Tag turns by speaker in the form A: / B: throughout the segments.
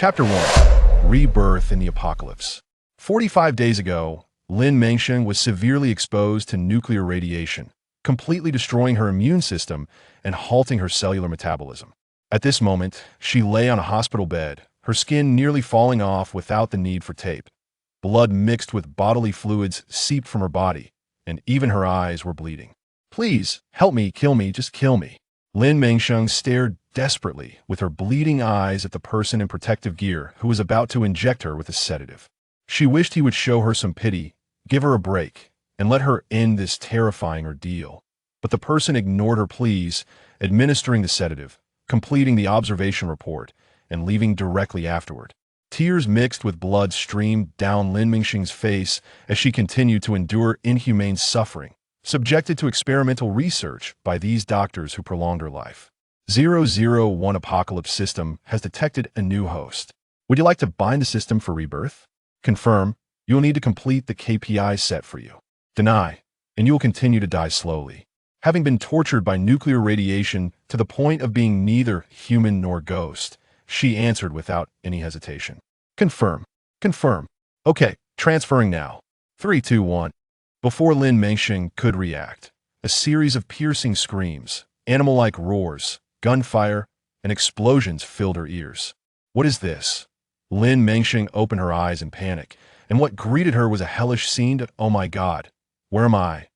A: Chapter 1. Rebirth in the Apocalypse. 45 days ago, Lin Mengsheng was severely exposed to nuclear radiation, completely destroying her immune system and halting her cellular metabolism. At this moment, she lay on a hospital bed, her skin nearly falling off without the need for tape. Blood mixed with bodily fluids seeped from her body, and even her eyes were bleeding. "Please, help me, just kill me." Lin Mengsheng stared desperately with her bleeding eyes at the person in protective gear who was about to inject her with a sedative. She wished he would show her some pity, give her a break, and let her end this terrifying ordeal. But the person ignored her pleas, administering the sedative, completing the observation report, and leaving directly afterward. Tears mixed with blood streamed down Lin Mengsheng's face as she continued to endure inhumane suffering, subjected to experimental research by these doctors who prolonged her life. 001 Apocalypse System has detected a new host. Would you like to bind the system for rebirth? Confirm. You will need to complete the KPI set for you. Deny, and you will continue to die slowly, having been tortured by nuclear radiation to the point of being neither human nor ghost. She answered without any hesitation. Confirm. Confirm. Okay, transferring now. 3, 2, 1. Before Lin Mengsheng could react, a series of piercing screams, animal-like roars, gunfire, and explosions filled her ears. What is this? Lin Mengsheng opened her eyes in panic, and what greeted her was a hellish scene. Oh my God, where am I?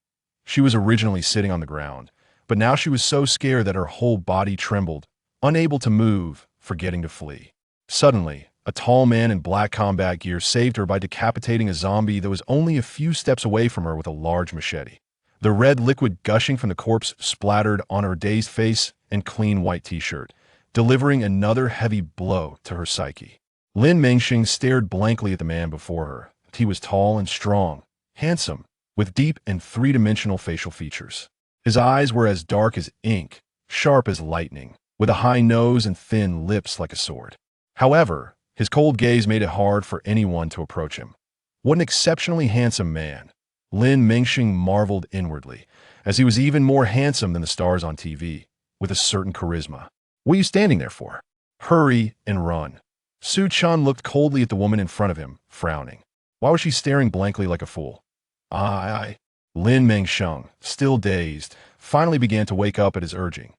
A: She was originally sitting on the ground, but now she was so scared that her whole body trembled, unable to move, forgetting to flee. Suddenly, a tall man in black combat gear saved her by decapitating a zombie that was only a few steps away from her with a large machete. The red liquid gushing from the corpse splattered on her dazed face and clean white t-shirt, delivering another heavy blow to her psyche. Lin Mengsheng stared blankly at the man before her. He was tall and strong, handsome, with deep and three-dimensional facial features. His eyes were as dark as ink, sharp as lightning, with a high nose and thin lips like a sword. However, his cold gaze made it hard for anyone to approach him. What an exceptionally handsome man. Lin Mengsheng marveled inwardly, as he was even more handsome than the stars on TV, with a certain charisma. What are you standing there for? Hurry and run. Su Chan looked coldly at the woman in front of him, frowning. Why was she staring blankly like a fool? Lin Mengsheng, still dazed, finally began to wake up at his urging.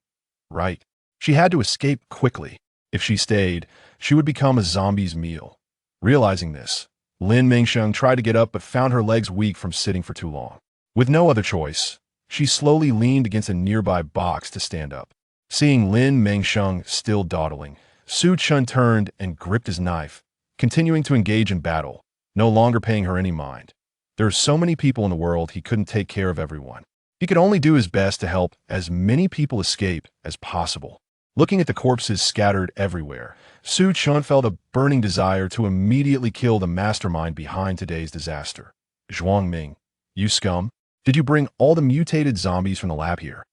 A: Right. She had to escape quickly. If she stayed, she would become a zombie's meal. Realizing this, Lin Mengsheng tried to get up but found her legs weak from sitting for too long. With no other choice, she slowly leaned against a nearby box to stand up. Seeing Lin Mengsheng still dawdling, Su Chun turned and gripped his knife, continuing to engage in battle, no longer paying her any mind. There are so many people in the world, he couldn't take care of everyone. He could only do his best to help as many people escape as possible. Looking at the corpses scattered everywhere, Su Chun felt a burning desire to immediately kill the mastermind behind today's disaster. Zhuang Ming, you scum. Did you bring all the mutated zombies from the lab here?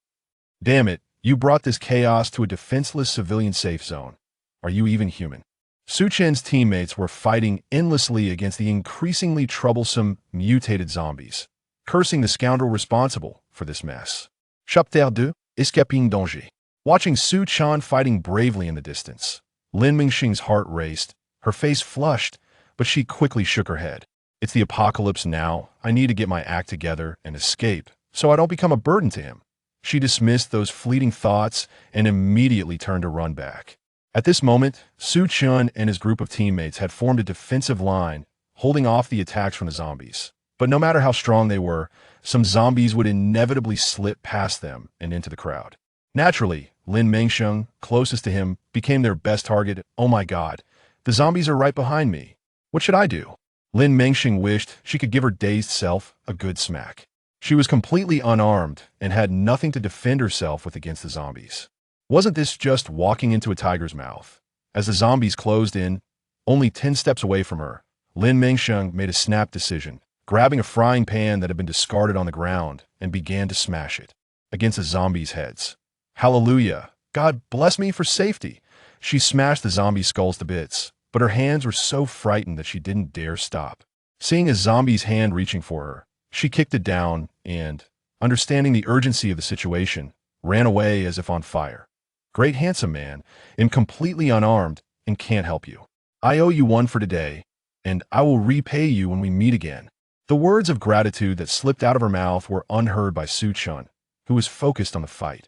A: Damn it, you brought this chaos to a defenseless civilian safe zone. Are you even human? Su Chen's teammates were fighting endlessly against the increasingly troublesome mutated zombies, cursing the scoundrel responsible for this mess. Chapter 2, Escaping Danger. Watching Su Chan fighting bravely in the distance, Lin Mengsheng's heart raced, her face flushed, but she quickly shook her head. It's the apocalypse now. I need to get my act together and escape, so I don't become a burden to him. She dismissed those fleeting thoughts and immediately turned to run back. At this moment, Su Chun and his group of teammates had formed a defensive line, holding off the attacks from the zombies. But no matter how strong they were, some zombies would inevitably slip past them and into the crowd. Naturally, Lin Mengsheng, closest to him, became their best target. Oh my God, the zombies are right behind me. What should I do? Lin Mengsheng wished she could give her dazed self a good smack. She was completely unarmed and had nothing to defend herself with against the zombies. Wasn't this just walking into a tiger's mouth? As the zombies closed in, only 10 steps away from her, Lin Mengsheng made a snap decision, grabbing a frying pan that had been discarded on the ground and began to smash it against the zombies' heads. Hallelujah! God bless me for safety! She smashed the zombie skulls to bits, but her hands were so frightened that she didn't dare stop. Seeing a zombie's hand reaching for her, she kicked it down and, understanding the urgency of the situation, ran away as if on fire. Great handsome man, am completely unarmed and can't help you. I owe you one for today, and I will repay you when we meet again. The words of gratitude that slipped out of her mouth were unheard by Su Chun, who was focused on the fight.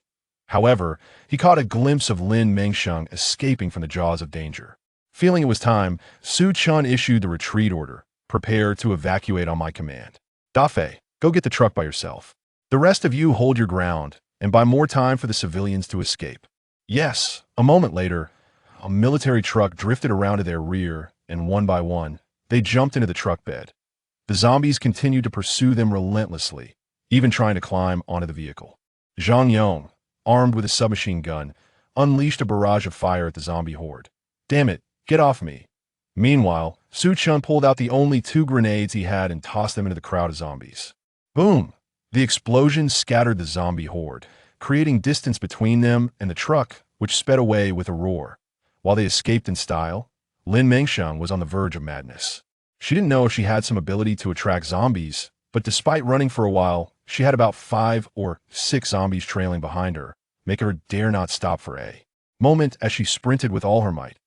A: However, he caught a glimpse of Lin Mengsheng escaping from the jaws of danger. Feeling it was time, Su Chun issued the retreat order. Prepare to evacuate on my command. Dafe, go get the truck by yourself. The rest of you hold your ground, and buy more time for the civilians to escape. Yes, a moment later, a military truck drifted around to their rear, and one by one, they jumped into the truck bed. The zombies continued to pursue them relentlessly, even trying to climb onto the vehicle. Zhang Yong, armed with a submachine gun, unleashed a barrage of fire at the zombie horde. Damn it, get off me. Meanwhile, Su Chun pulled out the only 2 grenades he had and tossed them into the crowd of zombies. Boom! The explosion scattered the zombie horde, creating distance between them and the truck, which sped away with a roar. While they escaped in style, Lin Mengsheng was on the verge of madness. She didn't know if she had some ability to attract zombies, but despite running for a while, she had about 5 or 6 zombies trailing behind her, making her dare not stop for a moment as she sprinted with all her might.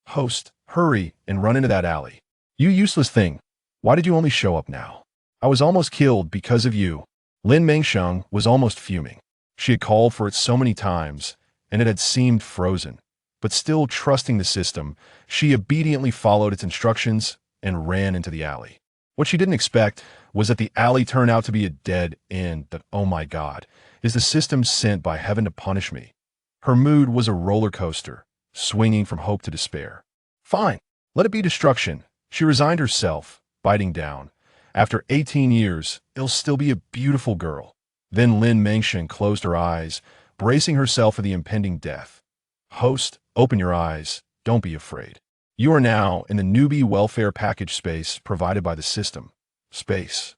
A: Host, hurry and run into that alley. You useless thing. Why did you only show up now? I was almost killed because of you. Lin Mengsheng was almost fuming. She had called for it so many times, and it had seemed frozen. But still trusting the system, she obediently followed its instructions and ran into the alley. What she didn't expect was that the alley turned out to be a dead end that, oh my God, is the system sent by heaven to punish me? Her mood was a roller coaster, swinging from hope to despair. Fine, let it be destruction. She resigned herself, biting down. After 18 years, it'll still be a beautiful girl. Then Lin Mengsheng closed her eyes, bracing herself for the impending death. Host, open your eyes. Don't be afraid. You are now in the newbie welfare package space provided by the system. Space.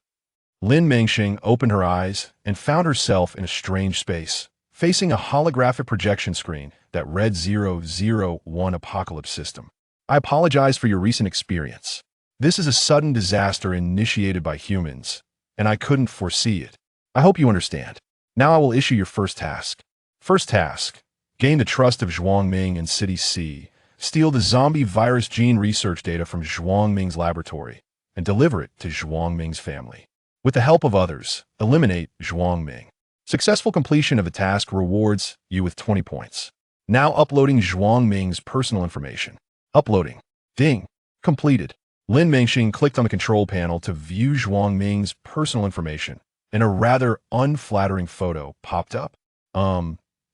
A: Lin Mengsheng opened her eyes and found herself in a strange space, facing a holographic projection screen that read 001 Apocalypse System. I apologize for your recent experience. This is a sudden disaster initiated by humans, and I couldn't foresee it. I hope you understand. Now I will issue your first task. First task. Gain the trust of Zhuangming and City C. Steal the zombie virus gene research data from Zhuangming's laboratory and deliver it to Zhuangming's family. With the help of others, eliminate Zhuangming. Successful completion of the task rewards you with 20 points. Now uploading Zhuangming's personal information. Uploading. Ding. Completed. Lin Mengsheng clicked on the control panel to view Zhuangming's personal information, and a rather unflattering photo popped up.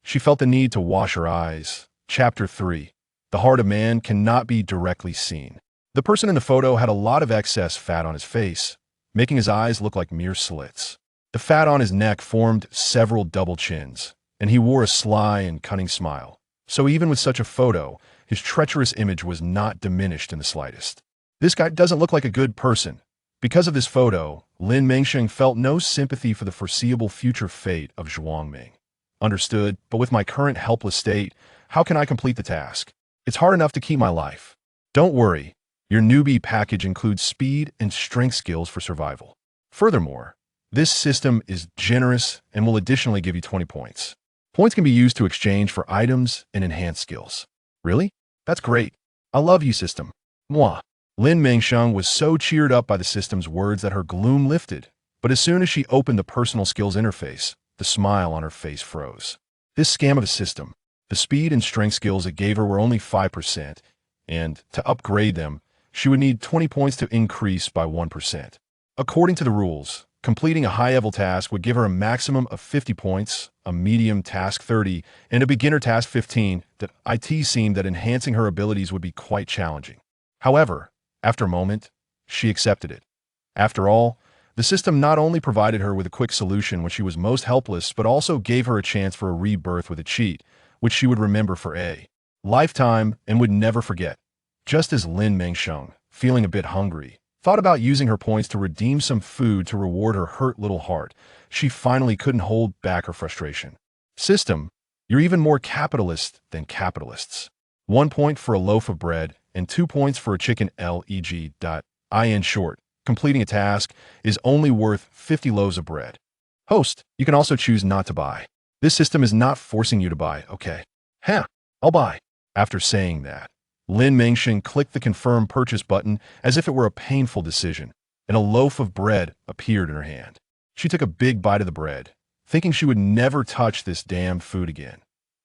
A: She felt the need to wash her eyes. Chapter 3. The heart of man cannot be directly seen. The person in the photo had a lot of excess fat on his face, making his eyes look like mere slits. The fat on his neck formed several double chins, and he wore a sly and cunning smile. So even with such a photo, his treacherous image was not diminished in the slightest. This guy doesn't look like a good person. Because of this photo, Lin Mengsheng felt no sympathy for the foreseeable future fate of Zhuangming. Understood, but with my current helpless state, how can I complete the task? It's hard enough to keep my life. Don't worry, your newbie package includes speed and strength skills for survival. Furthermore, this system is generous and will additionally give you 20 points. Points can be used to exchange for items and enhance skills. Really? That's great. I love you, system. Mwah. Lin Mengsheng was so cheered up by the system's words that her gloom lifted, but as soon as she opened the personal skills interface, the smile on her face froze. This scam of a system, the speed and strength skills it gave her were only 5%, and to upgrade them, she would need 20 points to increase by 1%. According to the rules, completing a high-level task would give her a maximum of 50 points, a medium task 30, and a beginner task 15. That it seemed that enhancing her abilities would be quite challenging. However, after a moment, she accepted it. After all, the system not only provided her with a quick solution when she was most helpless, but also gave her a chance for a rebirth with a cheat, which she would remember for a lifetime and would never forget. Just as Lin Mengsheng, feeling a bit hungry, thought about using her points to redeem some food to reward her hurt little heart, she finally couldn't hold back her frustration. System, you're even more capitalist than capitalists. 1 point for a loaf of bread and 2 points for a chicken leg. In short, completing a task is only worth 50 loaves of bread. Host, you can also choose not to buy. This system is not forcing you to buy, okay? I'll buy. After saying that, Lin Mengsheng clicked the confirm purchase button as if it were a painful decision, and a loaf of bread appeared in her hand. She took a big bite of the bread, thinking she would never touch this damned food again.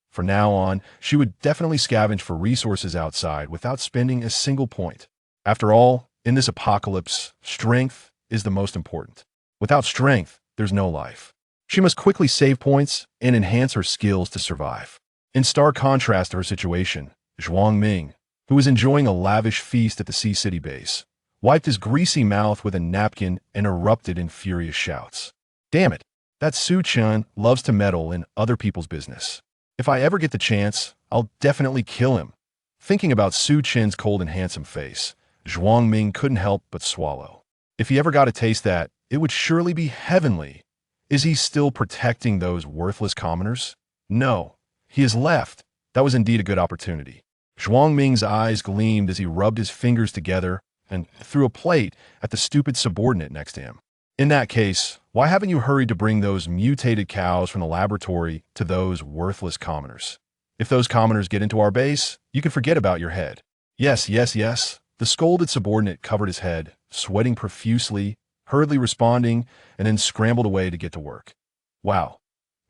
A: From now on, she would definitely scavenge for resources outside without spending a single point. After all, in this apocalypse, strength is the most important. Without strength, there's no life. She must quickly save points and enhance her skills to survive. In stark contrast to her situation, Zhuang Ming, who was enjoying a lavish feast at the Sea City base, wiped his greasy mouth with a napkin and erupted in furious shouts. Damn it, that Su Chen loves to meddle in other people's business. If I ever get the chance, I'll definitely kill him. Thinking about Su Chen's cold and handsome face, Zhuang Ming couldn't help but swallow. If he ever got to taste that, it would surely be heavenly. Is he still protecting those worthless commoners? No, he has left. That was indeed a good opportunity. Zhuang Ming's eyes gleamed as he rubbed his fingers together and threw a plate at the stupid subordinate next to him. In that case, why haven't you hurried to bring those mutated cows from the laboratory to those worthless commoners? If those commoners get into our base, you can forget about your head. Yes, yes, yes. The scolded subordinate covered his head, sweating profusely, hurriedly responding, and then scrambled away to get to work. Wow,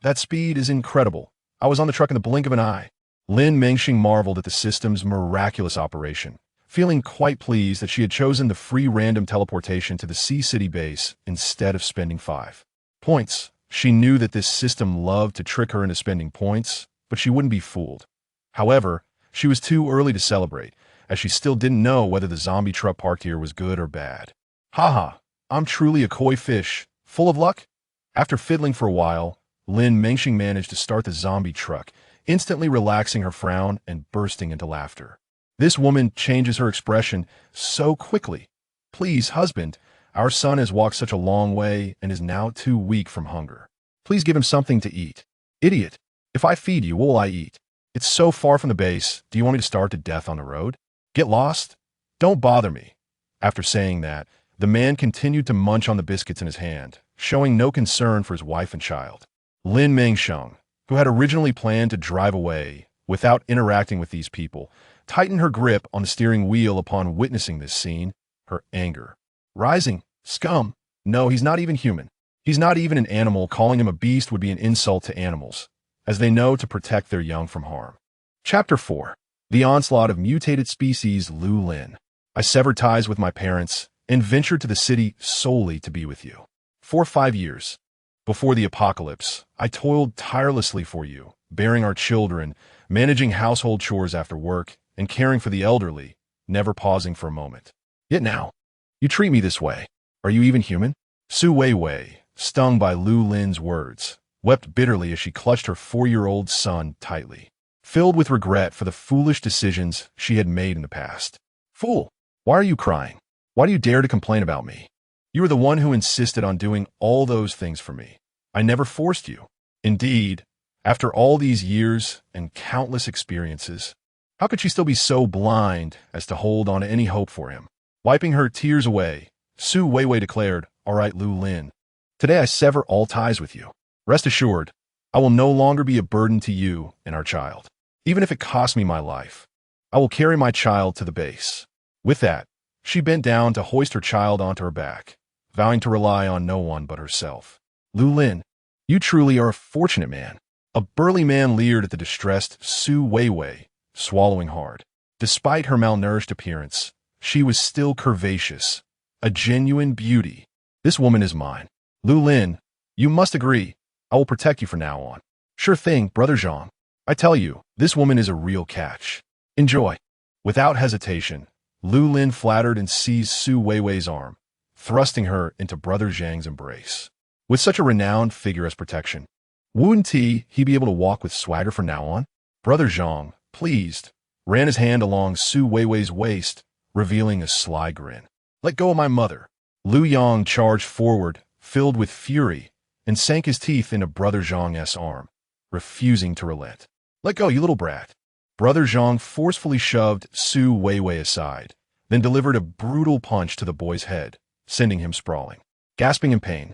A: that speed is incredible. I was on the truck in the blink of an eye. Lin Mengsheng marveled at the system's miraculous operation, feeling quite pleased that she had chosen the free random teleportation to the Sea City base instead of spending 5 points. She knew that this system loved to trick her into spending points, but she wouldn't be fooled. However, she was too early to celebrate, as she still didn't know whether the zombie truck parked here was good or bad. Haha, I'm truly a koi fish, full of luck. After fiddling for a while, Lin Mengsheng managed to start the zombie truck, instantly relaxing her frown and bursting into laughter. This woman changes her expression so quickly. Please, husband, our son has walked such a long way and is now too weak from hunger. Please give him something to eat. Idiot, if I feed you, what will I eat? It's so far from the base. Do you want me to starve to death on the road? Get lost? Don't bother me. After saying that, the man continued to munch on the biscuits in his hand, showing no concern for his wife and child. Lin Mengsheng, who had originally planned to drive away without interacting with these people, tightened her grip on the steering wheel upon witnessing this scene, her anger rising. Scum. No, he's not even human. He's not even an animal. Calling him a beast would be an insult to animals, as they know to protect their young from harm. Chapter 4. The Onslaught of Mutated Species. Lu Lin. I severed ties with my parents and ventured to the city solely to be with you. For 5 years. Before the apocalypse, I toiled tirelessly for you, bearing our children, managing household chores after work, and caring for the elderly, never pausing for a moment. Yet now, you treat me this way. Are you even human? Su Weiwei, stung by Lu Lin's words, wept bitterly as she clutched her 4-year-old son tightly, filled with regret for the foolish decisions she had made in the past. Fool, why are you crying? Why do you dare to complain about me? You were the one who insisted on doing all those things for me. I never forced you. Indeed, after all these years and countless experiences, how could she still be so blind as to hold on to any hope for him? Wiping her tears away, Su Weiwei declared, "All right, Lu Lin. Today I sever all ties with you. Rest assured, I will no longer be a burden to you and our child. Even if it costs me my life, I will carry my child to the base." With that, she bent down to hoist her child onto her back, vowing to rely on no one but herself. Lu Lin, you truly are a fortunate man. A burly man leered at the distressed Su Weiwei, swallowing hard. Despite her malnourished appearance, she was still curvaceous, a genuine beauty. This woman is mine. Lu Lin, you must agree. I will protect you from now on. Sure thing, Brother Zhang. I tell you, this woman is a real catch. Enjoy. Without hesitation, Lu Lin flattered and seized Su Weiwei's arm, thrusting her into Brother Zhang's embrace. With such a renowned figure as protection, wouldn't he be able to walk with swagger from now on? Brother Zhang, pleased, ran his hand along Su Weiwei's waist, revealing a sly grin. Let go of my mother. Lu Yang charged forward, filled with fury, and sank his teeth into Brother Zhang's arm, refusing to relent. Let go, you little brat. Brother Zhang forcefully shoved Su Weiwei aside, then delivered a brutal punch to the boy's head, sending him sprawling. Gasping in pain,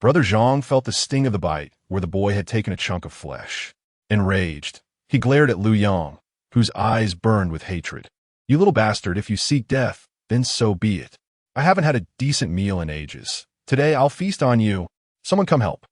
A: Brother Zhang felt the sting of the bite where the boy had taken a chunk of flesh. Enraged, he glared at Lu Yang, whose eyes burned with hatred. You little bastard, if you seek death, then so be it. I haven't had a decent meal in ages. Today I'll feast on you. Someone come help.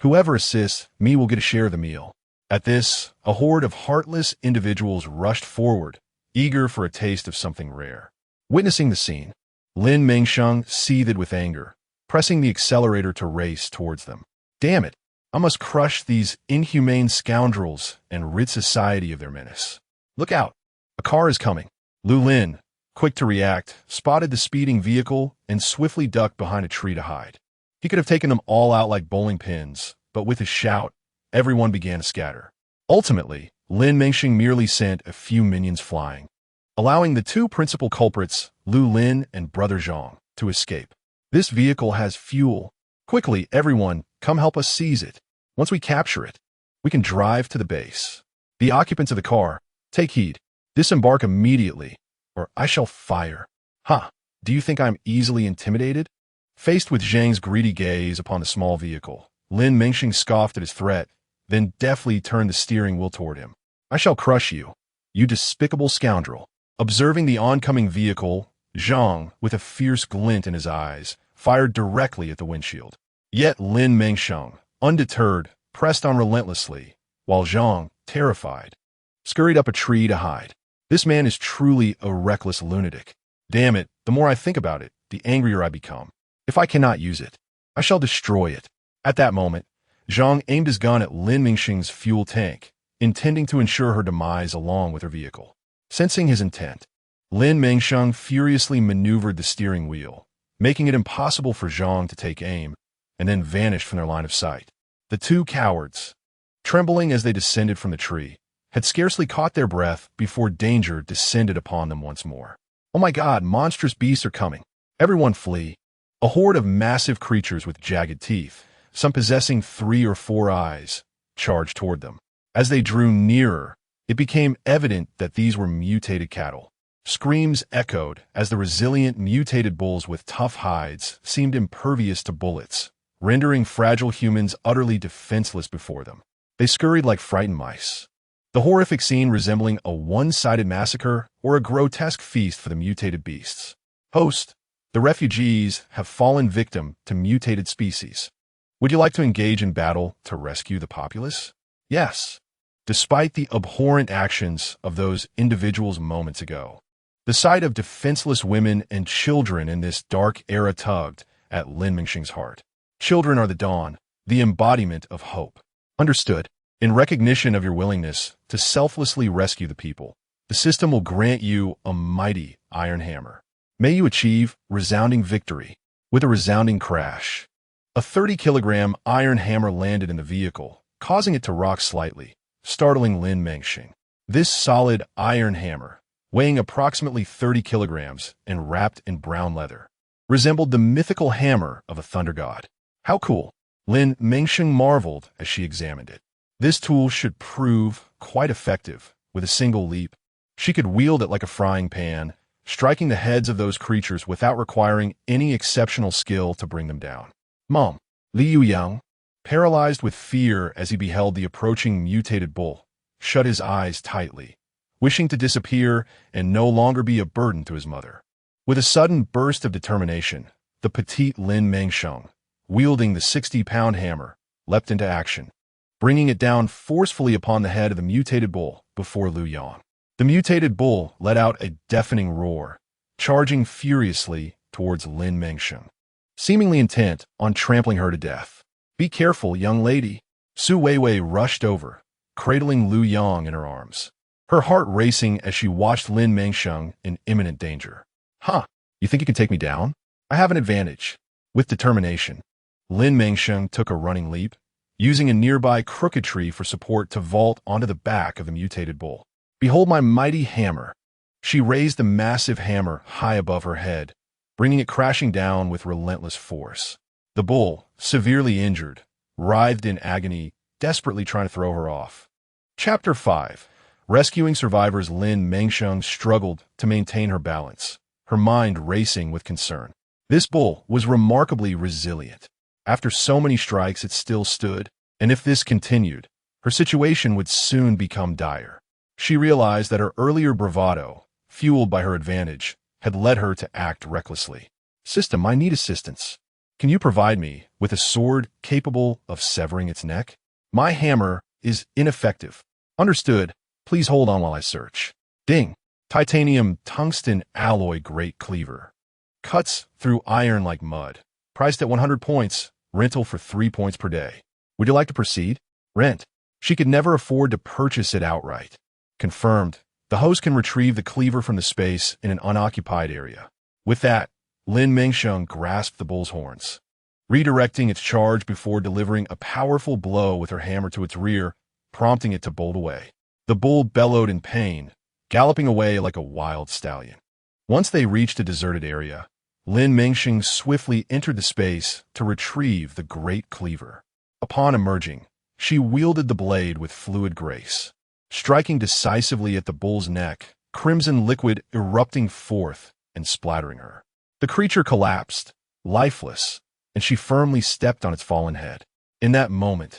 A: Whoever assists me will get a share of the meal. At this, a horde of heartless individuals rushed forward, eager for a taste of something rare. Witnessing the scene, Lin Mengsheng seethed with anger, pressing the accelerator to race towards them. Damn it! I must crush these inhumane scoundrels and rid society of their menace. Look out! A car is coming. Lu Lin, quick to react, spotted the speeding vehicle and swiftly ducked behind a tree to hide. He could have taken them all out like bowling pins, but with his shout, everyone began to scatter. Ultimately, Lin Mengsheng merely sent a few minions flying, allowing the two principal culprits, Lu Lin and Brother Zhang, to escape. This vehicle has fuel. Quickly, everyone, come help us seize it. Once we capture it, we can drive to the base. The occupants of the car, take heed. Disembark immediately, or I shall fire. Ha! Do you think I'm easily intimidated? Faced with Zhang's greedy gaze upon the small vehicle, Lin Mengsheng scoffed at his threat, then deftly turned the steering wheel toward him. I shall crush you, you despicable scoundrel. Observing the oncoming vehicle, Zhang, with a fierce glint in his eyes, fired directly at the windshield. Yet Lin Mengsheng, undeterred, pressed on relentlessly, while Zhang, terrified, scurried up a tree to hide. This man is truly a reckless lunatic. Damn it, the more I think about it, the angrier I become. If I cannot use it, I shall destroy it. At that moment, Zhang aimed his gun at Lin Mengsheng's fuel tank, intending to ensure her demise along with her vehicle. Sensing his intent, Lin Mengsheng furiously maneuvered the steering wheel, making it impossible for Zhang to take aim, and then vanished from their line of sight. The two cowards, trembling as they descended from the tree, had scarcely caught their breath before danger descended upon them once more. Oh my God, monstrous beasts are coming. Everyone flee. A horde of massive creatures with jagged teeth, some possessing 3 or 4 eyes, charged toward them. As they drew nearer, it became evident that these were mutated cattle. Screams echoed as the resilient mutated bulls with tough hides seemed impervious to bullets, rendering fragile humans utterly defenseless before them. They scurried like frightened mice. The horrific scene resembling a one-sided massacre or a grotesque feast for the mutated beasts. Host, the refugees have fallen victim to mutated species. Would you like to engage in battle to rescue the populace? Yes. Despite the abhorrent actions of those individuals moments ago, the sight of defenseless women and children in this dark era tugged at Lin Mengsheng's heart. Children are the dawn, the embodiment of hope. Understood. In recognition of your willingness to selflessly rescue the people, the system will grant you a mighty iron hammer. May you achieve resounding victory. With a resounding crash, a 30-kilogram iron hammer landed in the vehicle, causing it to rock slightly, startling Lin Mengsheng. This solid iron hammer, weighing approximately 30 kilograms and wrapped in brown leather, resembled the mythical hammer of a thunder god. How cool! Lin Mengsheng marveled as she examined it. This tool should prove quite effective. With a single leap, she could wield it like a frying pan, striking the heads of those creatures without requiring any exceptional skill to bring them down. Mom, Liu Yang, paralyzed with fear as he beheld the approaching mutated bull, shut his eyes tightly, wishing to disappear and no longer be a burden to his mother. With a sudden burst of determination, the petite Lin Mengsheng, wielding the 60-pound hammer, leapt into action, bringing it down forcefully upon the head of the mutated bull before Liu Yang. The mutated bull let out a deafening roar, charging furiously towards Lin Mengsheng, seemingly intent on trampling her to death. Be careful, young lady. Su Weiwei rushed over, cradling Liu Yang in her arms, her heart racing as she watched Lin Mengsheng in imminent danger. Huh, you think you can take me down? I have an advantage. With determination, Lin Mengsheng took a running leap, using a nearby crooked tree for support to vault onto the back of the mutated bull. Behold my mighty hammer. She raised the massive hammer high above her head, bringing it crashing down with relentless force. The bull, severely injured, writhed in agony, desperately trying to throw her off. Chapter 5. Rescuing survivors. Lin Mengsheng struggled to maintain her balance, her mind racing with concern. This bull was remarkably resilient. After so many strikes, it still stood, and if this continued, her situation would soon become dire. She realized that her earlier bravado, fueled by her advantage, had led her to act recklessly. System, I need assistance. Can you provide me with a sword capable of severing its neck? My hammer is ineffective. Understood. Please hold on while I search. Ding. Titanium tungsten alloy great cleaver. Cuts through iron like mud. Priced at 100 points. Rental for 3 points per day. Would you like to proceed? Rent. She could never afford to purchase it outright. Confirmed. The host can retrieve the cleaver from the space in an unoccupied area. With that, Lin Mengsheng grasped the bull's horns, redirecting its charge before delivering a powerful blow with her hammer to its rear, prompting it to bolt away. The bull bellowed in pain, galloping away like a wild stallion. Once they reached a deserted area, Lin Mengsheng swiftly entered the space to retrieve the great cleaver. Upon emerging, she wielded the blade with fluid grace, striking decisively at the bull's neck, crimson liquid erupting forth and splattering her. The creature collapsed, lifeless, and she firmly stepped on its fallen head. In that moment,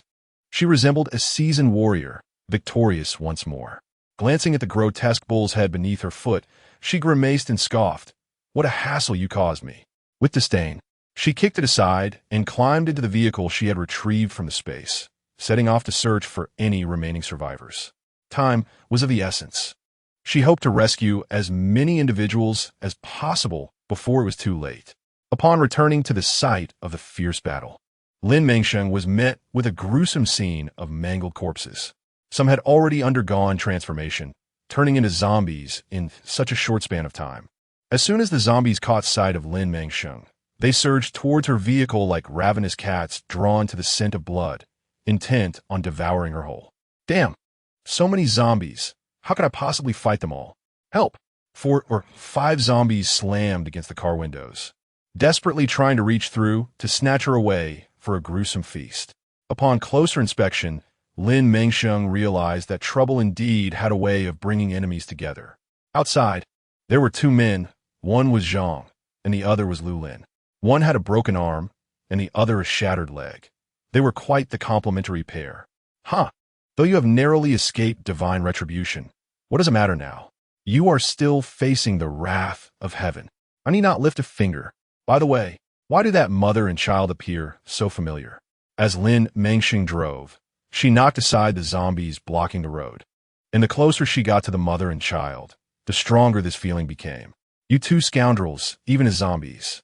A: she resembled a seasoned warrior, victorious once more. Glancing at the grotesque bull's head beneath her foot, she grimaced and scoffed. What a hassle you caused me. With disdain, she kicked it aside and climbed into the vehicle she had retrieved from the space, setting off to search for any remaining survivors. Time was of the essence. She hoped to rescue as many individuals as possible before it was too late. Upon returning to the site of the fierce battle, Lin Mengsheng was met with a gruesome scene of mangled corpses. Some had already undergone transformation, turning into zombies in such a short span of time. As soon as the zombies caught sight of Lin Mengsheng, they surged towards her vehicle like ravenous cats drawn to the scent of blood, intent on devouring her whole. Damn! So many zombies. How could I possibly fight them all? Help! 4 or 5 zombies slammed against the car windows, desperately trying to reach through to snatch her away for a gruesome feast. Upon closer inspection, Lin Mengsheng realized that trouble indeed had a way of bringing enemies together. Outside, there were 2 men. One was Zhang, and the other was Lu Lin. One had a broken arm, and the other a shattered leg. They were quite the complementary pair. Huh! Though you have narrowly escaped divine retribution, what does it matter now? You are still facing the wrath of heaven. I need not lift a finger. By the way, why do that mother and child appear so familiar? As Lin Mengsheng drove, she knocked aside the zombies blocking the road. And the closer she got to the mother and child, the stronger this feeling became. You 2 scoundrels, even as zombies.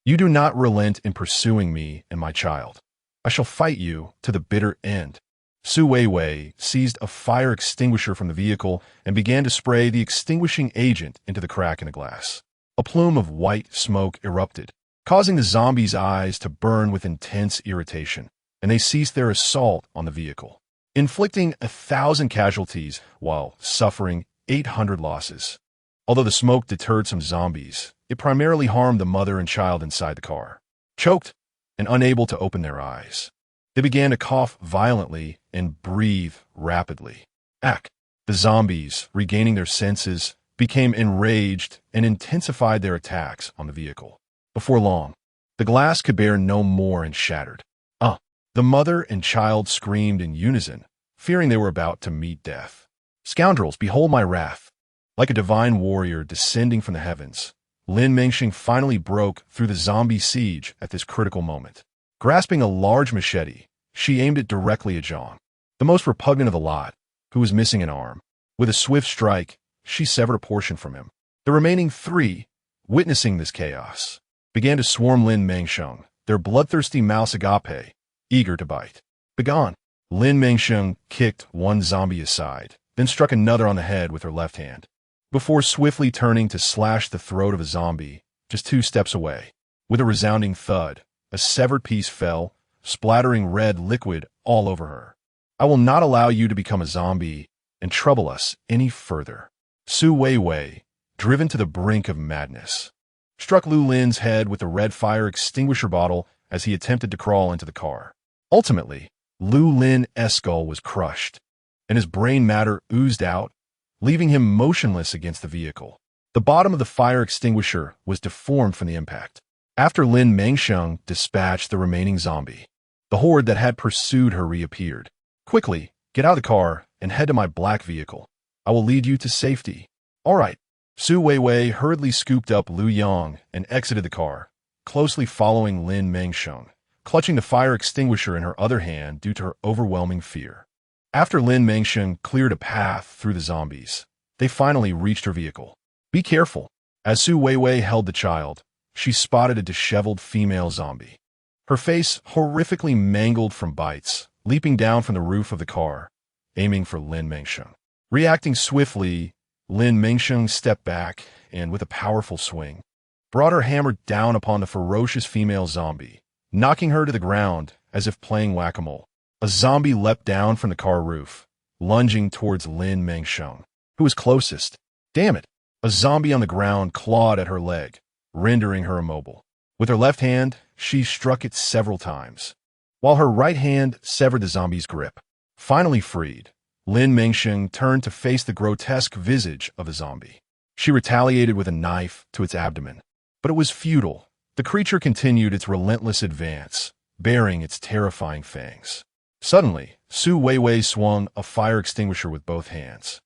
A: You do not relent in pursuing me and my child. I shall fight you to the bitter end. Su Weiwei seized a fire extinguisher from the vehicle and began to spray the extinguishing agent into the crack in the glass. A plume of white smoke erupted, causing the zombies' eyes to burn with intense irritation, and they ceased their assault on the vehicle, inflicting 1,000 casualties while suffering 800 losses. Although the smoke deterred some zombies, it primarily harmed the mother and child inside the car. Choked and unable to open their eyes, they began to cough violently and breathe rapidly. The zombies, regaining their senses, became enraged and intensified their attacks on the vehicle. Before long, the glass could bear no more and shattered. The mother and child screamed in unison, fearing they were about to meet death. Scoundrels, behold my wrath. Like a divine warrior descending from the heavens, Lin Mengsheng finally broke through the zombie siege at this critical moment. Grasping a large machete, she aimed it directly at Zhang, the most repugnant of the lot, who was missing an arm. With a swift strike, she severed a portion from him. The remaining 3, witnessing this chaos, began to swarm Lin Mengsheng, their bloodthirsty mouse agape, eager to bite. Begone! Lin Mengsheng kicked one zombie aside, then struck another on the head with her left hand, before swiftly turning to slash the throat of a zombie just 2 steps away. With a resounding thud, a severed piece fell, splattering red liquid all over her. I will not allow you to become a zombie and trouble us any further. Su Weiwei, driven to the brink of madness, struck Lu Lin's head with the red fire extinguisher bottle as he attempted to crawl into the car. Ultimately, Lu Lin's skull was crushed, and his brain matter oozed out, leaving him motionless against the vehicle. The bottom of the fire extinguisher was deformed from the impact. After Lin Mengsheng dispatched the remaining zombie, the horde that had pursued her reappeared. Quickly, get out of the car and head to my black vehicle. I will lead you to safety. All right, Su Weiwei hurriedly scooped up Lu Yang and exited the car, closely following Lin Mengsheng, clutching the fire extinguisher in her other hand due to her overwhelming fear. After Lin Mengsheng cleared a path through the zombies, they finally reached her vehicle. Be careful. As Su Weiwei held the child, she spotted a disheveled female zombie. Her face horrifically mangled from bites, leaping down from the roof of the car, aiming for Lin Mengsheng. Reacting swiftly, Lin Mengsheng stepped back and, with a powerful swing, brought her hammer down upon the ferocious female zombie, knocking her to the ground as if playing whack-a-mole. A zombie leapt down from the car roof, lunging towards Lin Mengsheng, who was closest. Damn it! A zombie on the ground clawed at her leg, rendering her immobile. With her left hand, she struck it several times, while her right hand severed the zombie's grip. Finally freed, Lin Mengsheng turned to face the grotesque visage of the zombie. She retaliated with a knife to its abdomen, but it was futile. The creature continued its relentless advance, baring its terrifying fangs. Suddenly, Su Weiwei swung a fire extinguisher with both hands,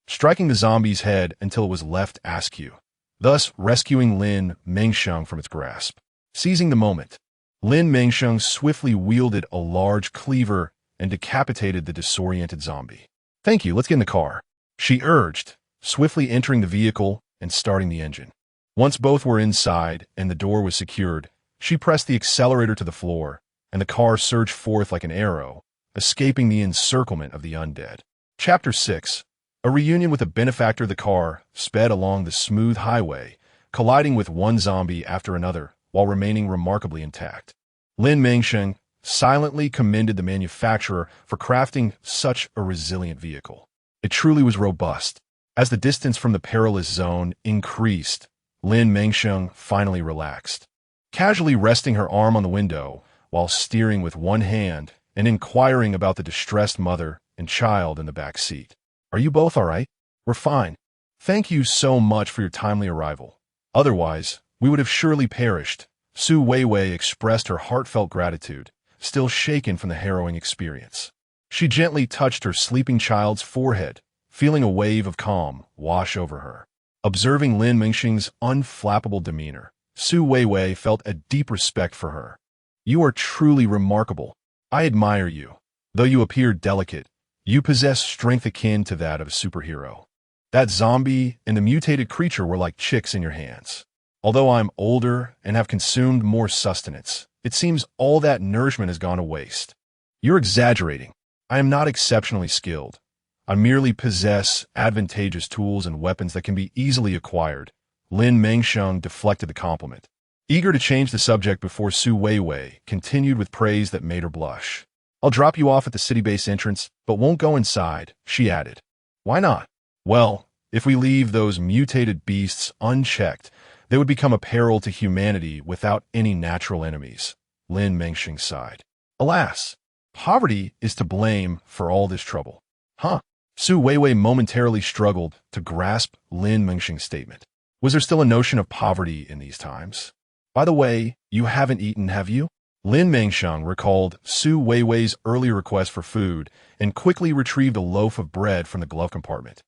A: striking the zombie's head until it was left askew, thus rescuing Lin Mengsheng from its grasp. Seizing the moment, Lin Mengsheng swiftly wielded a large cleaver and decapitated the disoriented zombie. Thank you, let's get in the car, she urged, swiftly entering the vehicle and starting the engine. Once both were inside and the door was secured, she pressed the accelerator to the floor, and the car surged forth like an arrow, escaping the encirclement of the undead. Chapter 6. A reunion with a benefactor. The car sped along the smooth highway, colliding with one zombie after another while remaining remarkably intact. Lin Mengsheng silently commended the manufacturer for crafting such a resilient vehicle. It truly was robust. As the distance from the perilous zone increased, Lin Mengsheng finally relaxed, casually resting her arm on the window while steering with one hand and inquiring about the distressed mother and child in the back seat. Are you both all right? We're fine. Thank you so much for your timely arrival. Otherwise, we would have surely perished. Su Weiwei expressed her heartfelt gratitude, still shaken from the harrowing experience. She gently touched her sleeping child's forehead, feeling a wave of calm wash over her. Observing Lin Mengsheng's unflappable demeanor, Su Weiwei felt a deep respect for her. You are truly remarkable. I admire you. Though you appear delicate, you possess strength akin to that of a superhero. That zombie and the mutated creature were like chicks in your hands. Although I'm older and have consumed more sustenance, it seems all that nourishment has gone to waste. You're exaggerating. I am not exceptionally skilled. I merely possess advantageous tools and weapons that can be easily acquired. Lin Mengsheng deflected the compliment, eager to change the subject before Su Weiwei continued with praise that made her blush. I'll drop you off at the city base entrance, but won't go inside, she added. Why not? Well, if we leave those mutated beasts unchecked, they would become a peril to humanity without any natural enemies. Lin Mengsheng sighed. Alas, poverty is to blame for all this trouble. Huh? Su Weiwei momentarily struggled to grasp Lin Mengsheng's statement. Was there still a notion of poverty in these times? By the way, you haven't eaten, have you? Lin Mengsheng recalled Su Weiwei's earlier request for food and quickly retrieved a loaf of bread from the glove compartment,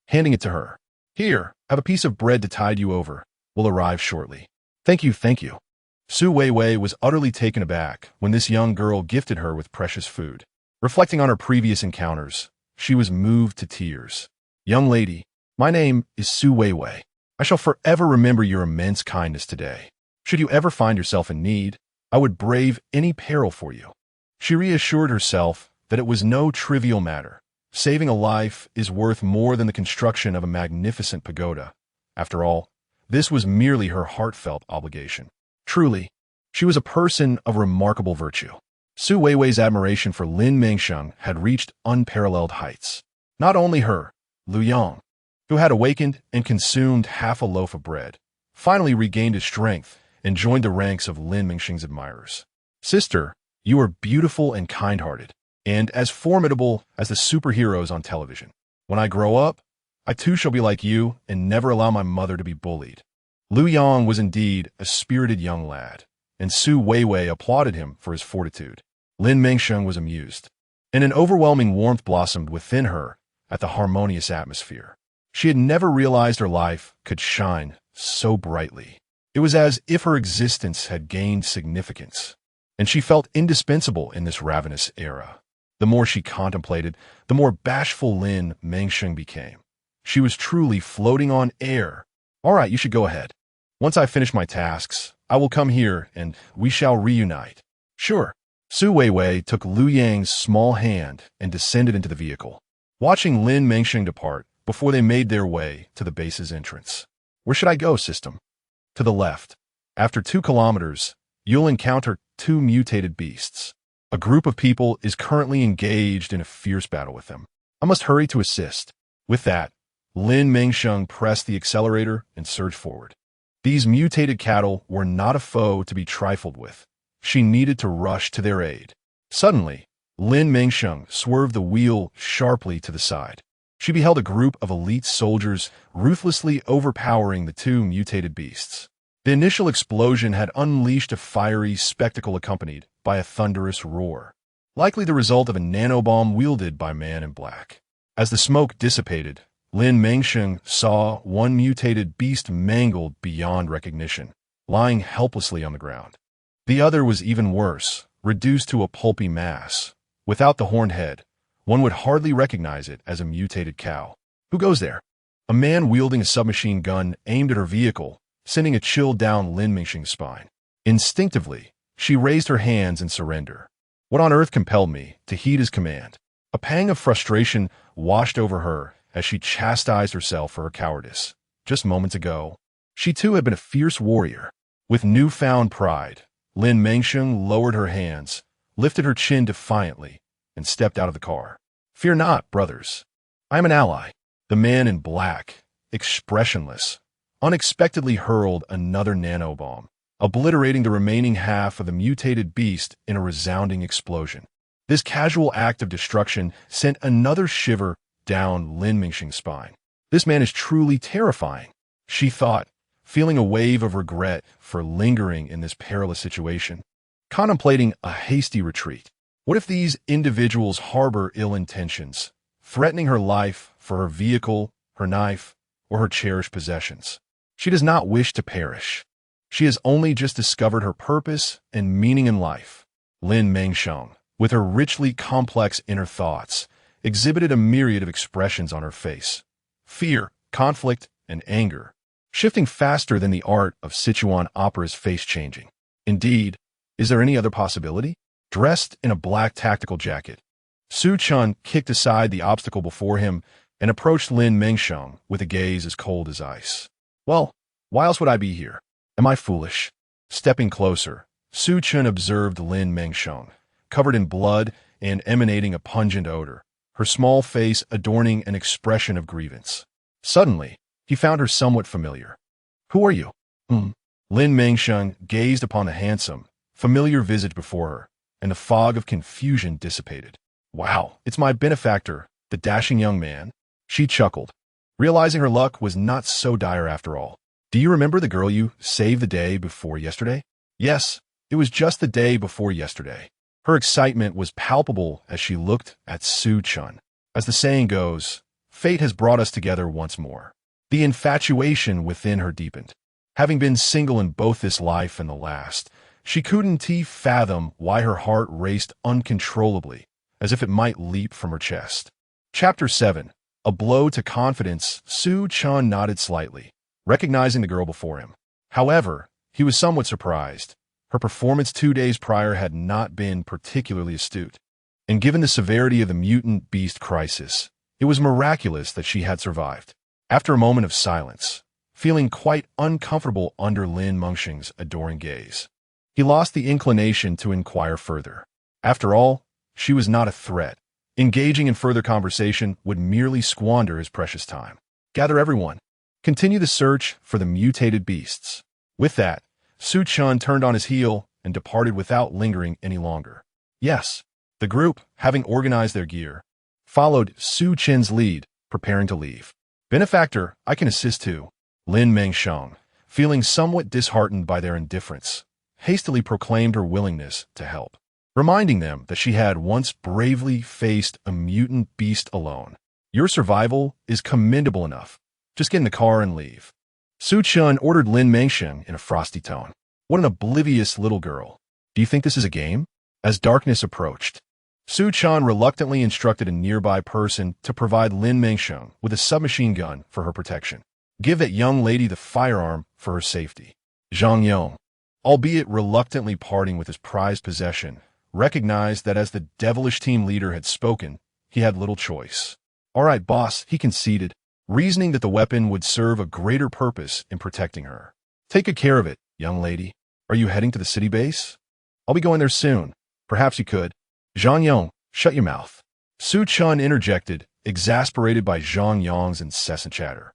A: handing it to her. Here, have a piece of bread to tide you over. Will arrive shortly. Thank you, thank you. Su Weiwei was utterly taken aback when this young girl gifted her with precious food. Reflecting on her previous encounters, she was moved to tears. Young lady, my name is Su Weiwei. I shall forever remember your immense kindness today. Should you ever find yourself in need, I would brave any peril for you. She reassured herself that it was no trivial matter. Saving a life is worth more than the construction of a magnificent pagoda. After all, this was merely her heartfelt obligation. Truly, she was a person of remarkable virtue. Su Weiwei's admiration for Lin Mengsheng had reached unparalleled heights. Not only her, Lu Yang, who had awakened and consumed half a loaf of bread, finally regained his strength and joined the ranks of Lin Mengsheng's admirers. Sister, you are beautiful and kind-hearted, and as formidable as the superheroes on television. When I grow up, I too shall be like you and never allow my mother to be bullied. Lu Yang was indeed a spirited young lad, and Su Weiwei applauded him for his fortitude. Lin Mengsheng was amused, and an overwhelming warmth blossomed within her at the harmonious atmosphere. She had never realized her life could shine so brightly. It was as if her existence had gained significance, and she felt indispensable in this ravenous era. The more she contemplated, the more bashful Lin Mengsheng became. She was truly floating on air. All right, you should go ahead. Once I finish my tasks, I will come here and we shall reunite. Sure. Su Weiwei took Liu Yang's small hand and descended into the vehicle, watching Lin Mengsheng depart before they made their way to the base's entrance. Where should I go, system? To the left. After 2 kilometers, you'll encounter 2 mutated beasts. A group of people is currently engaged in a fierce battle with them. I must hurry to assist. With that, Lin Mengsheng pressed the accelerator and surged forward. These mutated cattle were not a foe to be trifled with. She needed to rush to their aid. Suddenly, Lin Mengsheng swerved the wheel sharply to the side. She beheld a group of elite soldiers ruthlessly overpowering the 2 mutated beasts. The initial explosion had unleashed a fiery spectacle accompanied by a thunderous roar, likely the result of a nanobomb wielded by Man in Black. As the smoke dissipated, Lin Mengsheng saw one mutated beast mangled beyond recognition, lying helplessly on the ground. The other was even worse, reduced to a pulpy mass. Without the horned head, one would hardly recognize it as a mutated cow. Who goes there? A man wielding a submachine gun aimed at her vehicle, sending a chill down Lin Mengsheng's spine. Instinctively, she raised her hands in surrender. What on earth compelled me to heed his command? A pang of frustration washed over her as she chastised herself for her cowardice. Just moments ago, she too had been a fierce warrior. With newfound pride, Lin Mengsheng lowered her hands, lifted her chin defiantly, and stepped out of the car. Fear not, brothers. I am an ally. The man in black, expressionless, unexpectedly hurled another nanobomb, obliterating the remaining half of the mutated beast in a resounding explosion. This casual act of destruction sent another shiver down Lin Mengsheng's spine. This man is truly terrifying, she thought, feeling a wave of regret for lingering in this perilous situation, contemplating a hasty retreat. What if these individuals harbor ill intentions, threatening her life for her vehicle, her knife, or her cherished possessions? She does not wish to perish. She has only just discovered her purpose and meaning in life. Lin Mengsheng, with her richly complex inner thoughts, exhibited a myriad of expressions on her face. Fear, conflict, and anger, shifting faster than the art of Sichuan opera's face-changing. Indeed, is there any other possibility? Dressed in a black tactical jacket, Su Chun kicked aside the obstacle before him and approached Lin Mengsheng with a gaze as cold as ice. Well, why else would I be here? Am I foolish? Stepping closer, Su Chun observed Lin Mengsheng, covered in blood and emanating a pungent odor, her small face adorning an expression of grievance. Suddenly, he found her somewhat familiar. Who are you? Lin Mengsheng gazed upon the handsome, familiar visage before her, and the fog of confusion dissipated. Wow, it's my benefactor, the dashing young man. She chuckled, realizing her luck was not so dire after all. Do you remember the girl you saved the day before yesterday? Yes, it was just the day before yesterday. Her excitement was palpable as she looked at Su Chun. As the saying goes, fate has brought us together once more. The infatuation within her deepened. Having been single in both this life and the last, she couldn't fathom why her heart raced uncontrollably, as if it might leap from her chest. Chapter 7. A blow to confidence. Su Chun nodded slightly, recognizing the girl before him. However, he was somewhat surprised. Her performance 2 days prior had not been particularly astute, and given the severity of the mutant beast crisis, it was miraculous that she had survived. After a moment of silence, feeling quite uncomfortable under Lin Mengsheng's adoring gaze, he lost the inclination to inquire further. After all, she was not a threat. Engaging in further conversation would merely squander his precious time. Gather everyone. Continue the search for the mutated beasts. With that, Su Chun turned on his heel and departed without lingering any longer. Yes, the group, having organized their gear, followed Su Chun's lead, preparing to leave. Benefactor, I can assist too. Lin Mengsheng, feeling somewhat disheartened by their indifference, hastily proclaimed her willingness to help, reminding them that she had once bravely faced a mutant beast alone. Your survival is commendable enough, Just get in the car and leave. Su Chun ordered Lin Mengsheng in a frosty tone. What an oblivious little girl. Do you think this is a game? As darkness approached, Su Chun reluctantly instructed a nearby person to provide Lin Mengsheng with a submachine gun for her protection. Give that young lady the firearm for her safety. Zhang Yong, albeit reluctantly parting with his prized possession, recognized that as the devilish team leader had spoken, he had little choice. All right, boss, he conceded, reasoning that the weapon would serve a greater purpose in protecting her. Take good care of it, young lady. Are you heading to the city base? I'll be going there soon. Perhaps you could. Zhang Yong, shut your mouth. Su Chun interjected, exasperated by Zhang Yong's incessant chatter.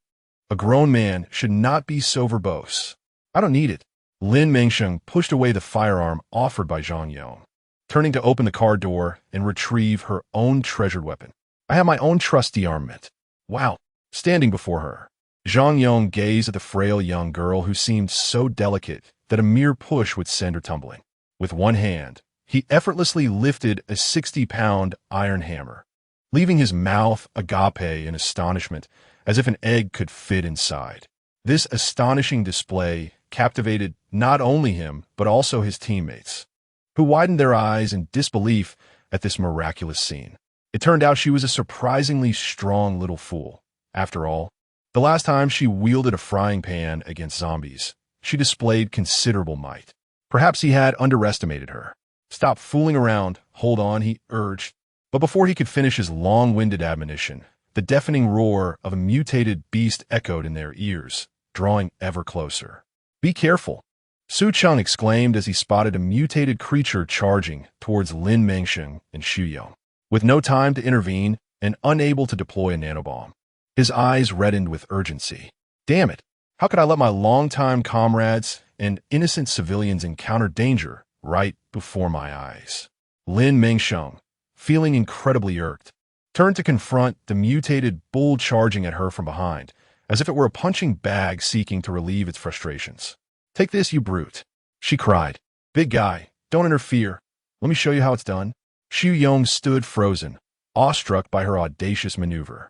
A: A grown man should not be so verbose. I don't need it. Lin Mengsheng pushed away the firearm offered by Zhang Yong, turning to open the car door and retrieve her own treasured weapon. I have my own trusty armament. Wow. Standing before her, Zhang Yong gazed at the frail young girl who seemed so delicate that a mere push would send her tumbling. With one hand, he effortlessly lifted a 60-pound iron hammer, leaving his mouth agape in astonishment, as if an egg could fit inside. This astonishing display captivated not only him, but also his teammates, who widened their eyes in disbelief at this miraculous scene. It turned out she was a surprisingly strong little fool. After all, the last time she wielded a frying pan against zombies, she displayed considerable might. Perhaps he had underestimated her. Stop fooling around, hold on, he urged. But before he could finish his long-winded admonition, the deafening roar of a mutated beast echoed in their ears, drawing ever closer. Be careful, Su Chun exclaimed as he spotted a mutated creature charging towards Lin Mengsheng and Xu Yong. With no time to intervene and unable to deploy a nanobomb, his eyes reddened with urgency. Damn it, how could I let my longtime comrades and innocent civilians encounter danger right before my eyes? Lin Mengsheng, feeling incredibly irked, turned to confront the mutated bull charging at her from behind, as if it were a punching bag seeking to relieve its frustrations. Take this, you brute, she cried. Big guy, don't interfere. Let me show you how it's done. Xu Yong stood frozen, awestruck by her audacious maneuver.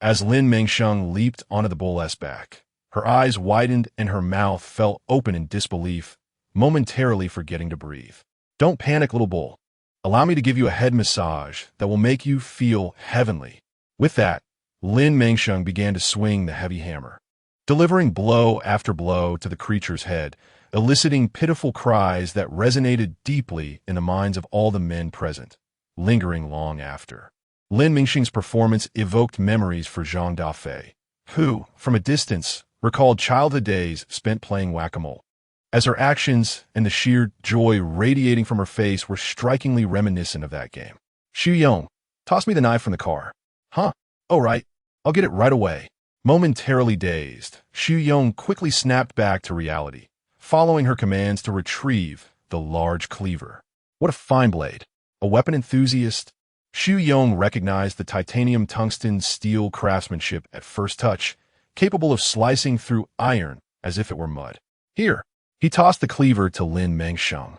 A: As Lin Mengsheng leaped onto the bull's back, her eyes widened and her mouth fell open in disbelief, momentarily forgetting to breathe. Don't panic, little bull. Allow me to give you a head massage that will make you feel heavenly. With that, Lin Mengsheng began to swing the heavy hammer, delivering blow after blow to the creature's head, eliciting pitiful cries that resonated deeply in the minds of all the men present, lingering long after. Lin Mengsheng's performance evoked memories for Zhang Dafei, who, from a distance, recalled childhood days spent playing whack-a-mole, as her actions and the sheer joy radiating from her face were strikingly reminiscent of that game. Xu Yong, toss me the knife from the car. Huh? Oh, right. I'll get it right away. Momentarily dazed, Xu Yong quickly snapped back to reality, following her commands to retrieve the large cleaver. What a fine blade. A weapon enthusiast. Xu Yong recognized the titanium tungsten steel craftsmanship at first touch, capable of slicing through iron as if it were mud. Here, he tossed the cleaver to Lin Mengsheng,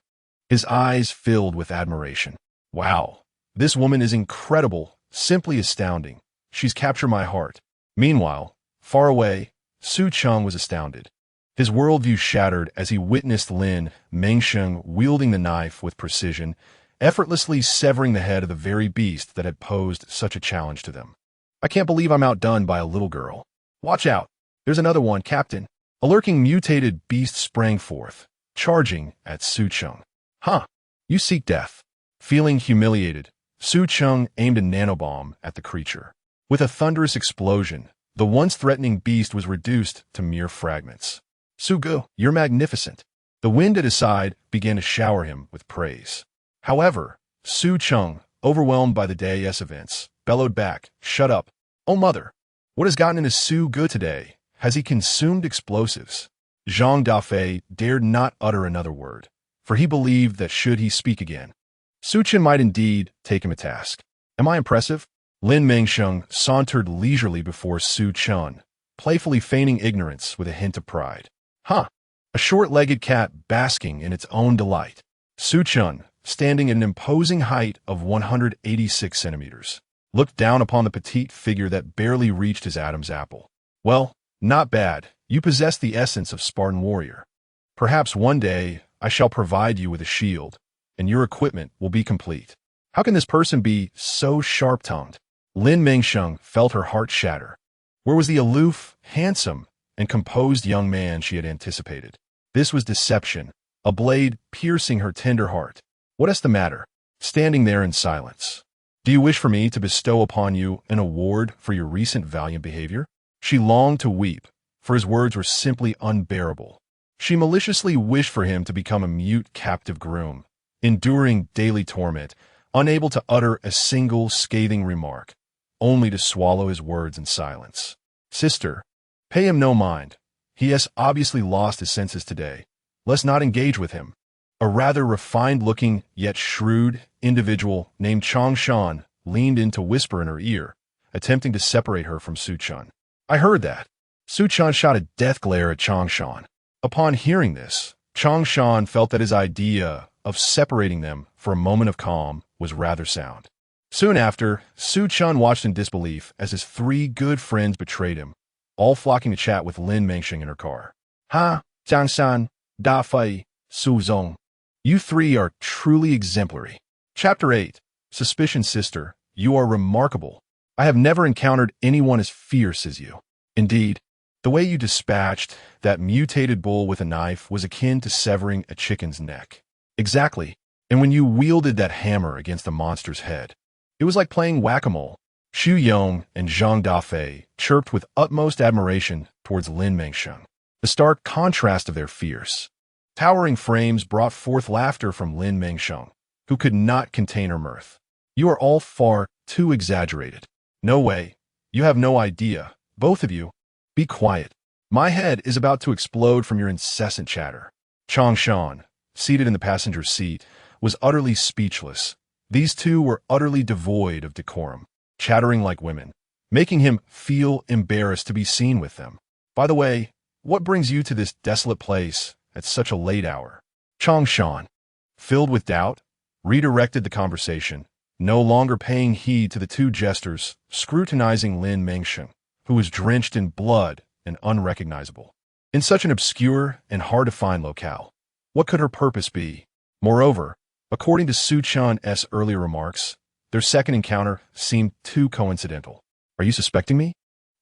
A: his eyes filled with admiration. Wow, this woman is incredible, simply astounding. She's captured my heart. Meanwhile, far away, Su Chun was astounded, his worldview shattered as he witnessed Lin Mengsheng wielding the knife with precision, effortlessly severing the head of the very beast that had posed such a challenge to them. I can't believe I'm outdone by a little girl. Watch out. There's another one, Captain. A lurking mutated beast sprang forth, charging at Su Chun. Huh, you seek death. Feeling humiliated, Su Chun aimed a nanobomb at the creature. With a thunderous explosion, the once threatening beast was reduced to mere fragments. Sugu, you're magnificent. The wind at his side began to shower him with praise. However, Su Chun, overwhelmed by the day's events, bellowed back, Shut up. Oh, mother. What has gotten into Sugu today? Has he consumed explosives? Zhang Dafei dared not utter another word, for he believed that should he speak again, Su Chun might indeed take him to task. Am I impressive? Lin Mengsheng sauntered leisurely before Su Chun, playfully feigning ignorance with a hint of pride. Huh, a short-legged cat basking in its own delight. Su Chun, standing at an imposing height of 186 centimeters, looked down upon the petite figure that barely reached his Adam's apple. Well, Not bad. You possess the essence of Spartan warrior. Perhaps one day I shall provide you with a shield, and your equipment will be complete. How can this person be so sharp-tongued? Lin Mengsheng felt her heart shatter. Where was the aloof, handsome, and composed young man she had anticipated? This was deception, a blade piercing her tender heart. What is the matter? Standing there in silence. Do you wish for me to bestow upon you an award for your recent valiant behavior? She longed to weep, for his words were simply unbearable. She maliciously wished for him to become a mute captive groom, enduring daily torment, unable to utter a single scathing remark, only to swallow his words in silence. Sister, pay him no mind. He has obviously lost his senses today. Let's not engage with him. A rather refined-looking, yet shrewd, individual named Changshan leaned in to whisper in her ear, attempting to separate her from Suchun. I heard that. Suchun shot a death glare at Changshan. Upon hearing this, Changshan felt that his idea of separating them for a moment of calm was rather sound. Soon after, Suchun watched in disbelief as his three good friends betrayed him, all flocking to chat with Lin Mengsheng in her car. Ha, Jiangshan, Da Fei, Su Zong. You three are truly exemplary. Chapter 8. Suspicion Sister, you are remarkable. I have never encountered anyone as fierce as you. Indeed, the way you dispatched that mutated bull with a knife was akin to severing a chicken's neck. Exactly. And when you wielded that hammer against the monster's head, it was like playing whack-a-mole. Xu Yong and Zhang Dafei chirped with utmost admiration towards Lin Mengsheng. The stark contrast of their fierce, towering frames brought forth laughter from Lin Mengsheng, who could not contain her mirth. You are all far too exaggerated. No way. You have no idea. Both of you. Be quiet. My head is about to explode from your incessant chatter. Changshan, seated in the passenger seat, was utterly speechless. These two were utterly devoid of decorum, chattering like women, making him feel embarrassed to be seen with them. By the way, what brings you to this desolate place at such a late hour? Changshan, filled with doubt, redirected the conversation, no longer paying heed to the two jesters, scrutinizing Lin Mengsheng, who was drenched in blood and unrecognizable. In such an obscure and hard-to-find locale, what could her purpose be? Moreover, according to Suchun's earlier remarks, their second encounter seemed too coincidental. Are you suspecting me?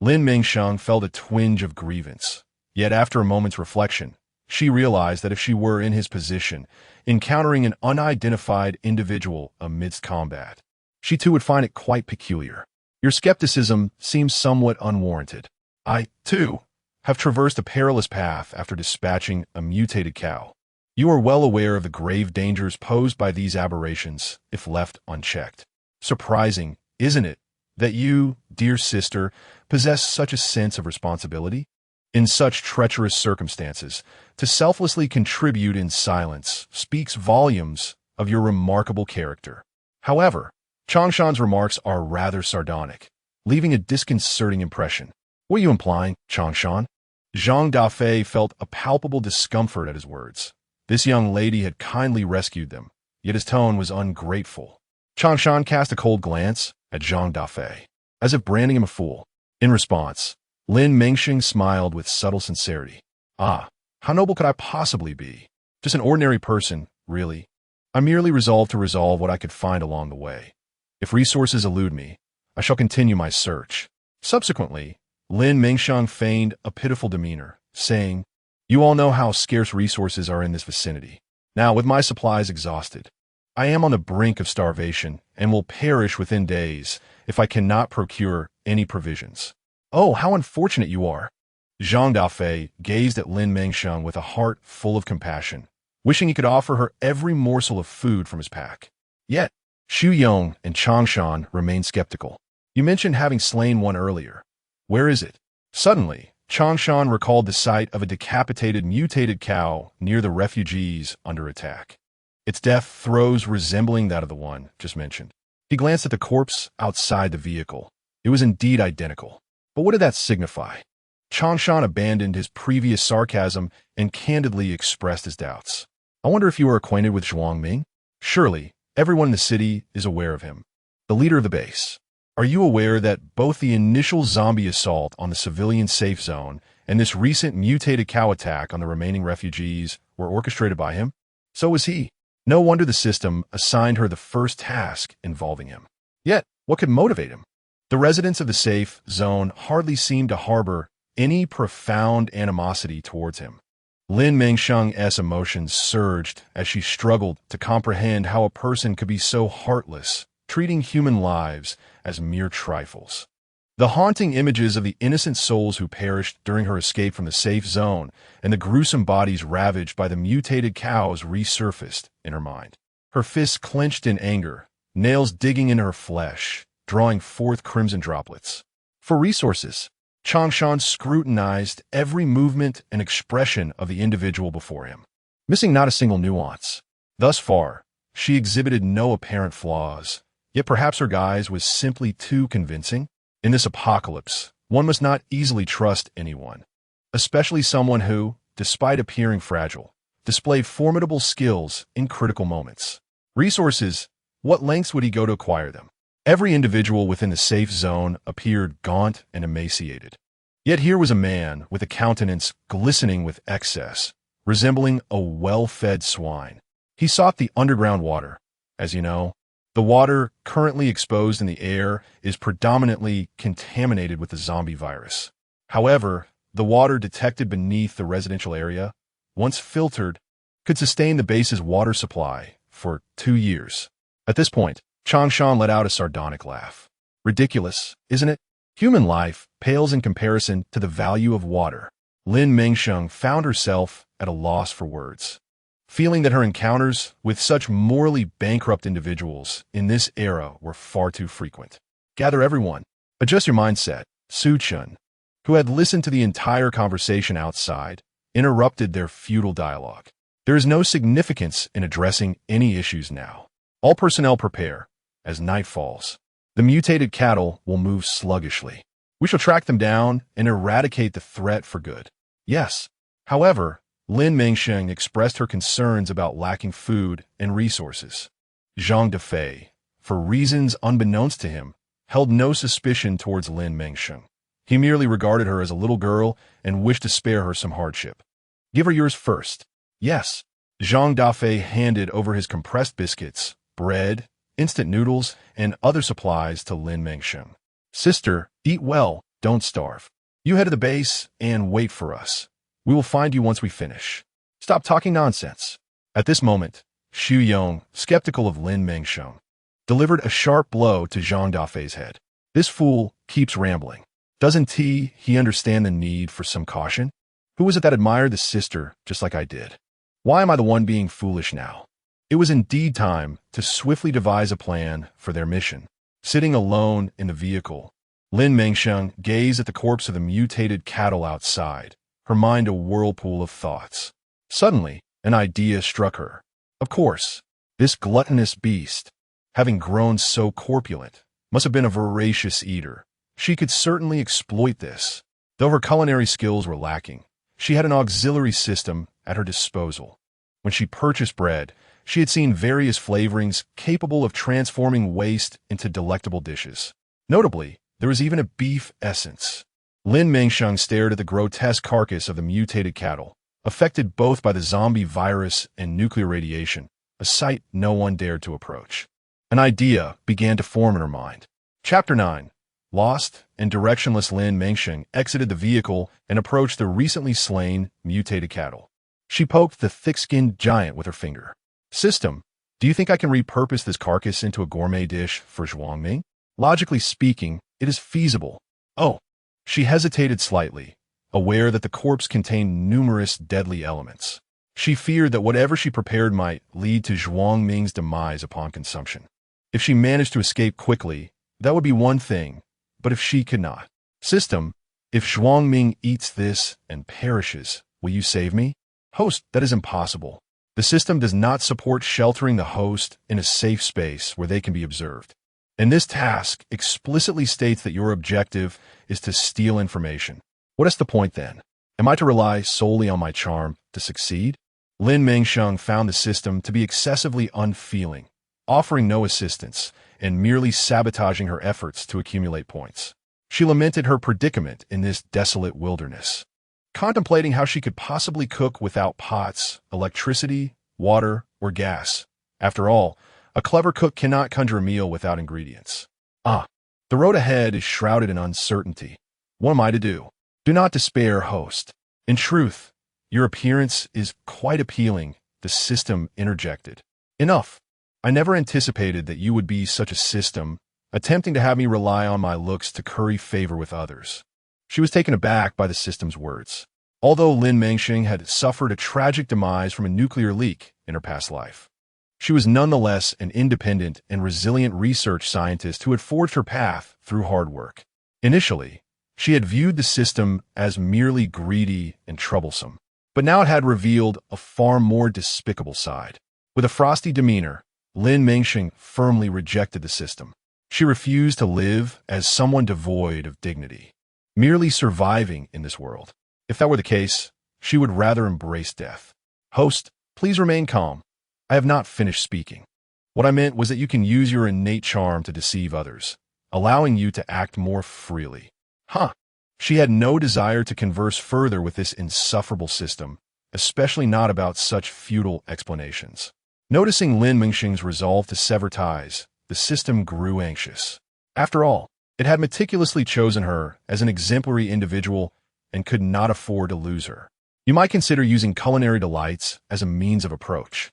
A: Lin Mengsheng felt a twinge of grievance. Yet after a moment's reflection, she realized that if she were in his position, encountering an unidentified individual amidst combat, she too would find it quite peculiar. Your skepticism seems somewhat unwarranted. I, too, have traversed a perilous path after dispatching a mutated cow. You are well aware of the grave dangers posed by these aberrations if left unchecked. Surprising, isn't it, that you, dear sister, possess such a sense of responsibility? In such treacherous circumstances, to selflessly contribute in silence speaks volumes of your remarkable character. However, Changshan's remarks are rather sardonic, leaving a disconcerting impression. What are you implying, Changshan? Zhang Dafei felt a palpable discomfort at his words. This young lady had kindly rescued them, yet his tone was ungrateful. Changshan cast a cold glance at Zhang Dafei, as if branding him a fool. In response, Lin Mengsheng smiled with subtle sincerity. Ah, how noble could I possibly be? Just an ordinary person, really. I merely resolved to resolve what I could find along the way. If resources elude me, I shall continue my search. Subsequently, Lin Mengsheng feigned a pitiful demeanor, saying, You all know how scarce resources are in this vicinity. Now, with my supplies exhausted, I am on the brink of starvation and will perish within days if I cannot procure any provisions. Oh, how unfortunate you are. Zhang Dafei gazed at Lin Mengsheng with a heart full of compassion, wishing he could offer her every morsel of food from his pack. Yet, Xu Yong and Changshan remained skeptical. You mentioned having slain one earlier. Where is it? Suddenly, Changshan recalled the sight of a decapitated mutated cow near the refugees under attack. Its death throes resembling that of the one just mentioned. He glanced at the corpse outside the vehicle. It was indeed identical. But what did that signify? Changshan abandoned his previous sarcasm and candidly expressed his doubts. I wonder if you are acquainted with Zhuang Ming? Surely, everyone in the city is aware of him. The leader of the base. Are you aware that both the initial zombie assault on the civilian safe zone and this recent mutated cow attack on the remaining refugees were orchestrated by him? So was he. No wonder the system assigned her the first task involving him. Yet, what could motivate him? The residents of the safe zone hardly seemed to harbor any profound animosity towards him. Lin Mengsheng's emotions surged as she struggled to comprehend how a person could be so heartless, treating human lives as mere trifles. The haunting images of the innocent souls who perished during her escape from the safe zone and the gruesome bodies ravaged by the mutated cows resurfaced in her mind. Her fists clenched in anger, nails digging into her flesh, drawing forth crimson droplets. For resources, Changshan scrutinized every movement and expression of the individual before him, missing not a single nuance. Thus far, she exhibited no apparent flaws, yet perhaps her guise was simply too convincing. In this apocalypse, one must not easily trust anyone, especially someone who, despite appearing fragile, displayed formidable skills in critical moments. Resources, what lengths would he go to acquire them? Every individual within the safe zone appeared gaunt and emaciated. Yet here was a man with a countenance glistening with excess, resembling a well-fed swine. He sought the underground water. As you know, the water currently exposed in the air is predominantly contaminated with the zombie virus. However, the water detected beneath the residential area, once filtered, could sustain the base's water supply for 2 years. At this point, Changshan let out a sardonic laugh. Ridiculous, isn't it? Human life pales in comparison to the value of water. Lin Mengsheng found herself at a loss for words, feeling that her encounters with such morally bankrupt individuals in this era were far too frequent. Gather everyone. Adjust your mindset. Su Chun, who had listened to the entire conversation outside, interrupted their futile dialogue. There is no significance in addressing any issues now. All personnel prepare. As night falls, the mutated cattle will move sluggishly. We shall track them down and eradicate the threat for good. Yes. However, Lin Mengsheng expressed her concerns about lacking food and resources. Zhang Dafei, for reasons unbeknownst to him, held no suspicion towards Lin Mengsheng. He merely regarded her as a little girl and wished to spare her some hardship. Give her yours first. Yes. Zhang Dafei handed over his compressed biscuits, bread, instant noodles, and other supplies to Lin Mengsheng. Sister, eat well, don't starve. You head to the base and wait for us. We will find you once we finish. Stop talking nonsense. At this moment, Xu Yong, skeptical of Lin Mengsheng, delivered a sharp blow to Zhang Dafei's head. This fool keeps rambling. Doesn't he understand the need for some caution? Who was it that admired the sister just like I did? Why am I the one being foolish now? It was indeed time to swiftly devise a plan for their mission. Sitting alone in the vehicle, Lin Mengsheng gazed at the corpse of the mutated cattle outside, her mind a whirlpool of thoughts. Suddenly, an idea struck her. Of course, this gluttonous beast, having grown so corpulent, must have been a voracious eater. She could certainly exploit this. Though her culinary skills were lacking, she had an auxiliary system at her disposal. When she purchased bread, she had seen various flavorings capable of transforming waste into delectable dishes. Notably, there was even a beef essence. Lin Mengsheng stared at the grotesque carcass of the mutated cattle, affected both by the zombie virus and nuclear radiation, a sight no one dared to approach. An idea began to form in her mind. Chapter 9. Lost and directionless Lin Mengsheng exited the vehicle and approached the recently slain mutated cattle. She poked the thick-skinned giant with her finger. System, do you think I can repurpose this carcass into a gourmet dish for Zhuangming? Logically speaking, it is feasible. Oh. She hesitated slightly, aware that the corpse contained numerous deadly elements. She feared that whatever she prepared might lead to Zhuangming's demise upon consumption. If she managed to escape quickly, that would be one thing, but if she could not. System, if Zhuangming eats this and perishes, will you save me? Host, that is impossible. The system does not support sheltering the host in a safe space where they can be observed. And this task explicitly states that your objective is to steal information. What is the point then? Am I to rely solely on my charm to succeed? Lin Mengsheng found the system to be excessively unfeeling, offering no assistance and merely sabotaging her efforts to accumulate points. She lamented her predicament in this desolate wilderness, contemplating how she could possibly cook without pots, electricity, water, or gas. After all, a clever cook cannot conjure a meal without ingredients. The road ahead is shrouded in uncertainty. What am I to do? Do not despair, host. In truth, your appearance is quite appealing, the system interjected. Enough. I never anticipated that you would be such a system, attempting to have me rely on my looks to curry favor with others. She was taken aback by the system's words. Although Lin Mengsheng had suffered a tragic demise from a nuclear leak in her past life, she was nonetheless an independent and resilient research scientist who had forged her path through hard work. Initially, she had viewed the system as merely greedy and troublesome, but now it had revealed a far more despicable side. With a frosty demeanor, Lin Mengsheng firmly rejected the system. She refused to live as someone devoid of dignity, merely surviving in this world. If that were the case, she would rather embrace death. Host, please remain calm. I have not finished speaking. What I meant was that you can use your innate charm to deceive others, allowing you to act more freely. She had no desire to converse further with this insufferable system, especially not about such futile explanations. Noticing Lin Mengsheng's resolve to sever ties, the system grew anxious. After all, it had meticulously chosen her as an exemplary individual and could not afford to lose her. You might consider using culinary delights as a means of approach.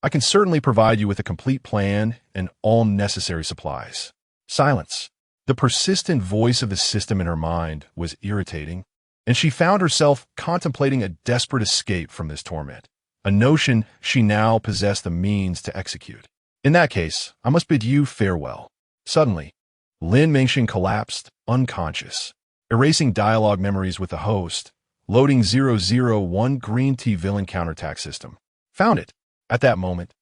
A: I can certainly provide you with a complete plan and all necessary supplies. Silence. The persistent voice of the system in her mind was irritating, and she found herself contemplating a desperate escape from this torment, a notion she now possessed the means to execute. In that case, I must bid you farewell. Suddenly, Lin Mengsheng collapsed, unconscious, erasing dialogue memories with the host, loading 001 green tea villain counterattack system. Found it. At that moment,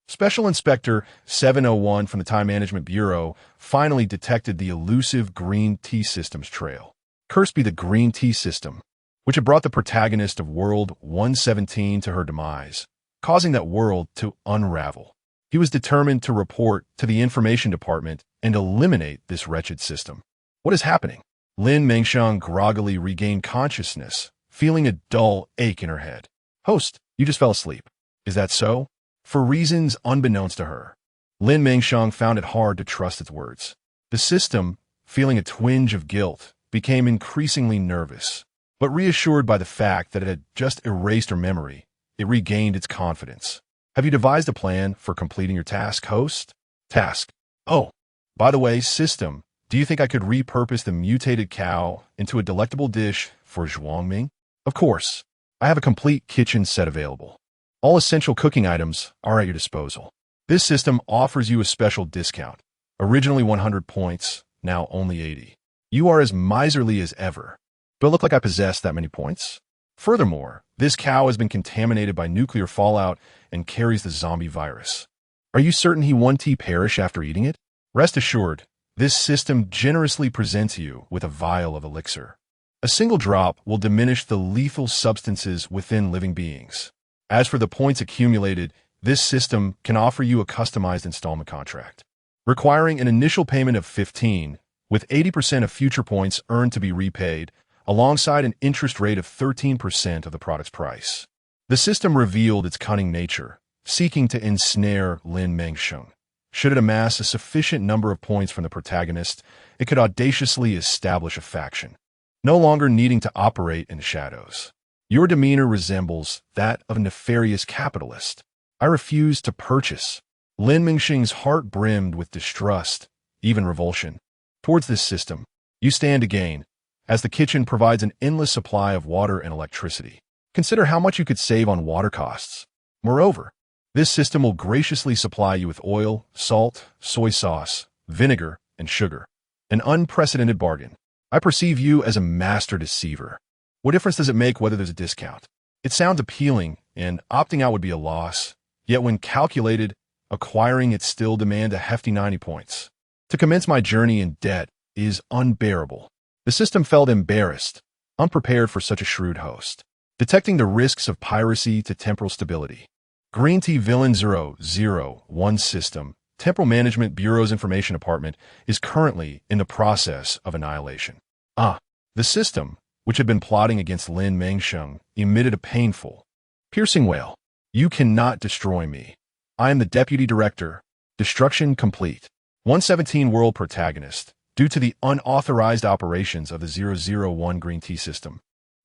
A: Special Inspector 701 from the Time Management Bureau finally detected the elusive green tea system's trail. Cursed be the green tea system, which had brought the protagonist of World 117 to her demise, causing that world to unravel. He was determined to report to the Information Department and eliminate this wretched system. What is happening? Lin Mengsheng groggily regained consciousness, feeling a dull ache in her head. Host, you just fell asleep. Is that so? For reasons unbeknownst to her, Lin Mengsheng found it hard to trust its words. The system, feeling a twinge of guilt, became increasingly nervous. But reassured by the fact that it had just erased her memory, it regained its confidence. Have you devised a plan for completing your task, host? Task. Oh, by the way, system, do you think I could repurpose the mutated cow into a delectable dish for Zhuangming? Of course. I have a complete kitchen set available. All essential cooking items are at your disposal. This system offers you a special discount. Originally 100 points, now only 80. You are as miserly as ever. Do I look like I possess that many points? Furthermore, this cow has been contaminated by nuclear fallout and carries the zombie virus. Are you certain he won't perish after eating it? Rest assured, this system generously presents you with a vial of elixir. A single drop will diminish the lethal substances within living beings. As for the points accumulated, this system can offer you a customized installment contract, requiring an initial payment of 15, with 80% of future points earned to be repaid, alongside an interest rate of 13% of the product's price. The system revealed its cunning nature, seeking to ensnare Lin Mengsheng. Should it amass a sufficient number of points from the protagonist, it could audaciously establish a faction, no longer needing to operate in the shadows. Your demeanor resembles that of a nefarious capitalist. I refuse to purchase. Lin Mengsheng's heart brimmed with distrust, even revulsion. Towards this system, you stand to gain, as the kitchen provides an endless supply of water and electricity. Consider how much you could save on water costs. Moreover, this system will graciously supply you with oil, salt, soy sauce, vinegar, and sugar. An unprecedented bargain. I perceive you as a master deceiver. What difference does it make whether there's a discount? It sounds appealing, and opting out would be a loss. Yet when calculated, acquiring it still demand a hefty 90 points. To commence my journey in debt is unbearable. The system felt embarrassed, unprepared for such a shrewd host. Detecting the risks of piracy to temporal stability. Green Tea Villain 001 system Temporal Management Bureau's information department is currently in the process of annihilation. The system, which had been plotting against Lin Mengsheng, emitted a painful, piercing wail. You cannot destroy me. I am the deputy director. Destruction complete. 117 world protagonist. Due to the unauthorized operations of the 001 Green Tea system,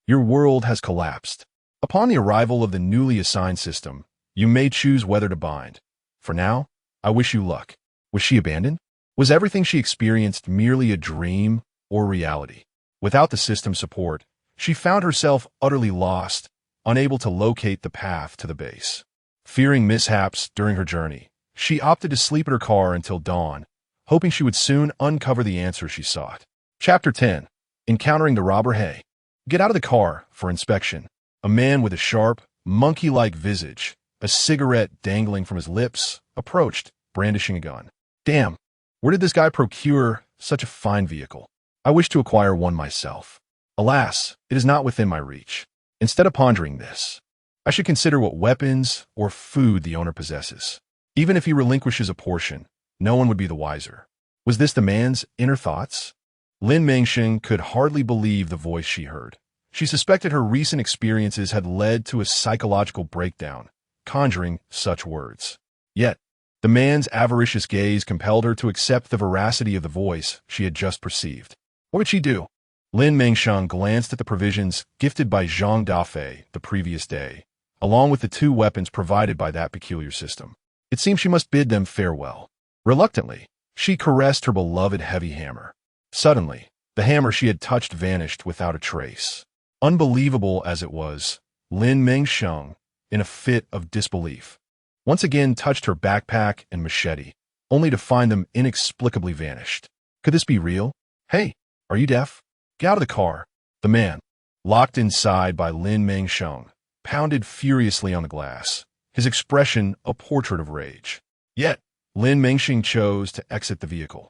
A: your world has collapsed. Upon the arrival of the newly assigned system, you may choose whether to bind. For now, I wish you luck. Was she abandoned? Was everything she experienced merely a dream or reality? Without the system's support, she found herself utterly lost, unable to locate the path to the base. Fearing mishaps during her journey, she opted to sleep in her car until dawn, hoping she would soon uncover the answer she sought. Chapter 10. Encountering the robber. Hey, get out of the car for inspection. A man with a sharp, monkey-like visage, a cigarette dangling from his lips, approached, brandishing a gun. Damn, where did this guy procure such a fine vehicle? I wish to acquire one myself. Alas, it is not within my reach. Instead of pondering this, I should consider what weapons or food the owner possesses. Even if he relinquishes a portion, no one would be the wiser. Was this the man's inner thoughts? Lin Mengsheng could hardly believe the voice she heard. She suspected her recent experiences had led to a psychological breakdown, conjuring such words. Yet, the man's avaricious gaze compelled her to accept the veracity of the voice she had just perceived. What would she do? Lin Mengsheng glanced at the provisions gifted by Zhang Dafei the previous day, along with the 2 weapons provided by that peculiar system. It seemed she must bid them farewell. Reluctantly, she caressed her beloved heavy hammer. Suddenly, the hammer she had touched vanished without a trace. Unbelievable as it was, Lin Mengsheng, in a fit of disbelief, once again touched her backpack and machete, only to find them inexplicably vanished. Could this be real? Hey, are you deaf? Get out of the car. The man, locked inside by Lin Mengsheng, pounded furiously on the glass, his expression a portrait of rage. Yet, Lin Mengsheng chose to exit the vehicle.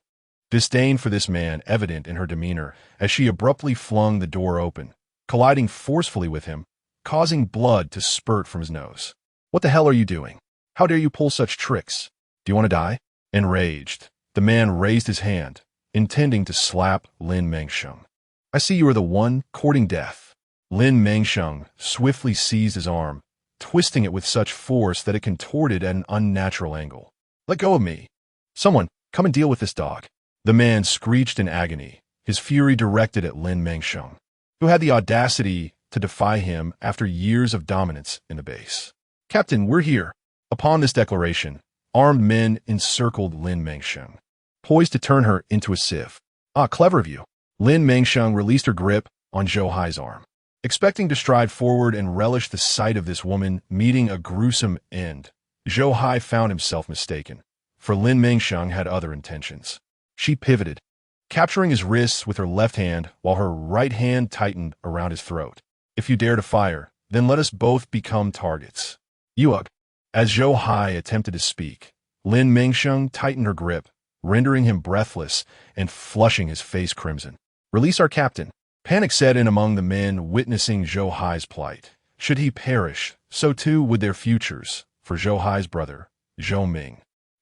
A: Disdain for this man evident in her demeanor as she abruptly flung the door open, colliding forcefully with him, causing blood to spurt from his nose. What the hell are you doing? How dare you pull such tricks? Do you want to die? Enraged, the man raised his hand, intending to slap Lin Mengsheng. I see you are the one courting death. Lin Mengsheng swiftly seized his arm, twisting it with such force that it contorted at an unnatural angle. Let go of me. Someone, come and deal with this dog. The man screeched in agony, his fury directed at Lin Mengsheng, who had the audacity to defy him after years of dominance in the base. Captain, we're here. Upon this declaration, armed men encircled Lin Mengsheng, poised to turn her into a sieve. Clever of you. Lin Mengsheng released her grip on Zhou Hai's arm, expecting to stride forward and relish the sight of this woman meeting a gruesome end. Zhou Hai found himself mistaken, for Lin Mengsheng had other intentions. She pivoted, capturing his wrists with her left hand while her right hand tightened around his throat. If you dare to fire, then let us both become targets. Yuug. As Zhou Hai attempted to speak, Lin Mengsheng tightened her grip, rendering him breathless and flushing his face crimson. Release our captain. Panic set in among the men witnessing Zhou Hai's plight. Should he perish, so too would their futures, for Zhou Hai's brother, Zhou Ming,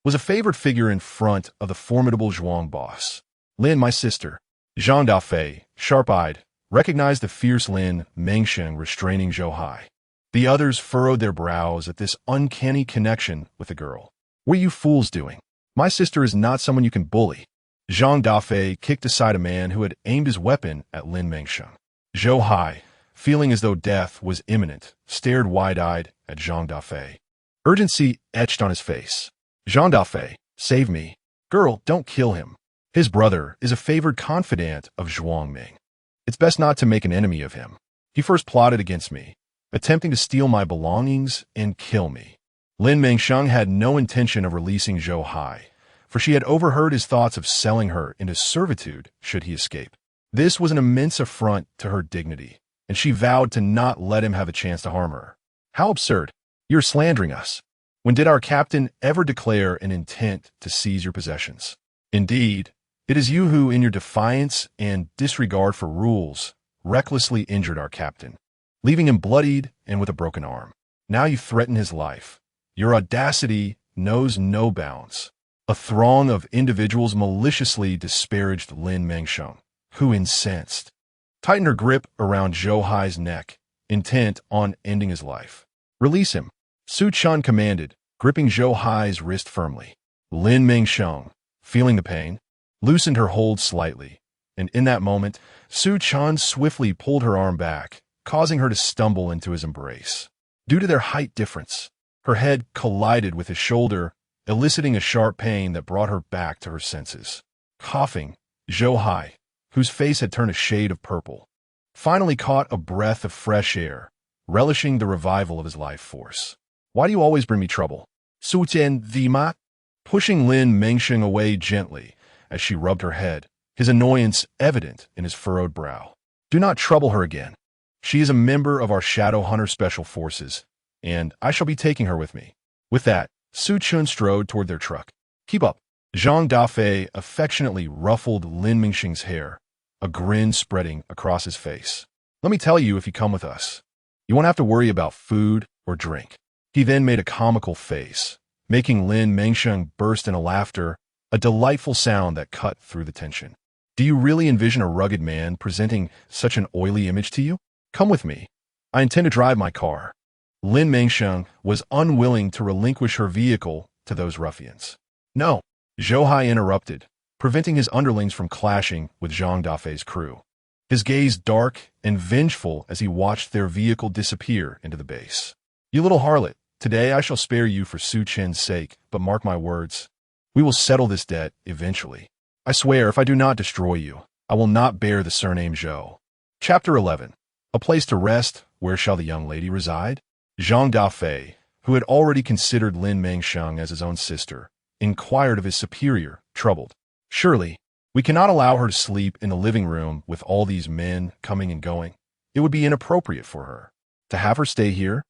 A: was a favored figure in front of the formidable Zhuang boss. Lin, my sister. Zhang Dafei, sharp-eyed, recognized the fierce Lin Mengsheng restraining Zhou Hai. The others furrowed their brows at this uncanny connection with the girl. What are you fools doing? My sister is not someone you can bully. Zhang Dafei kicked aside a man who had aimed his weapon at Lin Mengsheng. Zhou Hai, feeling as though death was imminent, stared wide-eyed at Zhang Dafei. Urgency etched on his face. Zhang Dafei, save me. Girl, don't kill him. His brother is a favored confidant of Zhuang Ming. It's best not to make an enemy of him. He first plotted against me, attempting to steal my belongings and kill me. Lin Mengsheng had no intention of releasing Zhou Hai, for she had overheard his thoughts of selling her into servitude should he escape. This was an immense affront to her dignity, and she vowed to not let him have a chance to harm her. How absurd. You're slandering us. When did our captain ever declare an intent to seize your possessions? Indeed, it is you who, in your defiance and disregard for rules, recklessly injured our captain, leaving him bloodied and with a broken arm. Now you threaten his life. Your audacity knows no bounds. A throng of individuals maliciously disparaged Lin Mengsheng, who, incensed, tightened her grip around Zhou Hai's neck, intent on ending his life. "Release him," Su Chun commanded, gripping Zhou Hai's wrist firmly. Lin Mengsheng, feeling the pain, loosened her hold slightly, and in that moment, Su Chun swiftly pulled her arm back, causing her to stumble into his embrace. Due to their height difference, her head collided with his shoulder, eliciting a sharp pain that brought her back to her senses. Coughing, Zhou Hai, whose face had turned a shade of purple, finally caught a breath of fresh air, relishing the revival of his life force. "Why do you always bring me trouble?" Su Tian Vima, pushing Lin Mengsheng away gently as she rubbed her head, his annoyance evident in his furrowed brow. "Do not trouble her again. She is a member of our Shadow Hunter Special Forces, and I shall be taking her with me." With that, Su Chun strode toward their truck. "Keep up." Zhang Dafei affectionately ruffled Lin Mengsheng's hair, a grin spreading across his face. "Let me tell you, if you come with us, you won't have to worry about food or drink." He then made a comical face, making Lin Mengsheng burst into laughter, a delightful sound that cut through the tension. "Do you really envision a rugged man presenting such an oily image to you? Come with me. I intend to drive my car." Lin Mengsheng was unwilling to relinquish her vehicle to those ruffians. "No," Zhou Hai interrupted, preventing his underlings from clashing with Zhang Dafei's crew. His gaze dark and vengeful as he watched their vehicle disappear into the base. "You little harlot, today I shall spare you for Su Chen's sake, but mark my words, we will settle this debt eventually. I swear, if I do not destroy you, I will not bear the surname Zhou." Chapter 11. A place to rest, where shall the young lady reside? Zhang Dafei, who had already considered Lin Mengsheng as his own sister, inquired of his superior, troubled. "Surely, we cannot allow her to sleep in the living room with all these men coming and going. It would be inappropriate for her. To have her stay here?"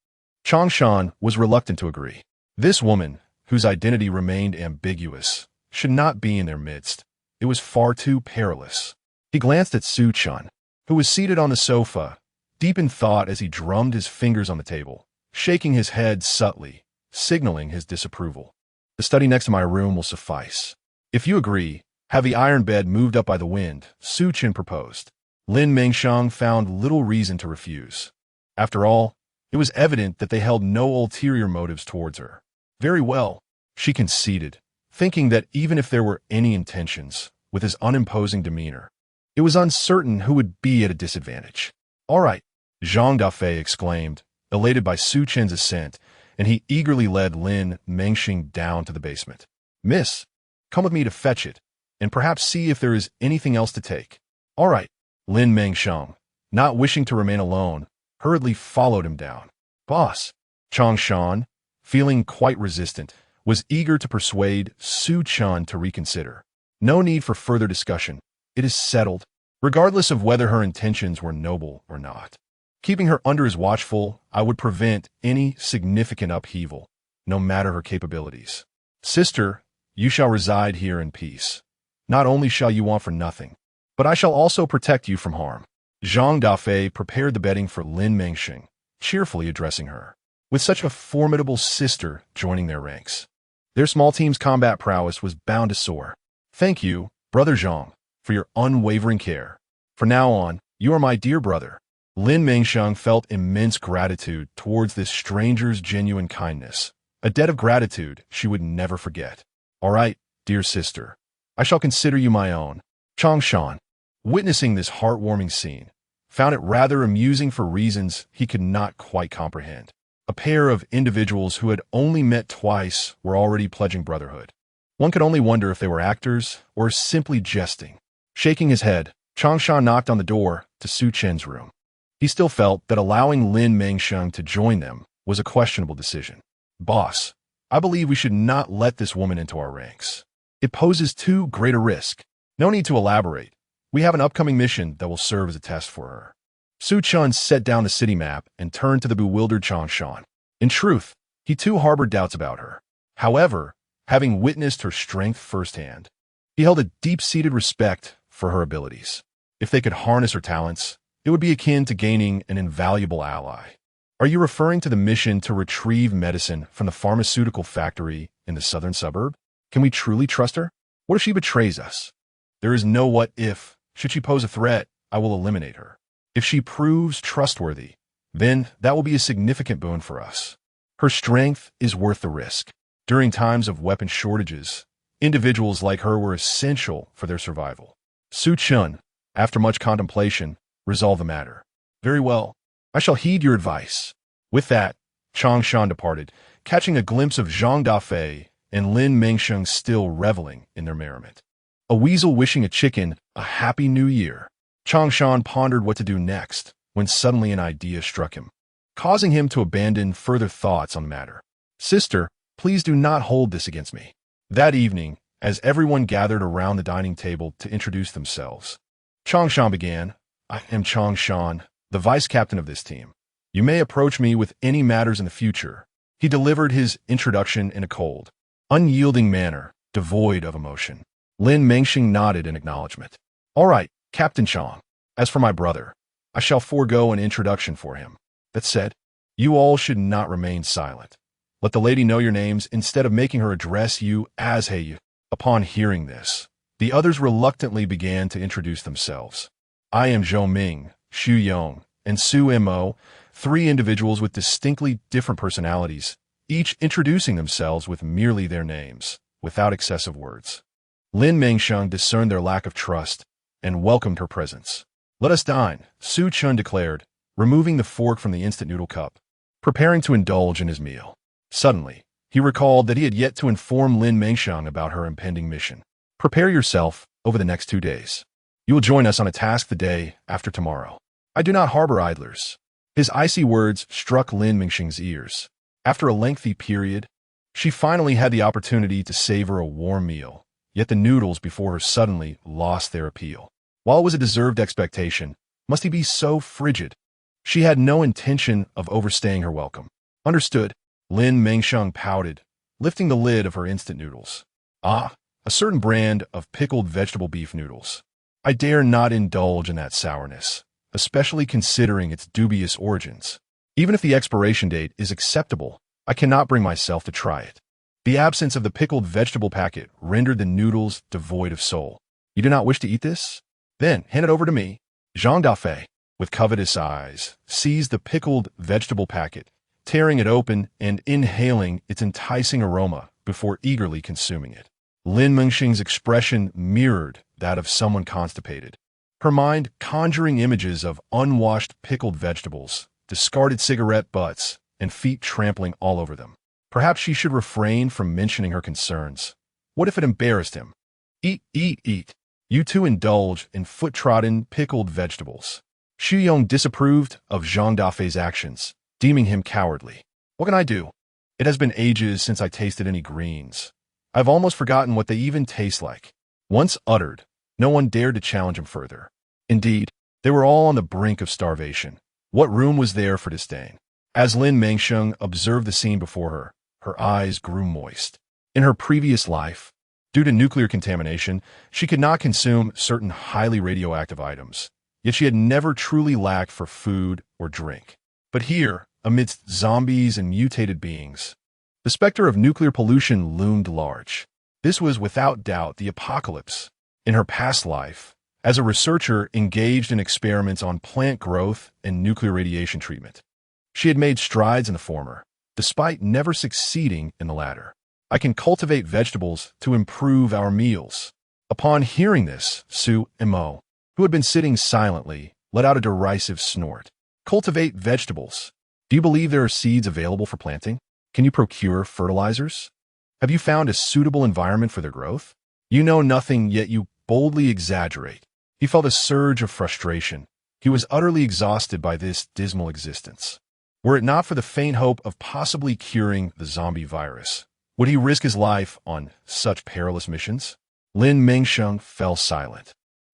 A: Changshan was reluctant to agree. This woman, whose identity remained ambiguous, should not be in their midst. It was far too perilous. He glanced at Su Chun, who was seated on the sofa, deep in thought as he drummed his fingers on the table, shaking his head subtly, signaling his disapproval. "The study next to my room will suffice. If you agree, have the iron bed moved up by the wind," Su Chun proposed. Lin Mengsheng found little reason to refuse. After all, it was evident that they held no ulterior motives towards her. "Very well," she conceded, thinking that even if there were any intentions, with his unimposing demeanor, it was uncertain who would be at a disadvantage. "All right," Zhang Dafei exclaimed, elated by Su Chen's assent, and he eagerly led Lin Mengsheng down to the basement. "Miss, come with me to fetch it, and perhaps see if there is anything else to take." "All right." Lin Mengsheng, not wishing to remain alone, hurriedly followed him down. "Boss." Changshan, feeling quite resistant, was eager to persuade Su Chun to reconsider. "No need for further discussion. It is settled, regardless of whether her intentions were noble or not. Keeping her under his watchful, I would prevent any significant upheaval, no matter her capabilities. Sister, you shall reside here in peace. Not only shall you want for nothing, but I shall also protect you from harm." Zhang Dafei prepared the bedding for Lin Mengsheng, cheerfully addressing her. With such a formidable sister joining their ranks, their small team's combat prowess was bound to soar. "Thank you, Brother Zhang, for your unwavering care. From now on, you are my dear brother." Lin Mengsheng felt immense gratitude towards this stranger's genuine kindness, a debt of gratitude she would never forget. "All right, dear sister, I shall consider you my own." Changshan, witnessing this heartwarming scene, found it rather amusing for reasons he could not quite comprehend. A pair of individuals who had only met twice were already pledging brotherhood. One could only wonder if they were actors or simply jesting. Shaking his head, Changshan knocked on the door to Su Chen's room. He still felt that allowing Lin Mengsheng to join them was a questionable decision. "Boss, I believe we should not let this woman into our ranks. It poses too great a risk. No need to elaborate. We have an upcoming mission that will serve as a test for her." Su Chun set down the city map and turned to the bewildered Changshan. In truth, he too harbored doubts about her. However, having witnessed her strength firsthand, he held a deep-seated respect for her abilities. If they could harness her talents, it would be akin to gaining an invaluable ally. "Are you referring to the mission to retrieve medicine from the pharmaceutical factory in the southern suburb?" Can we truly trust her? What if she betrays us? There is no what if. Should she pose a threat, I will eliminate her. If she proves trustworthy, then that will be a significant boon for us. Her strength is worth the risk. During times of weapon shortages, individuals like her were essential for their survival. Su Chun, after much contemplation, resolved the matter. Very well, I shall heed your advice. With that, Chang Shan departed, catching a glimpse of Zhang Dafei and Lin Mengsheng still reveling in their merriment. A weasel wishing a chicken a happy new year. Chang Shan pondered what to do next, when suddenly an idea struck him, causing him to abandon further thoughts on the matter. Sister, please do not hold this against me. That evening, as everyone gathered around the dining table to introduce themselves, Chang Shan began, I am Chang Shan, the vice captain of this team. You may approach me with any matters in the future. He delivered his introduction in a cold, unyielding manner, devoid of emotion. Lin Mengsheng nodded in acknowledgement. All right, Captain Chang. As for my brother, I shall forego an introduction for him. That said, you all should not remain silent. Let the lady know your names instead of making her address you as hey you. Upon hearing this, the others reluctantly began to introduce themselves. I am Zhou Ming, Xu Yong, and Su Mo, three individuals with distinctly different personalities, each introducing themselves with merely their names, without excessive words. Lin Mengsheng discerned their lack of trust and welcomed her presence. Let us dine, Su Chun declared, removing the fork from the instant noodle cup, preparing to indulge in his meal. Suddenly, he recalled that he had yet to inform Lin Mengsheng about her impending mission. Prepare yourself over the next 2 days. You will join us on a task the day after tomorrow. I do not harbor idlers. His icy words struck Lin Mengsheng's ears. After a lengthy period, she finally had the opportunity to savor a warm meal, yet the noodles before her suddenly lost their appeal. While it was a deserved expectation, must he be so frigid? She had no intention of overstaying her welcome. Understood, Lin Mengsheng pouted, lifting the lid of her instant noodles. Ah, a certain brand of pickled vegetable beef noodles. I dare not indulge in that sourness, especially considering its dubious origins. Even if the expiration date is acceptable, I cannot bring myself to try it. The absence of the pickled vegetable packet rendered the noodles devoid of soul. You do not wish to eat this? Then hand it over to me. Zhang Dafei, with covetous eyes, seized the pickled vegetable packet, tearing it open and inhaling its enticing aroma before eagerly consuming it. Lin Mengsheng's expression mirrored that of someone constipated, her mind conjuring images of unwashed pickled vegetables, discarded cigarette butts, and feet trampling all over them. Perhaps she should refrain from mentioning her concerns. What if it embarrassed him? Eat, eat, eat. You two indulge in foot-trodden pickled vegetables. Xu Yong disapproved of Zhang Dafei's actions, deeming him cowardly. What can I do? It has been ages since I tasted any greens. I've almost forgotten what they even taste like. Once uttered, no one dared to challenge him further. Indeed, they were all on the brink of starvation. What room was there for disdain? As Lin Mengsheng observed the scene before her, her eyes grew moist. In her previous life, due to nuclear contamination, she could not consume certain highly radioactive items, yet she had never truly lacked for food or drink. But here, amidst zombies and mutated beings, the specter of nuclear pollution loomed large. This was without doubt the apocalypse. In her past life, as a researcher engaged in experiments on plant growth and nuclear radiation treatment, she had made strides in the former, despite never succeeding in the latter. I can cultivate vegetables to improve our meals. Upon hearing this, Su Mo, who had been sitting silently, let out a derisive snort. Cultivate vegetables. Do you believe there are seeds available for planting? Can you procure fertilizers? Have you found a suitable environment for their growth? You know nothing, yet you boldly exaggerate. He felt a surge of frustration. He was utterly exhausted by this dismal existence. Were it not for the faint hope of possibly curing the zombie virus, would he risk his life on such perilous missions? Lin Mengsheng fell silent,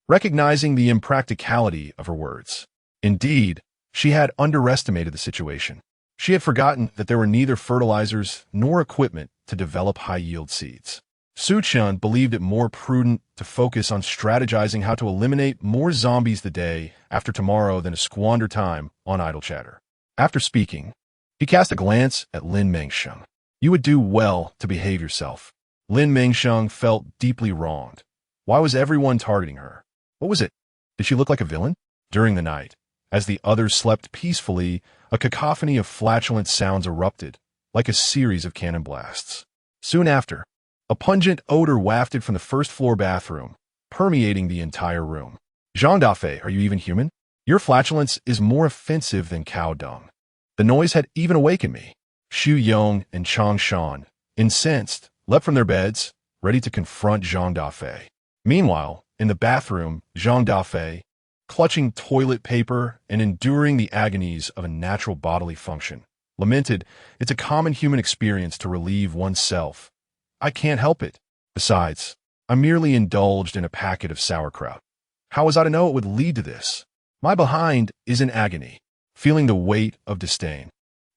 A: recognizing the impracticality of her words. Indeed, she had underestimated the situation. She had forgotten that there were neither fertilizers nor equipment to develop high-yield seeds. Su Chun believed it more prudent to focus on strategizing how to eliminate more zombies the day after tomorrow than to squander time on idle chatter. After speaking, he cast a glance at Lin Mengsheng. You would do well to behave yourself. Lin Mengsheng felt deeply wronged. Why was everyone targeting her? What was it? Did she look like a villain? During the night, as the others slept peacefully, a cacophony of flatulent sounds erupted, like a series of cannon blasts. Soon after, a pungent odor wafted from the first-floor bathroom, permeating the entire room. Jean Daffé, are you even human? Your flatulence is more offensive than cow dung. The noise had even awakened me. Xu Yong and Chang Shan, incensed, leapt from their beds, ready to confront Jean Daffé. Meanwhile, in the bathroom, Jean Daffé, clutching toilet paper and enduring the agonies of a natural bodily function, lamented, "It's a common human experience to relieve oneself. I can't help it. Besides, I merely indulged in a packet of sauerkraut. How was I to know it would lead to this? My behind is in agony, feeling the weight of disdain."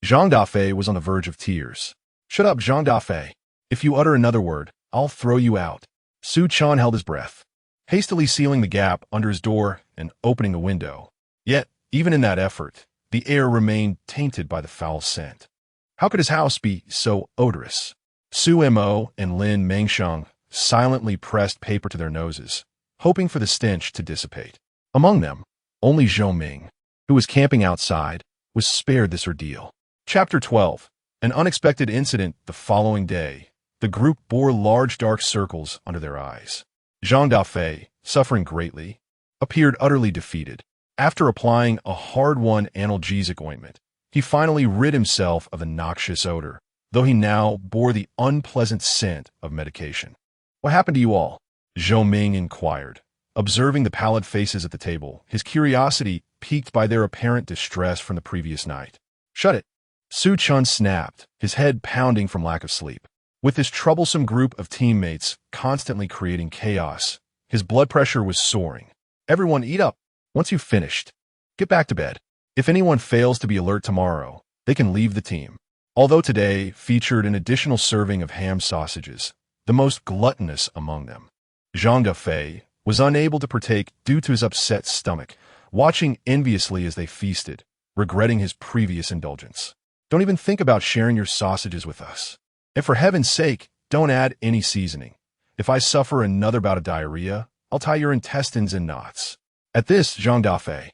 A: Jean Daffé was on the verge of tears. "Shut up, Jean Daffé. If you utter another word, I'll throw you out." Su Chan held his breath, hastily sealing the gap under his door and opening the window. Yet, even in that effort, the air remained tainted by the foul scent. How could his house be so odorous? Su Mo and Lin Mengsheng silently pressed paper to their noses, hoping for the stench to dissipate. Among them, only Zhou Ming, who was camping outside, was spared this ordeal. Chapter 12. An unexpected incident the following day. The group bore large dark circles under their eyes. Jean Daffé, suffering greatly, appeared utterly defeated. After applying a hard-won analgesic ointment, he finally rid himself of the noxious odor, though he now bore the unpleasant scent of medication. "What happened to you all?" Zhou Ming inquired. Observing the pallid faces at the table, his curiosity piqued by their apparent distress from the previous night. "Shut it!" Su Chun snapped, his head pounding from lack of sleep. With this troublesome group of teammates constantly creating chaos, his blood pressure was soaring. "Everyone eat up. Once you've finished, get back to bed. If anyone fails to be alert tomorrow, they can leave the team." Although today featured an additional serving of ham sausages, the most gluttonous among them, Jean Daffé was unable to partake due to his upset stomach, watching enviously as they feasted, regretting his previous indulgence. "Don't even think about sharing your sausages with us. And for heaven's sake, don't add any seasoning. If I suffer another bout of diarrhea, I'll tie your intestines in knots." At this, Jean Daffé,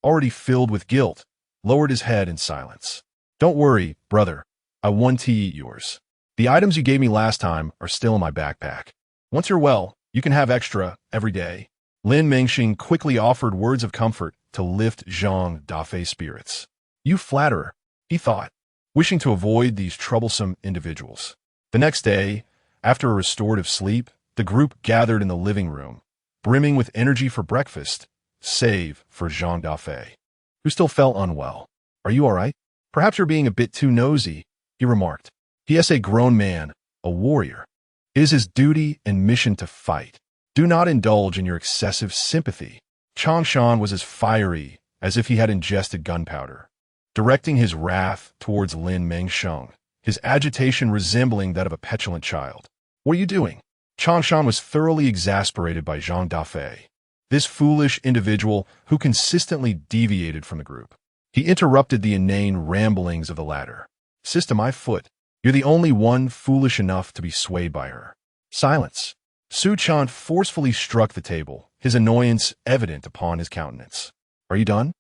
A: already filled with guilt, lowered his head in silence. "Don't worry, brother. I want to eat yours. The items you gave me last time are still in my backpack. Once you're well, you can have extra every day." Lin Mengsheng quickly offered words of comfort to lift Jean Daffé's spirits. "You flatterer," he thought, wishing to avoid these troublesome individuals. The next day, after a restorative sleep, the group gathered in the living room, brimming with energy for breakfast, save for Jean Daffé, who still felt unwell. "Are you all right? Perhaps you're being a bit too nosy," he remarked. He is a grown man, a warrior. It is his duty and mission to fight. Do not indulge in your excessive sympathy. Chang Shan was as fiery as if he had ingested gunpowder, directing his wrath towards Lin Mengsheng, his agitation resembling that of a petulant child. "What are you doing?" Chang Shan was thoroughly exasperated by Jean Daffé, this foolish individual who consistently deviated from the group. He interrupted the inane ramblings of the latter. "Sister, my foot. You're the only one foolish enough to be swayed by her." Silence. Su Chan forcefully struck the table, his annoyance evident upon his countenance. "Are you done?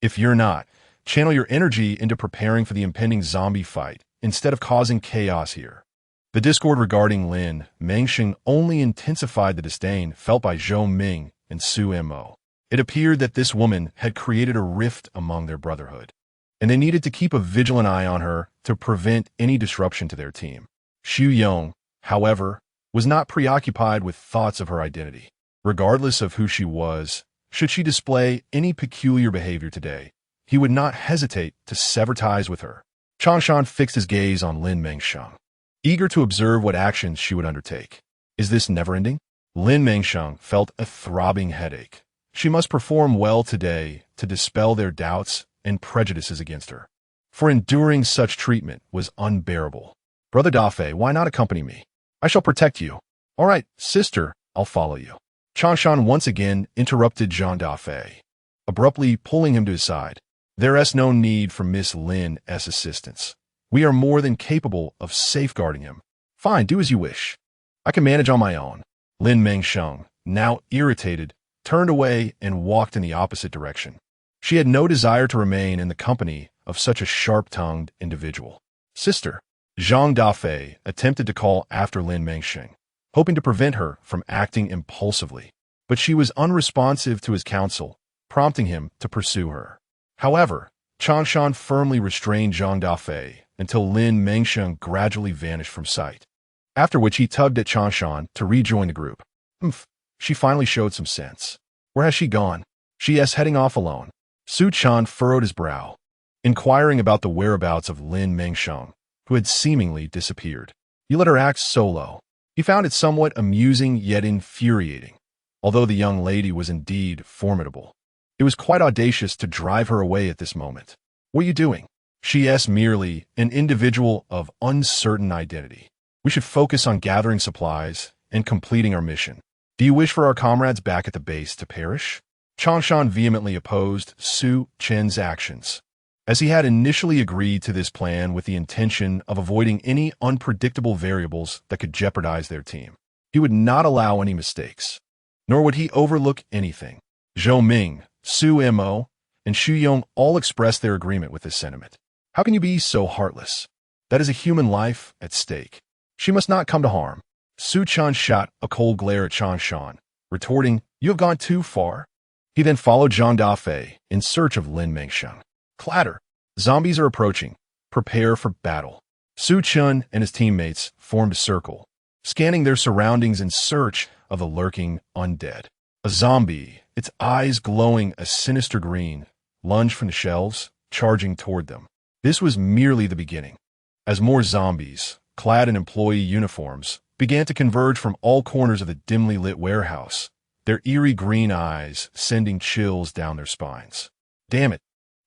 A: If you're not, channel your energy into preparing for the impending zombie fight, instead of causing chaos here." The discord regarding Lin Mengsheng only intensified the disdain felt by Zhou Ming and Su Mo. It appeared that this woman had created a rift among their brotherhood, and they needed to keep a vigilant eye on her to prevent any disruption to their team. Xu Yong, however, was not preoccupied with thoughts of her identity. Regardless of who she was, should she display any peculiar behavior today, he would not hesitate to sever ties with her. Changshan fixed his gaze on Lin Mengsheng, eager to observe what actions she would undertake. Is this never-ending? Lin Mengsheng felt a throbbing headache. She must perform well today to dispel their doubts and prejudices against her, for enduring such treatment was unbearable. "Brother Daffé, why not accompany me? I shall protect you." "All right, sister, I'll follow you." Changshan once again interrupted Jean Daffé, abruptly pulling him to his side. "There is no need for Miss Lin's assistance. We are more than capable of safeguarding him." "Fine, do as you wish." I can manage on my own. Lin Mengsheng, now irritated, turned away and walked in the opposite direction. She had no desire to remain in the company of such a sharp-tongued individual. Sister, Zhang Dafei attempted to call after Lin Mengsheng, hoping to prevent her from acting impulsively, but she was unresponsive to his counsel, prompting him to pursue her. However, Chanshan firmly restrained Zhang Dafei until Lin Mengsheng gradually vanished from sight, after which he tugged at Chanshan to rejoin the group. She finally showed some sense. Where has she gone? She is heading off alone. Su Chan furrowed his brow, inquiring about the whereabouts of Lin Mengsheng, who had seemingly disappeared. You let her act solo. He found it somewhat amusing yet infuriating. Although the young lady was indeed formidable, it was quite audacious to drive her away at this moment. What are you doing? She is merely an individual of uncertain identity. We should focus on gathering supplies and completing our mission. Do you wish for our comrades back at the base to perish? Chanshan vehemently opposed Su Chen's actions, as he had initially agreed to this plan with the intention of avoiding any unpredictable variables that could jeopardize their team. He would not allow any mistakes, nor would he overlook anything. Zhou Ming, Su Mo, and Xu Yong all expressed their agreement with this sentiment. How can you be so heartless? That is a human life at stake. She must not come to harm. Su Chan shot a cold glare at Chanshan, retorting, You have gone too far. He then followed Zhang Dafei in search of Lin Mengsheng. Clatter! Zombies are approaching. Prepare for battle. Su Chun and his teammates formed a circle, scanning their surroundings in search of the lurking undead. A zombie, its eyes glowing a sinister green, lunged from the shelves, charging toward them. This was merely the beginning, as more zombies, clad in employee uniforms, began to converge from all corners of the dimly lit warehouse, their eerie green eyes sending chills down their spines. Damn it!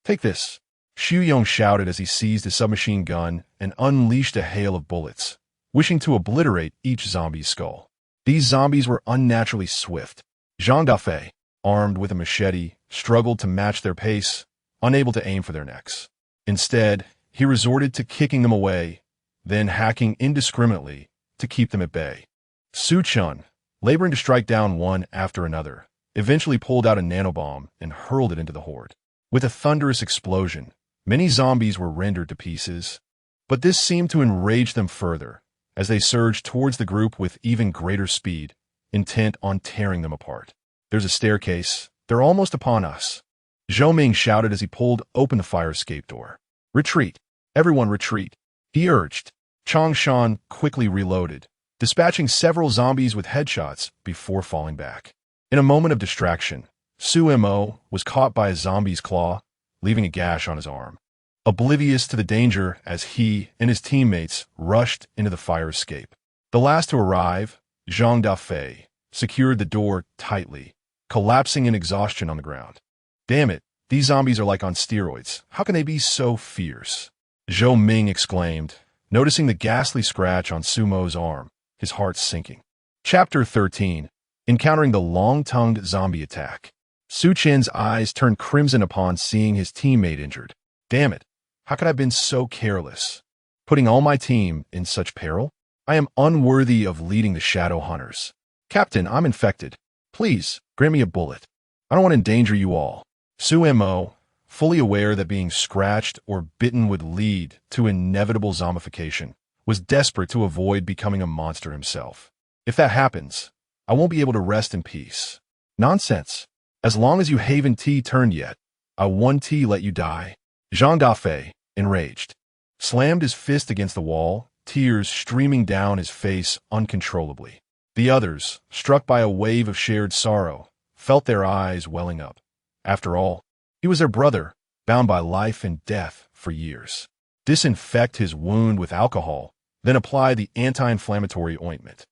A: Take this! Xu Yong shouted as he seized his submachine gun and unleashed a hail of bullets, wishing to obliterate each zombie's skull. These zombies were unnaturally swift. Zhang Dafei, armed with a machete, struggled to match their pace, unable to aim for their necks. Instead, he resorted to kicking them away, then hacking indiscriminately to keep them at bay. Su Chun, laboring to strike down one after another, eventually pulled out a nanobomb and hurled it into the horde. With a thunderous explosion, many zombies were rendered to pieces, but this seemed to enrage them further, as they surged towards the group with even greater speed, intent on tearing them apart. There's a staircase. They're almost upon us. Zhou Ming shouted as he pulled open the fire escape door. Retreat! Everyone retreat! He urged. Changshan quickly reloaded, dispatching several zombies with headshots before falling back. In a moment of distraction, Su Mo was caught by a zombie's claw, leaving a gash on his arm. Oblivious to the danger as he and his teammates rushed into the fire escape. The last to arrive, Zhang Dafei, secured the door tightly, collapsing in exhaustion on the ground. Damn it, these zombies are like on steroids. How can they be so fierce? Zhou Ming exclaimed, noticing the ghastly scratch on Sumo's arm, his heart sinking. Chapter 13. Encountering the long-tongued zombie attack. Su Chen's eyes turned crimson upon seeing his teammate injured. Damn it, how could I have been so careless? Putting all my team in such peril? I am unworthy of leading the Shadow Hunters. Captain, I'm infected. Please, grant me a bullet. I don't want to endanger you all. Su Mo, fully aware that being scratched or bitten would lead to inevitable zombification, was desperate to avoid becoming a monster himself. If that happens, I won't be able to rest in peace. Nonsense. As long as you haven't turned yet, I won't let you die. Zhang Dafei, enraged, slammed his fist against the wall, tears streaming down his face uncontrollably. The others, struck by a wave of shared sorrow, felt their eyes welling up. After all, he was their brother, bound by life and death for years. Disinfect his wound with alcohol, then apply the anti-inflammatory ointment.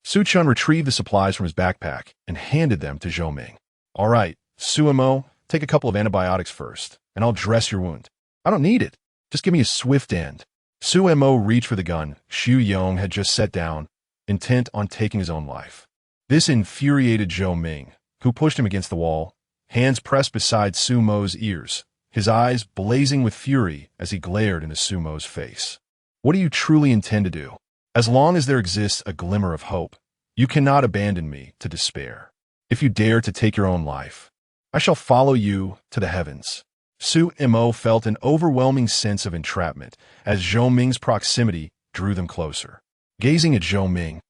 A: Su Chun retrieved the supplies from his backpack and handed them to Zhou Ming. All right, Su Mo, take a couple of antibiotics first, and I'll dress your wound. I don't need it. Just give me a swift end. Su Mo reached for the gun Xu Yong had just set down, intent on taking his own life. This infuriated Zhou Ming, who pushed him against the wall, hands pressed beside Su Mo's ears, his eyes blazing with fury as he glared into Su Mo's face. What do you truly intend to do? As long as there exists a glimmer of hope, you cannot abandon me to despair. If you dare to take your own life, I shall follow you to the heavens. Su Mo felt an overwhelming sense of entrapment as Zhou Ming's proximity drew them closer. Gazing at Zhou Ming,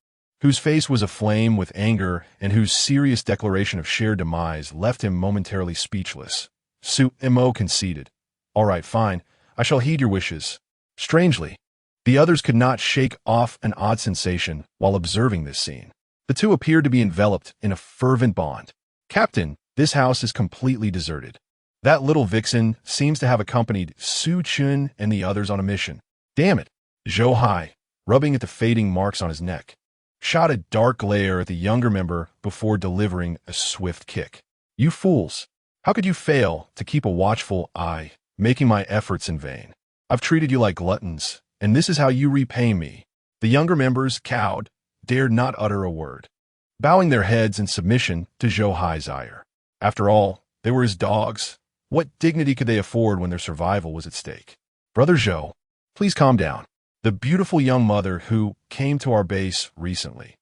A: whose face was aflame with anger and whose serious declaration of shared demise left him momentarily speechless, Su Mo conceded, "All right, fine, I shall heed your wishes." Strangely, the others could not shake off an odd sensation while observing this scene. The two appeared to be enveloped in a fervent bond. "Captain, this house is completely deserted. That little vixen seems to have accompanied Su Chun and the others on a mission. Damn it." Zhou Hai, rubbing at the fading marks on his neck, shot a dark glare at the younger member before delivering a swift kick. "You fools! How could you fail to keep a watchful eye, making my efforts in vain? I've treated you like gluttons, and this is how you repay me." The younger members, cowed, dared not utter a word, bowing their heads in submission to Zhou Hai's ire. After all, they were his dogs. What dignity could they afford when their survival was at stake? "Brother Zhou, please calm down." The beautiful young mother who came to our base recently,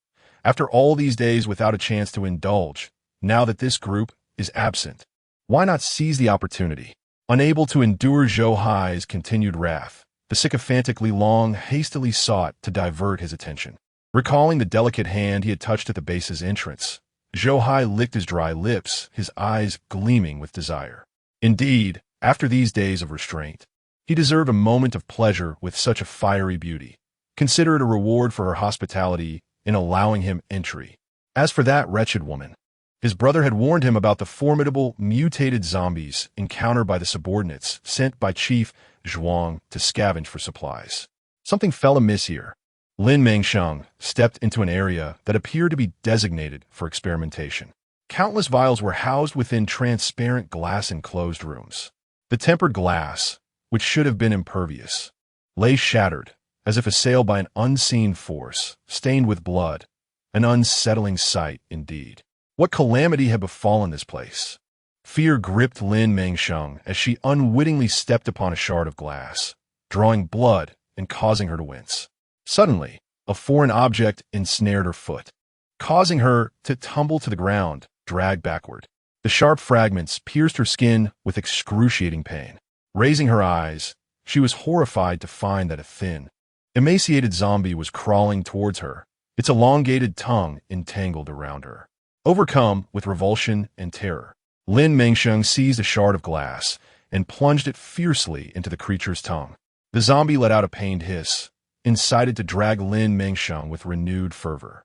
A: after all these days without a chance to indulge, now that this group is absent, why not seize the opportunity? Unable to endure Zhou Hai's continued wrath, the sycophantically Long hastily sought to divert his attention. Recalling the delicate hand he had touched at the base's entrance, Zhou Hai licked his dry lips, his eyes gleaming with desire. Indeed, after these days of restraint, he deserved a moment of pleasure with such a fiery beauty. Consider it a reward for her hospitality in allowing him entry. As for that wretched woman, his brother had warned him about the formidable mutated zombies encountered by the subordinates sent by Chief Zhuang to scavenge for supplies. Something fell amiss here. Lin Mengsheng stepped into an area that appeared to be designated for experimentation. Countless vials were housed within transparent glass enclosed rooms. The tempered glass, which should have been impervious, lay shattered, as if assailed by an unseen force, stained with blood. An unsettling sight, indeed. What calamity had befallen this place? Fear gripped Lin Mengsheng as she unwittingly stepped upon a shard of glass, drawing blood and causing her to wince. Suddenly, a foreign object ensnared her foot, causing her to tumble to the ground, dragged backward. The sharp fragments pierced her skin with excruciating pain. Raising her eyes, she was horrified to find that a thin, emaciated zombie was crawling towards her, its elongated tongue entangled around her. Overcome with revulsion and terror, Lin Mengsheng seized a shard of glass and plunged it fiercely into the creature's tongue. The zombie let out a pained hiss, incited to drag Lin Mengsheng with renewed fervor.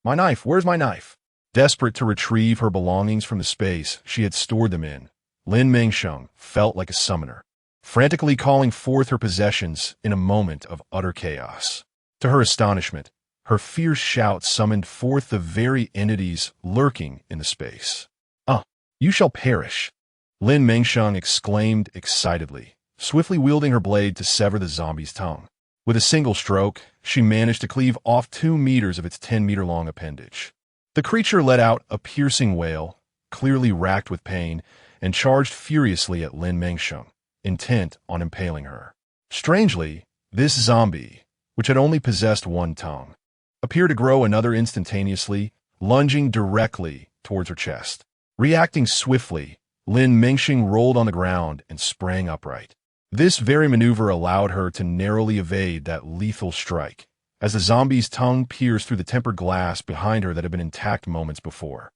A: "My knife! Where's my knife?" Desperate to retrieve her belongings from the space she had stored them in, Lin Mengsheng felt like a summoner, frantically calling forth her possessions in a moment of utter chaos. To her astonishment, her fierce shout summoned forth the very entities lurking in the space. You shall perish!" Lin Mengsheng exclaimed excitedly, swiftly wielding her blade to sever the zombie's tongue. With a single stroke, she managed to cleave off 2 meters of its 10-meter-long appendage. The creature let out a piercing wail, clearly racked with pain, and charged furiously at Lin Mengsheng, intent on impaling her. Strangely, this zombie, which had only possessed one tongue, appeared to grow another instantaneously, lunging directly towards her chest. Reacting swiftly, Lin Mengsheng rolled on the ground and sprang upright. This very maneuver allowed her to narrowly evade that lethal strike, as the zombie's tongue pierced through the tempered glass behind her that had been intact moments before.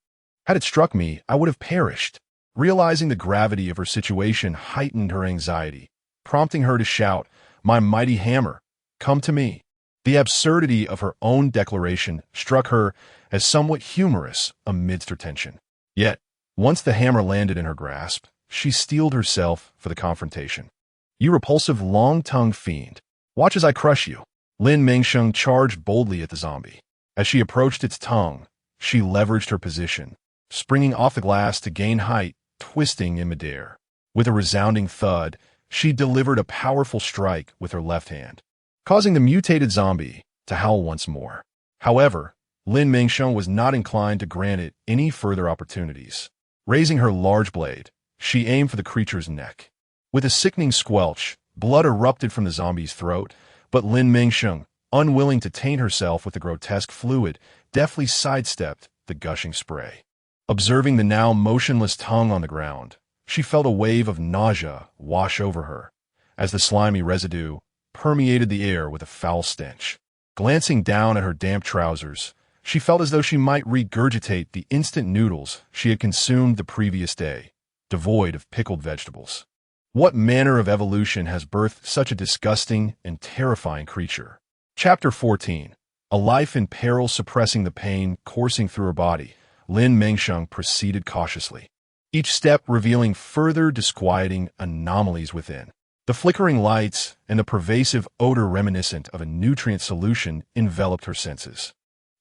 A: Had it struck me, I would have perished. Realizing the gravity of her situation heightened her anxiety, prompting her to shout, "My mighty hammer, come to me." The absurdity of her own declaration struck her as somewhat humorous amidst her tension. Yet, once the hammer landed in her grasp, she steeled herself for the confrontation. "You repulsive long-tongued fiend, watch as I crush you." Lin Mengsheng charged boldly at the zombie. As she approached its tongue, she leveraged her position, springing off the glass to gain height, twisting in midair. With a resounding thud, she delivered a powerful strike with her left hand, causing the mutated zombie to howl once more. However, Lin Mengsheng was not inclined to grant it any further opportunities. Raising her large blade, she aimed for the creature's neck. With a sickening squelch, blood erupted from the zombie's throat, but Lin Mengsheng unwilling to taint herself with the grotesque fluid, deftly sidestepped the gushing spray. Observing the now motionless tongue on the ground, she felt a wave of nausea wash over her, as the slimy residue permeated the air with a foul stench. Glancing down at her damp trousers, she felt as though she might regurgitate the instant noodles she had consumed the previous day, devoid of pickled vegetables. What manner of evolution has birthed such a disgusting and terrifying creature? Chapter 14. A life in peril. Suppressing the pain coursing through her body, Lin Mengsheng proceeded cautiously, each step revealing further disquieting anomalies within. The flickering lights and the pervasive odor reminiscent of a nutrient solution enveloped her senses.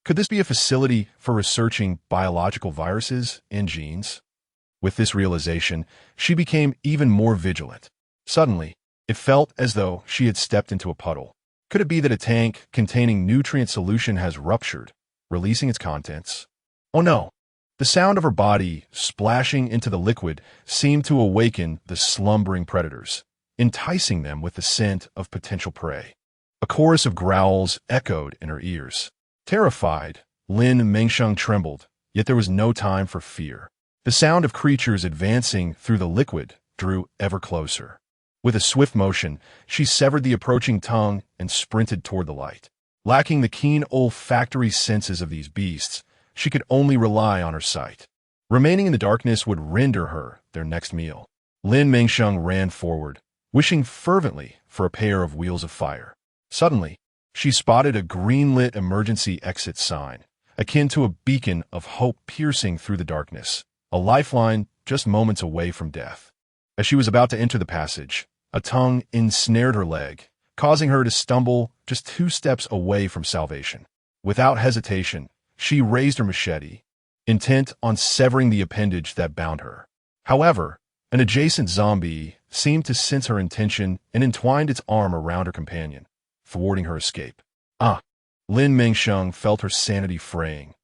A: Could this be a facility for researching biological viruses and genes? With this realization, she became even more vigilant. Suddenly, it felt as though she had stepped into a puddle. Could it be that a tank containing nutrient solution has ruptured, releasing its contents? Oh no! The sound of her body splashing into the liquid seemed to awaken the slumbering predators, enticing them with the scent of potential prey. A chorus of growls echoed in her ears. Terrified, Lin Mengsheng trembled, yet there was no time for fear. The sound of creatures advancing through the liquid drew ever closer. With a swift motion, she severed the approaching tongue and sprinted toward the light. Lacking the keen olfactory senses of these beasts, she could only rely on her sight. Remaining in the darkness would render her their next meal. Lin Mengsheng ran forward, wishing fervently for a pair of wheels of fire. Suddenly, she spotted a green-lit emergency exit sign, akin to a beacon of hope piercing through the darkness, a lifeline just moments away from death. As she was about to enter the passage, a tongue ensnared her leg, causing her to stumble just 2 steps away from salvation. Without hesitation, she raised her machete, intent on severing the appendage that bound her. However, an adjacent zombie seemed to sense her intention and entwined its arm around her companion, thwarting her escape. Lin Mengsheng felt her sanity fraying.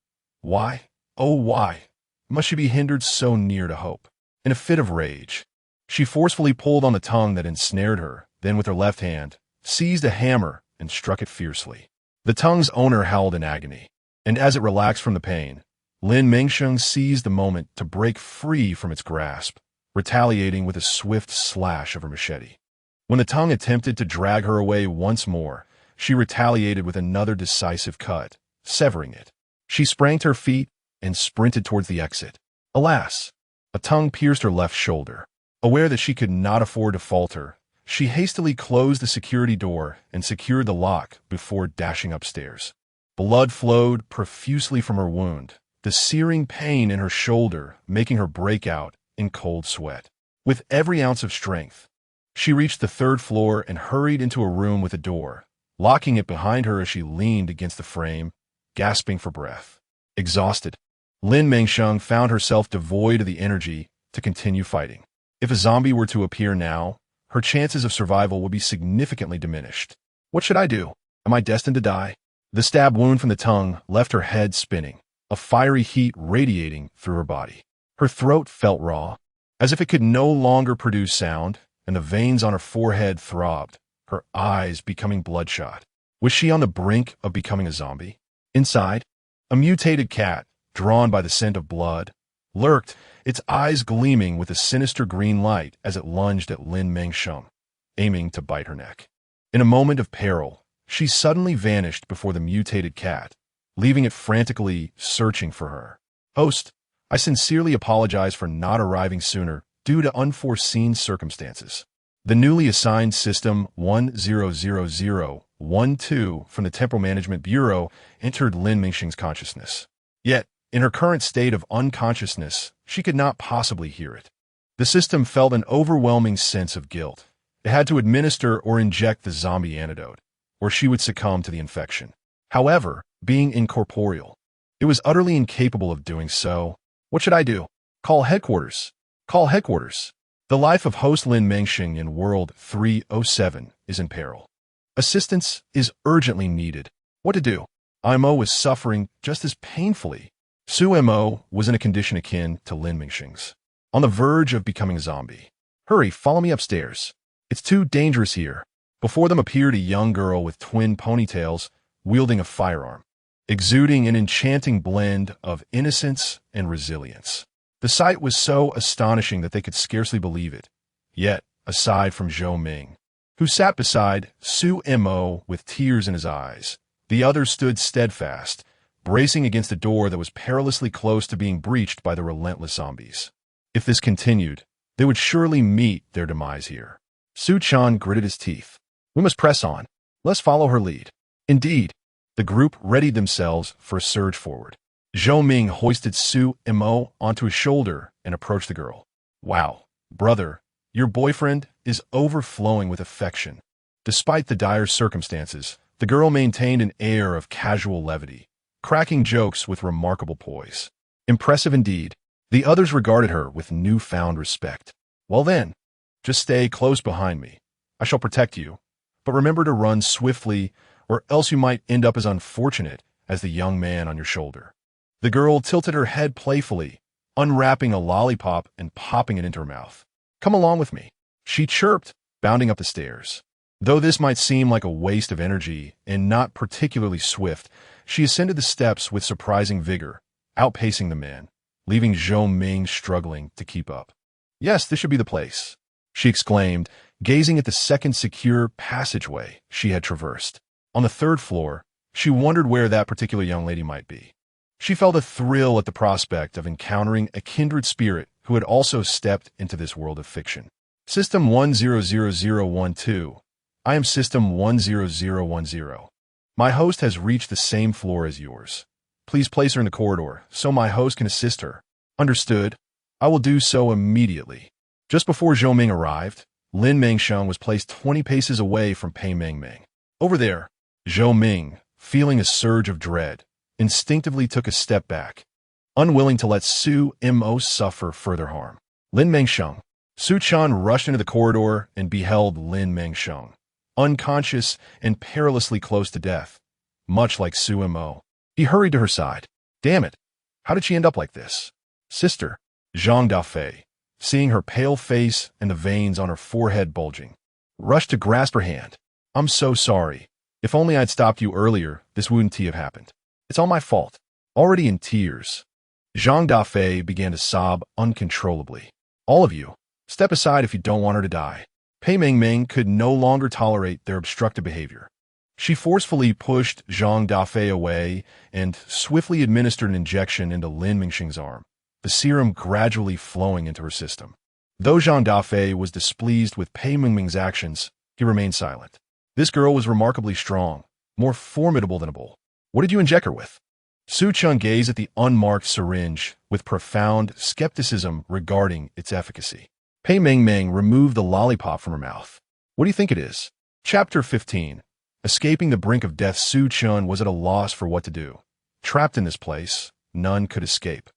A: Why, oh why, must she be hindered so near to hope? In a fit of rage, she forcefully pulled on the tongue that ensnared her, then with her left hand, seized a hammer and struck it fiercely. The tongue's owner howled in agony, and as it relaxed from the pain, Lin Mengsheng seized the moment to break free from its grasp, retaliating with a swift slash of her machete. When the tongue attempted to drag her away once more, she retaliated with another decisive cut, severing it. She sprang to her feet and sprinted towards the exit. Alas! A tongue pierced her left shoulder. Aware that she could not afford to falter, she hastily closed the security door and secured the lock before dashing upstairs. Blood flowed profusely from her wound, the searing pain in her shoulder making her break out in cold sweat. With every ounce of strength, she reached the 3rd floor and hurried into a room with a door, locking it behind her as she leaned against the frame, gasping for breath. Exhausted, Lin Mengsheng found herself devoid of the energy to continue fighting. If a zombie were to appear now, her chances of survival would be significantly diminished. What should I do? Am I destined to die? The stab wound from the tongue left her head spinning, a fiery heat radiating through her body. Her throat felt raw, as if it could no longer produce sound, and the veins on her forehead throbbed, her eyes becoming bloodshot. Was she on the brink of becoming a zombie? Inside, a mutated cat, drawn by the scent of blood, lurked, its eyes gleaming with a sinister green light as it lunged at Lin Mengsheng, aiming to bite her neck. In a moment of peril, she suddenly vanished before the mutated cat, leaving it frantically searching for her. Host, I sincerely apologize for not arriving sooner due to unforeseen circumstances. The newly assigned System 100012 from the Temporal Management Bureau entered Lin Mengsheng's consciousness. Yet, in her current state of unconsciousness, she could not possibly hear it. The system felt an overwhelming sense of guilt. It had to administer or inject the zombie antidote, or she would succumb to the infection. However, being incorporeal, it was utterly incapable of doing so. What should I do? Call headquarters. Call headquarters. The life of host Lin Mengsheng in World 307 is in peril. Assistance is urgently needed. What to do? IMO was suffering just as painfully. Su Mo was in a condition akin to Lin Mengsheng's, on the verge of becoming a zombie. Hurry, follow me upstairs. It's too dangerous here. Before them appeared a young girl with twin ponytails wielding a firearm, exuding an enchanting blend of innocence and resilience. The sight was so astonishing that they could scarcely believe it. Yet, aside from Zhou Ming, who sat beside Su Mo with tears in his eyes, the others stood steadfast, bracing against a door that was perilously close to being breached by the relentless zombies. If this continued, they would surely meet their demise here. Su Chan gritted his teeth. We must press on. Let's follow her lead. Indeed, the group readied themselves for a surge forward. Zhou Ming hoisted Su Mo onto his shoulder and approached the girl. Wow, brother, your boyfriend is overflowing with affection. Despite the dire circumstances, the girl maintained an air of casual levity, cracking jokes with remarkable poise. Impressive indeed. The others regarded her with newfound respect. Well then, just stay close behind me. I shall protect you. But remember to run swiftly, or else you might end up as unfortunate as the young man on your shoulder. The girl tilted her head playfully, unwrapping a lollipop and popping it into her mouth. Come along with me, she chirped, bounding up the stairs. Though this might seem like a waste of energy and not particularly swift, she ascended the steps with surprising vigor, outpacing the men, leaving Zhou Ming struggling to keep up. Yes, this should be the place, she exclaimed, gazing at the second secure passageway she had traversed. On the third floor, she wondered where that particular young lady might be. She felt a thrill at the prospect of encountering a kindred spirit who had also stepped into this world of fiction. System 100012. I am System 10010. My host has reached the same floor as yours. Please place her in the corridor so my host can assist her. Understood. I will do so immediately. Just before Zhou Ming arrived, Lin Mengsheng was placed 20 paces away from Pei Mengmeng. Over there, Zhou Ming, feeling a surge of dread, instinctively took a step back, unwilling to let Su Mo suffer further harm. Lin Mengsheng. Su Chan rushed into the corridor and beheld Lin Mengsheng, unconscious and perilously close to death, much like Su Mo. He hurried to her side. Damn it! How did she end up like this? Sister, Zhang Dafei, seeing her pale face and the veins on her forehead bulging, rushed to grasp her hand. I'm so sorry. If only I'd stopped you earlier, this wouldn't have happened. It's all my fault. Already in tears, Zhang Dafei began to sob uncontrollably. All of you, step aside if you don't want her to die. Pei Mengmeng could no longer tolerate their obstructive behavior. She forcefully pushed Zhang Dafei away and swiftly administered an injection into Lin Mengsheng's arm, the serum gradually flowing into her system. Though Zhang Dafei was displeased with Pei Mengmeng's actions, he remained silent. This girl was remarkably strong, more formidable than a bull. What did you inject her with? Su Chun gazed at the unmarked syringe with profound skepticism regarding its efficacy. Pei Mengmeng removed the lollipop from her mouth. What do you think it is? Chapter 15. Escaping the brink of death, Su Chun was at a loss for what to do. Trapped in this place, none could escape.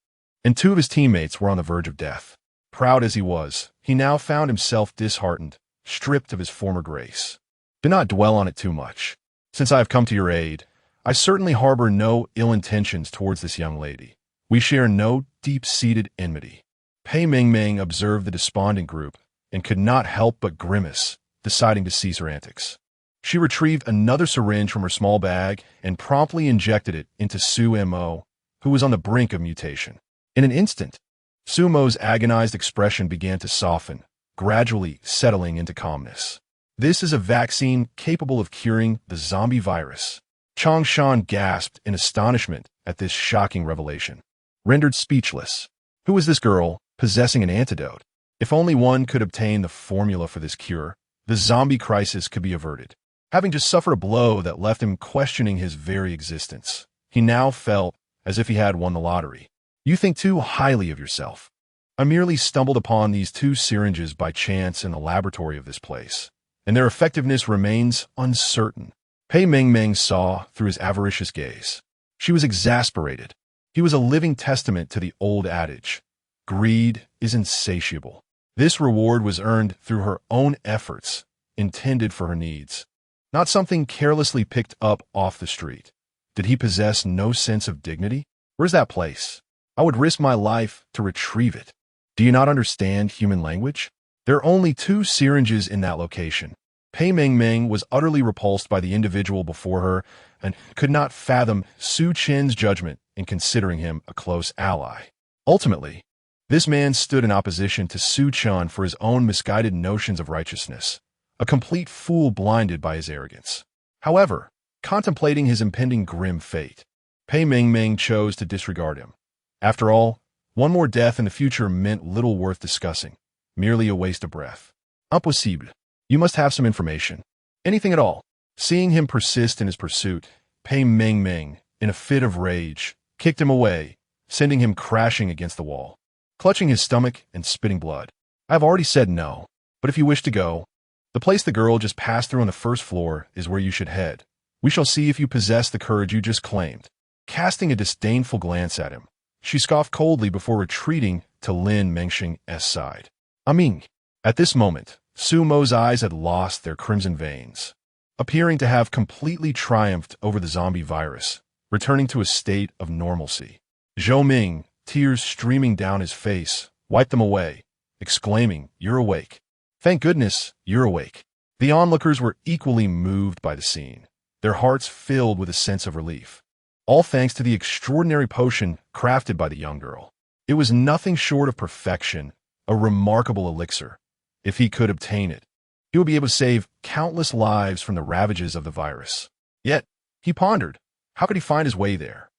A: And two of his teammates were on the verge of death. Proud as he was, he now found himself disheartened, stripped of his former grace. Do not dwell on it too much. Since I have come to your aid, I certainly harbor no ill intentions towards this young lady. We share no deep-seated enmity. Pei Mengmeng observed the despondent group and could not help but grimace, deciding to cease her antics. She retrieved another syringe from her small bag and promptly injected it into Su Mo, who was on the brink of mutation. In an instant, Su Mo's agonized expression began to soften, gradually settling into calmness. This is a vaccine capable of curing the zombie virus. Chang Shan gasped in astonishment at this shocking revelation. Rendered speechless. Who was this girl, possessing an antidote? If only one could obtain the formula for this cure, the zombie crisis could be averted. Having just suffered a blow that left him questioning his very existence, he now felt as if he had won the lottery. You think too highly of yourself. I merely stumbled upon these two syringes by chance in the laboratory of this place, and their effectiveness remains uncertain. Pei Mengmeng saw through his avaricious gaze. She was exasperated. He was a living testament to the old adage, greed is insatiable. This reward was earned through her own efforts, intended for her needs, not something carelessly picked up off the street. Did he possess no sense of dignity? Where's that place? I would risk my life to retrieve it. Do you not understand human language? There are only 2 syringes in that location. Pei Mengmeng was utterly repulsed by the individual before her, and could not fathom Su Chen's judgment in considering him a close ally. Ultimately, this man stood in opposition to Su Chen for his own misguided notions of righteousness, a complete fool blinded by his arrogance. However, contemplating his impending grim fate, Pei Mengmeng chose to disregard him. After all, one more death in the future meant little worth discussing, merely a waste of breath. Impossible. You must have some information. Anything at all. Seeing him persist in his pursuit, Pei Mengmeng, in a fit of rage, kicked him away, sending him crashing against the wall, clutching his stomach and spitting blood. I have already said no, but if you wish to go, the place the girl just passed through on the first floor is where you should head. We shall see if you possess the courage you just claimed. Casting a disdainful glance at him, she scoffed coldly before retreating to Lin Mengsheng's side. Ming. At this moment, Su Mo's eyes had lost their crimson veins, appearing to have completely triumphed over the zombie virus, returning to a state of normalcy. Zhou Ming, tears streaming down his face, wiped them away, exclaiming, "You're awake. Thank goodness, you're awake." The onlookers were equally moved by the scene, their hearts filled with a sense of relief. All thanks to the extraordinary potion crafted by the young girl. It was nothing short of perfection, a remarkable elixir. If he could obtain it, he would be able to save countless lives from the ravages of the virus. Yet, he pondered, how could he find his way there?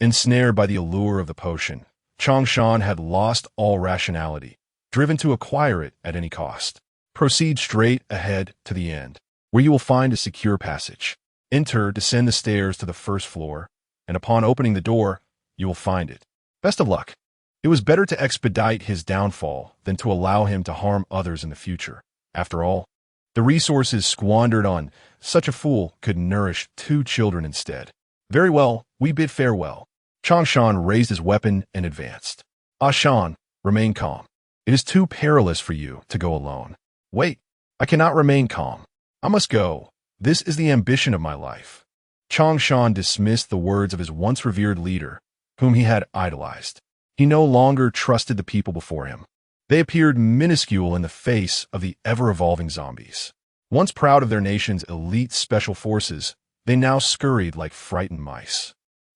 A: Ensnared by the allure of the potion, Changshan had lost all rationality, driven to acquire it at any cost. Proceed straight ahead to the end, where you will find a secure passage. Enter, descend the stairs to the first floor, and upon opening the door, you will find it. Best of luck. It was better to expedite his downfall than to allow him to harm others in the future. After all, the resources squandered on such a fool could nourish 2 children instead. Very well, we bid farewell. Changshan raised his weapon and advanced. Shan, remain calm. It is too perilous for you to go alone. Wait, I cannot remain calm. I must go. This is the ambition of my life. Changshan dismissed the words of his once revered leader, whom he had idolized. He no longer trusted the people before him. They appeared minuscule in the face of the ever-evolving zombies. Once proud of their nation's elite special forces, they now scurried like frightened mice.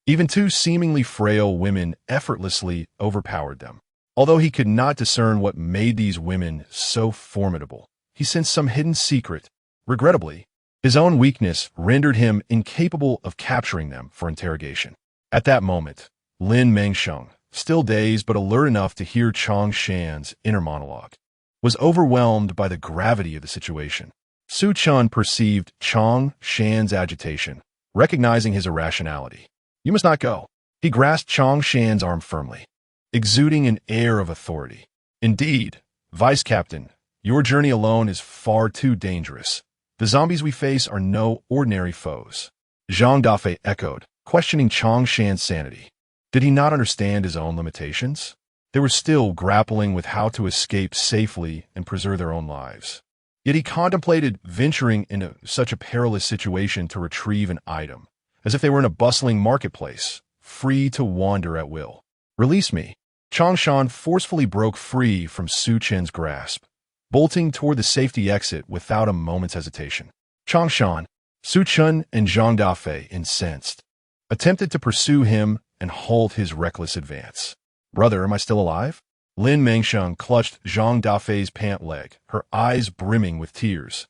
A: Even 2 seemingly frail women effortlessly overpowered them. Although he could not discern what made these women so formidable, he sensed some hidden secret. Regrettably, his own weakness rendered him incapable of capturing them for interrogation. At that moment, Lin Mengsheng, still dazed but alert enough to hear Changshan's inner monologue, was overwhelmed by the gravity of the situation. Su Chen perceived Changshan's agitation, recognizing his irrationality. You must not go. He grasped Changshan's arm firmly, exuding an air of authority. Indeed, Vice Captain, your journey alone is far too dangerous. The zombies we face are no ordinary foes. Zhang Dafei echoed, questioning Changshan's sanity. Did he not understand his own limitations? They were still grappling with how to escape safely and preserve their own lives. Yet he contemplated venturing into such a perilous situation to retrieve an item, as if they were in a bustling marketplace, free to wander at will. Release me. Changshan forcefully broke free from Su Chen's grasp, bolting toward the safety exit without a moment's hesitation. Changshan, Su Chen, and Zhang Dafei, incensed, attempted to pursue him and halt his reckless advance. Brother, am I still alive? Lin Mengsheng clutched Zhang Dafei's pant leg, her eyes brimming with tears,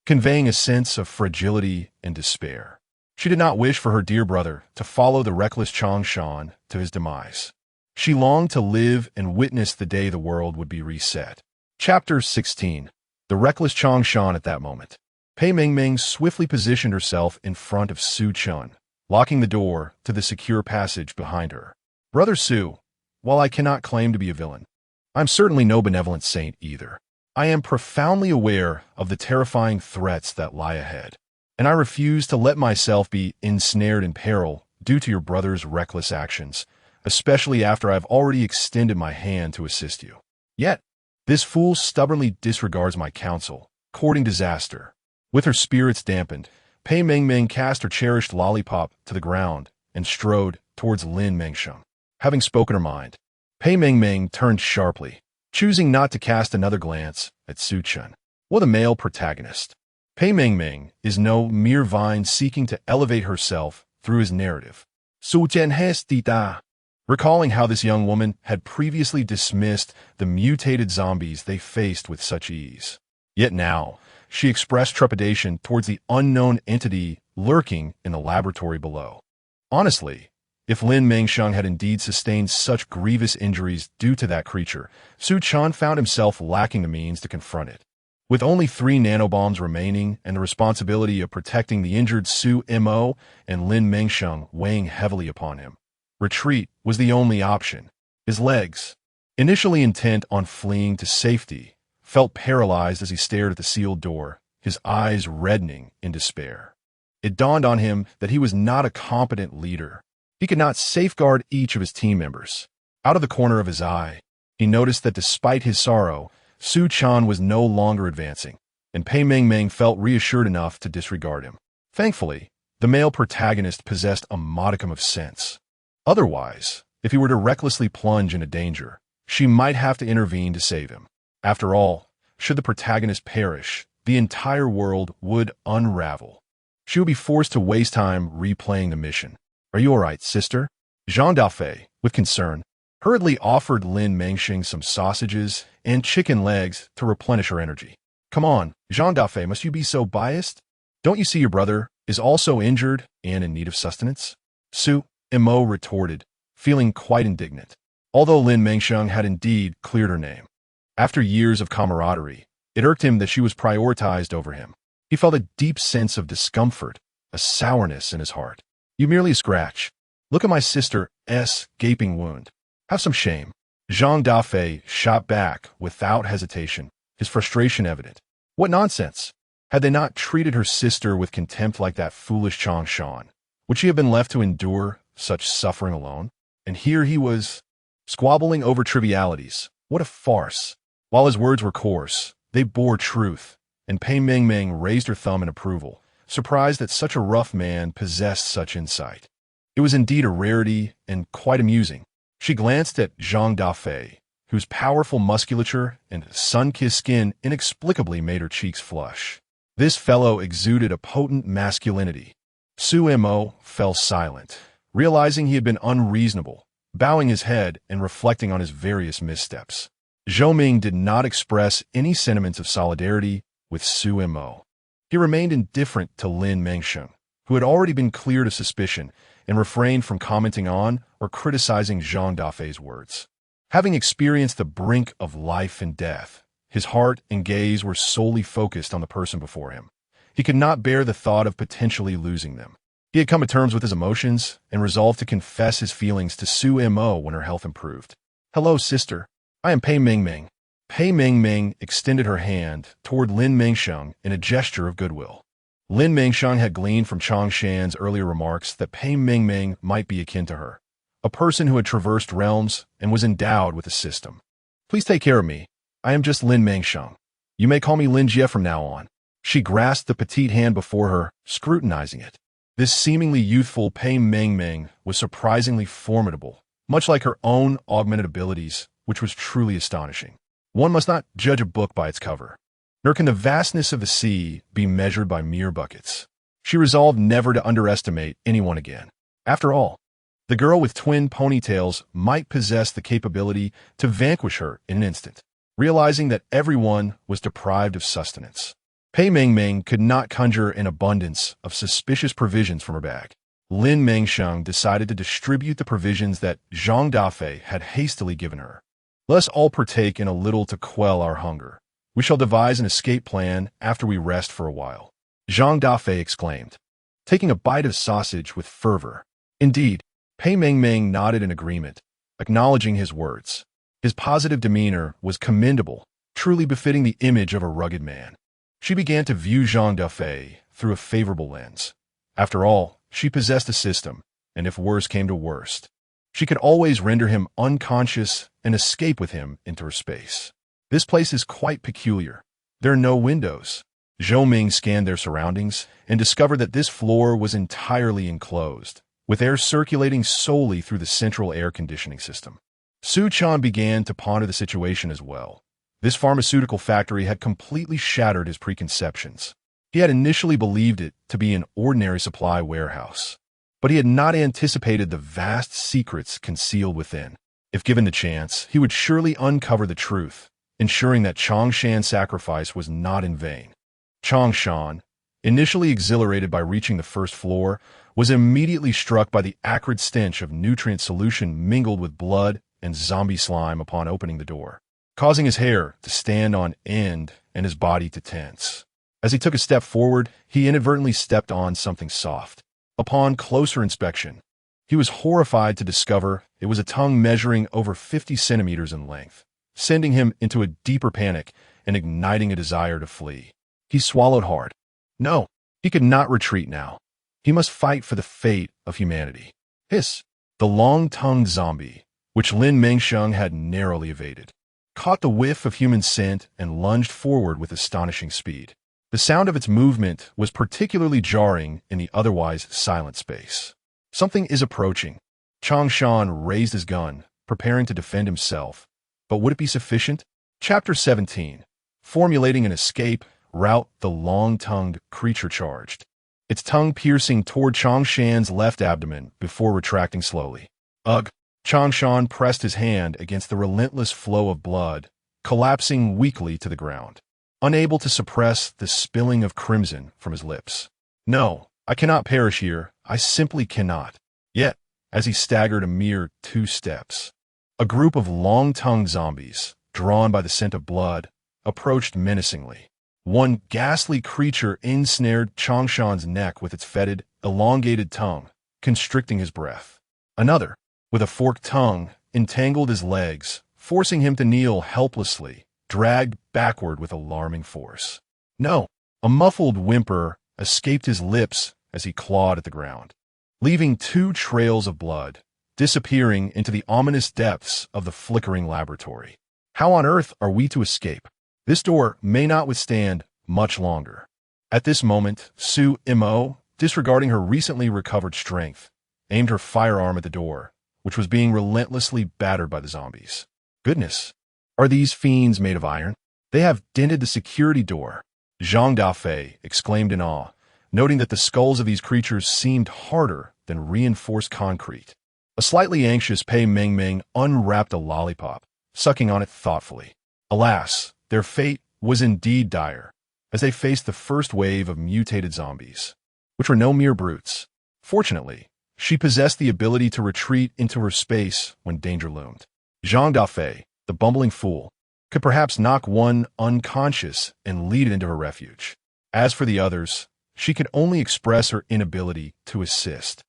A: conveying a sense of fragility and despair. She did not wish for her dear brother to follow the reckless Changshan to his demise. She longed to live and witness the day the world would be reset. Chapter 16. The reckless Changshan at that moment. Pei Mengmeng swiftly positioned herself in front of Su Chen, locking the door to the secure passage behind her. Brother Su, while I cannot claim to be a villain, I'm certainly no benevolent saint either. I am profoundly aware of the terrifying threats that lie ahead, and I refuse to let myself be ensnared in peril due to your brother's reckless actions, especially after I've already extended my hand to assist you. Yet, this fool stubbornly disregards my counsel, courting disaster. With her spirits dampened, Pei Mengmeng cast her cherished lollipop to the ground and strode towards Lin Mengsheng. Having spoken her mind, Pei Mengmeng turned sharply, choosing not to cast another glance at Su Chen or the male protagonist. Pei Mengmeng is no mere vine seeking to elevate herself through his narrative. Su Jian has da. Recalling how this young woman had previously dismissed the mutated zombies they faced with such ease. Yet now, she expressed trepidation towards the unknown entity lurking in the laboratory below. Honestly, if Lin Mengsheng had indeed sustained such grievous injuries due to that creature, Su Chan found himself lacking the means to confront it. With only 3 nanobombs remaining and the responsibility of protecting the injured Su Mo and Lin Mengsheng weighing heavily upon him, retreat was the only option. His legs, initially intent on fleeing to safety, felt paralyzed as he stared at the sealed door, his eyes reddening in despair. It dawned on him that he was not a competent leader. He could not safeguard each of his team members. Out of the corner of his eye, he noticed that despite his sorrow, Su Chan was no longer advancing, and Pei Mengmeng felt reassured enough to disregard him. Thankfully, the male protagonist possessed a modicum of sense. Otherwise, if he were to recklessly plunge into danger, she might have to intervene to save him. After all, should the protagonist perish, the entire world would unravel. She would be forced to waste time replaying the mission. "Are you all right, sister?" Jean Daffé, with concern, hurriedly offered Lin Mengsheng some sausages and chicken legs to replenish her energy. "Come on, Jean Daffé, must you be so biased? Don't you see your brother is also injured and in need of sustenance?" Su Mo retorted, feeling quite indignant. Although Lin Mengsheng had indeed cleared her name, after years of camaraderie, it irked him that she was prioritized over him. He felt a deep sense of discomfort, a sourness in his heart. "You merely a scratch. Look at my sister's gaping wound. Have some shame." Jean Daffé shot back without hesitation, his frustration evident. What nonsense! Had they not treated her sister with contempt like that foolish Chang Shan? Would she have been left to endure such suffering alone? And here he was, squabbling over trivialities. What a farce! While his words were coarse, they bore truth, and Pei Mengmeng raised her thumb in approval, surprised that such a rough man possessed such insight. It was indeed a rarity and quite amusing. She glanced at Jean Daffé, whose powerful musculature and sun-kissed skin inexplicably made her cheeks flush. This fellow exuded a potent masculinity. Su Mo fell silent, realizing he had been unreasonable, bowing his head and reflecting on his various missteps. Zhou Ming did not express any sentiments of solidarity with Su Mo. He remained indifferent to Lin Mengsheng, who had already been cleared of suspicion and refrained from commenting on or criticizing Jean Daffé's words. Having experienced the brink of life and death, his heart and gaze were solely focused on the person before him. He could not bear the thought of potentially losing them. He had come to terms with his emotions and resolved to confess his feelings to Su Mo when her health improved. "Hello, sister. I am Pei Mengmeng." Pei Mengmeng extended her hand toward Lin Mengsheng in a gesture of goodwill. Lin Mengsheng had gleaned from Chang Shan's earlier remarks that Pei Mengmeng might be akin to her, a person who had traversed realms and was endowed with a system. "Please take care of me. I am just Lin Mengsheng. You may call me Lin Jie from now on." She grasped the petite hand before her, scrutinizing it. This seemingly youthful Pei Mengmeng was surprisingly formidable, much like her own augmented abilities, which was truly astonishing. One must not judge a book by its cover, nor can the vastness of the sea be measured by mere buckets. She resolved never to underestimate anyone again. After all, the girl with twin ponytails might possess the capability to vanquish her in an instant. Realizing that everyone was deprived of sustenance, Pei Mengmeng could not conjure an abundance of suspicious provisions from her bag. Lin Mengsheng decided to distribute the provisions that Jean Daffé had hastily given her. "Let us all partake in a little to quell our hunger. We shall devise an escape plan after we rest for a while," Jean Daffé exclaimed, taking a bite of sausage with fervor. Indeed, Pei Mengmeng nodded in agreement, acknowledging his words. His positive demeanor was commendable, truly befitting the image of a rugged man. She began to view Jean Daffé through a favorable lens. After all, she possessed a system, and if worse came to worst, she could always render him unconscious and escape with him into her space. "This place is quite peculiar. There are no windows." Zhou Ming scanned their surroundings and discovered that this floor was entirely enclosed, with air circulating solely through the central air conditioning system. Su Chan began to ponder the situation as well. This pharmaceutical factory had completely shattered his preconceptions. He had initially believed it to be an ordinary supply warehouse, but he had not anticipated the vast secrets concealed within. If given the chance, he would surely uncover the truth, ensuring that Changshan's sacrifice was not in vain. Changshan, initially exhilarated by reaching the first floor, was immediately struck by the acrid stench of nutrient solution mingled with blood and zombie slime upon opening the door, causing his hair to stand on end and his body to tense. As he took a step forward, he inadvertently stepped on something soft. Upon closer inspection, he was horrified to discover it was a tongue measuring over 50 centimeters in length, sending him into a deeper panic and igniting a desire to flee. He swallowed hard. No, he could not retreat now. He must fight for the fate of humanity. Hiss! The long-tongued zombie, which Lin Mengsheng had narrowly evaded, caught the whiff of human scent and lunged forward with astonishing speed. The sound of its movement was particularly jarring in the otherwise silent space. Something is approaching. Changshan raised his gun, preparing to defend himself. But would it be sufficient? Chapter 17. Formulating an escape route, the long-tongued creature charged, its tongue piercing toward Changshan's left abdomen before retracting slowly. Ugh! Changshan pressed his hand against the relentless flow of blood, collapsing weakly to the ground, unable to suppress the spilling of crimson from his lips. No, I cannot perish here. I simply cannot. Yet, as he staggered a mere 2 steps, a group of long-tongued zombies, drawn by the scent of blood, approached menacingly. One ghastly creature ensnared Changshan's neck with its fetid, elongated tongue, constricting his breath. Another, with a forked tongue, entangled his legs, forcing him to kneel helplessly, dragged backward with alarming force. No! A muffled whimper escaped his lips as he clawed at the ground, leaving 2 trails of blood, disappearing into the ominous depths of the flickering laboratory. How on earth are we to escape? This door may not withstand much longer. At this moment, Su Mo, disregarding her recently recovered strength, aimed her firearm at the door, which was being relentlessly battered by the zombies. Goodness! Are these fiends made of iron? They have dented the security door. Zhang Dafei exclaimed in awe, noting that the skulls of these creatures seemed harder than reinforced concrete. A slightly anxious Pei Mengmeng unwrapped a lollipop, sucking on it thoughtfully. Alas, their fate was indeed dire, as they faced the first wave of mutated zombies, which were no mere brutes. Fortunately, she possessed the ability to retreat into her space when danger loomed. Zhang Dafei, the bumbling fool, could perhaps knock one unconscious and lead it into her refuge. As for the others, she could only express her inability to assist,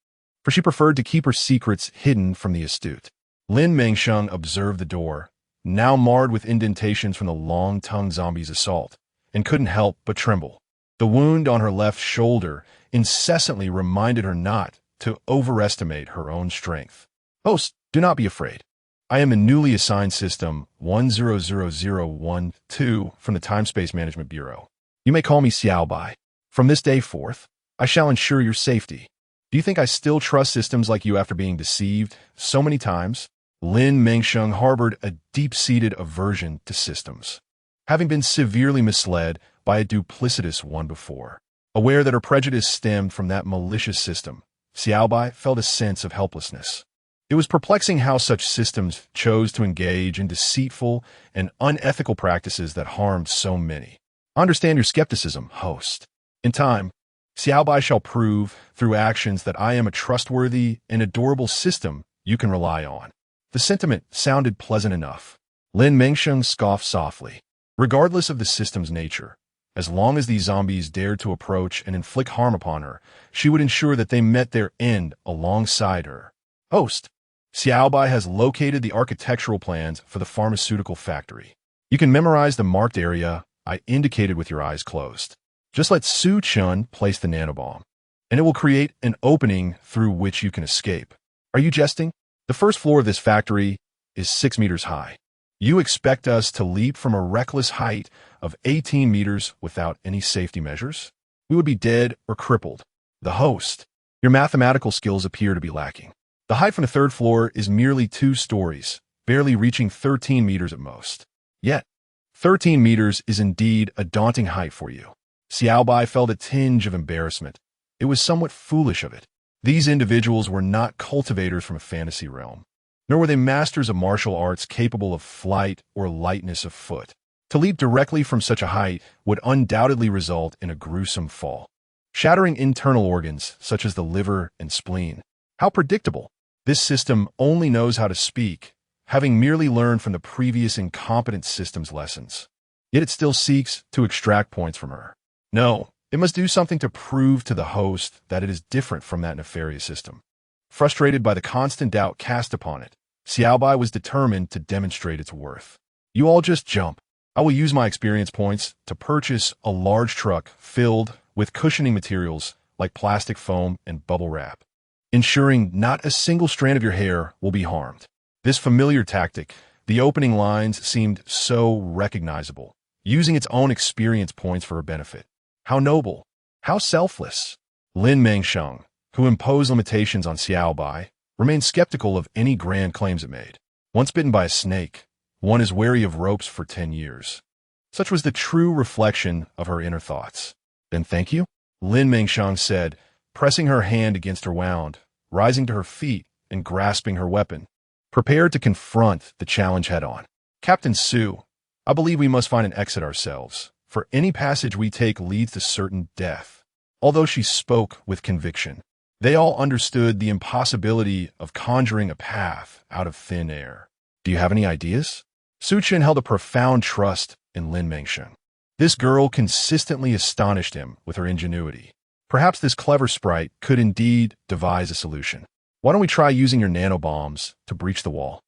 A: for she preferred to keep her secrets hidden from the astute. Lin Mengsheng observed the door, now marred with indentations from the long-tongued zombie's assault, and couldn't help but tremble. The wound on her left shoulder incessantly reminded her not to overestimate her own strength. Host, do not be afraid. I am a newly assigned system 100012 from the Time-Space Management Bureau. You may call me Xiaobai. From this day forth, I shall ensure your safety. Do you think I still trust systems like you after being deceived so many times? Lin Mengsheng harbored a deep-seated aversion to systems, having been severely misled by a duplicitous one before. Aware that her prejudice stemmed from that malicious system, Xiaobai felt a sense of helplessness. It was perplexing how such systems chose to engage in deceitful and unethical practices that harmed so many. I understand your skepticism, host. In time, Xiaobai shall prove through actions that I am a trustworthy and adorable system you can rely on. The sentiment sounded pleasant enough. Lin Mengsheng scoffed softly. Regardless of the system's nature, as long as these zombies dared to approach and inflict harm upon her, she would ensure that they met their end alongside her. Host, Xiaobai has located the architectural plans for the pharmaceutical factory. You can memorize the marked area I indicated with your eyes closed. Just let Su Chun place the nanobomb, and it will create an opening through which you can escape. Are you jesting? The first floor of this factory is 6 meters high. You expect us to leap from a reckless height of 18 meters without any safety measures? We would be dead or crippled. The host, your mathematical skills appear to be lacking. The height from the 3rd floor is merely 2 stories, barely reaching 13 meters at most. Yet, 13 meters is indeed a daunting height for you. Xiaobai felt a tinge of embarrassment. It was somewhat foolish of it. These individuals were not cultivators from a fantasy realm, nor were they masters of martial arts capable of flight or lightness of foot. To leap directly from such a height would undoubtedly result in a gruesome fall, shattering internal organs such as the liver and spleen. How predictable! This system only knows how to speak, having merely learned from the previous incompetent system's lessons. Yet it still seeks to extract points from her. No, it must do something to prove to the host that it is different from that nefarious system. Frustrated by the constant doubt cast upon it, Xiaobai was determined to demonstrate its worth. You all just jump. I will use my experience points to purchase a large truck filled with cushioning materials like plastic foam and bubble wrap, ensuring not a single strand of your hair will be harmed. This familiar tactic, the opening lines seemed so recognizable, using its own experience points for her benefit. How noble, how selfless. Lin Mengsheng, who imposed limitations on Xiaobai, remained skeptical of any grand claims it made. Once bitten by a snake, one is wary of ropes for 10 years. Such was the true reflection of her inner thoughts. Then thank you, Lin Mengsheng said, pressing her hand against her wound, rising to her feet and grasping her weapon, prepared to confront the challenge head-on. Captain Su, I believe we must find an exit ourselves, for any passage we take leads to certain death. Although she spoke with conviction, they all understood the impossibility of conjuring a path out of thin air. Do you have any ideas? Su Chen held a profound trust in Lin Mengsheng. This girl consistently astonished him with her ingenuity. Perhaps this clever sprite could indeed devise a solution. Why don't we try using your nanobombs to breach the wall?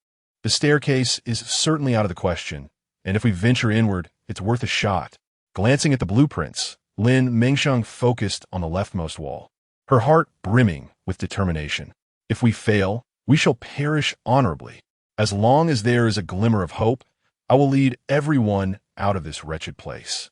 A: The staircase is certainly out of the question, and if we venture inward, it's worth a shot. Glancing at the blueprints, Lin Mengsheng focused on the leftmost wall, her heart brimming with determination. If we fail, we shall perish honorably. As long as there is a glimmer of hope, I will lead everyone out of this wretched place.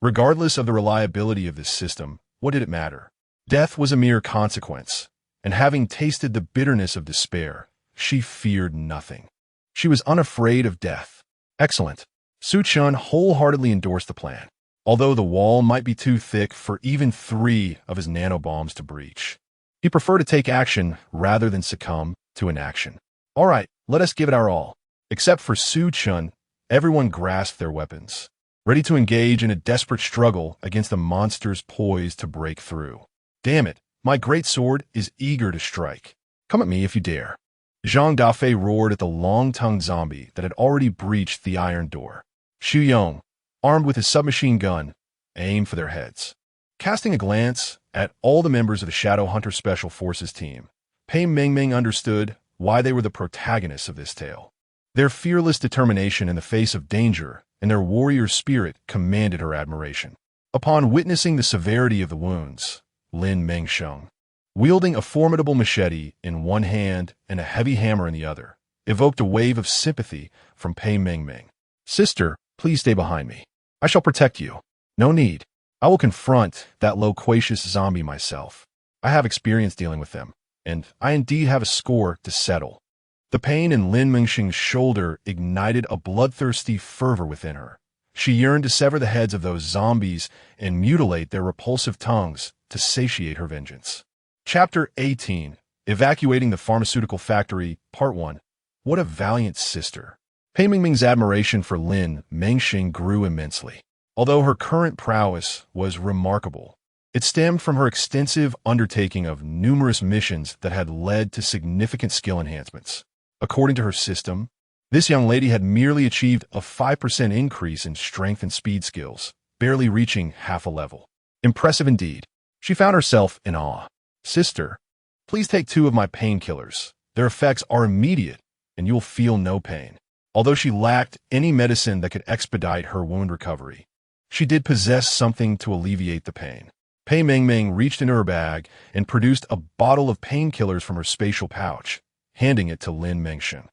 A: Regardless of the reliability of this system, what did it matter? Death was a mere consequence, and having tasted the bitterness of despair, she feared nothing. She was unafraid of death. Excellent. Su Chen wholeheartedly endorsed the plan, although the wall might be too thick for even 3 of his nanobombs to breach. He preferred to take action rather than succumb to inaction. All right, let us give it our all. Except for Su Chen, everyone grasped their weapons, ready to engage in a desperate struggle against the monsters poised to break through. Damn it, my great sword is eager to strike. Come at me if you dare. Zhang Dafei roared at the long-tongued zombie that had already breached the iron door. Xu Yong, armed with his submachine gun, aimed for their heads. Casting a glance at all the members of the Shadow Hunter Special Forces team, Pei Mengmeng understood why they were the protagonists of this tale. Their fearless determination in the face of danger and their warrior spirit commanded her admiration. Upon witnessing the severity of the wounds, Lin Mengsheng, wielding a formidable machete in one hand and a heavy hammer in the other, evoked a wave of sympathy from Pei Mengmeng. Sister, please stay behind me. I shall protect you. No need. I will confront that loquacious zombie myself. I have experience dealing with them, and I indeed have a score to settle. The pain in Lin Mengsheng's shoulder ignited a bloodthirsty fervor within her. She yearned to sever the heads of those zombies and mutilate their repulsive tongues to satiate her vengeance. Chapter 18, Evacuating the Pharmaceutical Factory, Part 1. What a valiant sister. Pei Mengmeng's admiration for Lin Mengsheng grew immensely. Although her current prowess was remarkable, it stemmed from her extensive undertaking of numerous missions that had led to significant skill enhancements. According to her system, this young lady had merely achieved a 5% increase in strength and speed skills, barely reaching half a level. Impressive indeed. She found herself in awe. Sister, please take 2 of my painkillers. Their effects are immediate, and you will feel no pain. Although she lacked any medicine that could expedite her wound recovery, she did possess something to alleviate the pain. Pei Mengmeng reached into her bag and produced a bottle of painkillers from her spatial pouch, handing it to Lin Mengsheng.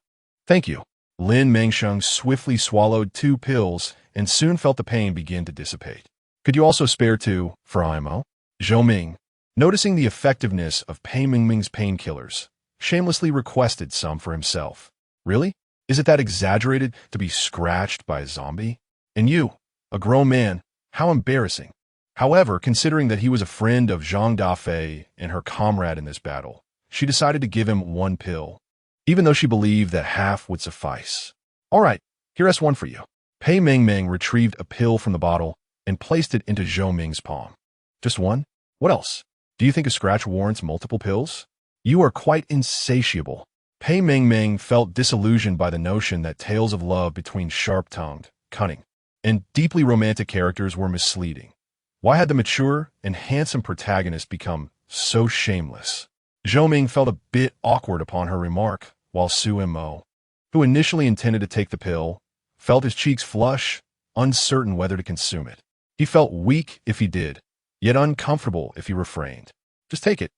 A: Thank you. Lin Mengsheng swiftly swallowed 2 pills and soon felt the pain begin to dissipate. Could you also spare 2 for IMO? Zhou Ming, noticing the effectiveness of Pei Mengmeng's painkillers, shamelessly requested some for himself. Really? Is it that exaggerated to be scratched by a zombie? And you, a grown man, how embarrassing. However, considering that he was a friend of Zhang Dafei and her comrade in this battle, she decided to give him one pill, even though she believed that half would suffice. All right, here's one for you. Pei Mengmeng retrieved a pill from the bottle and placed it into Zhou Ming's palm. Just one? What else? Do you think a scratch warrants multiple pills? You are quite insatiable. Pei Mengmeng felt disillusioned by the notion that tales of love between sharp-tongued, cunning, and deeply romantic characters were misleading. Why had the mature and handsome protagonist become so shameless? Zhou Ming felt a bit awkward upon her remark, while Su Mo, who initially intended to take the pill, felt his cheeks flush, uncertain whether to consume it. He felt weak if he did, yet uncomfortable if he refrained. Just take it.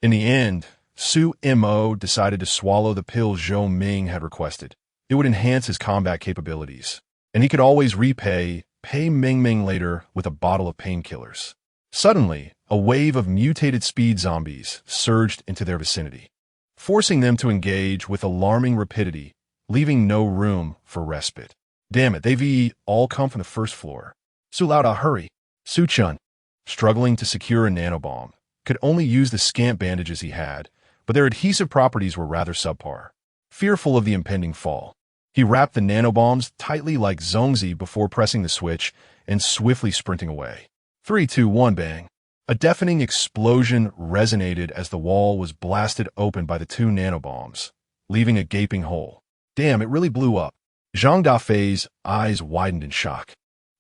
A: In the end, Su Mo decided to swallow the pill Zhou Ming had requested. It would enhance his combat capabilities, and he could always repay Pei Mengmeng later with a bottle of painkillers. Suddenly, a wave of mutated speed zombies surged into their vicinity, forcing them to engage with alarming rapidity, leaving no room for respite. Damn it, they've all come from the first floor. Su Laoda, hurry! Su Chun, struggling to secure a nanobomb, could only use the scant bandages he had, but their adhesive properties were rather subpar. Fearful of the impending fall, he wrapped the nanobombs tightly like Zongzi before pressing the switch and swiftly sprinting away. 3, 2, 1, bang. A deafening explosion resonated as the wall was blasted open by the 2 nanobombs, leaving a gaping hole. Damn, it really blew up. Zhang Dafei's eyes widened in shock,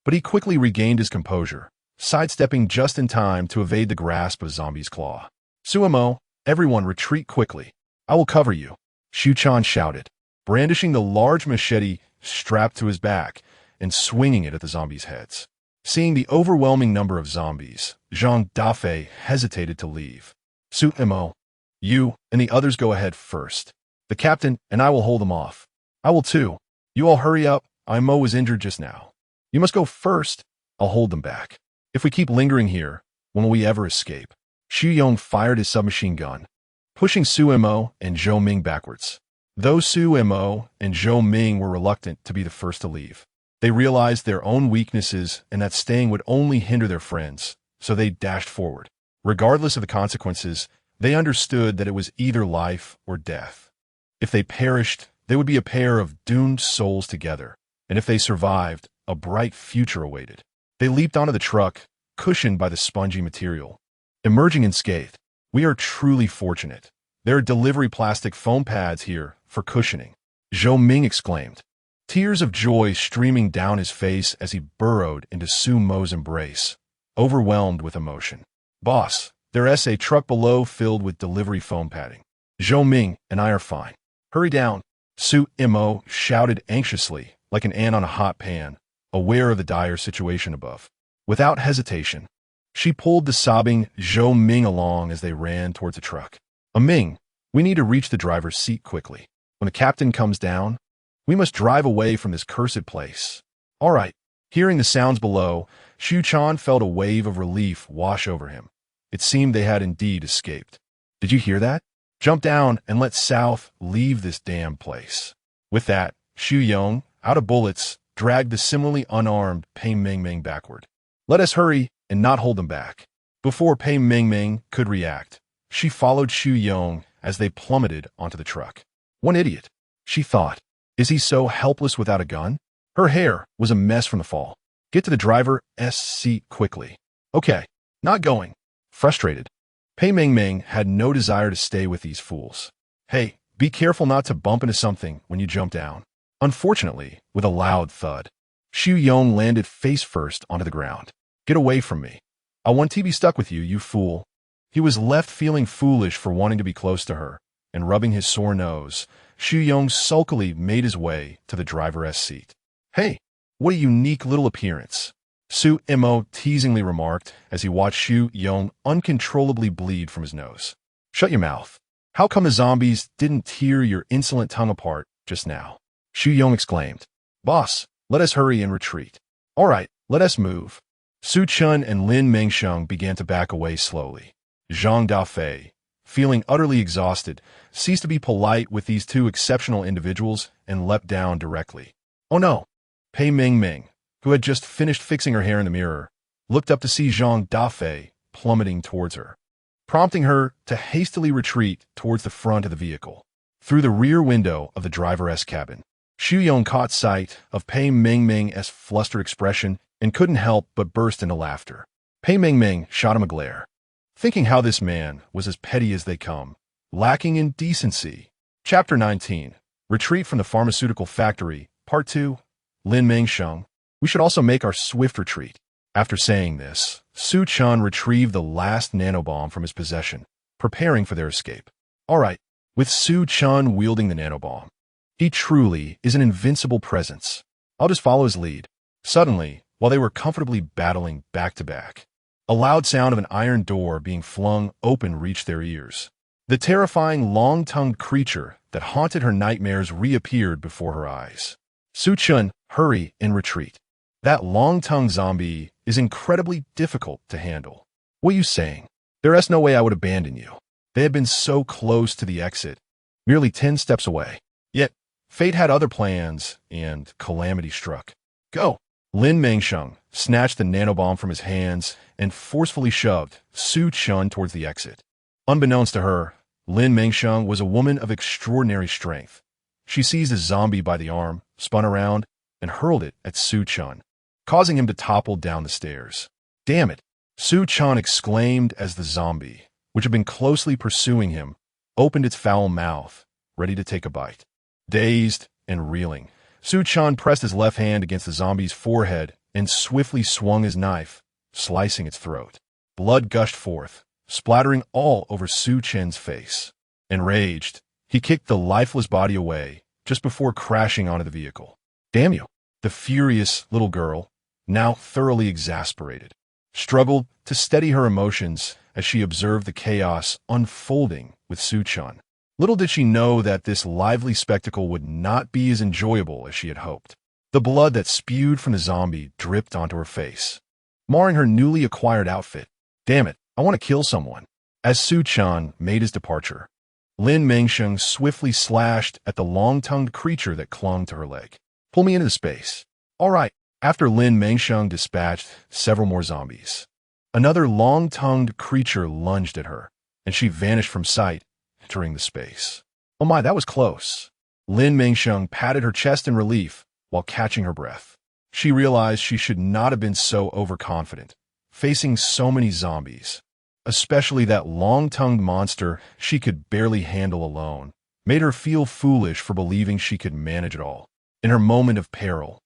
A: but he quickly regained his composure, sidestepping just in time to evade the grasp of Zombie's claw. Suemo, everyone retreat quickly. I will cover you, Xu Chan shouted, brandishing the large machete strapped to his back and swinging it at the zombies' heads. Seeing the overwhelming number of zombies, Zhang Dafei hesitated to leave. Suemo, you and the others go ahead first. The captain and I will hold them off. I will too. You all hurry up. Imo was injured just now. You must go first. I'll hold them back. If we keep lingering here, when will we ever escape? Xu Yong fired his submachine gun, pushing Su Mo and Zhou Ming backwards. Though Su Mo and Zhou Ming were reluctant to be the first to leave, they realized their own weaknesses and that staying would only hinder their friends, so they dashed forward. Regardless of the consequences, they understood that it was either life or death. If they perished, they would be a pair of doomed souls together, and if they survived, a bright future awaited. They leaped onto the truck, cushioned by the spongy material. Emerging unscathed, we are truly fortunate. There are delivery plastic foam pads here for cushioning, Zhou Ming exclaimed, tears of joy streaming down his face as he burrowed into Su Mo's embrace, overwhelmed with emotion. Boss, there's a truck below filled with delivery foam padding. Zhou Ming and I are fine. Hurry down, Su Mo shouted anxiously, like an ant on a hot pan, aware of the dire situation above. Without hesitation, she pulled the sobbing Zhou Ming along as they ran towards the truck. Ming, we need to reach the driver's seat quickly. When the captain comes down, we must drive away from this cursed place. All right. Hearing the sounds below, Xu Chan felt a wave of relief wash over him. It seemed they had indeed escaped. Did you hear that? Jump down and let South leave this damn place. With that, Xu Yong, out of bullets, dragged the similarly unarmed Pei Mengmeng backward. Let us hurry and not hold them back. Before Pei Mengmeng could react, she followed Xu Yong as they plummeted onto the truck. One idiot, she thought. Is he so helpless without a gun? Her hair was a mess from the fall. Get to the driver's seat quickly. Okay, not going. Frustrated, Pei Mengmeng had no desire to stay with these fools. Hey, be careful not to bump into something when you jump down. Unfortunately, with a loud thud, Xu Yong landed face first onto the ground. Get away from me. I want to be stuck with you, you fool. He was left feeling foolish for wanting to be close to her, and rubbing his sore nose, Xu Yong sulkily made his way to the driver's seat. Hey, what a unique little appearance, Su Mo teasingly remarked as he watched Xu Yong uncontrollably bleed from his nose. Shut your mouth. How come the zombies didn't tear your insolent tongue apart just now? Xu Yong exclaimed. Boss, let us hurry and retreat. All right, let us move. Su Chun and Lin Mengsheng began to back away slowly. Zhang Dafei, feeling utterly exhausted, ceased to be polite with these two exceptional individuals and leapt down directly. Oh no! Pei Mengmeng, who had just finished fixing her hair in the mirror, looked up to see Zhang Dafei plummeting towards her, prompting her to hastily retreat towards the front of the vehicle. Through the rear window of the driver's cabin, Xu Yong caught sight of Pei Mengmeng's flustered expression and couldn't help but burst into laughter. Pei Mengmeng shot him a glare, thinking how this man was as petty as they come, lacking in decency. Chapter 19. Retreat from the Pharmaceutical Factory, Part 2. Lin Mengsheng. We should also make our swift retreat. After saying this, Su Chun retrieved the last nanobomb from his possession, preparing for their escape. All right, with Su Chun wielding the nanobomb, he truly is an invincible presence. I'll just follow his lead. Suddenly, while they were comfortably battling back to back, a loud sound of an iron door being flung open reached their ears. The terrifying long-tongued creature that haunted her nightmares reappeared before her eyes. Su Chun, hurry and retreat. That long-tongued zombie is incredibly difficult to handle. What are you saying? There is no way I would abandon you. They had been so close to the exit, merely 10 steps away. Yet, fate had other plans, and calamity struck. Go! Lin Mengsheng snatched the nanobomb from his hands and forcefully shoved Su Chun towards the exit. Unbeknownst to her, Lin Mengsheng was a woman of extraordinary strength. She seized a zombie by the arm, spun around, and hurled it at Su Chun, causing him to topple down the stairs. Damn it! Su Chun exclaimed as the zombie, which had been closely pursuing him, opened its foul mouth, ready to take a bite. Dazed and reeling, Su Chun pressed his left hand against the zombie's forehead and swiftly swung his knife, slicing its throat. Blood gushed forth, splattering all over Su Chun's face. Enraged, he kicked the lifeless body away just before crashing onto the vehicle. Damn you! The furious little girl, now thoroughly exasperated, struggled to steady her emotions as she observed the chaos unfolding with Su Chun. Little did she know that this lively spectacle would not be as enjoyable as she had hoped. The blood that spewed from the zombie dripped onto her face, marring her newly acquired outfit. Damn it, I want to kill someone. As Su Chun made his departure, Lin Mengsheng swiftly slashed at the long-tongued creature that clung to her leg. Pull me into space. All right. After Lin Mengsheng dispatched several more zombies, another long-tongued creature lunged at her, and she vanished from sight, entering the space. Oh my, that was close. Lin Mengsheng patted her chest in relief while catching her breath. She realized she should not have been so overconfident, facing so many zombies, especially that long-tongued monster she could barely handle alone, made her feel foolish for believing she could manage it all. In her moment of peril,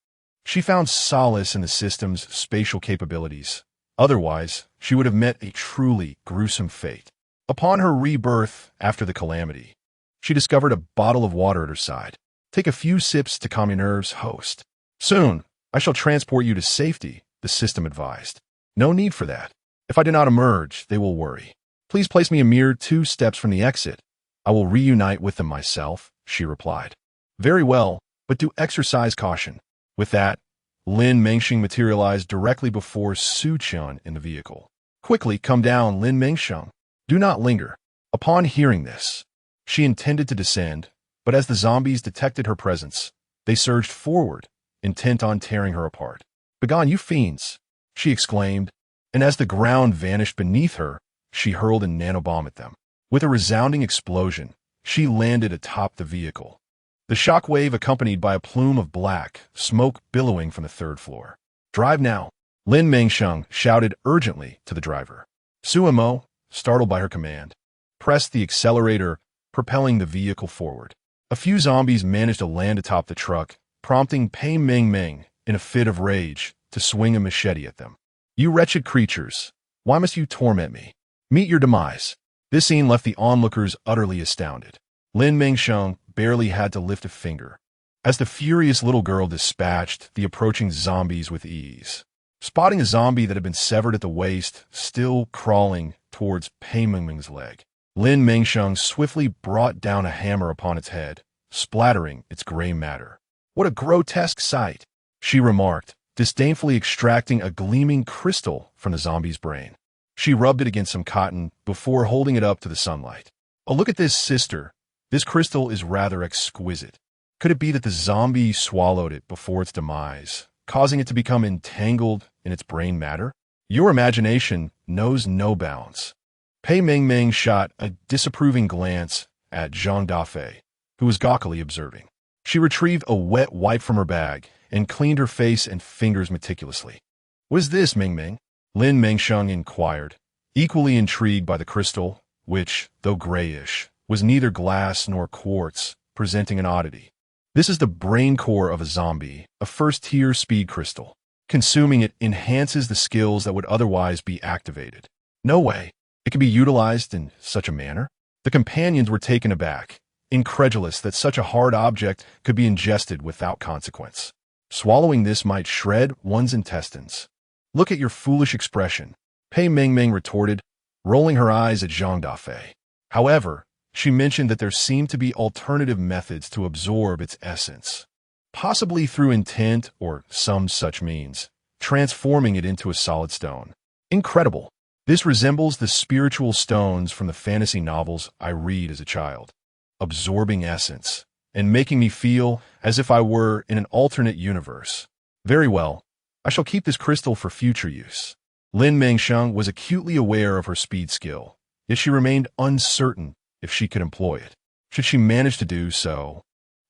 A: she found solace in the system's spatial capabilities. Otherwise, she would have met a truly gruesome fate. Upon her rebirth after the calamity, she discovered a bottle of water at her side. Take a few sips to calm your nerves, host. Soon, I shall transport you to safety, the system advised. No need for that. If I do not emerge, they will worry. Please place me a mere 2 steps from the exit. I will reunite with them myself, she replied. Very well, but do exercise caution. With that, Lin Mengsheng materialized directly before Su Chun in the vehicle. Quickly come down, Lin Mengsheng. Do not linger. Upon hearing this, she intended to descend, but as the zombies detected her presence, they surged forward, intent on tearing her apart. Begone, you fiends! She exclaimed, and as the ground vanished beneath her, she hurled a nanobomb at them. With a resounding explosion, she landed atop the vehicle, the shockwave accompanied by a plume of black smoke billowing from the 3rd floor. Drive now, Lin Mengsheng shouted urgently to the driver. Suemo, startled by her command, pressed the accelerator, propelling the vehicle forward. A few zombies managed to land atop the truck, prompting Pei Mengmeng, in a fit of rage, to swing a machete at them. You wretched creatures, why must you torment me? Meet your demise. This scene left the onlookers utterly astounded. Lin Mengsheng barely had to lift a finger, as the furious little girl dispatched the approaching zombies with ease. Spotting a zombie that had been severed at the waist, still crawling towards Pei Mengmeng's leg, Lin Mengsheng swiftly brought down a hammer upon its head, splattering its gray matter. What a grotesque sight, she remarked, disdainfully extracting a gleaming crystal from the zombie's brain. She rubbed it against some cotton before holding it up to the sunlight. Oh, look at this, sister. This crystal is rather exquisite. Could it be that the zombie swallowed it before its demise, causing it to become entangled in its brain matter? Your imagination knows no bounds. Pei Mengmeng shot a disapproving glance at Zhang Dafei, who was gawkily observing. She retrieved a wet wipe from her bag and cleaned her face and fingers meticulously. "What is this, Mengmeng?" Lin Mengsheng inquired, equally intrigued by the crystal, which, though grayish, was neither glass nor quartz, presenting an oddity. "This is the brain core of a zombie, a first-tier speed crystal. Consuming it enhances the skills that would otherwise be activated." "No way. It can be utilized in such a manner?" The companions were taken aback, incredulous that such a hard object could be ingested without consequence. "Swallowing this might shred one's intestines." "Look at your foolish expression," Pei Mengmeng retorted, rolling her eyes at Zhang Dafei. However, she mentioned that there seemed to be alternative methods to absorb its essence, possibly through intent or some such means, transforming it into a solid stone. Incredible. This resembles the spiritual stones from the fantasy novels I read as a child. Absorbing essence, and making me feel as if I were in an alternate universe. Very well, I shall keep this crystal for future use. Lin Mengsheng was acutely aware of her speed skill, yet she remained uncertain if she could employ it. Should she manage to do so,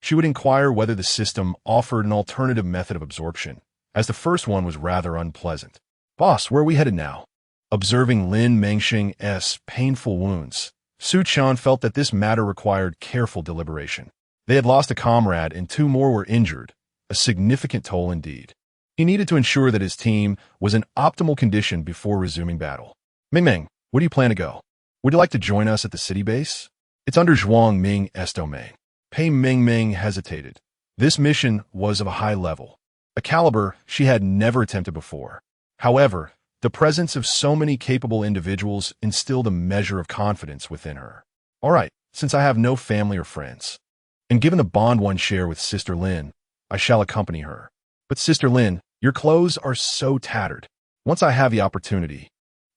A: she would inquire whether the system offered an alternative method of absorption, as the first one was rather unpleasant. "Boss, where are we headed now?" Observing Lin Mengsheng's painful wounds, Su Chan felt that this matter required careful deliberation. They had lost a comrade and 2 more were injured, a significant toll indeed. He needed to ensure that his team was in optimal condition before resuming battle. "Mengmeng, where do you plan to go? Would you like to join us at the city base? It's under Zhuang Ming's domain." Pei Mengmeng hesitated. This mission was of a high level, a caliber she had never attempted before. However, the presence of so many capable individuals instilled a measure of confidence within her. "All right, since I have no family or friends, and given the bond one share with Sister Lin, I shall accompany her. But Sister Lin, your clothes are so tattered. Once I have the opportunity,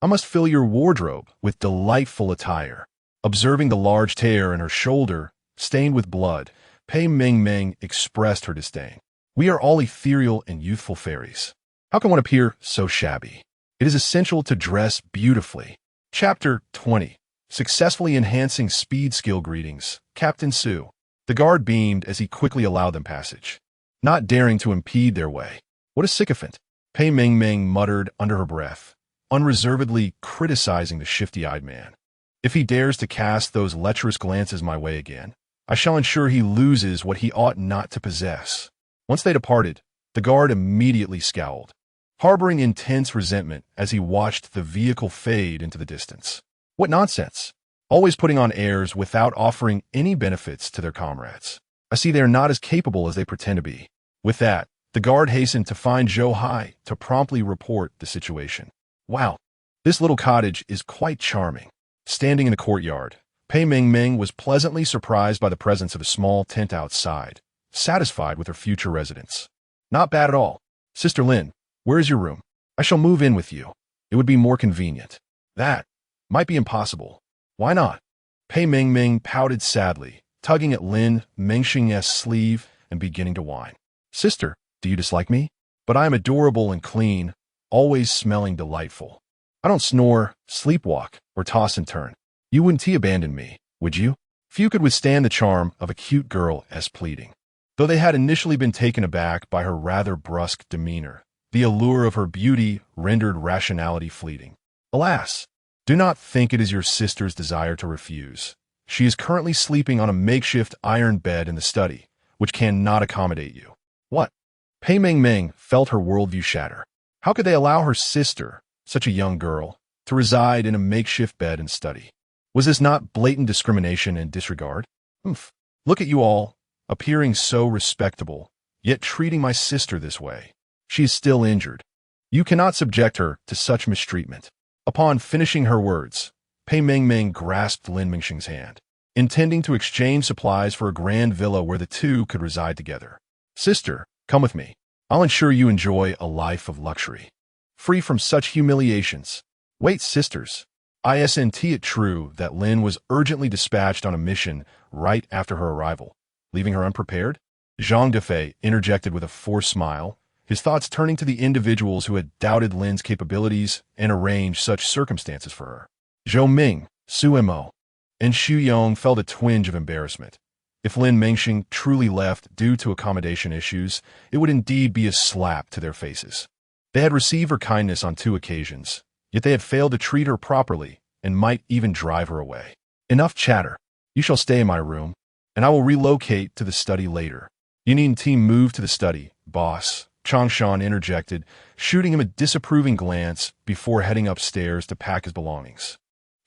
A: I must fill your wardrobe with delightful attire." Observing the large tear in her shoulder, stained with blood, Pei Mengmeng expressed her disdain. "We are all ethereal and youthful fairies. How can one appear so shabby? It is essential to dress beautifully." Chapter 20. Successfully enhancing speed skill. "Greetings, Captain Su." The guard beamed as he quickly allowed them passage, not daring to impede their way. "What a sycophant," Pei Mengmeng muttered under her breath, unreservedly criticizing the shifty-eyed man. "If he dares to cast those lecherous glances my way again, I shall ensure he loses what he ought not to possess." Once they departed, the guard immediately scowled, harboring intense resentment as he watched the vehicle fade into the distance. What nonsense! Always putting on airs without offering any benefits to their comrades. I see they are not as capable as they pretend to be. With that, the guard hastened to find Zhou Hai to promptly report the situation. "Wow, this little cottage is quite charming." Standing in the courtyard, Pei Mengmeng was pleasantly surprised by the presence of a small tent outside, satisfied with her future residence. "Not bad at all. Sister Lin, where is your room? I shall move in with you. It would be more convenient." "That might be impossible." "Why not?" Pei Mengmeng pouted sadly, tugging at Lin Mengsheng's sleeve and beginning to whine. "Sister, do you dislike me? But I am adorable and clean, always smelling delightful. I don't snore, sleepwalk, or toss and turn. You wouldn't abandon me, would you?" Few could withstand the charm of a cute girl as pleading. Though they had initially been taken aback by her rather brusque demeanor, the allure of her beauty rendered rationality fleeting. "Alas, do not think it is your sister's desire to refuse. She is currently sleeping on a makeshift iron bed in the study, which cannot accommodate you." "What?" Pei Mengmeng felt her worldview shatter. How could they allow her sister, such a young girl, to reside in a makeshift bed and study? Was this not blatant discrimination and disregard? "Humph. Look at you all, appearing so respectable, yet treating my sister this way. She is still injured. You cannot subject her to such mistreatment." Upon finishing her words, Pei Mengmeng grasped Lin Mengsheng's hand, intending to exchange supplies for a grand villa where the two could reside together. "Sister, come with me. I'll ensure you enjoy a life of luxury, free from such humiliations." "Wait, sisters. Isn't it true that Lin was urgently dispatched on a mission right after her arrival, leaving her unprepared?" Zhang Dafei interjected with a forced smile, his thoughts turning to the individuals who had doubted Lin's capabilities and arranged such circumstances for her. Zhou Ming, Su Mo, and Xu Yong felt a twinge of embarrassment. If Lin Mengsheng truly left due to accommodation issues, it would indeed be a slap to their faces. They had received her kindness on 2 occasions, yet they had failed to treat her properly and might even drive her away. Enough chatter. You shall stay in my room, and I will relocate to the study later. You needn't move to the study, boss, Changshan interjected, shooting him a disapproving glance before heading upstairs to pack his belongings.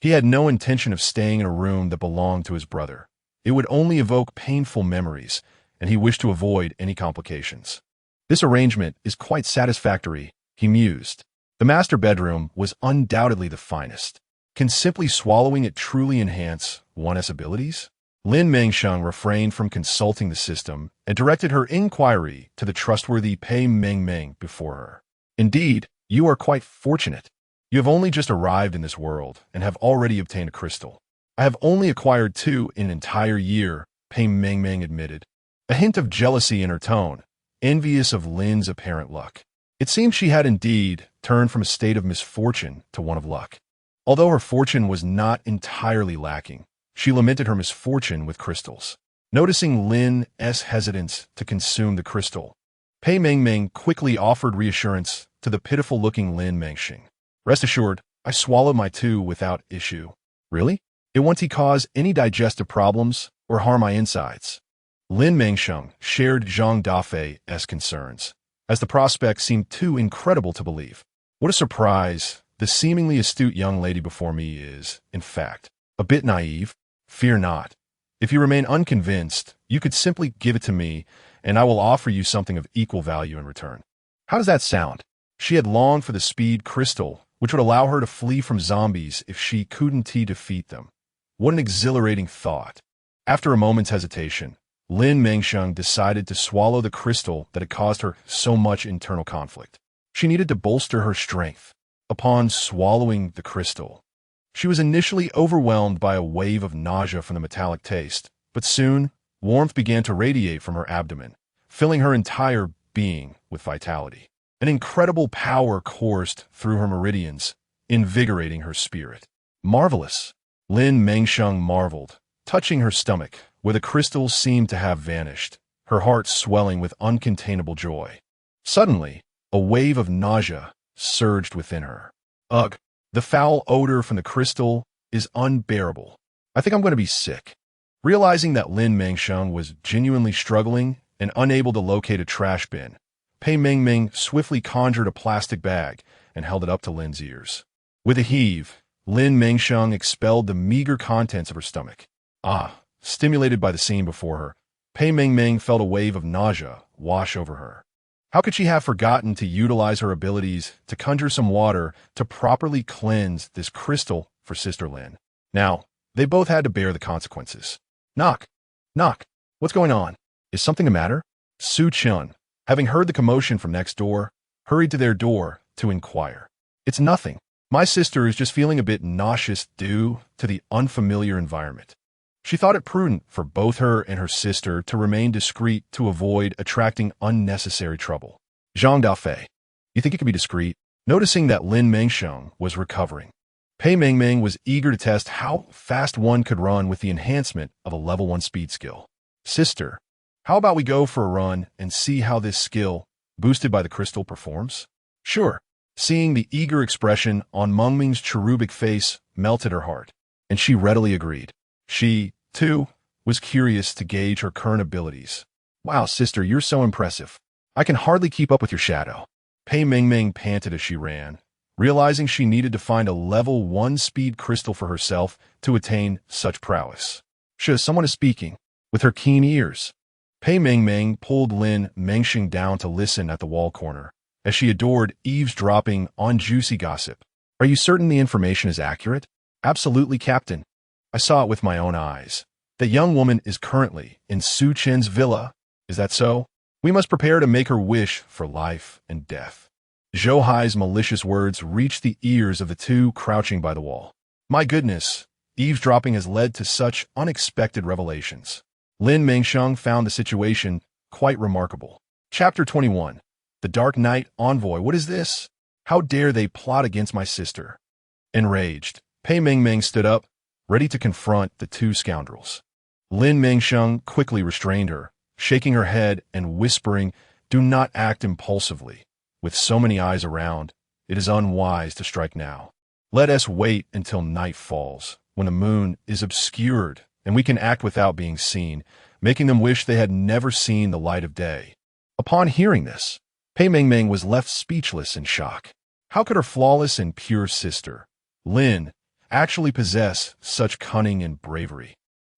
A: He had no intention of staying in a room that belonged to his brother. It would only evoke painful memories, and he wished to avoid any complications. This arrangement is quite satisfactory, he mused. The master bedroom was undoubtedly the finest. Can simply swallowing it truly enhance one's abilities? Lin Mengsheng refrained from consulting the system and directed her inquiry to the trustworthy Pei Mengmeng before her. Indeed, you are quite fortunate. You have only just arrived in this world and have already obtained a crystal. I have only acquired 2 in an entire year, Pei Mengmeng admitted, a hint of jealousy in her tone, envious of Lin's apparent luck. It seemed she had indeed turned from a state of misfortune to one of luck. Although her fortune was not entirely lacking, she lamented her misfortune with crystals. Noticing Lin's hesitance to consume the crystal, Pei Mengmeng quickly offered reassurance to the pitiful-looking Lin Mengsheng. Rest assured, I swallowed my 2 without issue. Really? It won't cause any digestive problems or harm my insides. Lin Mengsheng shared Zhang Dafei's concerns, as the prospect seemed too incredible to believe. What a surprise! The seemingly astute young lady before me is, in fact, a bit naive. Fear not. If you remain unconvinced, you could simply give it to me, and I will offer you something of equal value in return. How does that sound? She had longed for the speed crystal, which would allow her to flee from zombies if she couldn't defeat them. What an exhilarating thought. After a moment's hesitation, Lin Mengsheng decided to swallow the crystal that had caused her so much internal conflict. She needed to bolster her strength. Upon swallowing the crystal, she was initially overwhelmed by a wave of nausea from the metallic taste, but soon, warmth began to radiate from her abdomen, filling her entire being with vitality. An incredible power coursed through her meridians, invigorating her spirit. Marvelous! Lin Mengsheng marveled, touching her stomach, where the crystal seemed to have vanished, her heart swelling with uncontainable joy. Suddenly, a wave of nausea surged within her. Ugh, the foul odor from the crystal is unbearable. I think I'm going to be sick. Realizing that Lin Mengsheng was genuinely struggling and unable to locate a trash bin, Pei Mengmeng swiftly conjured a plastic bag and held it up to Lin's ears. With a heave, Lin Mengsheng expelled the meager contents of her stomach. Stimulated by the scene before her, Pei Mengmeng felt a wave of nausea wash over her. How could she have forgotten to utilize her abilities to conjure some water to properly cleanse this crystal for Sister Lin? Now, they both had to bear the consequences. Knock. Knock. What's going on? Is something the matter? Su Chun, having heard the commotion from next door, hurried to their door to inquire. It's nothing. My sister is just feeling a bit nauseous due to the unfamiliar environment. She thought it prudent for both her and her sister to remain discreet to avoid attracting unnecessary trouble. Zhang Dafei, you think you could be discreet? Noticing that Lin Mengsheng was recovering, Pei Mengmeng was eager to test how fast one could run with the enhancement of a level 1 speed skill. Sister, how about we go for a run and see how this skill, boosted by the crystal, performs? Sure. Seeing the eager expression on Mengmeng's cherubic face melted her heart, and she readily agreed. She, too, was curious to gauge her current abilities. Wow, sister, you're so impressive. I can hardly keep up with your shadow. Pei Mengmeng panted as she ran, realizing she needed to find a level 1 speed crystal for herself to attain such prowess. Someone is speaking. With her keen ears, Pei Mengmeng pulled Lin Mengsheng down to listen at the wall corner, as she adored eavesdropping on juicy gossip. Are you certain the information is accurate? Absolutely, Captain. I saw it with my own eyes. The young woman is currently in Su Chen's villa. Is that so? We must prepare to make her wish for life and death. Zhou Hai's malicious words reached the ears of the two crouching by the wall. My goodness, eavesdropping has led to such unexpected revelations. Lin Mengsheng found the situation quite remarkable. Chapter 21. The Dark Knight envoy, what is this? How dare they plot against my sister? Enraged, Pei Mengmeng stood up, ready to confront the two scoundrels. Lin Mengsheng quickly restrained her, shaking her head and whispering, "Do not act impulsively. With so many eyes around, it is unwise to strike now. Let us wait until night falls, when the moon is obscured, and we can act without being seen, making them wish they had never seen the light of day." Upon hearing this, Pei Mengmeng was left speechless in shock. How could her flawless and pure sister, Lin, actually possess such cunning and bravery?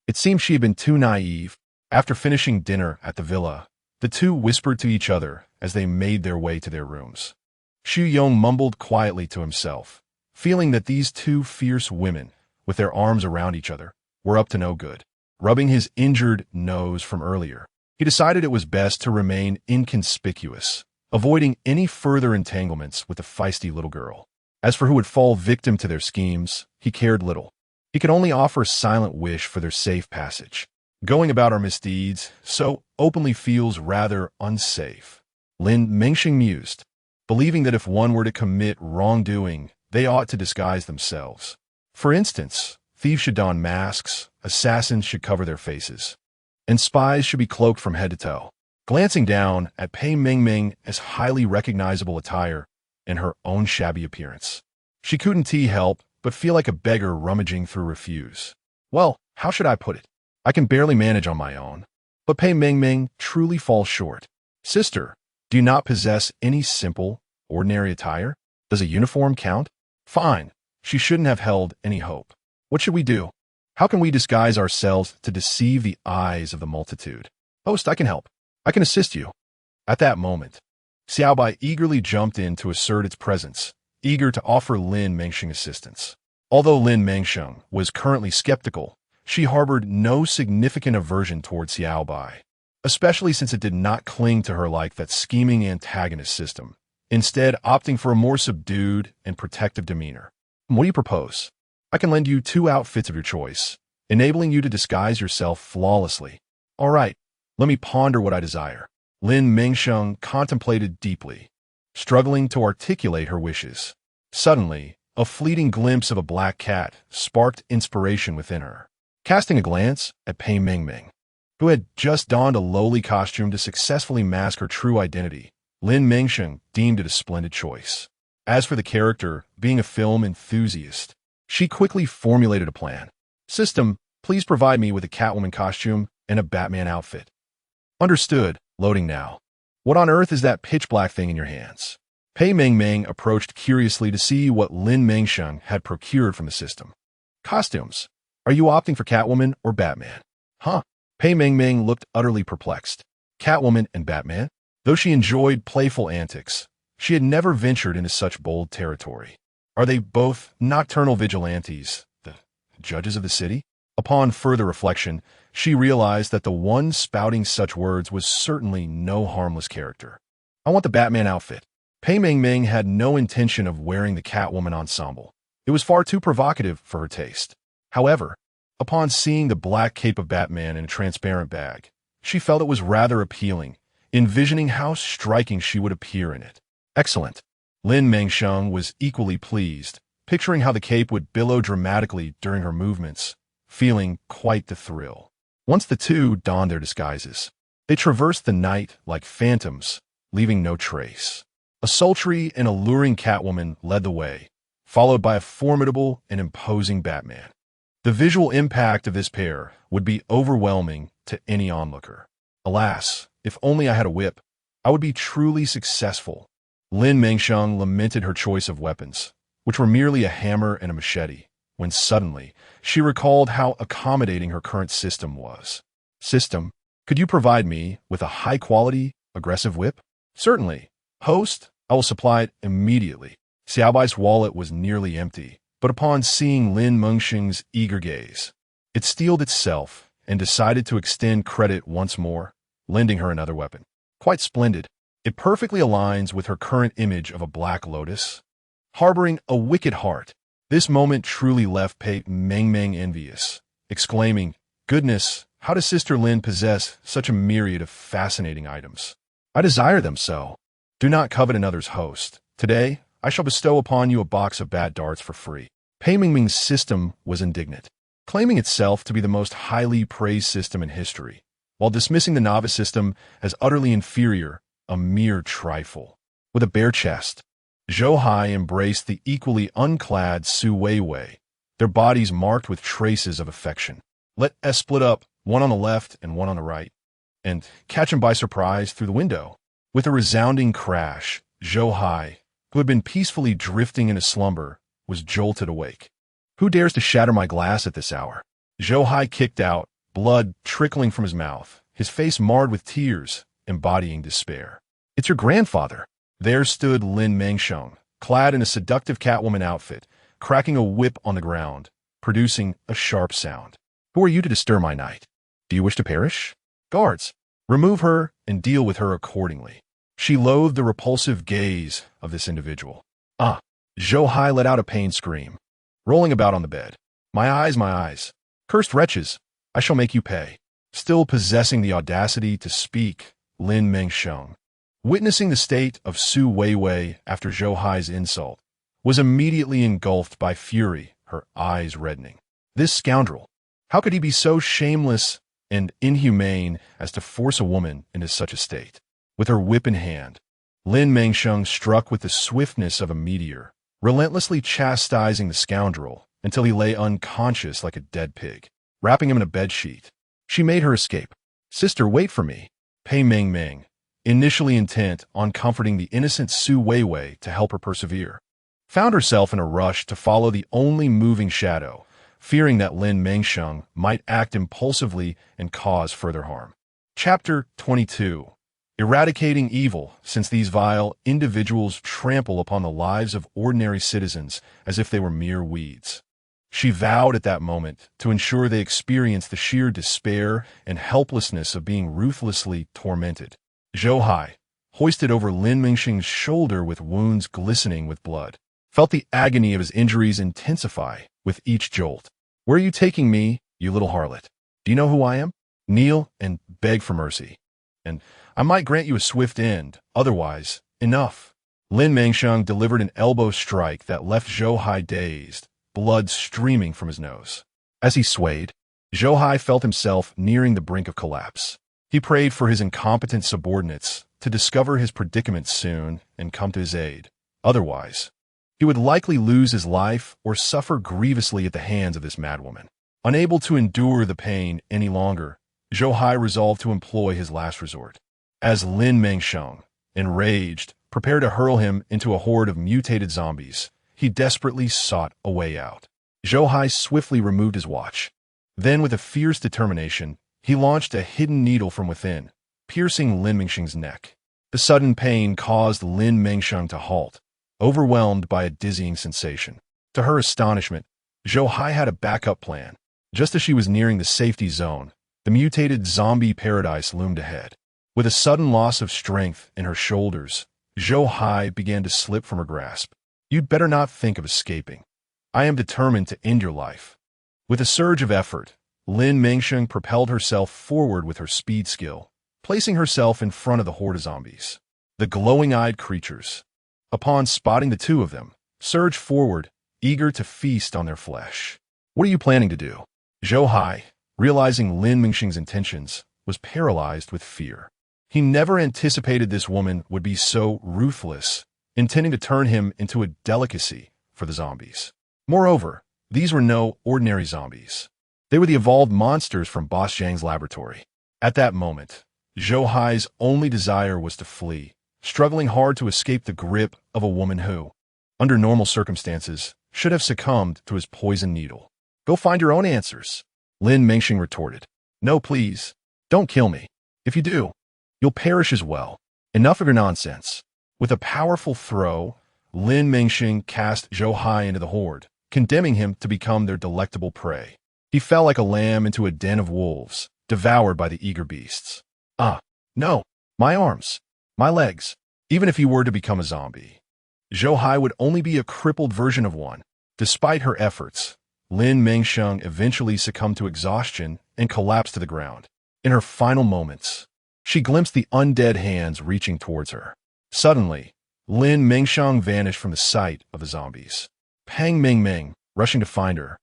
A: It seemed she had been too naive. After finishing dinner at the villa, the two whispered to each other as they made their way to their rooms. Xu Yong mumbled quietly to himself, feeling that these two fierce women, with their arms around each other, were up to no good. Rubbing his injured nose from earlier, he decided it was best to remain inconspicuous, avoiding any further entanglements with the feisty little girl. As for who would fall victim to their schemes, he cared little. He could only offer a silent wish for their safe passage. Going about our misdeeds so openly feels rather unsafe, Lin Mengsheng mused, believing that if one were to commit wrongdoing, they ought to disguise themselves. For instance, thieves should don masks, assassins should cover their faces, and spies should be cloaked from head to toe. Glancing down at Pei Mengmeng as highly recognizable attire and her own shabby appearance, she couldn't help but feel like a beggar rummaging through refuse. Well, how should I put it? I can barely manage on my own. But Pei Mengmeng truly falls short. Sister, do you not possess any simple, ordinary attire? Does a uniform count? Fine. She shouldn't have held any hope. What should we do? How can we disguise ourselves to deceive the eyes of the multitude? Host, I can help. I can assist you. At that moment, Xiaobai eagerly jumped in to assert its presence, eager to offer Lin Mengsheng assistance. Although Lin Mengsheng was currently skeptical, she harbored no significant aversion towards Xiaobai, especially since it did not cling to her like that scheming antagonist system, instead opting for a more subdued and protective demeanor. What do you propose? I can lend you 2 outfits of your choice, enabling you to disguise yourself flawlessly. All right, let me ponder what I desire. Lin Mengsheng contemplated deeply, struggling to articulate her wishes. Suddenly, a fleeting glimpse of a black cat sparked inspiration within her. Casting a glance at Pei Mengmeng, who had just donned a lowly costume to successfully mask her true identity, Lin Mengsheng deemed it a splendid choice. As for the character, being a film enthusiast, she quickly formulated a plan. System, please provide me with a Catwoman costume and a Batman outfit. Understood. Loading now. What on earth is that pitch-black thing in your hands? Pei Mengmeng approached curiously to see what Lin Mengsheng had procured from the system. Costumes. Are you opting for Catwoman or Batman? Huh? Pei Mengmeng looked utterly perplexed. Catwoman and Batman? Though she enjoyed playful antics, she had never ventured into such bold territory. Are they both nocturnal vigilantes, the judges of the city? Upon further reflection, she realized that the one spouting such words was certainly no harmless character. I want the Batman outfit. Pei Mengmeng had no intention of wearing the Catwoman ensemble. It was far too provocative for her taste. However, upon seeing the black cape of Batman in a transparent bag, she felt it was rather appealing, envisioning how striking she would appear in it. Excellent. Lin Mengsheng was equally pleased, picturing how the cape would billow dramatically during her movements, feeling quite the thrill. Once the two donned their disguises, they traversed the night like phantoms, leaving no trace. A sultry and alluring Catwoman led the way, followed by a formidable and imposing Batman. The visual impact of this pair would be overwhelming to any onlooker. Alas, if only I had a whip, I would be truly successful. Lin Mengsheng lamented her choice of weapons, which were merely a hammer and a machete, when suddenly she recalled how accommodating her current system was. System, could you provide me with a high-quality, aggressive whip? Certainly. Host, I will supply it immediately. Xiaobai's wallet was nearly empty, but upon seeing Lin Mengsheng's eager gaze, it steeled itself and decided to extend credit once more, lending her another weapon. Quite splendid. It perfectly aligns with her current image of a black lotus, harboring a wicked heart. This moment truly left Pei Mengmeng envious, exclaiming, "Goodness, how does Sister Lin possess such a myriad of fascinating items? I desire them so." Do not covet another's host. Today, I shall bestow upon you a box of bad darts for free. Pei Mingming's system was indignant, claiming itself to be the most highly praised system in history, while dismissing the novice system as utterly inferior, a mere trifle. With a bare chest, Zhou Hai embraced the equally unclad Su Weiwei, their bodies marked with traces of affection. Let us split up, one on the left and one on the right, and catch him by surprise through the window. With a resounding crash, Zhou Hai, who had been peacefully drifting in a slumber, was jolted awake. Who dares to shatter my glass at this hour? Zhou Hai kicked out, blood trickling from his mouth, his face marred with tears, embodying despair. It's your grandfather. There stood Lin Mengsheng, clad in a seductive Catwoman outfit, cracking a whip on the ground, producing a sharp sound. Who are you to disturb my night? Do you wish to perish? Guards, remove her and deal with her accordingly. She loathed the repulsive gaze of this individual. Zhou Hai let out a pained scream, rolling about on the bed. My eyes, my eyes. Cursed wretches, I shall make you pay. Still possessing the audacity to speak, Lin Mengsheng, witnessing the state of Su Weiwei after Zhou Hai's insult, was immediately engulfed by fury, her eyes reddening. This scoundrel, how could he be so shameless and inhumane as to force a woman into such a state? With her whip in hand, Lin Mengsheng struck with the swiftness of a meteor, relentlessly chastising the scoundrel until he lay unconscious like a dead pig, wrapping him in a bedsheet. She made her escape. Sister, wait for me. Pei Mingming, initially intent on comforting the innocent Su Weiwei to help her persevere, found herself in a rush to follow the only moving shadow, fearing that Lin Mengsheng might act impulsively and cause further harm. Chapter 22. Eradicating evil, since these vile individuals trample upon the lives of ordinary citizens as if they were mere weeds. She vowed at that moment to ensure they experienced the sheer despair and helplessness of being ruthlessly tormented. Zhou Hai, hoisted over Lin Mengsheng's shoulder with wounds glistening with blood, felt the agony of his injuries intensify with each jolt. Where are you taking me, you little harlot? Do you know who I am? Kneel and beg for mercy, and I might grant you a swift end. Otherwise, enough. Lin Mengsheng delivered an elbow strike that left Zhou Hai dazed, blood streaming from his nose. As he swayed, Zhou Hai felt himself nearing the brink of collapse. He prayed for his incompetent subordinates to discover his predicament soon and come to his aid. Otherwise, he would likely lose his life or suffer grievously at the hands of this madwoman. Unable to endure the pain any longer, Zhou Hai resolved to employ his last resort. As Lin Mengsheng, enraged, prepared to hurl him into a horde of mutated zombies, he desperately sought a way out. Zhou Hai swiftly removed his watch. Then, with a fierce determination, he launched a hidden needle from within, piercing Lin Mengsheng's neck. The sudden pain caused Lin Mengsheng to halt, overwhelmed by a dizzying sensation. To her astonishment, Zhou Hai had a backup plan. Just as she was nearing the safety zone, the mutated zombie paradise loomed ahead. With a sudden loss of strength in her shoulders, Zhou Hai began to slip from her grasp. You'd better not think of escaping. I am determined to end your life. With a surge of effort, Lin Mengsheng propelled herself forward with her speed skill, placing herself in front of the horde of zombies. The glowing-eyed creatures, upon spotting the two of them, surged forward, eager to feast on their flesh. What are you planning to do? Zhou Hai, realizing Lin Mengsheng's intentions, was paralyzed with fear. He never anticipated this woman would be so ruthless, intending to turn him into a delicacy for the zombies. Moreover, these were no ordinary zombies. They were the evolved monsters from Boss Zhang's laboratory. At that moment, Zhou Hai's only desire was to flee, struggling hard to escape the grip of a woman who, under normal circumstances, should have succumbed to his poison needle. Go find your own answers, Lin Mengsheng retorted. No, please, don't kill me. If you do, you'll perish as well. Enough of your nonsense. With a powerful throw, Lin Mengsheng cast Zhou Hai into the horde, condemning him to become their delectable prey. He fell like a lamb into a den of wolves, devoured by the eager beasts. No, my arms, my legs. Even if he were to become a zombie, Zhou Hai would only be a crippled version of one. Despite her efforts, Lin Mengsheng eventually succumbed to exhaustion and collapsed to the ground. In her final moments, she glimpsed the undead hands reaching towards her. Suddenly, Lin Mengsheng vanished from the sight of the zombies. Pang Ming, rushing to find her,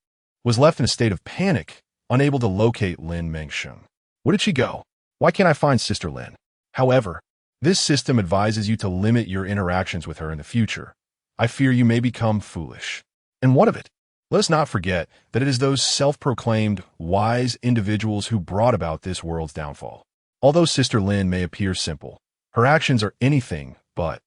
A: was left in a state of panic, unable to locate Lin Mengsheng. Where did she go? Why can't I find Sister Lin? However, this system advises you to limit your interactions with her in the future. I fear you may become foolish. And what of it? Let us not forget that it is those self-proclaimed wise individuals who brought about this world's downfall. Although Sister Lin may appear simple, her actions are anything but.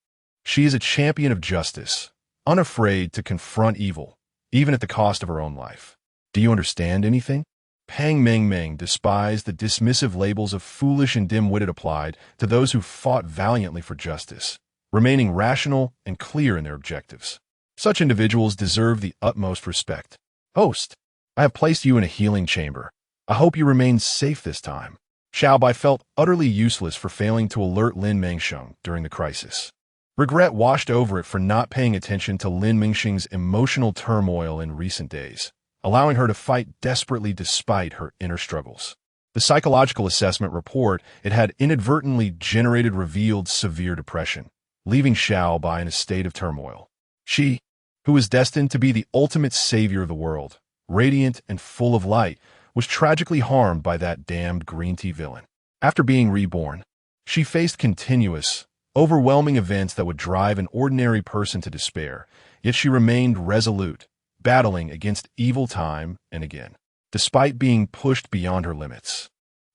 A: She is a champion of justice, unafraid to confront evil, even at the cost of her own life. Do you understand anything? Pang Ming despised the dismissive labels of foolish and dim-witted applied to those who fought valiantly for justice, remaining rational and clear in their objectives. Such individuals deserve the utmost respect. Host, I have placed you in a healing chamber. I hope you remain safe this time. Xiaobai felt utterly useless for failing to alert Lin Mengsheng during the crisis. Regret washed over it for not paying attention to Lin Mengsheng's emotional turmoil in recent days, allowing her to fight desperately despite her inner struggles. The psychological assessment report it had inadvertently generated revealed severe depression, leaving Xiaobai in a state of turmoil. She, who was destined to be the ultimate savior of the world, radiant and full of light, was tragically harmed by that damned green tea villain. After being reborn, she faced continuous, overwhelming events that would drive an ordinary person to despair, yet she remained resolute, battling against evil time and again. Despite being pushed beyond her limits,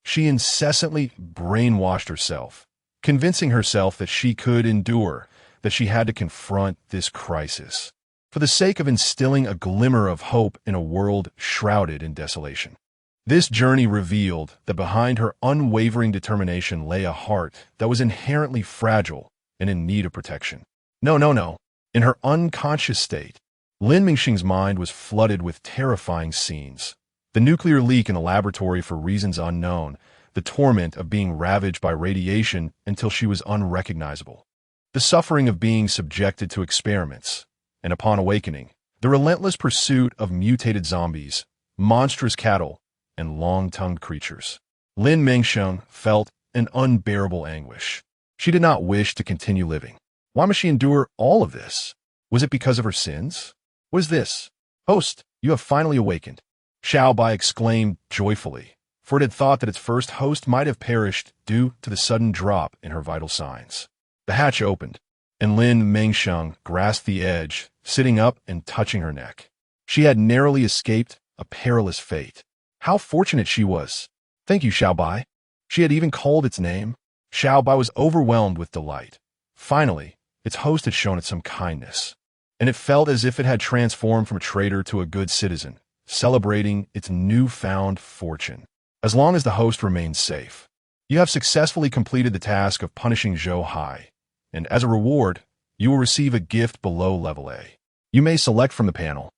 A: she incessantly brainwashed herself, convincing herself that she could endure, that she had to confront this crisis, for the sake of instilling a glimmer of hope in a world shrouded in desolation. This journey revealed that behind her unwavering determination lay a heart that was inherently fragile and in need of protection. No. In her unconscious state, Lin Mengsheng's mind was flooded with terrifying scenes. The nuclear leak in the laboratory for reasons unknown, the torment of being ravaged by radiation until she was unrecognizable, the suffering of being subjected to experiments, and upon awakening, the relentless pursuit of mutated zombies, monstrous cattle, and long-tongued creatures. Lin Mengsheng felt an unbearable anguish. She did not wish to continue living. Why must she endure all of this? Was it because of her sins? What is this? Host, you have finally awakened. Xiaobai exclaimed joyfully, for it had thought that its first host might have perished due to the sudden drop in her vital signs. The hatch opened, and Lin Mengsheng grasped the edge, sitting up and touching her neck. She had narrowly escaped a perilous fate. How fortunate she was. Thank you, Xiaobai. She had even called its name. Xiaobai was overwhelmed with delight. Finally, its host had shown it some kindness, and it felt as if it had transformed from a traitor to a good citizen, celebrating its newfound fortune. As long as the host remains safe, you have successfully completed the task of punishing Zhou Hai, and as a reward, you will receive a gift below level A. You may select from the panel.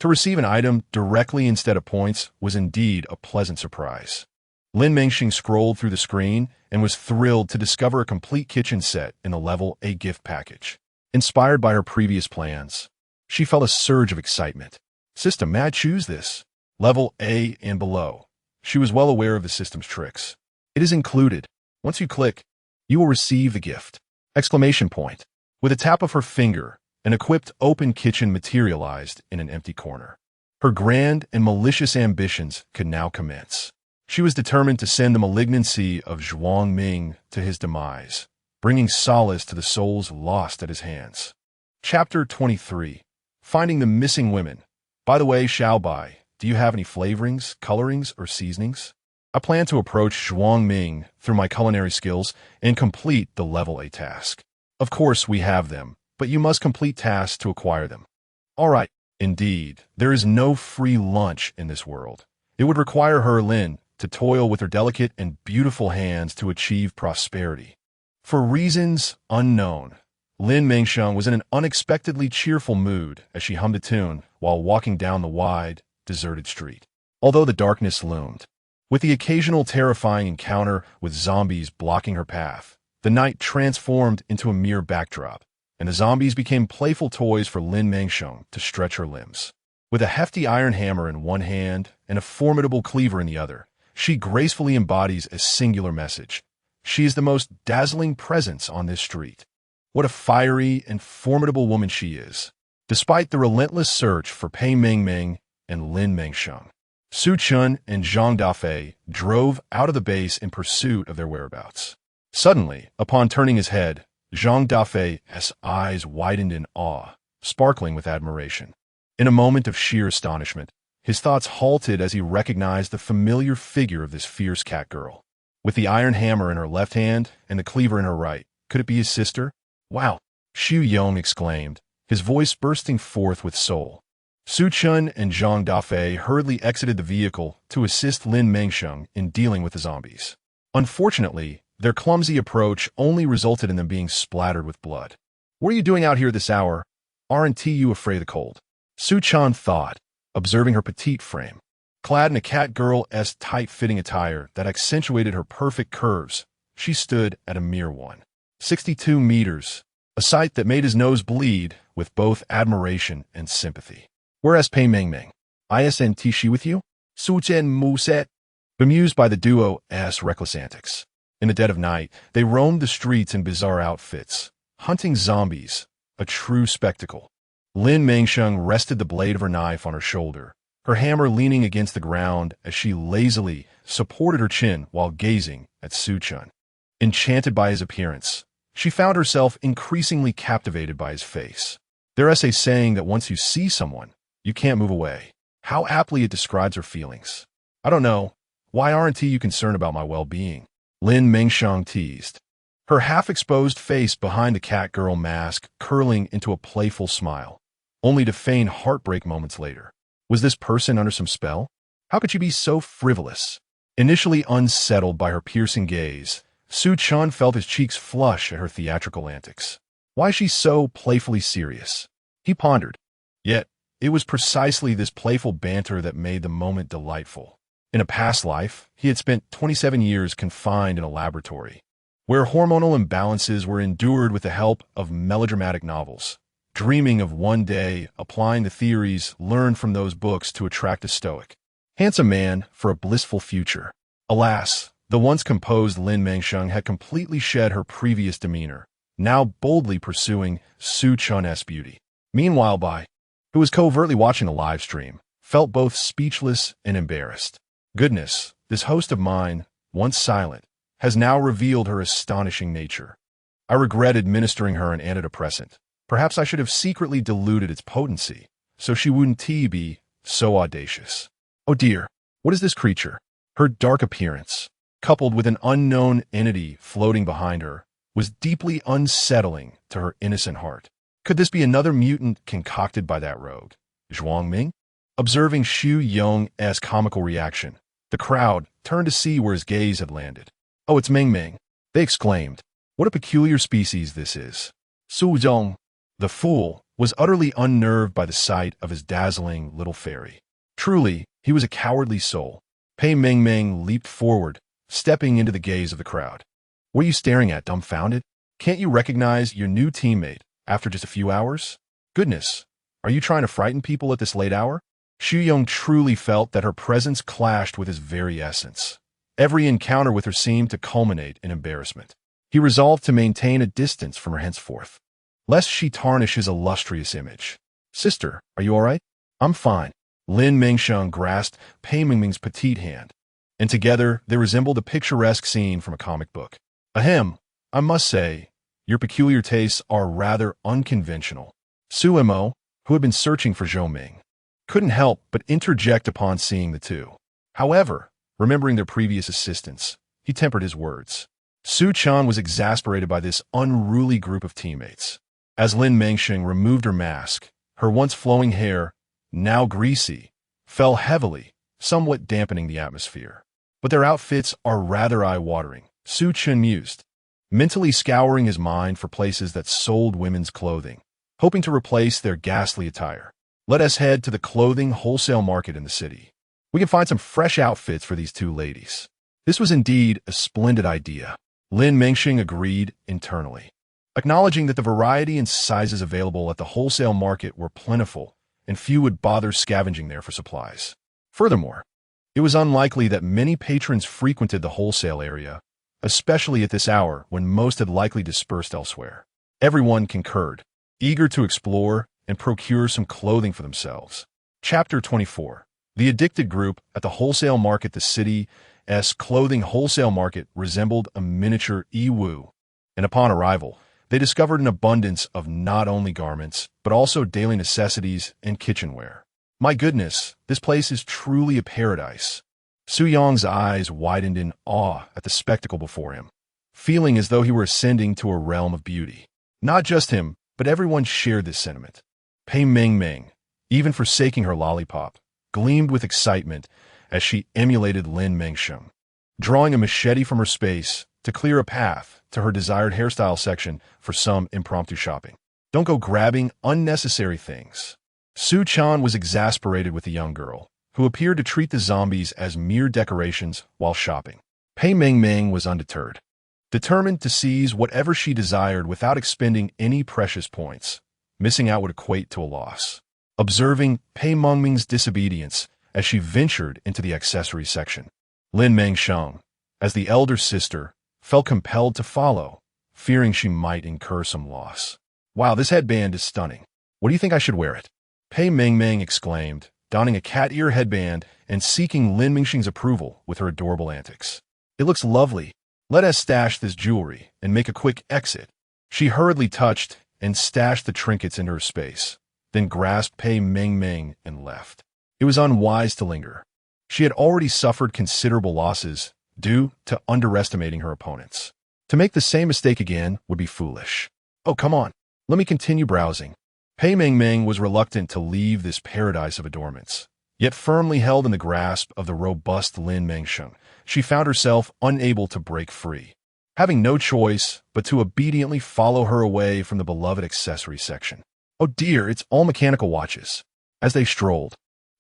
A: To receive an item directly instead of points was indeed a pleasant surprise. Lin Mengsheng scrolled through the screen and was thrilled to discover a complete kitchen set in the level A gift package. Inspired by her previous plans, she felt a surge of excitement. System, may I choose this? Level A and below. She was well aware of the system's tricks. It is included. Once you click, you will receive the gift. Exclamation point. With a tap of her finger, an equipped open kitchen materialized in an empty corner. Her grand and malicious ambitions could now commence. She was determined to send the malignancy of Zhuang Ming to his demise, bringing solace to the souls lost at his hands. Chapter 23. Finding the Missing Women. By the way, Xiaobai, do you have any flavorings, colorings, or seasonings? I plan to approach Zhuang Ming through my culinary skills and complete the level A task. Of course, we have them, but you must complete tasks to acquire them. All right, indeed, there is no free lunch in this world. It would require her, Lin, to toil with her delicate and beautiful hands to achieve prosperity. For reasons unknown, Lin Mengsheng was in an unexpectedly cheerful mood as she hummed a tune while walking down the wide, deserted street. Although the darkness loomed, with the occasional terrifying encounter with zombies blocking her path, the night transformed into a mere backdrop, and the zombies became playful toys for Lin Mengsheng to stretch her limbs. With a hefty iron hammer in one hand and a formidable cleaver in the other, she gracefully embodies a singular message. She is the most dazzling presence on this street. What a fiery and formidable woman she is. Despite the relentless search for Pei Mingming and Lin Mengsheng, Su Chun and Zhang Dafei drove out of the base in pursuit of their whereabouts. Suddenly, upon turning his head, Zhang Dafei's eyes widened in awe, sparkling with admiration. In a moment of sheer astonishment, his thoughts halted as he recognized the familiar figure of this fierce cat girl. With the iron hammer in her left hand and the cleaver in her right, could it be his sister? Wow! Xu Yong exclaimed, his voice bursting forth with soul. Su Chun and Zhang Dafei hurriedly exited the vehicle to assist Lin Mengsheng in dealing with the zombies. Unfortunately, their clumsy approach only resulted in them being splattered with blood. "What are you doing out here this hour? Aren't you afraid of the cold?" Su Chun thought, observing her petite frame. Clad in a cat-girl-esque tight-fitting attire that accentuated her perfect curves, she stood at a mere 162 meters, a sight that made his nose bleed with both admiration and sympathy. "Whereas Pei Mingming, isn't she with you?" Su Chen Mu said, bemused by the duo's reckless antics. In the dead of night, they roamed the streets in bizarre outfits, hunting zombies, a true spectacle. Lin Mengsheng rested the blade of her knife on her shoulder, her hammer leaning against the ground as she lazily supported her chin while gazing at Su Chun. Enchanted by his appearance, she found herself increasingly captivated by his face. There's a saying that once you see someone, you can't move away. How aptly it describes her feelings. "I don't know. Why aren't you concerned about my well-being?" Lin Mengsheng teased, her half-exposed face behind the cat-girl mask curling into a playful smile, only to feign heartbreak moments later. Was this person under some spell? How could she be so frivolous? Initially unsettled by her piercing gaze, Su Chun felt his cheeks flush at her theatrical antics. Why is she so playfully serious? He pondered. Yet, it was precisely this playful banter that made the moment delightful. In a past life, he had spent 27 years confined in a laboratory, where hormonal imbalances were endured with the help of melodramatic novels, dreaming of one day applying the theories learned from those books to attract a stoic, handsome man for a blissful future. Alas, the once composed Lin Mengsheng had completely shed her previous demeanor, now boldly pursuing Su Chun's beauty. Meanwhile, Bai, who was covertly watching the live stream, felt both speechless and embarrassed. Goodness, this host of mine, once silent, has now revealed her astonishing nature. I regret administering her an antidepressant. Perhaps I should have secretly diluted its potency, so she wouldn't be so audacious. Oh dear, what is this creature? Her dark appearance, coupled with an unknown entity floating behind her, was deeply unsettling to her innocent heart. Could this be another mutant concocted by that rogue, Zhuang Ming? Observing Xu Yong's comical reaction, the crowd turned to see where his gaze had landed. "Oh, it's Ming Ming," they exclaimed. "What a peculiar species this is." Su Zhong, the fool, was utterly unnerved by the sight of his dazzling little fairy. Truly, he was a cowardly soul. Pei Mingming leaped forward, stepping into the gaze of the crowd. "What are you staring at, dumbfounded? Can't you recognize your new teammate after just a few hours? Goodness, are you trying to frighten people at this late hour?" Xu Yong truly felt that her presence clashed with his very essence. Every encounter with her seemed to culminate in embarrassment. He resolved to maintain a distance from her henceforth, lest she tarnish his illustrious image. "Sister, are you all right?" "I'm fine." Lin Mengsheng grasped Pei Mingming's petite hand, and together they resembled a picturesque scene from a comic book. "Ahem, I must say, your peculiar tastes are rather unconventional." Su Mo, who had been searching for Zhou Ming, couldn't help but interject upon seeing the two. However, remembering their previous assistance, he tempered his words. Su Chun was exasperated by this unruly group of teammates. As Lin Mengsheng removed her mask, her once flowing hair, now greasy, fell heavily, somewhat dampening the atmosphere. "But their outfits are rather eye-watering," Su Chun mused, mentally scouring his mind for places that sold women's clothing, hoping to replace their ghastly attire. "Let us head to the clothing wholesale market in the city. We can find some fresh outfits for these two ladies." This was indeed a splendid idea. Lin Mengsheng agreed internally, acknowledging that the variety and sizes available at the wholesale market were plentiful, and few would bother scavenging there for supplies. Furthermore, it was unlikely that many patrons frequented the wholesale area, especially at this hour when most had likely dispersed elsewhere. Everyone concurred, eager to explore and procure some clothing for themselves. Chapter 24. The addicted group at the wholesale market. The city's clothing wholesale market resembled a miniature Ewu, and upon arrival, they discovered an abundance of not only garments, but also daily necessities and kitchenware. My goodness, this place is truly a paradise. Su Yong's eyes widened in awe at the spectacle before him, feeling as though he were ascending to a realm of beauty. Not just him, but everyone shared this sentiment. Pei Mengmeng, even forsaking her lollipop, gleamed with excitement as she emulated Lin Mengsheng, drawing a machete from her space to clear a path to her desired hairstyle section for some impromptu shopping. Don't go grabbing unnecessary things. Su Chan was exasperated with the young girl, who appeared to treat the zombies as mere decorations while shopping. Pei Mengmeng was undeterred, determined to seize whatever she desired without expending any precious points. Missing out would equate to a loss. Observing Pei Mengmeng's disobedience as she ventured into the accessories section, Lin Mengsheng, as the elder sister, felt compelled to follow, fearing she might incur some loss. Wow, this headband is stunning. What do you think I should wear it? Pei Mengmeng exclaimed, donning a cat ear headband and seeking Lin Mengsheng's approval with her adorable antics. It looks lovely. Let us stash this jewelry and make a quick exit. She hurriedly touched and stashed the trinkets into her space, then grasped Pei Mengmeng and left. It was unwise to linger. She had already suffered considerable losses due to underestimating her opponents. To make the same mistake again would be foolish. Oh, come on. Let me continue browsing. Pei Mengmeng was reluctant to leave this paradise of adornments, yet firmly held in the grasp of the robust Lin Mengsheng, she found herself unable to break free, having no choice but to obediently follow her away from the beloved accessory section. Oh dear, it's all mechanical watches. As they strolled,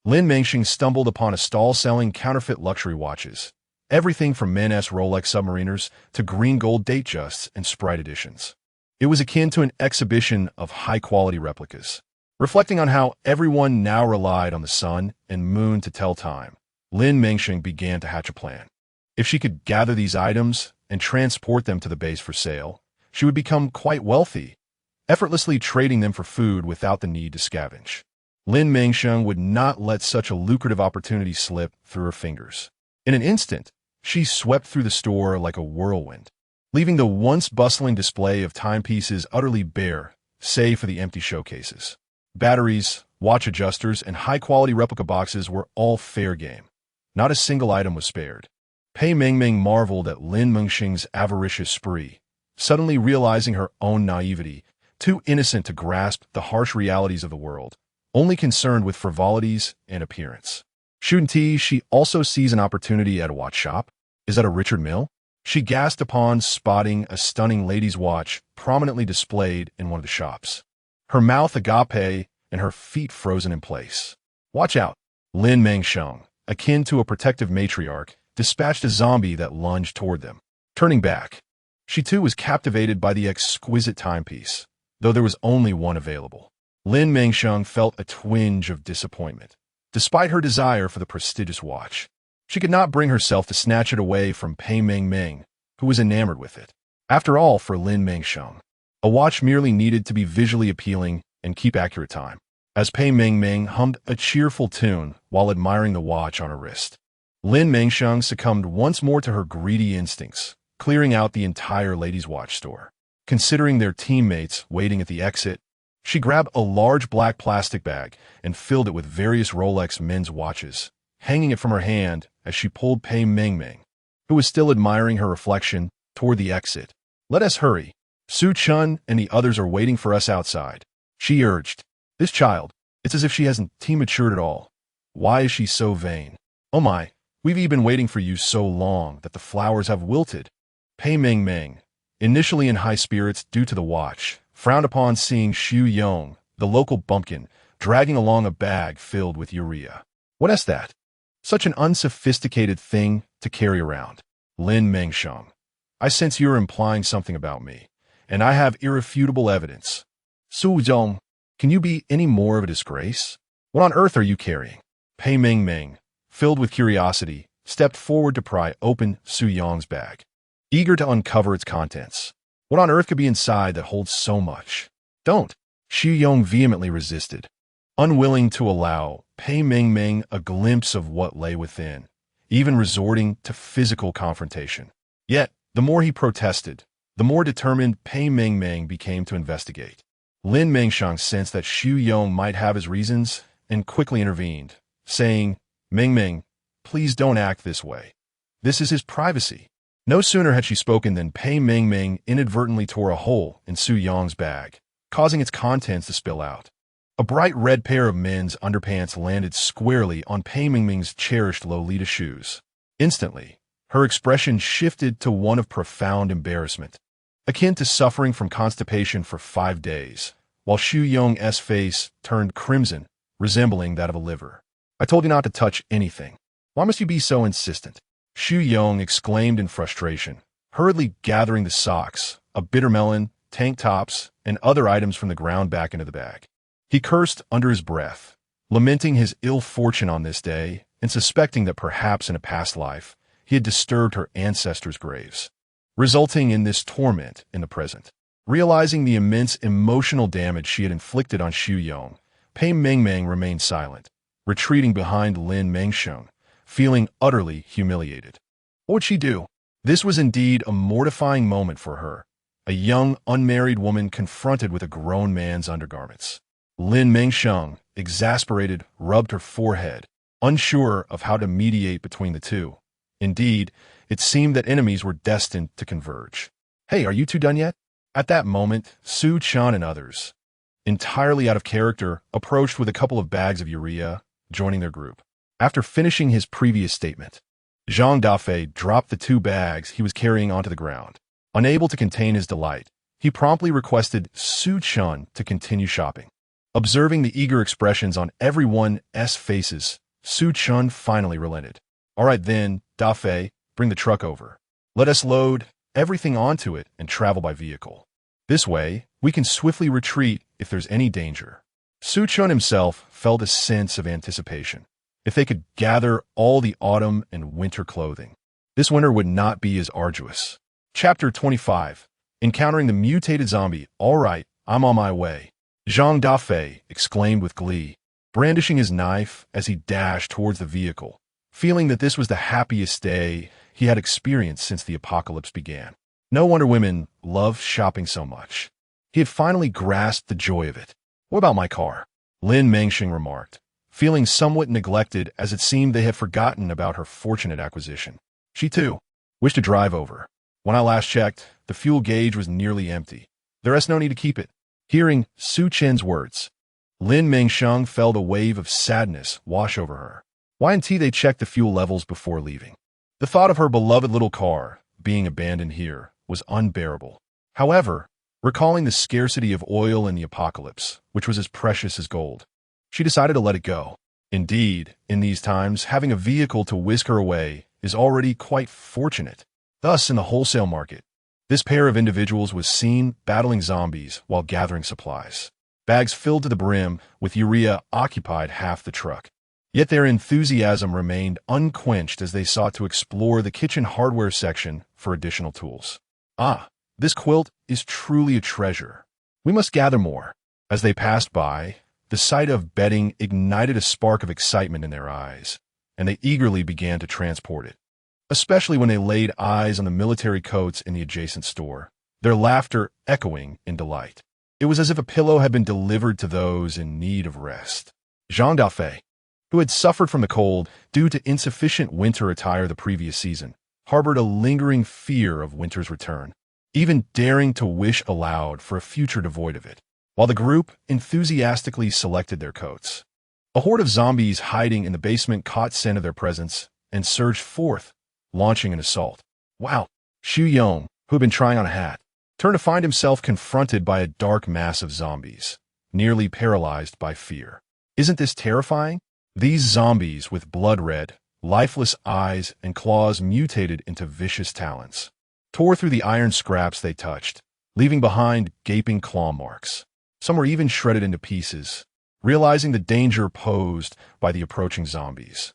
A: Lin Mengsheng stumbled upon a stall selling counterfeit luxury watches, everything from men's Rolex Submariners to green gold Datejusts and Sprite editions. It was akin to an exhibition of high-quality replicas. Reflecting on how everyone now relied on the sun and moon to tell time, Lin Mengsheng began to hatch a plan. If she could gather these items and transport them to the base for sale, she would become quite wealthy, effortlessly trading them for food without the need to scavenge. Lin Mengsheng would not let such a lucrative opportunity slip through her fingers. In an instant, she swept through the store like a whirlwind, leaving the once bustling display of timepieces utterly bare, save for the empty showcases. Batteries, watch adjusters, and high-quality replica boxes were all fair game. Not a single item was spared. Pei Mengmeng marveled at Lin Mengsheng's avaricious spree, suddenly realizing her own naivety, too innocent to grasp the harsh realities of the world, only concerned with frivolities and appearance. Shouldn't she also seize an opportunity at a watch shop? Is that a Richard Mille? She gasped upon spotting a stunning lady's watch prominently displayed in one of the shops. Her mouth agape and her feet frozen in place. Watch out! Lin Mengsheng, akin to a protective matriarch, dispatched a zombie that lunged toward them. Turning back, she too was captivated by the exquisite timepiece, though there was only one available. Lin Mengsheng felt a twinge of disappointment. Despite her desire for the prestigious watch, she could not bring herself to snatch it away from Pei Mengmeng, who was enamored with it. After all, for Lin Mengsheng, a watch merely needed to be visually appealing and keep accurate time. As Pei Mengmeng hummed a cheerful tune while admiring the watch on her wrist, Lin Mengsheng succumbed once more to her greedy instincts, clearing out the entire ladies' watch store. Considering their teammates waiting at the exit, she grabbed a large black plastic bag and filled it with various Rolex men's watches, hanging it from her hand as she pulled Pei Mengmeng, who was still admiring her reflection, toward the exit. Let us hurry. Su Chun and the others are waiting for us outside, she urged. This child, it's as if she hasn't matured at all. Why is she so vain? Oh my, we've been waiting for you so long that the flowers have wilted. Pei Mengmeng, initially in high spirits due to the watch, frowned upon seeing Xu Yong, the local bumpkin, dragging along a bag filled with urea. What is that? Such an unsophisticated thing to carry around. Lin Mengsheng, I sense you're implying something about me, and I have irrefutable evidence. Su Zhong, can you be any more of a disgrace? What on earth are you carrying? Pei Mengmeng, filled with curiosity, stepped forward to pry open Su Yong's bag, eager to uncover its contents. What on earth could be inside that holds so much? Don't. Xu Yong vehemently resisted, unwilling to allow Pei Mengmeng a glimpse of what lay within, even resorting to physical confrontation. Yet, the more he protested, the more determined Pei Mengmeng became to investigate. Lin Mengsheng sensed that Xu Yong might have his reasons and quickly intervened, saying, "Mengmeng, please don't act this way. This is his privacy." No sooner had she spoken than Pei Mengmeng inadvertently tore a hole in Xu Yong's bag, causing its contents to spill out. A bright red pair of men's underpants landed squarely on Pei Mengmeng's cherished Lolita shoes. Instantly, her expression shifted to one of profound embarrassment, akin to suffering from constipation for 5 days, while Xu Yong's face turned crimson, resembling that of a liver. "I told you not to touch anything. Why must you be so insistent?" Xu Yong exclaimed in frustration, hurriedly gathering the socks, a bitter melon, tank tops, and other items from the ground back into the bag. He cursed under his breath, lamenting his ill fortune on this day and suspecting that perhaps in a past life he had disturbed her ancestors' graves, resulting in this torment in the present. Realizing the immense emotional damage she had inflicted on Xu Yong, Pei Mengmeng remained silent, retreating behind Lin Mengsheng, feeling utterly humiliated. What would she do? This was indeed a mortifying moment for her, a young, unmarried woman confronted with a grown man's undergarments. Lin Mengsheng, exasperated, rubbed her forehead, unsure of how to mediate between the two. Indeed, it seemed that enemies were destined to converge. "Hey, are you two done yet?" At that moment, Su Chan and others, entirely out of character, approached with a couple of bags of urea, joining their group. After finishing his previous statement, Zhang Dafei dropped the 2 bags he was carrying onto the ground. Unable to contain his delight, he promptly requested Su Chun to continue shopping. Observing the eager expressions on everyone's faces, Su Chun finally relented. "All right then, Dafei, bring the truck over. Let us load everything onto it and travel by vehicle. This way, we can swiftly retreat if there's any danger." Su Chun himself felt a sense of anticipation. If they could gather all the autumn and winter clothing, this winter would not be as arduous. Chapter 25. Encountering the mutated zombie. "All right, I'm on my way," Zhang Dafei exclaimed with glee, brandishing his knife as he dashed towards the vehicle, feeling that this was the happiest day he had experienced since the apocalypse began. No wonder women love shopping so much. He had finally grasped the joy of it. "What about my car?" Lin Mengsheng remarked, feeling somewhat neglected as it seemed they had forgotten about her fortunate acquisition. She, too, wished to drive over. "When I last checked, the fuel gauge was nearly empty. There's no need to keep it." Hearing Su Chen's words, Lin Mengsheng felt a wave of sadness wash over her. Why didn't they check the fuel levels before leaving? The thought of her beloved little car being abandoned here was unbearable. However, recalling the scarcity of oil in the apocalypse, which was as precious as gold, she decided to let it go. Indeed, in these times, having a vehicle to whisk her away is already quite fortunate. Thus, in the wholesale market, this pair of individuals was seen battling zombies while gathering supplies. Bags filled to the brim with urea occupied half the truck. Yet their enthusiasm remained unquenched as they sought to explore the kitchen hardware section for additional tools. "Ah, this quilt is truly a treasure. We must gather more." As they passed by, the sight of bedding ignited a spark of excitement in their eyes, and they eagerly began to transport it. Especially when they laid eyes on the military coats in the adjacent store, their laughter echoing in delight. It was as if a pillow had been delivered to those in need of rest. Zhang Dafei, who had suffered from the cold due to insufficient winter attire the previous season, harbored a lingering fear of winter's return, even daring to wish aloud for a future devoid of it, while the group enthusiastically selected their coats. A horde of zombies hiding in the basement caught scent of their presence and surged forth, launching an assault. Wow! Xu Yong, who had been trying on a hat, turned to find himself confronted by a dark mass of zombies, nearly paralyzed by fear. Isn't this terrifying? These zombies with blood-red, lifeless eyes and claws mutated into vicious talons, tore through the iron scraps they touched, leaving behind gaping claw marks. Some were even shredded into pieces. Realizing the danger posed by the approaching zombies,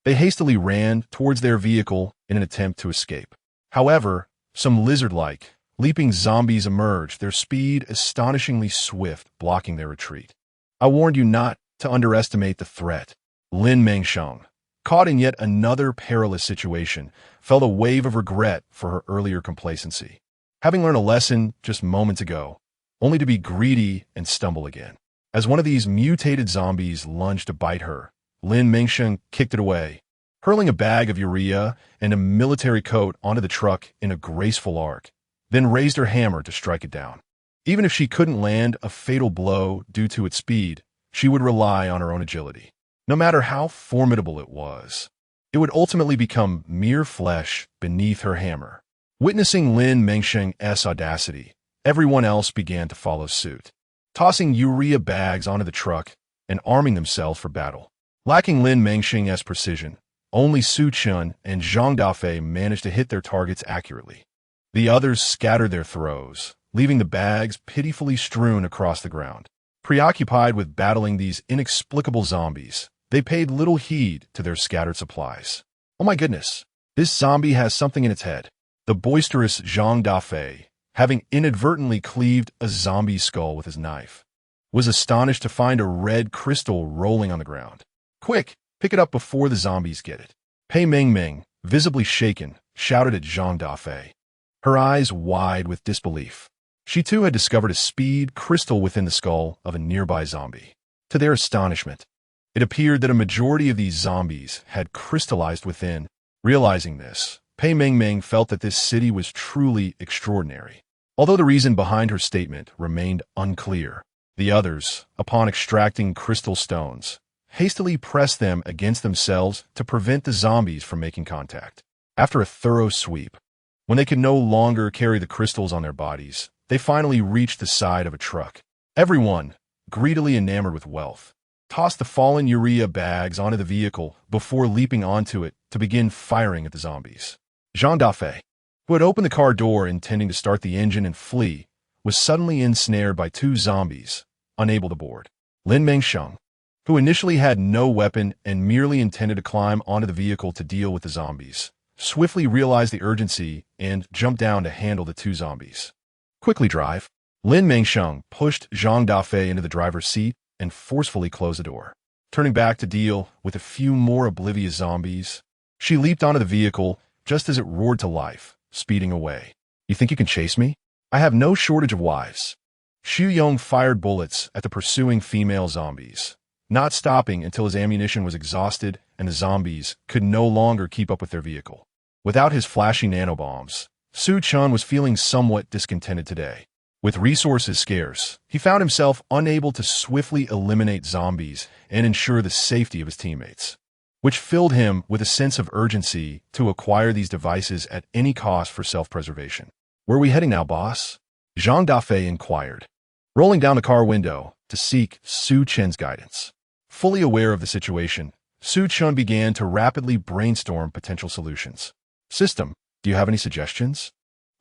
A: they hastily ran towards their vehicle in an attempt to escape. However, some lizard-like, Leaping zombies emerged, their speed astonishingly swift, blocking their retreat. I warned you not to underestimate the threat. Lin Mengsheng, caught in yet another perilous situation, felt a wave of regret for her earlier complacency. Having learned a lesson just moments ago, only to be greedy and stumble again. As one of these mutated zombies lunged to bite her, Lin Mengsheng kicked it away, hurling a bag of urea and a military coat onto the truck in a graceful arc, then raised her hammer to strike it down. Even if she couldn't land a fatal blow due to its speed, she would rely on her own agility. No matter how formidable it was, it would ultimately become mere flesh beneath her hammer. Witnessing Lin Mengsheng's audacity, everyone else began to follow suit, tossing urea bags onto the truck and arming themselves for battle. Lacking Lin Mengsheng's precision, only Su Chun and Zhang Dafei managed to hit their targets accurately. The others scattered their throws, leaving the bags pitifully strewn across the ground. Preoccupied with battling these inexplicable zombies, they paid little heed to their scattered supplies. Oh my goodness, this zombie has something in its head. The boisterous Zhang Dafei, having inadvertently cleaved a zombie's skull with his knife, was astonished to find a red crystal rolling on the ground. Quick, pick it up before the zombies get it. Pei Mengmeng, visibly shaken, shouted at Zhang Dafei, her eyes wide with disbelief. She too had discovered a speed crystal within the skull of a nearby zombie. To their astonishment, it appeared that a majority of these zombies had crystallized within. Realizing this, Pei Mengmeng felt that this city was truly extraordinary. Although the reason behind her statement remained unclear, the others, upon extracting crystal stones, hastily pressed them against themselves to prevent the zombies from making contact. After a thorough sweep, when they could no longer carry the crystals on their bodies, they finally reached the side of a truck. Everyone, greedily enamored with wealth, tossed the fallen urea bags onto the vehicle before leaping onto it to begin firing at the zombies. Zhang Dafei, who had opened the car door intending to start the engine and flee, was suddenly ensnared by two zombies, unable to board. Lin Mengsheng, who initially had no weapon and merely intended to climb onto the vehicle to deal with the zombies, swiftly realized the urgency and jumped down to handle the two zombies. Quickly drive. Lin Mengsheng pushed Zhang Dafei into the driver's seat and forcefully closed the door. Turning back to deal with a few more oblivious zombies, she leaped onto the vehicle just as it roared to life, speeding away. You think you can chase me? I have no shortage of wives. Xu Yong fired bullets at the pursuing female zombies, not stopping until his ammunition was exhausted and the zombies could no longer keep up with their vehicle. Without his flashy nanobombs, Su Chun was feeling somewhat discontented today. With resources scarce, he found himself unable to swiftly eliminate zombies and ensure the safety of his teammates, which filled him with a sense of urgency to acquire these devices at any cost for self-preservation. Where are we heading now, boss? Zhang Dafei inquired, rolling down the car window to seek Su Chen's guidance. Fully aware of the situation, Su Chun began to rapidly brainstorm potential solutions. System, do you have any suggestions?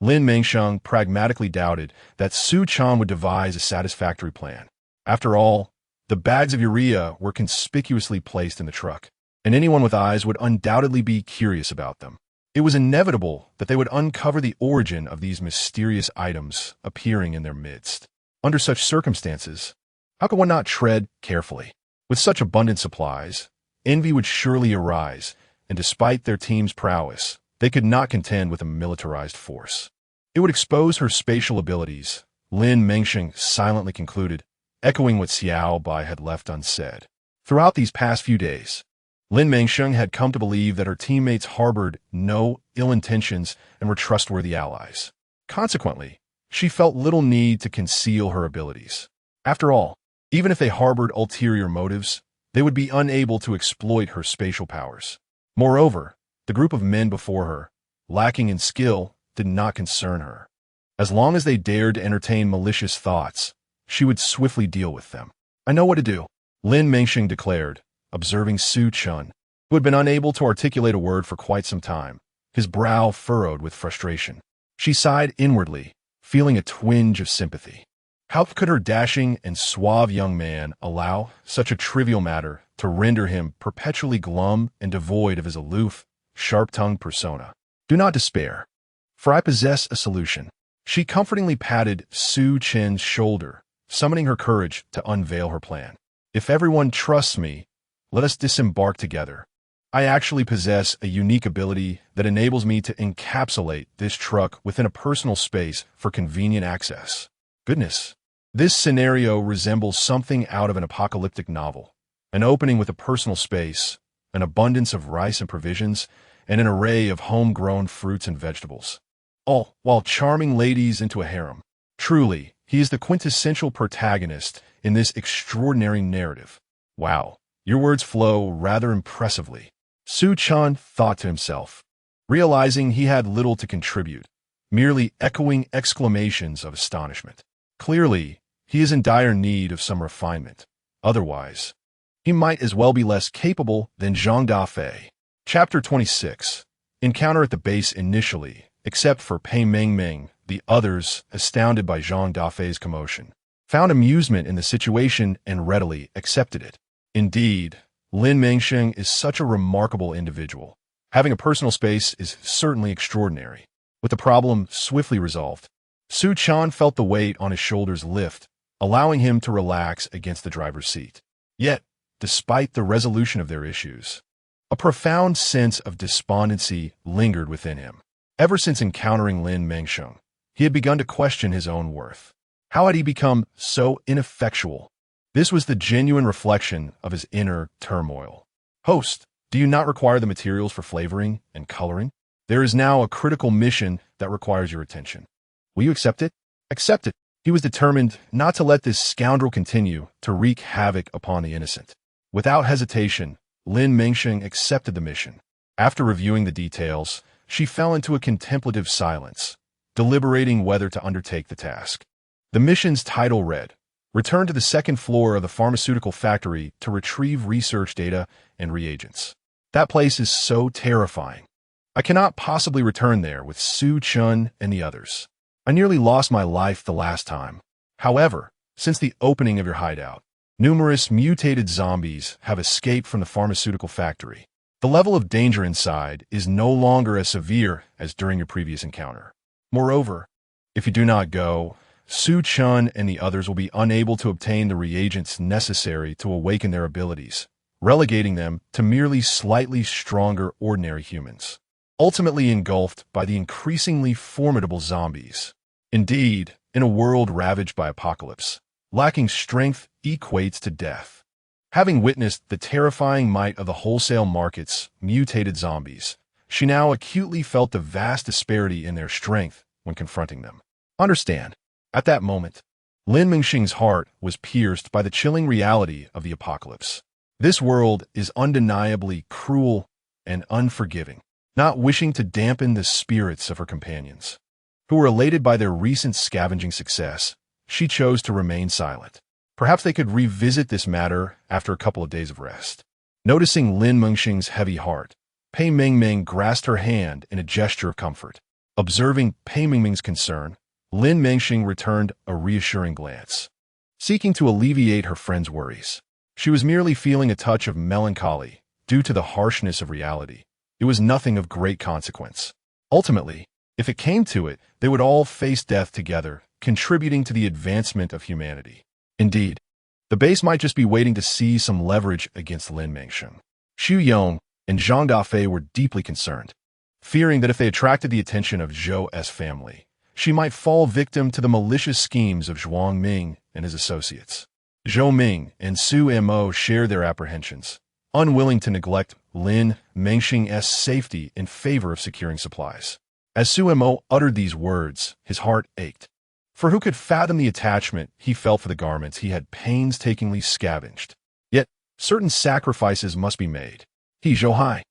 A: Lin Mengsheng pragmatically doubted that Su Chun would devise a satisfactory plan. After all, the bags of urea were conspicuously placed in the truck, and anyone with eyes would undoubtedly be curious about them. It was inevitable that they would uncover the origin of these mysterious items appearing in their midst. Under such circumstances, how could one not tread carefully? With such abundant supplies, envy would surely arise, and despite their team's prowess, they could not contend with a militarized force. It would expose her spatial abilities, Lin Mengsheng silently concluded, echoing what Xiao Bai had left unsaid. Throughout these past few days, Lin Mengsheng had come to believe that her teammates harbored no ill intentions and were trustworthy allies. Consequently, she felt little need to conceal her abilities. After all, even if they harbored ulterior motives, they would be unable to exploit her spatial powers. Moreover, the group of men before her, lacking in skill, did not concern her. As long as they dared to entertain malicious thoughts, she would swiftly deal with them. I know what to do, Lin Mengsheng declared, observing Su Chun, who had been unable to articulate a word for quite some time, his brow furrowed with frustration. She sighed inwardly, feeling a twinge of sympathy. How could her dashing and suave young man allow such a trivial matter to render him perpetually glum and devoid of his aloof, sharp-tongued persona? Do not despair, for I possess a solution. She comfortingly patted Su Chen's shoulder, summoning her courage to unveil her plan. If everyone trusts me, let us disembark together. I actually possess a unique ability that enables me to encapsulate this truck within a personal space for convenient access. Goodness. This scenario resembles something out of an apocalyptic novel. An opening with a personal space, an abundance of rice and provisions, and an array of homegrown fruits and vegetables. All while charming ladies into a harem. Truly, he is the quintessential protagonist in this extraordinary narrative. Wow, your words flow rather impressively. Su Chen thought to himself, realizing he had little to contribute, merely echoing exclamations of astonishment. Clearly, he is in dire need of some refinement. Otherwise, he might as well be less capable than Zhang Dafei. Chapter 26. Encounter at the base initially, except for Pei Mengmeng, the others, astounded by Zhang Dafei's commotion, found amusement in the situation and readily accepted it. Indeed, Lin Mengsheng is such a remarkable individual. Having a personal space is certainly extraordinary. With the problem swiftly resolved, Su Chen felt the weight on his shoulders lift, allowing him to relax against the driver's seat. Yet, despite the resolution of their issues, a profound sense of despondency lingered within him. Ever since encountering Lin Mengsheng, he had begun to question his own worth. How had he become so ineffectual? This was the genuine reflection of his inner turmoil. Host, do you not require the materials for flavoring and coloring? There is now a critical mission that requires your attention. Will you accept it? Accept it. He was determined not to let this scoundrel continue to wreak havoc upon the innocent. Without hesitation, Lin Mengsheng accepted the mission. After reviewing the details, she fell into a contemplative silence, deliberating whether to undertake the task. The mission's title read, "Return to the second floor of the pharmaceutical factory to retrieve research data and reagents." That place is so terrifying. I cannot possibly return there with Su Chen and the others. I nearly lost my life the last time. However, since the opening of your hideout, numerous mutated zombies have escaped from the pharmaceutical factory. The level of danger inside is no longer as severe as during your previous encounter. Moreover, if you do not go, Su Chen and the others will be unable to obtain the reagents necessary to awaken their abilities, relegating them to merely slightly stronger ordinary humans, ultimately engulfed by the increasingly formidable zombies. Indeed, in a world ravaged by apocalypse, lacking strength equates to death. Having witnessed the terrifying might of the wholesale market's mutated zombies, she now acutely felt the vast disparity in their strength when confronting them. Understand, at that moment, Lin Mengsheng's heart was pierced by the chilling reality of the apocalypse. This world is undeniably cruel and unforgiving. Not wishing to dampen the spirits of her companions, who were elated by their recent scavenging success, she chose to remain silent. Perhaps they could revisit this matter after a couple of days of rest. Noticing Lin Mengsheng's heavy heart, Pei Mengmeng grasped her hand in a gesture of comfort. Observing Pei Mengmeng's concern, Lin Mengsheng returned a reassuring glance, seeking to alleviate her friend's worries. She was merely feeling a touch of melancholy due to the harshness of reality. It was nothing of great consequence. Ultimately, if it came to it, they would all face death together, contributing to the advancement of humanity. Indeed, the base might just be waiting to seize some leverage against Lin Mengsheng. Xu Yong and Zhang Dafei were deeply concerned, fearing that if they attracted the attention of Zhou's family, she might fall victim to the malicious schemes of Zhuang Ming and his associates. Zhou Ming and Su Mo shared their apprehensions, unwilling to neglect Lin Mengsheng's safety in favor of securing supplies. As Su Mo uttered these words, his heart ached. For who could fathom the attachment he felt for the garments he had painstakingly scavenged? Yet, certain sacrifices must be made. He, Zhou,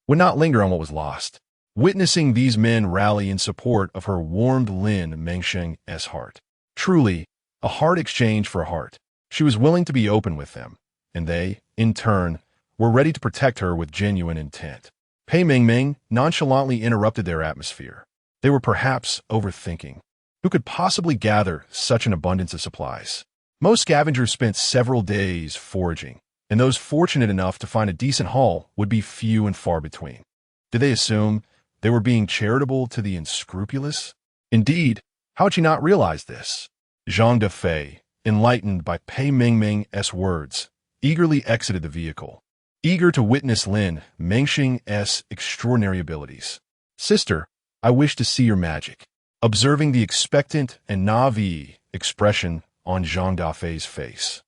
A: would not linger on what was lost. Witnessing these men rally in support of her warmed Lin Mengsheng's heart. Truly, a heart exchange for a heart. She was willing to be open with them, and they, in turn, were ready to protect her with genuine intent. Pei Mengmeng nonchalantly interrupted their atmosphere. They were perhaps overthinking. Who could possibly gather such an abundance of supplies? Most scavengers spent several days foraging, and those fortunate enough to find a decent haul would be few and far between. Did they assume they were being charitable to the unscrupulous? Indeed, How had she not realized this? Zhang Dafei, enlightened by Pei Mengmeng's words, eagerly exited the vehicle, eager to witness Lin Mengsheng's extraordinary abilities. Sister, I wish to see your magic. Observing the expectant and naive expression on Zhang Dafei's face,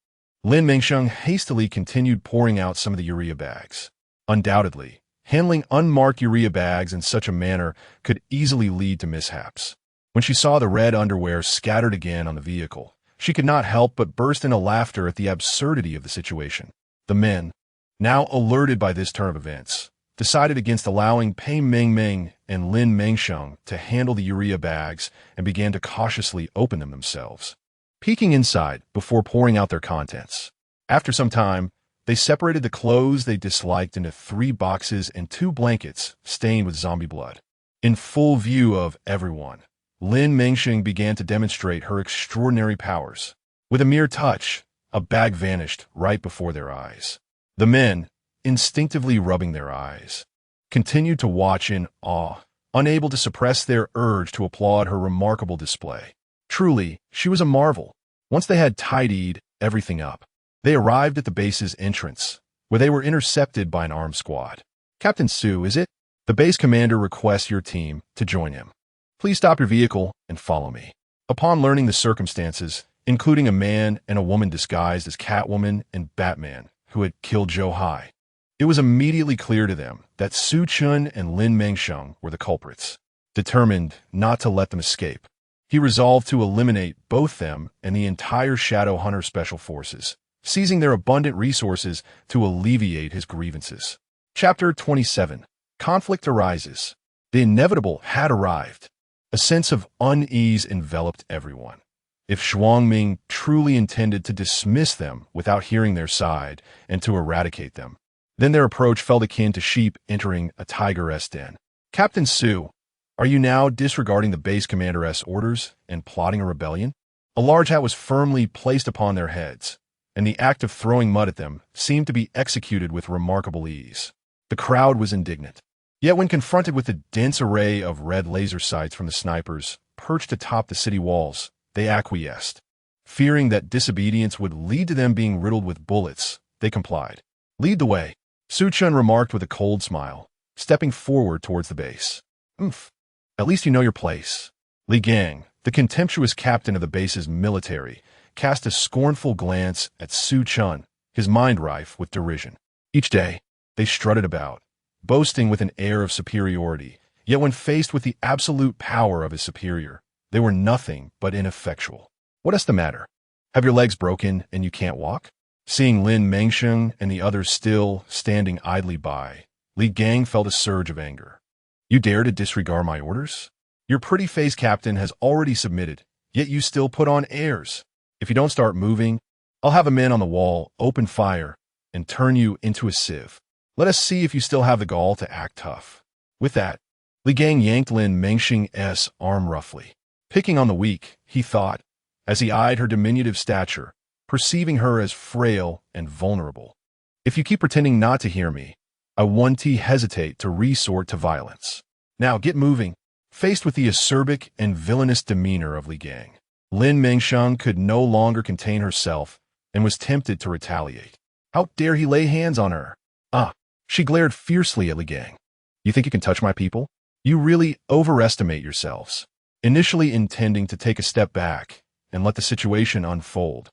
A: Lin Mengsheng hastily continued pouring out some of the urea bags. Undoubtedly, handling unmarked urea bags in such a manner could easily lead to mishaps. When she saw the red underwear scattered again on the vehicle, she could not help but burst into laughter at the absurdity of the situation. The men, now alerted by this turn of events, decided against allowing Pei Mengmeng and Lin Mengsheng to handle the urea bags and began to cautiously open them themselves, peeking inside before pouring out their contents. After some time, they separated the clothes they disliked into 3 boxes and 2 blankets stained with zombie blood. In full view of everyone, Lin Mengsheng began to demonstrate her extraordinary powers. With a mere touch, a bag vanished right before their eyes. The men, instinctively rubbing their eyes, continued to watch in awe, unable to suppress their urge to applaud her remarkable display. Truly, she was a marvel. Once they had tidied everything up, they arrived at the base's entrance, where they were intercepted by an armed squad. Captain Su, is it? The base commander requests your team to join him. Please stop your vehicle and follow me. Upon learning the circumstances, including a man and a woman disguised as Catwoman and Batman who had killed Zhou Hai, it was immediately clear to them that Su Chun and Lin Mengsheng were the culprits. Determined not to let them escape, he resolved to eliminate both them and the entire Shadow Hunter Special Forces, seizing their abundant resources to alleviate his grievances. Chapter 27. Conflict arises. The inevitable had arrived. A sense of unease enveloped everyone. If Shuangming truly intended to dismiss them without hearing their side and to eradicate them, then their approach felt akin to sheep entering a tiger's den. Captain Su, are you now disregarding the base commander's orders and plotting a rebellion? A large hat was firmly placed upon their heads, and the act of throwing mud at them seemed to be executed with remarkable ease. The crowd was indignant. Yet when confronted with the dense array of red laser sights from the snipers perched atop the city walls, they acquiesced. Fearing that disobedience would lead to them being riddled with bullets, they complied. Lead the way, Su Chun remarked with a cold smile, stepping forward towards the base. At least you know your place. Li Gang, the contemptuous captain of the base's military, cast a scornful glance at Su Chun, his mind rife with derision. Each day, they strutted about, boasting with an air of superiority, yet when faced with the absolute power of his superior, they were nothing but ineffectual. What is the matter? Have your legs broken and you can't walk? Seeing Lin Mengsheng and the others still standing idly by, Li Gang felt a surge of anger. You dare to disregard my orders? Your pretty face captain has already submitted, yet you still put on airs. If you don't start moving, I'll have a man on the wall open fire and turn you into a sieve. Let us see if you still have the gall to act tough. With that, Li Gang yanked Lin Mengsheng's arm roughly. Picking on the weak, he thought, as he eyed her diminutive stature, perceiving her as frail and vulnerable. If you keep pretending not to hear me, I won't hesitate to resort to violence. Now get moving. Faced with the acerbic and villainous demeanor of Li Gang, Lin Mengsheng could no longer contain herself and was tempted to retaliate. How dare he lay hands on her? She glared fiercely at Li Gang. You think you can touch my people? You really overestimate yourselves. Initially intending to take a step back and let the situation unfold,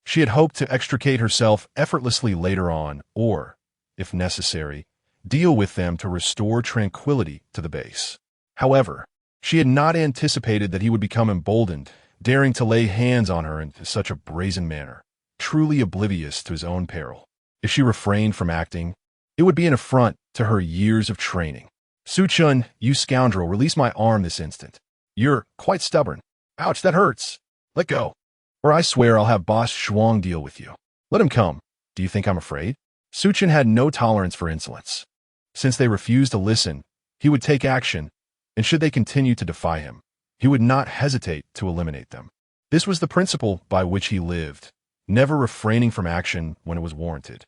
A: she had hoped to extricate herself effortlessly later on or, if necessary, deal with them to restore tranquility to the base. However, she had not anticipated that he would become emboldened, daring to lay hands on her in such a brazen manner, truly oblivious to his own peril. If she refrained from acting, it would be an affront to her years of training. Su Chun, you scoundrel, release my arm this instant. You're quite stubborn. Ouch, that hurts. Let go, or I swear I'll have Boss Shuang deal with you. Let him come. Do you think I'm afraid? Su Chun had no tolerance for insolence. Since they refused to listen, he would take action, and should they continue to defy him, he would not hesitate to eliminate them. This was the principle by which he lived, never refraining from action when it was warranted.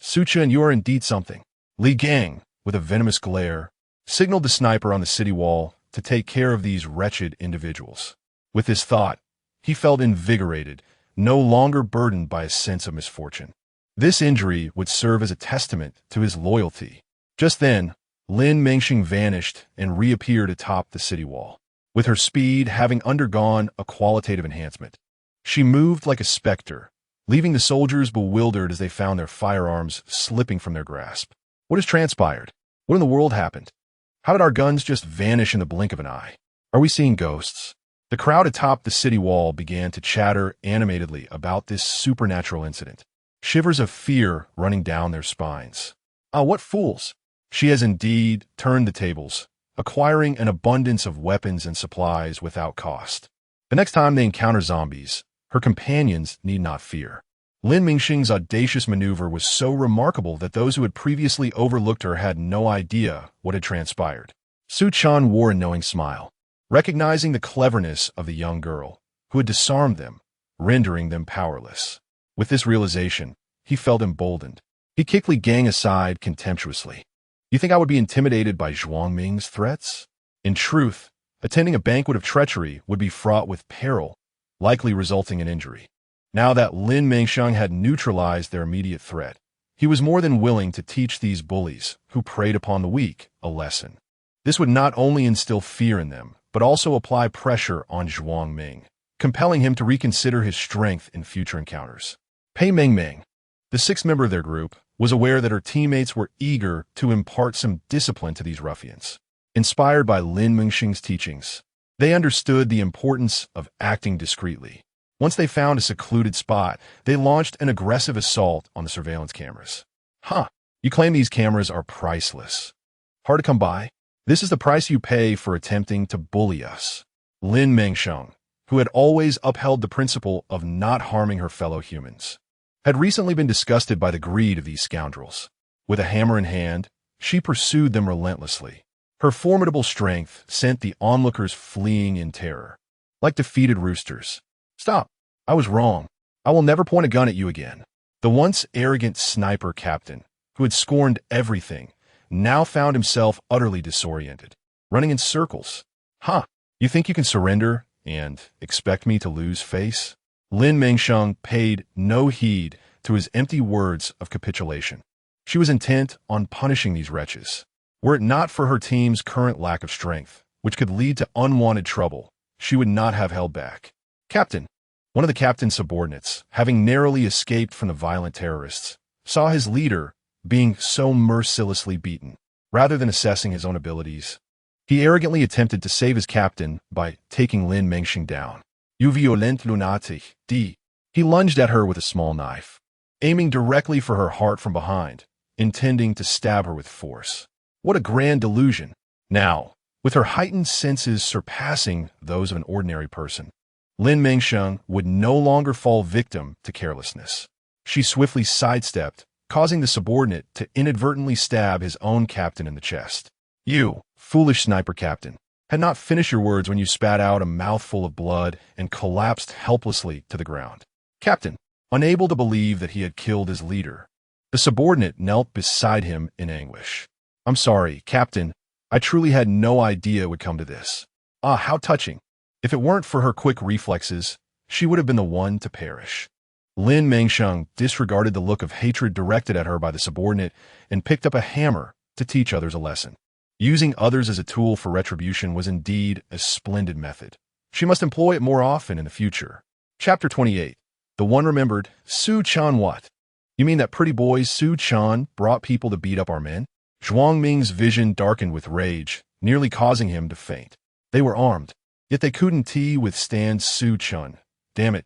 A: Su Chun, you are indeed something. Li Gang, with a venomous glare, signaled the sniper on the city wall to take care of these wretched individuals. With this thought, he felt invigorated, no longer burdened by a sense of misfortune. This injury would serve as a testament to his loyalty. Just then, Lin Mengsheng vanished and reappeared atop the city wall, with her speed having undergone a qualitative enhancement. She moved like a specter, leaving the soldiers bewildered as they found their firearms slipping from their grasp. What has transpired? What in the world happened? How did our guns just vanish in the blink of an eye? Are we seeing ghosts? The crowd atop the city wall began to chatter animatedly about this supernatural incident, shivers of fear running down their spines. Ah, what fools! She has indeed turned the tables, acquiring an abundance of weapons and supplies without cost. The next time they encounter zombies, her companions need not fear. Lin Mengsheng's audacious maneuver was so remarkable that those who had previously overlooked her had no idea what had transpired. Su Chan wore a knowing smile, recognizing the cleverness of the young girl, who had disarmed them, rendering them powerless. With this realization, he felt emboldened. He kicked Li Gang aside contemptuously. You think I would be intimidated by Zhuang Ming's threats? In truth, attending a banquet of treachery would be fraught with peril, likely resulting in injury. Now that Lin Mengsheng had neutralized their immediate threat, he was more than willing to teach these bullies, who preyed upon the weak, a lesson. This would not only instill fear in them, but also apply pressure on Zhuang Ming, compelling him to reconsider his strength in future encounters. Pei Mengmeng, the sixth member of their group, was aware that her teammates were eager to impart some discipline to these ruffians. Inspired by Lin Mengsheng's teachings, they understood the importance of acting discreetly. Once they found a secluded spot, they launched an aggressive assault on the surveillance cameras. Huh, you claim these cameras are priceless. Hard to come by? This is the price you pay for attempting to bully us. Lin Mengsheng, who had always upheld the principle of not harming her fellow humans, had recently been disgusted by the greed of these scoundrels. With a hammer in hand, she pursued them relentlessly. Her formidable strength sent the onlookers fleeing in terror. Like defeated roosters. Stop. I was wrong. I will never point a gun at you again. The once arrogant sniper captain, who had scorned everything, now found himself utterly disoriented, running in circles. Huh, you think you can surrender and expect me to lose face? Lin Mengsheng paid no heed to his empty words of capitulation. She was intent on punishing these wretches. Were it not for her team's current lack of strength, which could lead to unwanted trouble, she would not have held back. Captain, one of the captain's subordinates, having narrowly escaped from the violent terrorists, saw his leader being so mercilessly beaten. Rather than assessing his own abilities, he arrogantly attempted to save his captain by taking Lin Mengsheng down. You violent lunatic, D. He lunged at her with a small knife, aiming directly for her heart from behind, intending to stab her with force. What a grand delusion! Now, with her heightened senses surpassing those of an ordinary person, Lin Mengsheng would no longer fall victim to carelessness. She swiftly sidestepped, causing the subordinate to inadvertently stab his own captain in the chest. You, foolish sniper captain, had not finished your words when you spat out a mouthful of blood and collapsed helplessly to the ground. Captain, unable to believe that he had killed his leader, the subordinate knelt beside him in anguish. I'm sorry, Captain. I truly had no idea it would come to this. Ah, how touching. If it weren't for her quick reflexes, she would have been the one to perish. Lin Mengsheng disregarded the look of hatred directed at her by the subordinate and picked up a hammer to teach others a lesson. Using others as a tool for retribution was indeed a splendid method. She must employ it more often in the future. Chapter 28. The one remembered, Su Chan. What? You mean that pretty boy Su Chan brought people to beat up our men? Zhuang Ming's vision darkened with rage, nearly causing him to faint. They were armed, yet they couldn't withstand Su Chan. Damn it.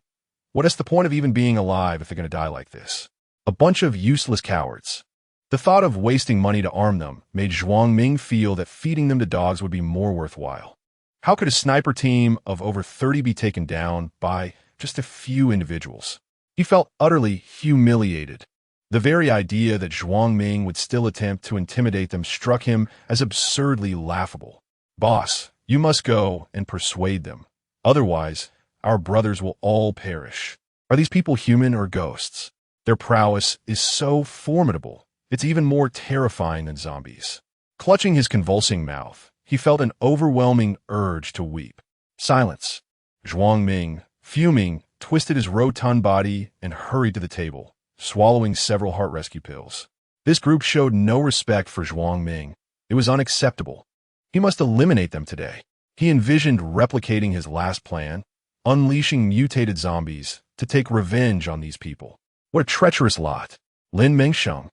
A: What is the point of even being alive if they're going to die like this? A bunch of useless cowards. The thought of wasting money to arm them made Zhuang Ming feel that feeding them to dogs would be more worthwhile. How could a sniper team of over 30 be taken down by just a few individuals? He felt utterly humiliated. The very idea that Zhuang Ming would still attempt to intimidate them struck him as absurdly laughable. Boss, you must go and persuade them. Otherwise, our brothers will all perish. Are these people human or ghosts? Their prowess is so formidable, it's even more terrifying than zombies. Clutching his convulsing mouth, he felt an overwhelming urge to weep. Silence. Zhuang Ming, fuming, twisted his rotund body and hurried to the table, swallowing several heart rescue pills. This group showed no respect for Zhuang Ming. It was unacceptable. He must eliminate them today. He envisioned replicating his last plan, unleashing mutated zombies to take revenge on these people. What a treacherous lot. Lin Mengsheng,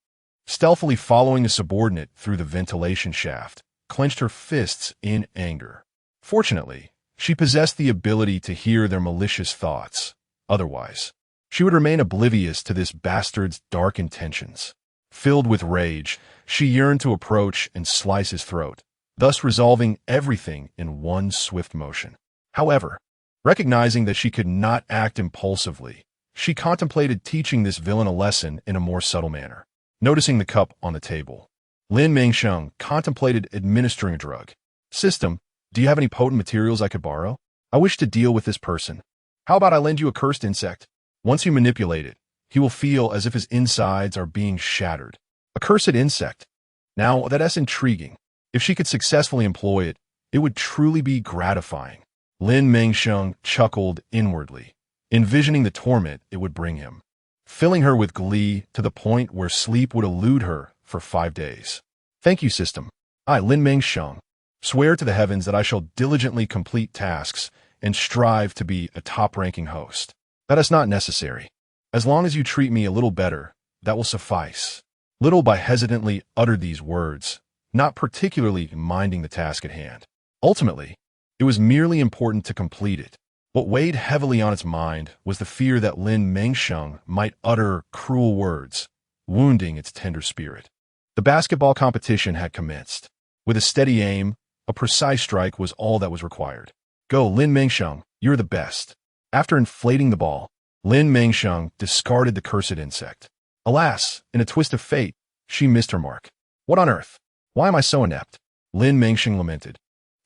A: stealthily following a subordinate through the ventilation shaft, clenched her fists in anger. Fortunately, she possessed the ability to hear their malicious thoughts. Otherwise, she would remain oblivious to this bastard's dark intentions. Filled with rage, she yearned to approach and slice his throat, thus resolving everything in one swift motion. However, recognizing that she could not act impulsively, she contemplated teaching this villain a lesson in a more subtle manner. Noticing the cup on the table, Lin Mengsheng contemplated administering a drug. System, do you have any potent materials I could borrow? I wish to deal with this person. How about I lend you a cursed insect? Once you manipulate it, he will feel as if his insides are being shattered. A cursed insect. Now, that's intriguing. If she could successfully employ it, it would truly be gratifying. Lin Mengsheng chuckled inwardly, envisioning the torment it would bring him, filling her with glee to the point where sleep would elude her for 5 days. Thank you, system. I, Lin Mengsheng, swear to the heavens that I shall diligently complete tasks and strive to be a top-ranking host. That is not necessary. As long as you treat me a little better, that will suffice. Little by hesitantly uttered these words, not particularly minding the task at hand. Ultimately, it was merely important to complete it. What weighed heavily on its mind was the fear that Lin Mengsheng might utter cruel words, wounding its tender spirit. The basketball competition had commenced. With a steady aim, a precise strike was all that was required. Go, Lin Mengsheng, you're the best. After inflating the ball, Lin Mengsheng discarded the cursed insect. Alas, in a twist of fate, she missed her mark. What on earth? Why am I so inept? Lin Mengsheng lamented,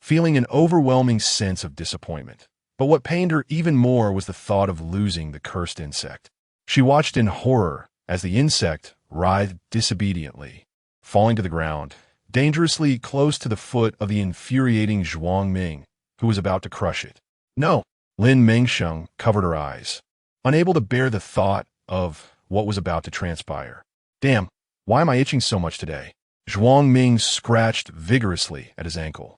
A: feeling an overwhelming sense of disappointment. But what pained her even more was the thought of losing the cursed insect. She watched in horror as the insect writhed disobediently, falling to the ground, dangerously close to the foot of the infuriating Zhuang Ming, who was about to crush it. No! Lin Mengsheng covered her eyes, unable to bear the thought of what was about to transpire. Damn, why am I itching so much today? Zhuang Ming scratched vigorously at his ankle,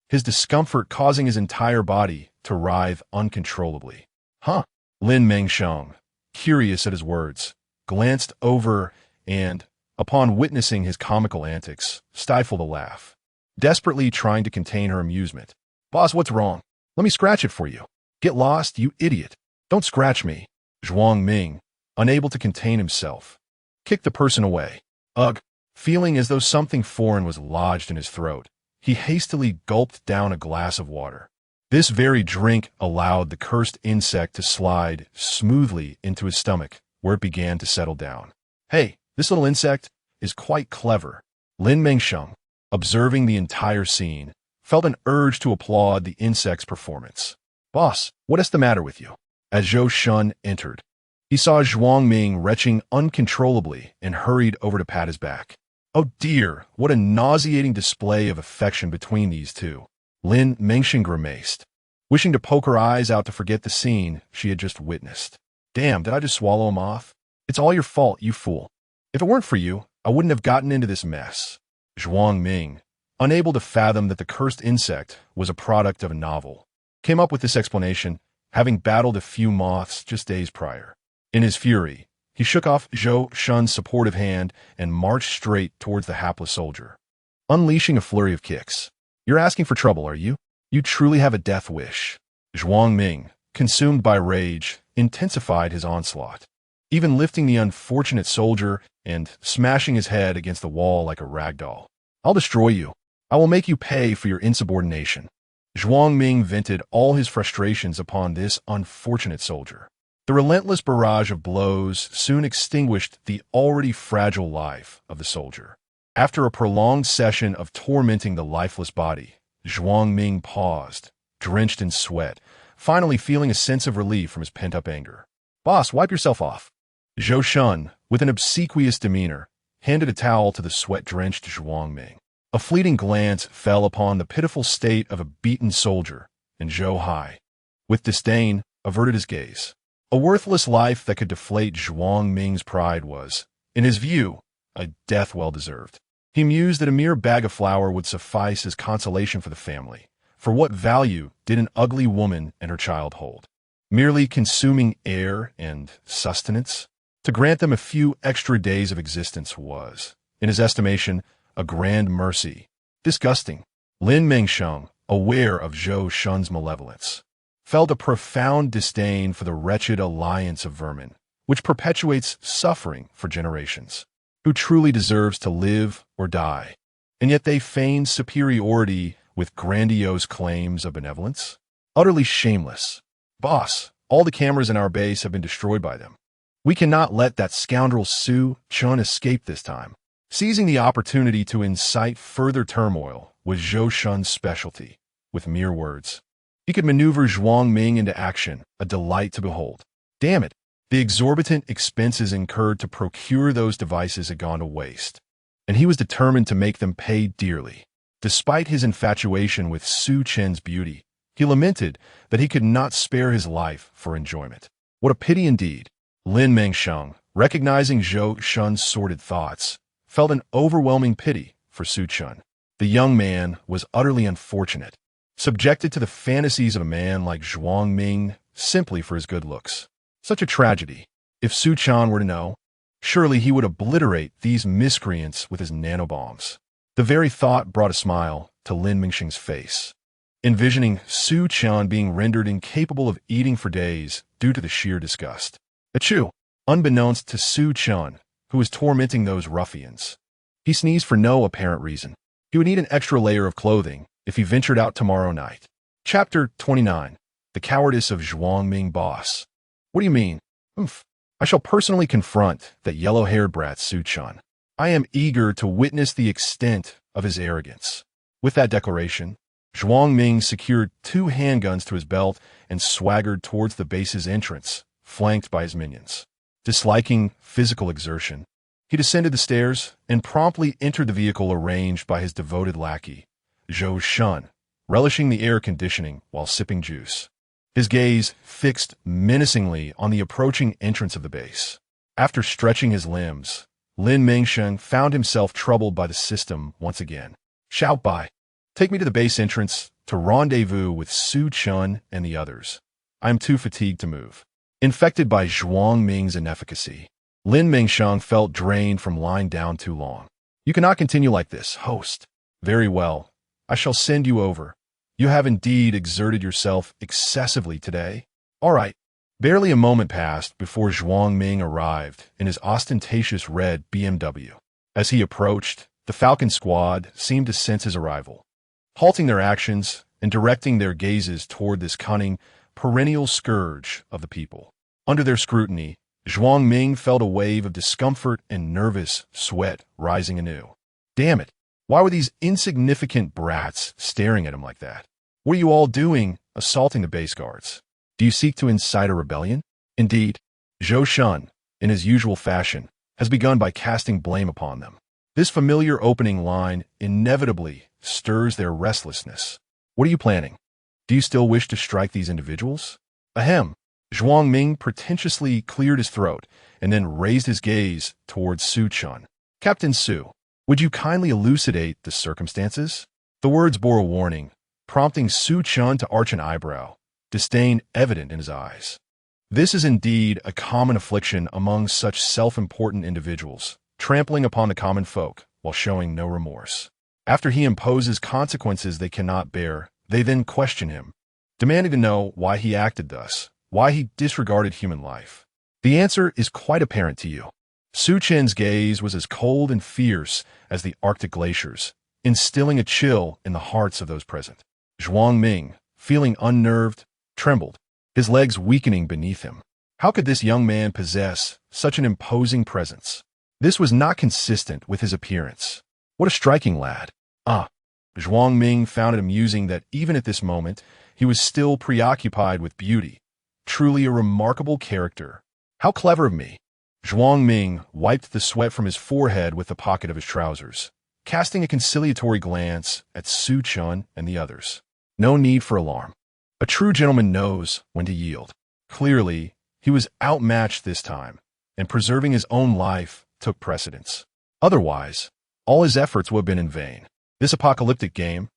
A: his discomfort causing his entire body to writhe uncontrollably. Huh? Lin Mengsheng, curious at his words, glanced over and, upon witnessing his comical antics, stifled a laugh, desperately trying to contain her amusement. Boss, what's wrong? Let me scratch it for you. Get lost, you idiot. Don't scratch me. Zhuang Ming, unable to contain himself, kicked the person away. Ugh. Feeling as though something foreign was lodged in his throat, he hastily gulped down a glass of water. This very drink allowed the cursed insect to slide smoothly into his stomach, where it began to settle down. Hey, this little insect is quite clever. Lin Mengsheng, observing the entire scene, felt an urge to applaud the insect's performance. Boss, what is the matter with you? As Zhou Shun entered, he saw Zhuang Ming retching uncontrollably and hurried over to pat his back. Oh dear, what a nauseating display of affection between these two. Lin Mengsheng grimaced, wishing to poke her eyes out to forget the scene she had just witnessed. Damn, did I just swallow him off? It's all your fault, you fool. If it weren't for you, I wouldn't have gotten into this mess. Zhuang Ming, unable to fathom that the cursed insect was a product of a novel, came up with this explanation, having battled a few moths just days prior. In his fury, he shook off Zhou Shun's supportive hand and marched straight towards the hapless soldier, unleashing a flurry of kicks. You're asking for trouble, are you? You truly have a death wish. Zhuang Ming, consumed by rage, intensified his onslaught, even lifting the unfortunate soldier and smashing his head against the wall like a rag doll. I'll destroy you. I will make you pay for your insubordination. Zhuang Ming vented all his frustrations upon this unfortunate soldier. The relentless barrage of blows soon extinguished the already fragile life of the soldier. After a prolonged session of tormenting the lifeless body, Zhuang Ming paused, drenched in sweat, finally feeling a sense of relief from his pent-up anger. Boss, wipe yourself off. Zhou Shun, with an obsequious demeanor, handed a towel to the sweat-drenched Zhuang Ming. A fleeting glance fell upon the pitiful state of a beaten soldier, and Zhou Hai, with disdain, averted his gaze. A worthless life that could deflate Zhuang Ming's pride was, in his view, a death well-deserved. He mused that a mere bag of flour would suffice as consolation for the family. For what value did an ugly woman and her child hold? Merely consuming air and sustenance? To grant them a few extra days of existence was, in his estimation, a grand mercy. Disgusting. Lin Mengsheng, aware of Zhou Shun's malevolence, felt a profound disdain for the wretched alliance of vermin, which perpetuates suffering for generations. Who truly deserves to live or die? And yet they feign superiority with grandiose claims of benevolence? Utterly shameless. Boss, all the cameras in our base have been destroyed by them. We cannot let that scoundrel Su Chun escape this time. Seizing the opportunity to incite further turmoil was Zhou Shun's specialty. With mere words, he could maneuver Zhuang Ming into action, a delight to behold. Damn it, the exorbitant expenses incurred to procure those devices had gone to waste, and he was determined to make them pay dearly. Despite his infatuation with Su Chen's beauty, he lamented that he could not spare his life for enjoyment. What a pity indeed! Lin Mengsheng, recognizing Zhou Shun's sordid thoughts, felt an overwhelming pity for Su Chun. The young man was utterly unfortunate, subjected to the fantasies of a man like Zhuang Ming simply for his good looks. Such a tragedy. If Su Chun were to know, surely he would obliterate these miscreants with his nanobombs. The very thought brought a smile to Lin Mengsheng's face. Envisioning Su Chun being rendered incapable of eating for days due to the sheer disgust. Achoo! Unbeknownst to Su Chun, who was tormenting those ruffians, he sneezed for no apparent reason. He would need an extra layer of clothing if he ventured out tomorrow night. Chapter 29. The Cowardice of Zhuang Ming Boss. What do you mean? Oomph. I shall personally confront that yellow-haired brat Su Chun. I am eager to witness the extent of his arrogance. With that declaration, Zhuang Ming secured 2 handguns to his belt and swaggered towards the base's entrance, flanked by his minions. Disliking physical exertion, he descended the stairs and promptly entered the vehicle arranged by his devoted lackey, Zhou Shun, relishing the air conditioning while sipping juice. His gaze fixed menacingly on the approaching entrance of the base. After stretching his limbs, Lin Mengsheng found himself troubled by the system once again. Shout by. Take me to the base entrance to rendezvous with Su Chun and the others. I am too fatigued to move. Infected by Zhuang Ming's inefficacy, Lin Mengsheng felt drained from lying down too long. You cannot continue like this, host. Very well. I shall send you over. You have indeed exerted yourself excessively today. All right. Barely a moment passed before Zhuang Ming arrived in his ostentatious red BMW. As he approached, the Falcon Squad seemed to sense his arrival, halting their actions and directing their gazes toward this cunning, perennial scourge of the people. Under their scrutiny, Zhuang Ming felt a wave of discomfort and nervous sweat rising anew. Damn it! Why were these insignificant brats staring at him like that? What are you all doing, assaulting the base guards? Do you seek to incite a rebellion? Indeed, Zhou Shun, in his usual fashion, has begun by casting blame upon them. This familiar opening line inevitably stirs their restlessness. What are you planning? Do you still wish to strike these individuals? Ahem. Zhuang Ming pretentiously cleared his throat and then raised his gaze towards Su Chun. Captain Su, would you kindly elucidate the circumstances? The words bore a warning, prompting Su Chun to arch an eyebrow, disdain evident in his eyes. This is indeed a common affliction among such self-important individuals, trampling upon the common folk while showing no remorse. After he imposes consequences they cannot bear, they then question him, demanding to know why he acted thus, why he disregarded human life. The answer is quite apparent to you. Su Chen's gaze was as cold and fierce as the Arctic glaciers, instilling a chill in the hearts of those present. Zhuang Ming, feeling unnerved, trembled, his legs weakening beneath him. How could this young man possess such an imposing presence? This was not consistent with his appearance. What a striking lad. Zhuang Ming found it amusing that even at this moment, he was still preoccupied with beauty. Truly a remarkable character. How clever of me. Zhuang Ming wiped the sweat from his forehead with the pocket of his trousers, casting a conciliatory glance at Su Chun and the others. No need for alarm. A true gentleman knows when to yield. Clearly, he was outmatched this time, and preserving his own life took precedence. Otherwise, all his efforts would have been in vain. This apocalyptic game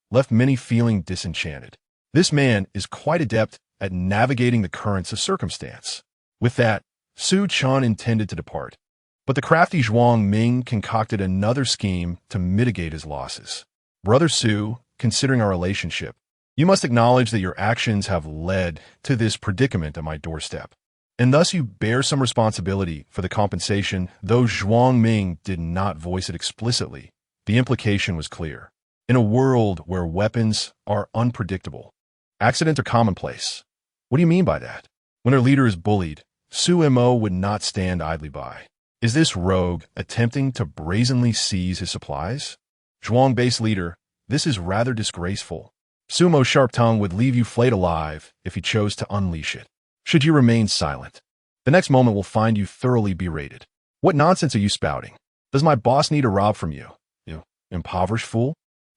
A: left many feeling disenchanted. This man is quite adept at navigating the currents of circumstance. With that, Su Chen intended to depart. But the crafty Zhuang Ming concocted another scheme to mitigate his losses. Brother Su, considering our relationship, you must acknowledge that your actions have led to this predicament at my doorstep. And thus you bear some responsibility for the compensation, though Zhuang Ming did not voice it explicitly. The implication was clear. In a world where weapons are unpredictable, accidents are commonplace. What do you mean by that? When her leader is bullied, Su Mo would not stand idly by. Is this rogue attempting to brazenly seize his supplies? Zhuang base leader, this is rather disgraceful. Sumo Sharp Tongue would leave you flayed alive if he chose to unleash it. Should you remain silent, the next moment will find you thoroughly berated. What nonsense are you spouting? Does my boss need a rob from you? You impoverished fool?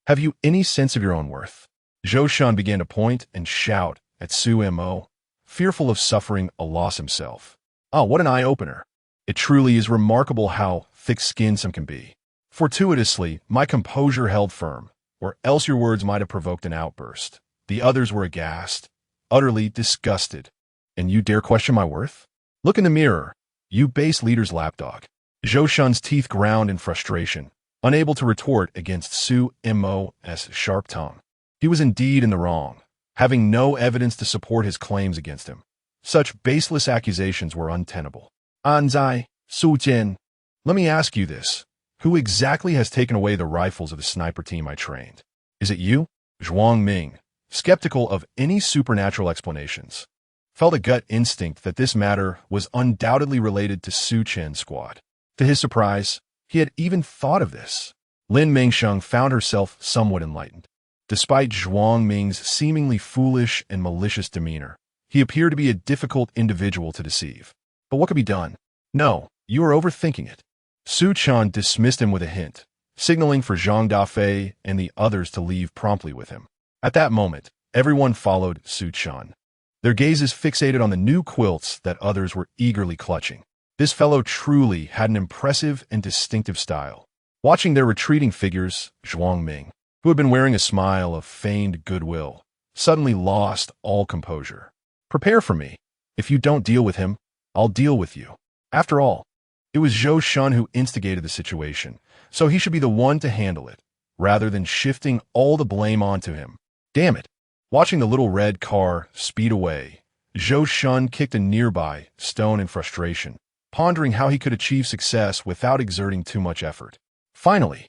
A: Have you any sense of your own worth? Zhou Shun began to point and shout at Su Mo, fearful of suffering a loss himself. Oh, what an eye-opener. It truly is remarkable how thick-skinned some can be. Fortuitously, my composure held firm, or else your words might have provoked an outburst. The others were aghast, utterly disgusted. And you dare question my worth? Look in the mirror, you base leader's lapdog. Zhou Shun's teeth ground in frustration, unable to retort against Su Mo's sharp tongue. He was indeed in the wrong, having no evidence to support his claims against him. Such baseless accusations were untenable. Anzai, Su Jin, let me ask you this. Who exactly has taken away the rifles of the sniper team I trained? Is it you? Zhuang Ming, skeptical of any supernatural explanations, felt a gut instinct that this matter was undoubtedly related to Su Chen's squad. To his surprise, he had even thought of this. Lin Mengsheng found herself somewhat enlightened. Despite Zhuang Ming's seemingly foolish and malicious demeanor, he appeared to be a difficult individual to deceive. But what could be done? No, you are overthinking it. Su Chen dismissed him with a hint, signaling for Zhang Dafei and the others to leave promptly with him. At that moment, everyone followed Su Chen, their gazes fixated on the new quilts that others were eagerly clutching. This fellow truly had an impressive and distinctive style. Watching their retreating figures, Zhuang Ming, who had been wearing a smile of feigned goodwill, suddenly lost all composure. Prepare for me. If you don't deal with him, I'll deal with you. After all, it was Zhou Shun who instigated the situation, so he should be the one to handle it, rather than shifting all the blame onto him. Damn it. Watching the little red car speed away, Zhou Shun kicked a nearby stone in frustration, pondering how he could achieve success without exerting too much effort. Finally,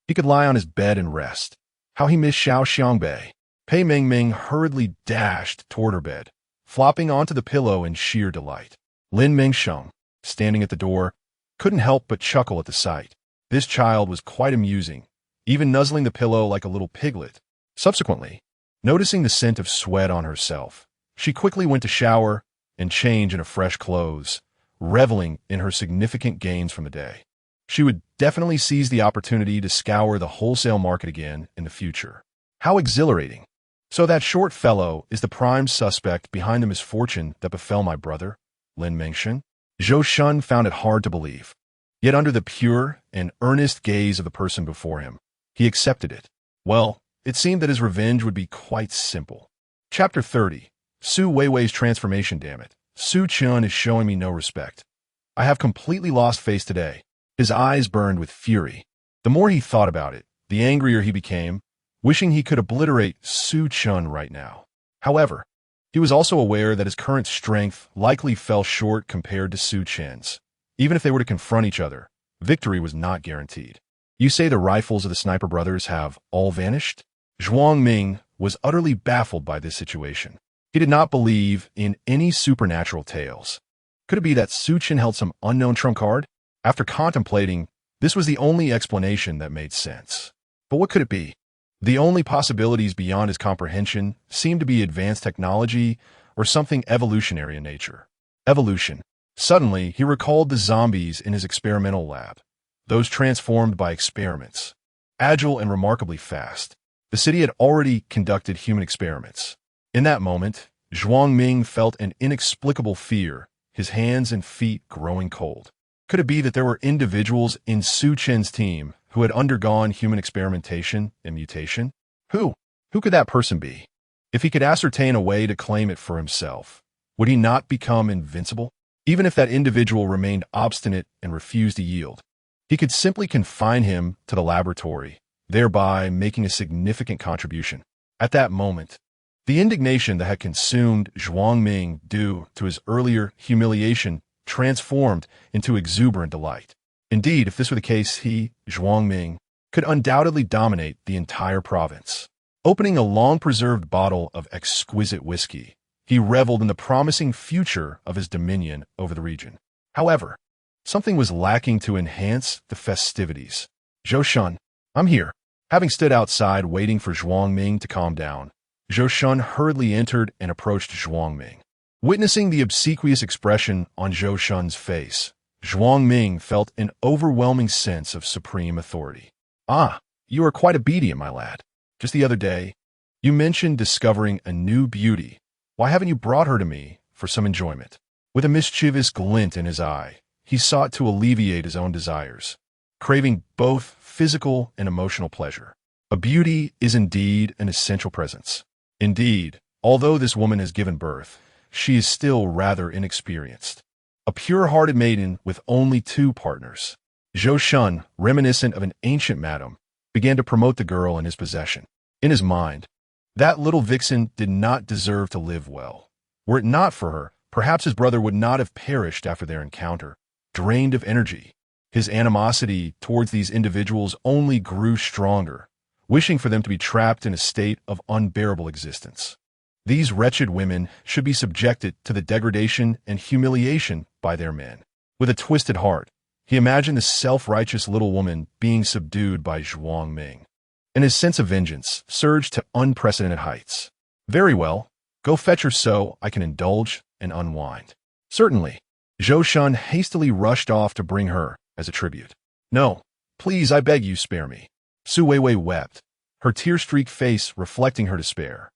A: he could lie on his bed and rest. How he missed Xiao Xiangbei. Pei Mingming hurriedly dashed toward her bed, flopping onto the pillow in sheer delight. Lin Mengsheng, standing at the door, couldn't help but chuckle at the sight. This child was quite amusing, even nuzzling the pillow like a little piglet. Subsequently, noticing the scent of sweat on herself, she quickly went to shower and change into fresh clothes, reveling in her significant gains from the day. She would definitely seize the opportunity to scour the wholesale market again in the future. How exhilarating. So that short fellow is the prime suspect behind the misfortune that befell my brother, Lin Mengsheng? Zhou Shun found it hard to believe. Yet under the pure and earnest gaze of the person before him, he accepted it. Well, it seemed that his revenge would be quite simple. Chapter 30. Su Weiwei's transformation, damn it. Su Chen is showing me no respect. I have completely lost face today. His eyes burned with fury. The more he thought about it, the angrier he became, wishing he could obliterate Su Chen right now. However, he was also aware that his current strength likely fell short compared to Su Chen's. Even if they were to confront each other, victory was not guaranteed. You say the rifles of the Sniper brothers have all vanished? Zhuang Ming was utterly baffled by this situation. He did not believe in any supernatural tales. Could it be that Su Chen held some unknown trump card? After contemplating, this was the only explanation that made sense. But what could it be? The only possibilities beyond his comprehension seemed to be advanced technology or something evolutionary in nature. Evolution. Suddenly, he recalled the zombies in his experimental lab, those transformed by experiments. Agile and remarkably fast, the city had already conducted human experiments. In that moment, Zhuang Ming felt an inexplicable fear, his hands and feet growing cold. Could it be that there were individuals in Su Chen's team who had undergone human experimentation and mutation? Who? Who could that person be? If he could ascertain a way to claim it for himself, would he not become invincible? Even if that individual remained obstinate and refused to yield, he could simply confine him to the laboratory, thereby making a significant contribution. At that moment, the indignation that had consumed Zhuang Ming due to his earlier humiliation transformed into exuberant delight. Indeed, if this were the case, he, Zhuang Ming, could undoubtedly dominate the entire province. Opening a long-preserved bottle of exquisite whiskey, he reveled in the promising future of his dominion over the region. However, something was lacking to enhance the festivities. Zhou Shun, I'm here. Having stood outside waiting for Zhuang Ming to calm down, Zhou Shun hurriedly entered and approached Zhuang Ming. Witnessing the obsequious expression on Zhou Shun's face, Zhuang Ming felt an overwhelming sense of supreme authority. Ah, you are quite obedient, my lad. Just the other day, you mentioned discovering a new beauty. Why haven't you brought her to me for some enjoyment? With a mischievous glint in his eye, he sought to alleviate his own desires, craving both physical and emotional pleasure. A beauty is indeed an essential presence. Indeed, although this woman has given birth, she is still rather inexperienced. A pure-hearted maiden with only 2 partners. Zhou Shun, reminiscent of an ancient madam, began to promote the girl in his possession. In his mind, that little vixen did not deserve to live well. Were it not for her, perhaps his brother would not have perished after their encounter, drained of energy. His animosity towards these individuals only grew stronger, wishing for them to be trapped in a state of unbearable existence. These wretched women should be subjected to the degradation and humiliation by their men. With a twisted heart, he imagined the self-righteous little woman being subdued by Zhuang Ming, and his sense of vengeance surged to unprecedented heights. Very well, go fetch her so I can indulge and unwind. Certainly. Zhou Shun hastily rushed off to bring her as a tribute. No, please, I beg you, spare me. Su Weiwei wept, her tear-streaked face reflecting her despair,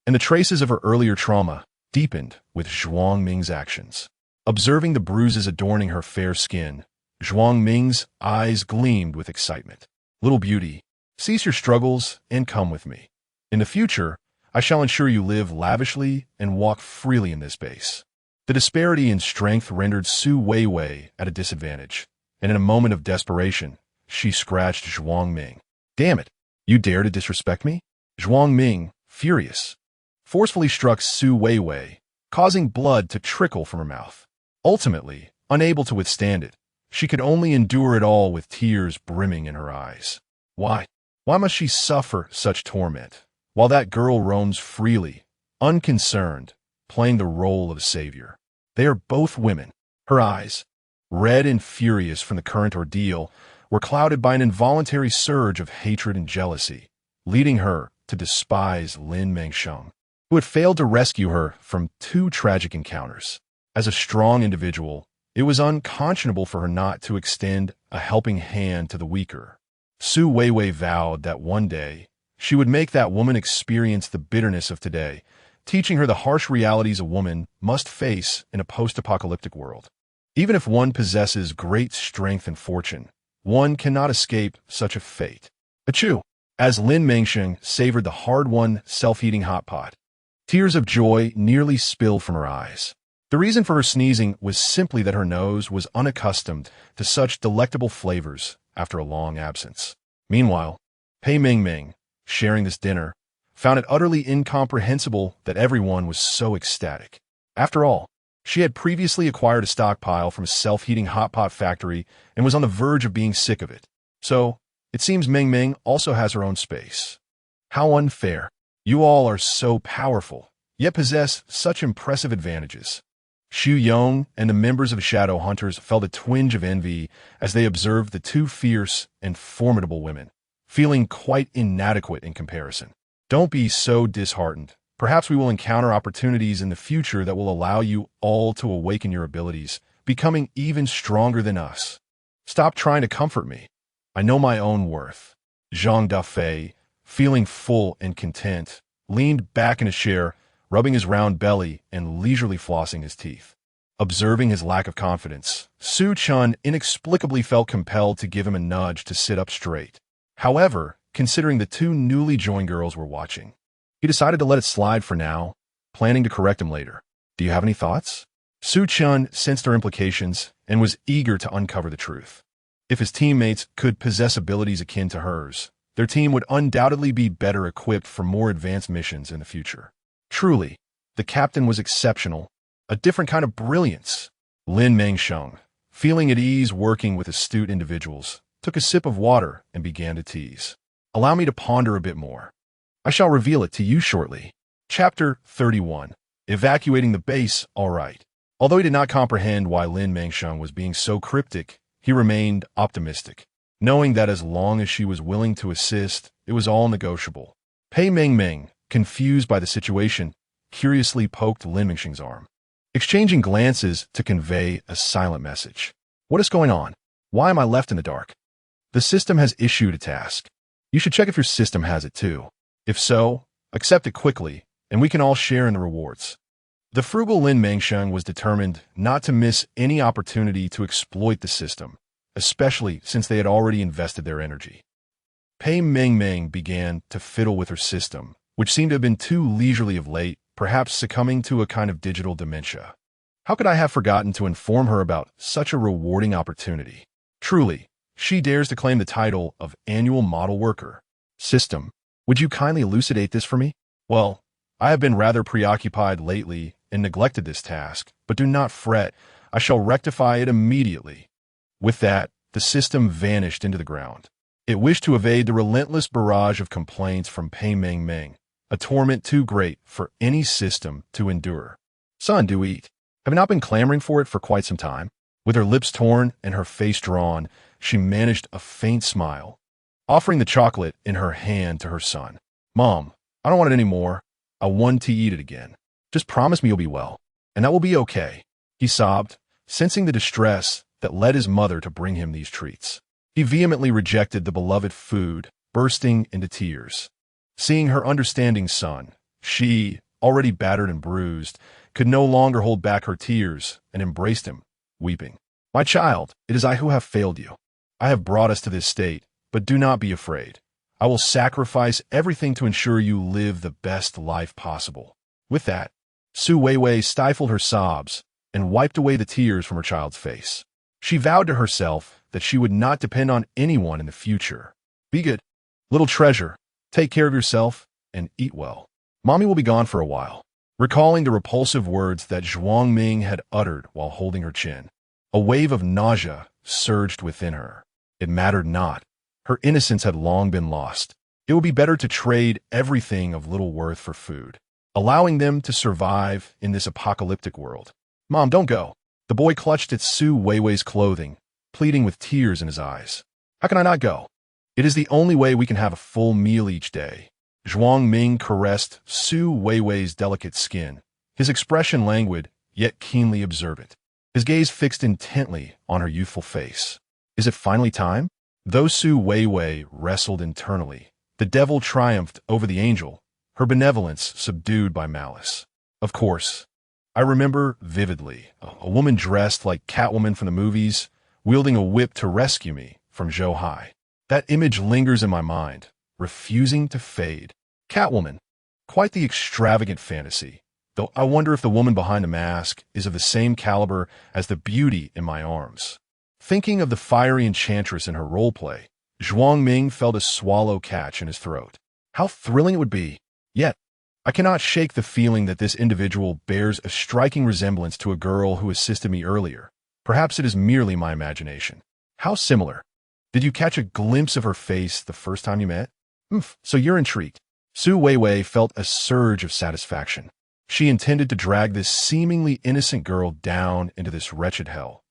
A: and the traces of her earlier trauma deepened with Zhuang Ming's actions. Observing the bruises adorning her fair skin, Zhuang Ming's eyes gleamed with excitement. Little beauty, cease your struggles and come with me. In the future, I shall ensure you live lavishly and walk freely in this base. The disparity in strength rendered Su Weiwei at a disadvantage, and in a moment of desperation, she scratched Zhuang Ming. Damn it, you dare to disrespect me? Zhuang Ming, furious, forcefully struck Su Weiwei, causing blood to trickle from her mouth. Ultimately, unable to withstand it, she could only endure it all with tears brimming in her eyes. Why? Why must she suffer such torment, while that girl roams freely, unconcerned, playing the role of savior? They are both women. Her eyes, red and furious from the current ordeal, were clouded by an involuntary surge of hatred and jealousy, leading her to despise Lin Mengsheng, who had failed to rescue her from 2 tragic encounters. As a strong individual, it was unconscionable for her not to extend a helping hand to the weaker. Su Weiwei vowed that one day she would make that woman experience the bitterness of today, teaching her the harsh realities a woman must face in a post-apocalyptic world. Even if one possesses great strength and fortune, one cannot escape such a fate. Achoo! As Lin Mengsheng savored the hard-won, self-heating hot pot, tears of joy nearly spilled from her eyes. The reason for her sneezing was simply that her nose was unaccustomed to such delectable flavors after a long absence. Meanwhile, Pei Mingming, sharing this dinner, found it utterly incomprehensible that everyone was so ecstatic. After all, she had previously acquired a stockpile from a self-heating hot pot factory and was on the verge of being sick of it. So, it seems Mingming also has her own space. How unfair. You all are so powerful, yet possess such impressive advantages. Xu Yong and the members of Shadow Hunters felt a twinge of envy as they observed the 2 fierce and formidable women, feeling quite inadequate in comparison. Don't be so disheartened. Perhaps we will encounter opportunities in the future that will allow you all to awaken your abilities, becoming even stronger than us. Stop trying to comfort me. I know my own worth. Zhang Dafei, feeling full and content, leaned back in a chair, rubbing his round belly and leisurely flossing his teeth. Observing his lack of confidence, Su Chun inexplicably felt compelled to give him a nudge to sit up straight. However, considering the two newly joined girls were watching, he decided to let it slide for now, planning to correct him later. Do you have any thoughts? Su Chun sensed her implications and was eager to uncover the truth. If his teammates could possess abilities akin to hers, their team would undoubtedly be better equipped for more advanced missions in the future. Truly, the captain was exceptional, a different kind of brilliance. Lin Mengsheng, feeling at ease working with astute individuals, took a sip of water and began to tease. Allow me to ponder a bit more. I shall reveal it to you shortly. Chapter 31. Evacuating the base, all right. Although he did not comprehend why Lin Mengsheng was being so cryptic, he remained optimistic, knowing that as long as she was willing to assist, it was all negotiable. Pei Mengmeng, confused by the situation, curiously poked Lin Mengsheng's arm, exchanging glances to convey a silent message. What is going on? Why am I left in the dark? The system has issued a task. You should check if your system has it too. If so, accept it quickly, and we can all share in the rewards. The frugal Lin Mengsheng was determined not to miss any opportunity to exploit the system, especially since they had already invested their energy. Pei Mengmeng began to fiddle with her system, which seemed to have been too leisurely of late, perhaps succumbing to a kind of digital dementia. How could I have forgotten to inform her about such a rewarding opportunity? Truly, she dares to claim the title of annual model worker. System, would you kindly elucidate this for me? Well, I have been rather preoccupied lately and neglected this task, but do not fret, I shall rectify it immediately. With that, the system vanished into the ground. It wished to evade the relentless barrage of complaints from Pei Mengmeng, a torment too great for any system to endure. Son, do eat. Have you not been clamoring for it for quite some time? With her lips torn and her face drawn, she managed a faint smile, offering the chocolate in her hand to her son. Mom, I don't want it anymore. I want to eat it again. Just promise me you'll be well, and that will be okay. He sobbed, sensing the distress that led his mother to bring him these treats. He vehemently rejected the beloved food, bursting into tears. Seeing her understanding son, she, already battered and bruised, could no longer hold back her tears and embraced him, weeping. My child, it is I who have failed you. I have brought us to this state, but do not be afraid. I will sacrifice everything to ensure you live the best life possible. With that, Su Weiwei stifled her sobs and wiped away the tears from her child's face. She vowed to herself that she would not depend on anyone in the future. Be good, little treasure. Take care of yourself and eat well. Mommy will be gone for a while. Recalling the repulsive words that Zhuang Ming had uttered while holding her chin, a wave of nausea surged within her. It mattered not. Her innocence had long been lost. It would be better to trade everything of little worth for food, allowing them to survive in this apocalyptic world. Mom, don't go. The boy clutched at Su Weiwei's clothing, pleading with tears in his eyes. How can I not go? It is the only way we can have a full meal each day. Zhuang Ming caressed Su Weiwei's delicate skin, his expression languid, yet keenly observant, his gaze fixed intently on her youthful face. Is it finally time? Though Su Weiwei wrestled internally, the devil triumphed over the angel, her benevolence subdued by malice. Of course, I remember vividly a woman dressed like Catwoman from the movies, wielding a whip to rescue me from Zhou Hai. That image lingers in my mind, refusing to fade. Catwoman, quite the extravagant fantasy, though I wonder if the woman behind the mask is of the same caliber as the beauty in my arms. Thinking of the fiery enchantress in her roleplay, Zhuang Ming felt a swallow catch in his throat. How thrilling it would be! Yet, I cannot shake the feeling that this individual bears a striking resemblance to a girl who assisted me earlier. Perhaps it is merely my imagination. How similar. Did you catch a glimpse of her face the first time you met? So you're intrigued. Su Weiwei felt a surge of satisfaction. She intended to drag this seemingly innocent girl down into this wretched hell,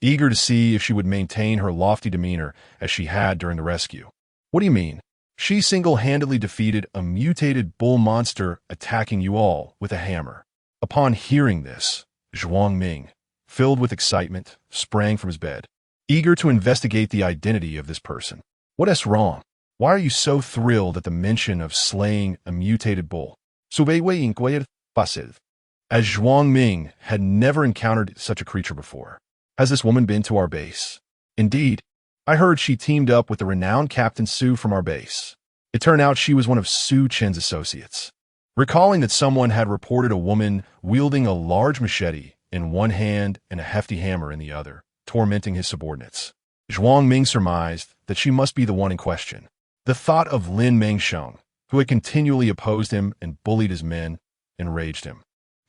A: eager to see if she would maintain her lofty demeanor as she had during the rescue. What do you mean? She single-handedly defeated a mutated bull monster attacking you all with a hammer. Upon hearing this, Zhuang Ming, filled with excitement, sprang from his bed, eager to investigate the identity of this person. What is wrong? Why are you so thrilled at the mention of slaying a mutated bull? Su Weiwei inquired. passive. As Zhuang Ming had never encountered such a creature before. Has this woman been to our base? Indeed. I heard she teamed up with the renowned Captain Su from our base. It turned out she was one of Su Chen's associates. Recalling that someone had reported a woman wielding a large machete in one hand and a hefty hammer in the other, tormenting his subordinates, Zhuang Ming surmised that she must be the one in question. The thought of Lin Mengsheng, who had continually opposed him and bullied his men, enraged him.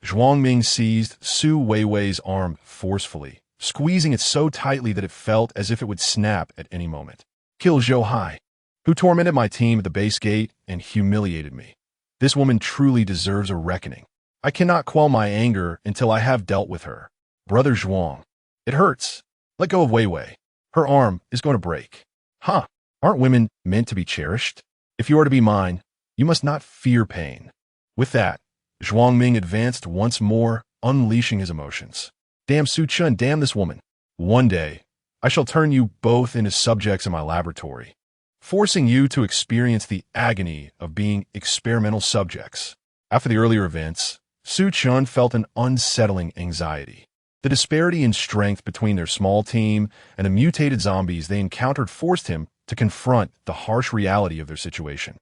A: Zhuang Ming seized Su Weiwei's arm forcefully, squeezing it so tightly that it felt as if it would snap at any moment. Kill Zhou Hai, who tormented my team at the base gate and humiliated me. This woman truly deserves a reckoning. I cannot quell my anger until I have dealt with her. Brother Zhuang. It hurts. Let go of Weiwei. Her arm is going to break. Huh. Aren't women meant to be cherished? If you are to be mine, you must not fear pain. With that, Zhuang Ming advanced once more, unleashing his emotions. Damn Su Chen, damn this woman. One day, I shall turn you both into subjects in my laboratory, forcing you to experience the agony of being experimental subjects. After the earlier events, Su Chen felt an unsettling anxiety. The disparity in strength between their small team and the mutated zombies they encountered forced him to confront the harsh reality of their situation.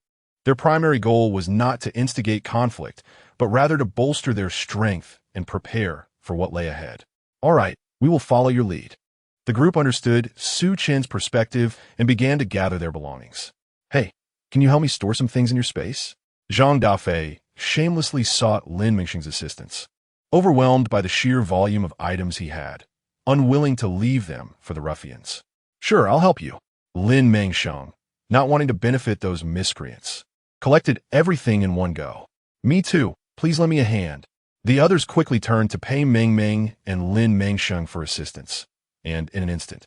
A: Their primary goal was not to instigate conflict, but rather to bolster their strength and prepare for what lay ahead. All right, we will follow your lead. The group understood Su Chen's perspective and began to gather their belongings. Hey, can you help me store some things in your space? Zhang Dafei shamelessly sought Lin Mengsheng's assistance, overwhelmed by the sheer volume of items he had, unwilling to leave them for the ruffians. Sure, I'll help you. Lin Mengsheng, not wanting to benefit those miscreants, collected everything in one go. Me too, please lend me a hand. The others quickly turned to Pei Mengmeng and Lin Mengsheng for assistance, and in an instant,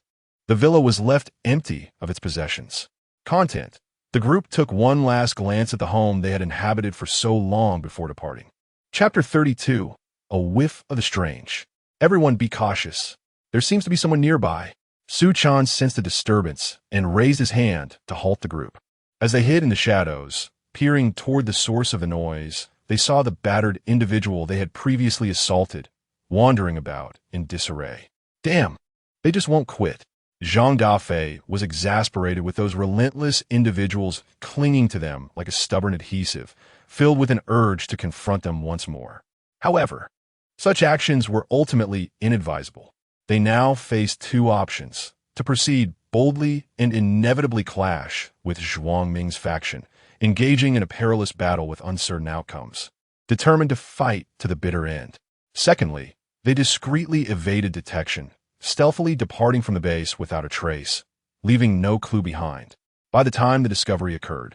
A: the villa was left empty of its possessions. Content. The group took one last glance at the home they had inhabited for so long before departing. Chapter 32. A whiff of the strange. Everyone be cautious. There seems to be someone nearby. Su Chan sensed a disturbance and raised his hand to halt the group. As they hid in the shadows, peering toward the source of the noise, they saw the battered individual they had previously assaulted, wandering about in disarray. Damn, they just won't quit. Zhang Dafei was exasperated with those relentless individuals clinging to them like a stubborn adhesive, filled with an urge to confront them once more. However, such actions were ultimately inadvisable. They now faced two options: to proceed boldly and inevitably clash with Zhuang Ming's faction, engaging in a perilous battle with uncertain outcomes, determined to fight to the bitter end. Secondly, they discreetly evaded detection, stealthily departing from the base without a trace, leaving no clue behind. By the time the discovery occurred,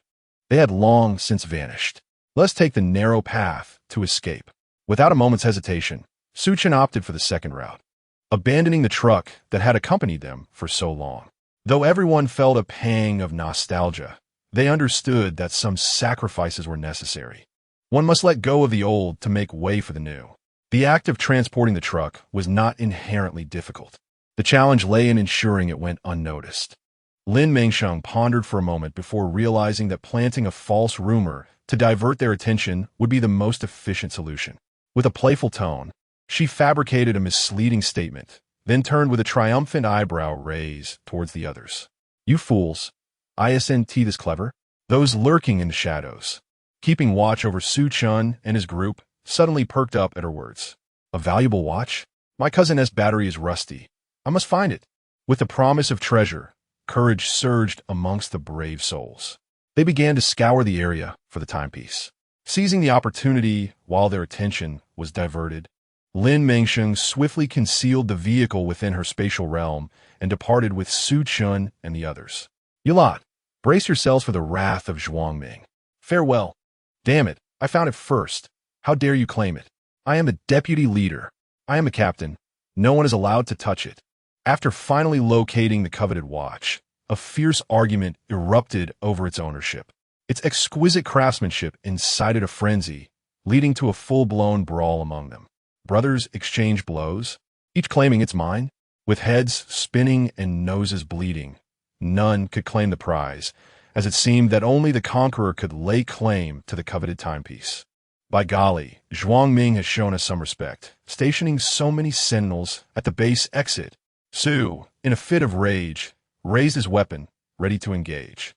A: they had long since vanished. Let's take the narrow path to escape. Without a moment's hesitation, Su Chen opted for the second route, abandoning the truck that had accompanied them for so long. Though everyone felt a pang of nostalgia, they understood that some sacrifices were necessary. One must let go of the old to make way for the new. The act of transporting the truck was not inherently difficult. The challenge lay in ensuring it went unnoticed. Lin Mengsheng pondered for a moment before realizing that planting a false rumor to divert their attention would be the most efficient solution. With a playful tone, she fabricated a misleading statement, then turned with a triumphant eyebrow raise towards the others. You fools! Isn't this clever? Those lurking in the shadows, keeping watch over Su Chen and his group, suddenly perked up at her words. A valuable watch? My cousin's battery is rusty. I must find it. With the promise of treasure, courage surged amongst the brave souls. They began to scour the area for the timepiece. Seizing the opportunity while their attention was diverted, Lin Mengsheng swiftly concealed the vehicle within her spatial realm and departed with Su Chen and the others. You lot, brace yourselves for the wrath of Zhuang Ming. Farewell. Damn it, I found it first. How dare you claim it? I am a deputy leader. I am a captain. No one is allowed to touch it. After finally locating the coveted watch, a fierce argument erupted over its ownership. Its exquisite craftsmanship incited a frenzy, leading to a full-blown brawl among them. Brothers exchanged blows, each claiming it's mine. With heads spinning and noses bleeding, none could claim the prize, as it seemed that only the conqueror could lay claim to the coveted timepiece. By golly, Zhuangming has shown us some respect, stationing so many sentinels at the base exit. Su, in a fit of rage, raised his weapon, ready to engage.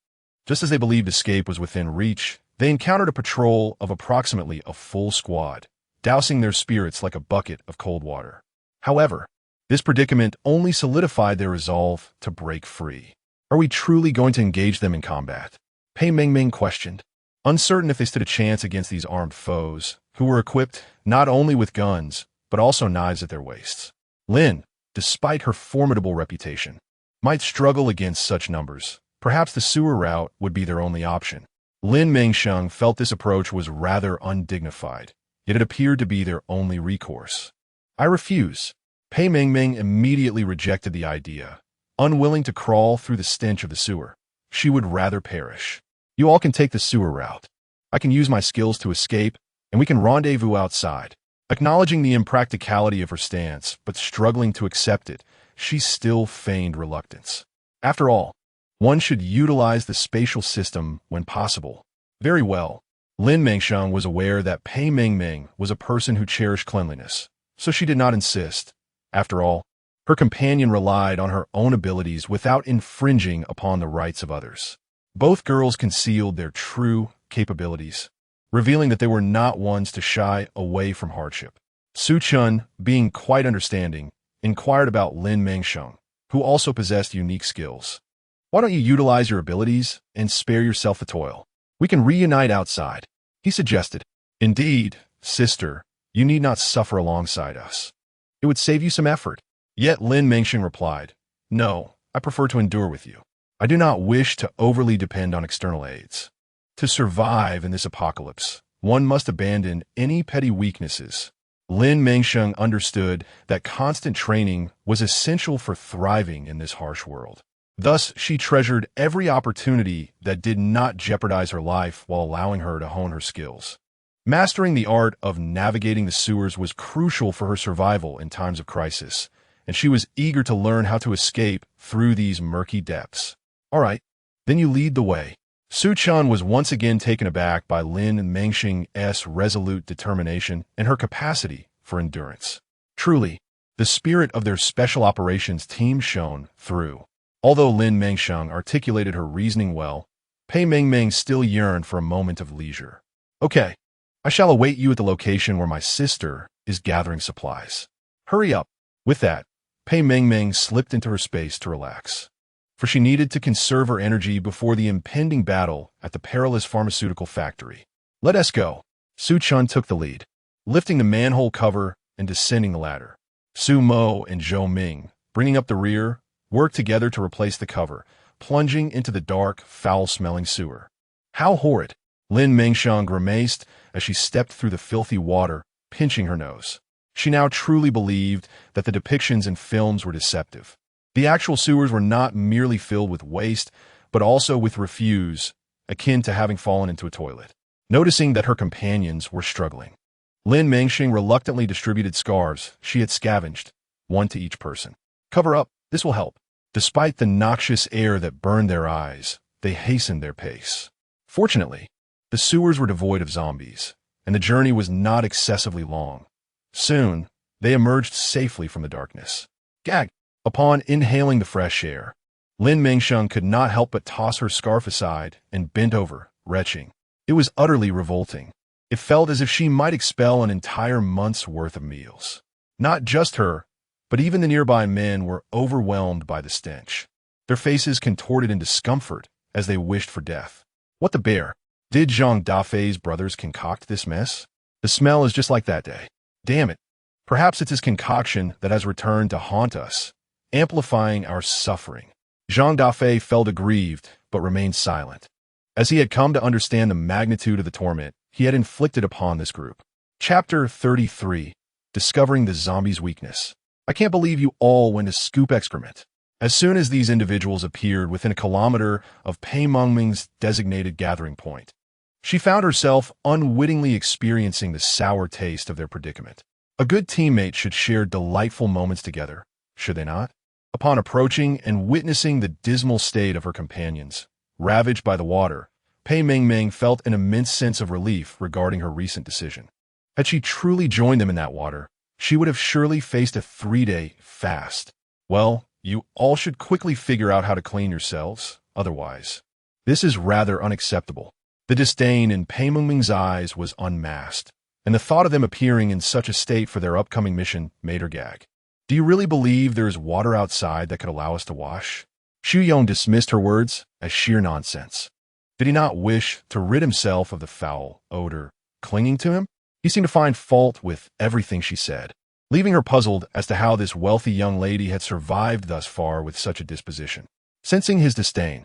A: Just as they believed escape was within reach, they encountered a patrol of approximately a full squad, dousing their spirits like a bucket of cold water. However, this predicament only solidified their resolve to break free. Are we truly going to engage them in combat? Pei Mengming questioned, uncertain if they stood a chance against these armed foes, who were equipped not only with guns, but also knives at their waists. Lin, despite her formidable reputation, might struggle against such numbers. Perhaps the sewer route would be their only option. Lin Mengsheng felt this approach was rather undignified, yet it appeared to be their only recourse. I refuse. Pei Mengming immediately rejected the idea, unwilling to crawl through the stench of the sewer. She would rather perish. You all can take the sewer route. I can use my skills to escape, and we can rendezvous outside. Acknowledging the impracticality of her stance, but struggling to accept it, she still feigned reluctance. After all, one should utilize the spatial system when possible. Very well. Lin Mengsheng was aware that Pei Mengming was a person who cherished cleanliness, so she did not insist. After all, her companion relied on her own abilities without infringing upon the rights of others. Both girls concealed their true capabilities, revealing that they were not ones to shy away from hardship. Su Chun, being quite understanding, inquired about Lin Mengsheng, who also possessed unique skills. Why don't you utilize your abilities and spare yourself the toil? We can reunite outside, he suggested. Indeed, sister, you need not suffer alongside us. It would save you some effort. Yet Lin Mengsheng replied, no, I prefer to endure with you. I do not wish to overly depend on external aids. To survive in this apocalypse, one must abandon any petty weaknesses. Lin Mengsheng understood that constant training was essential for thriving in this harsh world. Thus, she treasured every opportunity that did not jeopardize her life while allowing her to hone her skills. Mastering the art of navigating the sewers was crucial for her survival in times of crisis, and she was eager to learn how to escape through these murky depths. All right, then you lead the way. Su Chun was once again taken aback by Lin Mengsheng's resolute determination and her capacity for endurance. Truly, the spirit of their special operations team shone through. Although Lin Mengsheng articulated her reasoning well, Pei Mengming still yearned for a moment of leisure. Okay, I shall await you at the location where my sister is gathering supplies. Hurry up. With that, Pei Mengming slipped into her space to relax, for she needed to conserve her energy before the impending battle at the perilous pharmaceutical factory. Let us go. Su Chun took the lead, lifting the manhole cover and descending the ladder. Su Mo and Zhou Ming, bringing up the rear, worked together to replace the cover, plunging into the dark, foul-smelling sewer. How horrid! Lin Mengsheng grimaced as she stepped through the filthy water, pinching her nose. She now truly believed that the depictions in films were deceptive. The actual sewers were not merely filled with waste, but also with refuse, akin to having fallen into a toilet. Noticing that her companions were struggling, Lin Mengsheng reluctantly distributed scarves she had scavenged, one to each person. Cover up, this will help. Despite the noxious air that burned their eyes, they hastened their pace. Fortunately, the sewers were devoid of zombies, and the journey was not excessively long. Soon, they emerged safely from the darkness. Gag! Upon inhaling the fresh air, Lin Mengsheng could not help but toss her scarf aside and bent over, retching. It was utterly revolting. It felt as if she might expel an entire month's worth of meals. Not just her, but even the nearby men were overwhelmed by the stench. Their faces contorted in discomfort as they wished for death. What the bear? Did Zhang Dafei's brothers concoct this mess? The smell is just like that day. Damn it. Perhaps it's his concoction that has returned to haunt us, amplifying our suffering. Zhang Dafei felt aggrieved, but remained silent, as he had come to understand the magnitude of the torment he had inflicted upon this group. Chapter 33. Discovering the zombie's weakness. I can't believe you all went to scoop excrement. As soon as these individuals appeared within a kilometer of Pei Mengming's designated gathering point, she found herself unwittingly experiencing the sour taste of their predicament. A good teammate should share delightful moments together, should they not? Upon approaching and witnessing the dismal state of her companions, ravaged by the water, Pei Mengmeng felt an immense sense of relief regarding her recent decision. Had she truly joined them in that water, she would have surely faced a 3-day fast. Well, you all should quickly figure out how to clean yourselves, otherwise. This is rather unacceptable. The disdain in Pei Mengmeng's eyes was unmasked, and the thought of them appearing in such a state for their upcoming mission made her gag. Do you really believe there is water outside that could allow us to wash? Xu Yong dismissed her words as sheer nonsense. Did he not wish to rid himself of the foul odor clinging to him? He seemed to find fault with everything she said, leaving her puzzled as to how this wealthy young lady had survived thus far with such a disposition. Sensing his disdain,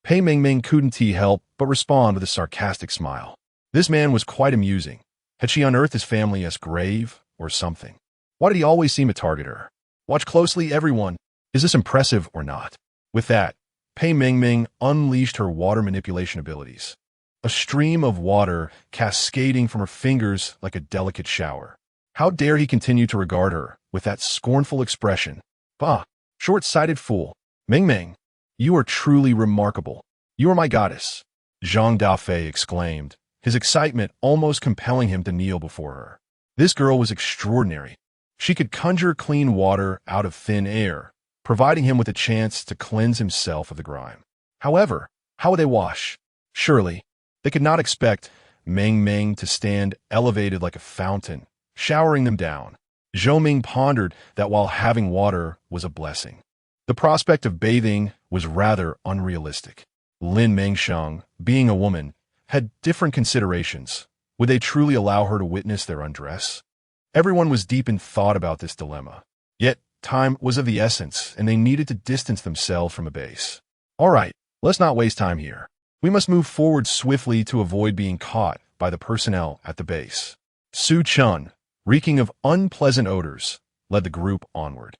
A: Pei Mengmeng couldn't help but respond with a sarcastic smile. This man was quite amusing. Had she unearthed his family as grave or something? Why did he always seem to target her? Watch closely, everyone. Is this impressive or not? With that, Pei Mengmeng unleashed her water manipulation abilities. A stream of water cascading from her fingers like a delicate shower. How dare he continue to regard her with that scornful expression? Bah, short-sighted fool. Mengmeng, you are truly remarkable. You are my goddess, Zhang Daofei exclaimed, his excitement almost compelling him to kneel before her. This girl was extraordinary. She could conjure clean water out of thin air, providing him with a chance to cleanse himself of the grime. However, how would they wash? Surely, they could not expect Mengmeng to stand elevated like a fountain, showering them down. Zhou Ming pondered that while having water was a blessing, the prospect of bathing was rather unrealistic. Lin Mengsheng, being a woman, had different considerations. Would they truly allow her to witness their undress? Everyone was deep in thought about this dilemma. Yet, time was of the essence, and they needed to distance themselves from a base. All right, let's not waste time here. We must move forward swiftly to avoid being caught by the personnel at the base. Su Chun, reeking of unpleasant odors, led the group onward.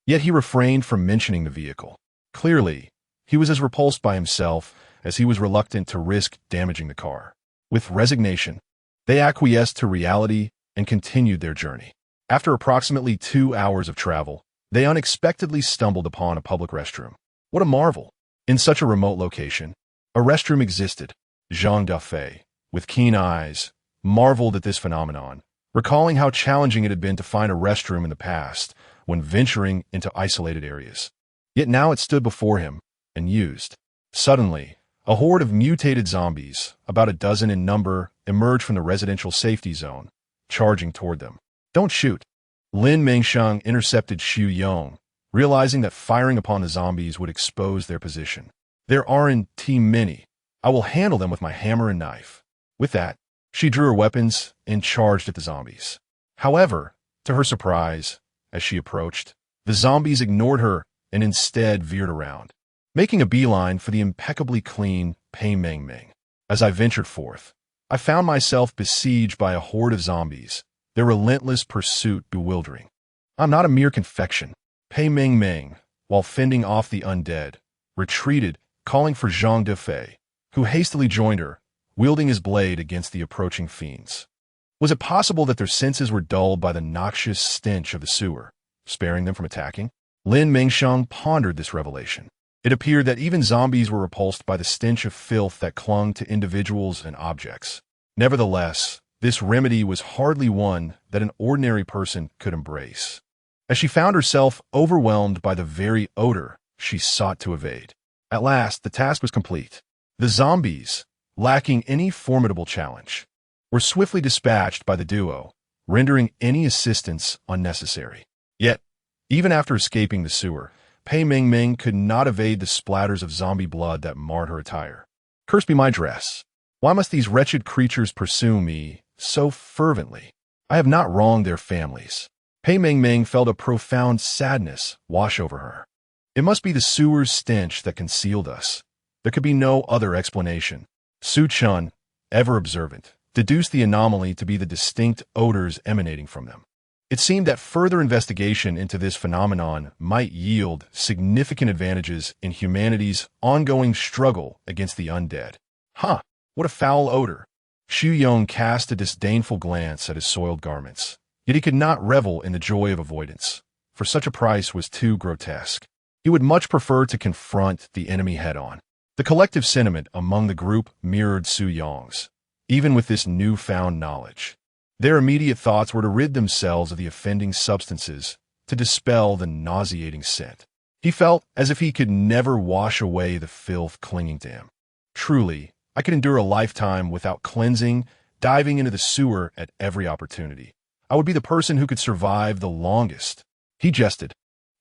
A: Yet he refrained from mentioning the vehicle. Clearly, he was as repulsed by himself as he was reluctant to risk damaging the car. With resignation, they acquiesced to reality and continued their journey. After approximately 2 hours of travel, they unexpectedly stumbled upon a public restroom. What a marvel! In such a remote location, a restroom existed. Zhang Daofei, with keen eyes, marveled at this phenomenon, recalling how challenging it had been to find a restroom in the past when venturing into isolated areas. Yet now it stood before him, and used. Suddenly, a horde of mutated zombies, about a dozen in number, emerged from the residential safety zone, charging toward them. Don't shoot. Lin Mengsheng intercepted Xu Yong, realizing that firing upon the zombies would expose their position. There aren't too many. I will handle them with my hammer and knife. With that, she drew her weapons and charged at the zombies. However, to her surprise, as she approached, the zombies ignored her and instead veered around, making a beeline for the impeccably clean Pei Mengmeng. As I ventured forth, I found myself besieged by a horde of zombies, their relentless pursuit bewildering. I'm not a mere confection. Pei Mengmeng, while fending off the undead, retreated, calling for Zhang Daofei, who hastily joined her, wielding his blade against the approaching fiends. Was it possible that their senses were dulled by the noxious stench of the sewer, sparing them from attacking? Lin Mengsheng pondered this revelation. It appeared that even zombies were repulsed by the stench of filth that clung to individuals and objects. Nevertheless, this remedy was hardly one that an ordinary person could embrace. As she found herself overwhelmed by the very odor she sought to evade. At last, the task was complete. The zombies, lacking any formidable challenge, were swiftly dispatched by the duo, rendering any assistance unnecessary. Yet, even after escaping the sewer, Pei Mengmeng could not evade the splatters of zombie blood that marred her attire. Cursed be my dress. Why must these wretched creatures pursue me so fervently? I have not wronged their families. Pei Mengmeng felt a profound sadness wash over her. It must be the sewer's stench that concealed us. There could be no other explanation. Su Chun, ever observant, deduced the anomaly to be the distinct odors emanating from them. It seemed that further investigation into this phenomenon might yield significant advantages in humanity's ongoing struggle against the undead. Huh, what a foul odor. Xu Yong cast a disdainful glance at his soiled garments, yet he could not revel in the joy of avoidance, for such a price was too grotesque. He would much prefer to confront the enemy head-on. The collective sentiment among the group mirrored Su Yong's. Even with this newfound knowledge, their immediate thoughts were to rid themselves of the offending substances, to dispel the nauseating scent. He felt as if he could never wash away the filth clinging to him. Truly, I could endure a lifetime without cleansing, diving into the sewer at every opportunity. I would be the person who could survive the longest. He jested,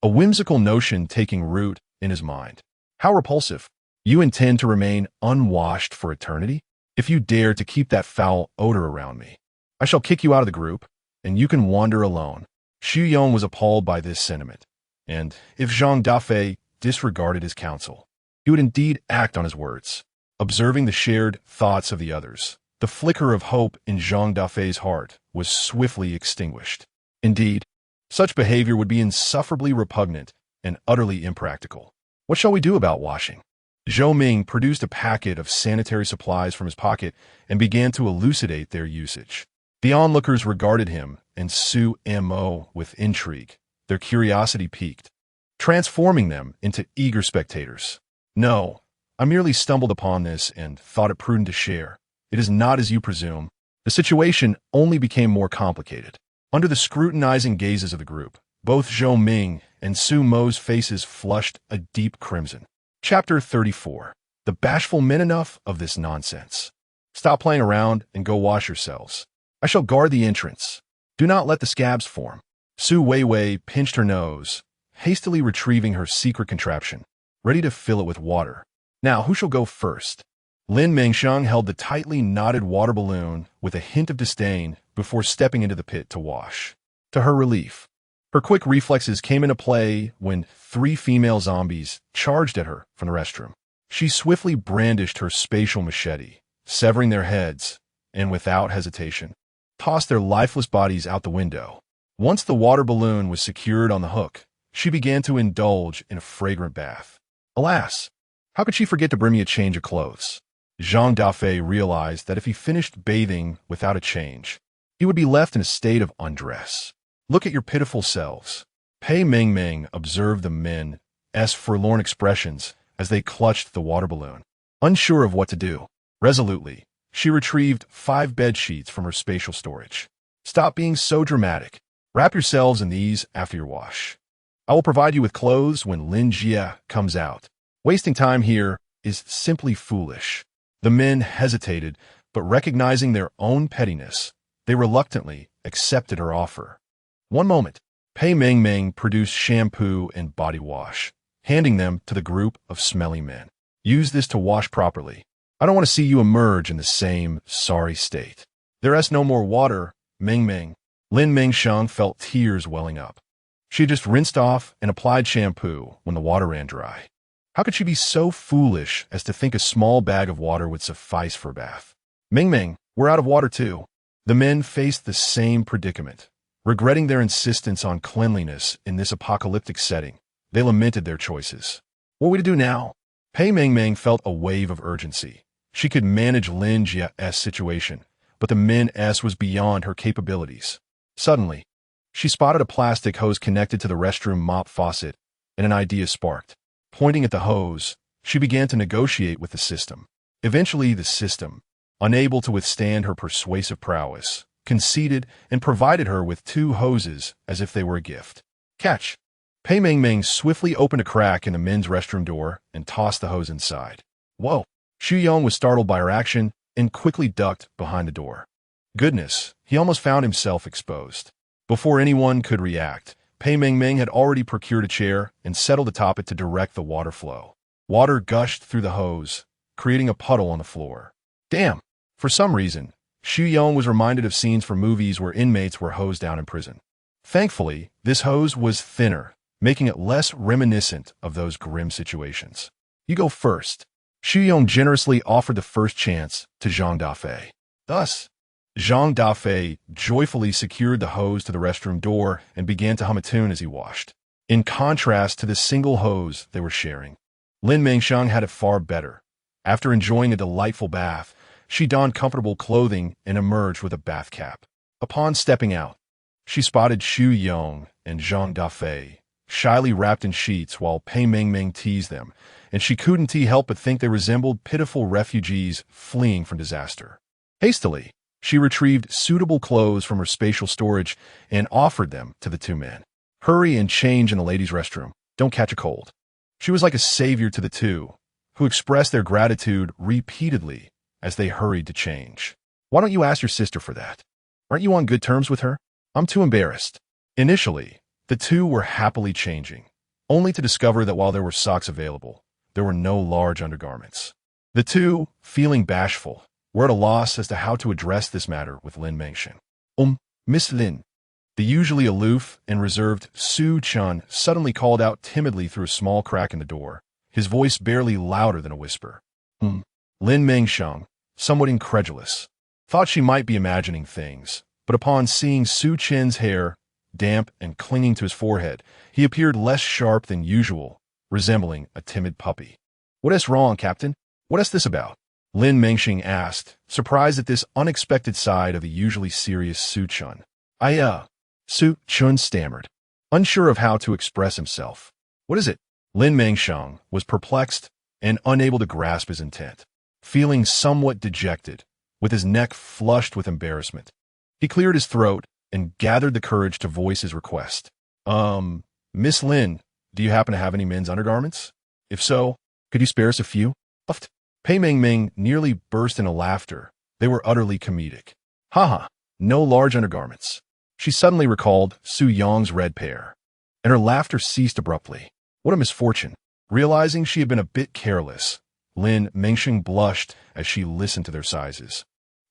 A: a whimsical notion taking root in his mind. How repulsive. You intend to remain unwashed for eternity? If you dare to keep that foul odor around me, I shall kick you out of the group, and you can wander alone. Xu Yong was appalled by this sentiment, and if Zhang Dafei disregarded his counsel, he would indeed act on his words. Observing the shared thoughts of the others, the flicker of hope in Zhang Dafei's heart was swiftly extinguished. Indeed, such behavior would be insufferably repugnant and utterly impractical. What shall we do about washing? Zhou Ming produced a packet of sanitary supplies from his pocket and began to elucidate their usage. The onlookers regarded him and Su Mo with intrigue, their curiosity piqued, transforming them into eager spectators. No, I merely stumbled upon this and thought it prudent to share. It is not as you presume. The situation only became more complicated. Under the scrutinizing gazes of the group, both Zhou Ming and Su Mo's faces flushed a deep crimson. Chapter 34. The bashful men enough of this nonsense. Stop playing around and go wash yourselves. I shall guard the entrance. Do not let the scabs form. Su Weiwei pinched her nose, hastily retrieving her secret contraption, ready to fill it with water. Now, who shall go first? Lin Mengsheng held the tightly knotted water balloon with a hint of disdain before stepping into the pit to wash. To her relief, her quick reflexes came into play when 3 female zombies charged at her from the restroom. She swiftly brandished her spatial machete, severing their heads, and without hesitation, tossed their lifeless bodies out the window. Once the water balloon was secured on the hook, she began to indulge in a fragrant bath. Alas, how could she forget to bring me a change of clothes? Zhang Dafei realized that if he finished bathing without a change, he would be left in a state of undress. Look at your pitiful selves. Pei Mengmeng observed the men's forlorn expressions as they clutched the water balloon. Unsure of what to do, resolutely, she retrieved 5 bed sheets from her spatial storage. Stop being so dramatic. Wrap yourselves in these after your wash. I will provide you with clothes when Lin Jia comes out. Wasting time here is simply foolish. The men hesitated, but recognizing their own pettiness, they reluctantly accepted her offer. One moment. Pei Mengmeng produced shampoo and body wash, handing them to the group of smelly men. Use this to wash properly. I don't want to see you emerge in the same sorry state. There is no more water, Mengmeng. Lin Mengsheng felt tears welling up. She had just rinsed off and applied shampoo when the water ran dry. How could she be so foolish as to think a small bag of water would suffice for a bath? Mengmeng, we're out of water too. The men faced the same predicament. Regretting their insistence on cleanliness in this apocalyptic setting, they lamented their choices. What are we to do now? Pei Mengmeng felt a wave of urgency. She could manage Lin Jia's situation, but the men's was beyond her capabilities. Suddenly, she spotted a plastic hose connected to the restroom mop faucet, and an idea sparked. Pointing at the hose, she began to negotiate with the system. Eventually, the system, unable to withstand her persuasive prowess, conceded and provided her with 2 hoses as if they were a gift. Catch! Pei Mengmeng swiftly opened a crack in the men's restroom door and tossed the hose inside. Whoa! Xu Yong was startled by her action and quickly ducked behind the door. Goodness, he almost found himself exposed. Before anyone could react, Pei Mengmeng had already procured a chair and settled atop it to direct the water flow. Water gushed through the hose, creating a puddle on the floor. Damn! For some reason, Xu Yong was reminded of scenes from movies where inmates were hosed down in prison. Thankfully, this hose was thinner, making it less reminiscent of those grim situations. You go first. Xu Yong generously offered the first chance to Zhang Dafei. Thus, Zhang Dafei joyfully secured the hose to the restroom door and began to hum a tune as he washed. In contrast to the single hose they were sharing, Lin Mengsheng had it far better. After enjoying a delightful bath, she donned comfortable clothing and emerged with a bath cap. Upon stepping out, she spotted Xu Yong and Zhang Dafei shyly wrapped in sheets while Pei Mengmeng teased them, and she couldn't help but think they resembled pitiful refugees fleeing from disaster. Hastily, she retrieved suitable clothes from her spatial storage and offered them to the two men. Hurry and change in the ladies' restroom. Don't catch a cold. She was like a savior to the two, who expressed their gratitude repeatedly as they hurried to change. Why don't you ask your sister for that? Aren't you on good terms with her? I'm too embarrassed. Initially, the two were happily changing, only to discover that while there were socks available, there were no large undergarments. The two, feeling bashful, were at a loss as to how to address this matter with Lin Mengsheng. Miss Lin. The usually aloof and reserved Su Chun suddenly called out timidly through a small crack in the door, his voice barely louder than a whisper. Lin Mengsheng, somewhat incredulous, thought she might be imagining things, but upon seeing Su Chin's hair, damp and clinging to his forehead, he appeared less sharp than usual, resembling a timid puppy. What is wrong, Captain? What is this about? Lin Mengsheng asked, surprised at this unexpected side of the usually serious Su Chun. Su Chun stammered, unsure of how to express himself. What is it? Lin Mengsheng was perplexed and unable to grasp his intent. Feeling somewhat dejected, with his neck flushed with embarrassment, he cleared his throat and gathered the courage to voice his request. Miss Lin, do you happen to have any men's undergarments? If so, could you spare us a few? Pei Mengmeng nearly burst into laughter. They were utterly comedic. Haha, no large undergarments. She suddenly recalled Su Yong's red pair, and her laughter ceased abruptly. What a misfortune. Realizing she had been a bit careless, Lin Mengsheng blushed as she listened to their sizes.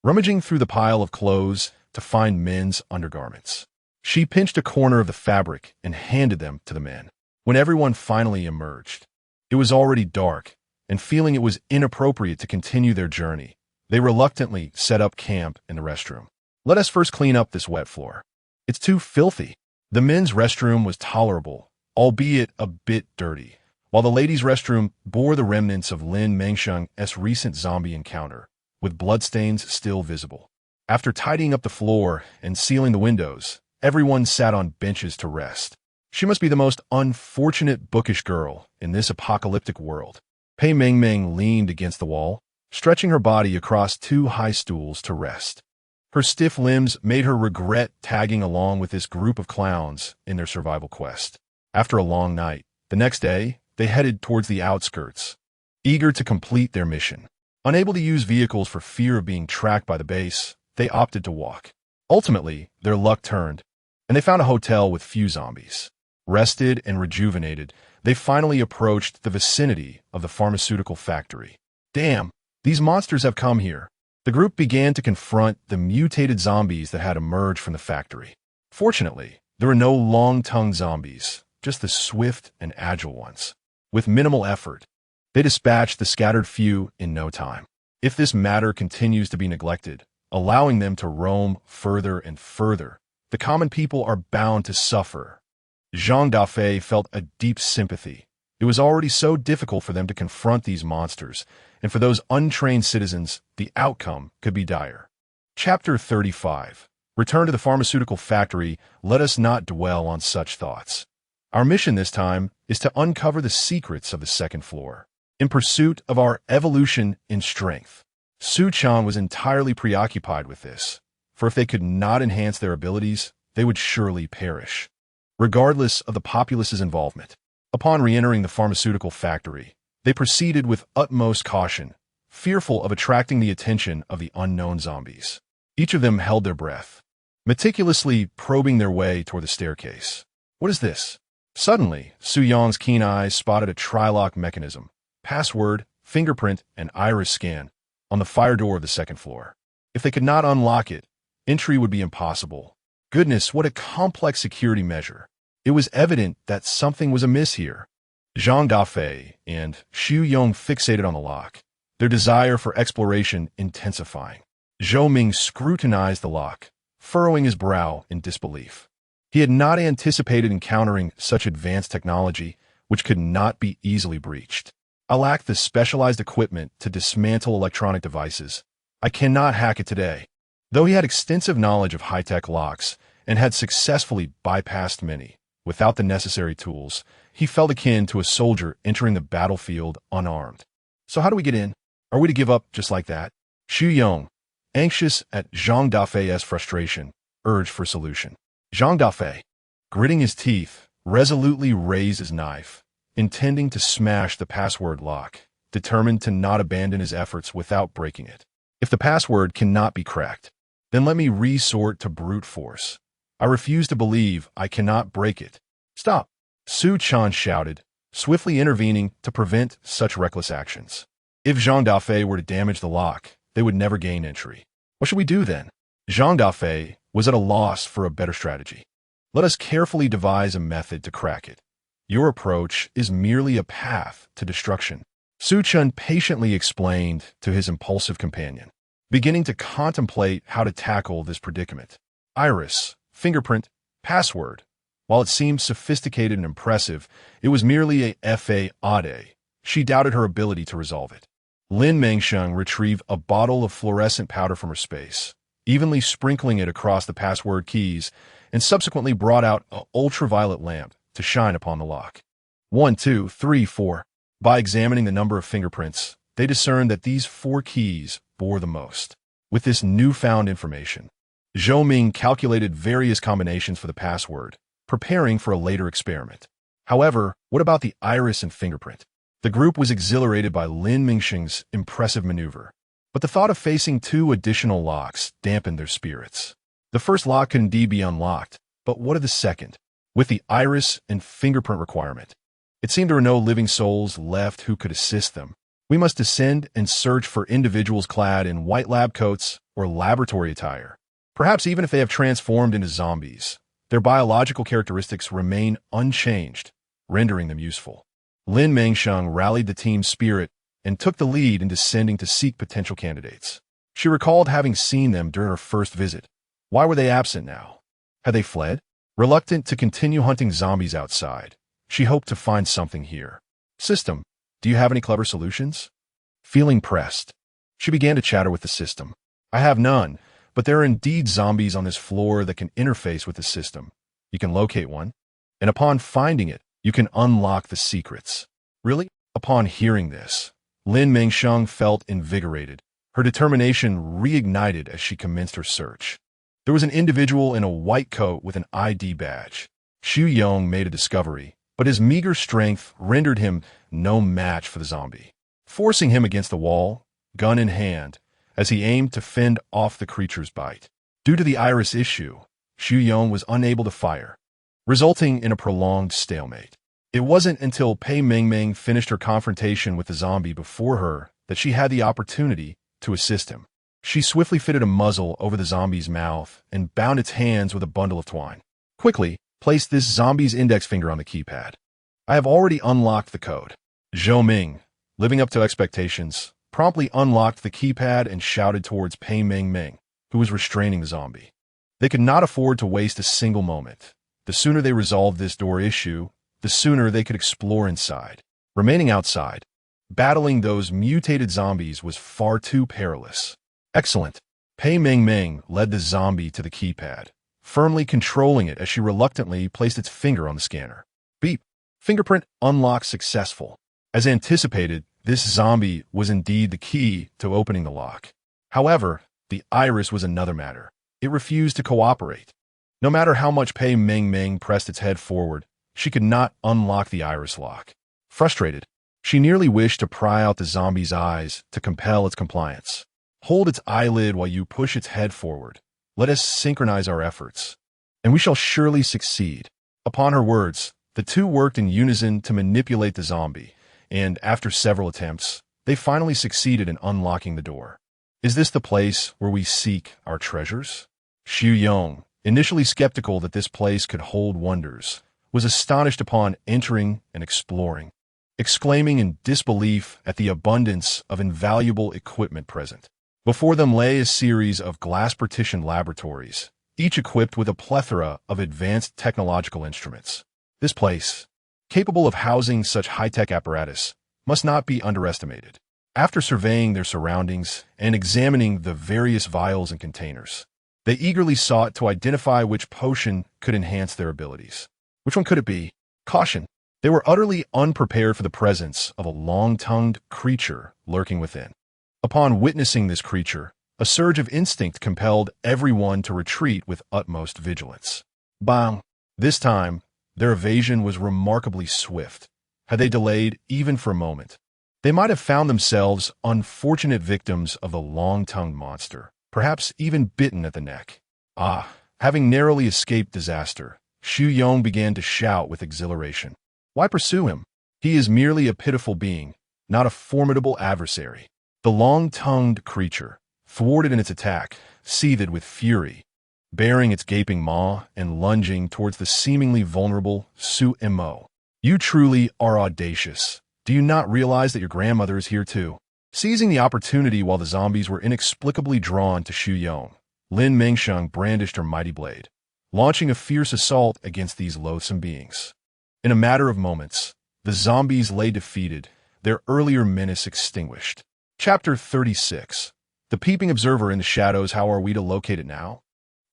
A: Rummaging through the pile of clothes to find men's undergarments, she pinched a corner of the fabric and handed them to the men. When everyone finally emerged, it was already dark, and feeling it was inappropriate to continue their journey, they reluctantly set up camp in the restroom. Let us first clean up this wet floor. It's too filthy. The men's restroom was tolerable, albeit a bit dirty, while the ladies' restroom bore the remnants of Lin Mengsheng's recent zombie encounter, with bloodstains still visible. After tidying up the floor and sealing the windows, everyone sat on benches to rest. She must be the most unfortunate bookish girl in this apocalyptic world. Pei Mengmeng leaned against the wall, stretching her body across two high stools to rest. Her stiff limbs made her regret tagging along with this group of clowns in their survival quest. After a long night, the next day, they headed towards the outskirts, eager to complete their mission. Unable to use vehicles for fear of being tracked by the base, they opted to walk. Ultimately, their luck turned, and they found a hotel with few zombies. Rested and rejuvenated, they finally approached the vicinity of the pharmaceutical factory. Damn, these monsters have come here. The group began to confront the mutated zombies that had emerged from the factory. Fortunately, there were no long-tongued zombies, just the swift and agile ones. With minimal effort, they dispatched the scattered few in no time. If this matter continues to be neglected, allowing them to roam further and further, the common people are bound to suffer. Zhang Dafei felt a deep sympathy. It was already so difficult for them to confront these monsters, and for those untrained citizens, the outcome could be dire. Chapter 35. Return to the pharmaceutical factory. Let us not dwell on such thoughts. Our mission this time is to uncover the secrets of the second floor, in pursuit of our evolution in strength. Su Chan was entirely preoccupied with this, for if they could not enhance their abilities, they would surely perish, regardless of the populace's involvement. Upon re-entering the pharmaceutical factory, they proceeded with utmost caution, fearful of attracting the attention of the unknown zombies. Each of them held their breath, meticulously probing their way toward the staircase. What is this? Suddenly, Su Yong's keen eyes spotted a tri-lock mechanism, password, fingerprint, and iris scan on the fire door of the second floor. If they could not unlock it, entry would be impossible. Goodness, what a complex security measure. It was evident that something was amiss here. Zhang Dafei and Xu Yong fixated on the lock, their desire for exploration intensifying. Zhou Ming scrutinized the lock, furrowing his brow in disbelief. He had not anticipated encountering such advanced technology, which could not be easily breached. I lack the specialized equipment to dismantle electronic devices. I cannot hack it today. Though he had extensive knowledge of high-tech locks and had successfully bypassed many, without the necessary tools, he felt akin to a soldier entering the battlefield unarmed. So how do we get in? Are we to give up just like that? Xu Yong, anxious at Zhang Dafei's frustration, urged for solution. Zhang Dafei, gritting his teeth, resolutely raised his knife, intending to smash the password lock, determined to not abandon his efforts without breaking it. If the password cannot be cracked, then let me resort to brute force. I refuse to believe I cannot break it. Stop! Su Chan shouted, swiftly intervening to prevent such reckless actions. If Zhang Dafei were to damage the lock, they would never gain entry. What should we do then? Zhang Dafei was at a loss for a better strategy. Let us carefully devise a method to crack it. Your approach is merely a path to destruction. Su Chun patiently explained to his impulsive companion, beginning to contemplate how to tackle this predicament. Iris, fingerprint, password. While it seemed sophisticated and impressive, it was merely a fade. She doubted her ability to resolve it. Lin Mengsheng retrieved a bottle of fluorescent powder from her space, evenly sprinkling it across the password keys, and subsequently brought out an ultraviolet lamp to shine upon the lock. 1, 2, 3, 4. By examining the number of fingerprints, they discerned that these 4 keys bore the most. With this newfound information, Zhou Ming calculated various combinations for the password, preparing for a later experiment. However, what about the iris and fingerprint? The group was exhilarated by Lin Mengsheng's impressive maneuver, but the thought of facing 2 additional locks dampened their spirits. The first lock could indeed be unlocked, but what of the second? With the iris and fingerprint requirement, it seemed there were no living souls left who could assist them. We must descend and search for individuals clad in white lab coats or laboratory attire. Perhaps even if they have transformed into zombies, their biological characteristics remain unchanged, rendering them useful. Lin Mengsheng rallied the team's spirit and took the lead in descending to seek potential candidates. She recalled having seen them during her first visit. Why were they absent now? Had they fled? Reluctant to continue hunting zombies outside, she hoped to find something here. System, do you have any clever solutions? Feeling pressed, she began to chatter with the system. I have none, but there are indeed zombies on this floor that can interface with the system. You can locate one, and upon finding it, you can unlock the secrets. Really? Upon hearing this, Lin Mengsheng felt invigorated. Her determination reignited as she commenced her search. There was an individual in a white coat with an ID badge. Xu Yong made a discovery, but his meager strength rendered him no match for the zombie, forcing him against the wall, gun in hand, as he aimed to fend off the creature's bite. Due to the iris issue, Xu Yong was unable to fire, resulting in a prolonged stalemate. It wasn't until Pei Mingming finished her confrontation with the zombie before her that she had the opportunity to assist him. She swiftly fitted a muzzle over the zombie's mouth and bound its hands with a bundle of twine. Quickly, place this zombie's index finger on the keypad. I have already unlocked the code. Zhou Ming, living up to expectations, promptly unlocked the keypad and shouted towards Pei Mingming, who was restraining the zombie. They could not afford to waste a single moment. The sooner they resolved this door issue, the sooner they could explore inside. Remaining outside, battling those mutated zombies was far too perilous. Excellent. Pei Mingming led the zombie to the keypad, firmly controlling it as she reluctantly placed its finger on the scanner. Beep. Fingerprint unlock successful. As anticipated, this zombie was indeed the key to opening the lock. However, the iris was another matter. It refused to cooperate. No matter how much Pei Mingming pressed its head forward, she could not unlock the iris lock. Frustrated, she nearly wished to pry out the zombie's eyes to compel its compliance. Hold its eyelid while you push its head forward. Let us synchronize our efforts, and we shall surely succeed. Upon her words, the two worked in unison to manipulate the zombie, and after several attempts, they finally succeeded in unlocking the door. Is this the place where we seek our treasures? Xu Yong, initially skeptical that this place could hold wonders, was astonished upon entering and exploring, exclaiming in disbelief at the abundance of invaluable equipment present. Before them lay a series of glass-partitioned laboratories, each equipped with a plethora of advanced technological instruments. This place, capable of housing such high-tech apparatus, must not be underestimated. After surveying their surroundings and examining the various vials and containers, they eagerly sought to identify which potion could enhance their abilities. Which one could it be? Caution. They were utterly unprepared for the presence of a long-tongued creature lurking within. Upon witnessing this creature, a surge of instinct compelled everyone to retreat with utmost vigilance. Bang! This time, their evasion was remarkably swift. Had they delayed even for a moment, they might have found themselves unfortunate victims of the long-tongued monster, perhaps even bitten at the neck. Having narrowly escaped disaster, Xu Yong began to shout with exhilaration. Why pursue him? He is merely a pitiful being, not a formidable adversary. The long-tongued creature, thwarted in its attack, seethed with fury, baring its gaping maw and lunging towards the seemingly vulnerable Su Mo. You truly are audacious. Do you not realize that your grandmother is here too? Seizing the opportunity while the zombies were inexplicably drawn to Xu Yong, Lin Mengsheng brandished her mighty blade, launching a fierce assault against these loathsome beings. In a matter of moments, the zombies lay defeated, their earlier menace extinguished. Chapter 36. The peeping observer in the shadows. How are we to locate it now?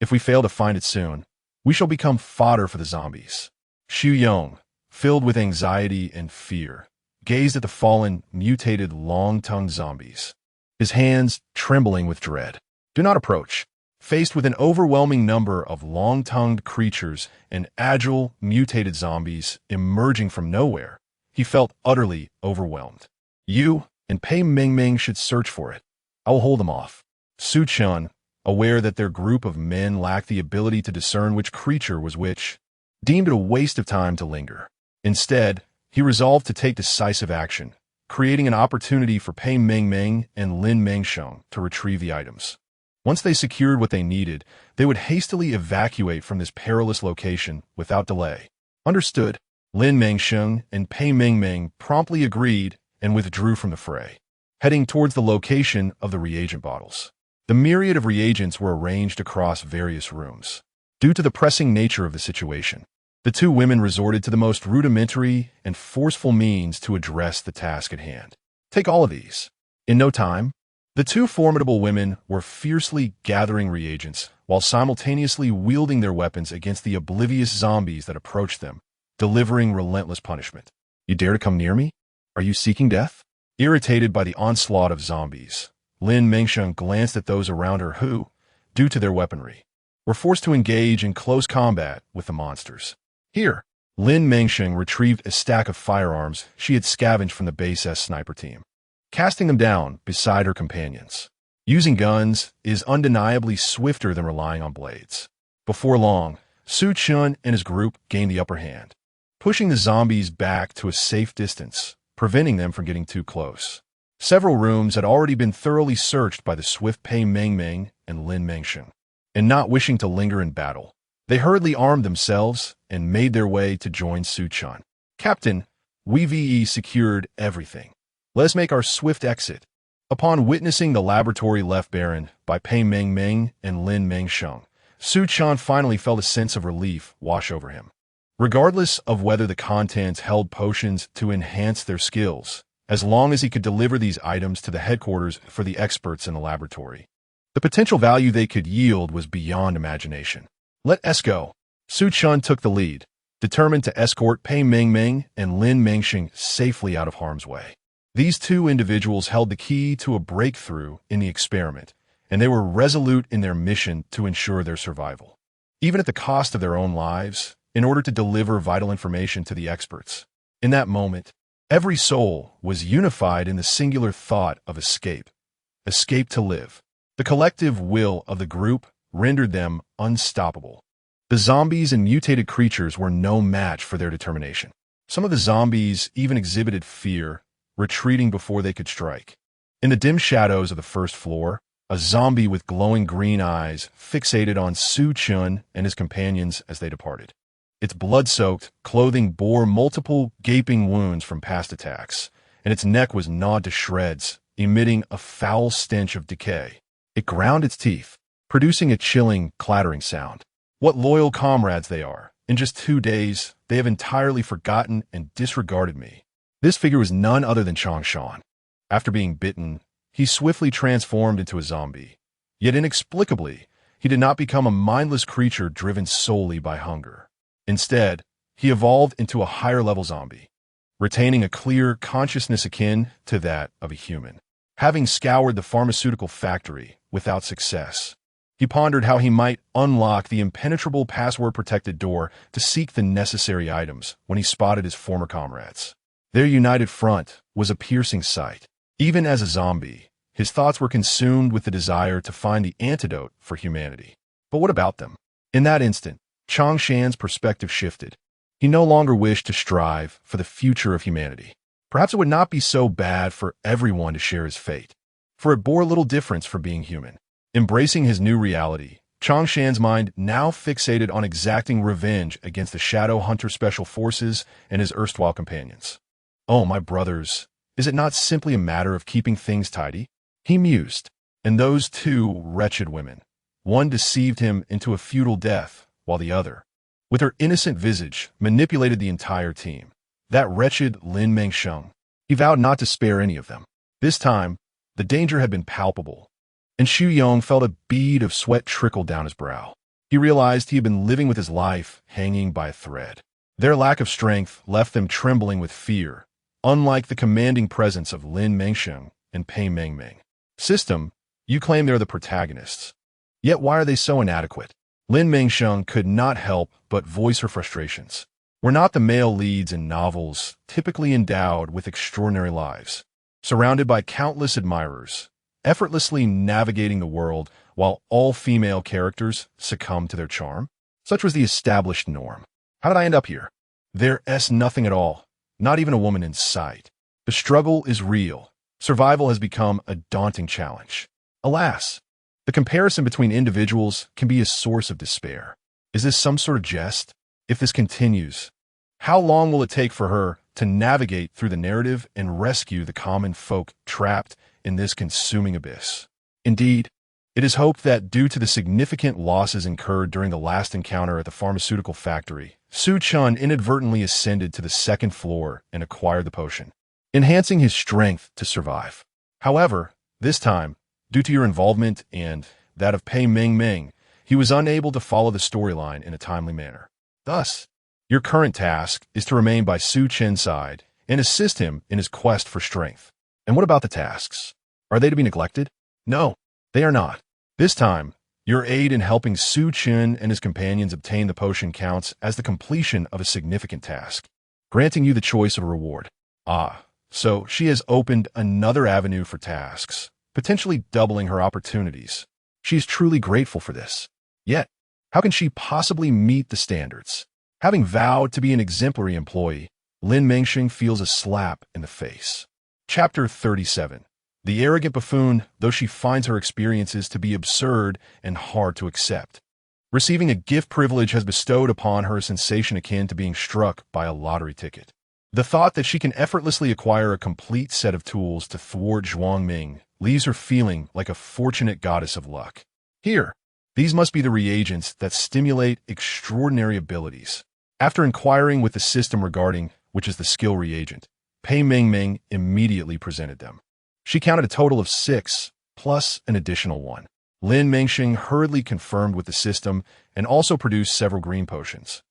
A: If we fail to find it soon, we shall become fodder for the zombies. Xu Yong, filled with anxiety and fear, gazed at the fallen, mutated, long-tongued zombies, his hands trembling with dread. Do not approach. Faced with an overwhelming number of long-tongued creatures and agile, mutated zombies emerging from nowhere, he felt utterly overwhelmed. You and Pei Mingming should search for it. I will hold them off. Su Chun, aware that their group of men lacked the ability to discern which creature was which, deemed it a waste of time to linger. Instead, he resolved to take decisive action, creating an opportunity for Pei Mingming and Lin Mengsheng to retrieve the items. Once they secured what they needed, they would hastily evacuate from this perilous location without delay. Understood. Lin Mengsheng and Pei Mingming promptly agreed and withdrew from the fray, heading towards the location of the reagent bottles. The myriad of reagents were arranged across various rooms. Due to the pressing nature of the situation, the two women resorted to the most rudimentary and forceful means to address the task at hand. Take all of these. In no time, the two formidable women were fiercely gathering reagents while simultaneously wielding their weapons against the oblivious zombies that approached them, delivering relentless punishment. You dare to come near me? Are you seeking death? Irritated by the onslaught of zombies, Lin Mengsheng glanced at those around her who, due to their weaponry, were forced to engage in close combat with the monsters. Here, Lin Mengsheng retrieved a stack of firearms she had scavenged from the base S sniper team, casting them down beside her companions. Using guns is undeniably swifter than relying on blades. Before long, Su Chun and his group gained the upper hand, pushing the zombies back to a safe distance, preventing them from getting too close. Several rooms had already been thoroughly searched by the swift Pei Mingming and Lin Mengsheng, and not wishing to linger in battle, they hurriedly armed themselves and made their way to join Su Chun. Captain, we've secured everything. Let us make our swift exit. Upon witnessing the laboratory left barren by Pei Mingming and Lin Mengsheng, Su Chun finally felt a sense of relief wash over him. Regardless of whether the contents held potions to enhance their skills, as long as he could deliver these items to the headquarters for the experts in the laboratory, the potential value they could yield was beyond imagination. Let us go. Su Chun took the lead, determined to escort Pei Mingming and Lin Mengsheng safely out of harm's way. These two individuals held the key to a breakthrough in the experiment, and they were resolute in their mission to ensure their survival, even at the cost of their own lives, in order to deliver vital information to the experts. In that moment, every soul was unified in the singular thought of escape. Escape to live. The collective will of the group rendered them unstoppable. The zombies and mutated creatures were no match for their determination. Some of the zombies even exhibited fear, retreating before they could strike. In the dim shadows of the first floor, a zombie with glowing green eyes fixated on Su Chun and his companions as they departed. Its blood-soaked clothing bore multiple gaping wounds from past attacks, and its neck was gnawed to shreds, emitting a foul stench of decay. It ground its teeth, producing a chilling, clattering sound. What loyal comrades they are. In just 2 days, they have entirely forgotten and disregarded me. This figure was none other than Chang Shan. After being bitten, he swiftly transformed into a zombie. Yet inexplicably, he did not become a mindless creature driven solely by hunger. Instead, he evolved into a higher-level zombie, retaining a clear consciousness akin to that of a human. Having scoured the pharmaceutical factory without success, he pondered how he might unlock the impenetrable password-protected door to seek the necessary items when he spotted his former comrades. Their united front was a piercing sight. Even as a zombie, his thoughts were consumed with the desire to find the antidote for humanity. But what about them? In that instant, Changshan's perspective shifted. He no longer wished to strive for the future of humanity. Perhaps it would not be so bad for everyone to share his fate, for it bore little difference from being human. Embracing his new reality, Changshan's mind now fixated on exacting revenge against the Shadow Hunter Special Forces and his erstwhile companions. "Oh, my brothers, is it not simply a matter of keeping things tidy?" he mused. And those two wretched women. One deceived him into a futile death, while the other, with her innocent visage, manipulated the entire team. That wretched Lin Mengsheng. He vowed not to spare any of them. This time, the danger had been palpable, and Xu Yong felt a bead of sweat trickle down his brow. He realized he had been living with his life hanging by a thread. Their lack of strength left them trembling with fear, unlike the commanding presence of Lin Mengsheng and Pei Mengmeng. "System, you claim they're the protagonists. Yet why are they so inadequate?" Lin Mengsheng could not help but voice her frustrations. Were not the male leads in novels typically endowed with extraordinary lives, surrounded by countless admirers, effortlessly navigating the world while all female characters succumb to their charm? Such was the established norm. How did I end up here? There's nothing at all, not even a woman in sight. The struggle is real. Survival has become a daunting challenge. Alas, the comparison between individuals can be a source of despair. Is this some sort of jest? If this continues, how long will it take for her to navigate through the narrative and rescue the common folk trapped in this consuming abyss? Indeed, it is hoped that due to the significant losses incurred during the last encounter at the pharmaceutical factory, Su Chun inadvertently ascended to the second floor and acquired the potion, enhancing his strength to survive. However, this time, due to your involvement and that of Pei Mengmeng, he was unable to follow the storyline in a timely manner. Thus, your current task is to remain by Su Chen's side and assist him in his quest for strength. And what about the tasks? Are they to be neglected? No, they are not. This time, your aid in helping Su Chen and his companions obtain the potion counts as the completion of a significant task, granting you the choice of a reward. So she has opened another avenue for tasks, potentially doubling her opportunities. She is truly grateful for this. Yet, how can she possibly meet the standards? Having vowed to be an exemplary employee, Lin Mengsheng feels a slap in the face. Chapter 37. The arrogant buffoon, though she finds her experiences to be absurd and hard to accept. Receiving a gift privilege has bestowed upon her a sensation akin to being struck by a lottery ticket. The thought that she can effortlessly acquire a complete set of tools to thwart Zhuang Ming leaves her feeling like a fortunate goddess of luck. Here, these must be the reagents that stimulate extraordinary abilities. After inquiring with the system regarding which is the skill reagent, Pei Mengmeng immediately presented them. She counted a total of 6, plus an additional 1. Lin Mengsheng hurriedly confirmed with the system and also produced several green potions.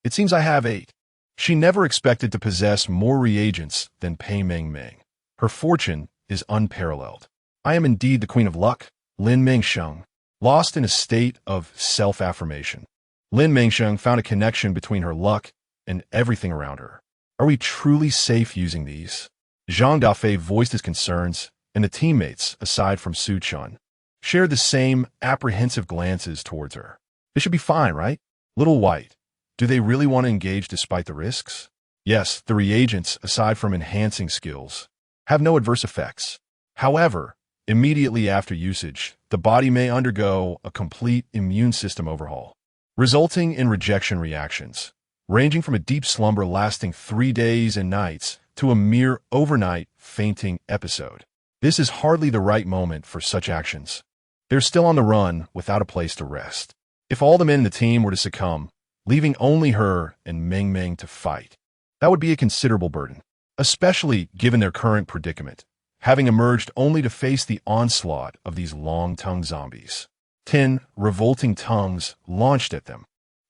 A: It seems I have 8. She never expected to possess more reagents than Pei Mengmeng. Her fortune is unparalleled. I am indeed the queen of luck. Lin Mengsheng, lost in a state of self-affirmation. Lin Mengsheng found a connection between her luck and everything around her. Are we truly safe using these? Zhang Dafei voiced his concerns, and the teammates, aside from Su Chun, shared the same apprehensive glances towards her. This should be fine, right? Little White, do they really want to engage despite the risks? Yes, the reagents, aside from enhancing skills, have no adverse effects. However, immediately after usage, the body may undergo a complete immune system overhaul, resulting in rejection reactions, ranging from a deep slumber lasting 3 days and nights to a mere overnight fainting episode. This is hardly the right moment for such actions. They're still on the run without a place to rest. If all the men in the team were to succumb, leaving only her and Meng Meng to fight, that would be a considerable burden, especially given their current predicament, having emerged only to face the onslaught of these long-tongued zombies. 10 revolting tongues launched at them,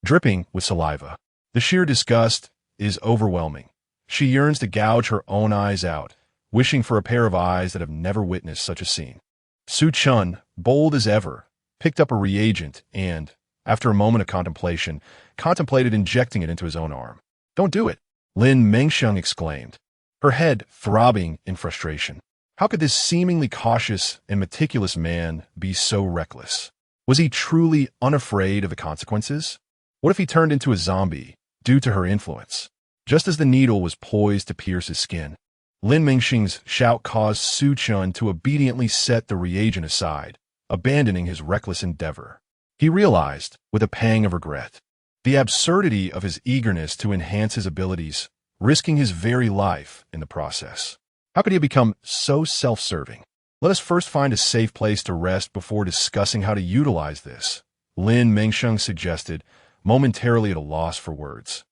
A: dripping with saliva. The sheer disgust is overwhelming. She yearns to gouge her own eyes out, wishing for a pair of eyes that have never witnessed such a scene. Su Chun, bold as ever, picked up a reagent and, after a moment of contemplation, contemplated injecting it into his own arm. "Don't do it," Lin Mengsheng exclaimed, her head throbbing in frustration. How could this seemingly cautious and meticulous man be so reckless? Was he truly unafraid of the consequences? What if he turned into a zombie due to her influence? Just as the needle was poised to pierce his skin, Lin Mengsheng's shout caused Su Chun to obediently set the reagent aside, abandoning his reckless endeavor. He realized, with a pang of regret, the absurdity of his eagerness to enhance his abilities, risking his very life in the process. How could he have become so self-serving? Let us first find a safe place to rest before discussing how to utilize this, Lin Mengsheng suggested, momentarily at a loss for words.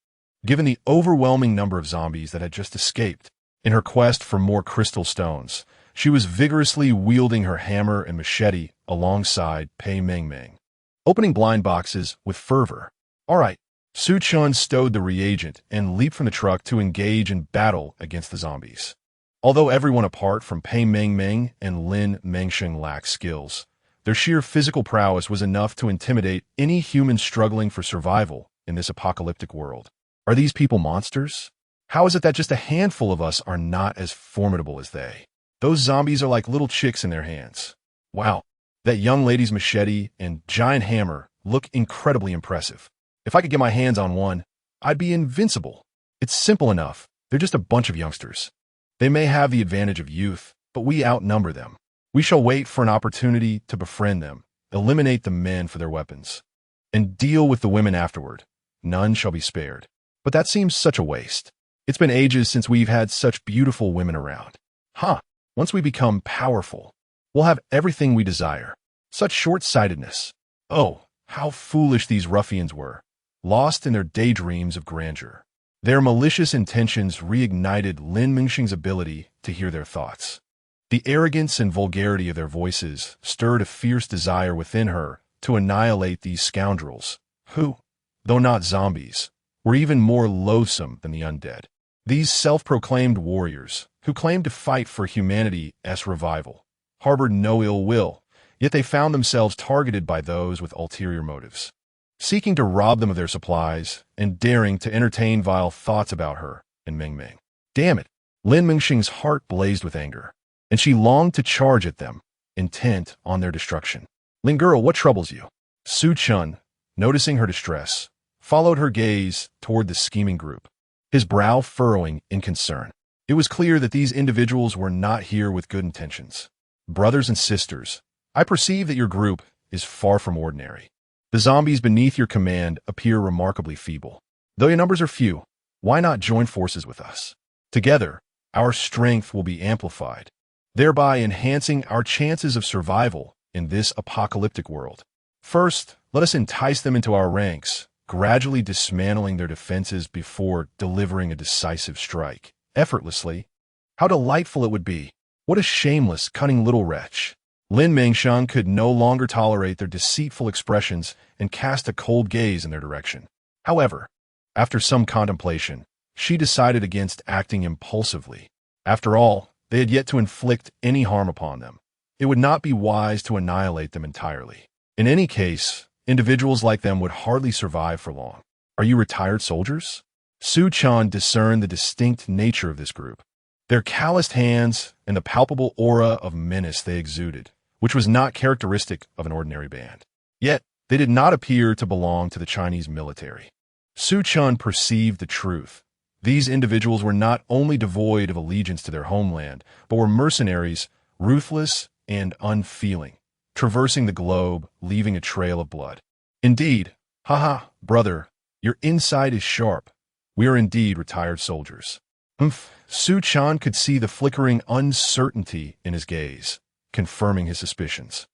A: Given the overwhelming number of zombies that had just escaped, in her quest for more crystal stones, she was vigorously wielding her hammer and machete alongside Pei Mengmeng, opening blind boxes with fervor. All right, Su Chun stowed the reagent and leaped from the truck to engage in battle against the zombies. Although everyone apart from Pei Mengmeng and Lin Mengsheng lacked skills, their sheer physical prowess was enough to intimidate any human struggling for survival in this apocalyptic world. Are these people monsters? How is it that just a handful of us are not as formidable as they? Those zombies are like little chicks in their hands. Wow, that young lady's machete and giant hammer look incredibly impressive. If I could get my hands on one, I'd be invincible. It's simple enough. They're just a bunch of youngsters. They may have the advantage of youth, but we outnumber them. We shall wait for an opportunity to befriend them, eliminate the men for their weapons, and deal with the women afterward. None shall be spared. But that seems such a waste. It's been ages since we've had such beautiful women around. Once we become powerful, we'll have everything we desire. Such short-sightedness. Oh, how foolish these ruffians were, lost in their daydreams of grandeur. Their malicious intentions reignited Lin Mengsheng's ability to hear their thoughts. The arrogance and vulgarity of their voices stirred a fierce desire within her to annihilate these scoundrels, who, though not zombies, were even more loathsome than the undead. These self-proclaimed warriors, who claimed to fight for humanity's revival, harbored no ill will, yet they found themselves targeted by those with ulterior motives, seeking to rob them of their supplies and daring to entertain vile thoughts about her and Mengmeng. Damn it! Lin Mengsheng's heart blazed with anger, and she longed to charge at them, intent on their destruction. "Lin girl, what troubles you?" Su Chun, noticing her distress, followed her gaze toward the scheming group, his brow furrowing in concern. It was clear that these individuals were not here with good intentions. "Brothers and sisters, I perceive that your group is far from ordinary. The zombies beneath your command appear remarkably feeble. Though your numbers are few, why not join forces with us? Together, our strength will be amplified, thereby enhancing our chances of survival in this apocalyptic world. First, let us entice them into our ranks, gradually dismantling their defenses before delivering a decisive strike, effortlessly. How delightful it would be! What a shameless, cunning little wretch!" Lin Mengsheng could no longer tolerate their deceitful expressions and cast a cold gaze in their direction. However, after some contemplation, she decided against acting impulsively. After all, they had yet to inflict any harm upon them. It would not be wise to annihilate them entirely. In any case, individuals like them would hardly survive for long. "Are you retired soldiers?" Su Chun discerned the distinct nature of this group, their calloused hands and the palpable aura of menace they exuded, which was not characteristic of an ordinary band. Yet, they did not appear to belong to the Chinese military. Su Chun perceived the truth. These individuals were not only devoid of allegiance to their homeland, but were mercenaries, ruthless and unfeeling, traversing the globe, leaving a trail of blood. "Indeed, brother, your insight is sharp. We are indeed retired soldiers." Su Chun could see the flickering uncertainty in his gaze, confirming his suspicions.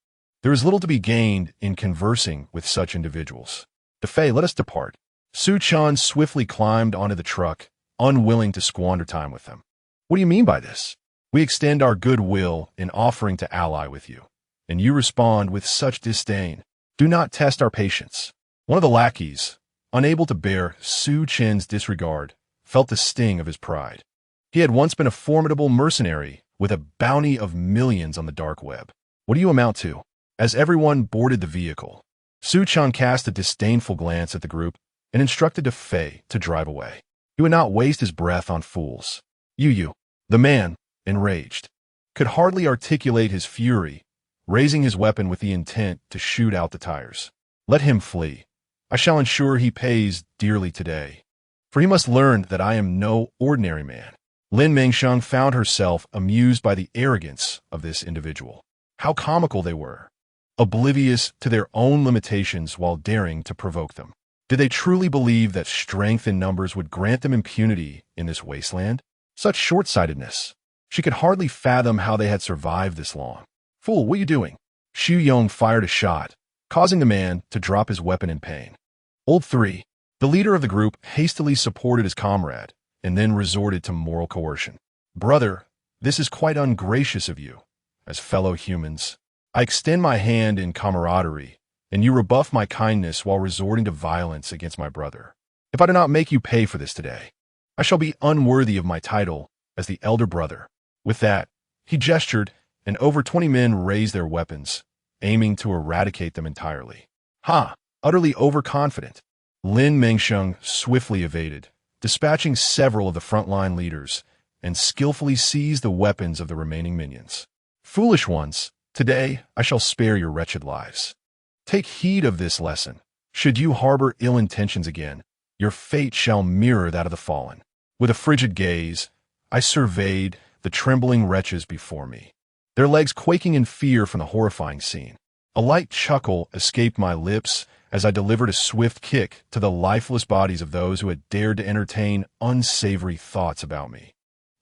A: There is little to be gained in conversing with such individuals. "Defei, let us depart." Su Chun swiftly climbed onto the truck, unwilling to squander time with them. "What do you mean by this? We extend our goodwill in offering to ally with you, and you respond with such disdain. Do not test our patience." One of the lackeys, Unable to bear Su Chen's disregard, felt the sting of his pride. He had once been a formidable mercenary with a bounty of millions on the dark web. What do you amount to? As everyone boarded the vehicle, Su Chen cast a disdainful glance at the group and instructed Fei to drive away. He would not waste his breath on fools. You, the man, enraged, could hardly articulate his fury, raising his weapon with the intent to shoot out the tires. Let him flee. I shall ensure he pays dearly today, for he must learn that I am no ordinary man. Lin Mengsheng found herself amused by the arrogance of this individual. How comical they were, oblivious to their own limitations while daring to provoke them. Did they truly believe that strength in numbers would grant them impunity in this wasteland? Such short-sightedness. She could hardly fathom how they had survived this long. Fool, what are you doing? Xu Yong fired a shot, causing the man to drop his weapon in pain. Old 3, the leader of the group, hastily supported his comrade and then resorted to moral coercion. Brother, this is quite ungracious of you. As fellow humans, I extend my hand in camaraderie, and you rebuff my kindness while resorting to violence against my brother. If I do not make you pay for this today, I shall be unworthy of my title as the elder brother. With that, he gestured, and over 20 men raised their weapons, aiming to eradicate them entirely. Ha! Utterly overconfident, Lin Mengsheng swiftly evaded, dispatching several of the frontline leaders, and skillfully seized the weapons of the remaining minions. Foolish ones, today I shall spare your wretched lives. Take heed of this lesson. Should you harbor ill intentions again, your fate shall mirror that of the fallen. With a frigid gaze, I surveyed the trembling wretches before me, their legs quaking in fear from the horrifying scene. A light chuckle escaped my lips as I delivered a swift kick to the lifeless bodies of those who had dared to entertain unsavory thoughts about me,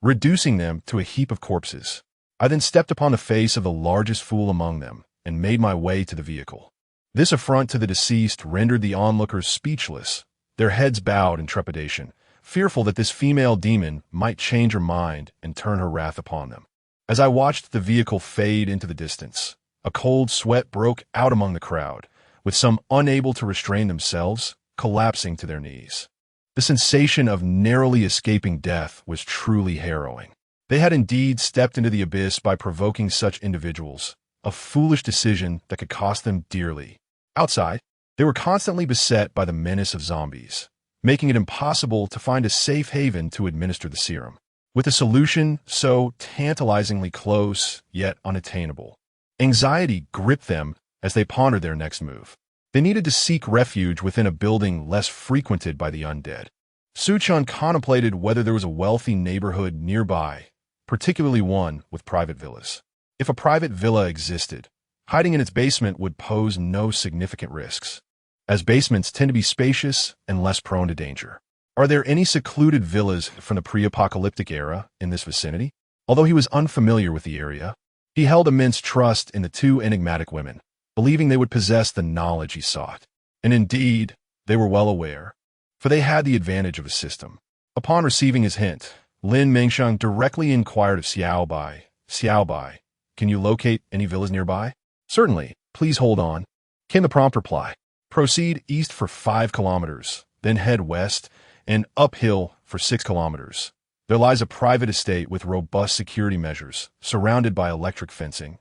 A: reducing them to a heap of corpses. I then stepped upon the face of the largest fool among them and made my way to the vehicle. This affront to the deceased rendered the onlookers speechless, their heads bowed in trepidation, fearful that this female demon might change her mind and turn her wrath upon them. As I watched the vehicle fade into the distance, a cold sweat broke out among the crowd, with some unable to restrain themselves, collapsing to their knees. The sensation of narrowly escaping death was truly harrowing. They had indeed stepped into the abyss by provoking such individuals, a foolish decision that could cost them dearly. Outside, they were constantly beset by the menace of zombies, making it impossible to find a safe haven to administer the serum. With a solution so tantalizingly close, yet unattainable, anxiety gripped them as they pondered their next move. They needed to seek refuge within a building less frequented by the undead. Su Chen contemplated whether there was a wealthy neighborhood nearby, particularly one with private villas. If a private villa existed, hiding in its basement would pose no significant risks, as basements tend to be spacious and less prone to danger. Are there any secluded villas from the pre-apocalyptic era in this vicinity? Although he was unfamiliar with the area, he held immense trust in the two enigmatic women, believing they would possess the knowledge he sought. And indeed, they were well aware, for they had the advantage of a system. Upon receiving his hint, Lin Mengsheng directly inquired of Xiaobai, can you locate any villas nearby? Certainly, please hold on, came the prompt reply. Proceed east for 5 kilometers, then head west and uphill for 6 kilometers. There lies a private estate with robust security measures, surrounded by electric fencing,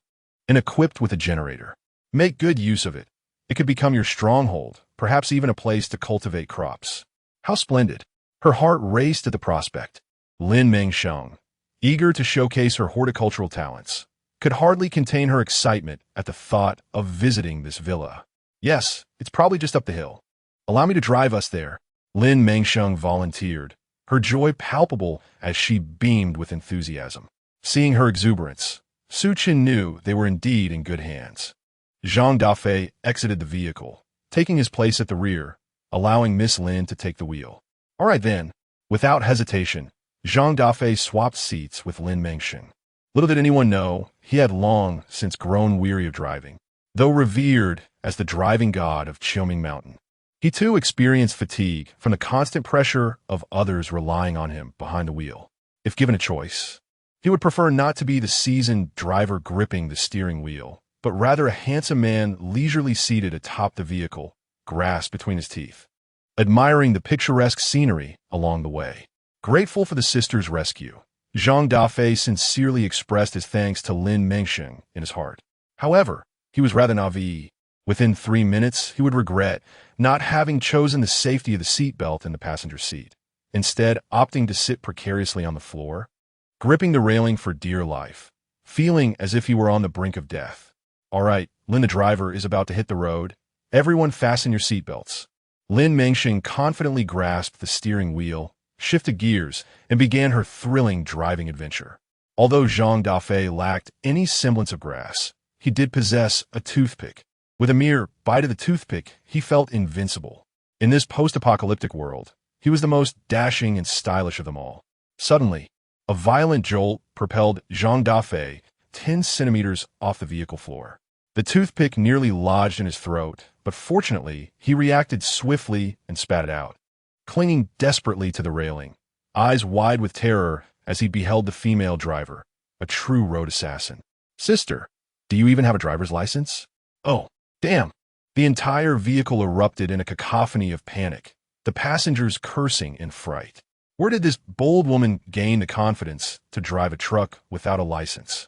A: and equipped with a generator. Make good use of it. It could become your stronghold, perhaps even a place to cultivate crops. How splendid! Her heart raced at the prospect. Lin Mengsheng, eager to showcase her horticultural talents, could hardly contain her excitement at the thought of visiting this villa. Yes, it's probably just up the hill. Allow me to drive us there. Lin Mengsheng volunteered, her joy palpable as she beamed with enthusiasm. Seeing her exuberance, Su Chen knew they were indeed in good hands. Zhang Dafei exited the vehicle, taking his place at the rear, allowing Miss Lin to take the wheel. All right then. Without hesitation, Zhang Dafei swapped seats with Lin Mengsheng. Little did anyone know, he had long since grown weary of driving, though revered as the driving god of Qiuming Mountain. He too experienced fatigue from the constant pressure of others relying on him behind the wheel. If given a choice, he would prefer not to be the seasoned driver gripping the steering wheel, but rather a handsome man leisurely seated atop the vehicle, grass between his teeth. admiring the picturesque scenery along the way. Grateful for the sisters' rescue, Zhang Dafei sincerely expressed his thanks to Lin Mengsheng in his heart. However, he was rather naive. Within 3 minutes, he would regret not having chosen the safety of the seatbelt in the passenger seat, instead opting to sit precariously on the floor, gripping the railing for dear life, feeling as if he were on the brink of death. All right, Lin the driver is about to hit the road. Everyone fasten your seatbelts. Lin Mengsheng confidently grasped the steering wheel, shifted gears, and began her thrilling driving adventure. Although Zhang Dafei lacked any semblance of grace, he did possess a toothpick. With a mere bite of the toothpick, he felt invincible. In this post-apocalyptic world, he was the most dashing and stylish of them all. Suddenly, a violent jolt propelled Zhang Dafei 10 centimeters off the vehicle floor. The toothpick nearly lodged in his throat, but fortunately, he reacted swiftly and spat it out, clinging desperately to the railing, eyes wide with terror as he beheld the female driver, a true road assassin. "Sister, do you even have a driver's license?" "Oh, damn." The entire vehicle erupted in a cacophony of panic, the passengers cursing in fright. Where did this bold woman gain the confidence to drive a truck without a license?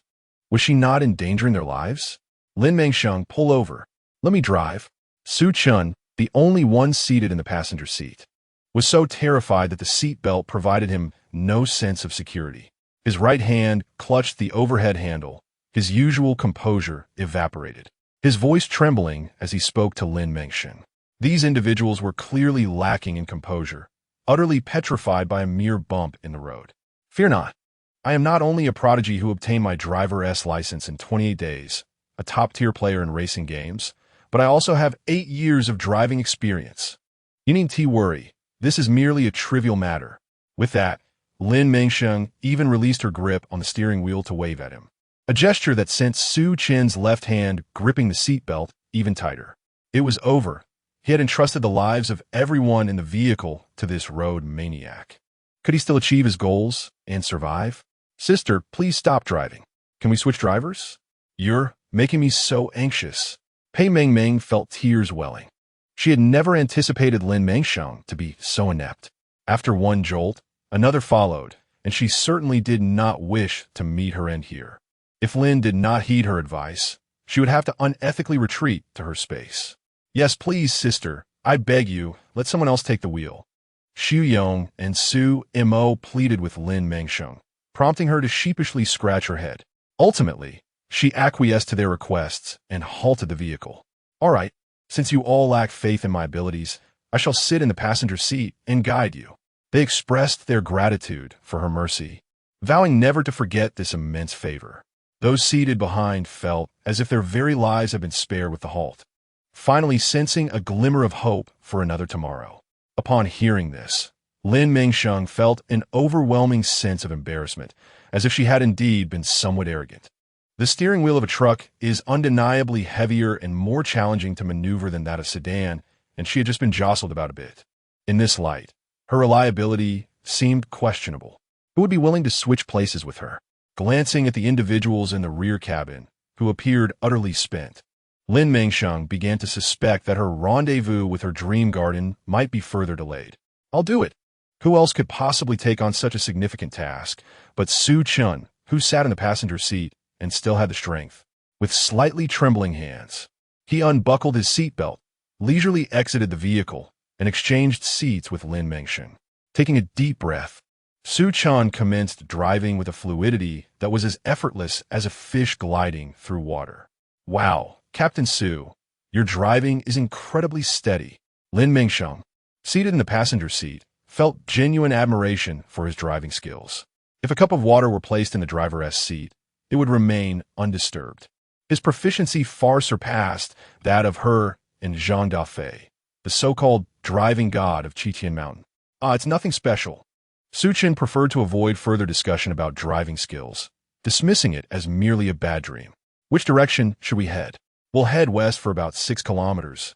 A: Was she not endangering their lives? Lin Mengsheng, pull over. Let me drive. Su Chun, the only one seated in the passenger seat, was so terrified that the seatbelt provided him no sense of security. His right hand clutched the overhead handle. His usual composure evaporated, his voice trembling as he spoke to Lin Mengsheng. These individuals were clearly lacking in composure, utterly petrified by a mere bump in the road. "Fear not. I am not only a prodigy who obtained my driver's license in 28 days, a top-tier player in racing games, but I also have 8 years of driving experience. You needn't worry. This is merely a trivial matter." With that, Lin Mengsheng even released her grip on the steering wheel to wave at him, a gesture that sent Su Chen's left hand gripping the seatbelt even tighter. It was over. He had entrusted the lives of everyone in the vehicle to this road maniac. Could he still achieve his goals and survive? "Sister, please stop driving. Can we switch drivers? You're making me so anxious." Pei Mengmeng felt tears welling. She had never anticipated Lin Mengsheng to be so inept. After one jolt, another followed, and she certainly did not wish to meet her end here. If Lin did not heed her advice, she would have to unethically retreat to her space. "Yes, please, sister. I beg you, let someone else take the wheel." Xu Yong and Su Mo pleaded with Lin Mengsheng, prompting her to sheepishly scratch her head. Ultimately, she acquiesced to their requests and halted the vehicle. "All right, since you all lack faith in my abilities, I shall sit in the passenger seat and guide you." They expressed their gratitude for her mercy, vowing never to forget this immense favor. Those seated behind felt as if their very lives had been spared with the halt, finally sensing a glimmer of hope for another tomorrow. Upon hearing this, Lin Mengsheng felt an overwhelming sense of embarrassment, as if she had indeed been somewhat arrogant. The steering wheel of a truck is undeniably heavier and more challenging to maneuver than that of a sedan, and she had just been jostled about a bit. In this light, her reliability seemed questionable. Who would be willing to switch places with her? Glancing at the individuals in the rear cabin, who appeared utterly spent, Lin Mengsheng began to suspect that her rendezvous with her dream garden might be further delayed. "I'll do it." Who else could possibly take on such a significant task but Su Chun, who sat in the passenger seat and still had the strength? With slightly trembling hands, he unbuckled his seatbelt, leisurely exited the vehicle, and exchanged seats with Lin Mengsheng. Taking a deep breath, Su Chun commenced driving with a fluidity that was as effortless as a fish gliding through water. "Wow, Captain Su, your driving is incredibly steady." Lin Mengsheng, seated in the passenger seat, felt genuine admiration for his driving skills. If a cup of water were placed in the driver's seat, it would remain undisturbed. His proficiency far surpassed that of her and Zhang Dafei, the so-called driving god of Qitian Mountain. It's nothing special." Su Chen preferred to avoid further discussion about driving skills, dismissing it as merely a bad dream. "Which direction should we head?" "We'll head west for about 6 kilometers.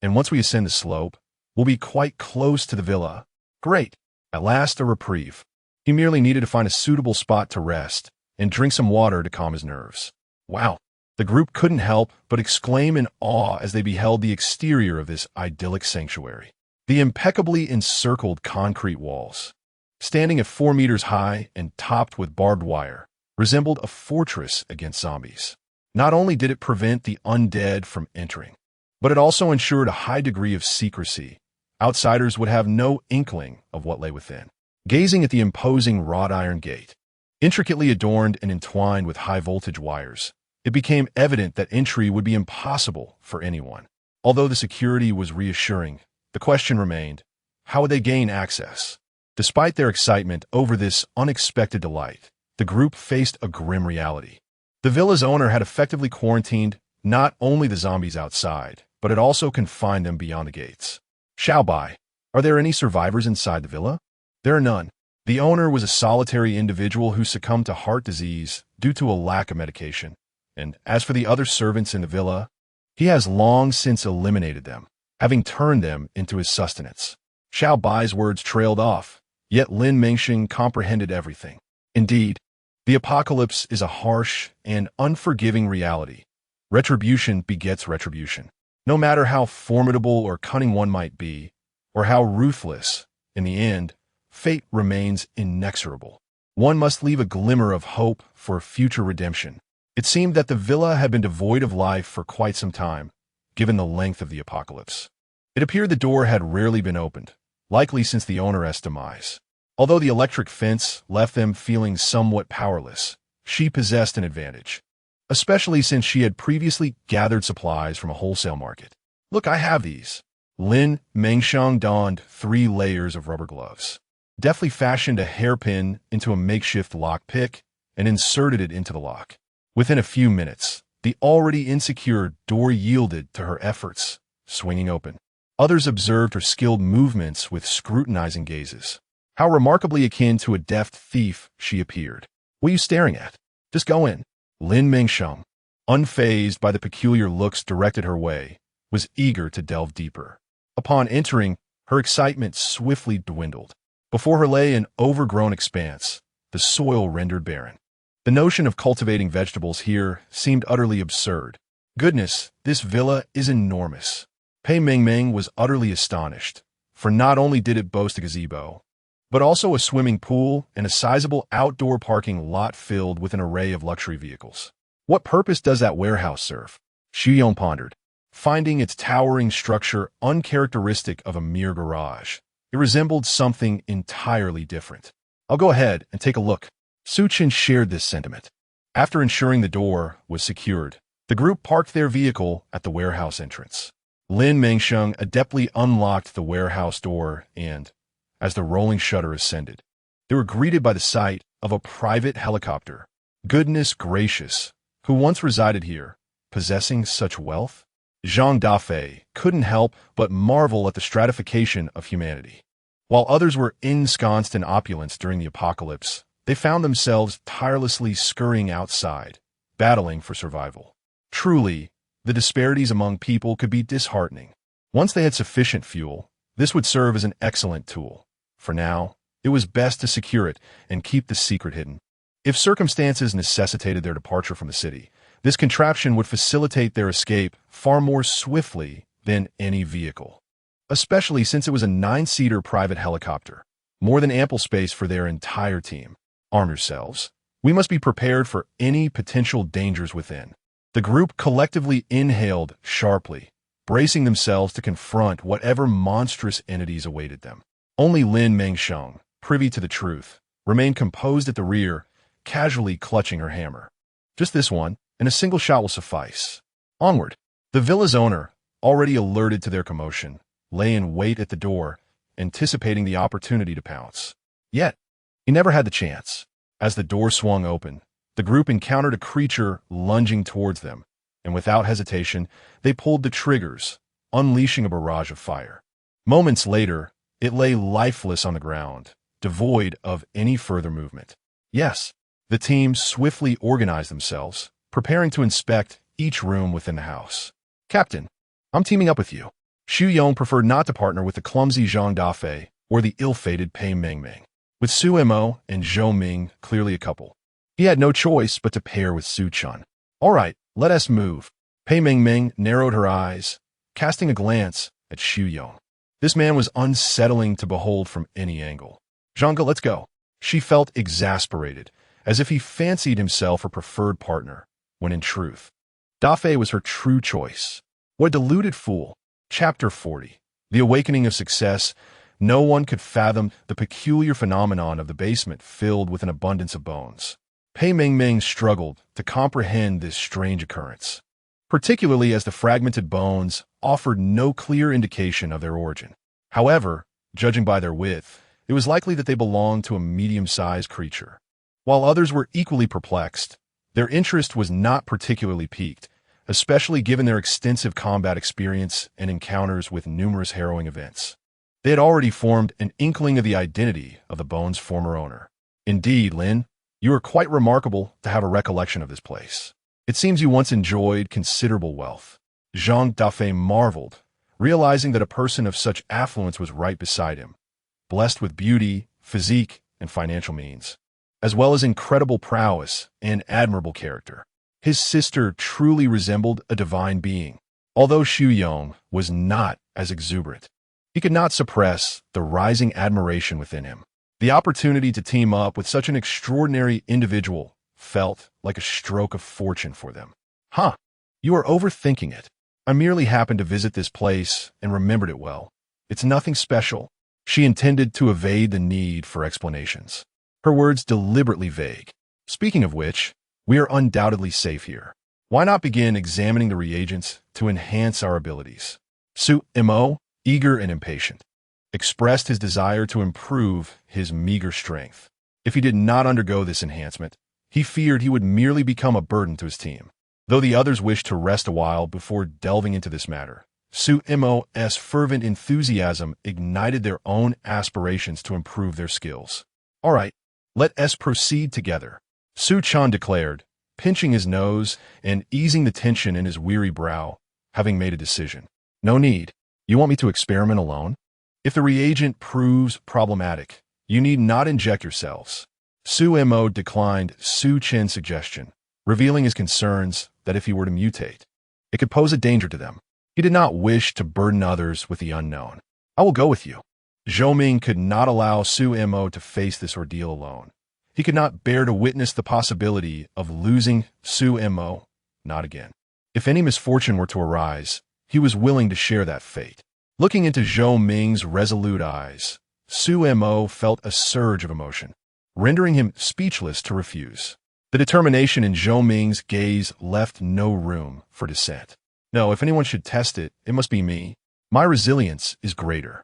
A: And once we ascend the slope, we'll be quite close to the villa." "Great." At last, a reprieve. He merely needed to find a suitable spot to rest and drink some water to calm his nerves. Wow. The group couldn't help but exclaim in awe as they beheld the exterior of this idyllic sanctuary. The impeccably encircled concrete walls, standing at 4 meters high and topped with barbed wire, resembled a fortress against zombies. Not only did it prevent the undead from entering, but it also ensured a high degree of secrecy. Outsiders would have no inkling of what lay within. Gazing at the imposing wrought iron gate, intricately adorned and entwined with high-voltage wires, it became evident that entry would be impossible for anyone. Although the security was reassuring, the question remained, how would they gain access? Despite their excitement over this unexpected delight, the group faced a grim reality. The villa's owner had effectively quarantined not only the zombies outside, but had also confined them beyond the gates. Xiaobai, are there any survivors inside the villa? There are none. The owner was a solitary individual who succumbed to heart disease due to a lack of medication. And as for the other servants in the villa, he has long since eliminated them, having turned them into his sustenance. Xiao Bai's words trailed off, yet Lin Mengsheng comprehended everything. Indeed, the apocalypse is a harsh and unforgiving reality. Retribution begets retribution. No matter how formidable or cunning one might be, or how ruthless, in the end, fate remains inexorable. One must leave a glimmer of hope for future redemption. It seemed that the villa had been devoid of life for quite some time, given the length of the apocalypse. It appeared the door had rarely been opened, likely since the owner's demise. Although the electric fence left them feeling somewhat powerless, she possessed an advantage, especially since she had previously gathered supplies from a wholesale market. Look, I have these. Lin Mengsheng donned 3 layers of rubber gloves, deftly fashioned a hairpin into a makeshift lockpick, and inserted it into the lock. Within a few minutes, the already insecure door yielded to her efforts, swinging open. Others observed her skilled movements with scrutinizing gazes. How remarkably akin to a deft thief she appeared. What are you staring at? Just go in. Lin Mengsheng, unfazed by the peculiar looks directed her way, was eager to delve deeper. Upon entering, her excitement swiftly dwindled. Before her lay an overgrown expanse, the soil rendered barren. The notion of cultivating vegetables here seemed utterly absurd. Goodness, this villa is enormous. Pei Mengmeng was utterly astonished, for not only did it boast a gazebo, but also a swimming pool and a sizable outdoor parking lot filled with an array of luxury vehicles. What purpose does that warehouse serve? Xu Yong pondered, finding its towering structure uncharacteristic of a mere garage. It resembled something entirely different. I'll go ahead and take a look. Su Chen shared this sentiment. After ensuring the door was secured, the group parked their vehicle at the warehouse entrance. Lin Mengsheng adeptly unlocked the warehouse door and, as the rolling shutter ascended, they were greeted by the sight of a private helicopter. Goodness gracious, who once resided here, possessing such wealth? Zhang Dafei couldn't help but marvel at the stratification of humanity. While others were ensconced in opulence during the apocalypse, they found themselves tirelessly scurrying outside, battling for survival. Truly, the disparities among people could be disheartening. Once they had sufficient fuel, this would serve as an excellent tool. For now, it was best to secure it and keep the secret hidden. If circumstances necessitated their departure from the city, this contraption would facilitate their escape far more swiftly than any vehicle, especially since it was a 9-seater private helicopter, more than ample space for their entire team. Arm yourselves. We must be prepared for any potential dangers within. The group collectively inhaled sharply, bracing themselves to confront whatever monstrous entities awaited them. Only Lin Mengsheng, privy to the truth, remained composed at the rear, casually clutching her hammer. Just this one, and a single shot will suffice. Onward. The villa's owner, already alerted to their commotion, lay in wait at the door, anticipating the opportunity to pounce. Yet, he never had the chance. As the door swung open, the group encountered a creature lunging towards them, and without hesitation, they pulled the triggers, unleashing a barrage of fire. Moments later, it lay lifeless on the ground, devoid of any further movement. Yes, the team swiftly organized themselves, preparing to inspect each room within the house. Captain, I'm teaming up with you. Xu Yong preferred not to partner with the clumsy Zhang Dafei or the ill-fated Pei Mengmeng, with Su Mo and Zhou Ming clearly a couple. He had no choice but to pair with Su Chun. All right, let us move. Pei Mengmeng narrowed her eyes, casting a glance at Xu Yong. This man was unsettling to behold from any angle. Zhanga, let's go. She felt exasperated, as if he fancied himself her preferred partner, when in truth, Dafei was her true choice. What deluded fool. Chapter 40. The Awakening of Success. No one could fathom the peculiar phenomenon of the basement filled with an abundance of bones. Pei Mengmeng struggled to comprehend this strange occurrence, particularly as the fragmented bones offered no clear indication of their origin. However, judging by their width, it was likely that they belonged to a medium-sized creature. While others were equally perplexed, their interest was not particularly piqued, especially given their extensive combat experience and encounters with numerous harrowing events. They had already formed an inkling of the identity of the bone's former owner. Indeed, Lin, you are quite remarkable to have a recollection of this place. It seems you once enjoyed considerable wealth. Zhang Dafei marveled, realizing that a person of such affluence was right beside him, blessed with beauty, physique, and financial means, as well as incredible prowess and admirable character. His sister truly resembled a divine being. Although Xu Yong was not as exuberant, he could not suppress the rising admiration within him. The opportunity to team up with such an extraordinary individual felt like a stroke of fortune for them. You are overthinking it. I merely happened to visit this place and remembered it well. It's nothing special. She intended to evade the need for explanations, her words deliberately vague. Speaking of which, we are undoubtedly safe here. Why not begin examining the reagents to enhance our abilities? Su Mo, eager and impatient, expressed his desire to improve his meager strength. If he did not undergo this enhancement, he feared he would merely become a burden to his team. Though the others wished to rest a while before delving into this matter, Su Mo's fervent enthusiasm ignited their own aspirations to improve their skills. All right, let us proceed together, Su Chan declared, pinching his nose and easing the tension in his weary brow, having made a decision. No need. You want me to experiment alone? If the reagent proves problematic, you need not inject yourselves. Su Mo declined Su Chen's suggestion, revealing his concerns that if he were to mutate, it could pose a danger to them. He did not wish to burden others with the unknown. I will go with you. Zhou Ming could not allow Su Mo to face this ordeal alone. He could not bear to witness the possibility of losing Su Mo, not again. If any misfortune were to arise, he was willing to share that fate. Looking into Zhou Ming's resolute eyes, Su Mo felt a surge of emotion, rendering him speechless to refuse. The determination in Zhou Ming's gaze left no room for dissent. No, if anyone should test it, it must be me. My resilience is greater.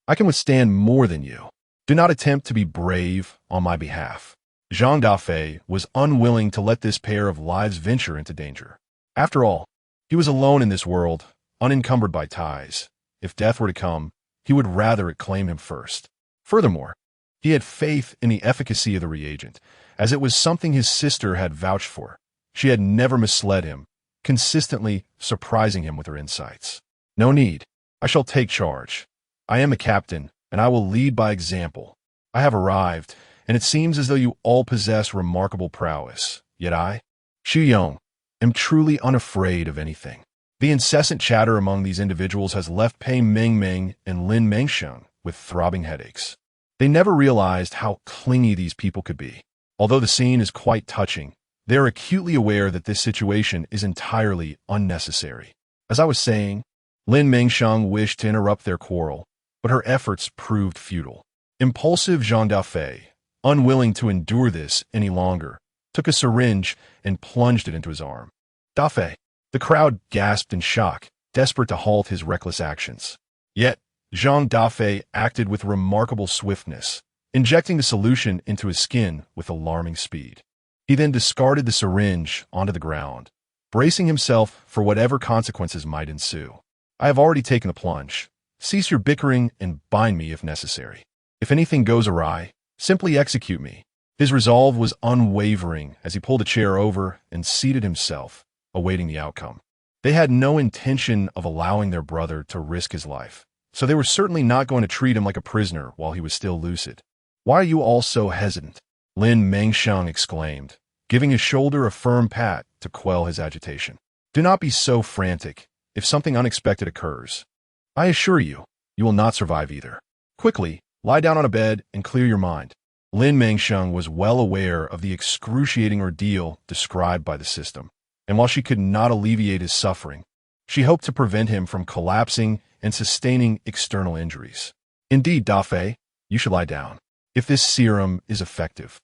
A: I can withstand more than you. Do not attempt to be brave on my behalf. Zhang Dafei was unwilling to let this pair of lives venture into danger. After all, he was alone in this world, unencumbered by ties. If death were to come, he would rather it claim him first. Furthermore, he had faith in the efficacy of the reagent, as it was something his sister had vouched for. She had never misled him, consistently surprising him with her insights. No need. I shall take charge. I am a captain, and I will lead by example. I have arrived, and it seems as though you all possess remarkable prowess. Yet I, Xu Yong, am truly unafraid of anything. The incessant chatter among these individuals has left Pei Mengmeng and Lin Mengsheng with throbbing headaches. They never realized how clingy these people could be. Although the scene is quite touching, they are acutely aware that this situation is entirely unnecessary. As I was saying, Lin Mengsheng wished to interrupt their quarrel, but her efforts proved futile. Impulsive Zhang Dafei, unwilling to endure this any longer, took a syringe and plunged it into his arm. Dafei. The crowd gasped in shock, desperate to halt his reckless actions. Yet, Zhang Dafei acted with remarkable swiftness, injecting the solution into his skin with alarming speed. He then discarded the syringe onto the ground, bracing himself for whatever consequences might ensue. I have already taken the plunge. Cease your bickering and bind me if necessary. If anything goes awry, simply execute me. His resolve was unwavering as he pulled a chair over and seated himself, awaiting the outcome. They had no intention of allowing their brother to risk his life, so they were certainly not going to treat him like a prisoner while he was still lucid. Why are you all so hesitant? Lin Mengsheng exclaimed, giving his shoulder a firm pat to quell his agitation. Do not be so frantic if something unexpected occurs. I assure you, you will not survive either. Quickly, lie down on a bed and clear your mind. Lin Mengsheng was well aware of the excruciating ordeal described by the system, and while she could not alleviate his suffering, she hoped to prevent him from collapsing and sustaining external injuries. Indeed, Dafei, you should lie down. If this serum is effective,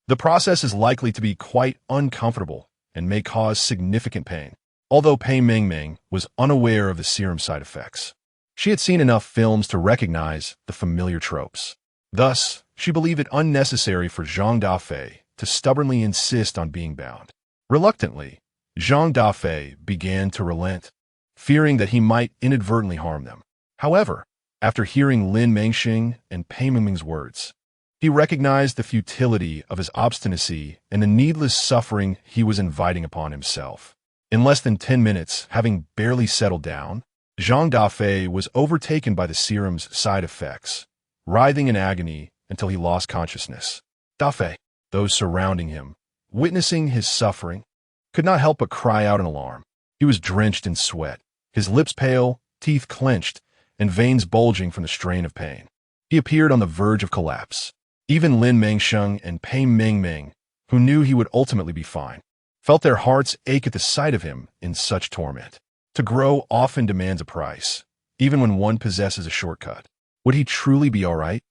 A: the process is likely to be quite uncomfortable and may cause significant pain. Although Pei Mingming was unaware of the serum side effects, she had seen enough films to recognize the familiar tropes. Thus, she believed it unnecessary for Zhang Dafei to stubbornly insist on being bound. Reluctantly, Zhang Dafei began to relent, fearing that he might inadvertently harm them. However, after hearing Lin Mengsheng and Pei Mingming's words, he recognized the futility of his obstinacy and the needless suffering he was inviting upon himself. In less than 10 minutes, having barely settled down, Zhang Dafei was overtaken by the serum's side effects, writhing in agony until he lost consciousness. Dafei, those surrounding him, witnessing his suffering, could not help but cry out in alarm. He was drenched in sweat, his lips pale, teeth clenched, and veins bulging from the strain of pain. He appeared on the verge of collapse. Even Lin Mengsheng and Pei Mingming, who knew he would ultimately be fine, felt their hearts ache at the sight of him in such torment. To grow often demands a price, even when one possesses a shortcut. Would he truly be all right?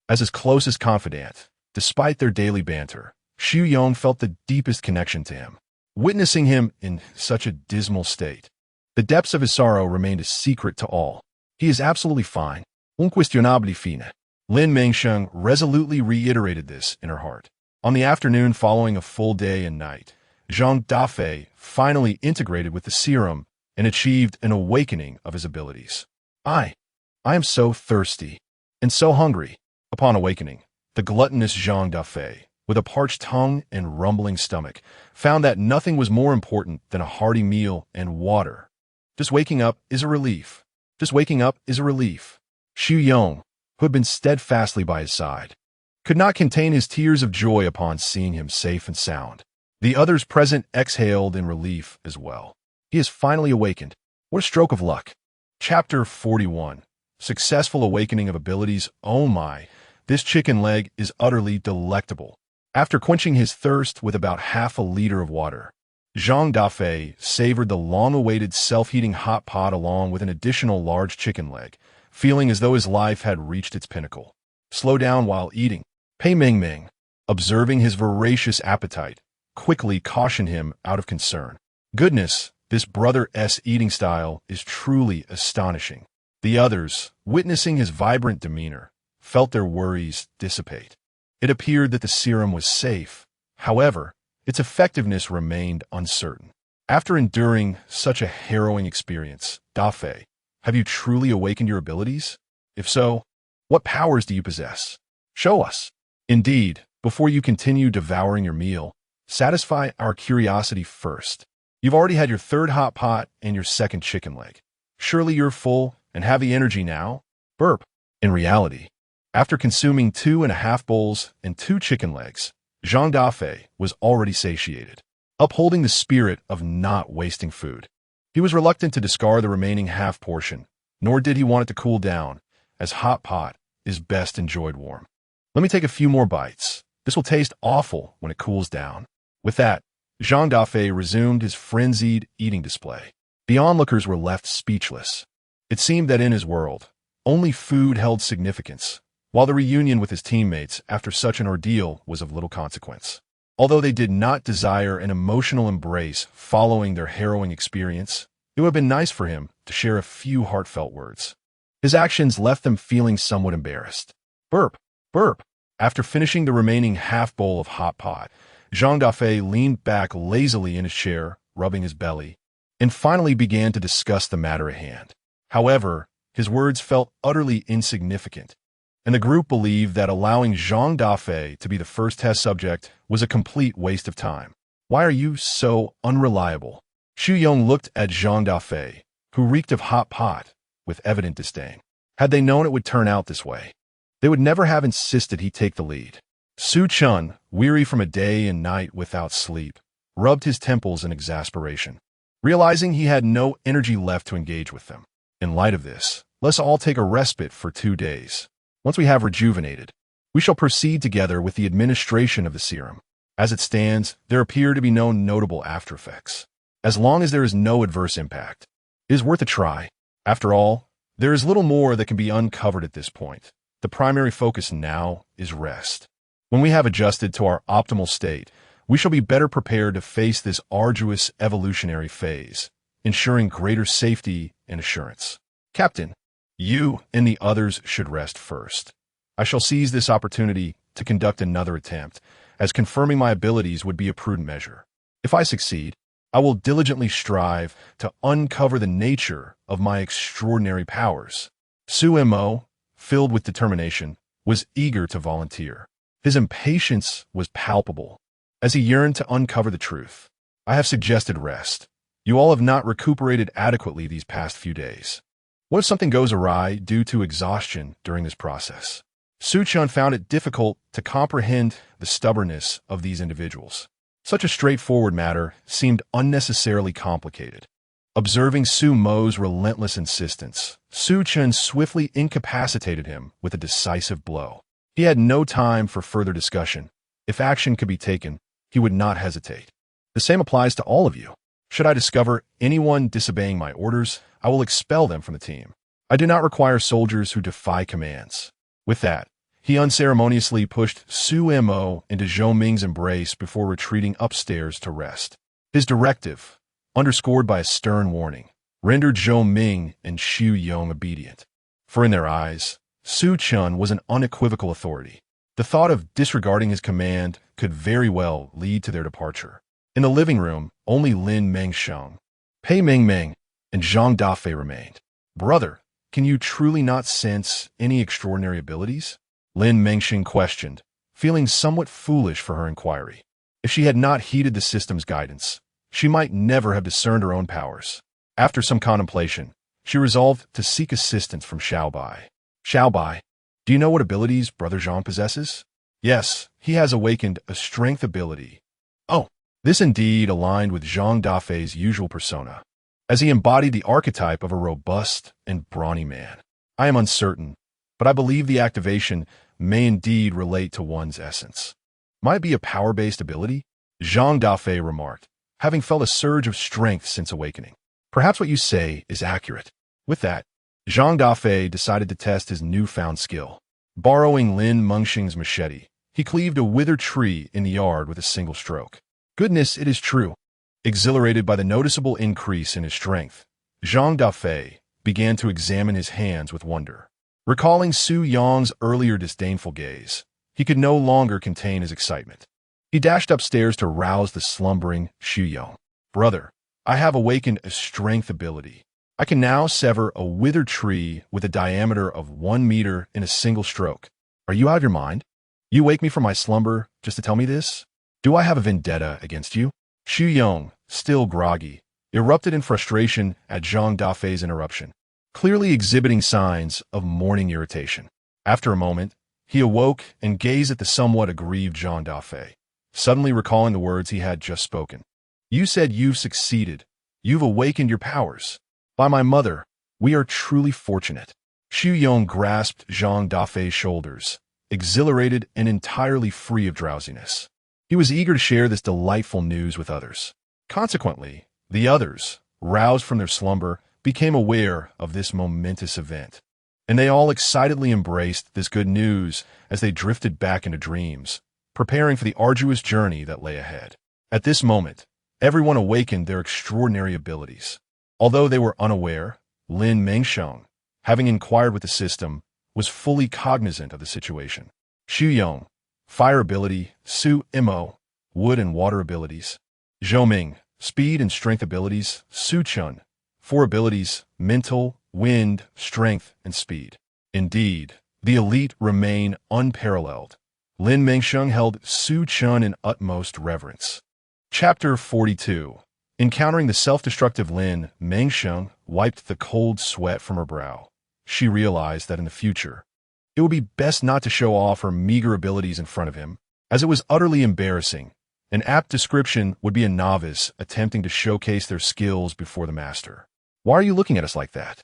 A: As his closest confidant, despite their daily banter, Xu Yong felt the deepest connection to him. Witnessing him in such a dismal state, the depths of his sorrow remained a secret to all. He is absolutely fine. Unquestionably fine. Lin Mengsheng resolutely reiterated this in her heart. On the afternoon following a full day and night, Zhang Dafei finally integrated with the serum and achieved an awakening of his abilities. I am so thirsty and so hungry. Upon awakening, the gluttonous Zhang Dafei, with a parched tongue and rumbling stomach, found that nothing was more important than a hearty meal and water. Just waking up is a relief. Just waking up is a relief. Xu Yong, who had been steadfastly by his side, could not contain his tears of joy upon seeing him safe and sound. The others present exhaled in relief as well. He has finally awakened. What a stroke of luck. Chapter 41. Successful awakening of abilities. Oh my, this chicken leg is utterly delectable. After quenching his thirst with about half a liter of water, Zhang Dafei savored the long-awaited self-heating hot pot along with an additional large chicken leg, feeling as though his life had reached its pinnacle. Slow down while eating. Pei Mingming, observing his voracious appetite, quickly cautioned him out of concern. Goodness, this brother's eating style is truly astonishing. The others, witnessing his vibrant demeanor, felt their worries dissipate. It appeared that the serum was safe. However, its effectiveness remained uncertain. After enduring such a harrowing experience, Dafei, have you truly awakened your abilities? If so, what powers do you possess? Show us. Indeed, before you continue devouring your meal, satisfy our curiosity first. You've already had your third hot pot and your second chicken leg. Surely you're full and have the energy now? Burp. In reality, after consuming 2.5 bowls and 2 chicken legs, Zhang Dafei was already satiated. Upholding the spirit of not wasting food, he was reluctant to discard the remaining half portion, nor did he want it to cool down, as hot pot is best enjoyed warm. Let me take a few more bites. This will taste awful when it cools down. With that, Zhang Dafei resumed his frenzied eating display. The onlookers were left speechless. It seemed that in his world, only food held significance, while the reunion with his teammates after such an ordeal was of little consequence. Although they did not desire an emotional embrace following their harrowing experience, it would have been nice for him to share a few heartfelt words. His actions left them feeling somewhat embarrassed. Burp, burp. After finishing the remaining half bowl of hot pot, Zhang Dafei leaned back lazily in his chair, rubbing his belly, and finally began to discuss the matter at hand. However, his words felt utterly insignificant, and the group believed that allowing Zhang Dafei to be the first test subject was a complete waste of time. Why are you so unreliable? Xu Yong looked at Zhang Dafei, who reeked of hot pot, with evident disdain. Had they known it would turn out this way, they would never have insisted he take the lead. Su Chun, weary from a day and night without sleep, rubbed his temples in exasperation, realizing he had no energy left to engage with them. In light of this, Let's all take a respite for 2 days. Once we have rejuvenated, we shall proceed together with the administration of the serum. As it stands, there appear to be no notable aftereffects. As long as there is no adverse impact, it is worth a try. After all, there is little more that can be uncovered at this point. The primary focus now is rest. When we have adjusted to our optimal state, we shall be better prepared to face this arduous evolutionary phase, ensuring greater safety and assurance. Captain, you and the others should rest first. I shall seize this opportunity to conduct another attempt, as confirming my abilities would be a prudent measure. If I succeed, I will diligently strive to uncover the nature of my extraordinary powers. Su Mo, filled with determination, was eager to volunteer. His impatience was palpable, as he yearned to uncover the truth. I have suggested rest. You all have not recuperated adequately these past few days. What if something goes awry due to exhaustion during this process? Su Chun found it difficult to comprehend the stubbornness of these individuals. Such a straightforward matter seemed unnecessarily complicated. Observing Su Mo's relentless insistence, Su Chun swiftly incapacitated him with a decisive blow. He had no time for further discussion. If action could be taken, he would not hesitate. The same applies to all of you. Should I discover anyone disobeying my orders, I will expel them from the team. I do not require soldiers who defy commands. With that, he unceremoniously pushed Su Mo into Zhou Ming's embrace before retreating upstairs to rest. His directive, underscored by a stern warning, rendered Zhou Ming and Xu Yong obedient. For in their eyes, Su Chun was an unequivocal authority. The thought of disregarding his command could very well lead to their departure. In the living room, only Lin Mengsheng, Pei Mingmeng, and Zhang Dafei remained. Brother, can you truly not sense any extraordinary abilities? Lin Mengsheng questioned, feeling somewhat foolish for her inquiry. If she had not heeded the system's guidance, she might never have discerned her own powers. After some contemplation, she resolved to seek assistance from Xiaobai. Xiaobai, do you know what abilities Brother Zhang possesses? Yes, he has awakened a strength ability. Oh, this indeed aligned with Zhang Dafei's usual persona, as he embodied the archetype of a robust and brawny man. I am uncertain, but I believe the activation may indeed relate to one's essence. Might it be a power-based ability? Zhang Dafei remarked, having felt a surge of strength since awakening. Perhaps what you say is accurate. With that, Zhang Dafei decided to test his newfound skill. Borrowing Lin Mengsheng's machete, he cleaved a withered tree in the yard with a single stroke. Goodness, it is true. Exhilarated by the noticeable increase in his strength, Zhang Dafei began to examine his hands with wonder. Recalling Su Yong's earlier disdainful gaze, he could no longer contain his excitement. He dashed upstairs to rouse the slumbering Xu Yong. Brother, I have awakened a strength ability. I can now sever a withered tree with a diameter of 1 meter in a single stroke. Are you out of your mind? You wake me from my slumber just to tell me this? Do I have a vendetta against you? Xu Yong, still groggy, erupted in frustration at Zhang Dafei's interruption, clearly exhibiting signs of morning irritation. After a moment, he awoke and gazed at the somewhat aggrieved Zhang Dafei, suddenly recalling the words he had just spoken. You said you've succeeded. You've awakened your powers. By my mother, we are truly fortunate. Xu Yong grasped Zhang Dafei's shoulders, exhilarated and entirely free of drowsiness. He was eager to share this delightful news with others. Consequently, the others, roused from their slumber, became aware of this momentous event, and they all excitedly embraced this good news as they drifted back into dreams, preparing for the arduous journey that lay ahead. At this moment, everyone awakened their extraordinary abilities. Although they were unaware, Lin Mengsheng, having inquired with the system, was fully cognizant of the situation. Xu Yong, fire ability, Su Mo, wood and water abilities, Zhou Ming, speed and strength abilities, Su Chun, 4 abilities, mental, wind, strength, and speed. Indeed, the elite remain unparalleled. Lin Mengsheng held Su Chun in utmost reverence. Chapter 42. Encountering the self-destructive Lin, Mengsheng wiped the cold sweat from her brow. She realized that in the future, it would be best not to show off her meager abilities in front of him, as it was utterly embarrassing. An apt description would be a novice attempting to showcase their skills before the master. Why are you looking at us like that?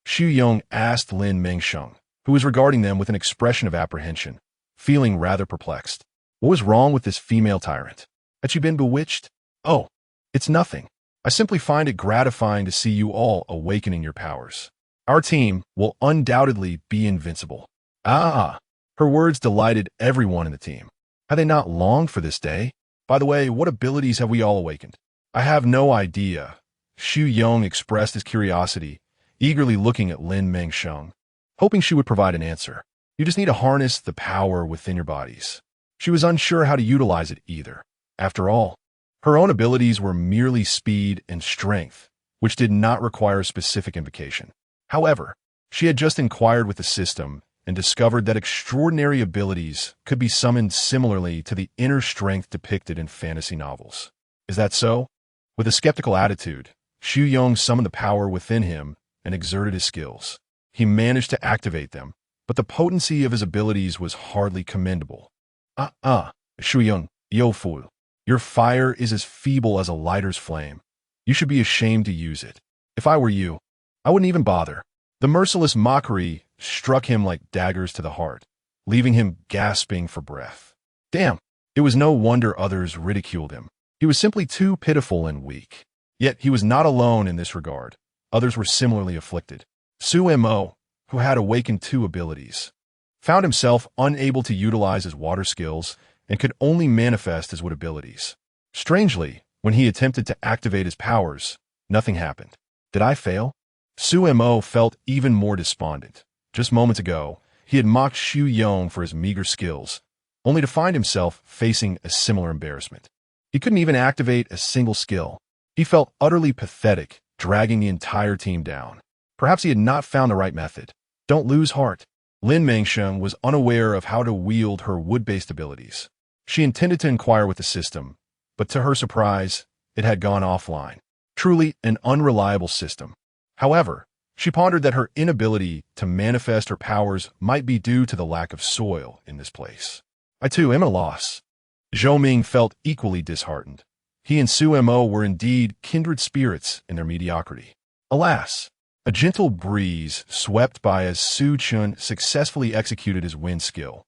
A: Xu Yong asked Lin Mengsheng, who was regarding them with an expression of apprehension, feeling rather perplexed. What was wrong with this female tyrant? Had she been bewitched? Oh, it's nothing. I simply find it gratifying to see you all awakening your powers. Our team will undoubtedly be invincible. Ah! Her words delighted everyone in the team. Had they not longed for this day? By the way, what abilities have we all awakened? I have no idea. Xu Yong expressed his curiosity, eagerly looking at Lin Mengsheng, hoping she would provide an answer. You just need to harness the power within your bodies. She was unsure how to utilize it either. After all, her own abilities were merely speed and strength, which did not require specific invocation. However, she had just inquired with the system and discovered that extraordinary abilities could be summoned similarly to the inner strength depicted in fantasy novels. Is that so? With a skeptical attitude, Xu Yong summoned the power within him and exerted his skills. He managed to activate them, but the potency of his abilities was hardly commendable. Xu Yong, yo fool. Your fire is as feeble as a lighter's flame. You should be ashamed to use it. If I were you, I wouldn't even bother. The merciless mockery struck him like daggers to the heart, leaving him gasping for breath. Damn, it was no wonder others ridiculed him. He was simply too pitiful and weak. Yet he was not alone in this regard. Others were similarly afflicted. Su Mo, who had awakened 2 abilities, found himself unable to utilize his water skills and could only manifest his wood abilities. Strangely, when he attempted to activate his powers, nothing happened. Did I fail? Su Mo felt even more despondent. Just moments ago, he had mocked Xu Yong for his meager skills, only to find himself facing a similar embarrassment. He couldn't even activate a single skill. He felt utterly pathetic, dragging the entire team down. Perhaps he had not found the right method. Don't lose heart. Lin Mengsheng was unaware of how to wield her wood-based abilities. She intended to inquire with the system, but to her surprise, it had gone offline. Truly an unreliable system. However, she pondered that her inability to manifest her powers might be due to the lack of soil in this place. I too am at a loss. Zhou Ming felt equally disheartened. He and Su Mo were indeed kindred spirits in their mediocrity. Alas, a gentle breeze swept by as Su Chun successfully executed his wind skill,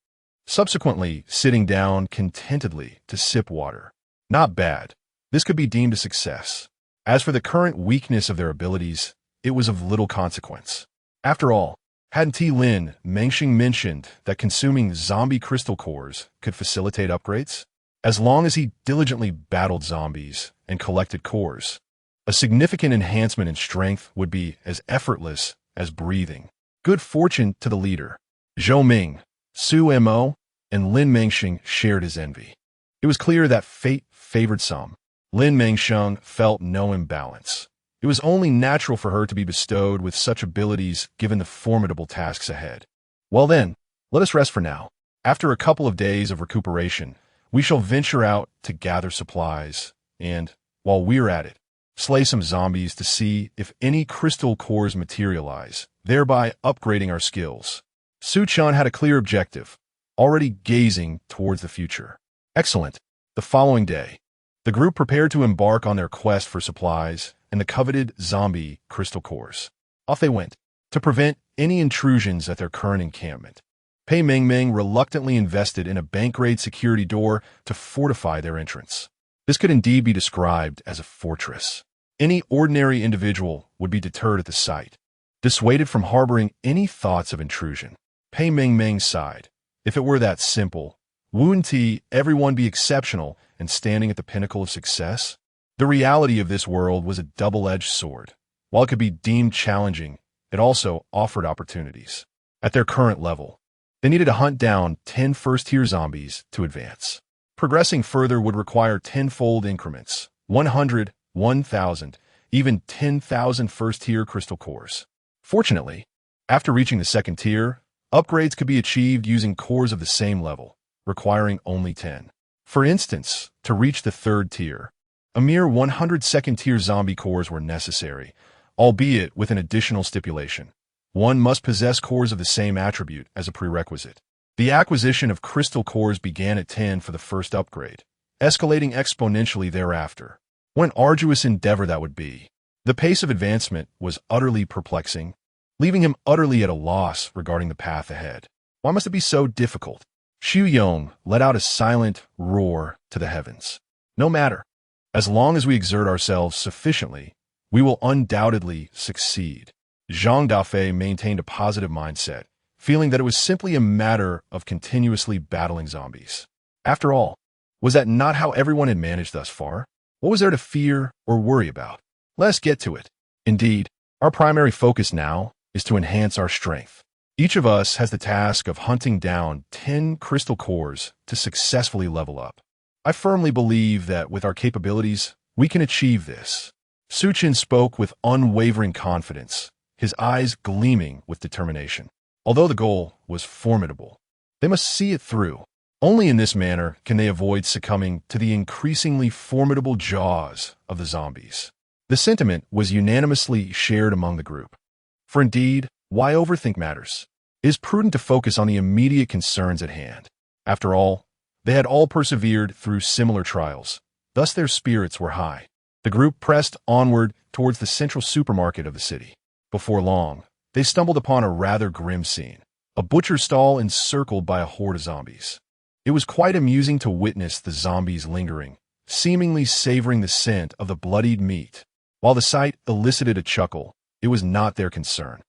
A: subsequently sitting down contentedly to sip water. Not bad. This could be deemed a success. As for the current weakness of their abilities, it was of little consequence. After all, hadn't Lin Mengsheng mentioned that consuming zombie crystal cores could facilitate upgrades? As long as he diligently battled zombies and collected cores, a significant enhancement in strength would be as effortless as breathing. Good fortune to the leader. Zhou Ming, Su Mo, and Lin Mengsheng shared his envy. It was clear that fate favored some. Lin Mengsheng felt no imbalance. It was only natural for her to be bestowed with such abilities given the formidable tasks ahead. Well then, let us rest for now. After a couple of days of recuperation, we shall venture out to gather supplies, and, while we're at it, slay some zombies to see if any crystal cores materialize, thereby upgrading our skills. Su Chun had a clear objective, already gazing towards the future. Excellent. The following day, the group prepared to embark on their quest for supplies and the coveted zombie crystal cores. Off they went, to prevent any intrusions at their current encampment. Pei Mengmeng reluctantly invested in a bank-grade security door to fortify their entrance. This could indeed be described as a fortress. Any ordinary individual would be deterred at the sight, dissuaded from harboring any thoughts of intrusion. Pei Mengmeng sighed. If it were that simple, wouldn't everyone be exceptional and standing at the pinnacle of success? The reality of this world was a double-edged sword. While it could be deemed challenging, it also offered opportunities. At their current level, they needed to hunt down 10 first-tier zombies to advance. Progressing further would require tenfold increments, 100, 1,000, even 10,000 first-tier crystal cores. Fortunately, after reaching the second tier, upgrades could be achieved using cores of the same level, requiring only 10. For instance, to reach the third tier, a mere 100 second-tier zombie cores were necessary, albeit with an additional stipulation. One must possess cores of the same attribute as a prerequisite. The acquisition of crystal cores began at 10 for the first upgrade, escalating exponentially thereafter. What an arduous endeavor that would be. The pace of advancement was utterly perplexing. leaving him utterly at a loss regarding the path ahead. Why must it be so difficult? Xu Yong let out a silent roar to the heavens. No matter. As long as we exert ourselves sufficiently, we will undoubtedly succeed. Zhang Dafei maintained a positive mindset, feeling that it was simply a matter of continuously battling zombies. After all, was that not how everyone had managed thus far? What was there to fear or worry about? Let's get to it. Indeed, our primary focus now is to enhance our strength. Each of us has the task of hunting down 10 crystal cores to successfully level up. I firmly believe that with our capabilities, we can achieve this. Su Qin spoke with unwavering confidence, his eyes gleaming with determination. Although the goal was formidable, they must see it through. Only in this manner can they avoid succumbing to the increasingly formidable jaws of the zombies. The sentiment was unanimously shared among the group. For indeed, why overthink matters? It is prudent to focus on the immediate concerns at hand. After all, they had all persevered through similar trials, thus their spirits were high. The group pressed onward towards the central supermarket of the city. Before long, they stumbled upon a rather grim scene, a butcher stall encircled by a horde of zombies. It was quite amusing to witness the zombies lingering, seemingly savoring the scent of the bloodied meat. While the sight elicited a chuckle, it was not their concern.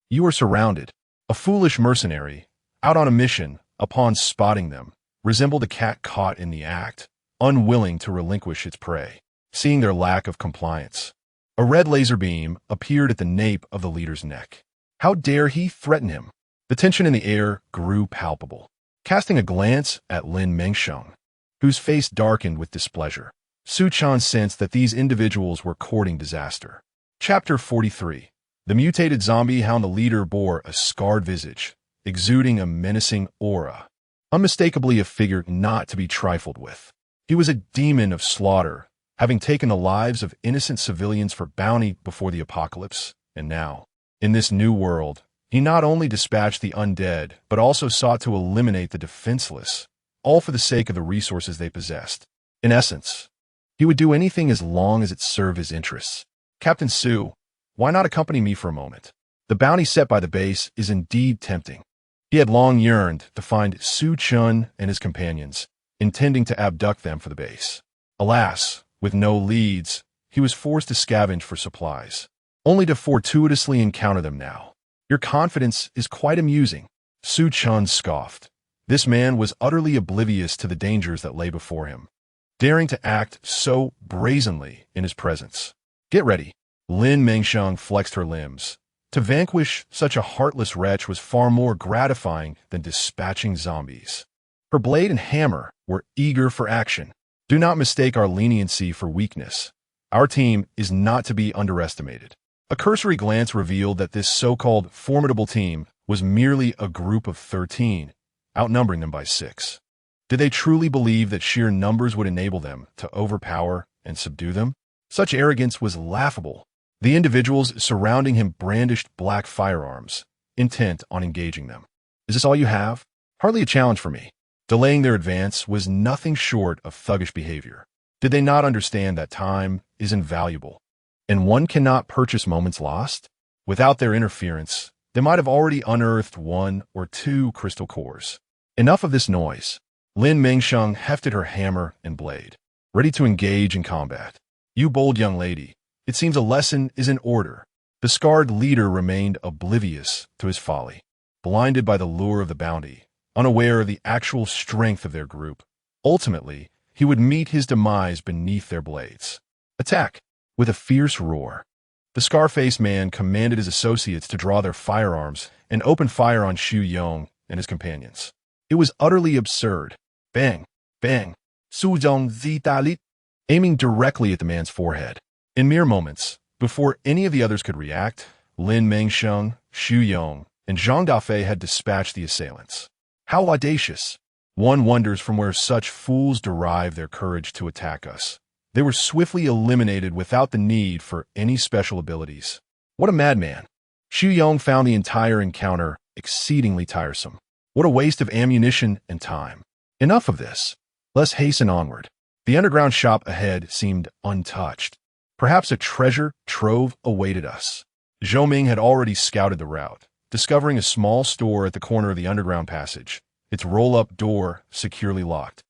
A: You are surrounded. A foolish mercenary, out on a mission, upon spotting them, resembled a cat caught in the act, unwilling to relinquish its prey. Seeing their lack of compliance, a red laser beam appeared at the nape of the leader's neck. How dare he threaten him? The tension in the air grew palpable. Casting a glance at Lin Mengsheng, whose face darkened with displeasure, Su Chan sensed that these individuals were courting disaster. Chapter 43. The mutated zombie hound. The leader bore a scarred visage, exuding a menacing aura, unmistakably a figure not to be trifled with. He was a demon of slaughter, having taken the lives of innocent civilians for bounty before the apocalypse, and now, in this new world, he not only dispatched the undead, but also sought to eliminate the defenseless, all for the sake of the resources they possessed. In essence, he would do anything as long as it served his interests. Captain Su, why not accompany me for a moment? The bounty set by the base is indeed tempting. He had long yearned to find Su Chun and his companions, intending to abduct them for the base. Alas, with no leads, he was forced to scavenge for supplies, only to fortuitously encounter them now. Your confidence is quite amusing, Su Chun scoffed. This man was utterly oblivious to the dangers that lay before him, daring to act so brazenly in his presence. Get ready. Lin Mengsheng flexed her limbs. To vanquish such a heartless wretch was far more gratifying than dispatching zombies. Her blade and hammer were eager for action. Do not mistake our leniency for weakness. Our team is not to be underestimated. A cursory glance revealed that this so-called formidable team was merely a group of 13, outnumbering them by 6. Did they truly believe that sheer numbers would enable them to overpower and subdue them? Such arrogance was laughable. The individuals surrounding him brandished black firearms, intent on engaging them. Is this all you have? Hardly a challenge for me. Delaying their advance was nothing short of thuggish behavior. Did they not understand that time is invaluable, and one cannot purchase moments lost? Without their interference, they might have already unearthed 1 or 2 crystal cores. Enough of this noise. Lin Mengsheng hefted her hammer and blade, ready to engage in combat. You bold young lady, it seems a lesson is in order. The scarred leader remained oblivious to his folly, blinded by the lure of the bounty, unaware of the actual strength of their group. Ultimately, he would meet his demise beneath their blades. Attack! With a fierce roar, the scar-faced man commanded his associates to draw their firearms and open fire on Xu Yong and his companions. It was utterly absurd. Bang! Bang! Su Zhong Zi Dalit, aiming directly at the man's forehead. In mere moments, before any of the others could react, Lin Mengsheng, Xu Yong, and Zhang Dafei had dispatched the assailants. How audacious! One wonders from where such fools derive their courage to attack us. They were swiftly eliminated without the need for any special abilities. What a madman! Xu Yong found the entire encounter exceedingly tiresome. What a waste of ammunition and time. Enough of this. Let's hasten onward. The underground shop ahead seemed untouched. Perhaps a treasure trove awaited us. Zhou Ming had already scouted the route, discovering a small store at the corner of the underground passage, its roll-up door securely locked,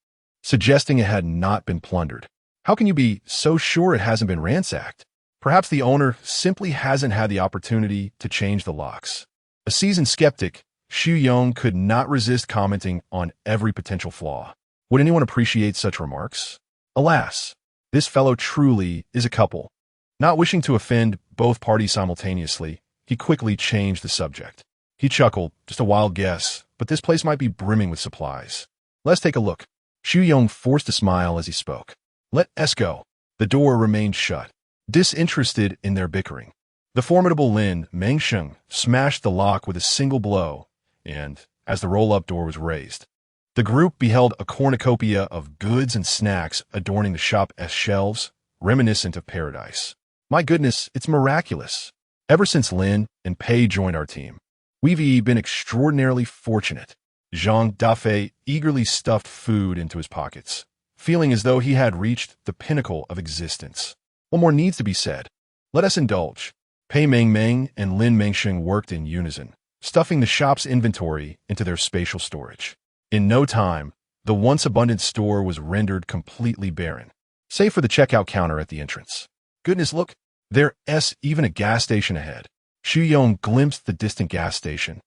A: suggesting it had not been plundered. How can you be so sure it hasn't been ransacked? Perhaps the owner simply hasn't had the opportunity to change the locks. A seasoned skeptic, Xu Yong could not resist commenting on every potential flaw. Would anyone appreciate such remarks? Alas, this fellow truly is a couple. Not wishing to offend both parties simultaneously, he quickly changed the subject. He chuckled, just a wild guess, but this place might be brimming with supplies. Let's take a look. Xu Yong forced a smile as he spoke. Let us go. The door remained shut, disinterested in their bickering. The formidable Lin Mengsheng smashed the lock with a single blow, and, as the roll-up door was raised, the group beheld a cornucopia of goods and snacks adorning the shop's shelves, reminiscent of paradise. My goodness, it's miraculous. Ever since Lin and Pei joined our team, we've been extraordinarily fortunate. Zhang Dafei eagerly stuffed food into his pockets, feeling as though he had reached the pinnacle of existence. What more needs to be said? Let us indulge. Pei Mengmeng and Lin Mengsheng worked in unison, stuffing the shop's inventory into their spatial storage. In no time, the once abundant store was rendered completely barren, save for the checkout counter at the entrance. Goodness, look, there's even a gas station ahead. Xu Yong glimpsed the distant gas station,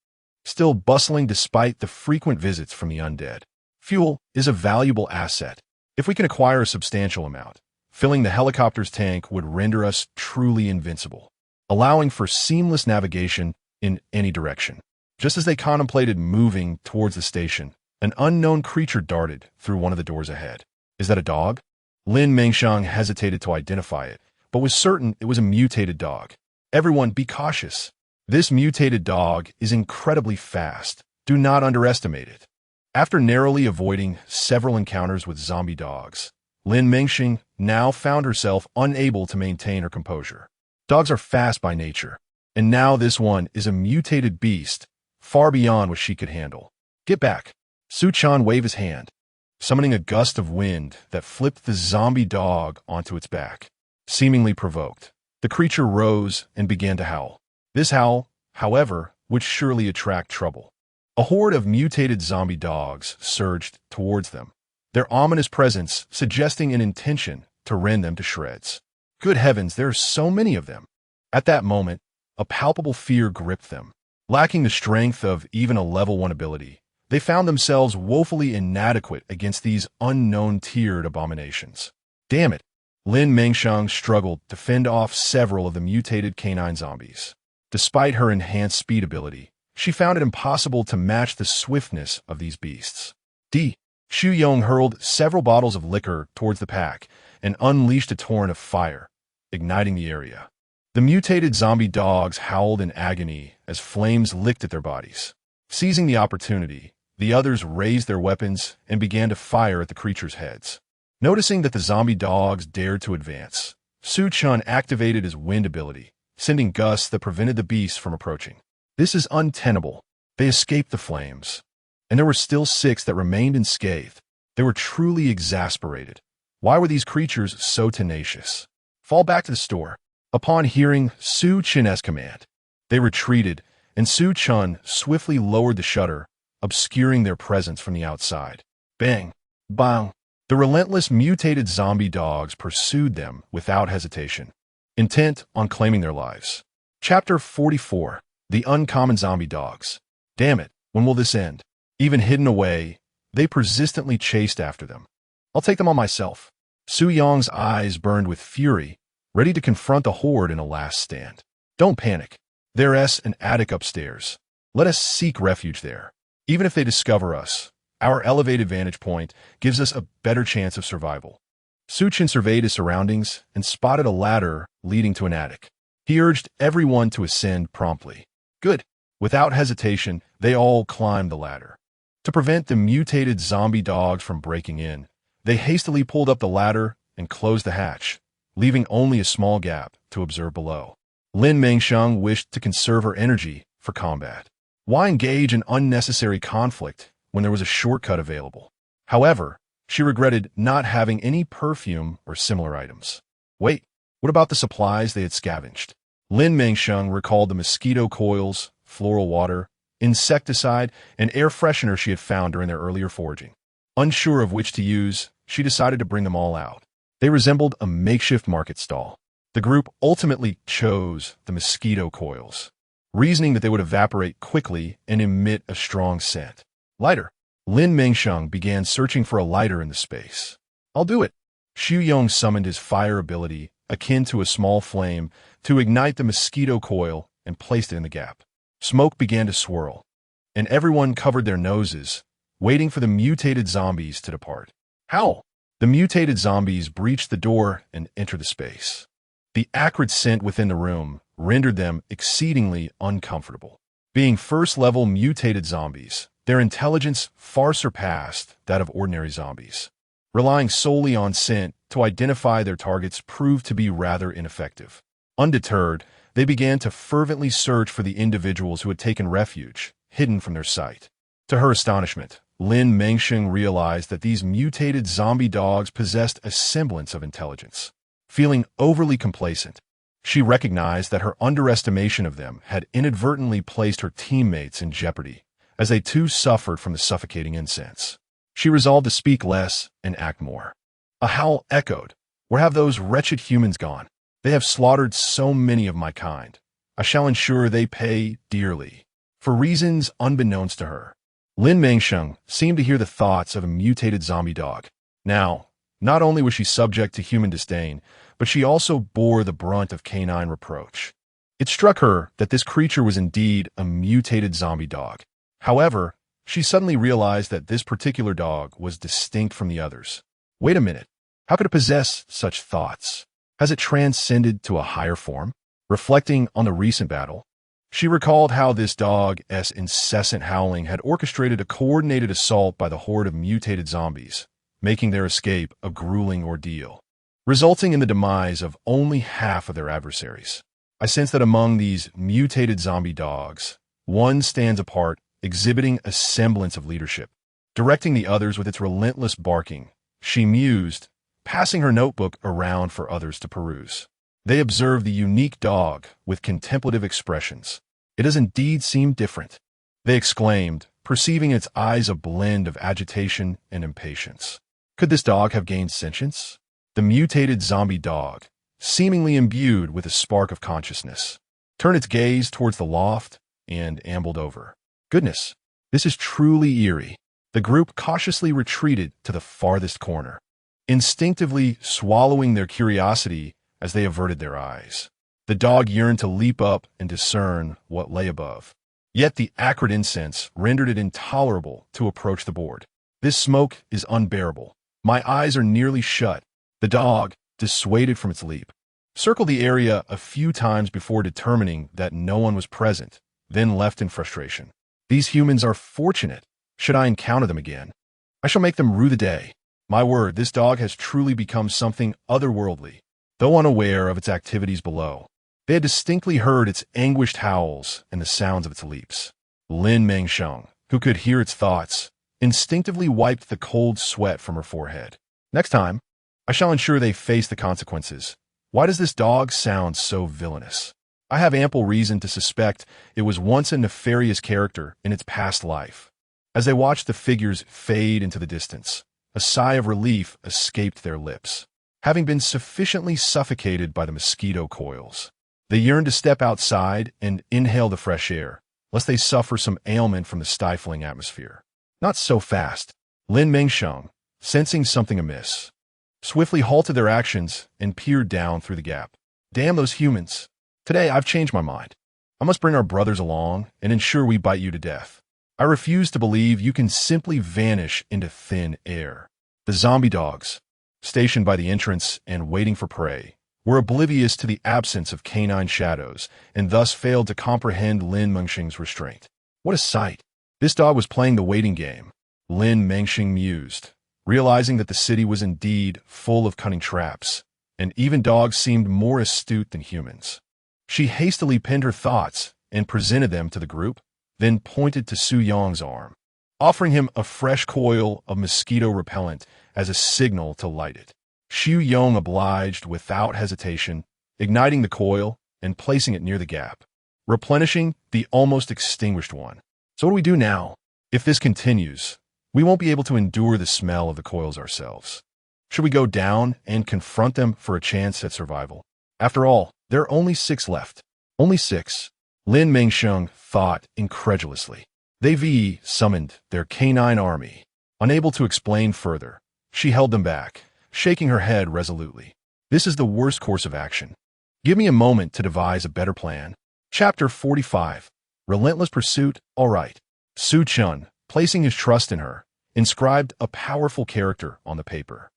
A: still bustling despite the frequent visits from the undead. Fuel is a valuable asset. If we can acquire a substantial amount, filling the helicopter's tank would render us truly invincible, allowing for seamless navigation in any direction. Just as they contemplated moving towards the station, an unknown creature darted through one of the doors ahead. Is that a dog? Lin Mengsheng hesitated to identify it, but was certain it was a mutated dog. Everyone be cautious. This mutated dog is incredibly fast. Do not underestimate it. After narrowly avoiding several encounters with zombie dogs, Lin Mengsheng now found herself unable to maintain her composure. Dogs are fast by nature, and now this one is a mutated beast, far beyond what she could handle. Get back. Su Chan waved his hand, summoning a gust of wind that flipped the zombie dog onto its back. Seemingly provoked, the creature rose and began to howl. This howl, however, would surely attract trouble. A horde of mutated zombie dogs surged towards them, their ominous presence suggesting an intention to rend them to shreds. Good heavens, there are so many of them. At that moment, a palpable fear gripped them. Lacking the strength of even a level 1 ability, they found themselves woefully inadequate against these unknown tiered abominations. Damn it! Lin Mengsheng struggled to fend off several of the mutated canine zombies. Despite her enhanced speed ability, she found it impossible to match the swiftness of these beasts. Xu Yong hurled several bottles of liquor towards the pack and unleashed a torrent of fire, igniting the area. The mutated zombie dogs howled in agony as flames licked at their bodies. Seizing the opportunity, the others raised their weapons and began to fire at the creatures' heads. Noticing that the zombie dogs dared to advance, Su Chun activated his wind ability, sending gusts that prevented the beasts from approaching. This is untenable. They escaped the flames, and there were still 6 that remained unscathed. They were truly exasperated. Why were these creatures so tenacious? Fall back to the store. Upon hearing Su Chun's command, they retreated, and Su Chun swiftly lowered the shutter, obscuring their presence from the outside. Bang! Bang! The relentless mutated zombie dogs pursued them without hesitation, intent on claiming their lives. Chapter 44. The Uncommon Zombie Dogs. Damn it, when will this end? Even hidden away, they persistently chased after them. I'll take them on myself. Su Yong's eyes burned with fury, ready to confront the horde in a last stand. Don't panic. There's an attic upstairs. Let us seek refuge there. Even if they discover us, our elevated vantage point gives us a better chance of survival. Su Chin surveyed his surroundings and spotted a ladder leading to an attic. He urged everyone to ascend promptly. Good. Without hesitation, they all climbed the ladder. To prevent the mutated zombie dogs from breaking in, they hastily pulled up the ladder and closed the hatch, leaving only a small gap to observe below. Lin Mengsheng wished to conserve her energy for combat. Why engage in unnecessary conflict when there was a shortcut available? However, she regretted not having any perfume or similar items. Wait, what about the supplies they had scavenged? Lin Mengsheng recalled the mosquito coils, floral water, insecticide, and air freshener she had found during their earlier foraging. Unsure of which to use, she decided to bring them all out. They resembled a makeshift market stall. The group ultimately chose the mosquito coils, reasoning that they would evaporate quickly and emit a strong scent. Lighter. Lin Mengsheng began searching for a lighter in the space. "I'll do it." Xu Yong summoned his fire ability, akin to a small flame, to ignite the mosquito coil and placed it in the gap. Smoke began to swirl, and everyone covered their noses, waiting for the mutated zombies to depart. Howl! The mutated zombies breached the door and entered the space. The acrid scent within the room rendered them exceedingly uncomfortable. Being first-level mutated zombies, their intelligence far surpassed that of ordinary zombies. Relying solely on scent to identify their targets proved to be rather ineffective. Undeterred, they began to fervently search for the individuals who had taken refuge, hidden from their sight. To her astonishment, Lin Mengsheng realized that these mutated zombie dogs possessed a semblance of intelligence. Feeling overly complacent, she recognized that her underestimation of them had inadvertently placed her teammates in jeopardy, as they too suffered from the suffocating incense. She resolved to speak less and act more. A howl echoed. "Where have those wretched humans gone? They have slaughtered so many of my kind. I shall ensure they pay dearly." For reasons unbeknownst to her, Lin Mengsheng seemed to hear the thoughts of a mutated zombie dog. Now, not only was she subject to human disdain, but she also bore the brunt of canine reproach. It struck her that this creature was indeed a mutated zombie dog. However, she suddenly realized that this particular dog was distinct from the others. Wait a minute. How could it possess such thoughts? Has it transcended to a higher form? Reflecting on the recent battle, she recalled how this dog's incessant howling had orchestrated a coordinated assault by the horde of mutated zombies, making their escape a grueling ordeal, resulting in the demise of only half of their adversaries. I sense that among these mutated zombie dogs, one stands apart, exhibiting a semblance of leadership, directing the others with its relentless barking. She mused, passing her notebook around for others to peruse. They observed the unique dog with contemplative expressions. "It does indeed seem different," they exclaimed, perceiving in its eyes a blend of agitation and impatience. Could this dog have gained sentience? The mutated zombie dog, seemingly imbued with a spark of consciousness, turned its gaze towards the loft and ambled over. Goodness, this is truly eerie. The group cautiously retreated to the farthest corner, instinctively swallowing their curiosity as they averted their eyes. The dog yearned to leap up and discern what lay above. Yet the acrid incense rendered it intolerable to approach the board. "This smoke is unbearable. My eyes are nearly shut." The dog, dissuaded from its leap, circled the area a few times before determining that no one was present, then left in frustration. "These humans are fortunate. Should I encounter them again, I shall make them rue the day." My word, this dog has truly become something otherworldly, though unaware of its activities below. They had distinctly heard its anguished howls and the sounds of its leaps. Lin Mengsheng, who could hear its thoughts, instinctively wiped the cold sweat from her forehead. "Next time, I shall ensure they face the consequences. Why does this dog sound so villainous? I have ample reason to suspect it was once a nefarious character in its past life." As they watched the figures fade into the distance, a sigh of relief escaped their lips. Having been sufficiently suffocated by the mosquito coils, they yearned to step outside and inhale the fresh air, lest they suffer some ailment from the stifling atmosphere. Not so fast. Lin Mengsheng, sensing something amiss, swiftly halted their actions and peered down through the gap. "Damn those humans. Today I've changed my mind. I must bring our brothers along and ensure we bite you to death. I refuse to believe you can simply vanish into thin air." The zombie dogs, stationed by the entrance and waiting for prey, were oblivious to the absence of canine shadows and thus failed to comprehend Lin Mengsheng's restraint. What a sight! This dog was playing the waiting game, Lin Mengsheng mused, realizing that the city was indeed full of cunning traps, and even dogs seemed more astute than humans. She hastily penned her thoughts and presented them to the group, then pointed to Su Yong's arm, offering him a fresh coil of mosquito repellent as a signal to light it. Xu Yong obliged without hesitation, igniting the coil and placing it near the gap, replenishing the almost extinguished one. So what do we do now? If this continues, we won't be able to endure the smell of the coils ourselves. Should we go down and confront them for a chance at survival? After all, there are only 6 left. Only 6. Lin Mengsheng thought incredulously. They summoned their canine army. Unable to explain further, she held them back, shaking her head resolutely. This is the worst course of action. Give me a moment to devise a better plan. Chapter 45. Relentless Pursuit. All right. Su Chun, placing his trust in her, inscribed a powerful character on the paper.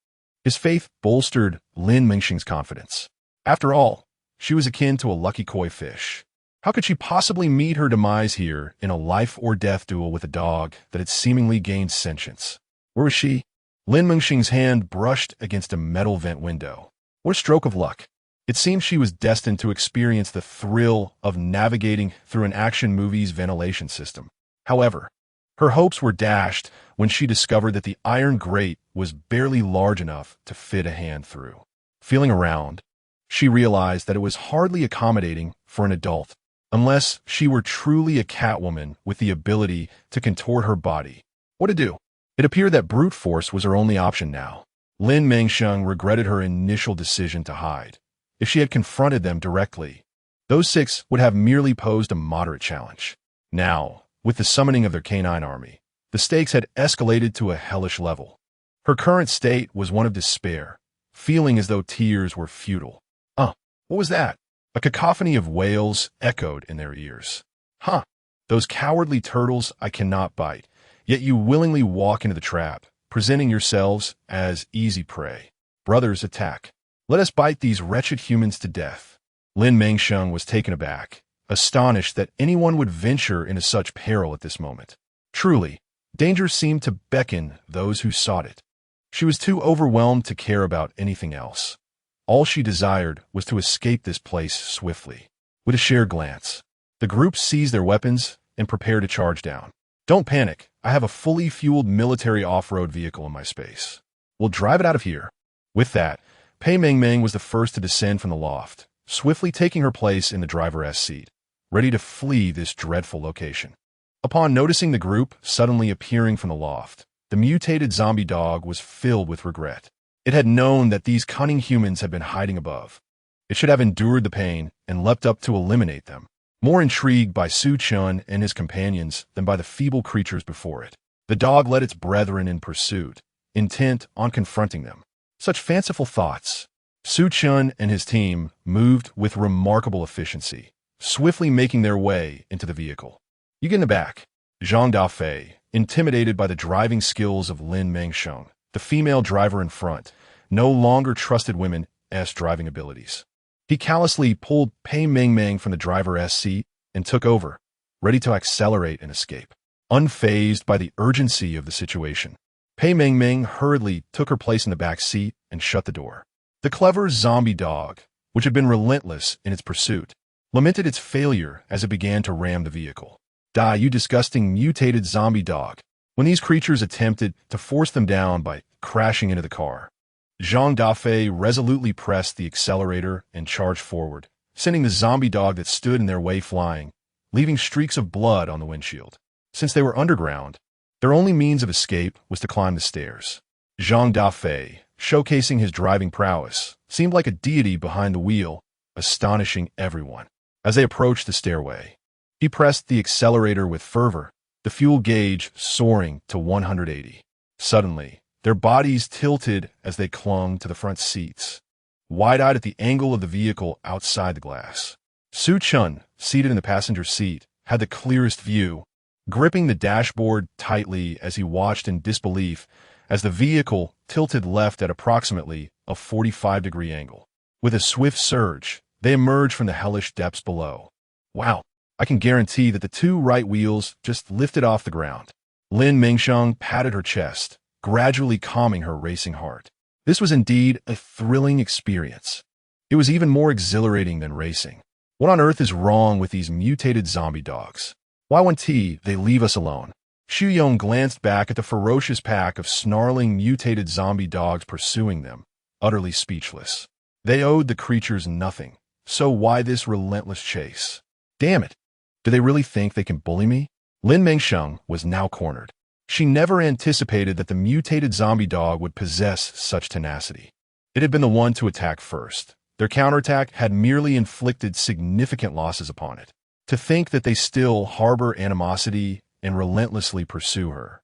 A: His faith bolstered Lin Mengsheng's confidence. After all, she was akin to a lucky koi fish. How could she possibly meet her demise here in a life-or-death duel with a dog that had seemingly gained sentience? Where was she? Lin Mengsheng's hand brushed against a metal vent window. What a stroke of luck. It seemed she was destined to experience the thrill of navigating through an action movie's ventilation system. However, her hopes were dashed when she discovered that the iron grate was barely large enough to fit a hand through. Feeling around, she realized that it was hardly accommodating for an adult, unless she were truly a Catwoman with the ability to contort her body. What to do? It appeared that brute force was her only option now. Lin Mengsheng regretted her initial decision to hide. If she had confronted them directly, those 6 would have merely posed a moderate challenge. Now, with the summoning of their canine army, the stakes had escalated to a hellish level. Her current state was one of despair, feeling as though tears were futile. What was that? A cacophony of wails echoed in their ears. Those cowardly turtles I cannot bite, yet you willingly walk into the trap, presenting yourselves as easy prey. Brothers, attack. Let us bite these wretched humans to death. Lin Mengsheng was taken aback, astonished that anyone would venture into such peril at this moment. Truly, danger seemed to beckon those who sought it. She was too overwhelmed to care about anything else. All she desired was to escape this place swiftly. With a shared glance, the group seized their weapons and prepared to charge down. Don't panic. I have a fully fueled military off-road vehicle in my space. We'll drive it out of here. With that, Pei Mengmeng was the first to descend from the loft, swiftly taking her place in the driver's seat, ready to flee this dreadful location. Upon noticing the group suddenly appearing from the loft, the mutated zombie dog was filled with regret. It had known that these cunning humans had been hiding above. It should have endured the pain and leapt up to eliminate them, more intrigued by Su Chun and his companions than by the feeble creatures before it. The dog led its brethren in pursuit, intent on confronting them. Such fanciful thoughts. Su Chun and his team moved with remarkable efficiency, swiftly making their way into the vehicle. You get in the back. Zhang Dafei, intimidated by the driving skills of Lin Mengsheng, the female driver in front, no longer trusted women's driving abilities. He callously pulled Pei Mengmeng from the driver's seat and took over, ready to accelerate and escape. Unfazed by the urgency of the situation, Pei Mengmeng hurriedly took her place in the back seat and shut the door. The clever zombie dog, which had been relentless in its pursuit, lamented its failure as it began to ram the vehicle. Die, you disgusting mutated zombie dog. When these creatures attempted to force them down by crashing into the car, Zhang Dafei resolutely pressed the accelerator and charged forward, sending the zombie dog that stood in their way flying, leaving streaks of blood on the windshield. Since they were underground, their only means of escape was to climb the stairs. Zhang Dafei, showcasing his driving prowess, seemed like a deity behind the wheel, astonishing everyone. As they approached the stairway, he pressed the accelerator with fervor, the fuel gauge soaring to 180. Suddenly, their bodies tilted as they clung to the front seats, wide-eyed at the angle of the vehicle outside the glass. Su Chun, seated in the passenger seat, had the clearest view, gripping the dashboard tightly as he watched in disbelief as the vehicle tilted left at approximately a 45-degree angle. With a swift surge, they emerged from the hellish depths below. Wow, I can guarantee that the 2 right wheels just lifted off the ground. Lin Mengsheng patted her chest, gradually calming her racing heart. This was indeed a thrilling experience. It was even more exhilarating than racing. What on earth is wrong with these mutated zombie dogs? Why won't they leave us alone? Xu Yong glanced back at the ferocious pack of snarling mutated zombie dogs pursuing them, utterly speechless. They owed the creatures nothing, So why this relentless chase? Damn it! Do they really think they can bully me? Lin Mengsheng was now cornered. She never anticipated that the mutated zombie dog would possess such tenacity. It had been the one to attack first. Their counterattack had merely inflicted significant losses upon it. To think that they still harbor animosity and relentlessly pursue her.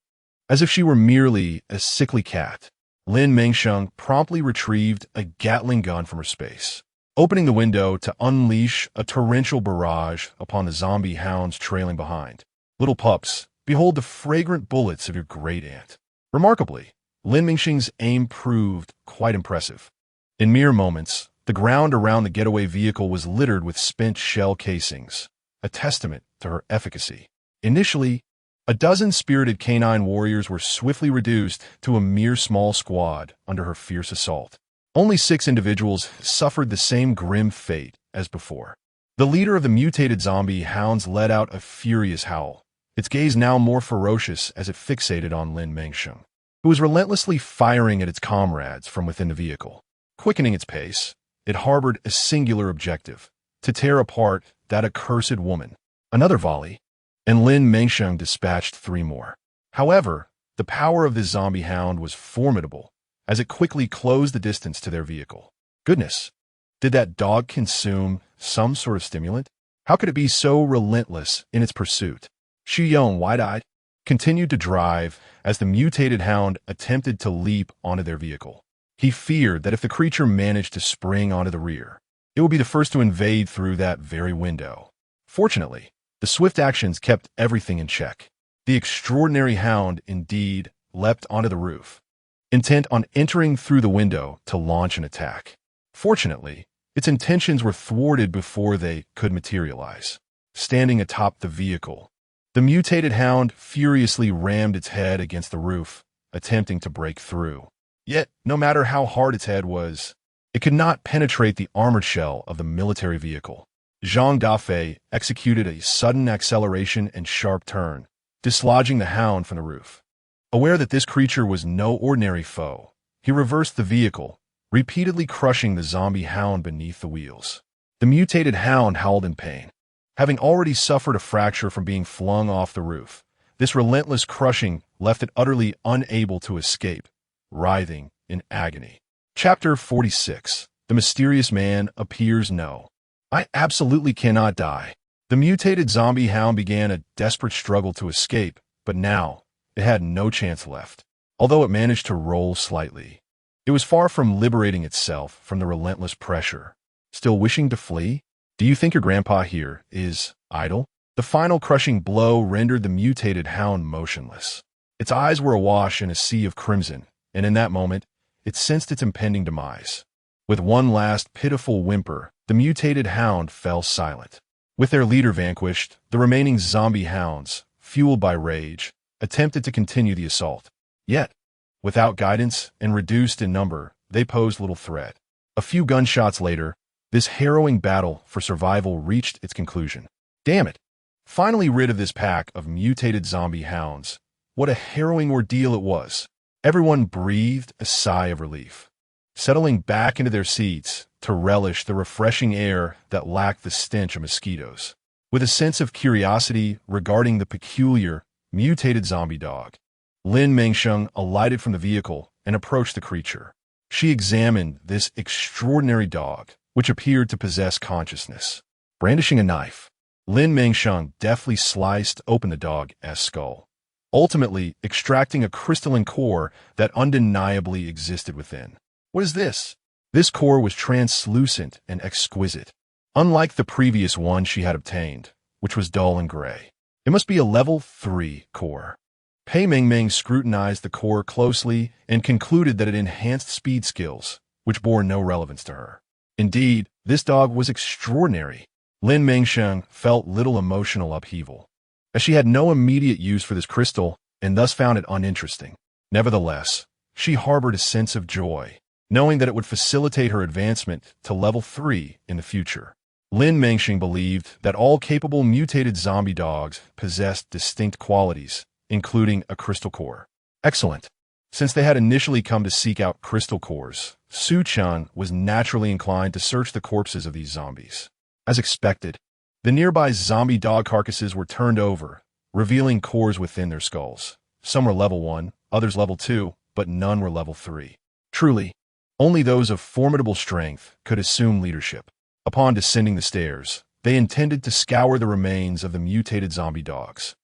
A: As if she were merely a sickly cat, Lin Mengsheng promptly retrieved a Gatling gun from her space, opening the window to unleash a torrential barrage upon the zombie hounds trailing behind. Little pups, behold the fragrant bullets of your great aunt. Remarkably, Lin Mengsheng's aim proved quite impressive. In mere moments, the ground around the getaway vehicle was littered with spent shell casings, a testament to her efficacy. Initially, a dozen spirited canine warriors were swiftly reduced to a mere small squad under her fierce assault. Only 6 individuals suffered the same grim fate as before. The leader of the mutated zombie hounds let out a furious howl, its gaze now more ferocious as it fixated on Lin Mengsheng, who was relentlessly firing at its comrades from within the vehicle. Quickening its pace, it harbored a singular objective: to tear apart that accursed woman. Another volley, and Lin Mengsheng dispatched 3 more. However, the power of this zombie hound was formidable, as it quickly closed the distance to their vehicle. Goodness, did that dog consume some sort of stimulant? How could it be so relentless in its pursuit? Xu Yong, wide-eyed, continued to drive as the mutated hound attempted to leap onto their vehicle. He feared that if the creature managed to spring onto the rear, it would be the first to invade through that very window. Fortunately, the swift actions kept everything in check. The extraordinary hound indeed leapt onto the roof, intent on entering through the window to launch an attack. Fortunately, its intentions were thwarted before they could materialize. Standing atop the vehicle, the mutated hound furiously rammed its head against the roof, attempting to break through. Yet, no matter how hard its head was, it could not penetrate the armored shell of the military vehicle. Zhang Dafei executed a sudden acceleration and sharp turn, dislodging the hound from the roof. Aware that this creature was no ordinary foe, he reversed the vehicle, repeatedly crushing the zombie hound beneath the wheels. The mutated hound howled in pain. Having already suffered a fracture from being flung off the roof, this relentless crushing left it utterly unable to escape, writhing in agony. Chapter 46. The mysterious man appears no. I absolutely cannot die. The mutated zombie hound began a desperate struggle to escape, but now it had no chance left. Although it managed to roll slightly, it was far from liberating itself from the relentless pressure. Still wishing to flee? Do you think your grandpa here is idle? The final crushing blow rendered the mutated hound motionless. Its eyes were awash in a sea of crimson, and in that moment, it sensed its impending demise. With one last pitiful whimper, the mutated hound fell silent. With their leader vanquished, the remaining zombie hounds, fueled by rage, attempted to continue the assault. Yet, without guidance and reduced in number, they posed little threat. A few gunshots later, this harrowing battle for survival reached its conclusion. Damn it! Finally rid of this pack of mutated zombie hounds. What a harrowing ordeal it was. Everyone breathed a sigh of relief, settling back into their seats to relish the refreshing air that lacked the stench of mosquitoes. With a sense of curiosity regarding the peculiar, mutated zombie dog, Lin Mengsheng alighted from the vehicle and approached the creature. She examined this extraordinary dog, which appeared to possess consciousness. Brandishing a knife, Lin Mengsheng deftly sliced open the dog's skull, ultimately extracting a crystalline core that undeniably existed within. What is this? This core was translucent and exquisite, unlike the previous one she had obtained, which was dull and gray. It must be a level 3 core. Pei Mingming scrutinized the core closely and concluded that it enhanced speed skills, which bore no relevance to her. Indeed, this dog was extraordinary. Lin Mengsheng felt little emotional upheaval, as she had no immediate use for this crystal and thus found it uninteresting. Nevertheless, she harbored a sense of joy, knowing that it would facilitate her advancement to level 3 in the future. Lin Mengsheng believed that all capable mutated zombie dogs possessed distinct qualities, including a crystal core. Excellent. Since they had initially come to seek out crystal cores, Su Chun was naturally inclined to search the corpses of these zombies. As expected, the nearby zombie dog carcasses were turned over, revealing cores within their skulls. Some were level 1, others level 2, but none were level 3. Truly, only those of formidable strength could assume leadership. Upon descending the stairs, they intended to scour the remains of the mutated zombie dogs.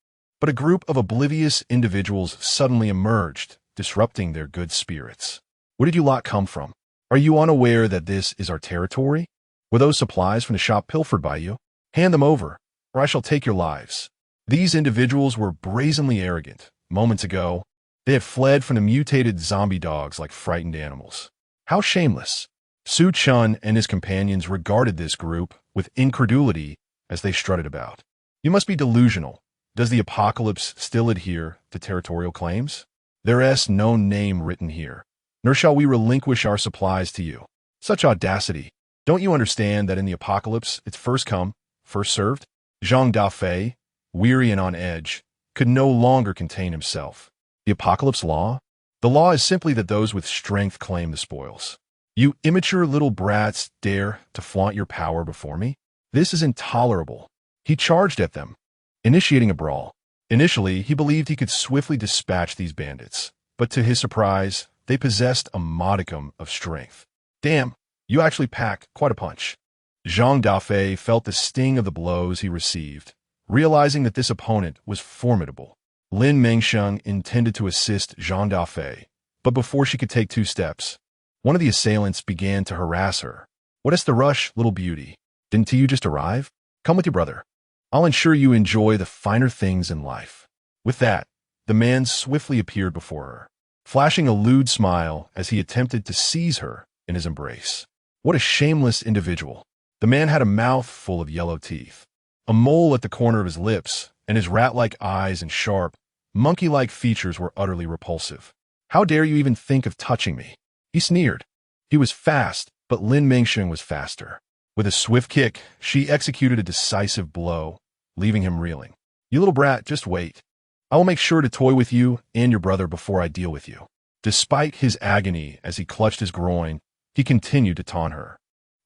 A: But a group of oblivious individuals suddenly emerged, disrupting their good spirits. Where did you lot come from? Are you unaware that this is our territory? Were those supplies from the shop pilfered by you? Hand them over, or I shall take your lives. These individuals were brazenly arrogant. Moments ago, they had fled from the mutated zombie dogs like frightened animals. How shameless! Su Chun and his companions regarded this group with incredulity as they strutted about. You must be delusional. Does the apocalypse still adhere to territorial claims? There is no name written here, nor shall we relinquish our supplies to you. Such audacity! Don't you understand that in the apocalypse it's first come, first served? Zhang Dafei, weary and on edge, could no longer contain himself. The apocalypse law? The law is simply that those with strength claim the spoils. You immature little brats dare to flaunt your power before me? This is intolerable. He charged at them, initiating a brawl. Initially, he believed he could swiftly dispatch these bandits, but to his surprise, they possessed a modicum of strength. Damn, you actually pack quite a punch. Zhang Dafei felt the sting of the blows he received, realizing that this opponent was formidable. Lin Mengsheng intended to assist Zhang Dafei, but before she could take 2 steps, one of the assailants began to harass her. What is the rush, little beauty? Didn't you just arrive? Come with your brother. I'll ensure you enjoy the finer things in life. With that, the man swiftly appeared before her, flashing a lewd smile as he attempted to seize her in his embrace. What a shameless individual. The man had a mouth full of yellow teeth, a mole at the corner of his lips, and his rat-like eyes and sharp, monkey-like features were utterly repulsive. How dare you even think of touching me? He sneered. He was fast, but Lin Mengsheng was faster. With a swift kick, she executed a decisive blow, leaving him reeling. You little brat, just wait. I will make sure to toy with you and your brother before I deal with you. Despite his agony as he clutched his groin, he continued to taunt her.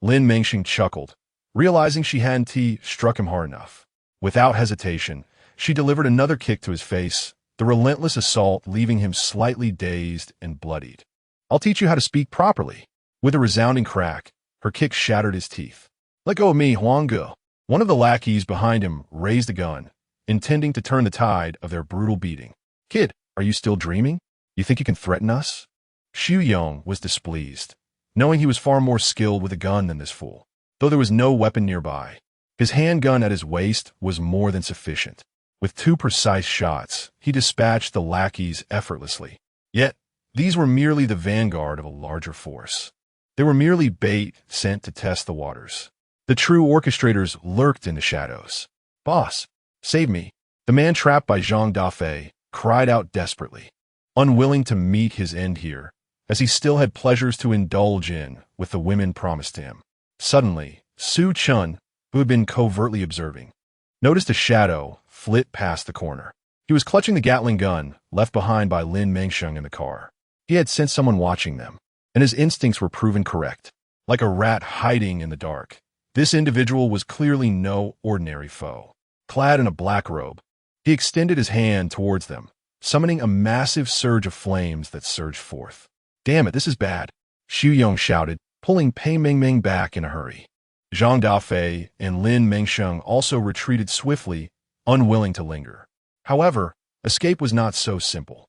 A: Lin Mengsheng chuckled, realizing she hadn't struck him hard enough. Without hesitation, she delivered another kick to his face, the relentless assault leaving him slightly dazed and bloodied. I'll teach you how to speak properly. With a resounding crack, her kick shattered his teeth. Let go of me, Huangge. One of the lackeys behind him raised a gun, intending to turn the tide of their brutal beating. Kid, are you still dreaming? You think you can threaten us? Xu Yong was displeased, knowing he was far more skilled with a gun than this fool. Though there was no weapon nearby, his handgun at his waist was more than sufficient. With 2 precise shots, he dispatched the lackeys effortlessly. Yet, these were merely the vanguard of a larger force. They were merely bait sent to test the waters. The true orchestrators lurked in the shadows. Boss, save me. The man trapped by Zhang Dafei cried out desperately, unwilling to meet his end here, as he still had pleasures to indulge in with the women promised him. Suddenly, Su Chun, who had been covertly observing, noticed a shadow flit past the corner. He was clutching the Gatling gun left behind by Lin Mengsheng in the car. He had sensed someone watching them, and his instincts were proven correct. Like a rat hiding in the dark, this individual was clearly no ordinary foe. Clad in a black robe, he extended his hand towards them, summoning a massive surge of flames that surged forth. Damn it, this is bad, Xu Yong shouted, pulling Pei Mingming back in a hurry. Zhang Dafei and Lin Mengsheng also retreated swiftly, unwilling to linger. However, escape was not so simple.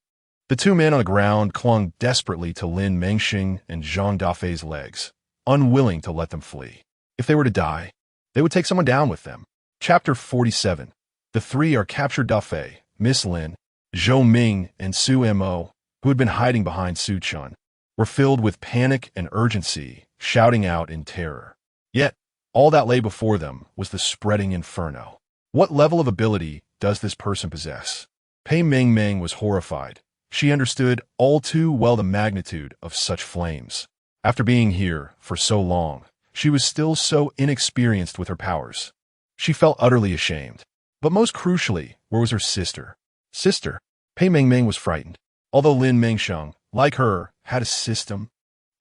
A: The 2 men on the ground clung desperately to Lin Mengsheng and Zhang Dafei's legs, unwilling to let them flee. If they were to die, they would take someone down with them. Chapter 47. The 3 are captured. Dafei, Miss Lin, Zhou Ming, and Su Mo, who had been hiding behind Su Chun, were filled with panic and urgency, shouting out in terror. Yet, all that lay before them was the spreading inferno. What level of ability does this person possess? Pei Mingming was horrified. She understood all too well the magnitude of such flames. After being here for so long, she was still so inexperienced with her powers. She felt utterly ashamed. But most crucially, where was her sister? Sister? Pei Mingming was frightened. Although Lin Mengsheng, like her, had a system.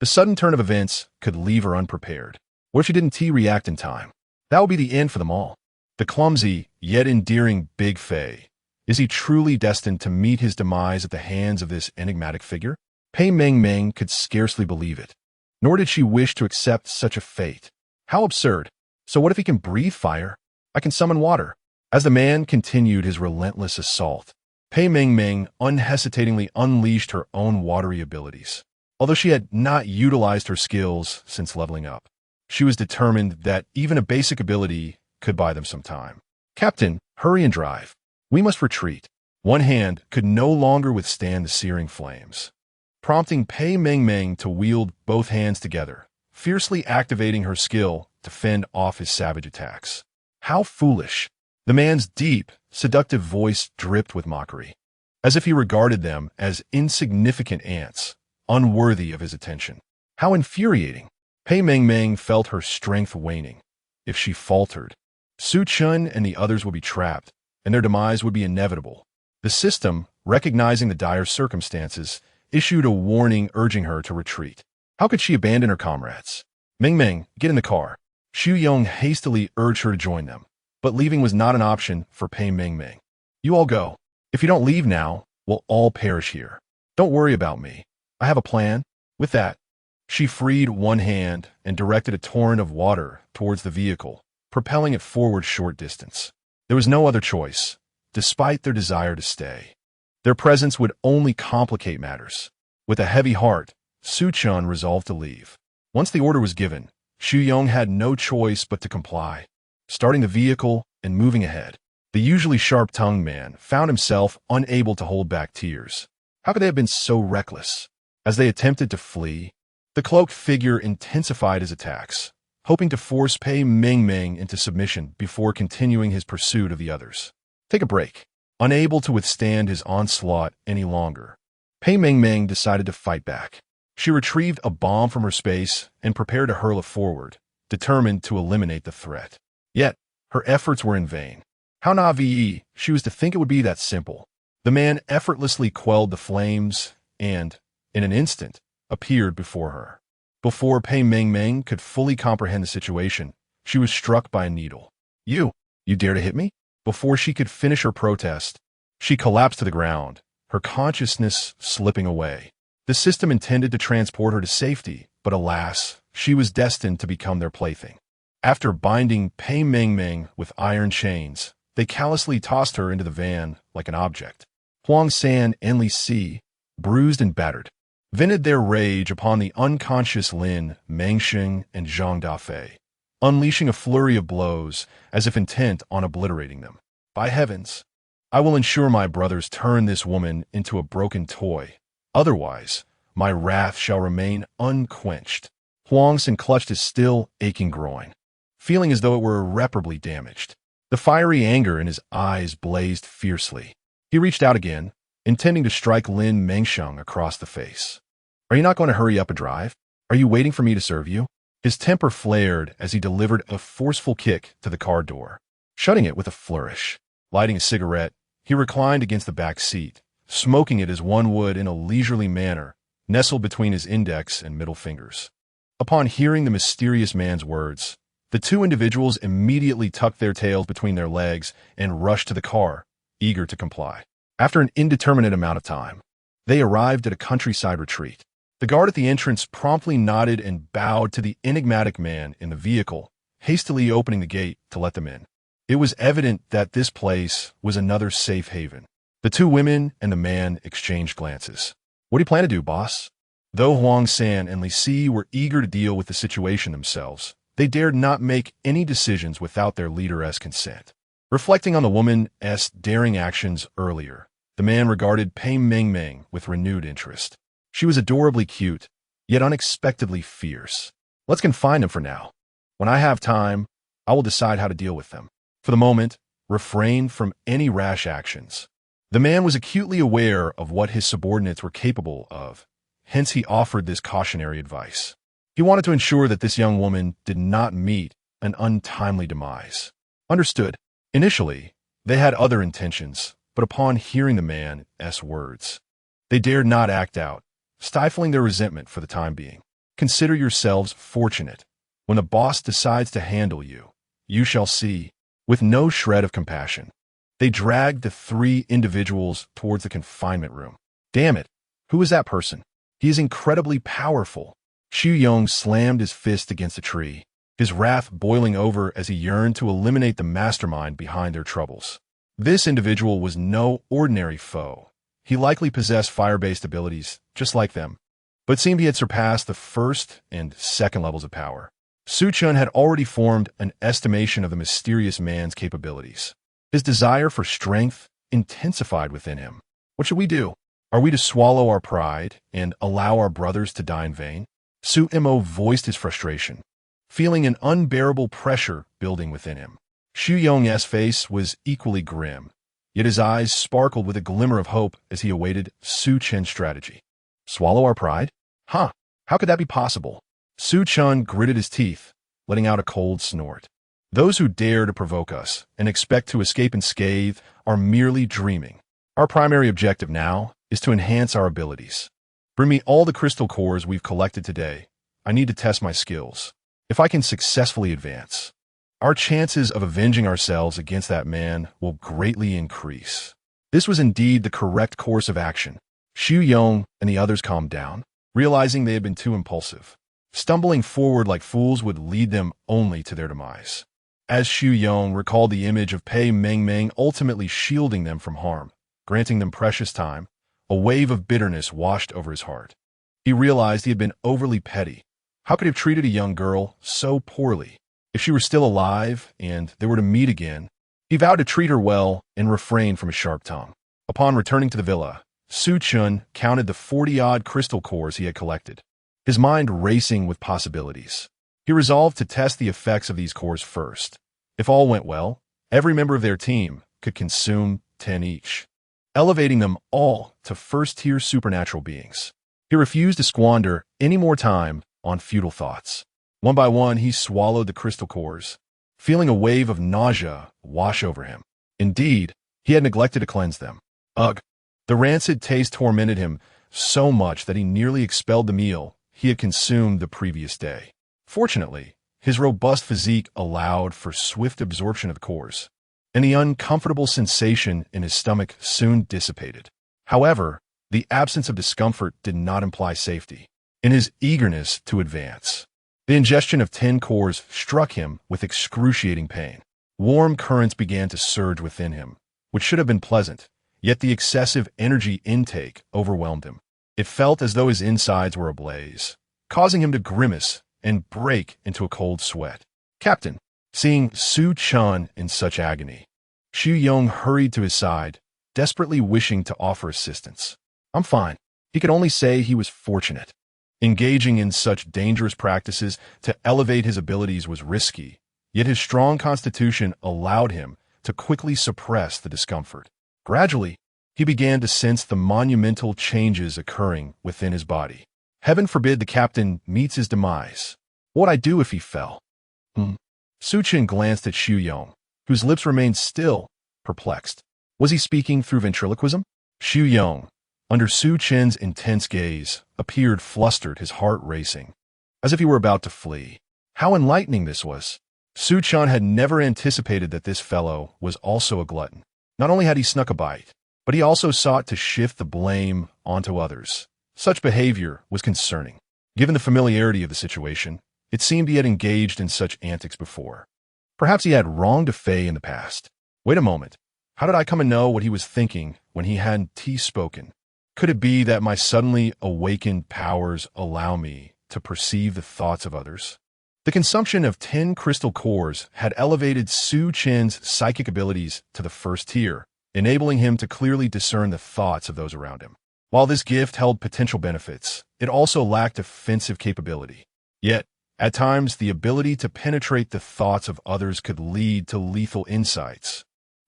A: The sudden turn of events could leave her unprepared. What if she didn't react in time? That would be the end for them all. The clumsy, yet endearing Big Faye. Is he truly destined to meet his demise at the hands of this enigmatic figure? Pei Mengmeng could scarcely believe it. Nor did she wish to accept such a fate. How absurd. So what if he can breathe fire? I can summon water. As the man continued his relentless assault, Pei Mengmeng unhesitatingly unleashed her own watery abilities. Although she had not utilized her skills since leveling up, she was determined that even a basic ability could buy them some time. Captain, hurry and drive. We must retreat. One hand could no longer withstand the searing flames, prompting Pei Mengmeng to wield both hands together, fiercely activating her skill to fend off his savage attacks. How foolish! The man's deep, seductive voice dripped with mockery, as if he regarded them as insignificant ants, unworthy of his attention. How infuriating! Pei Mengmeng felt her strength waning. If she faltered, Su Chun and the others would be trapped, and their demise would be inevitable. The system, recognizing the dire circumstances, issued a warning urging her to retreat. How could she abandon her comrades? Mengmeng, get in the car. Xu Yong hastily urged her to join them, but leaving was not an option for Pei Mengmeng. You all go. If you don't leave now, we'll all perish here. Don't worry about me. I have a plan. With that, she freed one hand and directed a torrent of water towards the vehicle, propelling it forward short distance. There was no other choice, despite their desire to stay. Their presence would only complicate matters. With a heavy heart, Su Chun resolved to leave. Once the order was given, Xu Yong had no choice but to comply. Starting the vehicle and moving ahead, the usually sharp-tongued man found himself unable to hold back tears. How could they have been so reckless? As they attempted to flee, the cloaked figure intensified his attacks, hoping to force Pei Mengmeng into submission before continuing his pursuit of the others. Take a break. Unable to withstand his onslaught any longer, Pei Mengmeng decided to fight back. She retrieved a bomb from her space and prepared to hurl it forward, determined to eliminate the threat. Yet, her efforts were in vain. How naive she was to think it would be that simple. The man effortlessly quelled the flames and, in an instant, appeared before her. Before Pei Mengmeng could fully comprehend the situation, she was struck by a needle. You dare to hit me? Before she could finish her protest, she collapsed to the ground, her consciousness slipping away. The system intended to transport her to safety, but alas, she was destined to become their plaything. After binding Pei Mengmeng with iron chains, they callously tossed her into the van like an object. Huang San and Li Si, bruised and battered, vented their rage upon the unconscious Lin Mengsheng and Zhang Dafei, unleashing a flurry of blows as if intent on obliterating them. By heavens, I will ensure my brothers turn this woman into a broken toy. Otherwise, my wrath shall remain unquenched. Huang San clutched his still aching groin, feeling as though it were irreparably damaged. The fiery anger in his eyes blazed fiercely. He reached out again, intending to strike Lin Mengsheng across the face. Are you not going to hurry up and drive? Are you waiting for me to serve you? His temper flared as he delivered a forceful kick to the car door, shutting it with a flourish. Lighting a cigarette, he reclined against the back seat, smoking it as one would in a leisurely manner, nestled between his index and middle fingers. Upon hearing the mysterious man's words, the two individuals immediately tucked their tails between their legs and rushed to the car, eager to comply. After an indeterminate amount of time, they arrived at a countryside retreat. The guard at the entrance promptly nodded and bowed to the enigmatic man in the vehicle, hastily opening the gate to let them in. It was evident that this place was another safe haven. The two women and the man exchanged glances. What do you plan to do, boss? Though Huang San and Li Si were eager to deal with the situation themselves, they dared not make any decisions without their leader's consent. Reflecting on the woman's daring actions earlier, the man regarded Pei Mengmeng with renewed interest. She was adorably cute, yet unexpectedly fierce. Let's confine them for now. When I have time, I will decide how to deal with them. For the moment, refrain from any rash actions. The man was acutely aware of what his subordinates were capable of, hence he offered this cautionary advice. He wanted to ensure that this young woman did not meet an untimely demise. Understood. Initially, they had other intentions, but upon hearing the man's words, they dared not act out, stifling their resentment for the time being. Consider yourselves fortunate. When the boss decides to handle you, you shall see. With no shred of compassion, they dragged the three individuals towards the confinement room. Damn it, who is that person? He is incredibly powerful. Xu Yong slammed his fist against a tree, his wrath boiling over as he yearned to eliminate the mastermind behind their troubles. This individual was no ordinary foe. He likely possessed fire-based abilities, just like them, but it seemed he had surpassed the first and second levels of power. Su Chun had already formed an estimation of the mysterious man's capabilities. His desire for strength intensified within him. What should we do? Are we to swallow our pride and allow our brothers to die in vain? Su Mo voiced his frustration, feeling an unbearable pressure building within him. Xu Yong's face was equally grim, yet his eyes sparkled with a glimmer of hope as he awaited Su Chen's strategy. Swallow our pride? Huh, how could that be possible? Su Chun gritted his teeth, letting out a cold snort. Those who dare to provoke us and expect to escape unscathed are merely dreaming. Our primary objective now is to enhance our abilities. Bring me all the crystal cores we've collected today. I need to test my skills. If I can successfully advance, our chances of avenging ourselves against that man will greatly increase. This was indeed the correct course of action. Xu Yong and the others calmed down, realizing they had been too impulsive. Stumbling forward like fools would lead them only to their demise. As Xu Yong recalled the image of Pei Mengmeng ultimately shielding them from harm, granting them precious time, a wave of bitterness washed over his heart. He realized he had been overly petty. How could he have treated a young girl so poorly? If she were still alive and they were to meet again, he vowed to treat her well and refrain from a sharp tongue. Upon returning to the villa, Su Chun counted the 40-odd crystal cores he had collected, his mind racing with possibilities. He resolved to test the effects of these cores first. If all went well, every member of their team could consume 10 each, elevating them all to first-tier supernatural beings. He refused to squander any more time on futile thoughts. One by one, he swallowed the crystal cores, feeling a wave of nausea wash over him. Indeed, he had neglected to cleanse them. Ugh! The rancid taste tormented him so much that he nearly expelled the meal he had consumed the previous day. Fortunately, his robust physique allowed for swift absorption of the cores, and the uncomfortable sensation in his stomach soon dissipated. However, the absence of discomfort did not imply safety. In his eagerness to advance, the ingestion of 10 cores struck him with excruciating pain. Warm currents began to surge within him, which should have been pleasant, yet the excessive energy intake overwhelmed him. It felt as though his insides were ablaze, causing him to grimace and break into a cold sweat. Captain, seeing Su Chun in such agony, Xu Yong hurried to his side, desperately wishing to offer assistance. I'm fine. He could only say he was fortunate. Engaging in such dangerous practices to elevate his abilities was risky, yet his strong constitution allowed him to quickly suppress the discomfort. Gradually, he began to sense the monumental changes occurring within his body. Heaven forbid the captain meets his demise. What would I do if he fell? Su Chen glanced at Xu Yong, whose lips remained still, perplexed. Was he speaking through ventriloquism? Xu Yong, under Su Chen's intense gaze, appeared flustered, his heart racing, as if he were about to flee. How enlightening this was! Su Chen had never anticipated that this fellow was also a glutton. Not only had he snuck a bite, but he also sought to shift the blame onto others. Such behavior was concerning. Given the familiarity of the situation, it seemed he had engaged in such antics before. Perhaps he had wronged a Fae in the past. Wait a moment. How did I come to know what he was thinking when he hadn't spoken? Could it be that my suddenly awakened powers allow me to perceive the thoughts of others? The consumption of 10 crystal cores had elevated Su Chen's psychic abilities to the first tier, enabling him to clearly discern the thoughts of those around him. While this gift held potential benefits, it also lacked offensive capability. Yet, at times, the ability to penetrate the thoughts of others could lead to lethal insights,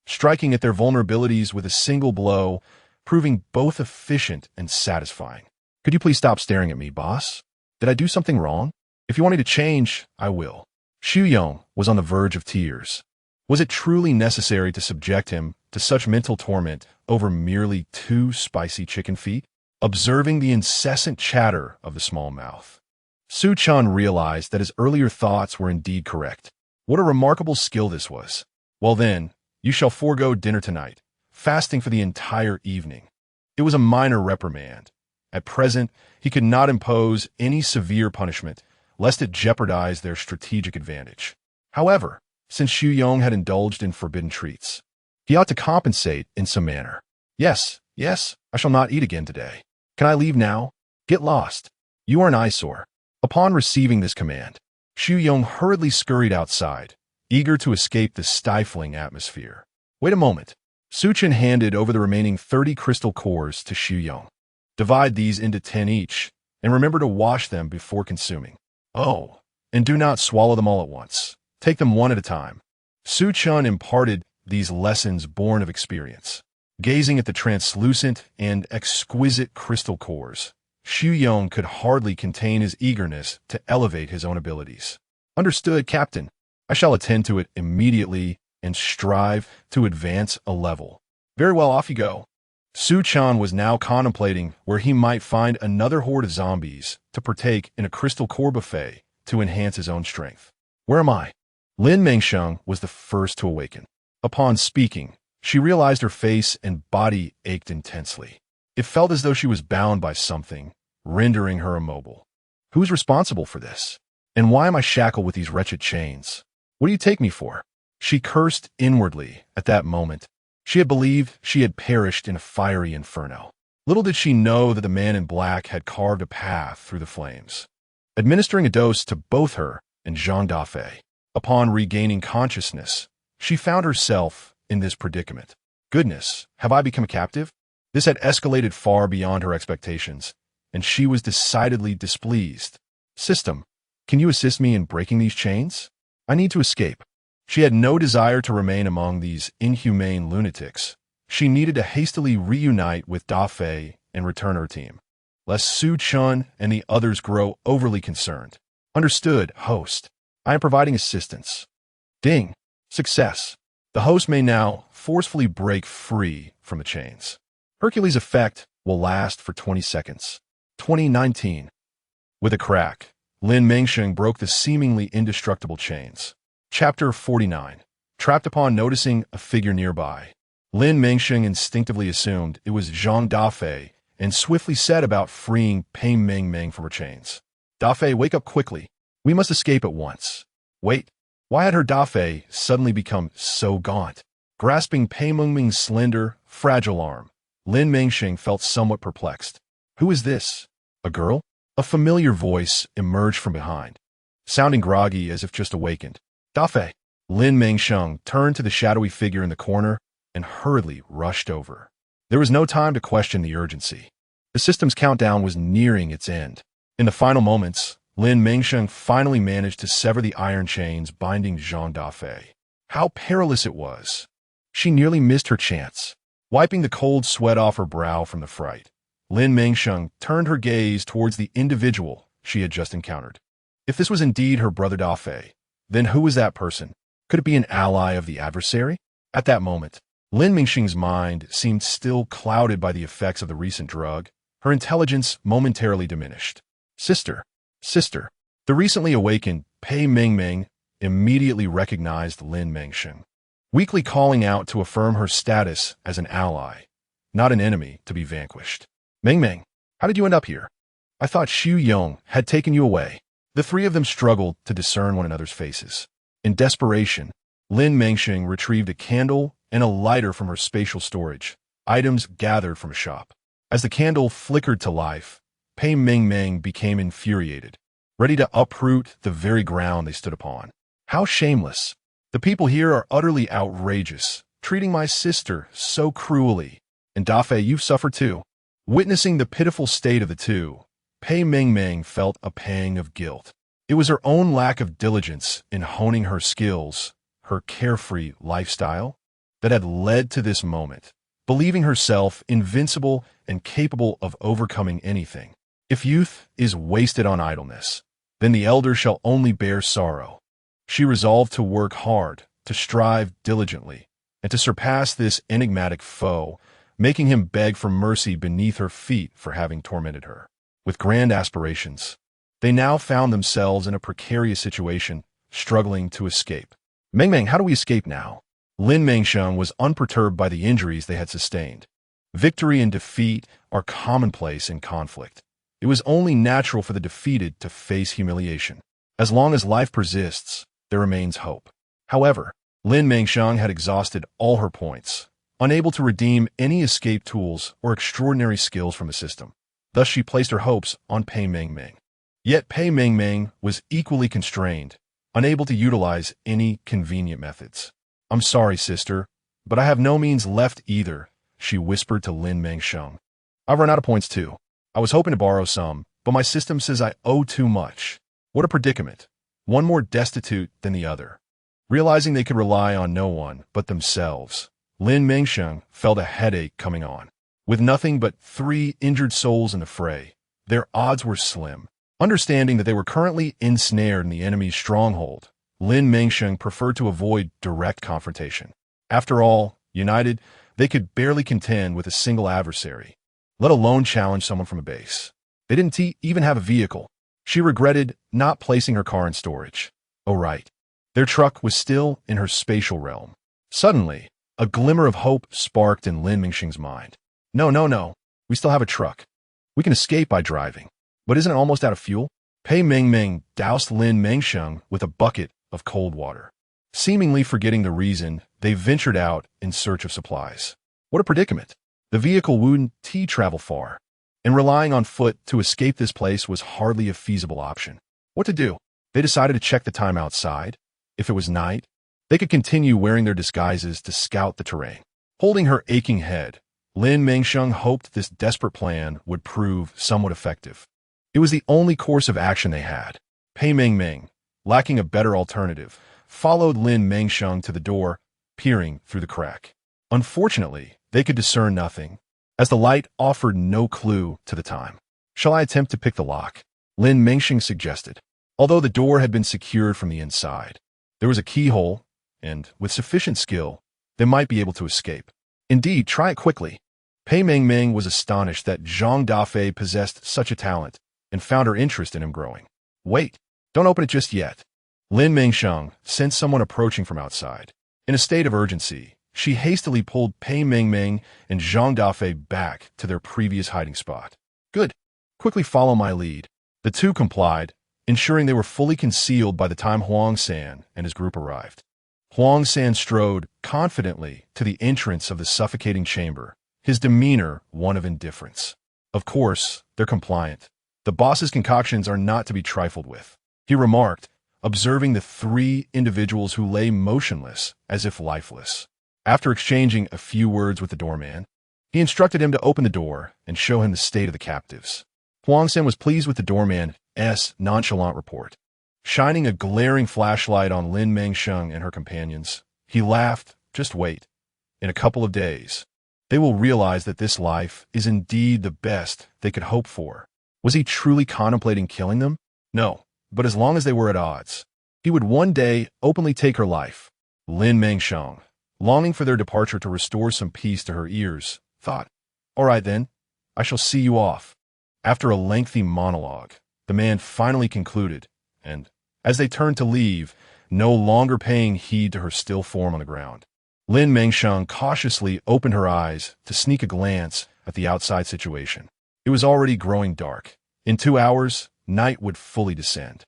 A: striking at their vulnerabilities with a single blow, proving both efficient and satisfying. Could you please stop staring at me, boss? Did I do something wrong? If you want me to change, I will. Xu Yong was on the verge of tears. Was it truly necessary to subject him to such mental torment over merely 2 spicy chicken feet? observing the incessant chatter of the small mouth. Su Chun realized that his earlier thoughts were indeed correct. What a remarkable skill this was. Well then, you shall forego dinner tonight, fasting for the entire evening. It was a minor reprimand. At present, he could not impose any severe punishment, lest it jeopardize their strategic advantage. However, since Xu Yong had indulged in forbidden treats, he ought to compensate in some manner. Yes, I shall not eat again today. Can I leave now? Get lost. You are an eyesore. Upon receiving this command, Xu Yong hurriedly scurried outside, eager to escape the stifling atmosphere. Wait a moment. Su Chen handed over the remaining 30 crystal cores to Xu Yong. Divide these into 10 each, and remember to wash them before consuming. Oh, and do not swallow them all at once. Take them one at a time. Su Chun imparted these lessons born of experience. Gazing at the translucent and exquisite crystal cores, Xu Yong could hardly contain his eagerness to elevate his own abilities. Understood, Captain. I shall attend to it immediately and strive to advance a level. Very well, off you go. Su Chan was now contemplating where he might find another horde of zombies to partake in a crystal core buffet to enhance his own strength. Where am I? Lin Mengsheng was the first to awaken. Upon speaking, she realized her face and body ached intensely. It felt as though she was bound by something, rendering her immobile. Who's responsible for this? And why am I shackled with these wretched chains? What do you take me for? She cursed inwardly at that moment. She had believed she had perished in a fiery inferno. Little did she know that the man in black had carved a path through the flames, administering a dose to both her and Zhang Dafei. Upon regaining consciousness, she found herself in this predicament. Goodness, have I become a captive? This had escalated far beyond her expectations, and she was decidedly displeased. System, can you assist me in breaking these chains? I need to escape. She had no desire to remain among these inhumane lunatics. She needed to hastily reunite with Da Fei and return her team, lest Su Chun and the others grow overly concerned. Understood, host. I am providing assistance. Ding. Success. The host may now forcefully break free from the chains. Hercules' effect will last for 20 seconds. 2019. With a crack, Lin Mengsheng broke the seemingly indestructible chains. Chapter 49. Trapped upon noticing a figure nearby, Lin Mengsheng instinctively assumed it was Zhang Dafei and swiftly set about freeing Pei Mengmeng from her chains. Dafei, wake up quickly. We must escape at once. Wait, why had her Dafei suddenly become so gaunt? Grasping Pei Mengmeng's slender, fragile arm, Lin Mengsheng felt somewhat perplexed. Who is this? A girl? A familiar voice emerged from behind, sounding groggy as if just awakened. Dafei. Lin Mengsheng turned to the shadowy figure in the corner and hurriedly rushed over. There was no time to question the urgency. The system's countdown was nearing its end. In the final moments, Lin Mengsheng finally managed to sever the iron chains binding Zhang Dafei. How perilous it was! She nearly missed her chance. Wiping the cold sweat off her brow from the fright, Lin Mengsheng turned her gaze towards the individual she had just encountered. If this was indeed her brother Dafei, then who was that person? Could it be an ally of the adversary? At that moment, Lin Mengsheng's mind seemed still clouded by the effects of the recent drug. Her intelligence momentarily diminished. Sister. The recently awakened Pei Mengmeng immediately recognized Lin Mengsheng, weakly calling out to affirm her status as an ally, not an enemy to be vanquished. Mengmeng, how did you end up here? I thought Xu Yong had taken you away. The three of them struggled to discern one another's faces. In desperation, Lin Mengsheng retrieved a candle and a lighter from her spatial storage, items gathered from a shop. As the candle flickered to life, Pei Mengmeng became infuriated, ready to uproot the very ground they stood upon. How shameless! The people here are utterly outrageous, treating my sister so cruelly. And Dafei, you've suffered too. Witnessing the pitiful state of the two, Pei Mengmeng felt a pang of guilt. It was her own lack of diligence in honing her skills, her carefree lifestyle, that had led to this moment, believing herself invincible and capable of overcoming anything. If youth is wasted on idleness, then the elder shall only bear sorrow. She resolved to work hard, to strive diligently, and to surpass this enigmatic foe making him beg for mercy beneath her feet for having tormented her. With grand aspirations, they now found themselves in a precarious situation, struggling to escape. Mengmeng, how do we escape now? Lin Mengsheng was unperturbed by the injuries they had sustained. Victory and defeat are commonplace in conflict. It was only natural for the defeated to face humiliation. As long as life persists, there remains hope. However, Lin Mengsheng had exhausted all her points, unable to redeem any escape tools or extraordinary skills from the system. Thus she placed her hopes on Pei Mengmeng. Yet Pei Mengmeng was equally constrained, unable to utilize any convenient methods. "I'm sorry, sister, but I have no means left either," she whispered to Lin Mengsheng. "I've run out of points too. I was hoping to borrow some, but my system says I owe too much. What a predicament. One more destitute than the other." Realizing they could rely on no one but themselves, Lin Mengsheng felt a headache coming on. With nothing but 3 injured souls in the fray, their odds were slim. Understanding that they were currently ensnared in the enemy's stronghold, Lin Mengsheng preferred to avoid direct confrontation. After all, united, they could barely contend with a single adversary, let alone challenge someone from a base. They didn't even have a vehicle. She regretted not placing her car in storage. Oh right, their truck was still in her spatial realm. Suddenly, a glimmer of hope sparked in Lin Mengsheng's mind. No, we still have a truck. We can escape by driving. But isn't it almost out of fuel? Pei Mengmeng doused Lin Mengsheng with a bucket of cold water. Seemingly forgetting the reason, they ventured out in search of supplies. What a predicament. The vehicle wouldn't travel far, and relying on foot to escape this place was hardly a feasible option. What to do? They decided to check the time outside. If it was night, they could continue wearing their disguises to scout the terrain. Holding her aching head, Lin Mengsheng hoped this desperate plan would prove somewhat effective. It was the only course of action they had. Pei Mengmeng, lacking a better alternative, followed Lin Mengsheng to the door, peering through the crack. Unfortunately, they could discern nothing, as the light offered no clue to the time. "Shall I attempt to pick the lock?" Lin Mengsheng suggested. Although the door had been secured from the inside, there was a keyhole, and with sufficient skill, they might be able to escape. Indeed, try it quickly. Pei Mengmeng was astonished that Zhang Dafei possessed such a talent, and found her interest in him growing. "Wait, don't open it just yet." Lin Mengsheng sensed someone approaching from outside. In a state of urgency, she hastily pulled Pei Mengmeng and Zhang Dafei back to their previous hiding spot. "Good. Quickly follow my lead." The two complied, ensuring they were fully concealed by the time Huang San and his group arrived. Huang San strode confidently to the entrance of the suffocating chamber, his demeanor one of indifference. "Of course, they're compliant. The boss's concoctions are not to be trifled with," he remarked, observing the 3 individuals who lay motionless as if lifeless. After exchanging a few words with the doorman, he instructed him to open the door and show him the state of the captives. Huang San was pleased with the doorman's nonchalant report. Shining a glaring flashlight on Lin Mengsheng and her companions, he laughed. "Just wait. In a couple of days, they will realize that this life is indeed the best they could hope for." Was he truly contemplating killing them? No, but as long as they were at odds, he would one day openly take her life. Lin Mengsheng, longing for their departure to restore some peace to her ears, thought, "All right then, I shall see you off." After a lengthy monologue, the man finally concluded, and, as they turned to leave, no longer paying heed to her still form on the ground, Lin Mengsheng cautiously opened her eyes to sneak a glance at the outside situation. It was already growing dark. In 2 hours, night would fully descend.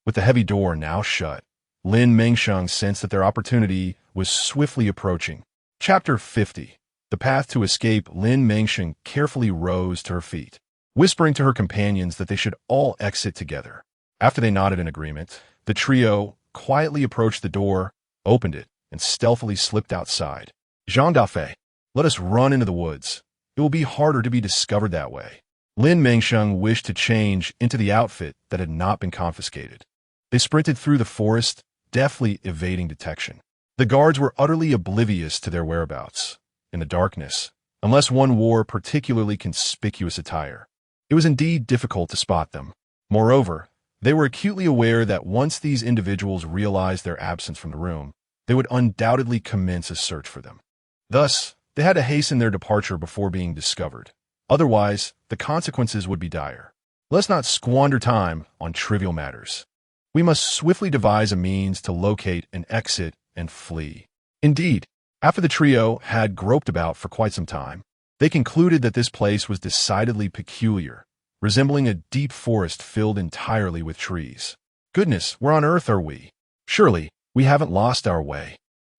A: With the heavy door now shut, Lin Mengsheng sensed that their opportunity was swiftly approaching. Chapter 50. The path to escape. Lin Mengsheng carefully rose to her feet, whispering to her companions that they should all exit together. After they nodded in agreement, the trio quietly approached the door, opened it, and stealthily slipped outside. "Zhang Dafei, let us run into the woods. It will be harder to be discovered that way." Lin Mengsheng wished to change into the outfit that had not been confiscated. They sprinted through the forest, deftly evading detection. The guards were utterly oblivious to their whereabouts. In the darkness, unless one wore particularly conspicuous attire, it was indeed difficult to spot them. Moreover, they were acutely aware that once these individuals realized their absence from the room, they would undoubtedly commence a search for them. Thus, They had to hasten their departure before being discovered. Otherwise, the consequences would be dire. Let's not squander time on trivial matters. We must swiftly devise a means to locate an exit and flee. Indeed, after the trio had groped about for quite some time, they concluded that this place was decidedly peculiar, resembling a deep forest filled entirely with trees. Goodness, where on earth are we? Surely, we haven't lost our way.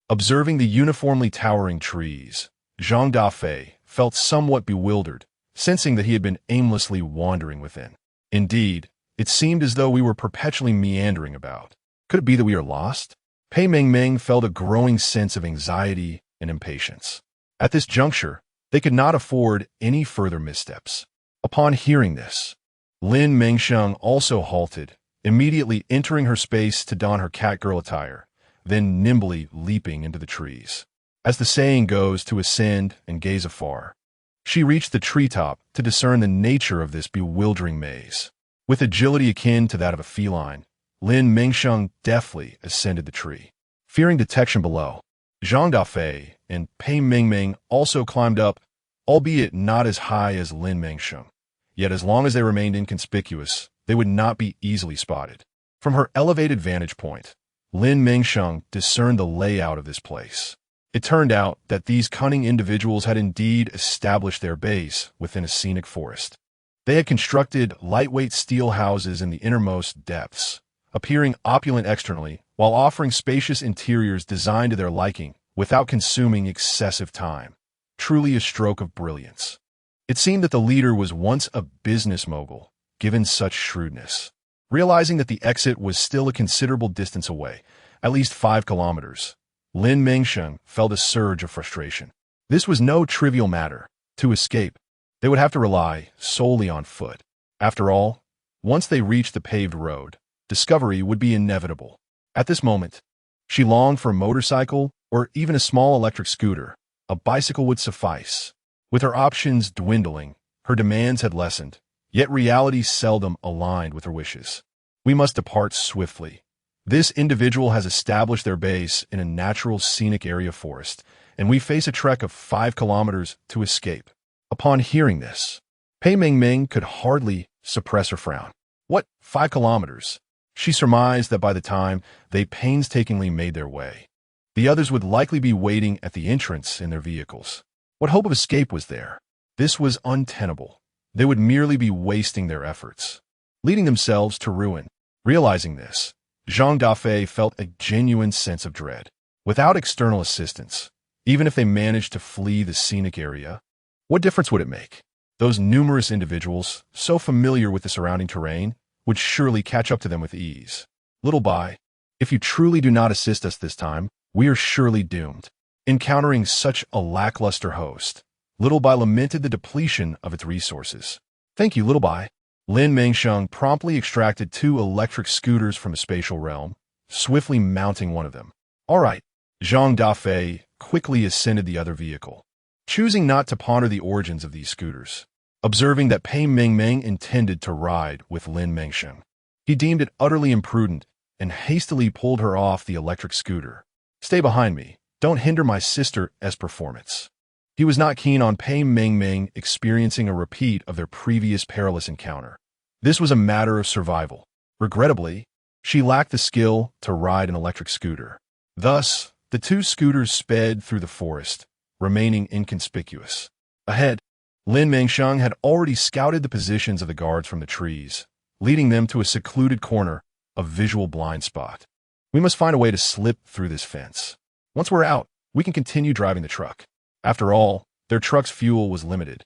A: Observing the uniformly towering trees, Jean Daffé felt somewhat bewildered, sensing that he had been aimlessly wandering within. Indeed, it seemed as though we were perpetually meandering about. Could it be that we are lost? Pei Mengmeng felt a growing sense of anxiety and impatience. At this juncture, they could not afford any further missteps. Upon hearing this, Lin Mengsheng also halted, immediately entering her space to don her catgirl attire, then nimbly leaping into the trees. As the saying goes, to ascend and gaze afar. She reached the treetop to discern the nature of this bewildering maze. With agility akin to that of a feline, Lin Mengsheng deftly ascended the tree. Fearing detection below, Zhang Dafei and Pei Mengmeng also climbed up, albeit not as high as Lin Mengsheng. Yet as long as they remained inconspicuous, they would not be easily spotted. From her elevated vantage point, Lin Mengsheng discerned the layout of this place. It turned out that these cunning individuals had indeed established their base within a scenic forest. They had constructed lightweight steel houses in the innermost depths, appearing opulent externally while offering spacious interiors designed to their liking without consuming excessive time. Truly a stroke of brilliance. It seemed that the leader was once a business mogul, given such shrewdness. Realizing that the exit was still a considerable distance away, at least 5 kilometers, Lin Mengsheng felt a surge of frustration. This was no trivial matter. To escape, they would have to rely solely on foot. After all, once they reached the paved road, discovery would be inevitable. At this moment, she longed for a motorcycle or even a small electric scooter. A bicycle would suffice. With her options dwindling, her demands had lessened, yet reality seldom aligned with her wishes. We must depart swiftly. This individual has established their base in a natural scenic area forest, and we face a trek of 5 kilometers to escape. Upon hearing this, Pei Mengmeng could hardly suppress her frown. What, 5 kilometers? She surmised that by the time they painstakingly made their way, the others would likely be waiting at the entrance in their vehicles. What hope of escape was there? This was untenable. They would merely be wasting their efforts, leading themselves to ruin. Realizing this, Zhang Dafei felt a genuine sense of dread. Without external assistance, even if they managed to flee the scenic area, what difference would it make? Those numerous individuals, so familiar with the surrounding terrain, would surely catch up to them with ease. Little Bai, if you truly do not assist us this time, we are surely doomed. Encountering such a lackluster host, Little Bai lamented the depletion of its resources. Thank you, Little Bai. Lin Mengsheng promptly extracted 2 electric scooters from a spatial realm, swiftly mounting one of them. All right, Zhang Dafei quickly ascended the other vehicle, choosing not to ponder the origins of these scooters. Observing that Pei Mengmeng intended to ride with Lin Mengsheng, he deemed it utterly imprudent and hastily pulled her off the electric scooter. Stay behind me. Don't hinder my sister's performance. He was not keen on Pei Mengmeng experiencing a repeat of their previous perilous encounter. This was a matter of survival. Regrettably, she lacked the skill to ride an electric scooter. Thus, the 2 scooters sped through the forest, remaining inconspicuous. Ahead, Lin Mengsheng had already scouted the positions of the guards from the trees, leading them to a secluded corner, a visual blind spot. We must find a way to slip through this fence. Once we're out, we can continue driving the truck. After all, their truck's fuel was limited,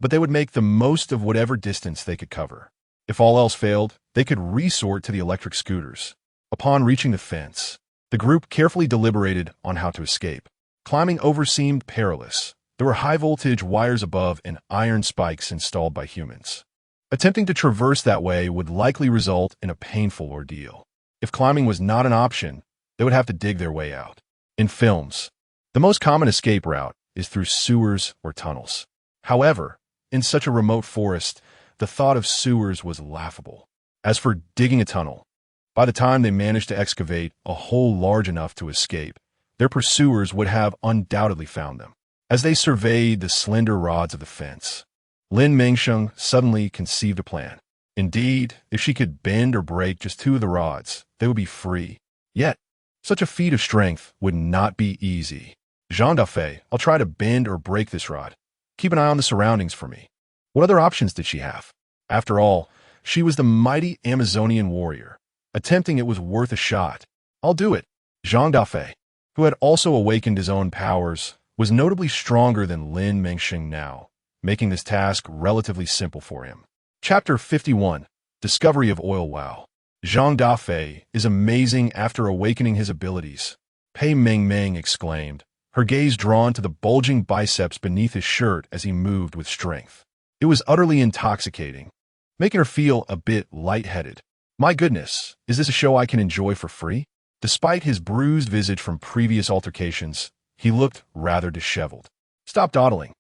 A: but they would make the most of whatever distance they could cover. If all else failed, they could resort to the electric scooters. Upon reaching the fence, the group carefully deliberated on how to escape. Climbing over seemed perilous. There were high-voltage wires above and iron spikes installed by humans. Attempting to traverse that way would likely result in a painful ordeal. If climbing was not an option, they would have to dig their way out. In films, the most common escape route is through sewers or tunnels. However, in such a remote forest, the thought of sewers was laughable. As for digging a tunnel, by the time they managed to excavate a hole large enough to escape, their pursuers would have undoubtedly found them. As they surveyed the slender rods of the fence, Lin Mengsheng suddenly conceived a plan. Indeed, if she could bend or break just two of the rods, they would be free. Yet, such a feat of strength would not be easy. Jean Daffé, I'll try to bend or break this rod. Keep an eye on the surroundings for me. What other options did she have? After all, she was the mighty Amazonian warrior. Attempting it was worth a shot. I'll do it. Jean Daffé, who had also awakened his own powers, was notably stronger than Lin Mengsheng now, making this task relatively simple for him. Chapter 51. Discovery of Oil. Wow. Jean Daffé is amazing after awakening his abilities, Pei Meng Meng exclaimed, her gaze drawn to the bulging biceps beneath his shirt as he moved with strength. It was utterly intoxicating, making her feel a bit lightheaded. My goodness, is this a show I can enjoy for free? Despite his bruised visage from previous altercations, he looked rather disheveled. Stop dawdling.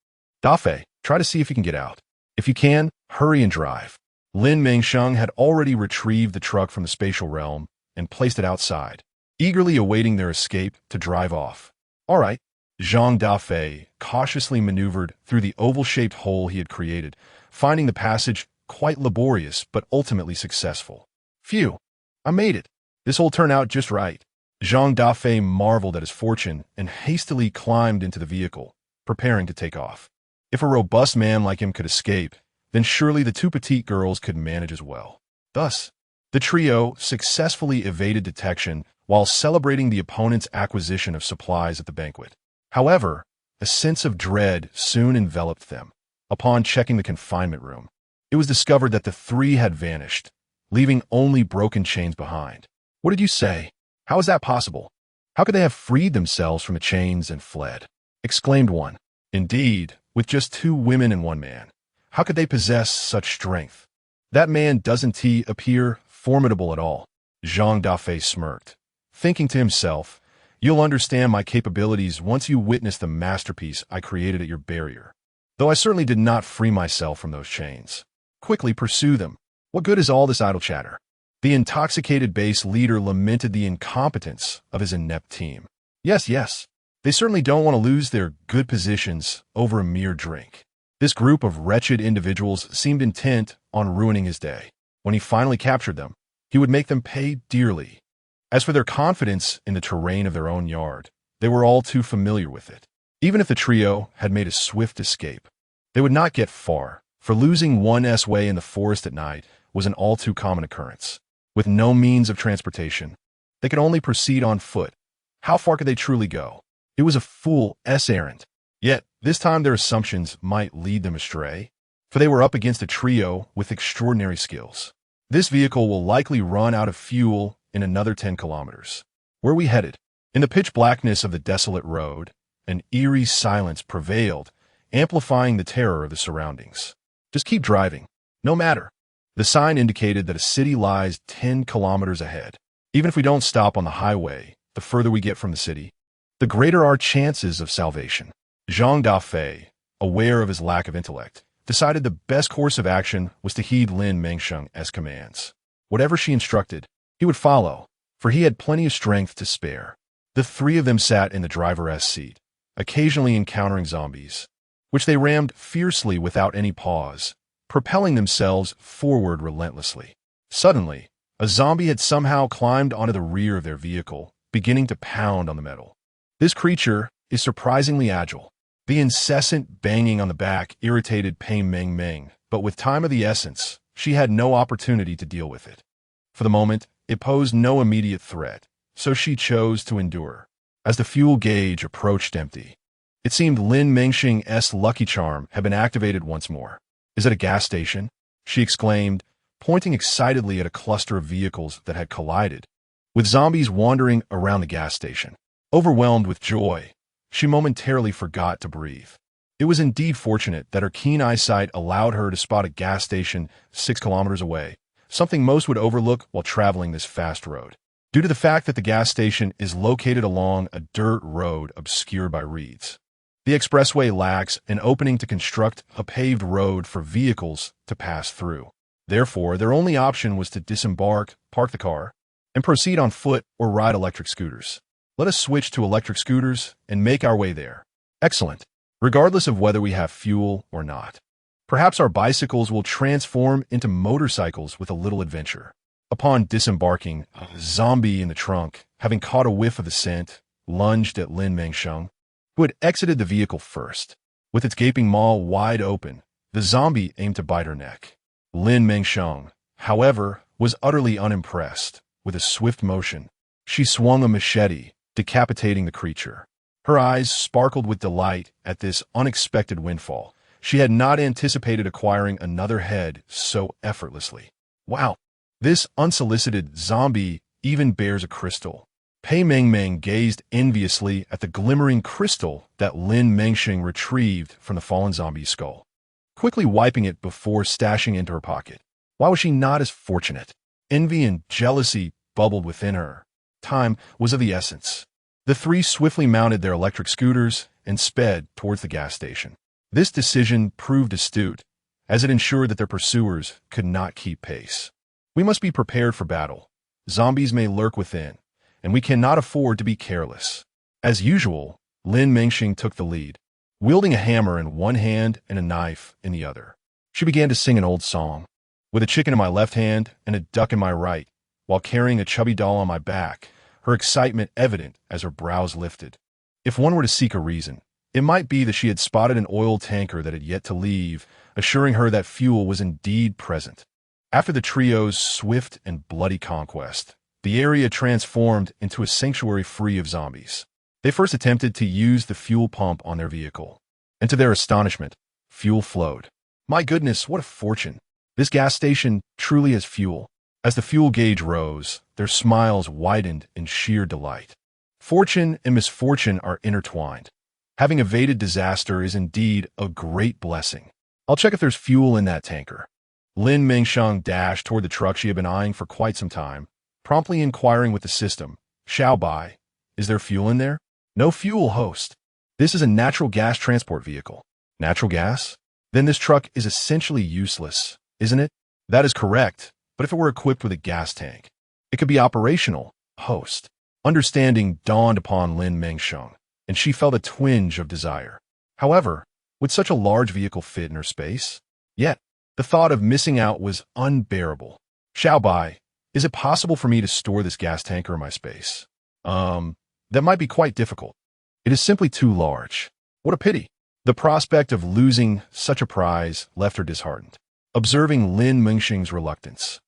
A: Daffé, try to see if you can get out. If you can, hurry and drive. Lin Mengsheng had already retrieved the truck from the spatial realm and placed it outside, eagerly awaiting their escape to drive off. All right. Jean Daffé cautiously maneuvered through the oval-shaped hole he had created, finding the passage quite laborious but ultimately successful. Phew, I made it. This will turn out just right. Jean Daffé marveled at his fortune and hastily climbed into the vehicle, preparing to take off. If a robust man like him could escape, then surely the two petite girls could manage as well. Thus, the trio successfully evaded detection while celebrating the opponent's acquisition of supplies at the banquet. However, a sense of dread soon enveloped them. Upon checking the confinement room, it was discovered that the three had vanished, leaving only broken chains behind. What did you say? How is that possible? How could they have freed themselves from the chains and fled? Exclaimed one. Indeed, with just two women and one man, how could they possess such strength? That man doesn't appear formidable at all. Jean Daffé smirked, thinking to himself, you'll understand my capabilities once you witness the masterpiece I created at your barrier. Though I certainly did not free myself from those chains. Quickly pursue them. What good is all this idle chatter? The intoxicated base leader lamented the incompetence of his inept team. Yes, they certainly don't want to lose their good positions over a mere drink. This group of wretched individuals seemed intent on ruining his day. When he finally captured them, he would make them pay dearly. As for their confidence in the terrain of their own yard, they were all too familiar with it. Even if the trio had made a swift escape, they would not get far, for losing one's way in the forest at night was an all too common occurrence. With no means of transportation, they could only proceed on foot. How far could they truly go? It was a fool's errand. Yet, this time their assumptions might lead them astray, for they were up against a trio with extraordinary skills. This vehicle will likely run out of fuel in another 10 kilometers. Where are we headed? In the pitch blackness of the desolate road, an eerie silence prevailed, amplifying the terror of the surroundings. Just keep driving. No matter. The sign indicated that a city lies 10 kilometers ahead. Even if we don't stop on the highway, the further we get from the city, the greater our chances of salvation. Jean Daffé, aware of his lack of intellect, decided the best course of action was to heed Lin Mengsheng's commands. Whatever she instructed, he would follow, for he had plenty of strength to spare. The three of them sat in the driver's seat, occasionally encountering zombies, which they rammed fiercely without any pause, propelling themselves forward relentlessly. Suddenly, a zombie had somehow climbed onto the rear of their vehicle, beginning to pound on the metal. This creature is surprisingly agile. The incessant banging on the back irritated Pei Meng Meng, but with time of the essence, she had no opportunity to deal with it. For the moment, it posed no immediate threat, so she chose to endure. As the fuel gauge approached empty, it seemed Lin Mengsheng's lucky charm had been activated once more. Is it a gas station? She exclaimed, pointing excitedly at a cluster of vehicles that had collided, with zombies wandering around the gas station. Overwhelmed with joy, she momentarily forgot to breathe. It was indeed fortunate that her keen eyesight allowed her to spot a gas station 6 kilometers away, something most would overlook while traveling this fast road. Due to the fact that the gas station is located along a dirt road obscured by reeds, the expressway lacks an opening to construct a paved road for vehicles to pass through. Therefore, their only option was to disembark, park the car, and proceed on foot or ride electric scooters. Let us switch to electric scooters and make our way there. Excellent. regardless of whether we have fuel or not. Perhaps our bicycles will transform into motorcycles with a little adventure. Upon disembarking, a zombie in the trunk, having caught a whiff of the scent, lunged at Lin Mengsheng, who had exited the vehicle first. With its gaping maw wide open, the zombie aimed to bite her neck. Lin Mengsheng, however, was utterly unimpressed. With a swift motion, she swung a machete, decapitating the creature. Her eyes sparkled with delight at this unexpected windfall. She had not anticipated acquiring another head so effortlessly. Wow, this unsolicited zombie even bears a crystal. Pei Mengmeng gazed enviously at the glimmering crystal that Lin Mengsheng retrieved from the fallen zombie's skull, quickly wiping it before stashing into her pocket. Why was she not as fortunate? Envy and jealousy bubbled within her. Time was of the essence. The three swiftly mounted their electric scooters and sped towards the gas station. This decision proved astute, as it ensured that their pursuers could not keep pace. We must be prepared for battle. Zombies may lurk within, and we cannot afford to be careless. As usual, Lin Mengsheng took the lead, wielding a hammer in one hand and a knife in the other. She began to sing an old song, with a chicken in my left hand and a duck in my right, while carrying a chubby doll on my back, her excitement evident as her brows lifted. If one were to seek a reason, it might be that she had spotted an oil tanker that had yet to leave, assuring her that fuel was indeed present. After the trio's swift and bloody conquest, the area transformed into a sanctuary free of zombies. They first attempted to use the fuel pump on their vehicle, and to their astonishment, fuel flowed. My goodness, what a fortune! This gas station truly has fuel. As the fuel gauge rose, their smiles widened in sheer delight. Fortune and misfortune are intertwined. Having evaded disaster is indeed a great blessing. I'll check if there's fuel in that tanker. Lin Mengsheng dashed toward the truck she had been eyeing for quite some time, promptly inquiring with the system, "Xiao Bai, is there fuel in there?" "No fuel, host. This is a natural gas transport vehicle." "Natural gas? Then this truck is essentially useless, isn't it?" "That is correct, but if it were equipped with a gas tank, it could be operational, host." Understanding dawned upon Lin Mengsheng, and she felt a twinge of desire. However, would such a large vehicle fit in her space? Yet, the thought of missing out was unbearable. "Xiao Bai, is it possible for me to store this gas tanker in my space?" That might be quite difficult. It is simply too large." "What a pity." The prospect of losing such a prize left her disheartened. Observing Lin Mengsheng's reluctance,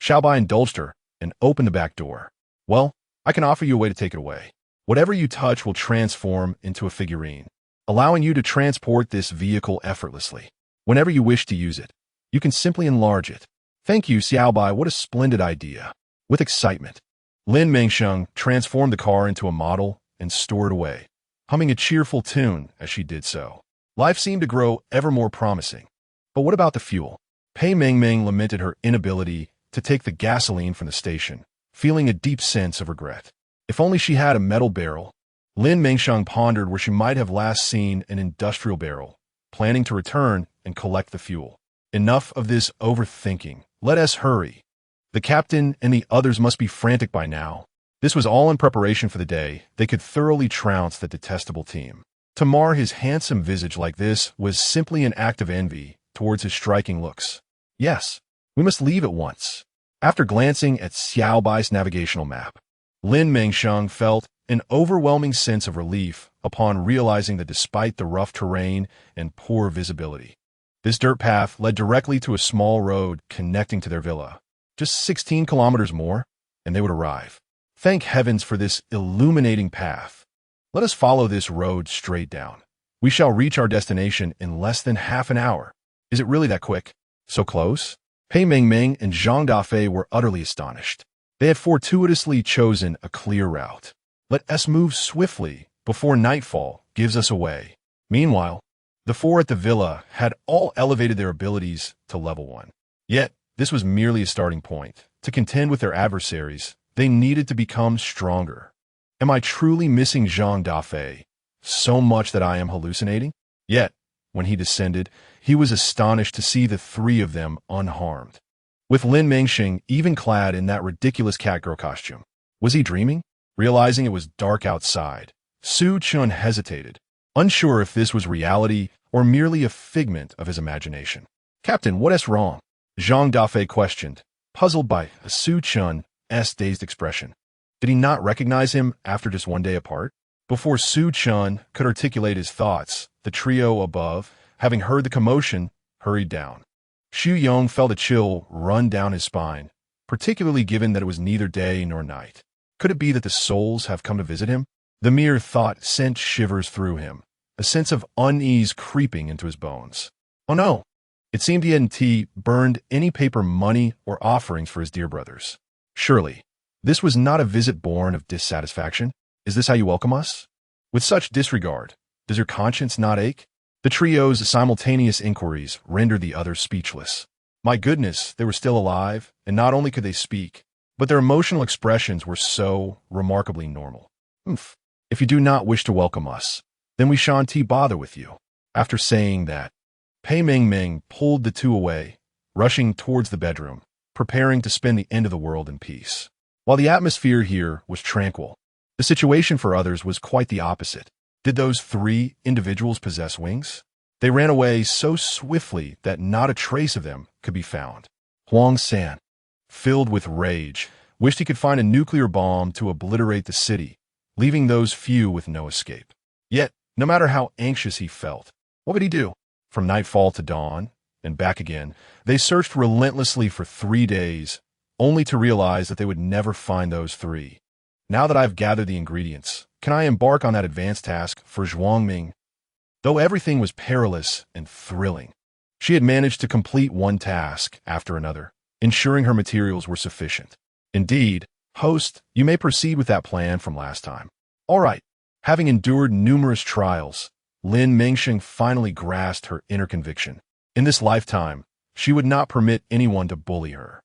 A: Xiao Bai indulged her and opened the back door. "Well, I can offer you a way to take it away. Whatever you touch will transform into a figurine, allowing you to transport this vehicle effortlessly. Whenever you wish to use it, you can simply enlarge it." "Thank you, Xiao Bai, what a splendid idea." With excitement, Lin Mengsheng transformed the car into a model and stored away, humming a cheerful tune as she did so. Life seemed to grow ever more promising. But what about the fuel? Pei Mengmeng lamented her inability to take the gasoline from the station, feeling a deep sense of regret. If only she had a metal barrel. Lin Mengsheng pondered where she might have last seen an industrial barrel, planning to return and collect the fuel. Enough of this overthinking. Let us hurry. The captain and the others must be frantic by now. This was all in preparation for the day they could thoroughly trounce the detestable team. To mar his handsome visage like this was simply an act of envy towards his striking looks. Yes, we must leave at once. After glancing at Xiao Bai's navigational map, Lin Mengsheng felt an overwhelming sense of relief upon realizing that despite the rough terrain and poor visibility, this dirt path led directly to a small road connecting to their villa. Just 16 kilometers more, and they would arrive. Thank heavens for this illuminating path. Let us follow this road straight down. We shall reach our destination in less than half an hour. Is it really that quick? So close? Pei Mengmeng and Zhang Dafei were utterly astonished. They had fortuitously chosen a clear route. Let us move swiftly before nightfall gives us away. Meanwhile, the four at the villa had all elevated their abilities to level 1. Yet, this was merely a starting point. To contend with their adversaries, they needed to become stronger. Am I truly missing Zhang Dafei so much that I am hallucinating? Yet, when he descended, he was astonished to see the three of them unharmed. With Lin Mengsheng even clad in that ridiculous catgirl costume. Was he dreaming? Realizing it was dark outside, Su Chun hesitated. unsure if this was reality or merely a figment of his imagination. "Captain, what is wrong?" Zhang Dafei questioned, puzzled by Su Chun's dazed expression. Did he not recognize him after just one day apart? Before Su Chun could articulate his thoughts, the trio above, having heard the commotion, hurried down. Xu Yong felt a chill run down his spine, particularly given that it was neither day nor night. Could it be that the souls have come to visit him? The mere thought sent shivers through him, a sense of unease creeping into his bones. Oh no! It seemed he hadn't burned any paper money or offerings for his dear brothers. Surely, this was not a visit born of dissatisfaction. Is this how you welcome us? With such disregard, does your conscience not ache? The trio's simultaneous inquiries rendered the others speechless. My goodness, they were still alive, and not only could they speak, but their emotional expressions were so remarkably normal. If you do not wish to welcome us, then we shan't bother with you. After saying that, Pei Mengmeng pulled the two away, rushing towards the bedroom, preparing to spend the end of the world in peace. While the atmosphere here was tranquil, the situation for others was quite the opposite. Did those three individuals possess wings? They ran away so swiftly that not a trace of them could be found. Huang San, filled with rage, wished he could find a nuclear bomb to obliterate the city, leaving those few with no escape. Yet, no matter how anxious he felt, what would he do? From nightfall to dawn, and back again, they searched relentlessly for 3 days, only to realize that they would never find those three. Now that I've gathered the ingredients, can I embark on that advanced task for Zhuangming? Though everything was perilous and thrilling, she had managed to complete one task after another, ensuring her materials were sufficient. Indeed, host, you may proceed with that plan from last time. All right. Having endured numerous trials, Lin Mengsheng finally grasped her inner conviction. In this lifetime, she would not permit anyone to bully her.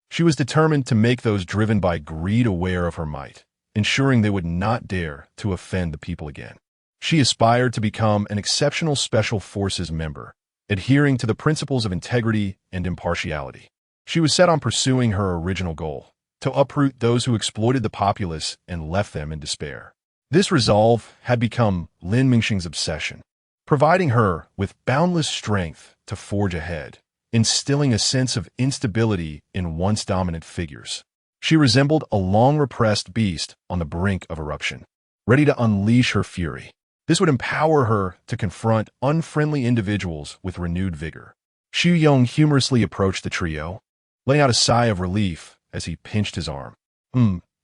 A: She was determined to make those driven by greed aware of her might, ensuring they would not dare to offend the people again. She aspired to become an exceptional special forces member, adhering to the principles of integrity and impartiality. She was set on pursuing her original goal, to uproot those who exploited the populace and left them in despair. This resolve had become Lin Mengsheng's obsession, providing her with boundless strength to forge ahead, instilling a sense of instability in once dominant figures. She resembled a long-repressed beast on the brink of eruption, ready to unleash her fury. This would empower her to confront unfriendly individuals with renewed vigor. Xu Yong humorously approached the trio, letting out a sigh of relief as he pinched his arm.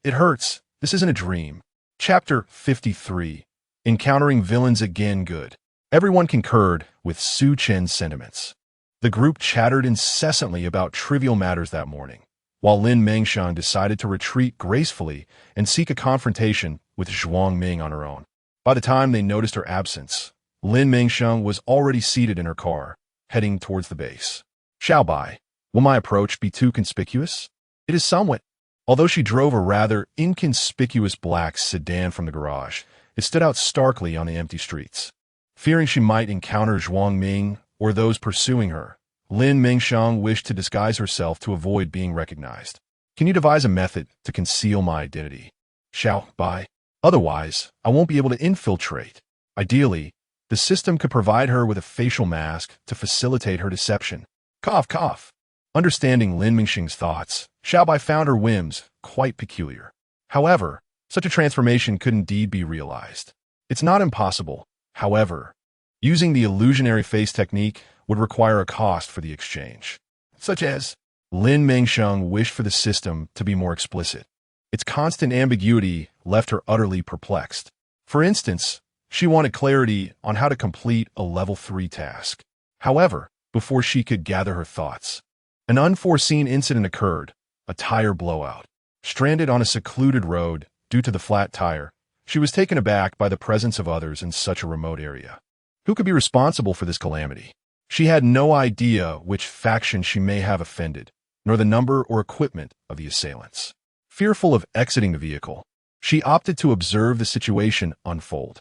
A: It hurts. This isn't a dream. Chapter 53. Encountering Villains Again Good. Everyone concurred with Su Chen's sentiments. The group chattered incessantly about trivial matters that morning, while Lin Mengsheng decided to retreat gracefully and seek a confrontation with Zhuangming on her own. By the time they noticed her absence, Lin Mengsheng was already seated in her car, heading towards the base. Xiaobai, will my approach be too conspicuous? It is somewhat. Although she drove a rather inconspicuous black sedan from the garage, it stood out starkly on the empty streets. Fearing she might encounter Zhuangming or those pursuing her, Lin Mengsheng wished to disguise herself to avoid being recognized. Can you devise a method to conceal my identity? Xiaobai. Otherwise, I won't be able to infiltrate. Ideally, the system could provide her with a facial mask to facilitate her deception. Cough, cough. Understanding Lin Mengsheng's thoughts, Xiaobai found her whims quite peculiar. However, such a transformation could indeed be realized. It's not impossible. However, using the illusionary face technique would require a cost for the exchange. Such as, Lin Mengsheng wished for the system to be more explicit. Its constant ambiguity left her utterly perplexed. For instance, she wanted clarity on how to complete a level 3 task. However, before she could gather her thoughts, an unforeseen incident occurred, a tire blowout. Stranded on a secluded road due to the flat tire, she was taken aback by the presence of others in such a remote area. Who could be responsible for this calamity? She had no idea which faction she may have offended, nor the number or equipment of the assailants. Fearful of exiting the vehicle, she opted to observe the situation unfold.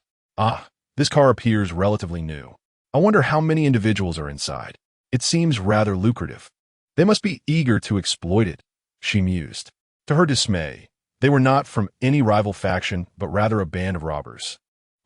A: This car appears relatively new. I wonder how many individuals are inside. It seems rather lucrative. They must be eager to exploit it, she mused. To her dismay, they were not from any rival faction, but rather a band of robbers.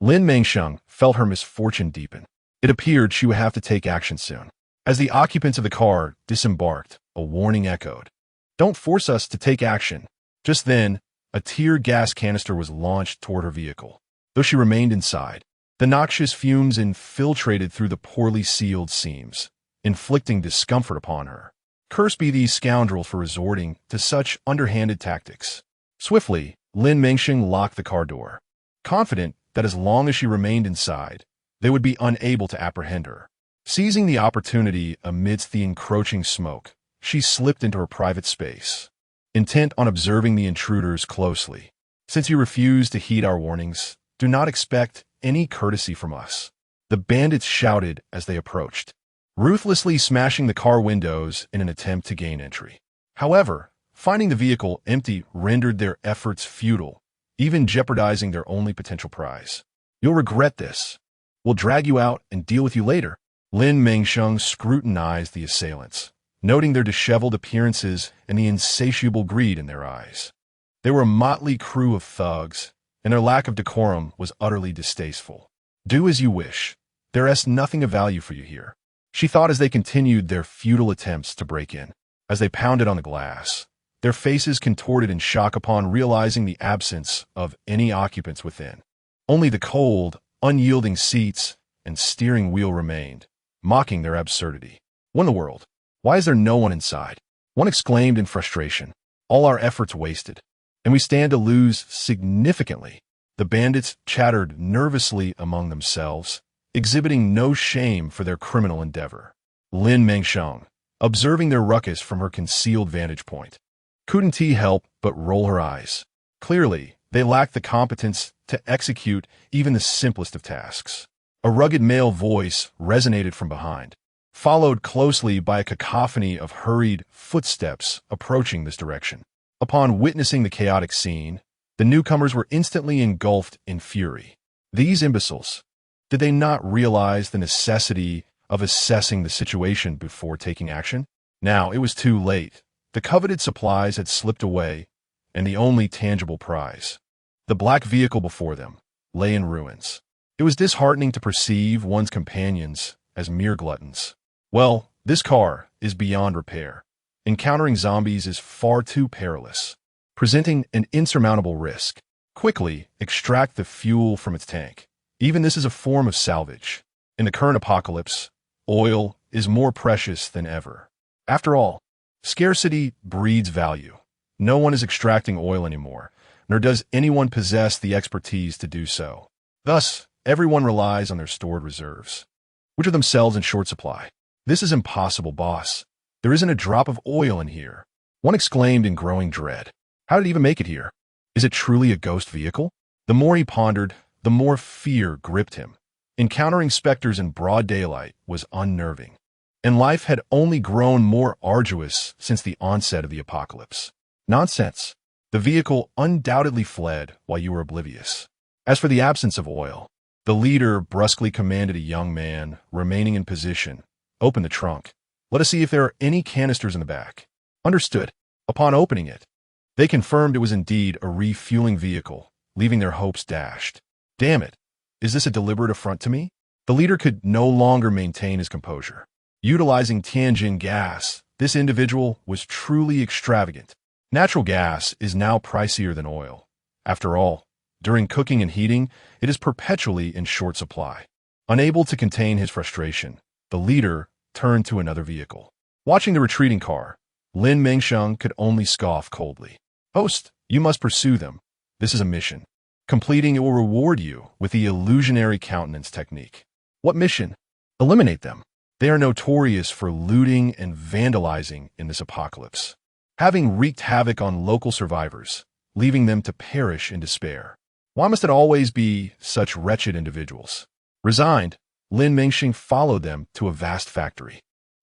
A: Lin Mengsheng felt her misfortune deepen. It appeared she would have to take action soon. As the occupants of the car disembarked, a warning echoed. "Don't force us to take action." Just then, a tear gas canister was launched toward her vehicle. Though she remained inside, the noxious fumes infiltrated through the poorly sealed seams, inflicting discomfort upon her. Cursed be these scoundrels for resorting to such underhanded tactics. Swiftly, Lin Mengsheng locked the car door, confident that as long as she remained inside, they would be unable to apprehend her. Seizing the opportunity amidst the encroaching smoke, she slipped into her private space, intent on observing the intruders closely. "Since you refuse to heed our warnings, do not expect any courtesy from us," the bandits shouted as they approached, ruthlessly smashing the car windows in an attempt to gain entry. However, finding the vehicle empty rendered their efforts futile, even jeopardizing their only potential prize. "You'll regret this. We'll drag you out and deal with you later." Lin Mengsheng scrutinized the assailants, noting their disheveled appearances and the insatiable greed in their eyes. They were a motley crew of thugs, and their lack of decorum was utterly distasteful. "Do as you wish. There is nothing of value for you here," she thought as they continued their futile attempts to break in. As they pounded on the glass, their faces contorted in shock upon realizing the absence of any occupants within. Only the cold, unyielding seats and steering wheel remained, mocking their absurdity. "What in the world? Why is there no one inside?" one exclaimed in frustration. "All our efforts wasted, and we stand to lose significantly." The bandits chattered nervously among themselves, exhibiting no shame for their criminal endeavor. Lin Mengsheng, observing their ruckus from her concealed vantage point, couldn't help but roll her eyes. Clearly, they lacked the competence to execute even the simplest of tasks. A rugged male voice resonated from behind, followed closely by a cacophony of hurried footsteps approaching this direction. Upon witnessing the chaotic scene, the newcomers were instantly engulfed in fury. These imbeciles, did they not realize the necessity of assessing the situation before taking action? Now it was too late. The coveted supplies had slipped away, and the only tangible prize, the black vehicle before them, lay in ruins. It was disheartening to perceive one's companions as mere gluttons. "Well, this car is beyond repair. Encountering zombies is far too perilous, presenting an insurmountable risk. Quickly extract the fuel from its tank. Even this is a form of salvage. In the current apocalypse, oil is more precious than ever. After all, scarcity breeds value. No one is extracting oil anymore, nor does anyone possess the expertise to do so. Thus, everyone relies on their stored reserves, which are themselves in short supply." "This is impossible, boss. There isn't a drop of oil in here," one exclaimed in growing dread. "How did it even make it here? Is it truly a ghost vehicle?" The more he pondered, the more fear gripped him. Encountering specters in broad daylight was unnerving, and life had only grown more arduous since the onset of the apocalypse. "Nonsense. The vehicle undoubtedly fled while you were oblivious. As for the absence of oil," the leader brusquely commanded a young man remaining in position, "Open the trunk. Let us see if there are any canisters in the back." "Understood." Upon opening it, they confirmed it was indeed a refueling vehicle, leaving their hopes dashed. "Damn it. Is this a deliberate affront to me?" The leader could no longer maintain his composure. Utilizing Tianjin gas, this individual was truly extravagant. Natural gas is now pricier than oil. After all, during cooking and heating, it is perpetually in short supply. Unable to contain his frustration, the leader turned to another vehicle. Watching the retreating car, Lin Mengsheng could only scoff coldly. "Host, you must pursue them. This is a mission. Completing it will reward you with the illusionary countenance technique." "What mission?" "Eliminate them. They are notorious for looting and vandalizing in this apocalypse, having wreaked havoc on local survivors, leaving them to perish in despair. Why must it always be such wretched individuals?" Resigned, Lin Mengsheng followed them to a vast factory.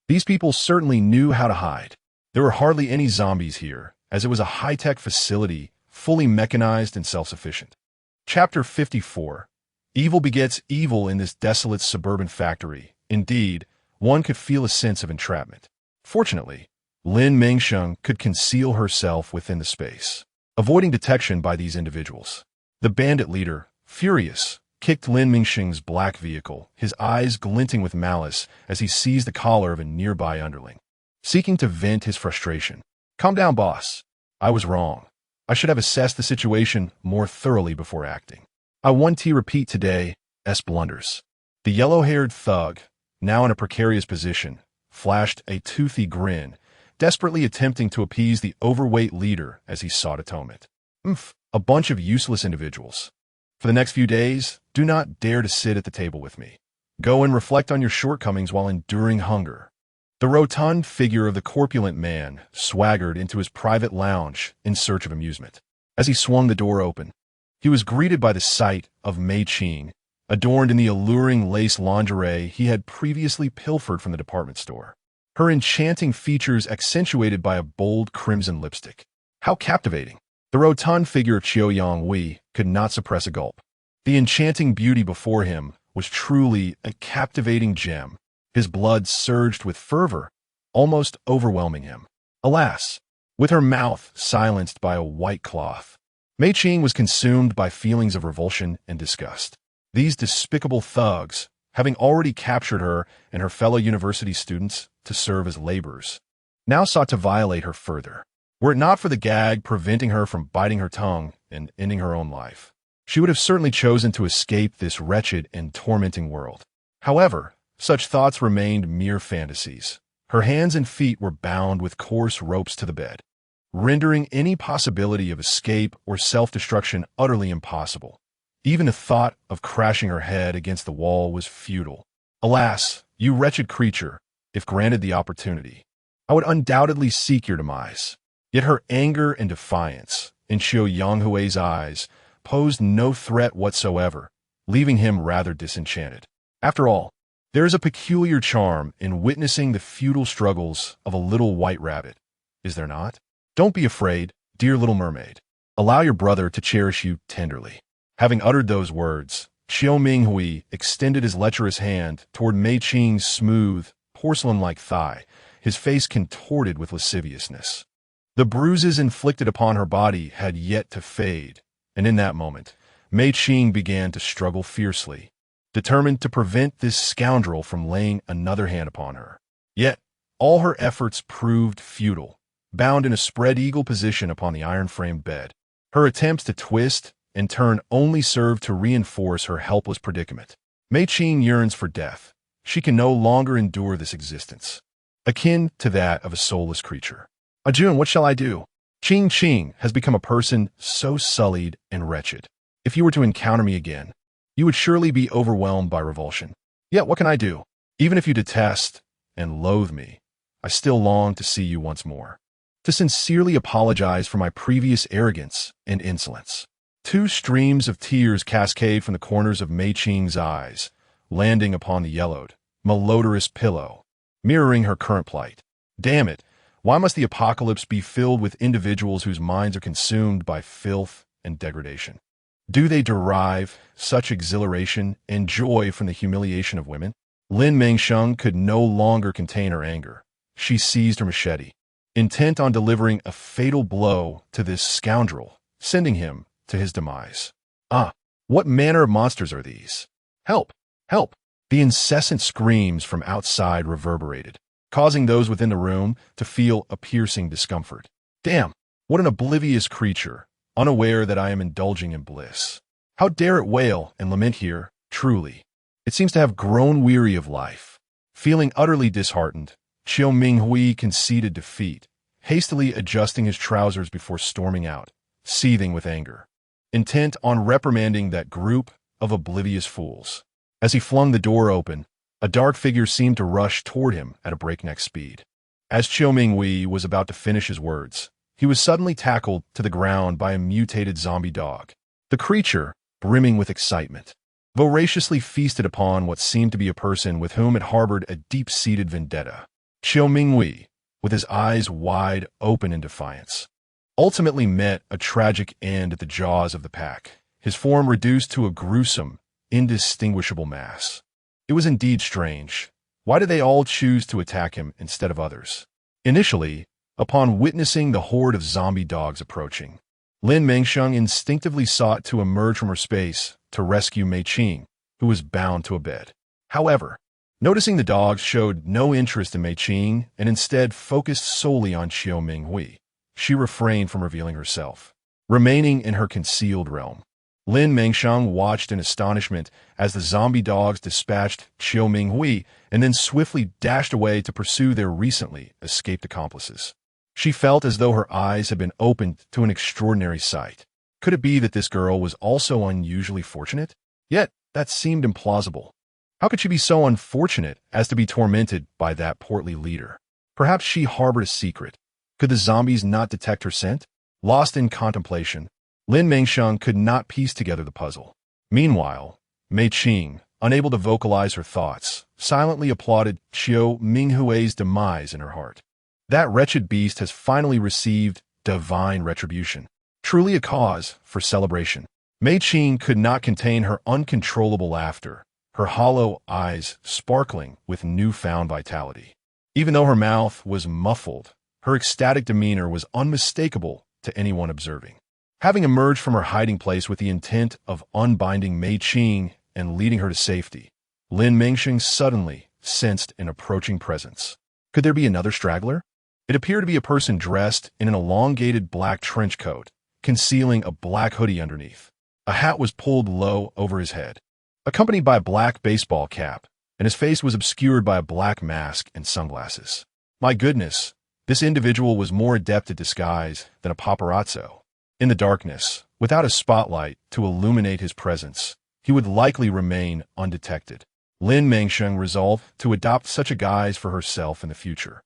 A: These people certainly knew how to hide. There were hardly any zombies here, as it was a high-tech facility, fully mechanized and self-sufficient. Chapter 54. Evil begets evil in this desolate suburban factory. Indeed, one could feel a sense of entrapment. Fortunately, Lin Mengsheng could conceal herself within the space, avoiding detection by these individuals. The bandit leader, furious, kicked Lin Mengsheng's black vehicle, his eyes glinting with malice as he seized the collar of a nearby underling, seeking to vent his frustration. "Calm down, boss. I was wrong. I should have assessed the situation more thoroughly before acting. I want to repeat today's blunders." The yellow-haired thug, now in a precarious position, flashed a toothy grin, desperately attempting to appease the overweight leader as he sought atonement. A bunch of useless individuals. For the next few days, do not dare to sit at the table with me. Go and reflect on your shortcomings while enduring hunger. The rotund figure of the corpulent man swaggered into his private lounge in search of amusement. As he swung the door open, he was greeted by the sight of Mei Qing, adorned in the alluring lace lingerie he had previously pilfered from the department store, her enchanting features accentuated by a bold crimson lipstick. How captivating! The rotund figure of Qiu Yonghui could not suppress a gulp. The enchanting beauty before him was truly a captivating gem. His blood surged with fervor, almost overwhelming him. Alas, with her mouth silenced by a white cloth, Mei Qing was consumed by feelings of revulsion and disgust. These despicable thugs, having already captured her and her fellow university students to serve as laborers, now sought to violate her further. Were it not for the gag preventing her from biting her tongue and ending her own life, she would have certainly chosen to escape this wretched and tormenting world. However, such thoughts remained mere fantasies. Her hands and feet were bound with coarse ropes to the bed, rendering any possibility of escape or self-destruction utterly impossible. Even the thought of crashing her head against the wall was futile. Alas, you wretched creature, if granted the opportunity, I would undoubtedly seek your demise. Yet her anger and defiance, in Qiu Yonghui's eyes, posed no threat whatsoever, leaving him rather disenchanted. After all, there is a peculiar charm in witnessing the futile struggles of a little white rabbit, is there not? Don't be afraid, dear little mermaid. Allow your brother to cherish you tenderly. Having uttered those words, Qiu Minghui extended his lecherous hand toward Mei Qing's smooth, porcelain-like thigh, his face contorted with lasciviousness. The bruises inflicted upon her body had yet to fade, and in that moment, Mei Qing began to struggle fiercely, determined to prevent this scoundrel from laying another hand upon her. Yet, all her efforts proved futile. Bound in a spread-eagle position upon the iron-framed bed, her attempts to twist and turn only served to reinforce her helpless predicament. Mei Qing yearns for death. She can no longer endure this existence, akin to that of a soulless creature. Ajun, what shall I do? Qing has become a person so sullied and wretched. If you were to encounter me again, you would surely be overwhelmed by revulsion. Yet what can I do? Even if you detest and loathe me, I still long to see you once more, to sincerely apologize for my previous arrogance and insolence. Two streams of tears cascade from the corners of Mei Qing's eyes, landing upon the yellowed, malodorous pillow, mirroring her current plight. Damn it! Why must the apocalypse be filled with individuals whose minds are consumed by filth and degradation? Do they derive such exhilaration and joy from the humiliation of women? Lin Mengsheng could no longer contain her anger. She seized her machete, intent on delivering a fatal blow to this scoundrel, sending him to his demise. What manner of monsters are these? Help! Help! The incessant screams from outside reverberated, causing those within the room to feel a piercing discomfort. Damn, what an oblivious creature, unaware that I am indulging in bliss. How dare it wail and lament here, truly. It seems to have grown weary of life. Feeling utterly disheartened, Qiu Minghui conceded defeat, hastily adjusting his trousers before storming out, seething with anger, intent on reprimanding that group of oblivious fools. As he flung the door open, a dark figure seemed to rush toward him at a breakneck speed. As Qiu Minghui was about to finish his words, he was suddenly tackled to the ground by a mutated zombie dog. The creature, brimming with excitement, voraciously feasted upon what seemed to be a person with whom it harbored a deep-seated vendetta. Qiu Minghui, with his eyes wide open in defiance, ultimately met a tragic end at the jaws of the pack, his form reduced to a gruesome, indistinguishable mass. It was indeed strange. Why did they all choose to attack him instead of others? Initially, upon witnessing the horde of zombie dogs approaching, Lin Mengsheng instinctively sought to emerge from her space to rescue Mengsheng, who was bound to a bed. However, noticing the dogs showed no interest in Mengsheng and instead focused solely on Xiao Minghui, she refrained from revealing herself. Remaining in her concealed realm, Lin Mengsheng watched in astonishment as the zombie dogs dispatched Xiao Minghui and then swiftly dashed away to pursue their recently escaped accomplices. She felt as though her eyes had been opened to an extraordinary sight. Could it be that this girl was also unusually fortunate? Yet, that seemed implausible. How could she be so unfortunate as to be tormented by that portly leader? Perhaps she harbored a secret. Could the zombies not detect her scent? Lost in contemplation, Lin Mengsheng could not piece together the puzzle. Meanwhile, Mengsheng, unable to vocalize her thoughts, silently applauded Xiao Minghui's demise in her heart. That wretched beast has finally received divine retribution. Truly a cause for celebration. Mengsheng could not contain her uncontrollable laughter, her hollow eyes sparkling with newfound vitality. Even though her mouth was muffled, her ecstatic demeanor was unmistakable to anyone observing. Having emerged from her hiding place with the intent of unbinding Mengsheng and leading her to safety, Lin Mengsheng suddenly sensed an approaching presence. Could there be another straggler? It appeared to be a person dressed in an elongated black trench coat, concealing a black hoodie underneath. A hat was pulled low over his head, accompanied by a black baseball cap, and his face was obscured by a black mask and sunglasses. My goodness, this individual was more adept at disguise than a paparazzo. In the darkness, without a spotlight to illuminate his presence, he would likely remain undetected. Lin Mengsheng resolved to adopt such a guise for herself in the future.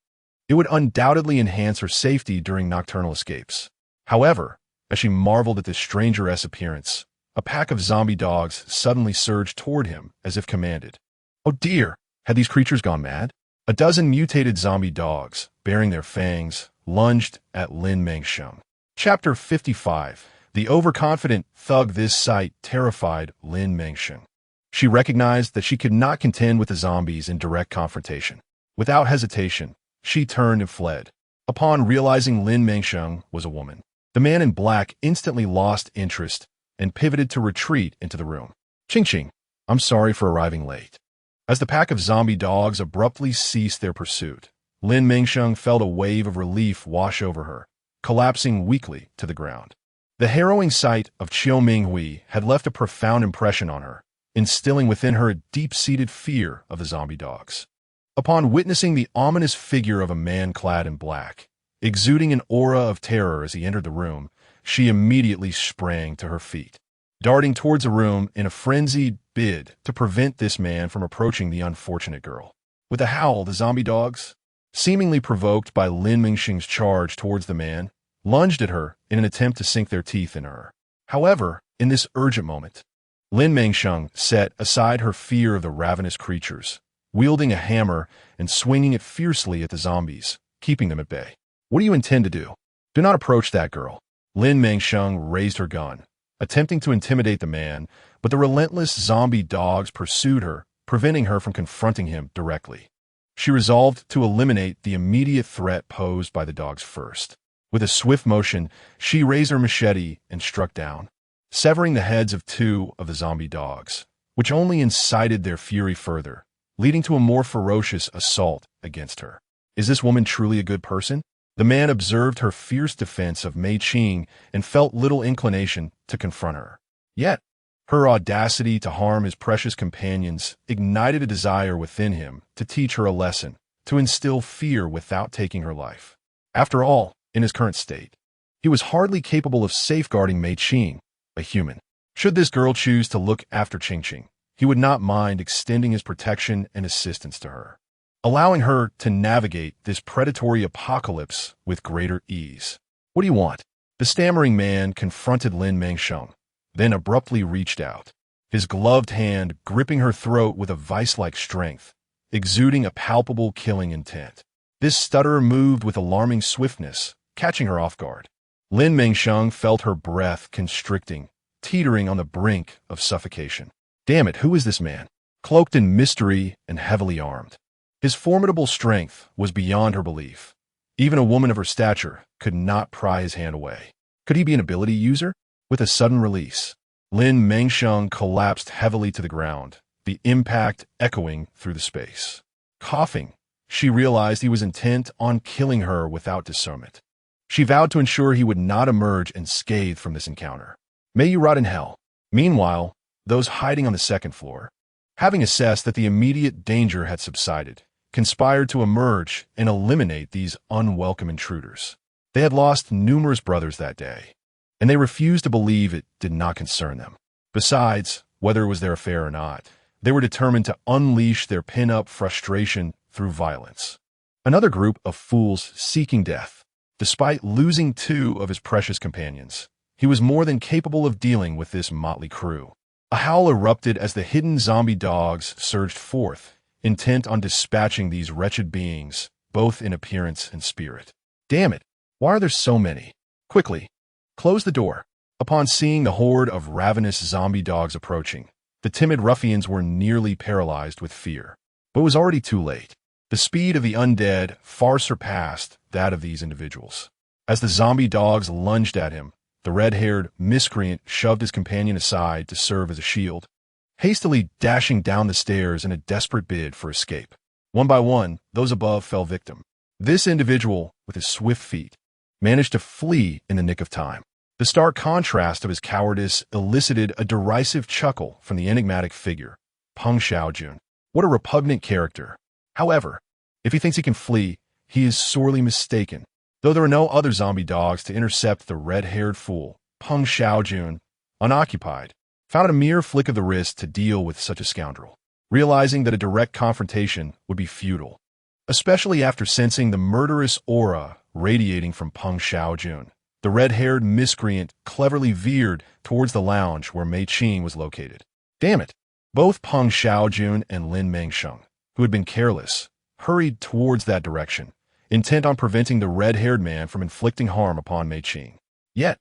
A: It would undoubtedly enhance her safety during nocturnal escapes. However, as she marveled at this strangeress appearance, a pack of zombie dogs suddenly surged toward him as if commanded. Oh dear, had these creatures gone mad? A dozen mutated zombie dogs, bearing their fangs, lunged at Lin Mengsheng. Chapter 55. The overconfident thug. This sight terrified Lin Mengsheng. She recognized that she could not contend with the zombies in direct confrontation. Without hesitation, she turned and fled. Upon realizing Lin Mengsheng was a woman, the man in black instantly lost interest and pivoted to retreat into the room. Ching, I'm sorry for arriving late. As the pack of zombie dogs abruptly ceased their pursuit, Lin Mengsheng felt a wave of relief wash over her, collapsing weakly to the ground. The harrowing sight of Xiao Minghui had left a profound impression on her, instilling within her a deep-seated fear of the zombie dogs. Upon witnessing the ominous figure of a man clad in black, exuding an aura of terror as he entered the room, she immediately sprang to her feet, darting towards the room in a frenzied bid to prevent this man from approaching the unfortunate girl. With a howl, the zombie dogs, seemingly provoked by Lin Mengsheng's charge towards the man, lunged at her in an attempt to sink their teeth in her. However, in this urgent moment, Lin Mengsheng set aside her fear of the ravenous creatures, wielding a hammer and swinging it fiercely at the zombies, keeping them at bay. What do you intend to do? Do not approach that girl. Lin Mengsheng raised her gun, attempting to intimidate the man, but the relentless zombie dogs pursued her, preventing her from confronting him directly. She resolved to eliminate the immediate threat posed by the dogs first. With a swift motion, she raised her machete and struck down, severing the heads of two of the zombie dogs, which only incited their fury further, leading to a more ferocious assault against her. Is this woman truly a good person? The man observed her fierce defense of Mengsheng and felt little inclination to confront her. Yet, her audacity to harm his precious companions ignited a desire within him to teach her a lesson, to instill fear without taking her life. After all, in his current state, he was hardly capable of safeguarding Mengsheng, a human. Should this girl choose to look after Ching, he would not mind extending his protection and assistance to her, allowing her to navigate this predatory apocalypse with greater ease. What do you want? The stammering man confronted Lin Mengsheng, then abruptly reached out, his gloved hand gripping her throat with a vice-like strength, exuding a palpable killing intent. This stutterer moved with alarming swiftness, catching her off guard. Lin Mengsheng felt her breath constricting, teetering on the brink of suffocation. Damn it, who is this man? Cloaked in mystery and heavily armed. His formidable strength was beyond her belief. Even a woman of her stature could not pry his hand away. Could he be an ability user? With a sudden release, Lin Mengsheng collapsed heavily to the ground, the impact echoing through the space. Coughing, she realized he was intent on killing her without discernment. She vowed to ensure he would not emerge unscathed from this encounter. May you rot in hell. Meanwhile, those hiding on the second floor, having assessed that the immediate danger had subsided, conspired to emerge and eliminate these unwelcome intruders. They had lost numerous brothers that day, and they refused to believe it did not concern them. Besides, whether it was their affair or not, they were determined to unleash their pin-up frustration through violence. Another group of fools seeking death. Despite losing 2 of his precious companions, he was more than capable of dealing with this motley crew. A howl erupted as the hidden zombie dogs surged forth, intent on dispatching these wretched beings, both in appearance and spirit. Damn it! Why are there so many? Quickly, close the door. Upon seeing the horde of ravenous zombie dogs approaching, the timid ruffians were nearly paralyzed with fear. But it was already too late. The speed of the undead far surpassed that of these individuals. As the zombie dogs lunged at him, the red-haired miscreant shoved his companion aside to serve as a shield, hastily dashing down the stairs in a desperate bid for escape. One by one, those above fell victim. This individual, with his swift feet, managed to flee in the nick of time. The stark contrast of his cowardice elicited a derisive chuckle from the enigmatic figure, Peng Xiaojun. What a repugnant character. However, if he thinks he can flee, he is sorely mistaken. Though there are no other zombie dogs to intercept the red-haired fool, Peng Xiaojun, unoccupied, found a mere flick of the wrist to deal with such a scoundrel, realizing that a direct confrontation would be futile, especially after sensing the murderous aura radiating from Peng Xiaojun. The red-haired miscreant cleverly veered towards the lounge where Mei Qing was located. Damn it! Both Peng Xiaojun and Lin Mengsheng, who had been careless, hurried towards that direction, intent on preventing the red-haired man from inflicting harm upon Mei Qing. Yet,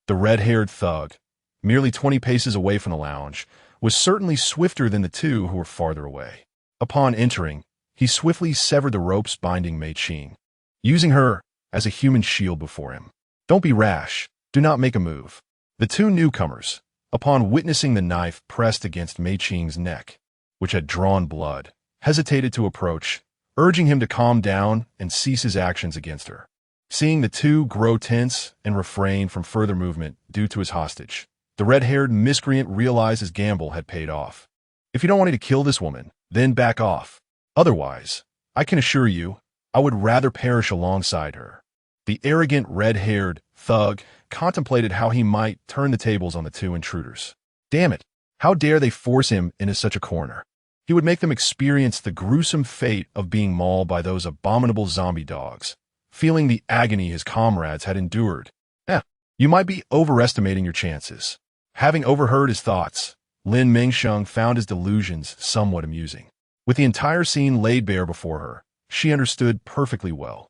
A: the red-haired thug, merely 20 paces away from the lounge, was certainly swifter than the 2 who were farther away. Upon entering, he swiftly severed the ropes binding Mei Qing, using her as a human shield before him. Don't be rash. Do not make a move. The 2 newcomers, upon witnessing the knife pressed against Mei Qing's neck, which had drawn blood, hesitated to approach, urging him to calm down and cease his actions against her. Seeing the 2 grow tense and refrain from further movement due to his hostage, the red-haired miscreant realized his gamble had paid off. If you don't want me to kill this woman, then back off. Otherwise, I can assure you, I would rather perish alongside her. The arrogant red-haired thug contemplated how he might turn the tables on the 2 intruders. Damn it! How dare they force him into such a corner? He would make them experience the gruesome fate of being mauled by those abominable zombie dogs, feeling the agony his comrades had endured. You might be overestimating your chances. Having overheard his thoughts, Lin Mengsheng found his delusions somewhat amusing. With the entire scene laid bare before her, she understood perfectly well.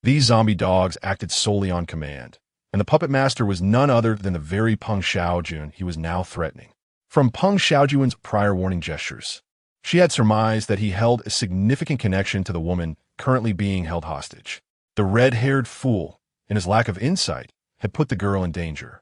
A: These zombie dogs acted solely on command, and the puppet master was none other than the very Peng Xiaojun he was now threatening. From Peng Xiaojun's prior warning gestures, she had surmised that he held a significant connection to the woman currently being held hostage. The red-haired fool, in his lack of insight, had put the girl in danger,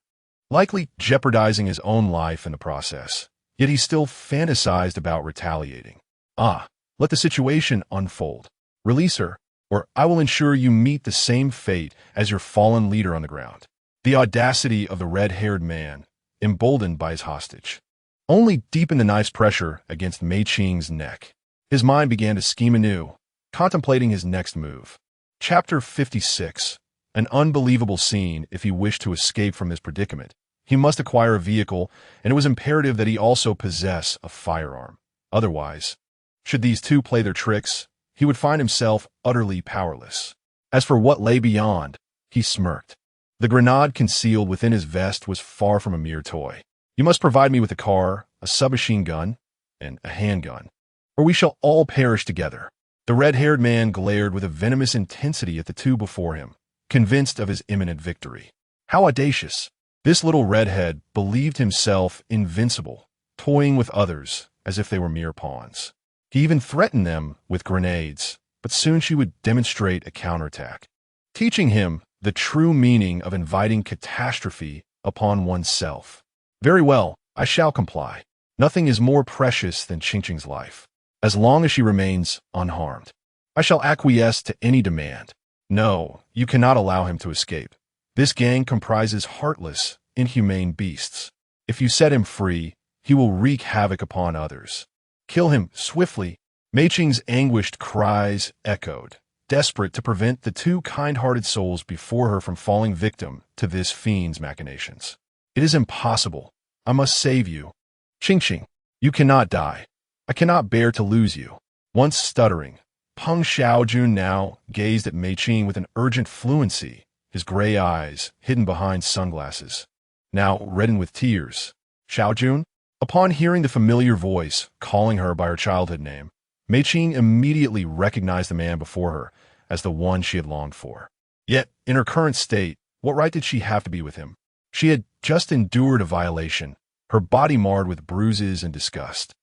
A: likely jeopardizing his own life in the process. Yet he still fantasized about retaliating. Let the situation unfold. Release her, or I will ensure you meet the same fate as your fallen leader on the ground. The audacity of the red-haired man, emboldened by his hostage, only deepened the knife's pressure against Mei Qing's neck. His mind began to scheme anew, contemplating his next move. Chapter 56. An unbelievable scene. If he wished to escape from his predicament, he must acquire a vehicle, and it was imperative that he also possess a firearm. Otherwise, should these 2 play their tricks, he would find himself utterly powerless. As for what lay beyond, he smirked. The grenade concealed within his vest was far from a mere toy. You must provide me with a car, a submachine gun, and a handgun, or we shall all perish together. The red-haired man glared with a venomous intensity at the 2 before him, convinced of his imminent victory. How audacious! This little redhead believed himself invincible, toying with others as if they were mere pawns. He even threatened them with grenades, but soon she would demonstrate a counterattack, teaching him the true meaning of inviting catastrophe upon oneself. Very well, I shall comply. Nothing is more precious than Qingqing's life. As long as she remains unharmed, I shall acquiesce to any demand. No, you cannot allow him to escape. This gang comprises heartless, inhumane beasts. If you set him free, he will wreak havoc upon others. Kill him swiftly. Mengsheng's anguished cries echoed, desperate to prevent the two kind-hearted souls before her from falling victim to this fiend's machinations. It is impossible. I must save you. Qingqing, you cannot die. I cannot bear to lose you. Once stuttering, Peng Xiaojun now gazed at Mengsheng with an urgent fluency, his gray eyes hidden behind sunglasses, now reddened with tears. Xiaojun? Upon hearing the familiar voice calling her by her childhood name, Mengsheng immediately recognized the man before her as the one she had longed for. Yet, in her current state, what right did she have to be with him? She had just endured a violation, her body marred with bruises and disgust,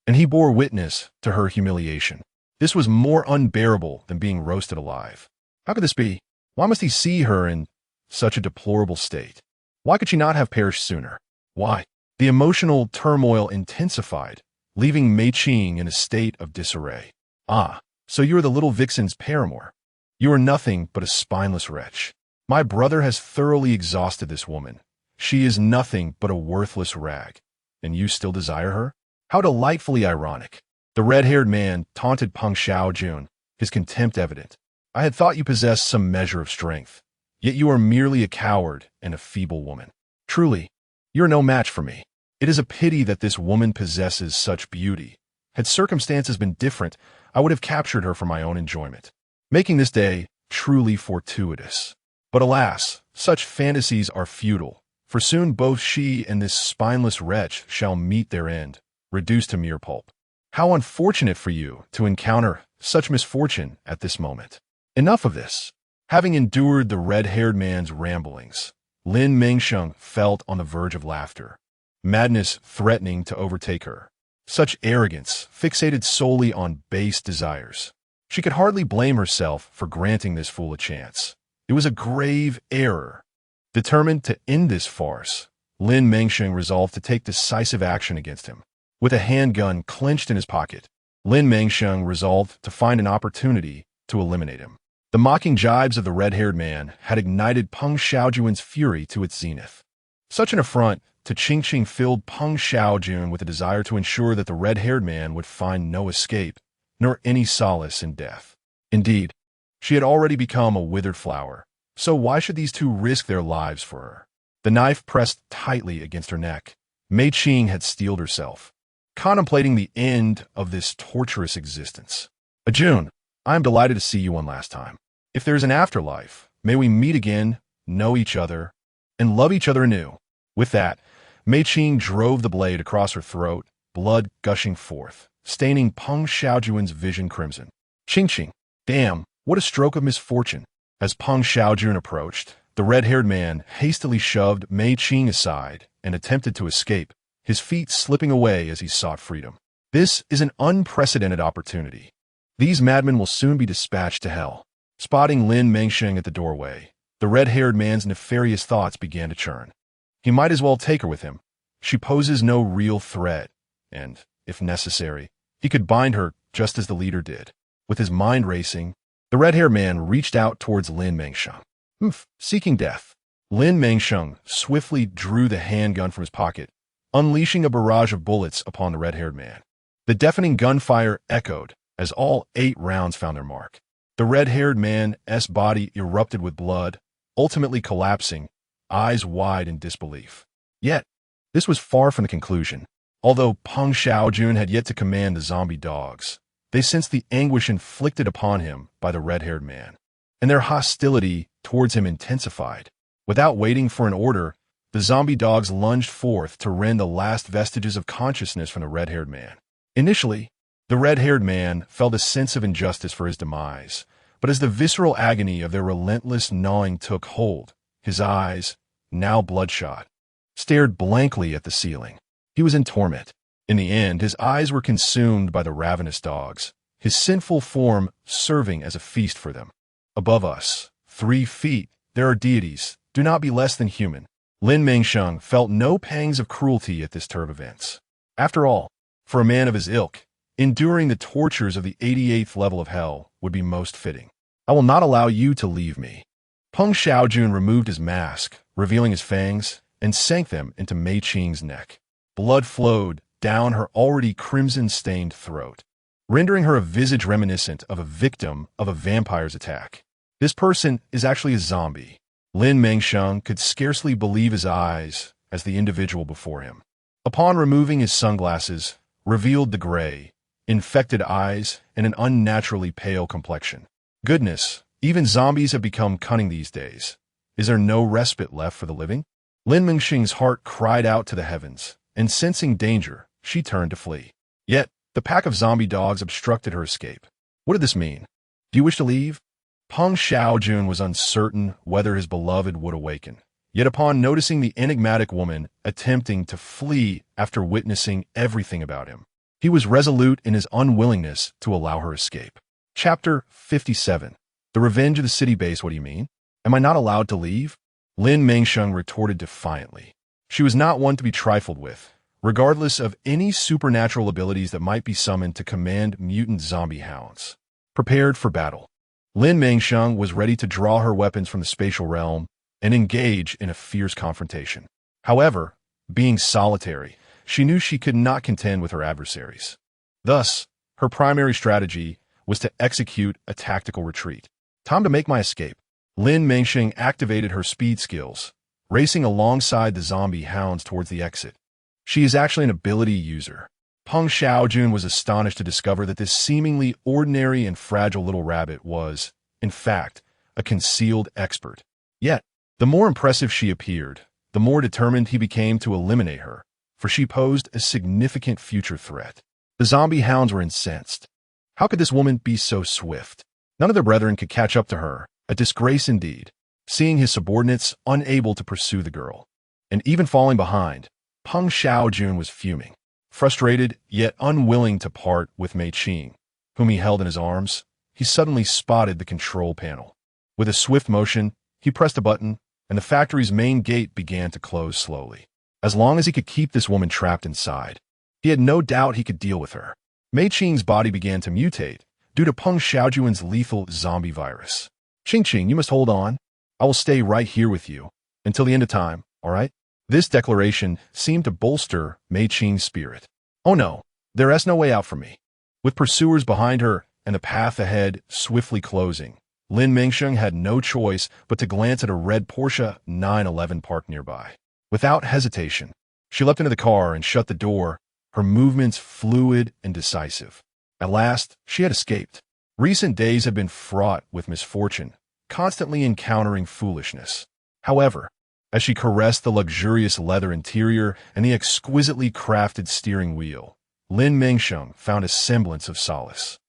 A: and he bore witness to her humiliation. This was more unbearable than being roasted alive. How could this be? Why must he see her in such a deplorable state? Why could she not have perished sooner? Why? The emotional turmoil intensified, leaving Mengsheng in a state of disarray. Ah, so you are the little vixen's paramour. You are nothing but a spineless wretch. My brother has thoroughly exhausted this woman. She is nothing but a worthless rag. And you still desire her? How delightfully ironic. The red-haired man taunted Peng Xiaojun, his contempt evident. I had thought you possessed some measure of strength, yet you are merely a coward and a feeble woman. Truly, you are no match for me. It is a pity that this woman possesses such beauty. Had circumstances been different, I would have captured her for my own enjoyment, making this day truly fortuitous. But alas, such fantasies are futile, for soon both she and this spineless wretch shall meet their end, reduced to mere pulp. How unfortunate for you to encounter such misfortune at this moment. Enough of this. Having endured the red-haired man's ramblings, Lin Mengsheng felt on the verge of laughter, madness threatening to overtake her. Such arrogance, fixated solely on base desires. She could hardly blame herself for granting this fool a chance. It was a grave error. Determined to end this farce, Lin Mengsheng resolved to take decisive action against him. With a handgun clenched in his pocket, Lin Mengsheng resolved to find an opportunity to eliminate him. The mocking jibes of the red-haired man had ignited Peng Xiaojun's fury to its zenith. Such an affront to Qingqing filled Peng Xiaojun with a desire to ensure that the red-haired man would find no escape, nor any solace in death. Indeed, she had already become a withered flower, so why should these two risk their lives for her? The knife pressed tightly against her neck. Mengsheng had steeled herself, contemplating the end of this torturous existence. Ajun, I am delighted to see you one last time. If there is an afterlife, may we meet again, know each other, and love each other anew. With that, Mengsheng drove the blade across her throat, blood gushing forth, staining Peng Xiaojun's vision crimson. Qingqing, damn, what a stroke of misfortune. As Peng Xiaojun approached, the red-haired man hastily shoved Mengsheng aside and attempted to escape, his feet slipping away as he sought freedom. This is an unprecedented opportunity. These madmen will soon be dispatched to hell. Spotting Lin Mengsheng at the doorway, the red-haired man's nefarious thoughts began to churn. He might as well take her with him. She poses no real threat, and, if necessary, he could bind her just as the leader did. With his mind racing, the red-haired man reached out towards Lin Mengsheng. Seeking death. Lin Mengsheng swiftly drew the handgun from his pocket, unleashing a barrage of bullets upon the red-haired man. The deafening gunfire echoed as all 8 rounds found their mark. The red-haired man's body erupted with blood, ultimately collapsing, eyes wide in disbelief. Yet, this was far from the conclusion. Although Peng Xiaojun had yet to command the zombie dogs, they sensed the anguish inflicted upon him by the red-haired man, and their hostility towards him intensified. Without waiting for an order, the zombie dogs lunged forth to rend the last vestiges of consciousness from the red-haired man. Initially, the red-haired man felt a sense of injustice for his demise, but as the visceral agony of their relentless gnawing took hold, his eyes, now bloodshot, stared blankly at the ceiling. He was in torment. In the end, his eyes were consumed by the ravenous dogs, his sinful form serving as a feast for them. Above us, 3 feet, there are deities. Do not be less than human. Lin Mengsheng felt no pangs of cruelty at this turn of events. After all, for a man of his ilk, enduring the tortures of the 88th level of hell would be most fitting. I will not allow you to leave me. Peng Xiaojun removed his mask, revealing his fangs, and sank them into Mei Qing's neck. Blood flowed down her already crimson-stained throat, rendering her a visage reminiscent of a victim of a vampire's attack. This person is actually a zombie. Lin Mengsheng could scarcely believe his eyes as the individual before him, upon removing his sunglasses, revealed the gray, infected eyes and an unnaturally pale complexion. Goodness, even zombies have become cunning these days. Is there no respite left for the living? Lin Mengsheng's heart cried out to the heavens, and sensing danger, she turned to flee. Yet, the pack of zombie dogs obstructed her escape. What did this mean? Do you wish to leave? Peng Xiaojun was uncertain whether his beloved would awaken. Yet upon noticing the enigmatic woman attempting to flee after witnessing everything about him, he was resolute in his unwillingness to allow her escape. Chapter 57. The Revenge of the City Base. What do you mean? Am I not allowed to leave? Lin Mengsheng retorted defiantly. She was not one to be trifled with, regardless of any supernatural abilities that might be summoned to command mutant zombie hounds. Prepared for battle, Lin Mengsheng was ready to draw her weapons from the spatial realm and engage in a fierce confrontation. However, being solitary, she knew she could not contend with her adversaries. Thus, her primary strategy was to execute a tactical retreat. Time to make my escape. Lin Mengsheng activated her speed skills, racing alongside the zombie hounds towards the exit. She is actually an ability user. Peng Xiaojun was astonished to discover that this seemingly ordinary and fragile little rabbit was, in fact, a concealed expert. Yet, the more impressive she appeared, the more determined he became to eliminate her, for she posed a significant future threat. The zombie hounds were incensed. How could this woman be so swift? None of their brethren could catch up to her, a disgrace indeed. Seeing his subordinates unable to pursue the girl, and even falling behind, Peng Xiaojun was fuming. Frustrated, yet unwilling to part with Mei Qing, whom he held in his arms, he suddenly spotted the control panel. With a swift motion, he pressed a button, and the factory's main gate began to close slowly. As long as he could keep this woman trapped inside, he had no doubt he could deal with her. Mei Qing's body began to mutate due to Peng Xiaojun's lethal zombie virus. Qing, you must hold on. I will stay right here with you until the end of time, all right? This declaration seemed to bolster Mei Qing's spirit. Oh no, there is no way out for me. With pursuers behind her and the path ahead swiftly closing, Lin Mengsheng had no choice but to glance at a red Porsche 911 parked nearby. Without hesitation, she leapt into the car and shut the door, her movements fluid and decisive. At last, she had escaped. Recent days had been fraught with misfortune, constantly encountering foolishness. However, as she caressed the luxurious leather interior and the exquisitely crafted steering wheel, Lin Mengsheng found a semblance of solace.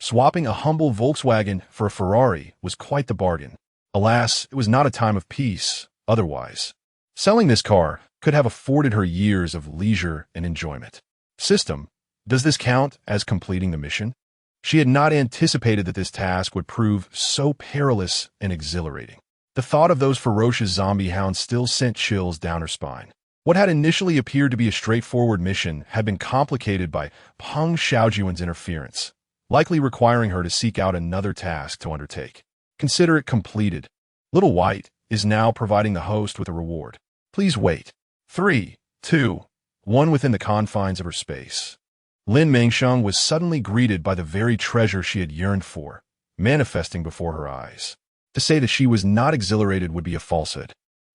A: Swapping a humble Volkswagen for a Ferrari was quite the bargain. Alas, it was not a time of peace, otherwise. Selling this car could have afforded her years of leisure and enjoyment. System, does this count as completing the mission? She had not anticipated that this task would prove so perilous and exhilarating. The thought of those ferocious zombie hounds still sent chills down her spine. What had initially appeared to be a straightforward mission had been complicated by Peng Xiaojun's interference, likely requiring her to seek out another task to undertake. Consider it completed. Little White is now providing the host with a reward. Please wait. 3, 2, 1 within the confines of her space. Lin Mengsheng was suddenly greeted by the very treasure she had yearned for, manifesting before her eyes. To say that she was not exhilarated would be a falsehood.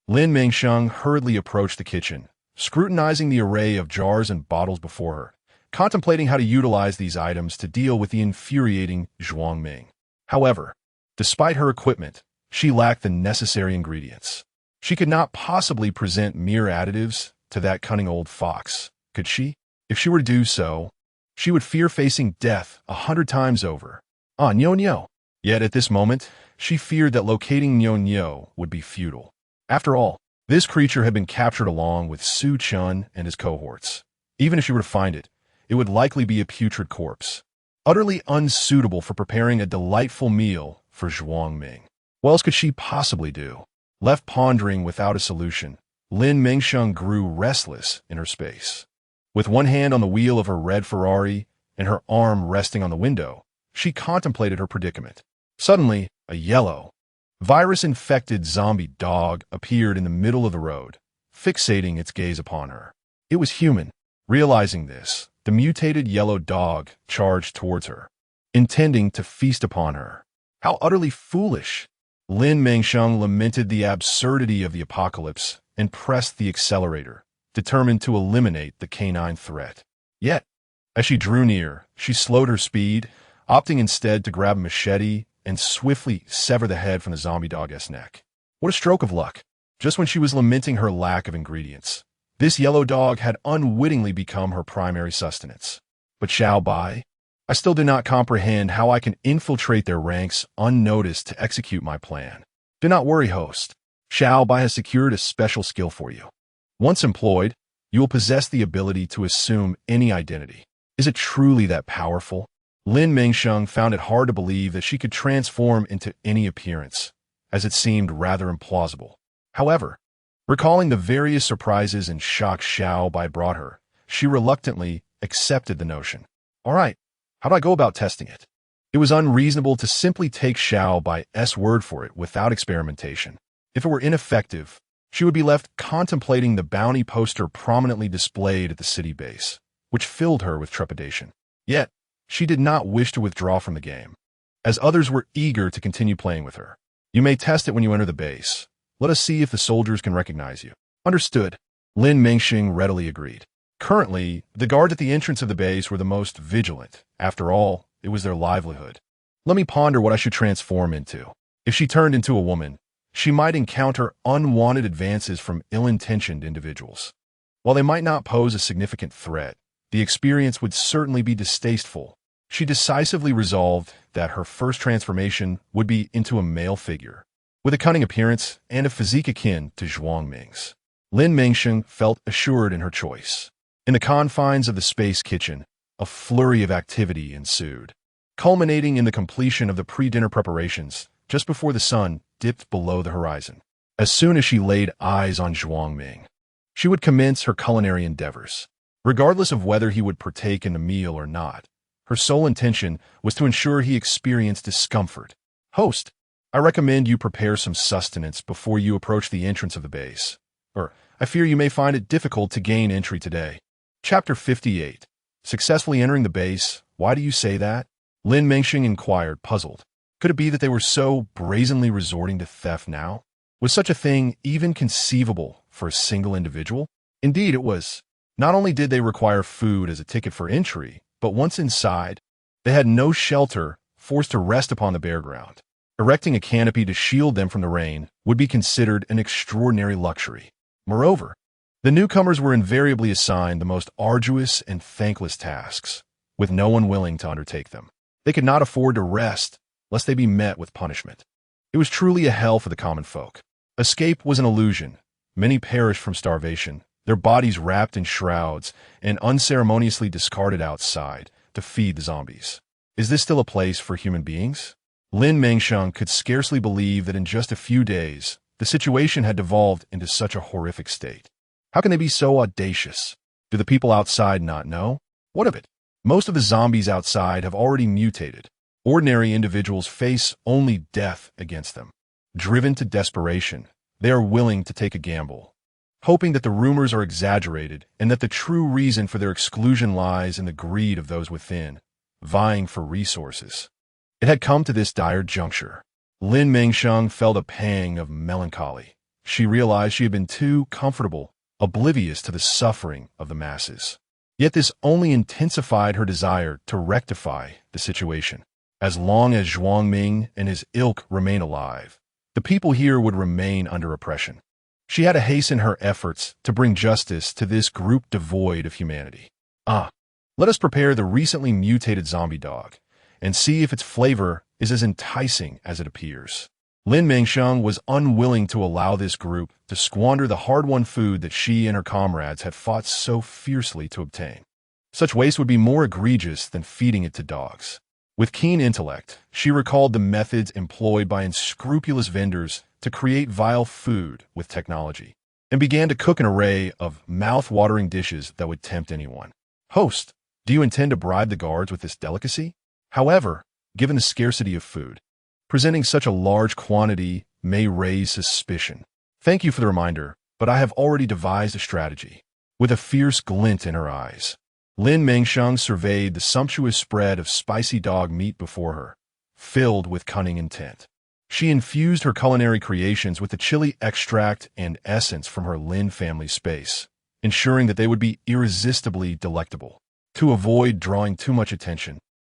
A: Lin Mengsheng hurriedly approached the kitchen, scrutinizing the array of jars and bottles before her, contemplating how to utilize these items to deal with the infuriating Zhuang Ming. However, despite her equipment, she lacked the necessary ingredients. She could not possibly present mere additives to that cunning old fox, could she? If she were to do so, she would fear facing death 100 times over. Nyo. Yet at this moment, she feared that locating Nyo would be futile. After all, this creature had been captured along with Su Chun and his cohorts. Even if she were to find it, it would likely be a putrid corpse, utterly unsuitable for preparing a delightful meal for Zhuang Ming. What else could she possibly do? Left pondering without a solution, Lin Mengsheng grew restless in her space. With one hand on the wheel of her red Ferrari and her arm resting on the window, she contemplated her predicament. Suddenly, a yellow, virus-infected zombie dog appeared in the middle of the road, fixating its gaze upon her. It was human. Realizing this, the mutated yellow dog charged towards her, intending to feast upon her. How utterly foolish! Lin Mengsheng lamented the absurdity of the apocalypse and pressed the accelerator, determined to eliminate the canine threat. Yet, as she drew near, she slowed her speed, opting instead to grab a machete and swiftly sever the head from the zombie dog's neck. What a stroke of luck! Just when she was lamenting her lack of ingredients, this yellow dog had unwittingly become her primary sustenance. But Xiao Bai, I still do not comprehend how I can infiltrate their ranks unnoticed to execute my plan. Do not worry, host. Xiao Bai has secured a special skill for you. Once employed, you will possess the ability to assume any identity. Is it truly that powerful? Lin Mengsheng found it hard to believe that she could transform into any appearance, as it seemed rather implausible. However, recalling the various surprises and shocks Xiao Bai brought her, she reluctantly accepted the notion. All right, how do I go about testing it? It was unreasonable to simply take Xiao Bai's word for it without experimentation. If it were ineffective, she would be left contemplating the bounty poster prominently displayed at the city base, which filled her with trepidation. Yet, she did not wish to withdraw from the game, as others were eager to continue playing with her. You may test it when you enter the base. Let us see if the soldiers can recognize you. Understood. Lin Mengsheng readily agreed. Currently, the guards at the entrance of the base were the most vigilant. After all, it was their livelihood. Let me ponder what I should transform into. If she turned into a woman, she might encounter unwanted advances from ill-intentioned individuals. While they might not pose a significant threat, the experience would certainly be distasteful. She decisively resolved that her first transformation would be into a male figure, with a cunning appearance and a physique akin to Zhuang Ming's. Lin Mengsheng felt assured in her choice. In the confines of the space kitchen, a flurry of activity ensued, culminating in the completion of the pre-dinner preparations just before the sun dipped below the horizon. As soon as she laid eyes on Zhuang Ming, she would commence her culinary endeavors. Regardless of whether he would partake in the meal or not, her sole intention was to ensure he experienced discomfort. Host, I recommend you prepare some sustenance before you approach the entrance of the base, or I fear you may find it difficult to gain entry today. Chapter 58. Successfully entering the base. Why do you say that? Lin Mengsheng inquired, puzzled. Could it be that they were so brazenly resorting to theft now? Was such a thing even conceivable for a single individual? Indeed, it was. Not only did they require food as a ticket for entry, but once inside, they had no shelter, forced to rest upon the bare ground. Erecting a canopy to shield them from the rain would be considered an extraordinary luxury. Moreover, the newcomers were invariably assigned the most arduous and thankless tasks, with no one willing to undertake them. They could not afford to rest, lest they be met with punishment. It was truly a hell for the common folk. Escape was an illusion. Many perished from starvation, their bodies wrapped in shrouds and unceremoniously discarded outside to feed the zombies. Is this still a place for human beings? Lin Mengsheng could scarcely believe that in just a few days, the situation had devolved into such a horrific state. How can they be so audacious? Do the people outside not know? What of it? Most of the zombies outside have already mutated. Ordinary individuals face only death against them. Driven to desperation, they are willing to take a gamble, hoping that the rumors are exaggerated and that the true reason for their exclusion lies in the greed of those within, vying for resources. It had come to this dire juncture. Lin Mengsheng felt a pang of melancholy. She realized she had been too comfortable, oblivious to the suffering of the masses. Yet this only intensified her desire to rectify the situation. As long as Zhuang Ming and his ilk remain alive, the people here would remain under oppression. She had to hasten her efforts to bring justice to this group devoid of humanity. Let us prepare the recently mutated zombie dog and see if its flavor is as enticing as it appears. Lin Mengsheng was unwilling to allow this group to squander the hard-won food that she and her comrades had fought so fiercely to obtain. Such waste would be more egregious than feeding it to dogs. With keen intellect, she recalled the methods employed by unscrupulous vendors to create vile food with technology. and began to cook an array of mouth-watering dishes that would tempt anyone. Host, do you intend to bribe the guards with this delicacy? However, given the scarcity of food, presenting such a large quantity may raise suspicion. Thank you for the reminder, but I have already devised a strategy. With a fierce glint in her eyes, Lin Mengsheng surveyed the sumptuous spread of spicy dog meat before her, filled with cunning intent. She infused her culinary creations with the chili extract and essence from her Lin family space, ensuring that they would be irresistibly delectable. To avoid drawing too much attention,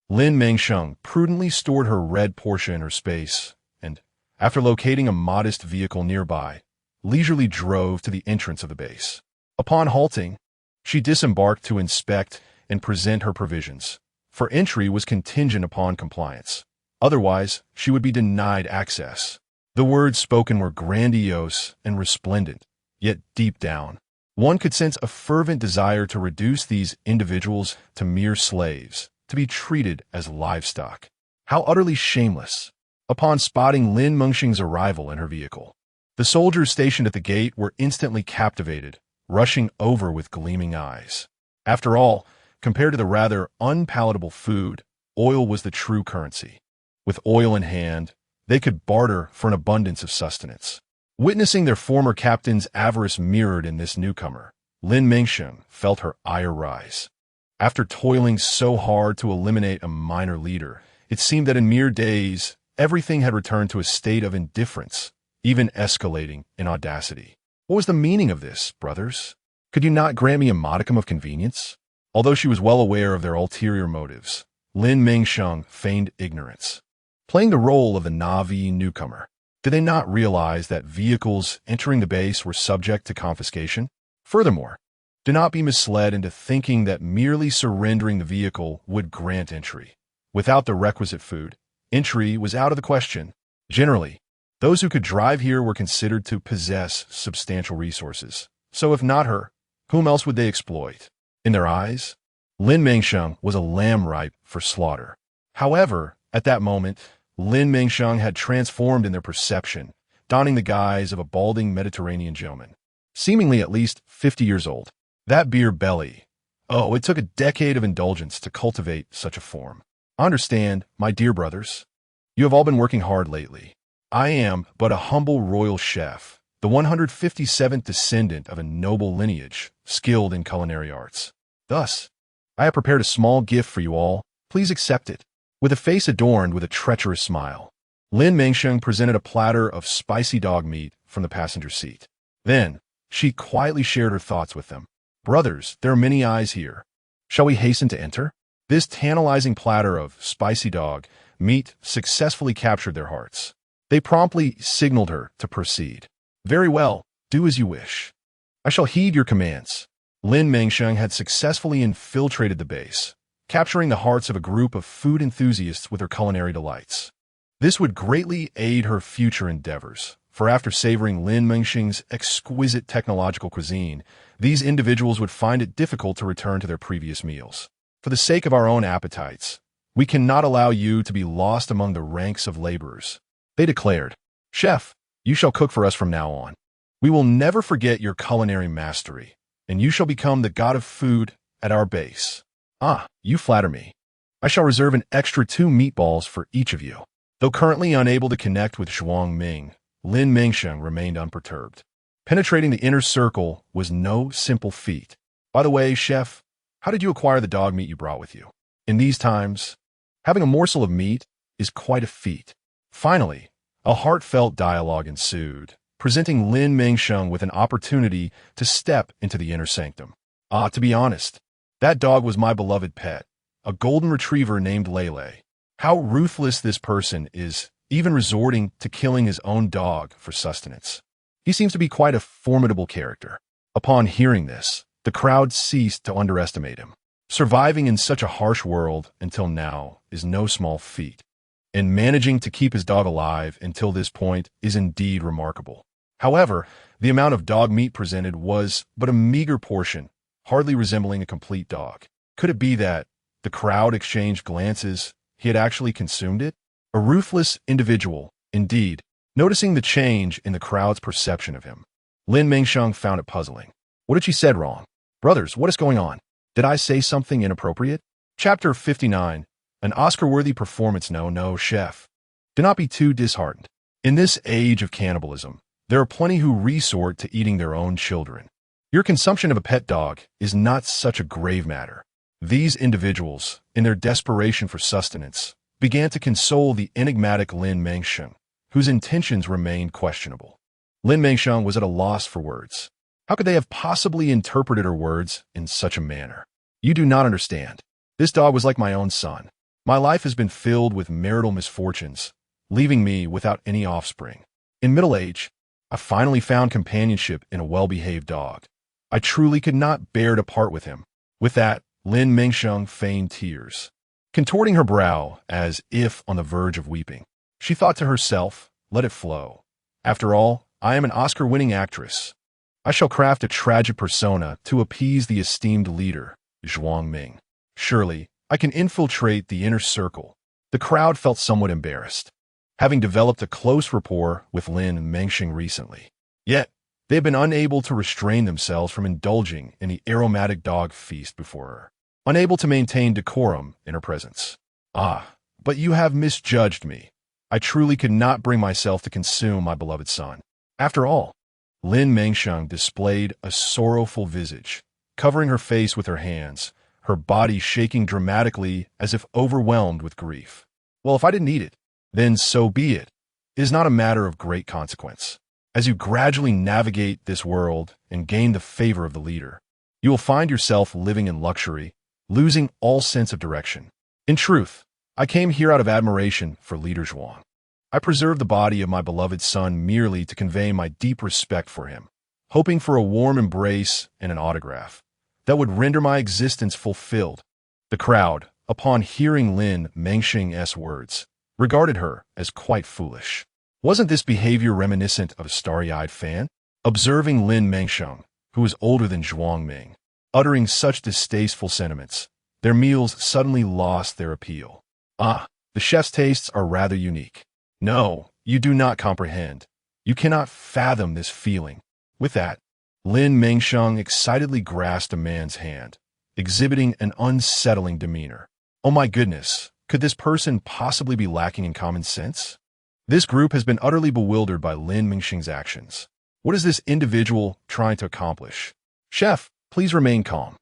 A: Lin Mengsheng prudently stored her red Porsche in her space, and, after locating a modest vehicle nearby, leisurely drove to the entrance of the base. Upon halting, she disembarked to inspect and present her provisions, for entry was contingent upon compliance. Otherwise, she would be denied access. The words spoken were grandiose and resplendent, yet deep down, one could sense a fervent desire to reduce these individuals to mere slaves, to be treated as livestock. How utterly shameless! Upon spotting Lin Mengsheng's arrival in her vehicle, the soldiers stationed at the gate were instantly captivated, rushing over with gleaming eyes. After all, compared to the rather unpalatable food, oil was the true currency. With oil in hand, they could barter for an abundance of sustenance. Witnessing their former captain's avarice mirrored in this newcomer, Lin Mengsheng felt her ire rise. After toiling so hard to eliminate a minor leader, it seemed that in mere days, everything had returned to a state of indifference, even escalating in audacity. What was the meaning of this, brothers? Could you not grant me a modicum of convenience? Although she was well aware of their ulterior motives, Lin Mengsheng feigned ignorance, playing the role of the Na'vi newcomer. Did they not realize that vehicles entering the base were subject to confiscation? Furthermore, do not be misled into thinking that merely surrendering the vehicle would grant entry. Without the requisite food, entry was out of the question. Generally, those who could drive here were considered to possess substantial resources. So if not her, whom else would they exploit? In their eyes, Lin Mengsheng was a lamb ripe for slaughter. However, at that moment, Lin Mengsheng had transformed in their perception, donning the guise of a balding Mediterranean gentleman, seemingly at least 50 years old. That beer belly. Oh, it took a decade of indulgence to cultivate such a form. Understand, my dear brothers, you have all been working hard lately. I am but a humble royal chef, the 157th descendant of a noble lineage, skilled in culinary arts. Thus, I have prepared a small gift for you all. Please accept it. With a face adorned with a treacherous smile, Lin Mengsheng presented a platter of spicy dog meat from the passenger seat. Then, she quietly shared her thoughts with them. Brothers, there are many eyes here. Shall we hasten to enter? This tantalizing platter of spicy dog meat successfully captured their hearts. They promptly signaled her to proceed. Very well, do as you wish. I shall heed your commands. Lin Mengsheng had successfully infiltrated the base, capturing the hearts of a group of food enthusiasts with her culinary delights. This would greatly aid her future endeavors, for after savoring Lin Mengsheng's exquisite technological cuisine, these individuals would find it difficult to return to their previous meals. For the sake of our own appetites, we cannot allow you to be lost among the ranks of laborers. They declared, Chef, you shall cook for us from now on. We will never forget your culinary mastery, and you shall become the god of food at our base. Ah, you flatter me. I shall reserve an extra 2 meatballs for each of you. Though currently unable to connect with Zhuang Ming, Lin Mengsheng remained unperturbed. Penetrating the inner circle was no simple feat. By the way, chef, how did you acquire the dog meat you brought with you? In these times, having a morsel of meat is quite a feat. Finally, a heartfelt dialogue ensued, presenting Lin Mengsheng with an opportunity to step into the inner sanctum. Ah, to be honest, that dog was my beloved pet, a golden retriever named Lele. How ruthless this person is, even resorting to killing his own dog for sustenance. He seems to be quite a formidable character. Upon hearing this, the crowd ceased to underestimate him. Surviving in such a harsh world until now is no small feat, and managing to keep his dog alive until this point is indeed remarkable. However, the amount of dog meat presented was but a meager portion, hardly resembling a complete dog. Could it be that the crowd exchanged glances? He had actually consumed it? A ruthless individual, indeed. Noticing the change in the crowd's perception of him, Lin Mengsheng found it puzzling. What had she said wrong? Brothers, what is going on? Did I say something inappropriate? Chapter 59. An Oscar-worthy performance. No, chef. Do not be too disheartened. In this age of cannibalism, there are plenty who resort to eating their own children. Your consumption of a pet dog is not such a grave matter. These individuals, in their desperation for sustenance, began to console the enigmatic Lin Mengsheng, whose intentions remained questionable. Lin Mengsheng was at a loss for words. How could they have possibly interpreted her words in such a manner? You do not understand. This dog was like my own son. My life has been filled with marital misfortunes, leaving me without any offspring. In middle age, I finally found companionship in a well-behaved dog. I truly could not bear to part with him. With that, Lin Mengsheng feigned tears, contorting her brow as if on the verge of weeping. She thought to herself, let it flow. After all, I am an Oscar-winning actress. I shall craft a tragic persona to appease the esteemed leader, Zhuang Ming. Surely, I can infiltrate the inner circle. The crowd felt somewhat embarrassed, having developed a close rapport with Lin Mengsheng recently. Yet, they have been unable to restrain themselves from indulging in the aromatic dog feast before her, unable to maintain decorum in her presence. Ah, but you have misjudged me. I truly could not bring myself to consume my beloved son. After all, Lin Mengsheng displayed a sorrowful visage, covering her face with her hands, her body shaking dramatically as if overwhelmed with grief. Well, if I didn't eat it, then so be it. It is not a matter of great consequence. As you gradually navigate this world and gain the favor of the leader, you will find yourself living in luxury, losing all sense of direction. In truth, I came here out of admiration for Leader Zhuang. I preserved the body of my beloved son merely to convey my deep respect for him, hoping for a warm embrace and an autograph that would render my existence fulfilled. The crowd, upon hearing Lin Mengsheng's words, regarded her as quite foolish. Wasn't this behavior reminiscent of a starry-eyed fan? Observing Lin Mengsheng, who was older than Zhuang Ming, uttering such distasteful sentiments, their meals suddenly lost their appeal. Ah, the chef's tastes are rather unique. No, you do not comprehend. You cannot fathom this feeling. With that, Lin Mengsheng excitedly grasped a man's hand, exhibiting an unsettling demeanor. Oh my goodness, could this person possibly be lacking in common sense? This group has been utterly bewildered by Lin Mengsheng's actions. What is this individual trying to accomplish? Chef, please remain calm.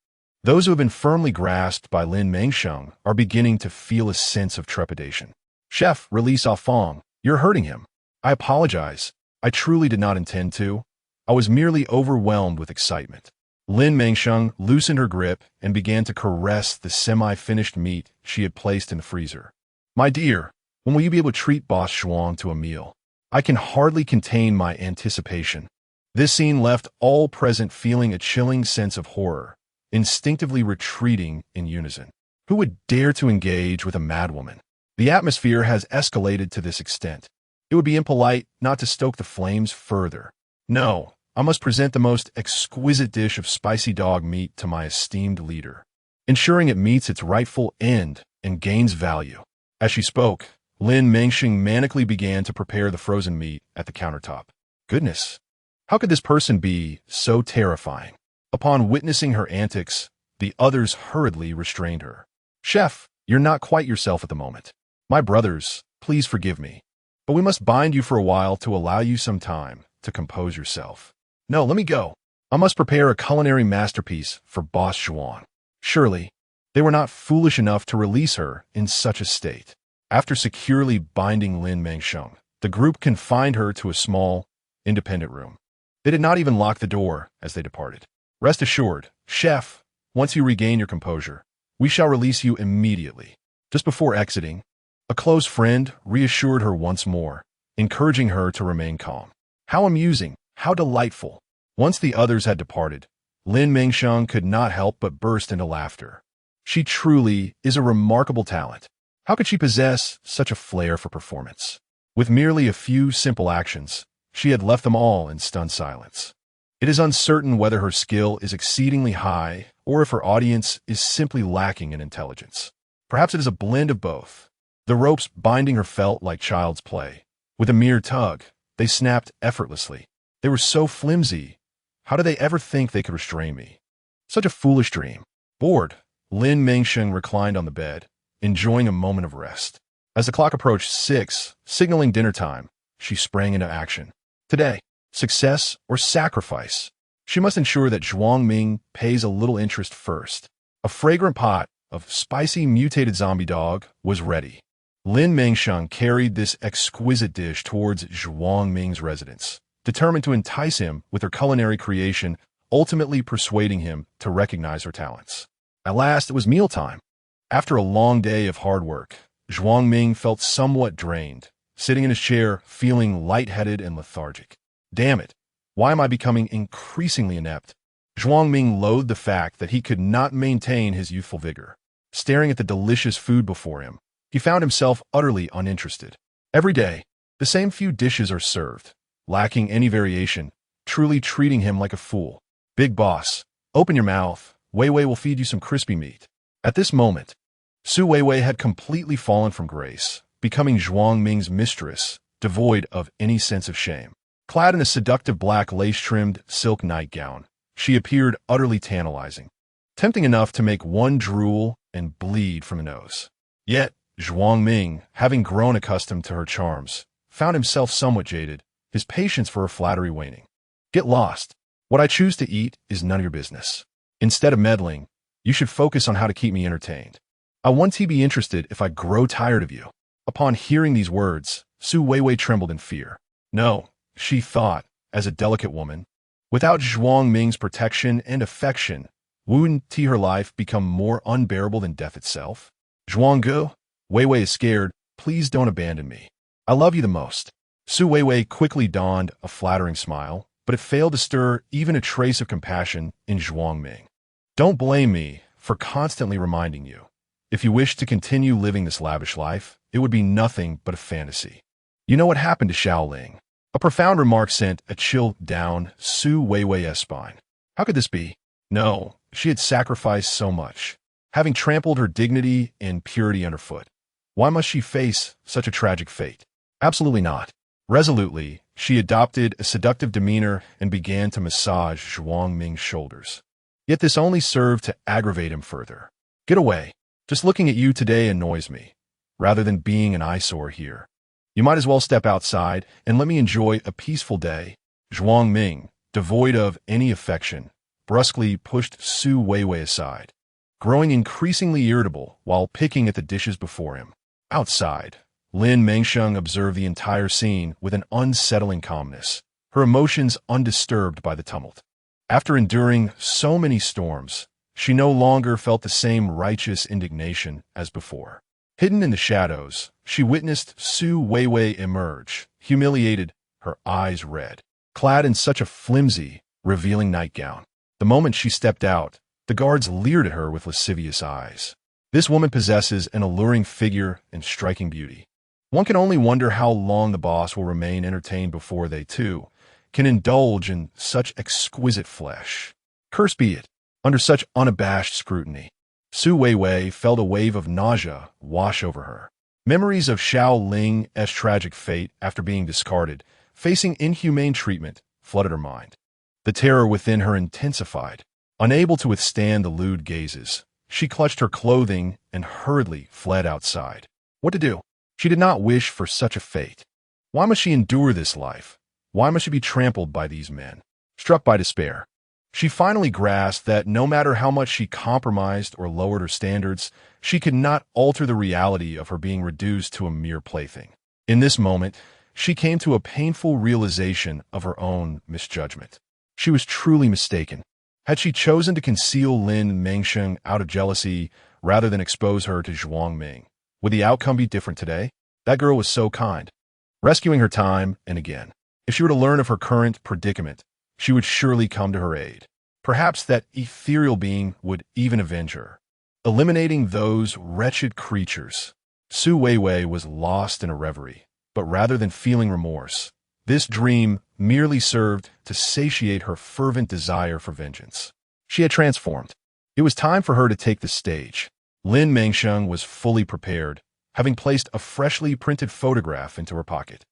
A: Those who have been firmly grasped by Lin Mengsheng are beginning to feel a sense of trepidation. Chef, release offal. You're hurting him. I apologize. I truly did not intend to. I was merely overwhelmed with excitement. Lin Mengsheng loosened her grip and began to caress the semi-finished meat she had placed in the freezer. My dear, when will you be able to treat Boss Zhuang to a meal? I can hardly contain my anticipation. This scene left all present feeling a chilling sense of horror, instinctively retreating in unison. Who would dare to engage with a madwoman? The atmosphere has escalated to this extent. It would be impolite not to stoke the flames further. No, I must present the most exquisite dish of spicy dog meat to my esteemed leader, ensuring it meets its rightful end and gains value. As she spoke, Lin Mengsheng manically began to prepare the frozen meat at the countertop. Goodness, how could this person be so terrifying? Upon witnessing her antics, the others hurriedly restrained her. Chef, you're not quite yourself at the moment. My brothers, please forgive me, but we must bind you for a while to allow you some time to compose yourself. No, let me go. I must prepare a culinary masterpiece for Boss Zhuang. Surely, they were not foolish enough to release her in such a state. After securely binding Lin Mengsheng, the group confined her to a small, independent room. They did not even lock the door as they departed. Rest assured, Chef, once you regain your composure, we shall release you immediately. Just before exiting, a close friend reassured her once more, encouraging her to remain calm. How amusing, how delightful. Once the others had departed, Lin Mengsheng could not help but burst into laughter. She truly is a remarkable talent. How could she possess such a flair for performance? With merely a few simple actions, she had left them all in stunned silence. It is uncertain whether her skill is exceedingly high or if her audience is simply lacking in intelligence. Perhaps it is a blend of both. The ropes binding her felt like child's play. With a mere tug, they snapped effortlessly. They were so flimsy. How did they ever think they could restrain me? Such a foolish dream. Bored, Lin Mengsheng reclined on the bed, enjoying a moment of rest. As the clock approached 6, signaling dinner time, she sprang into action. Today, success or sacrifice? She must ensure that Zhuang Ming pays a little interest first. A fragrant pot of spicy mutated zombie dog was ready. Lin Mengsheng carried this exquisite dish towards Zhuang Ming's residence, determined to entice him with her culinary creation, ultimately persuading him to recognize her talents. At last, it was mealtime. After a long day of hard work, Zhuang Ming felt somewhat drained, sitting in his chair, feeling lightheaded and lethargic. Damn it, why am I becoming increasingly inept? Zhuang Ming loathed the fact that he could not maintain his youthful vigor. Staring at the delicious food before him, he found himself utterly uninterested. Every day, the same few dishes are served, lacking any variation, truly treating him like a fool. Big boss, open your mouth, Wei Wei will feed you some crispy meat. At this moment, Su Weiwei had completely fallen from grace, becoming Zhuang Ming's mistress, devoid of any sense of shame. Clad in a seductive black lace-trimmed silk nightgown, she appeared utterly tantalizing, tempting enough to make one drool and bleed from the nose. Yet, Zhuang Ming, having grown accustomed to her charms, found himself somewhat jaded, his patience for her flattery waning. Get lost. What I choose to eat is none of your business. Instead of meddling, you should focus on how to keep me entertained. I want to be interested if I grow tired of you. Upon hearing these words, Su Weiwei trembled in fear. No, she thought, as a delicate woman, without Zhuang Ming's protection and affection, wouldn't her life become more unbearable than death itself? Zhuang Gu, Weiwei is scared. Please don't abandon me. I love you the most. Su Weiwei quickly donned a flattering smile, but it failed to stir even a trace of compassion in Zhuang Ming. Don't blame me for constantly reminding you. If you wish to continue living this lavish life, it would be nothing but a fantasy. You know what happened to Shaoling? A profound remark sent a chill down Su Weiwei's spine. How could this be? No, she had sacrificed so much, having trampled her dignity and purity underfoot. Why must she face such a tragic fate? Absolutely not. Resolutely, she adopted a seductive demeanor and began to massage Zhuang Ming's shoulders. Yet this only served to aggravate him further. Get away. Just looking at you today annoys me, rather than being an eyesore here. You might as well step outside and let me enjoy a peaceful day. Zhuang Ming, devoid of any affection, brusquely pushed Su Weiwei aside, growing increasingly irritable while picking at the dishes before him. Outside, Lin Mengsheng observed the entire scene with an unsettling calmness, her emotions undisturbed by the tumult. After enduring so many storms, she no longer felt the same righteous indignation as before. Hidden in the shadows, she witnessed Su Weiwei emerge, humiliated, her eyes red, clad in such a flimsy, revealing nightgown. The moment she stepped out, the guards leered at her with lascivious eyes. This woman possesses an alluring figure and striking beauty. One can only wonder how long the boss will remain entertained before they, too, can indulge in such exquisite flesh. Cursed be it, under such unabashed scrutiny. Su Weiwei felt a wave of nausea wash over her. Memories of Xiao Ling's tragic fate after being discarded, facing inhumane treatment, flooded her mind. The terror within her intensified. Unable to withstand the lewd gazes, she clutched her clothing and hurriedly fled outside. What to do? She did not wish for such a fate. Why must she endure this life? Why must she be trampled by these men? Struck by despair, she finally grasped that no matter how much she compromised or lowered her standards, she could not alter the reality of her being reduced to a mere plaything. In this moment, she came to a painful realization of her own misjudgment. She was truly mistaken. Had she chosen to conceal Lin Mengsheng out of jealousy rather than expose her to Zhuang Ming, would the outcome be different today? That girl was so kind, rescuing her time and again. If she were to learn of her current predicament, she would surely come to her aid. Perhaps that ethereal being would even avenge her. Eliminating those wretched creatures, Su Weiwei was lost in a reverie, but rather than feeling remorse, this dream merely served to satiate her fervent desire for vengeance. She had transformed. It was time for her to take the stage. Lin Mengsheng was fully prepared, having placed a freshly printed photograph into her pocket.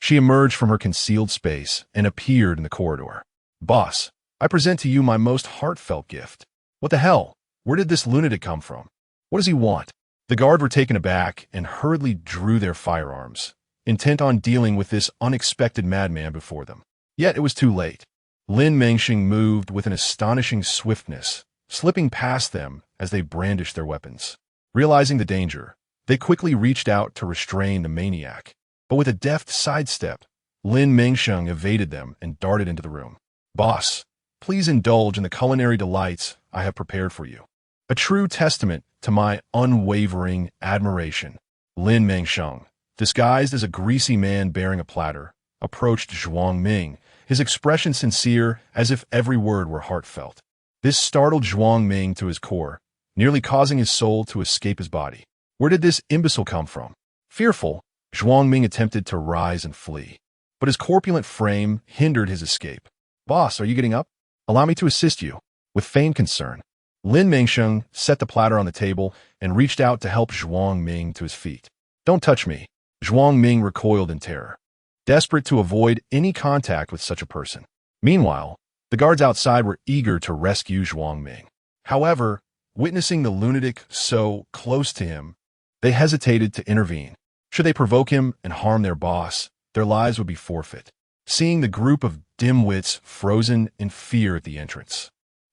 A: She emerged from her concealed space and appeared in the corridor. "Boss, I present to you my most heartfelt gift." "What the hell? Where did this lunatic come from? What does he want?" The guard were taken aback and hurriedly drew their firearms, intent on dealing with this unexpected madman before them. Yet it was too late. Lin Mengsheng moved with an astonishing swiftness, slipping past them as they brandished their weapons. Realizing the danger, they quickly reached out to restrain the maniac. But with a deft sidestep, Lin Mengsheng evaded them and darted into the room. "Boss, please indulge in the culinary delights I have prepared for you." A true testament to my unwavering admiration, Lin Mengsheng, disguised as a greasy man bearing a platter, approached Zhuang Ming, his expression sincere as if every word were heartfelt. This startled Zhuang Ming to his core, nearly causing his soul to escape his body. Where did this imbecile come from? Fearful, Zhuang Ming attempted to rise and flee, but his corpulent frame hindered his escape. "Boss, are you getting up? Allow me to assist you." With feigned concern, Lin Mengsheng set the platter on the table and reached out to help Zhuang Ming to his feet. "Don't touch me." Zhuang Ming recoiled in terror, desperate to avoid any contact with such a person. Meanwhile, the guards outside were eager to rescue Zhuang Ming. However, witnessing the lunatic so close to him, they hesitated to intervene. Should they provoke him and harm their boss, their lives would be forfeit. Seeing the group of dim-wits frozen in fear at the entrance,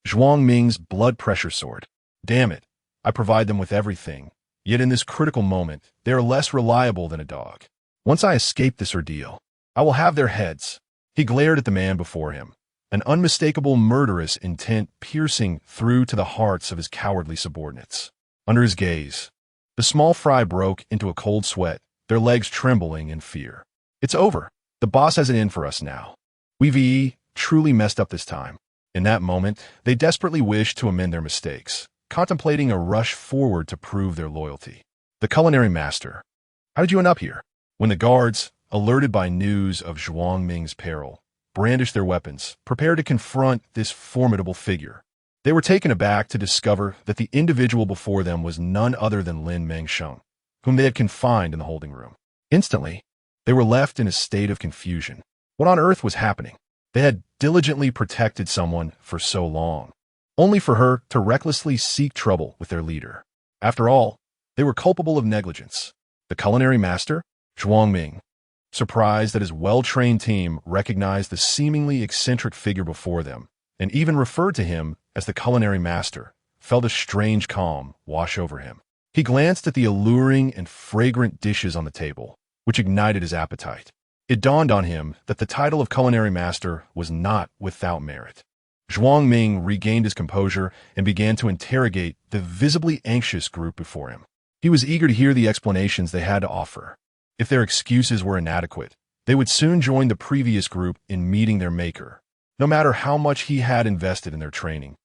A: Zhuang Ming's blood pressure soared. "Damn it, I provide them with everything. Yet in this critical moment, they are less reliable than a dog. Once I escape this ordeal, I will have their heads." He glared at the man before him, an unmistakable murderous intent piercing through to the hearts of his cowardly subordinates. Under his gaze, the small fry broke into a cold sweat, their legs trembling in fear. "It's over. The boss has it in for us now. We've truly messed up this time." In that moment, they desperately wished to amend their mistakes, contemplating a rush forward to prove their loyalty. The culinary master. "How did you end up here?" When the guards, alerted by news of Zhuang Ming's peril, brandished their weapons, prepared to confront this formidable figure, they were taken aback to discover that the individual before them was none other than Lin Mengsheng, whom they had confined in the holding room. Instantly, they were left in a state of confusion. What on earth was happening? They had diligently protected someone for so long, only for her to recklessly seek trouble with their leader. After all, they were culpable of negligence. The culinary master, Zhuang Ming, surprised that his well-trained team recognized the seemingly eccentric figure before them, and even referred to him as the culinary master, felt a strange calm wash over him. He glanced at the alluring and fragrant dishes on the table, which ignited his appetite. It dawned on him that the title of culinary master was not without merit. Zhuang Ming regained his composure and began to interrogate the visibly anxious group before him. He was eager to hear the explanations they had to offer. If their excuses were inadequate, they would soon join the previous group in meeting their maker, no matter how much he had invested in their training.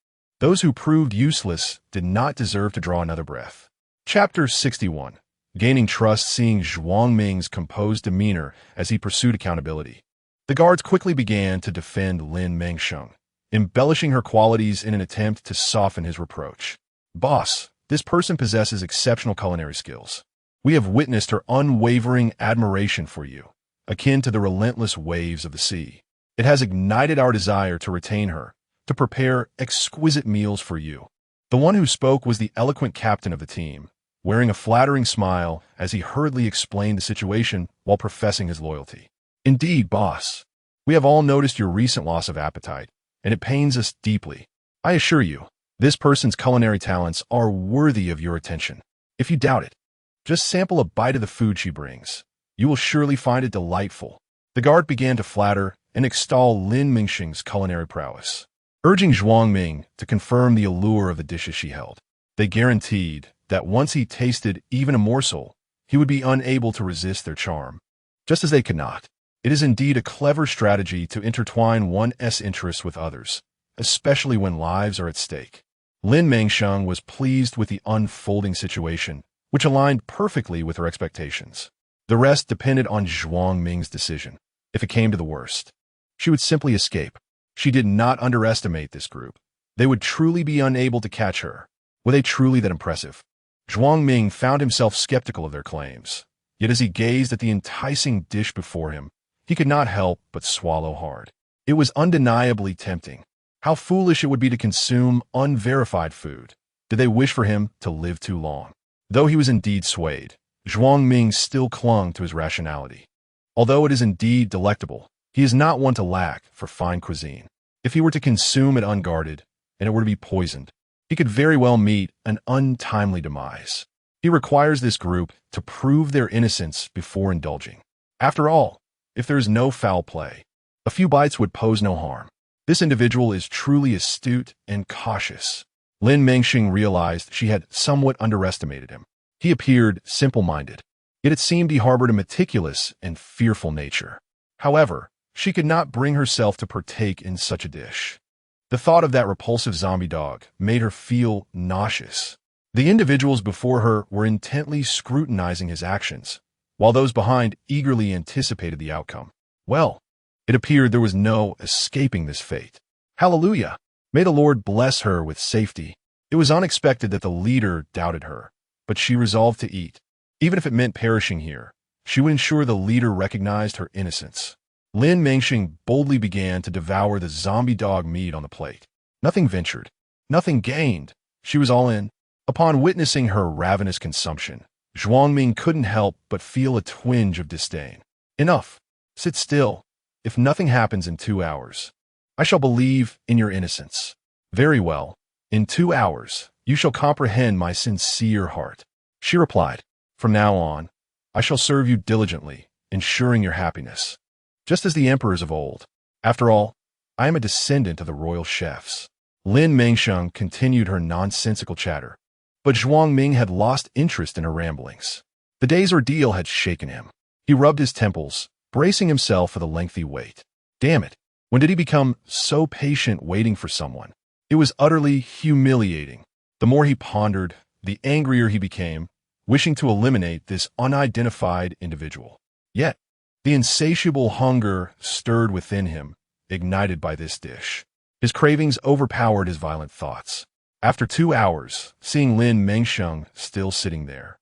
A: Those who proved useless did not deserve to draw another breath. Chapter 61. Gaining trust. Seeing Zhuang Ming's composed demeanor as he pursued accountability, the guards quickly began to defend Lin Mengsheng, embellishing her qualities in an attempt to soften his reproach. "Boss, this person possesses exceptional culinary skills. We have witnessed her unwavering admiration for you, akin to the relentless waves of the sea. It has ignited our desire to retain her, to prepare exquisite meals for you." The one who spoke was the eloquent captain of the team, wearing a flattering smile as he hurriedly explained the situation while professing his loyalty. "Indeed, boss. We have all noticed your recent loss of appetite, and it pains us deeply. I assure you, this person's culinary talents are worthy of your attention. If you doubt it, just sample a bite of the food she brings. You will surely find it delightful." The guard began to flatter and extol Lin Mengsheng's culinary prowess, urging Zhuang Ming to confirm the allure of the dishes she held. They guaranteed that once he tasted even a morsel, he would be unable to resist their charm, just as they could not. It is indeed a clever strategy to intertwine one's interests with others, especially when lives are at stake. Lin Mengsheng was pleased with the unfolding situation, which aligned perfectly with her expectations. The rest depended on Zhuang Ming's decision. If it came to the worst, she would simply escape. She did not underestimate this group. They would truly be unable to catch her. Were they truly that impressive? Zhuang Ming found himself skeptical of their claims. Yet as he gazed at the enticing dish before him, He could not help but swallow hard. It was undeniably tempting. How foolish it would be to consume unverified food. Did they wish for him to live too long? Though he was indeed swayed, Zhuang Ming still clung to his rationality. Although it is indeed delectable, he is not one to lack for fine cuisine. If he were to consume it unguarded, and it were to be poisoned, he could very well meet an untimely demise. He requires this group to prove their innocence before indulging. After all, if there is no foul play, a few bites would pose no harm. This individual is truly astute and cautious. Lin Mengsheng realized she had somewhat underestimated him. He appeared simple-minded, yet it seemed he harbored a meticulous and fearful nature. However, she could not bring herself to partake in such a dish. The thought of that repulsive zombie dog made her feel nauseous. The individuals before her were intently scrutinizing his actions, while those behind eagerly anticipated the outcome. Well, it appeared there was no escaping this fate. Hallelujah! May the Lord bless her with safety. It was unexpected that the leader doubted her, but she resolved to eat. Even if it meant perishing here, she would ensure the leader recognized her innocence. Lin Mengsheng boldly began to devour the zombie dog meat on the plate. Nothing ventured, nothing gained. She was all in. Upon witnessing her ravenous consumption, Zhuang Ming couldn't help but feel a twinge of disdain. Enough. Sit still. If nothing happens in 2 hours, I shall believe in your innocence. Very well. In 2 hours, you shall comprehend my sincere heart. She replied, From now on, I shall serve you diligently, ensuring your happiness. Just as the emperors of old. After all, I am a descendant of the royal chefs. Lin Mengsheng continued her nonsensical chatter, but Zhuang Ming had lost interest in her ramblings. The day's ordeal had shaken him. He rubbed his temples, bracing himself for the lengthy wait. Damn it, when did he become so patient waiting for someone? It was utterly humiliating. The more he pondered, the angrier he became, wishing to eliminate this unidentified individual. Yet, the insatiable hunger stirred within him, ignited by this dish. His cravings overpowered his violent thoughts. After 2 hours, seeing Lin Mengsheng still sitting there,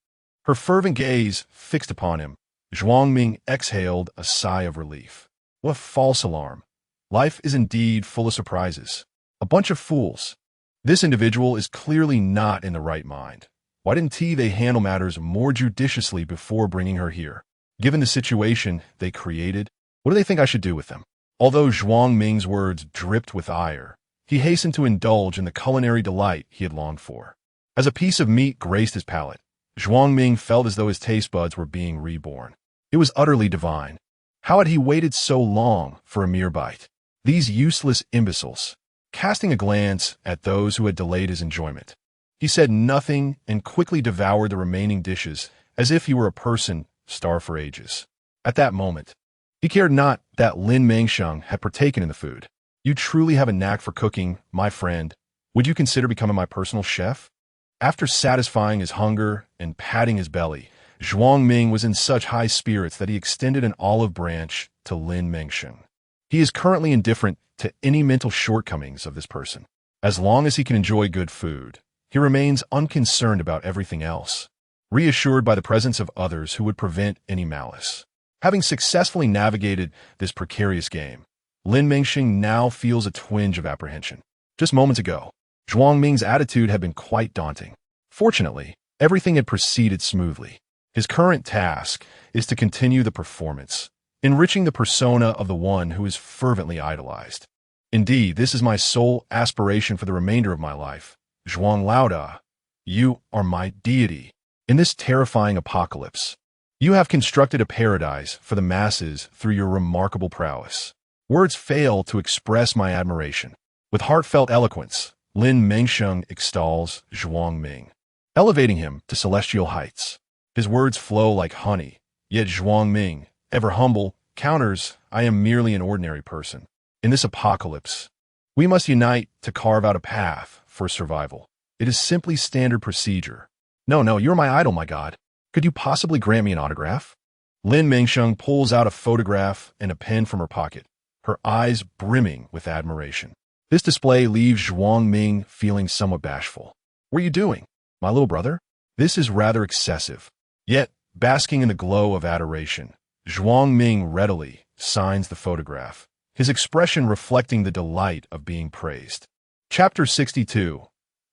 A: her fervent gaze fixed upon him, Zhuang Ming exhaled a sigh of relief. What false alarm. Life is indeed full of surprises. A bunch of fools. This individual is clearly not in the right mind. Why didn't they handle matters more judiciously before bringing her here? Given the situation they created, what do they think I should do with them? Although Zhuang Ming's words dripped with ire, he hastened to indulge in the culinary delight he had longed for. As a piece of meat graced his palate, Zhuang Ming felt as though his taste buds were being reborn. It was utterly divine. How had he waited so long for a mere bite? These useless imbeciles. Casting a glance at those who had delayed his enjoyment, he said nothing and quickly devoured the remaining dishes as if he were a person starved for ages. At that moment, he cared not that Lin Mengsheng had partaken in the food. You truly have a knack for cooking, my friend. Would you consider becoming my personal chef? After satisfying his hunger and patting his belly, Zhuang Ming was in such high spirits that he extended an olive branch to Lin Mengsheng. He is currently indifferent to any mental shortcomings of this person. As long as he can enjoy good food, he remains unconcerned about everything else, reassured by the presence of others who would prevent any malice. Having successfully navigated this precarious game, Lin Mengsheng now feels a twinge of apprehension. Just moments ago, Zhuang Ming's attitude had been quite daunting. Fortunately, everything had proceeded smoothly. His current task is to continue the performance, enriching the persona of the one who is fervently idolized. Indeed, this is my sole aspiration for the remainder of my life. Zhuang Laoda, you are my deity. In this terrifying apocalypse, you have constructed a paradise for the masses through your remarkable prowess. Words fail to express my admiration. With heartfelt eloquence, Lin Mengsheng extols Zhuang Ming, elevating him to celestial heights. His words flow like honey, yet Zhuang Ming, ever humble, counters, I am merely an ordinary person. In this apocalypse, we must unite to carve out a path for survival. It is simply standard procedure. No, you're my idol, my god. Could you possibly grant me an autograph? Lin Mengsheng pulls out a photograph and a pen from her pocket, her eyes brimming with admiration. This display leaves Zhuang Ming feeling somewhat bashful. What are you doing, my little brother? This is rather excessive. Yet, basking in the glow of adoration, Zhuang Ming readily signs the photograph, his expression reflecting the delight of being praised. Chapter 62.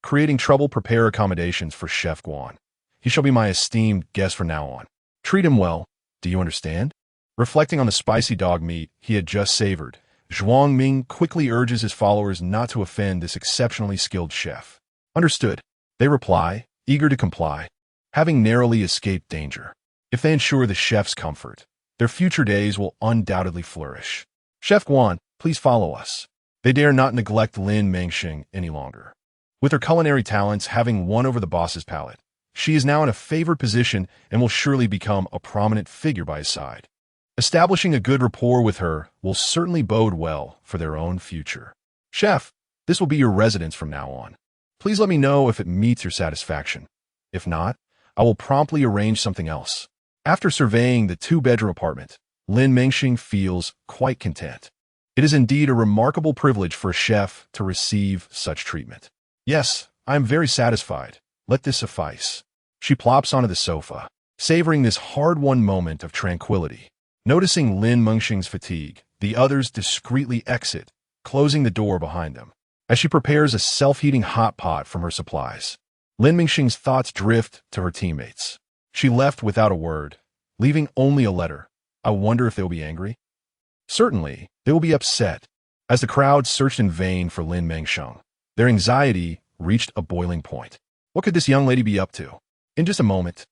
A: Creating trouble. Prepare accommodations for Chef Guan. He shall be my esteemed guest from now on. Treat him well. Do you understand? Reflecting on the spicy dog meat he had just savored, Zhuang Ming quickly urges his followers not to offend this exceptionally skilled chef. Understood. They reply, eager to comply, having narrowly escaped danger. If they ensure the chef's comfort, their future days will undoubtedly flourish. Chef Guan, please follow us. They dare not neglect Lin Mengsheng any longer. With her culinary talents having won over the boss's palate, she is now in a favored position and will surely become a prominent figure by his side. Establishing a good rapport with her will certainly bode well for their own future. Chef, this will be your residence from now on. Please let me know if it meets your satisfaction. If not, I will promptly arrange something else. After surveying the two-bedroom apartment, Lin Mengsheng feels quite content. It is indeed a remarkable privilege for a chef to receive such treatment. Yes, I am very satisfied. Let this suffice. She plops onto the sofa, savoring this hard-won moment of tranquility. Noticing Lin Mengsheng's fatigue, the others discreetly exit, closing the door behind them. As she prepares a self-heating hot pot from her supplies, Lin Mengsheng's thoughts drift to her teammates. She left without a word, leaving only a letter. I wonder if they'll be angry? Certainly, they will be upset. As the crowd searched in vain for Lin Mengsheng, their anxiety reached a boiling point. What could this young lady be up to? In just a moment,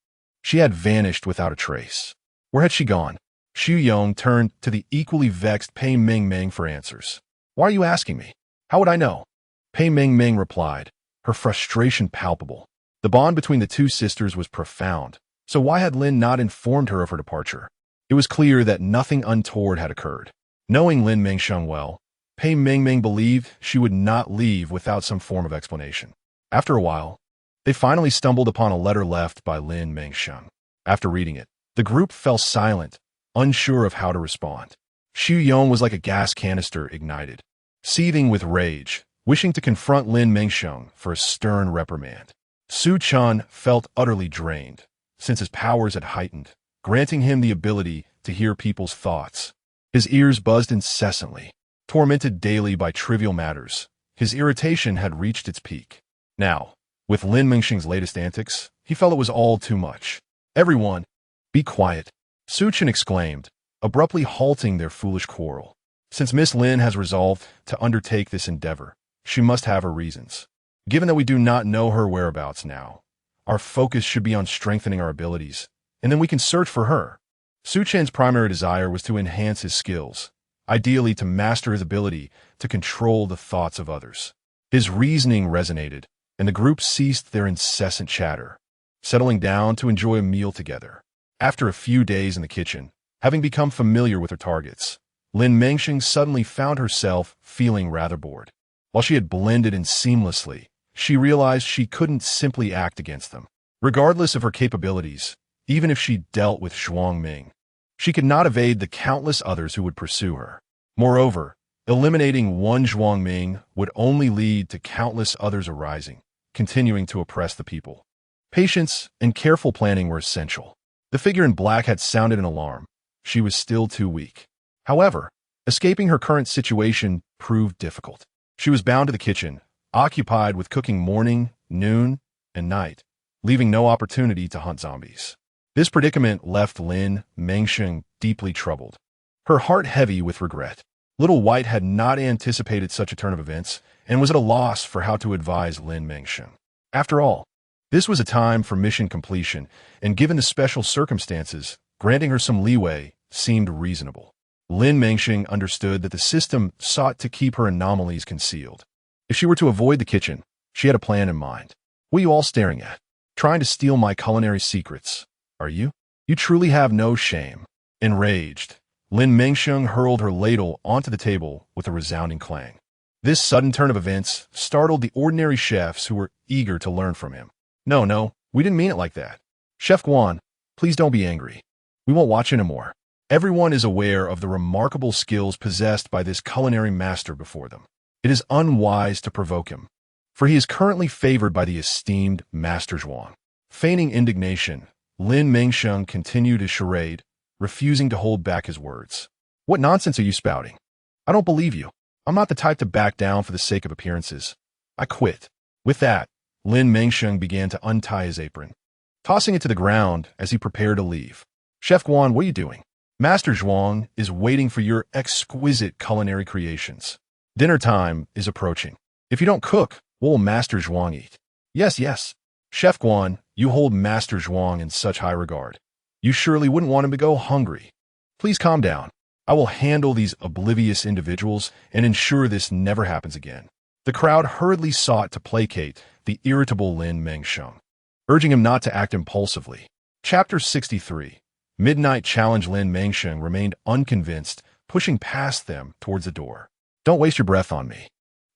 A: she had vanished without a trace. Where had she gone? Xu Yong turned to the equally vexed Pei Ming for answers. Why are you asking me? How would I know? Pei Ming replied, her frustration palpable. The bond between the two sisters was profound, so why had Lin not informed her of her departure? It was clear that nothing untoward had occurred. Knowing Lin Mengsheng well, Pei Ming believed she would not leave without some form of explanation. After a while, they finally stumbled upon a letter left by Lin Mengsheng. After reading it, the group fell silent, unsure of how to respond. Xu Yong was like a gas canister ignited, seething with rage, wishing to confront Lin Mengsheng for a stern reprimand. Su Chun felt utterly drained, since his powers had heightened, granting him the ability to hear people's thoughts. His ears buzzed incessantly. Tormented daily by trivial matters, his irritation had reached its peak. Now, with Lin Mengsheng's latest antics, he felt it was all too much. Everyone, be quiet, Su Chen exclaimed, abruptly halting their foolish quarrel. Since Miss Lin has resolved to undertake this endeavor, she must have her reasons. Given that we do not know her whereabouts now, our focus should be on strengthening our abilities, and then we can search for her. Su Chen's primary desire was to enhance his skills, ideally to master his ability to control the thoughts of others. His reasoning resonated, and the group ceased their incessant chatter, settling down to enjoy a meal together. After a few days in the kitchen, having become familiar with her targets, Lin Mengsheng suddenly found herself feeling rather bored. While she had blended in seamlessly, she realized she couldn't simply act against them. Regardless of her capabilities, even if she dealt with Zhuang Ming, she could not evade the countless others who would pursue her. Moreover, eliminating one Zhuang Ming would only lead to countless others arising, continuing to oppress the people. Patience and careful planning were essential. The figure in black had sounded an alarm. She was still too weak. However, escaping her current situation proved difficult. She was bound to the kitchen, occupied with cooking morning, noon, and night, leaving no opportunity to hunt zombies. This predicament left Lin Mengsheng deeply troubled, her heart heavy with regret. Little White had not anticipated such a turn of events and was at a loss for how to advise Lin Mengsheng. After all, this was a time for mission completion, and given the special circumstances, granting her some leeway seemed reasonable. Lin Mengsheng understood that the system sought to keep her anomalies concealed. If she were to avoid the kitchen, she had a plan in mind. What are you all staring at? Trying to steal my culinary secrets, are you? You truly have no shame. Enraged, Lin Mengsheng hurled her ladle onto the table with a resounding clang. This sudden turn of events startled the ordinary chefs who were eager to learn from him. No, we didn't mean it like that. Chef Guan, please don't be angry. We won't watch anymore. Everyone is aware of the remarkable skills possessed by this culinary master before them. It is unwise to provoke him, for he is currently favored by the esteemed Master Zhuang. Feigning indignation, Lin Mengsheng continued his charade, refusing to hold back his words. What nonsense are you spouting? I don't believe you. I'm not the type to back down for the sake of appearances. I quit. With that, Lin Mengsheng began to untie his apron, tossing it to the ground as he prepared to leave. Chef Guan, what are you doing? Master Zhuang is waiting for your exquisite culinary creations. Dinner time is approaching. If you don't cook, what will Master Zhuang eat? Yes, yes. Chef Guan, you hold Master Zhuang in such high regard. You surely wouldn't want him to go hungry. Please calm down. I will handle these oblivious individuals and ensure this never happens again. The crowd hurriedly sought to placate the irritable Lin Mengsheng, urging him not to act impulsively. Chapter 63. Midnight Challenge. Lin Mengsheng remained unconvinced, pushing past them towards the door. Don't waste your breath on me.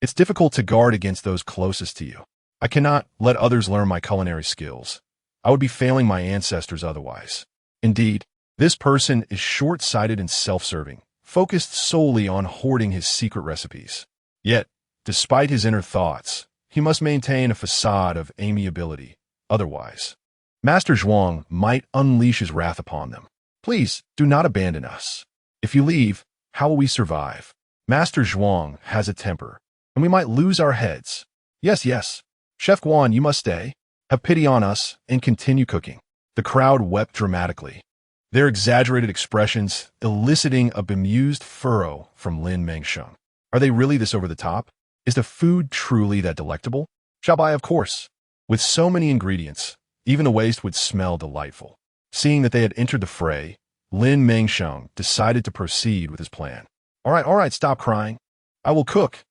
A: It's difficult to guard against those closest to you. I cannot let others learn my culinary skills. I would be failing my ancestors otherwise. Indeed, this person is short-sighted and self-serving, focused solely on hoarding his secret recipes. Yet, despite his inner thoughts, he must maintain a facade of amiability. Otherwise, Master Zhuang might unleash his wrath upon them. Please, do not abandon us. If you leave, how will we survive? Master Zhuang has a temper, and we might lose our heads. Yes, yes. Chef Guan, you must stay. Have pity on us and continue cooking. The crowd wept dramatically, their exaggerated expressions eliciting a bemused furrow from Lin Mengsheng. Are they really this over the top? Is the food truly that delectable? Xiaobai, of course. With so many ingredients, even the waste would smell delightful. Seeing that they had entered the fray, Lin Mengsheng decided to proceed with his plan. All right, stop crying. I will cook.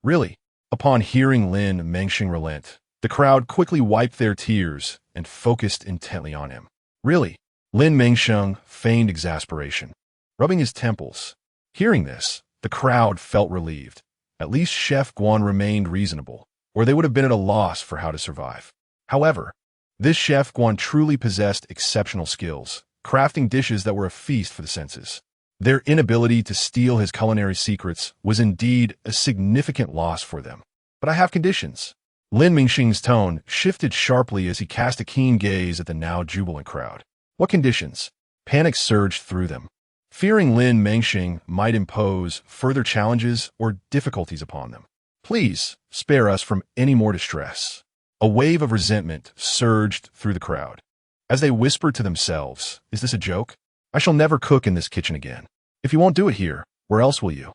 A: Really? Upon hearing Lin Mengsheng relent, the crowd quickly wiped their tears and focused intently on him. Really? Lin Mengsheng feigned exasperation, rubbing his temples. Hearing this, the crowd felt relieved. At least Chef Guan remained reasonable, or they would have been at a loss for how to survive. However, this Chef Guan truly possessed exceptional skills, crafting dishes that were a feast for the senses. Their inability to steal his culinary secrets was indeed a significant loss for them. But I have conditions. Lin Mengsheng's tone shifted sharply as he cast a keen gaze at the now jubilant crowd. What conditions? Panic surged through them, fearing Lin Mengsheng might impose further challenges or difficulties upon them. Please, spare us from any more distress. A wave of resentment surged through the crowd. As they whispered to themselves, is this a joke? I shall never cook in this kitchen again. If you won't do it here, where else will you?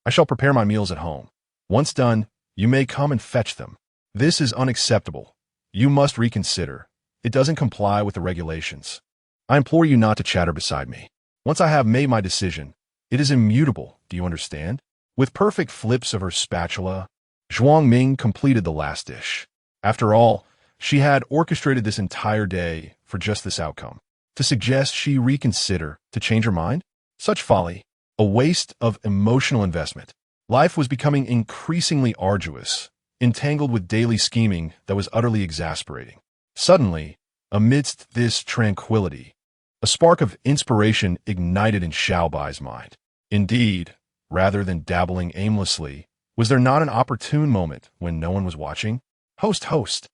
A: I shall prepare my meals at home. Once done, you may come and fetch them. This is unacceptable. You must reconsider. It doesn't comply with the regulations. I implore you not to chatter beside me. Once I have made my decision, it is immutable, do you understand? With perfect flips of her spatula, Zhuang Ming completed the last dish. After all, she had orchestrated this entire day for just this outcome. To suggest she reconsider, to change her mind? Such folly, a waste of emotional investment. Life was becoming increasingly arduous, entangled with daily scheming that was utterly exasperating. Suddenly, amidst this tranquility, a spark of inspiration ignited in Xiaobai's mind. Indeed, rather than dabbling aimlessly, was there not an opportune moment when no one was watching? Host.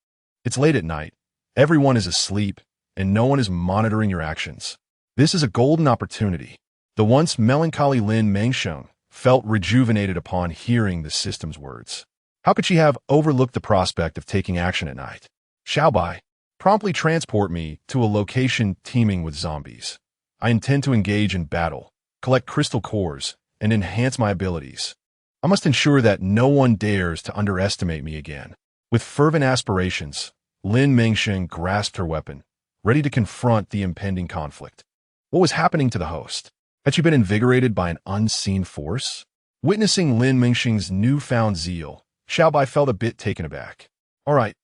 A: It's late at night. Everyone is asleep, and no one is monitoring your actions. This is a golden opportunity. The once melancholy Lin Mengsheng felt rejuvenated upon hearing the system's words. How could she have overlooked the prospect of taking action at night? Xiaobai, promptly transport me to a location teeming with zombies. I intend to engage in battle, collect crystal cores, and enhance my abilities. I must ensure that no one dares to underestimate me again. With fervent aspirations, Lin Mengsheng grasped her weapon, ready to confront the impending conflict. What was happening to the host? Had she been invigorated by an unseen force? Witnessing Lin Mengsheng's newfound zeal, Xiaobai felt a bit taken aback. All right,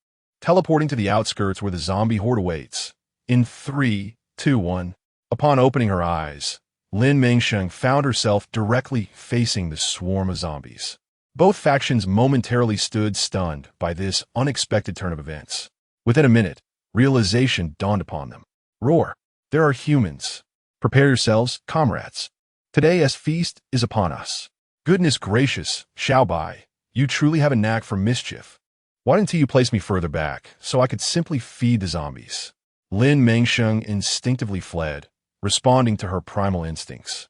A: teleporting to the outskirts where the zombie horde awaits. In 3, 2, 1. Upon opening her eyes, Lin Mengsheng found herself directly facing the swarm of zombies. Both factions momentarily stood stunned by this unexpected turn of events. Within a minute, realization dawned upon them. Roar! There are humans. Prepare yourselves, comrades. Today's feast is upon us. Goodness gracious, Xiaobai, you truly have a knack for mischief. Why didn't you place me further back, so I could simply feed the zombies? Lin Mengsheng instinctively fled, responding to her primal instincts.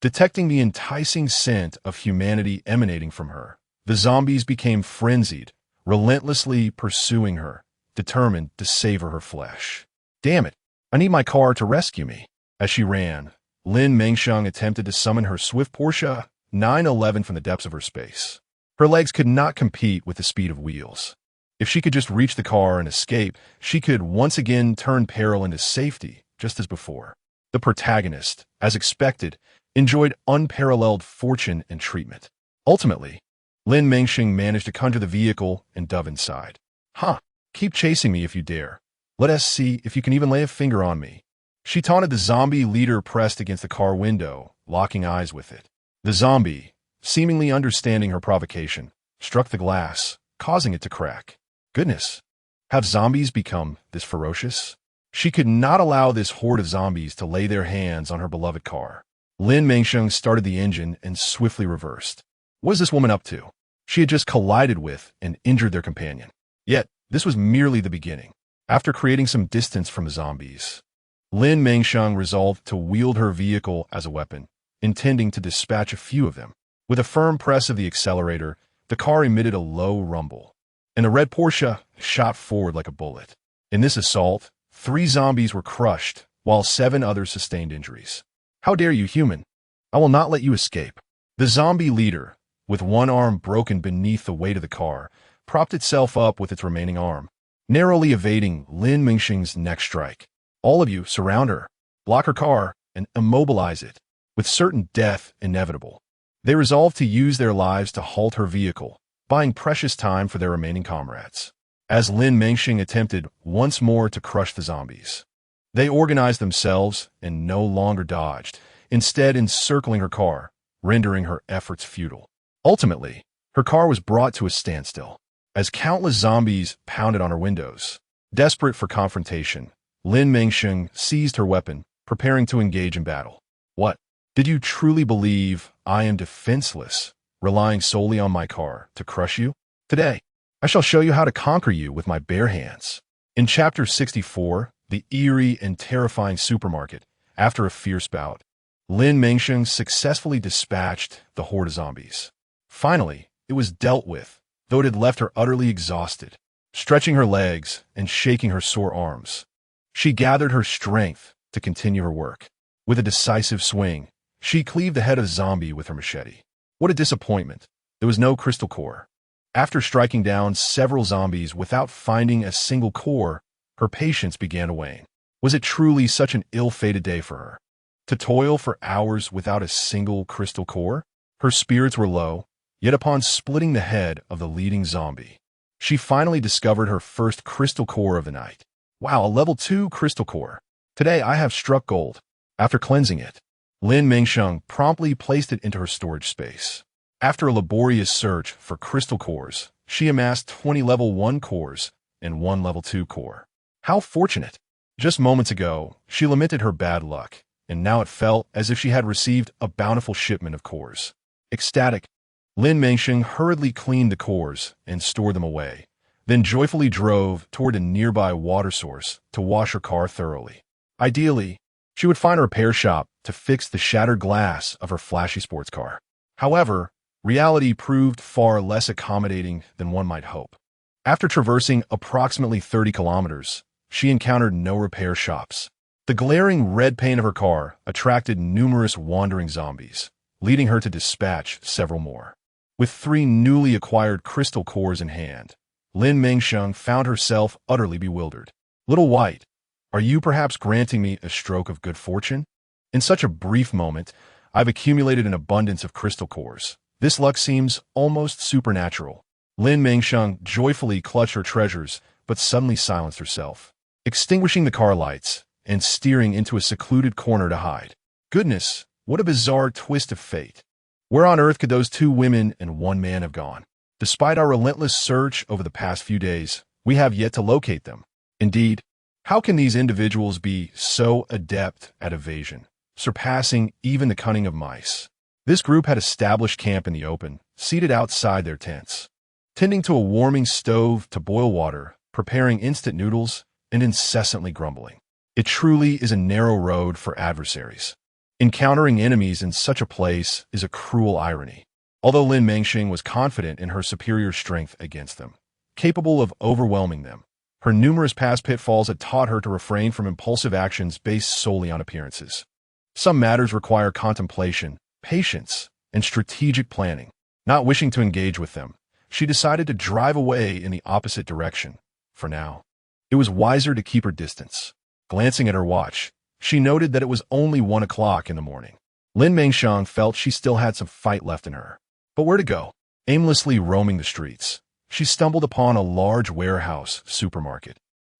A: Detecting the enticing scent of humanity emanating from her, the zombies became frenzied, relentlessly pursuing her, determined to savor her flesh. Damn it, I need my car to rescue me. As she ran, Lin Mengsheng attempted to summon her swift Porsche 911 from the depths of her space. Her legs could not compete with the speed of wheels. If she could just reach the car and escape, she could once again turn peril into safety, just as before. The protagonist, as expected, enjoyed unparalleled fortune and treatment. Ultimately, Lin Mengsheng managed to conjure the vehicle and dove inside. Huh, keep chasing me if you dare. Let us see if you can even lay a finger on me. She taunted the zombie leader pressed against the car window, locking eyes with it. The zombie, seemingly understanding her provocation, struck the glass, causing it to crack. Goodness, have zombies become this ferocious? She could not allow this horde of zombies to lay their hands on her beloved car. Lin Mengsheng started the engine and swiftly reversed. What is this woman up to? She had just collided with and injured their companion. Yet, this was merely the beginning. After creating some distance from the zombies, Lin Mengsheng resolved to wield her vehicle as a weapon, intending to dispatch a few of them. With a firm press of the accelerator, the car emitted a low rumble, and the red Porsche shot forward like a bullet. In this assault, 3 zombies were crushed, while 7 others sustained injuries. How dare you, human? I will not let you escape. The zombie leader, with one arm broken beneath the weight of the car, propped itself up with its remaining arm, narrowly evading Lin Mengsheng's next strike. All of you surround her, block her car, and immobilize it. With certain death inevitable, they resolved to use their lives to halt her vehicle, buying precious time for their remaining comrades. As Lin Mengsheng attempted once more to crush the zombies, they organized themselves and no longer dodged, instead encircling her car, rendering her efforts futile. Ultimately, her car was brought to a standstill, as countless zombies pounded on her windows. Desperate for confrontation, Lin Mengsheng seized her weapon, preparing to engage in battle. What? Did you truly believe I am defenseless, relying solely on my car to crush you? Today, I shall show you how to conquer you with my bare hands. In Chapter 64, the eerie and terrifying supermarket, after a fierce bout, Lin Mengsheng successfully dispatched the horde of zombies. Finally, it was dealt with, though it had left her utterly exhausted. Stretching her legs and shaking her sore arms, she gathered her strength to continue her work. With a decisive swing, she cleaved the head of the zombie with her machete. What a disappointment. There was no crystal core. After striking down several zombies without finding a single core, her patience began to wane. Was it truly such an ill-fated day for her? To toil for hours without a single crystal core? Her spirits were low, yet upon splitting the head of the leading zombie, she finally discovered her first crystal core of the night. Wow, a level 2 crystal core. Today I have struck gold. After cleansing it, Lin Mengsheng promptly placed it into her storage space. After a laborious search for crystal cores, she amassed 20 level 1 cores and 1 level 2 core. How fortunate! Just moments ago, she lamented her bad luck, and now it felt as if she had received a bountiful shipment of cores. Ecstatic, Lin Mengsheng hurriedly cleaned the cores and stored them away, then joyfully drove toward a nearby water source to wash her car thoroughly. Ideally, she would find a repair shop to fix the shattered glass of her flashy sports car. However, reality proved far less accommodating than one might hope. After traversing approximately 30 kilometers, she encountered no repair shops. The glaring red paint of her car attracted numerous wandering zombies, leading her to dispatch several more. With 3 newly acquired crystal cores in hand, Lin Mengsheng found herself utterly bewildered. Little White, are you perhaps granting me a stroke of good fortune? In such a brief moment, I've accumulated an abundance of crystal cores. This luck seems almost supernatural. Lin Mengsheng joyfully clutched her treasures, but suddenly silenced herself, extinguishing the car lights and steering into a secluded corner to hide. Goodness, what a bizarre twist of fate. Where on earth could those 2 women and 1 man have gone? Despite our relentless search over the past few days, we have yet to locate them. Indeed, how can these individuals be so adept at evasion, surpassing even the cunning of mice? This group had established camp in the open, seated outside their tents, tending to a warming stove to boil water, preparing instant noodles, and incessantly grumbling. It truly is a narrow road for adversaries. Encountering enemies in such a place is a cruel irony. Although Lin Mengsheng was confident in her superior strength against them, capable of overwhelming them, her numerous past pitfalls had taught her to refrain from impulsive actions based solely on appearances. Some matters require contemplation, patience, and strategic planning. Not wishing to engage with them, she decided to drive away in the opposite direction. For now, it was wiser to keep her distance. Glancing at her watch, she noted that it was only 1 o'clock in the morning. Lin Mengsheng felt she still had some fight left in her. But where to go? Aimlessly roaming the streets, she stumbled upon a large warehouse supermarket,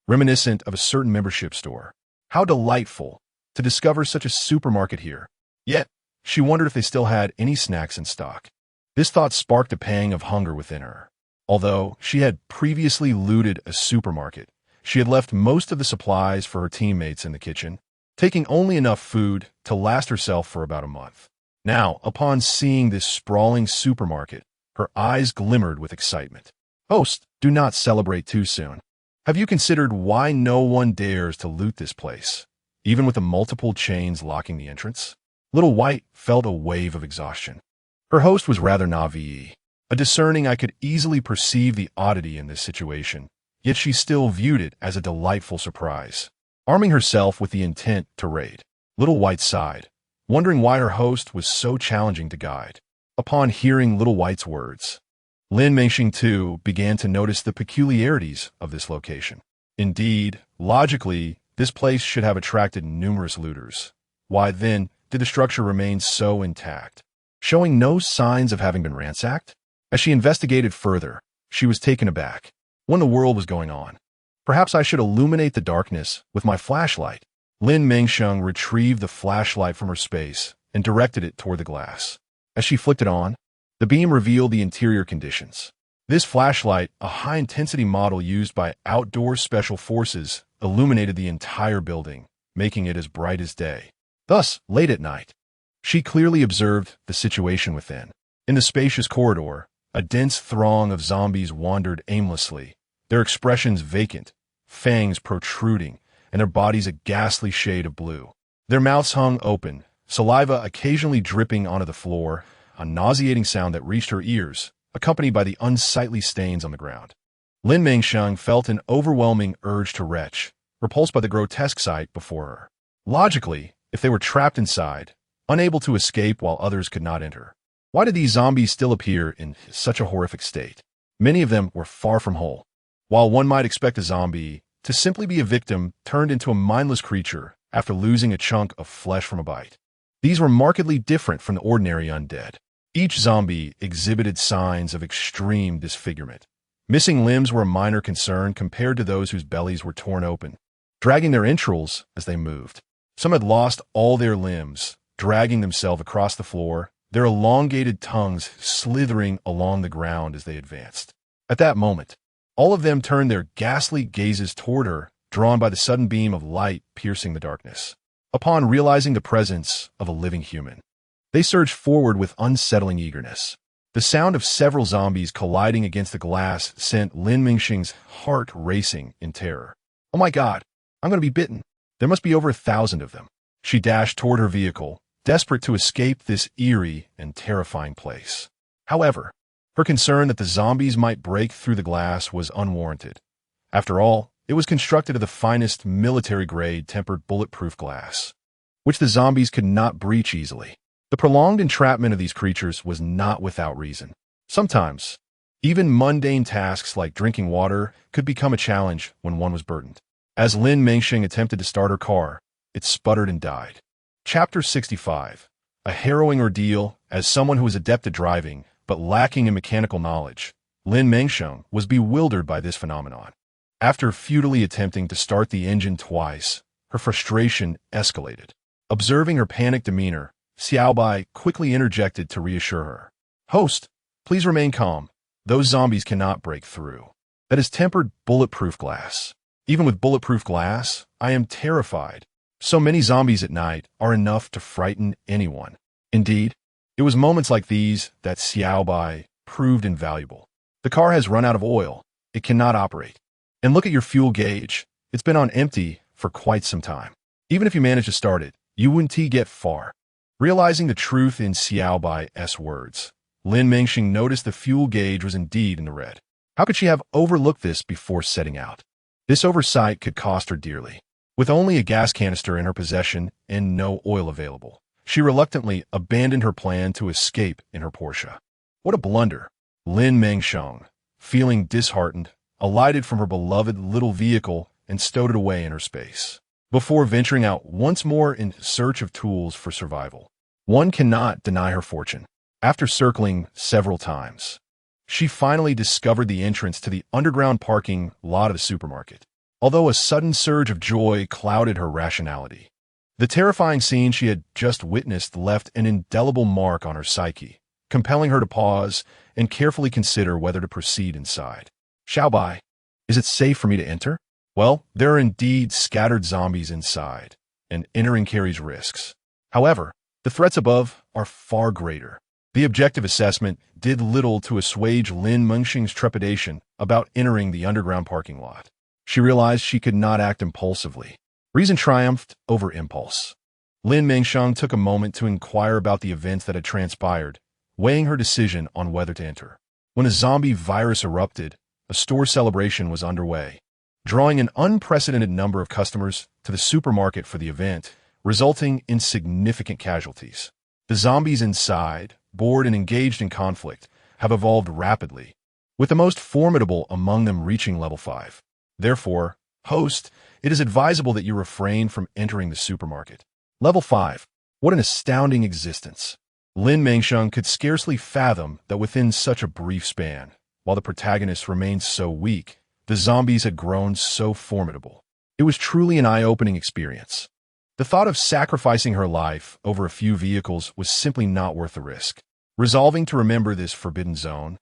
A: reminiscent of a certain membership store. How delightful to discover such a supermarket here. Yet, she wondered if they still had any snacks in stock. This thought sparked a pang of hunger within her. Although she had previously looted a supermarket, she had left most of the supplies for her teammates in the kitchen, taking only enough food to last herself for about a month. Now, upon seeing this sprawling supermarket, her eyes glimmered with excitement. Host, do not celebrate too soon. Have you considered why no one dares to loot this place, even with the multiple chains locking the entrance? Little White felt a wave of exhaustion. Her host was rather naive. A discerning I could easily perceive the oddity in this situation, yet she still viewed it as a delightful surprise. Arming herself with the intent to raid, Little White sighed, wondering why her host was so challenging to guide. Upon hearing Little White's words, Lin Mengsheng too began to notice the peculiarities of this location. Indeed, logically, this place should have attracted numerous looters. Why then did the structure remain so intact, showing no signs of having been ransacked? As she investigated further, she was taken aback. What in the world was going on? Perhaps I should illuminate the darkness with my flashlight. Lin Mengsheng retrieved the flashlight from her space and directed it toward the glass. As she flicked it on, the beam revealed the interior conditions. This flashlight, a high-intensity model used by outdoor special forces, illuminated the entire building, making it as bright as day. Thus, late at night, she clearly observed the situation within. In the spacious corridor, a dense throng of zombies wandered aimlessly, their expressions vacant, fangs protruding, and their bodies a ghastly shade of blue. Their mouths hung open, saliva occasionally dripping onto the floor, a nauseating sound that reached her ears, accompanied by the unsightly stains on the ground. Lin Mengsheng felt an overwhelming urge to retch, repulsed by the grotesque sight before her. Logically, if they were trapped inside, unable to escape while others could not enter, why did these zombies still appear in such a horrific state? Many of them were far from whole. While one might expect a zombie to simply be a victim turned into a mindless creature after losing a chunk of flesh from a bite, these were markedly different from the ordinary undead. Each zombie exhibited signs of extreme disfigurement. Missing limbs were a minor concern compared to those whose bellies were torn open, dragging their entrails as they moved. Some had lost all their limbs, dragging themselves across the floor, their elongated tongues slithering along the ground as they advanced. At that moment, all of them turned their ghastly gazes toward her, drawn by the sudden beam of light piercing the darkness. Upon realizing the presence of a living human, they surged forward with unsettling eagerness. The sound of several zombies colliding against the glass sent Lin Mengsheng's heart racing in terror. Oh my God, I'm going to be bitten. There must be over 1,000 of them. She dashed toward her vehicle, desperate to escape this eerie and terrifying place. However, her concern that the zombies might break through the glass was unwarranted. After all, it was constructed of the finest military-grade tempered bulletproof glass, which the zombies could not breach easily. The prolonged entrapment of these creatures was not without reason. Sometimes, even mundane tasks like drinking water could become a challenge when one was burdened. As Lin Mengsheng attempted to start her car, it sputtered and died. Chapter 65. A harrowing ordeal. As someone who was adept at driving, but lacking in mechanical knowledge, Lin Mengsheng was bewildered by this phenomenon. After futilely attempting to start the engine twice, her frustration escalated. Observing her panicked demeanor, Xiaobai quickly interjected to reassure her. Host, please remain calm. Those zombies cannot break through. That is tempered bulletproof glass. Even with bulletproof glass, I am terrified. So many zombies at night are enough to frighten anyone. Indeed, it was moments like these that Xiaobai proved invaluable. The car has run out of oil. It cannot operate. And look at your fuel gauge. It's been on empty for quite some time. Even if you manage to start it, you wouldn't get far. Realizing the truth in Xiao Bai's words, Lin Mengsheng noticed the fuel gauge was indeed in the red. How could she have overlooked this before setting out? This oversight could cost her dearly. With only a gas canister in her possession and no oil available, she reluctantly abandoned her plan to escape in her Porsche. What a blunder! Lin Mengsheng, feeling disheartened, alighted from her beloved little vehicle and stowed it away in her space. Before venturing out once more in search of tools for survival, one cannot deny her fortune. After circling several times, she finally discovered the entrance to the underground parking lot of the supermarket. Although a sudden surge of joy clouded her rationality, the terrifying scene she had just witnessed left an indelible mark on her psyche, compelling her to pause and carefully consider whether to proceed inside. Xiao Bai, is it safe for me to enter? Well, there are indeed scattered zombies inside, and entering carries risks. However, the threats above are far greater. The objective assessment did little to assuage Lin Mengsheng's trepidation about entering the underground parking lot. She realized she could not act impulsively. Reason triumphed over impulse. Lin Mengsheng took a moment to inquire about the events that had transpired, weighing her decision on whether to enter. When a zombie virus erupted, a store celebration was underway, drawing an unprecedented number of customers to the supermarket for the event, resulting in significant casualties. The zombies inside, bored and engaged in conflict, have evolved rapidly, with the most formidable among them reaching level 5. Therefore, host, it is advisable that you refrain from entering the supermarket. Level 5. What an astounding existence. Lin Mengsheng could scarcely fathom that within such a brief span, while the protagonist remained so weak, the zombies had grown so formidable. It was truly an eye-opening experience. The thought of sacrificing her life over a few vehicles was simply not worth the risk. Resolving to remember this forbidden zone,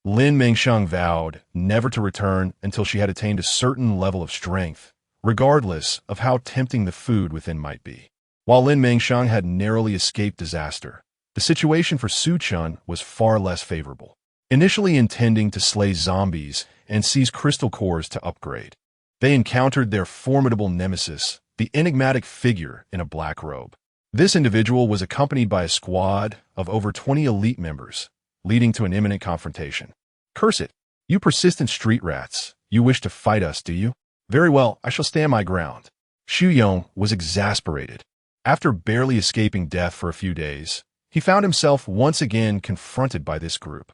A: Lin Mengsheng vowed never to return until she had attained a certain level of strength, regardless of how tempting the food within might be. While Lin Mengsheng had narrowly escaped disaster, the situation for Su Chun was far less favorable. Initially intending to slay zombies and seize crystal cores to upgrade, they encountered their formidable nemesis, the enigmatic figure in a black robe. This individual was accompanied by a squad of over 20 elite members, leading to an imminent confrontation. Curse it! You persistent street rats! You wish to fight us, do you? Very well, I shall stand my ground. Xu Yong was exasperated. After barely escaping death for a few days, he found himself once again confronted by this group.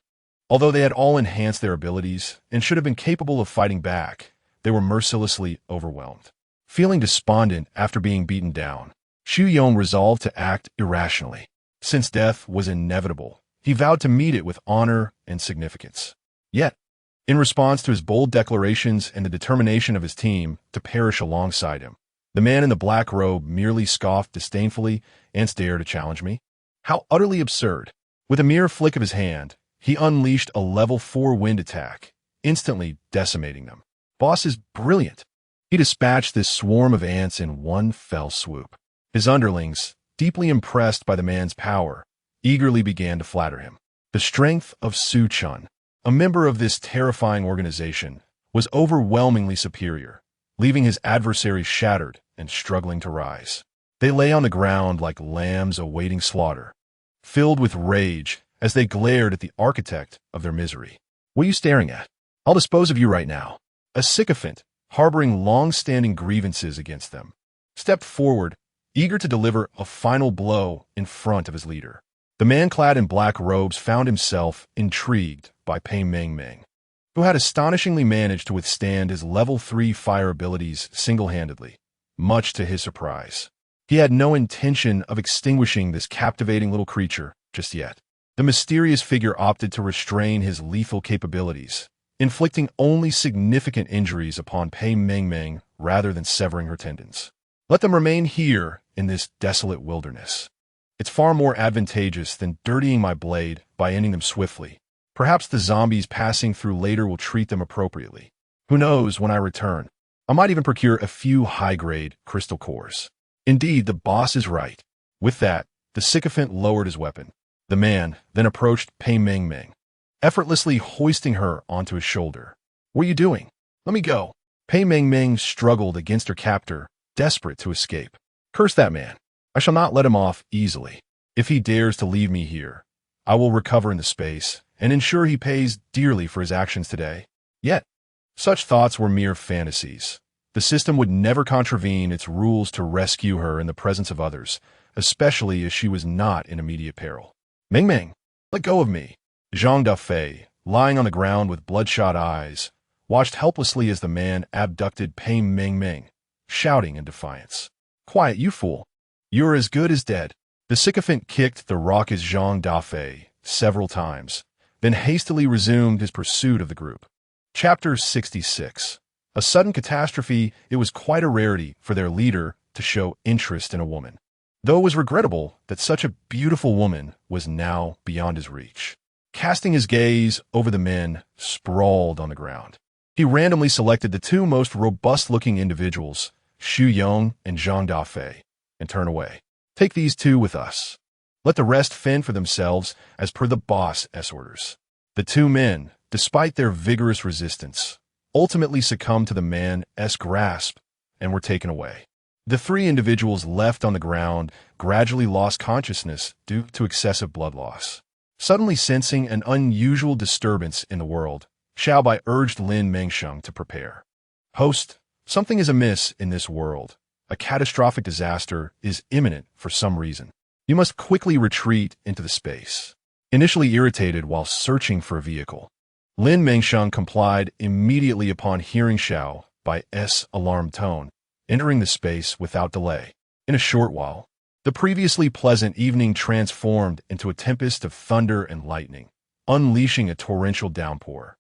A: Although they had all enhanced their abilities and should have been capable of fighting back, they were mercilessly overwhelmed. Feeling despondent after being beaten down, Xu Yong resolved to act irrationally. Since death was inevitable, he vowed to meet it with honor and significance. Yet, in response to his bold declarations and the determination of his team to perish alongside him, the man in the black robe merely scoffed disdainfully and dared to challenge me. How utterly absurd! With a mere flick of his hand, he unleashed a level 4 wind attack, instantly decimating them. Boss is brilliant. He dispatched this swarm of ants in one fell swoop. His underlings, deeply impressed by the man's power, eagerly began to flatter him. The strength of Su Chun, a member of this terrifying organization, was overwhelmingly superior, leaving his adversaries shattered and struggling to rise. They lay on the ground like lambs awaiting slaughter, filled with rage as they glared at the architect of their misery. What are you staring at? I'll dispose of you right now. A sycophant, harboring long-standing grievances against them, stepped forward, eager to deliver a final blow in front of his leader. The man clad in black robes found himself intrigued by Pei Meng, who had astonishingly managed to withstand his level 3 fire abilities single-handedly, much to his surprise. He had no intention of extinguishing this captivating little creature just yet. The mysterious figure opted to restrain his lethal capabilities, inflicting only significant injuries upon Pei Meng rather than severing her tendons. Let them remain here in this desolate wilderness. It's far more advantageous than dirtying my blade by ending them swiftly. Perhaps the zombies passing through later will treat them appropriately. Who knows, when I return, I might even procure a few high-grade crystal cores. Indeed, the boss is right. With that, the sycophant lowered his weapon. The man then approached Pei Meng, effortlessly hoisting her onto his shoulder. What are you doing? Let me go. Pei Meng struggled against her captor, desperate to escape. Curse that man. I shall not let him off easily. If he dares to leave me here, I will recover in the space and ensure he pays dearly for his actions today. Yet, such thoughts were mere fantasies. The system would never contravene its rules to rescue her in the presence of others, especially as she was not in immediate peril. Mengmeng, let go of me. Zhang Dafei, lying on the ground with bloodshot eyes, watched helplessly as the man abducted Pei Mengmeng, shouting in defiance. Quiet, you fool. You're as good as dead. The sycophant kicked the raucous Zhang Dafei several times, then hastily resumed his pursuit of the group. Chapter 66. A sudden catastrophe. It was quite a rarity for their leader to show interest in a woman, though it was regrettable that such a beautiful woman was now beyond his reach. Casting his gaze over the men sprawled on the ground, he randomly selected the two most robust-looking individuals, Xu Yong and Zhang Dafei, and turned away. Take these two with us. Let the rest fend for themselves as per the boss's orders. The two men, despite their vigorous resistance, ultimately succumbed to the man's grasp and were taken away. The three individuals left on the ground gradually lost consciousness due to excessive blood loss. Suddenly sensing an unusual disturbance in the world, Xiaobai urged Lin Mengsheng to prepare. Host, something is amiss in this world. A catastrophic disaster is imminent for some reason. You must quickly retreat into the space. Initially irritated while searching for a vehicle, Lin Mengsheng complied immediately upon hearing Xiaobai's alarm tone, entering the space without delay. In a short while, the previously pleasant evening transformed into a tempest of thunder and lightning, unleashing a torrential downpour.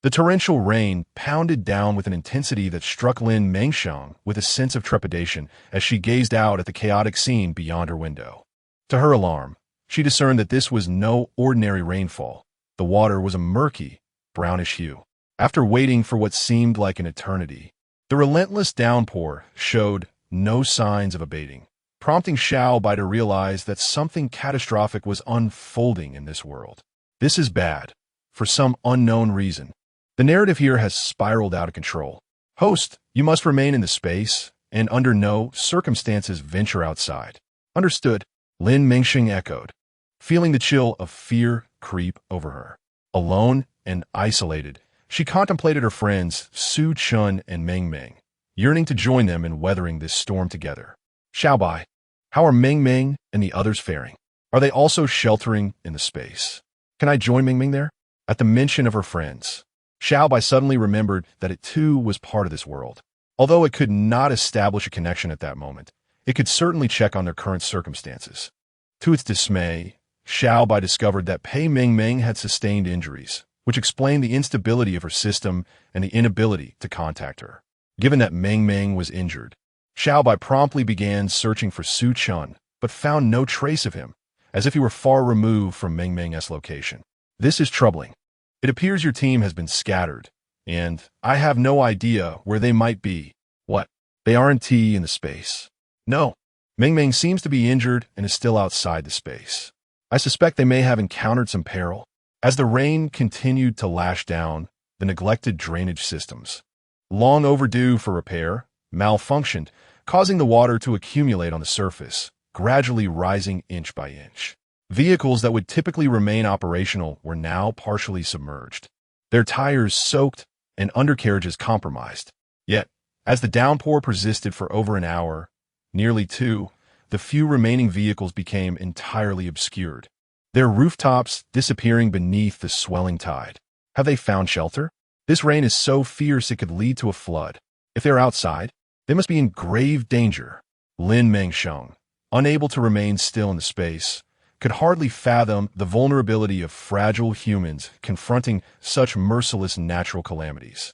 A: The torrential rain pounded down with an intensity that struck Lin Mengsheng with a sense of trepidation as she gazed out at the chaotic scene beyond her window. To her alarm, she discerned that this was no ordinary rainfall. The water was a murky, brownish hue. After waiting for what seemed like an eternity, the relentless downpour showed no signs of abating, prompting Xiaobai to realize that something catastrophic was unfolding in this world. This is bad, for some unknown reason. The narrative here has spiraled out of control. Host, you must remain in the space, and under no circumstances venture outside. Understood, Lin Mengsheng echoed, feeling the chill of fear creep over her. Alone and isolated, she contemplated her friends Su Chun and Meng Meng, yearning to join them in weathering this storm together. Xiaobai, how are Meng Meng and the others faring? Are they also sheltering in the space? Can I join Meng Meng there? At the mention of her friends, Xiaobai suddenly remembered that it too was part of this world. Although it could not establish a connection at that moment, it could certainly check on their current circumstances. To its dismay, Xiaobai discovered that Pei Mengmeng had sustained injuries, which explained the instability of her system and the inability to contact her. Given that Mengmeng was injured, Xiaobai promptly began searching for Su Chun, but found no trace of him, as if he were far removed from Mengmeng's location. This is troubling. It appears your team has been scattered, and I have no idea where they might be. What? They aren't in the space. No. Mengmeng seems to be injured and is still outside the space. I suspect they may have encountered some peril. As the rain continued to lash down, the neglected drainage systems, long overdue for repair, malfunctioned, causing the water to accumulate on the surface, gradually rising inch by inch. Vehicles that would typically remain operational were now partially submerged, their tires soaked and undercarriages compromised. Yet, as the downpour persisted for over an hour, nearly two, the few remaining vehicles became entirely obscured, their rooftops disappearing beneath the swelling tide. Have they found shelter? This rain is so fierce it could lead to a flood. If they're outside, they must be in grave danger. Lin Mengsheng, unable to remain still in the space, could hardly fathom the vulnerability of fragile humans confronting such merciless natural calamities.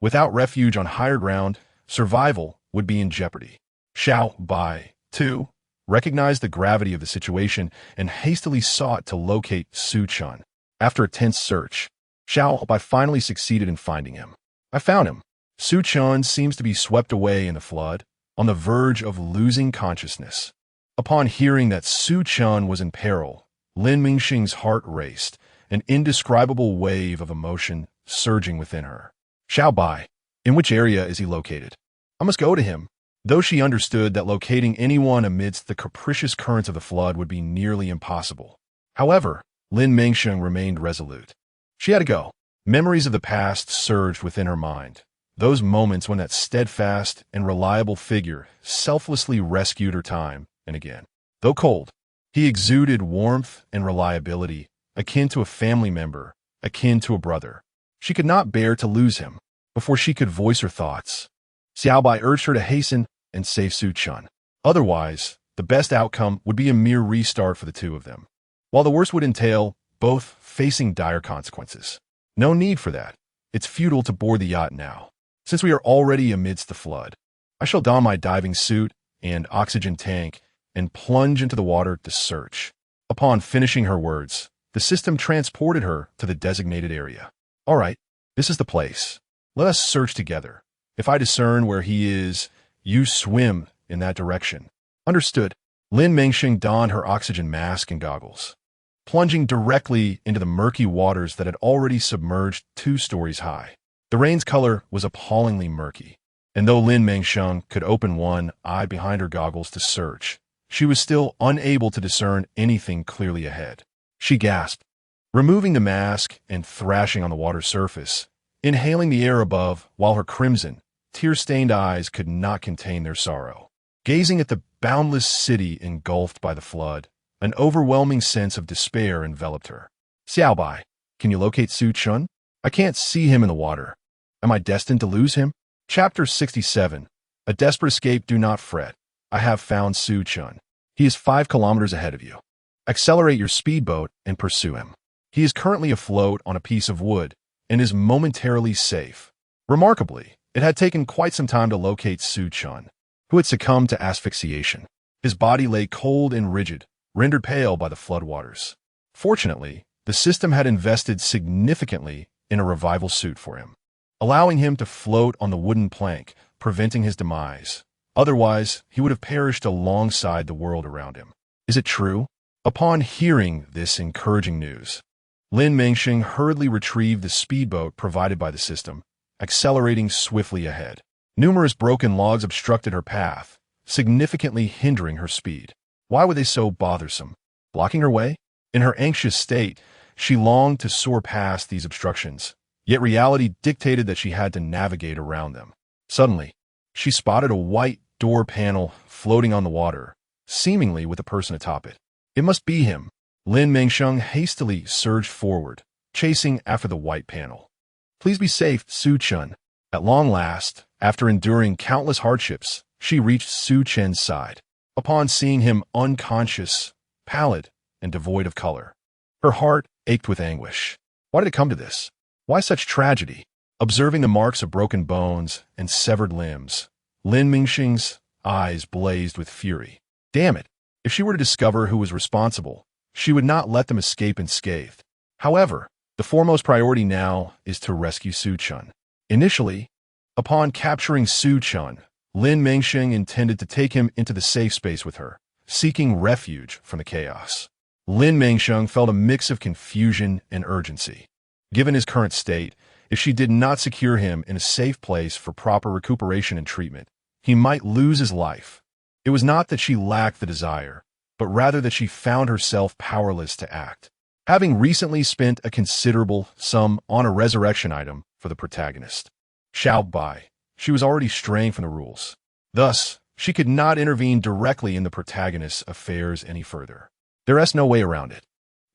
A: Without refuge on higher ground, survival would be in jeopardy. Xiaobai, too, recognized the gravity of the situation and hastily sought to locate Su Chun. After a tense search, Xiaobai finally succeeded in finding him. I found him. Su Chun seems to be swept away in the flood, on the verge of losing consciousness. Upon hearing that Su Chun was in peril, Lin Mengsheng's heart raced, an indescribable wave of emotion surging within her. Xiaobai, in which area is he located? I must go to him. though she understood that locating anyone amidst the capricious currents of the flood would be nearly impossible. However, Lin Mengsheng remained resolute. She had to go. Memories of the past surged within her mind. Those moments when that steadfast and reliable figure selflessly rescued her time and again. Though cold, he exuded warmth and reliability, akin to a family member, akin to a brother. She could not bear to lose him. Before she could voice her thoughts, Xiaobai urged her to hasten and save Su Chun. Otherwise, the best outcome would be a mere restart for the two of them, while the worst would entail both facing dire consequences. No need for that. It's futile to board the yacht now. Since we are already amidst the flood, I shall don my diving suit and oxygen tank and plunge into the water to search. Upon finishing her words, the system transported her to the designated area. All right, this is the place. Let us search together. If I discern where he is, you swim in that direction. Understood. Lin Mengsheng donned her oxygen mask and goggles, plunging directly into the murky waters that had already submerged 2 stories high. The rain's color was appallingly murky, and though Lin Mengsheng could open one eye behind her goggles to search, she was still unable to discern anything clearly ahead. She gasped, removing the mask and thrashing on the water's surface, inhaling the air above while her crimson, tear-stained eyes could not contain their sorrow. Gazing at the boundless city engulfed by the flood, an overwhelming sense of despair enveloped her. Xiaobai, can you locate Su Chun? I can't see him in the water. Am I destined to lose him? Chapter 67. A desperate escape, do not fret. I have found Su Chun. He is 5 kilometers ahead of you. Accelerate your speedboat and pursue him. He is currently afloat on a piece of wood and is momentarily safe. Remarkably, it had taken quite some time to locate Su Chun, who had succumbed to asphyxiation. His body lay cold and rigid, rendered pale by the floodwaters. Fortunately, the system had invested significantly in a revival suit for him, allowing him to float on the wooden plank, preventing his demise. Otherwise, he would have perished alongside the world around him. Is it true? Upon hearing this encouraging news, Lin Mengsheng hurriedly retrieved the speedboat provided by the system, accelerating swiftly ahead. Numerous broken logs obstructed her path, significantly hindering her speed. Why were they so bothersome? Blocking her way? In her anxious state, she longed to soar past these obstructions, yet reality dictated that she had to navigate around them. Suddenly, she spotted a white door panel floating on the water, seemingly with a person atop it. It must be him. Lin Mengsheng hastily surged forward, chasing after the white panel. Please be safe, Su Chun. At long last, after enduring countless hardships, she reached Su Chen's side. Upon seeing him unconscious, pallid, and devoid of color, her heart ached with anguish. Why did it come to this? Why such tragedy? Observing the marks of broken bones and severed limbs, Lin Mengsheng's eyes blazed with fury. Damn it! If she were to discover who was responsible, she would not let them escape unscathed. However, the foremost priority now is to rescue Su Chun. Initially, upon capturing Su Chun, Lin Mengsheng intended to take him into the safe space with her, seeking refuge from the chaos. Lin Mengsheng felt a mix of confusion and urgency. Given his current state, if she did not secure him in a safe place for proper recuperation and treatment, he might lose his life. It was not that she lacked the desire, but rather that she found herself powerless to act, having recently spent a considerable sum on a resurrection item for the protagonist. Xiaobai, she was already straying from the rules. Thus, she could not intervene directly in the protagonist's affairs any further. There is no way around it.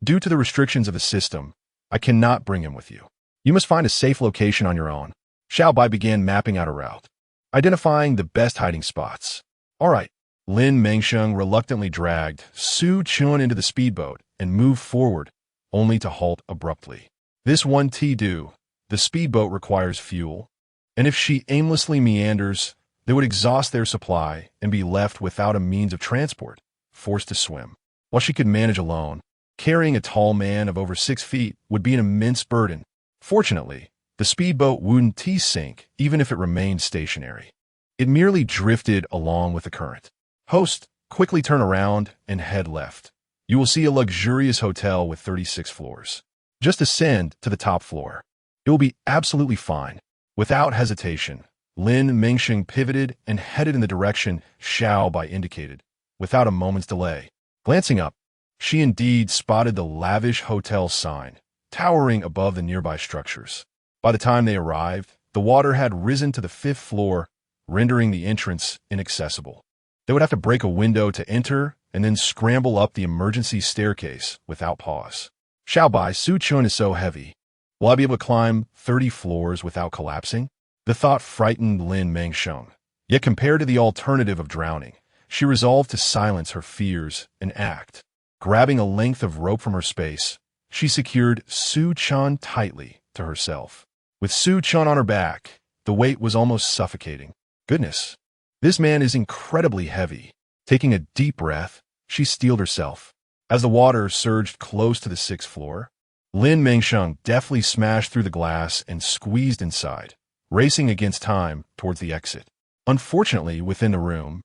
A: Due to the restrictions of the system, I cannot bring him with you. You must find a safe location on your own. Xiaobai began mapping out a route, identifying the best hiding spots. All right. Lin Mengsheng reluctantly dragged Su Chun into the speedboat and moved forward, only to halt abruptly. This won't do. The speedboat requires fuel, and if she aimlessly meanders, they would exhaust their supply and be left without a means of transport, forced to swim. While she could manage alone, carrying a tall man of over 6 feet would be an immense burden. Fortunately, the speedboat wouldn't sink even if it remained stationary. It merely drifted along with the current. Host, quickly turn around and head left. You will see a luxurious hotel with 36 floors. Just ascend to the top floor. It will be absolutely fine. Without hesitation, Lin Mengsheng pivoted and headed in the direction Xiao Bai indicated, without a moment's delay. Glancing up, she indeed spotted the lavish hotel sign, towering above the nearby structures. By the time they arrived, the water had risen to the 5th floor, rendering the entrance inaccessible. They would have to break a window to enter and then scramble up the emergency staircase without pause. Xiao Bai, Su Chun is so heavy. Will I be able to climb 30 floors without collapsing? The thought frightened Lin Mengsheng. Yet compared to the alternative of drowning, she resolved to silence her fears and act. Grabbing a length of rope from her space, she secured Su Chun tightly to herself. With Su Chun on her back, the weight was almost suffocating. Goodness, this man is incredibly heavy. Taking a deep breath, she steeled herself. As the water surged close to the 6th floor, Lin Mengsheng deftly smashed through the glass and squeezed inside, racing against time towards the exit. Unfortunately, within the room,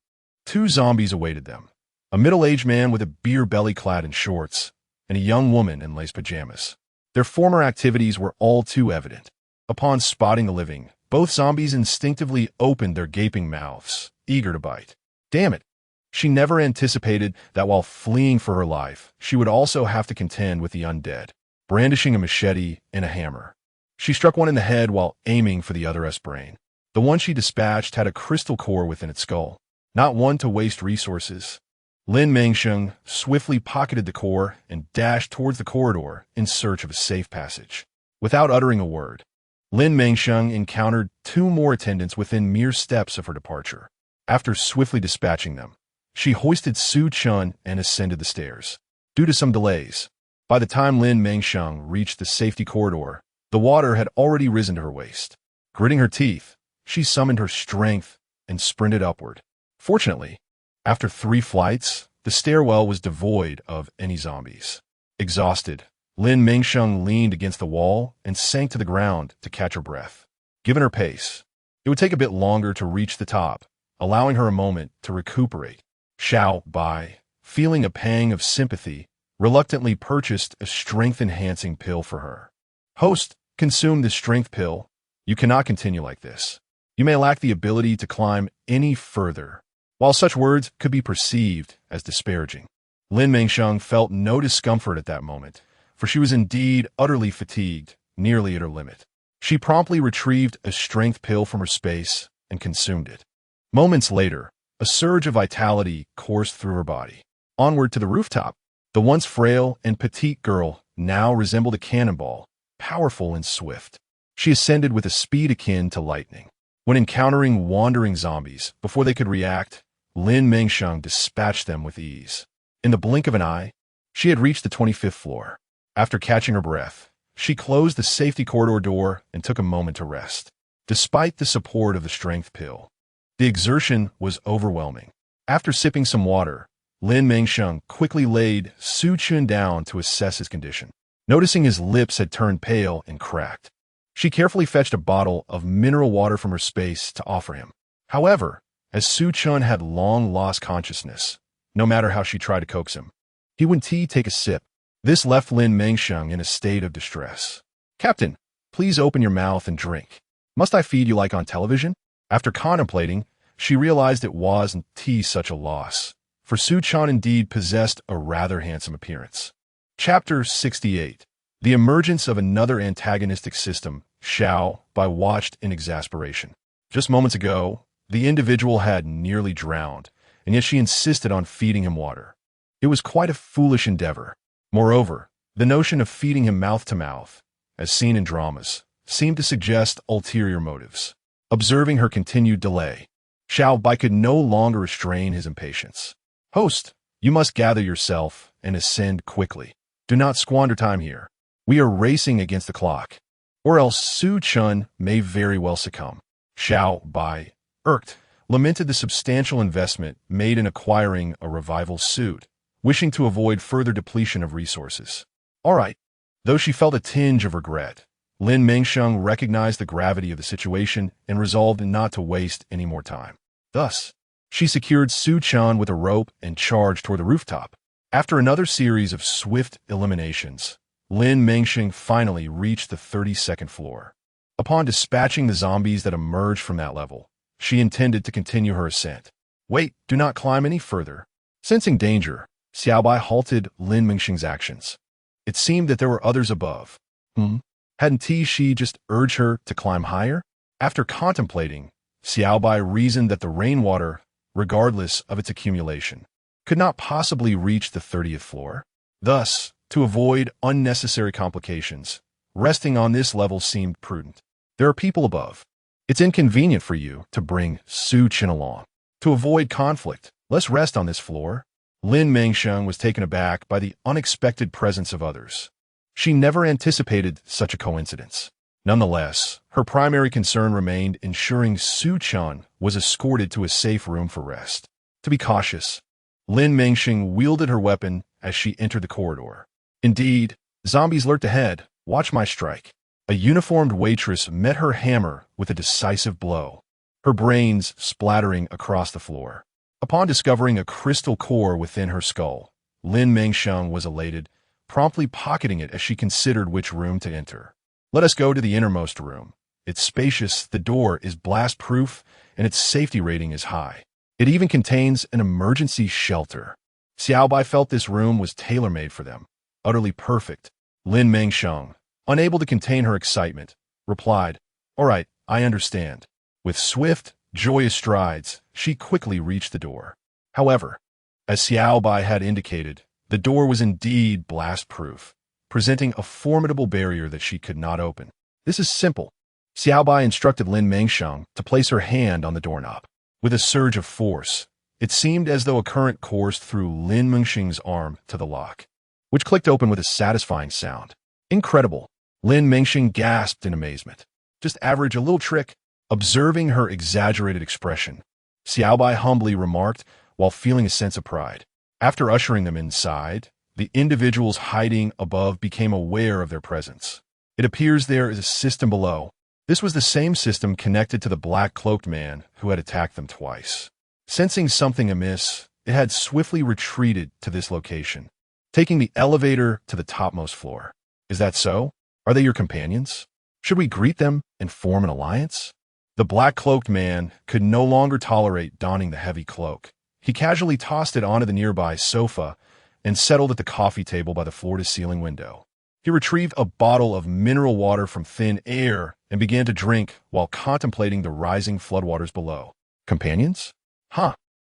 A: 2 zombies awaited them. A middle-aged man with a beer belly clad in shorts, and a young woman in lace pajamas. Their former activities were all too evident. Upon spotting the living, both zombies instinctively opened their gaping mouths, eager to bite. Damn it! She never anticipated that while fleeing for her life, she would also have to contend with the undead, brandishing a machete and a hammer. She struck one in the head while aiming for the other's brain. The one she dispatched had a crystal core within its skull, not one to waste resources. Lin Mengsheng swiftly pocketed the core and dashed towards the corridor in search of a safe passage. Without uttering a word, Lin Mengsheng encountered 2 more attendants within mere steps of her departure. After swiftly dispatching them, she hoisted Su Chun and ascended the stairs. Due to some delays, by the time Lin Mengsheng reached the safety corridor, the water had already risen to her waist. Gritting her teeth, she summoned her strength and sprinted upward. Fortunately, after 3 flights, the stairwell was devoid of any zombies. Exhausted, Lin Mengsheng leaned against the wall and sank to the ground to catch her breath. Given her pace, it would take a bit longer to reach the top, allowing her a moment to recuperate. Xiao Bai, feeling a pang of sympathy, reluctantly purchased a strength-enhancing pill for her. Host, consume this strength pill. You cannot continue like this. You may lack the ability to climb any further. While such words could be perceived as disparaging, Lin Mengsheng felt no discomfort at that moment, for she was indeed utterly fatigued, nearly at her limit. She promptly retrieved a strength pill from her space and consumed it. Moments later, a surge of vitality coursed through her body. Onward to the rooftop, the once frail and petite girl now resembled a cannonball, powerful and swift. She ascended with a speed akin to lightning. When encountering wandering zombies, before they could react, Lin Mengsheng dispatched them with ease. In the blink of an eye, she had reached the 25th floor. After catching her breath, she closed the safety corridor door and took a moment to rest. Despite the support of the strength pill, the exertion was overwhelming. After sipping some water, Lin Mengsheng quickly laid Su Chun down to assess his condition. Noticing his lips had turned pale and cracked, she carefully fetched a bottle of mineral water from her space to offer him. However, as Su Chun had long lost consciousness, no matter how she tried to coax him, he wouldn't take a sip. This left Lin Mengsheng in a state of distress. "Captain, please open your mouth and drink. Must I feed you like on television?" After contemplating, she realized it wasn't such a loss, for Su Chun indeed possessed a rather handsome appearance. Chapter 68. The emergence of another antagonistic system, Xiao Bai watched in exasperation. Just moments ago, the individual had nearly drowned, and yet she insisted on feeding him water. It was quite a foolish endeavor. Moreover, the notion of feeding him mouth to mouth, as seen in dramas, seemed to suggest ulterior motives. Observing her continued delay, Xiao Bai could no longer restrain his impatience. "Host, you must gather yourself and ascend quickly. Do not squander time here. We are racing against the clock, or else Su Chun may very well succumb." Xiao Bai, irked, lamented the substantial investment made in acquiring a revival suit, wishing to avoid further depletion of resources. All right. Though she felt a tinge of regret, Lin Mengsheng recognized the gravity of the situation and resolved not to waste any more time. Thus, she secured Su Chun with a rope and charged toward the rooftop. After another series of swift eliminations, Lin Mengsheng finally reached the 32nd floor. Upon dispatching the zombies that emerged from that level, she intended to continue her ascent. Wait, do not climb any further. Sensing danger, Xiaobai halted Lin Mengsheng's actions. It seemed that there were others above. Hadn't she just urged her to climb higher? After contemplating, Xiaobai reasoned that the rainwater, regardless of its accumulation, could not possibly reach the 30th floor. Thus, to avoid unnecessary complications, resting on this level seemed prudent. There are people above. It's inconvenient for you to bring Su Qin along. To avoid conflict, let's rest on this floor. Lin Mengsheng was taken aback by the unexpected presence of others. She never anticipated such a coincidence. Nonetheless, her primary concern remained ensuring Su Qin was escorted to a safe room for rest. To be cautious, Lin Mengsheng wielded her weapon as she entered the corridor. Indeed, zombies lurked ahead. Watch my strike. A uniformed waitress met her hammer with a decisive blow, her brains splattering across the floor. Upon discovering a crystal core within her skull, Lin Mengsheng was elated, promptly pocketing it as she considered which room to enter. Let us go to the innermost room. It's spacious, the door is blast-proof, and its safety rating is high. It even contains an emergency shelter. Xiaobai felt this room was tailor-made for them, utterly perfect. Lin Mengsheng, unable to contain her excitement, replied, "All right, I understand." With swift, joyous strides, she quickly reached the door. However, as Xiaobai had indicated, the door was indeed blast-proof, presenting a formidable barrier that she could not open. This is simple. Xiaobai instructed Lin Mengsheng to place her hand on the doorknob. With a surge of force, it seemed as though a current coursed through Lin Mengsheng's arm to the lock, which clicked open with a satisfying sound. Incredible! Lin Mengsheng gasped in amazement. Just average, a little trick. Observing her exaggerated expression, Xiaobai humbly remarked while feeling a sense of pride. After ushering them inside, the individuals hiding above became aware of their presence. It appears there is a system below. This was the same system connected to the black-cloaked man who had attacked them twice. Sensing something amiss, it had swiftly retreated to this location, taking the elevator to the topmost floor. Is that so? Are they your companions? Should we greet them and form an alliance? The black-cloaked man could no longer tolerate donning the heavy cloak. He casually tossed it onto the nearby sofa and settled at the coffee table by the floor-to-ceiling window. He retrieved a bottle of mineral water from thin air and began to drink while contemplating the rising floodwaters below. Companions?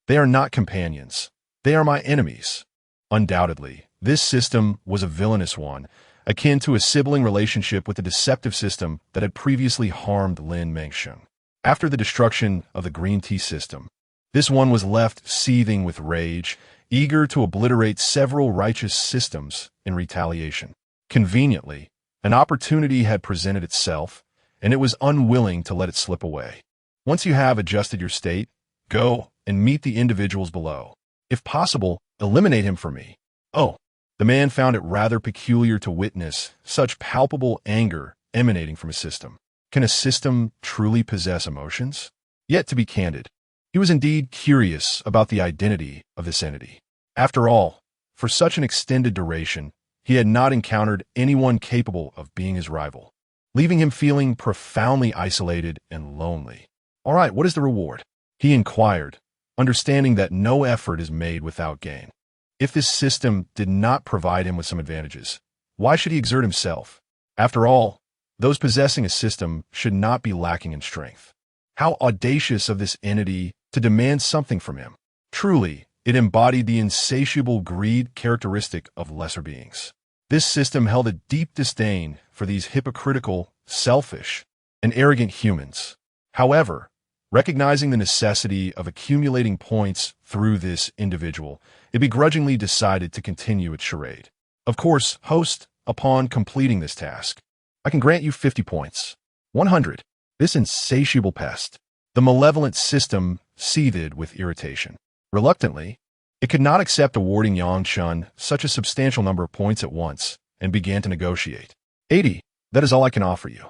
A: They are not companions. They are my enemies. Undoubtedly, this system was a villainous one, akin to a sibling relationship with the deceptive system that had previously harmed Lin Mengsheng. After the destruction of the green tea system, this one was left seething with rage, eager to obliterate several righteous systems in retaliation. Conveniently, an opportunity had presented itself, and it was unwilling to let it slip away. Once you have adjusted your state, go and meet the individuals below. If possible, eliminate him for me. Oh, the man found it rather peculiar to witness such palpable anger emanating from a system. Can a system truly possess emotions? Yet, to be candid, he was indeed curious about the identity of this entity. After all, for such an extended duration, he had not encountered anyone capable of being his rival, leaving him feeling profoundly isolated and lonely. All right, what is the reward? He inquired, understanding that no effort is made without gain. If this system did not provide him with some advantages, why should he exert himself? After all, those possessing a system should not be lacking in strength. How audacious of this entity to demand something from him. Truly, it embodied the insatiable greed characteristic of lesser beings. This system held a deep disdain for these hypocritical, selfish, and arrogant humans. However, recognizing the necessity of accumulating points through this individual, it begrudgingly decided to continue its charade. Of course, host, upon completing this task, I can grant you 50 points. 100. This insatiable pest. The malevolent system seethed with irritation. Reluctantly, it could not accept awarding Yang Chun such a substantial number of points at once and began to negotiate. 80. That is all I can offer you.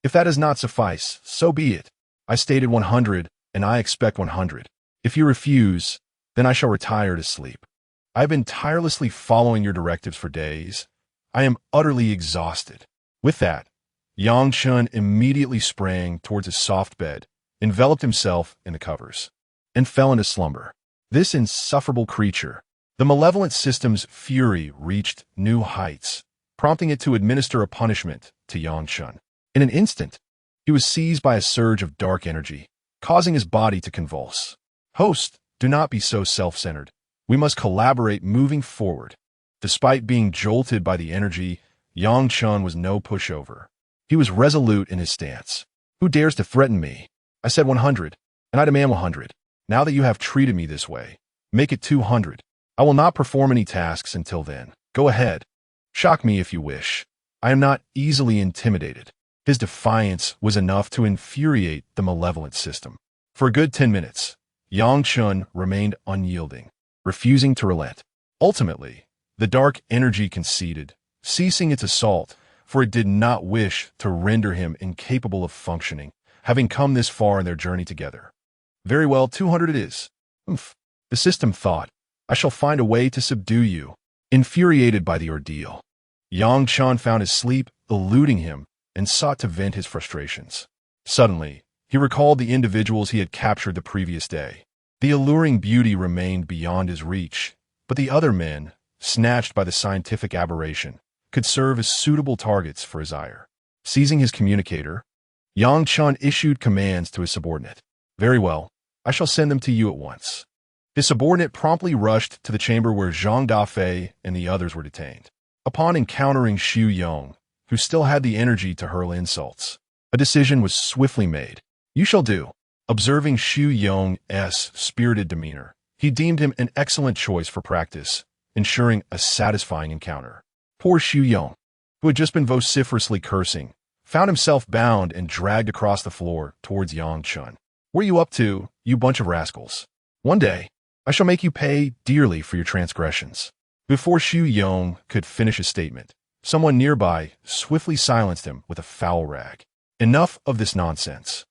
A: If that does not suffice, so be it. I stated 100, and I expect 100. If you refuse, then I shall retire to sleep. I have been tirelessly following your directives for days. I am utterly exhausted. With that, Yang Chun immediately sprang towards his soft bed, enveloped himself in the covers, and fell into slumber. This insufferable creature. The malevolent system's fury reached new heights, prompting it to administer a punishment to Yang Chun. In an instant, he was seized by a surge of dark energy, causing his body to convulse. Host, do not be so self-centered. We must collaborate moving forward. Despite being jolted by the energy, Yang Chun was no pushover. He was resolute in his stance. Who dares to threaten me? I said 100, and I demand 100. Now that you have treated me this way, make it 200. I will not perform any tasks until then. Go ahead. Shock me if you wish. I am not easily intimidated. His defiance was enough to infuriate the malevolent system. For a good 10 minutes, Yang Chun remained unyielding, refusing to relent. Ultimately, the dark energy conceded, ceasing its assault, for it did not wish to render him incapable of functioning, having come this far in their journey together. Very well, 200 it is. Oomph. The system thought, I shall find a way to subdue you. Infuriated by the ordeal, Yang Chun found his sleep eluding him and sought to vent his frustrations. Suddenly, he recalled the individuals he had captured the previous day. The alluring beauty remained beyond his reach, but the other men, snatched by the scientific aberration, could serve as suitable targets for his ire. Seizing his communicator, Yang Chun issued commands to his subordinate. Very well, I shall send them to you at once. His subordinate promptly rushed to the chamber where Zhang Dafei and the others were detained. Upon encountering Xu Yong, who still had the energy to hurl insults, a decision was swiftly made. You shall do. Observing Xu Yong's spirited demeanor, he deemed him an excellent choice for practice, ensuring a satisfying encounter. Poor Xu Yong, who had just been vociferously cursing, found himself bound and dragged across the floor towards Yang Chun. What are you up to, you bunch of rascals? One day, I shall make you pay dearly for your transgressions. Before Xu Yong could finish his statement, someone nearby swiftly silenced him with a foul rag. Enough of this nonsense.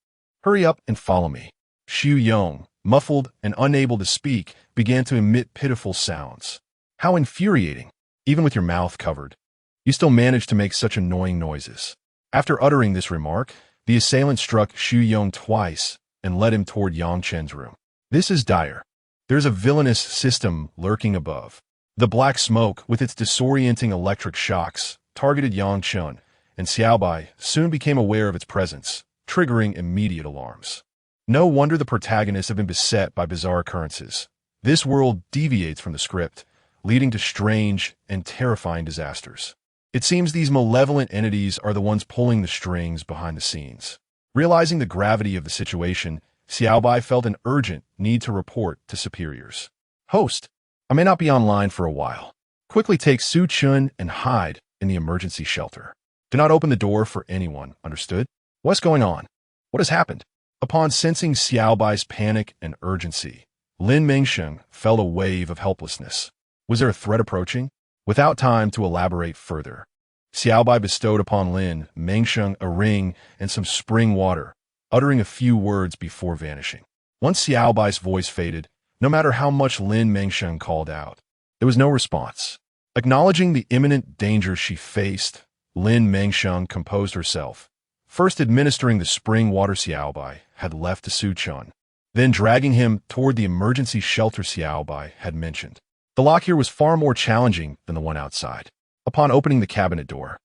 A: Hurry up and follow me. Xu Yong, muffled and unable to speak, began to emit pitiful sounds. How infuriating! Even with your mouth covered, you still managed to make such annoying noises. After uttering this remark, the assailant struck Xu Yong twice and led him toward Yang Chen's room. This is dire. There's a villainous system lurking above. The black smoke, with its disorienting electric shocks, targeted Yang Chun, and Xiaobai soon became aware of its presence, triggering immediate alarms. No wonder the protagonists have been beset by bizarre occurrences. This world deviates from the script, leading to strange and terrifying disasters. It seems these malevolent entities are the ones pulling the strings behind the scenes. Realizing the gravity of the situation, Xiaobai felt an urgent need to report to superiors. Host, I may not be online for a while. Quickly take Su Chun and hide in the emergency shelter. Do not open the door for anyone, understood? What's going on? What has happened? Upon sensing Xiaobai's panic and urgency, Lin Mengsheng felt a wave of helplessness. Was there a threat approaching? Without time to elaborate further, Xiaobai bestowed upon Lin Mengsheng a ring and some spring water, uttering a few words before vanishing. Once Xiaobai's voice faded, no matter how much Lin Mengsheng called out, there was no response. Acknowledging the imminent danger she faced, Lin Mengsheng composed herself, first administering the spring water Xiaobai had left to Su Chun, then dragging him toward the emergency shelter Xiaobai had mentioned. The lock here was far more challenging than the one outside. Upon opening the cabinet door,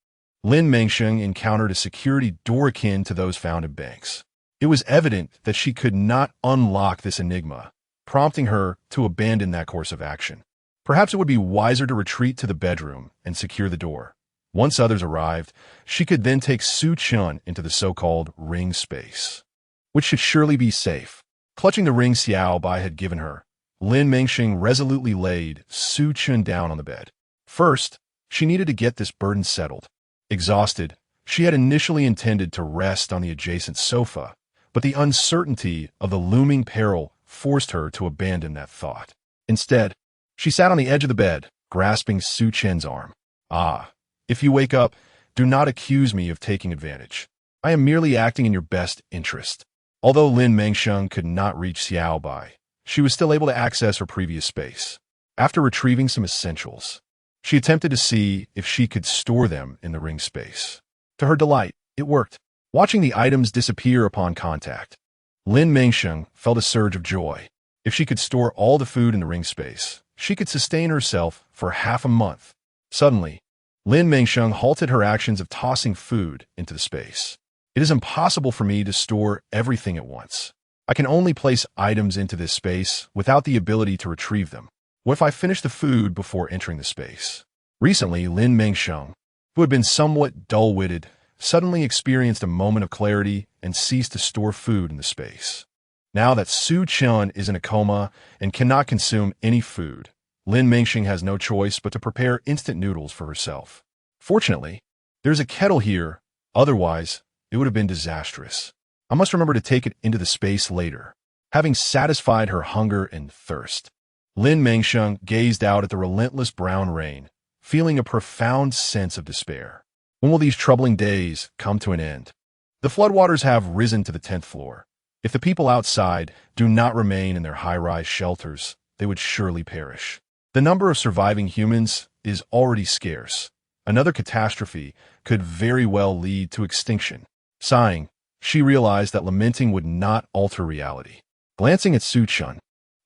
A: Lin Mengsheng encountered a security door akin to those found in banks. It was evident that she could not unlock this enigma, prompting her to abandon that course of action. Perhaps it would be wiser to retreat to the bedroom and secure the door. Once others arrived, she could then take Su Chun into the so-called ring space, which should surely be safe. Clutching the ring Xiaobai had given her, Lin Mengsheng resolutely laid Su Chun down on the bed. First, she needed to get this burden settled. Exhausted, she had initially intended to rest on the adjacent sofa, but the uncertainty of the looming peril forced her to abandon that thought. Instead, she sat on the edge of the bed, grasping Su Chen's arm. Ah, if you wake up, do not accuse me of taking advantage. I am merely acting in your best interest. Although Lin Mengsheng could not reach Xiaobai, she was still able to access her previous space. After retrieving some essentials, she attempted to see if she could store them in the ring space. To her delight, It worked. Watching the items disappear upon contact, Lin Mengsheng felt a surge of joy. If she could store all the food in the ring space, she could sustain herself for half a month. Suddenly, Lin Mengsheng halted her actions of tossing food into the space. It is impossible for me to store everything at once. I can only place items into this space without the ability to retrieve them. What if I finish the food before entering the space? Recently, Lin Mengsheng, who had been somewhat dull-witted, suddenly experienced a moment of clarity and ceased to store food in the space. Now that Su Chun is in a coma and cannot consume any food, Lin Mengsheng has no choice but to prepare instant noodles for herself. Fortunately, there's a kettle here, otherwise it would have been disastrous. I must remember to take it into the space later. Having satisfied her hunger and thirst, Lin Mengsheng gazed out at the relentless brown rain, feeling a profound sense of despair. When will these troubling days come to an end? The floodwaters have risen to the 10th floor. If the people outside do not remain in their high-rise shelters, they would surely perish. The number of surviving humans is already scarce. Another catastrophe could very well lead to extinction. Sighing, she realized that lamenting would not alter reality. Glancing at Su Chun,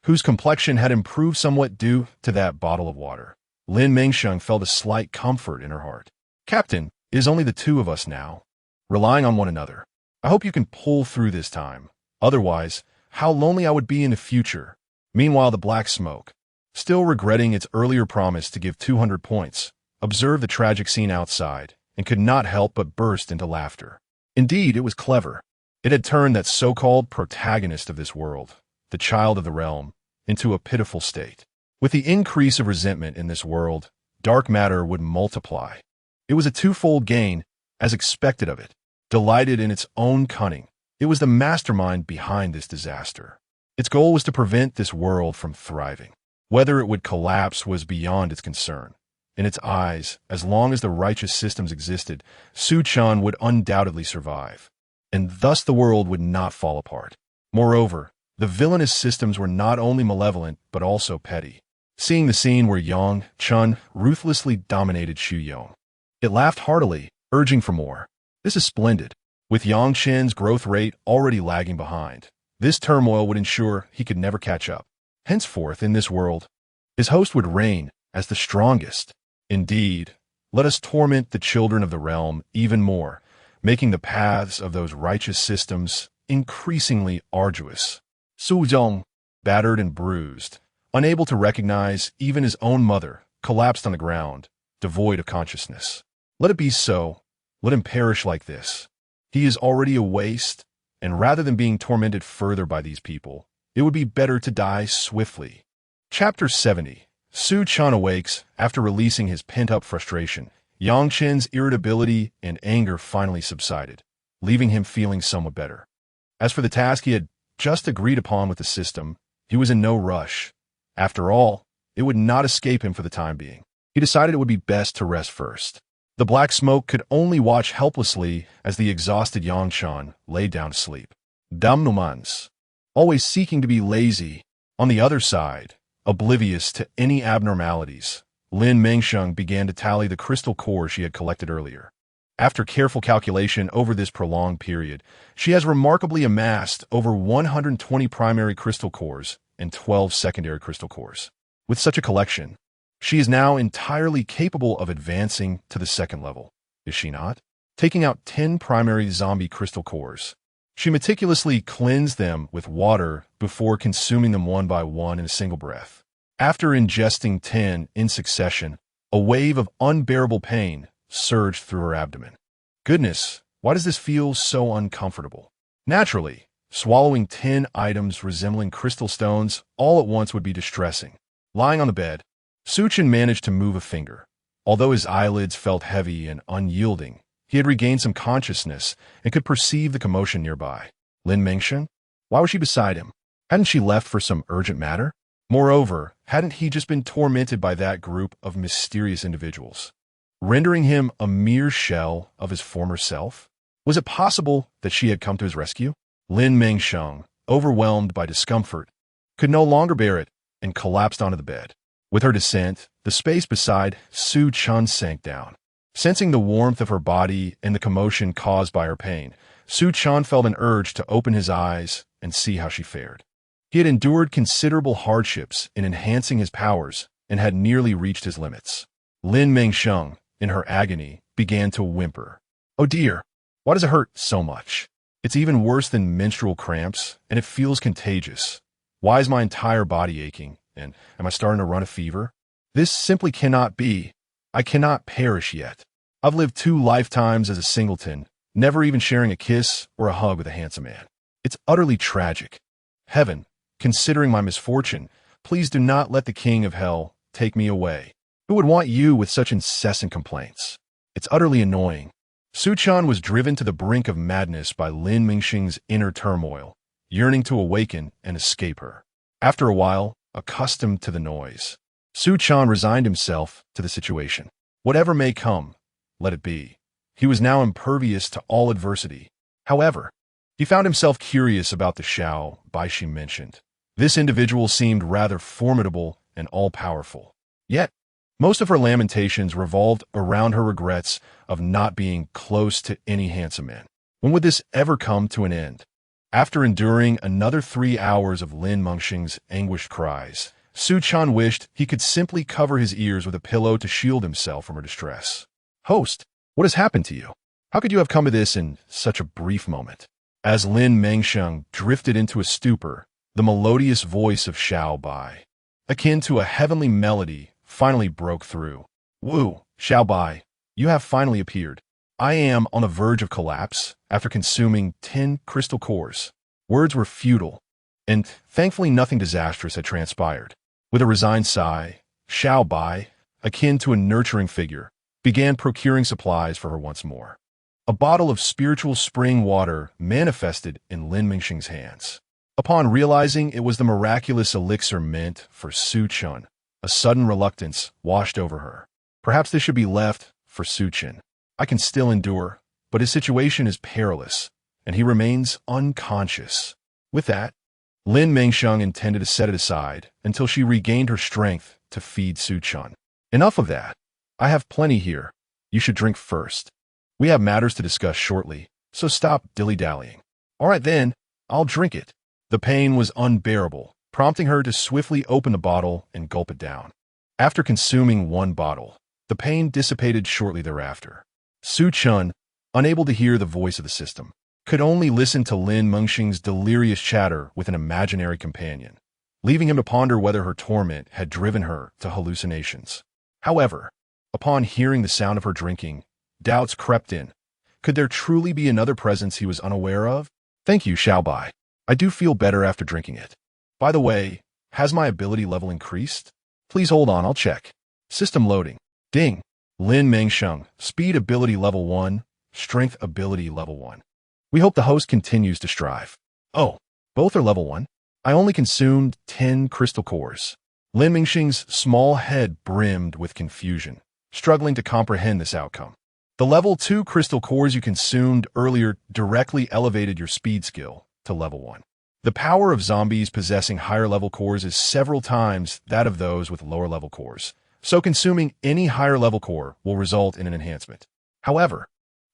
A: whose complexion had improved somewhat due to that bottle of water, Lin Mengsheng felt a slight comfort in her heart. Captain, it is only the two of us now, relying on one another. I hope you can pull through this time. Otherwise, how lonely I would be in the future. Meanwhile, the black smoke, still regretting its earlier promise to give 200 points, observed the tragic scene outside and could not help but burst into laughter. Indeed, it was clever. It had turned that so-called protagonist of this world, the child of the realm, into a pitiful state. With the increase of resentment in this world, dark matter would multiply. It was a twofold gain, as expected of it. Delighted in its own cunning, it was the mastermind behind this disaster. Its goal was to prevent this world from thriving. Whether it would collapse was beyond its concern. In its eyes, as long as the righteous systems existed, Su Chun would undoubtedly survive, and thus the world would not fall apart. Moreover, the villainous systems were not only malevolent but also petty. Seeing the scene where Yang Chun ruthlessly dominated Xu Yong, it laughed heartily, urging for more. This is splendid. With Yang Chen's growth rate already lagging behind, this turmoil would ensure he could never catch up. Henceforth, in this world, his host would reign as the strongest. Indeed, let us torment the children of the realm even more, making the paths of those righteous systems increasingly arduous. Su Zhong, battered and bruised, unable to recognize even his own mother, collapsed on the ground, devoid of consciousness. Let it be so. Let him perish like this. He is already a waste, and rather than being tormented further by these people, it would be better to die swiftly. Chapter 70. Su Chun awakes after releasing his pent-up frustration. Yang Chen's irritability and anger finally subsided, leaving him feeling somewhat better. As for the task he had just agreed upon with the system, he was in no rush. After all, it would not escape him for the time being. He decided it would be best to rest first. The black smoke could only watch helplessly as the exhausted Yang Chan lay down to sleep. Damnumans, always seeking to be lazy. On the other side, oblivious to any abnormalities, Lin Mengsheng began to tally the crystal cores she had collected earlier. After careful calculation over this prolonged period, she has remarkably amassed over 120 primary crystal cores and 12 secondary crystal cores. With such a collection, she is now entirely capable of advancing to the second level, is she not? Taking out 10 primary zombie crystal cores, she meticulously cleansed them with water before consuming them one by one in a single breath. After ingesting 10 in succession, a wave of unbearable pain surged through her abdomen. Goodness, why does this feel so uncomfortable? Naturally, swallowing 10 items resembling crystal stones all at once would be distressing. Lying on the bed, Su Chun managed to move a finger. Although his eyelids felt heavy and unyielding, he had regained some consciousness and could perceive the commotion nearby. Lin Mengsheng? Why was she beside him? Hadn't she left for some urgent matter? Moreover, hadn't he just been tormented by that group of mysterious individuals, rendering him a mere shell of his former self? Was it possible that she had come to his rescue? Lin Mengsheng, overwhelmed by discomfort, could no longer bear it and collapsed onto the bed. With her descent, the space beside Su Chun sank down. Sensing the warmth of her body and the commotion caused by her pain, Su Chan felt an urge to open his eyes and see how she fared. He had endured considerable hardships in enhancing his powers and had nearly reached his limits. Lin Mengsheng, in her agony, began to whimper. "Oh dear, why does it hurt so much? It's even worse than menstrual cramps, and it feels contagious. Why is my entire body aching, and am I starting to run a fever? This simply cannot be. I cannot perish yet. I've lived 2 lifetimes as a singleton, never even sharing a kiss or a hug with a handsome man. It's utterly tragic. Heaven, considering my misfortune, please do not let the king of hell take me away. Who would want you with such incessant complaints? It's utterly annoying." Su Chan was driven to the brink of madness by Lin Mengsheng's inner turmoil, yearning to awaken and escape her. After a while, accustomed to the noise, Su Chan resigned himself to the situation. Whatever may come, let it be. He was now impervious to all adversity. However, he found himself curious about the Xiao Bai she mentioned. This individual seemed rather formidable and all-powerful. Yet, most of her lamentations revolved around her regrets of not being close to any handsome man. When would this ever come to an end? After enduring another 3 hours of Lin Mengsheng's anguished cries, Su Chan wished he could simply cover his ears with a pillow to shield himself from her distress. "Host, what has happened to you? How could you have come to this in such a brief moment?" As Lin Mengsheng drifted into a stupor, the melodious voice of Xiao Bai, akin to a heavenly melody, finally broke through. "Wu, Xiao Bai, you have finally appeared. I am on the verge of collapse after consuming 10 crystal cores." Words were futile, and thankfully nothing disastrous had transpired. With a resigned sigh, Xiao Bai, akin to a nurturing figure, began procuring supplies for her once more. A bottle of spiritual spring water manifested in Lin Mengsheng's hands. Upon realizing it was the miraculous elixir meant for Su Chan, a sudden reluctance washed over her. Perhaps this should be left for Su Chan. I can still endure, but his situation is perilous, and he remains unconscious. With that, Lin Mengsheng intended to set it aside until she regained her strength to feed Su Chan. "Enough of that. I have plenty here. You should drink first. We have matters to discuss shortly, so stop dilly-dallying." "All right then, I'll drink it." The pain was unbearable, prompting her to swiftly open the bottle and gulp it down. After consuming 1 bottle, the pain dissipated shortly thereafter. Su Chan, unable to hear the voice of the system, could only listen to Lin Mengsheng's delirious chatter with an imaginary companion, leaving him to ponder whether her torment had driven her to hallucinations. However, upon hearing the sound of her drinking, doubts crept in. Could there truly be another presence he was unaware of? "Thank you, Xiao Bai. I do feel better after drinking it. By the way, has my ability level increased? Please hold on, I'll check." System loading. Ding. Lin Mengsheng, speed ability level 1, strength ability level 1. We hope the host continues to strive. "Oh, both are level 1. I only consumed 10 crystal cores." Lin Mengsheng's small head brimmed with confusion, struggling to comprehend this outcome. The level 2 crystal cores you consumed earlier directly elevated your speed skill to level 1. The power of zombies possessing higher level cores is several times that of those with lower level cores, so consuming any higher level core will result in an enhancement. However,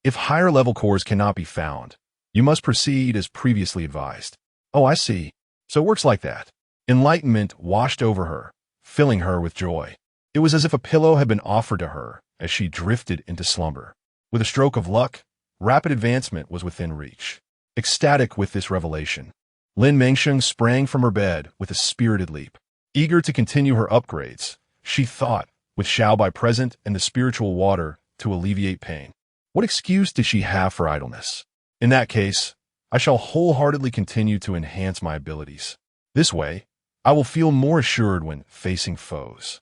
A: if higher level cores cannot be found, you must proceed as previously advised. "Oh, I see. So it works like that." Enlightenment washed over her, filling her with joy. It was as if a pillow had been offered to her as she drifted into slumber. With a stroke of luck, rapid advancement was within reach. Ecstatic with this revelation, Lin Mengsheng sprang from her bed with a spirited leap. Eager to continue her upgrades, she thought, with Xiao Bai present and the spiritual water to alleviate pain. What excuse did she have for idleness? In that case, I shall wholeheartedly continue to enhance my abilities. This way, I will feel more assured when facing foes.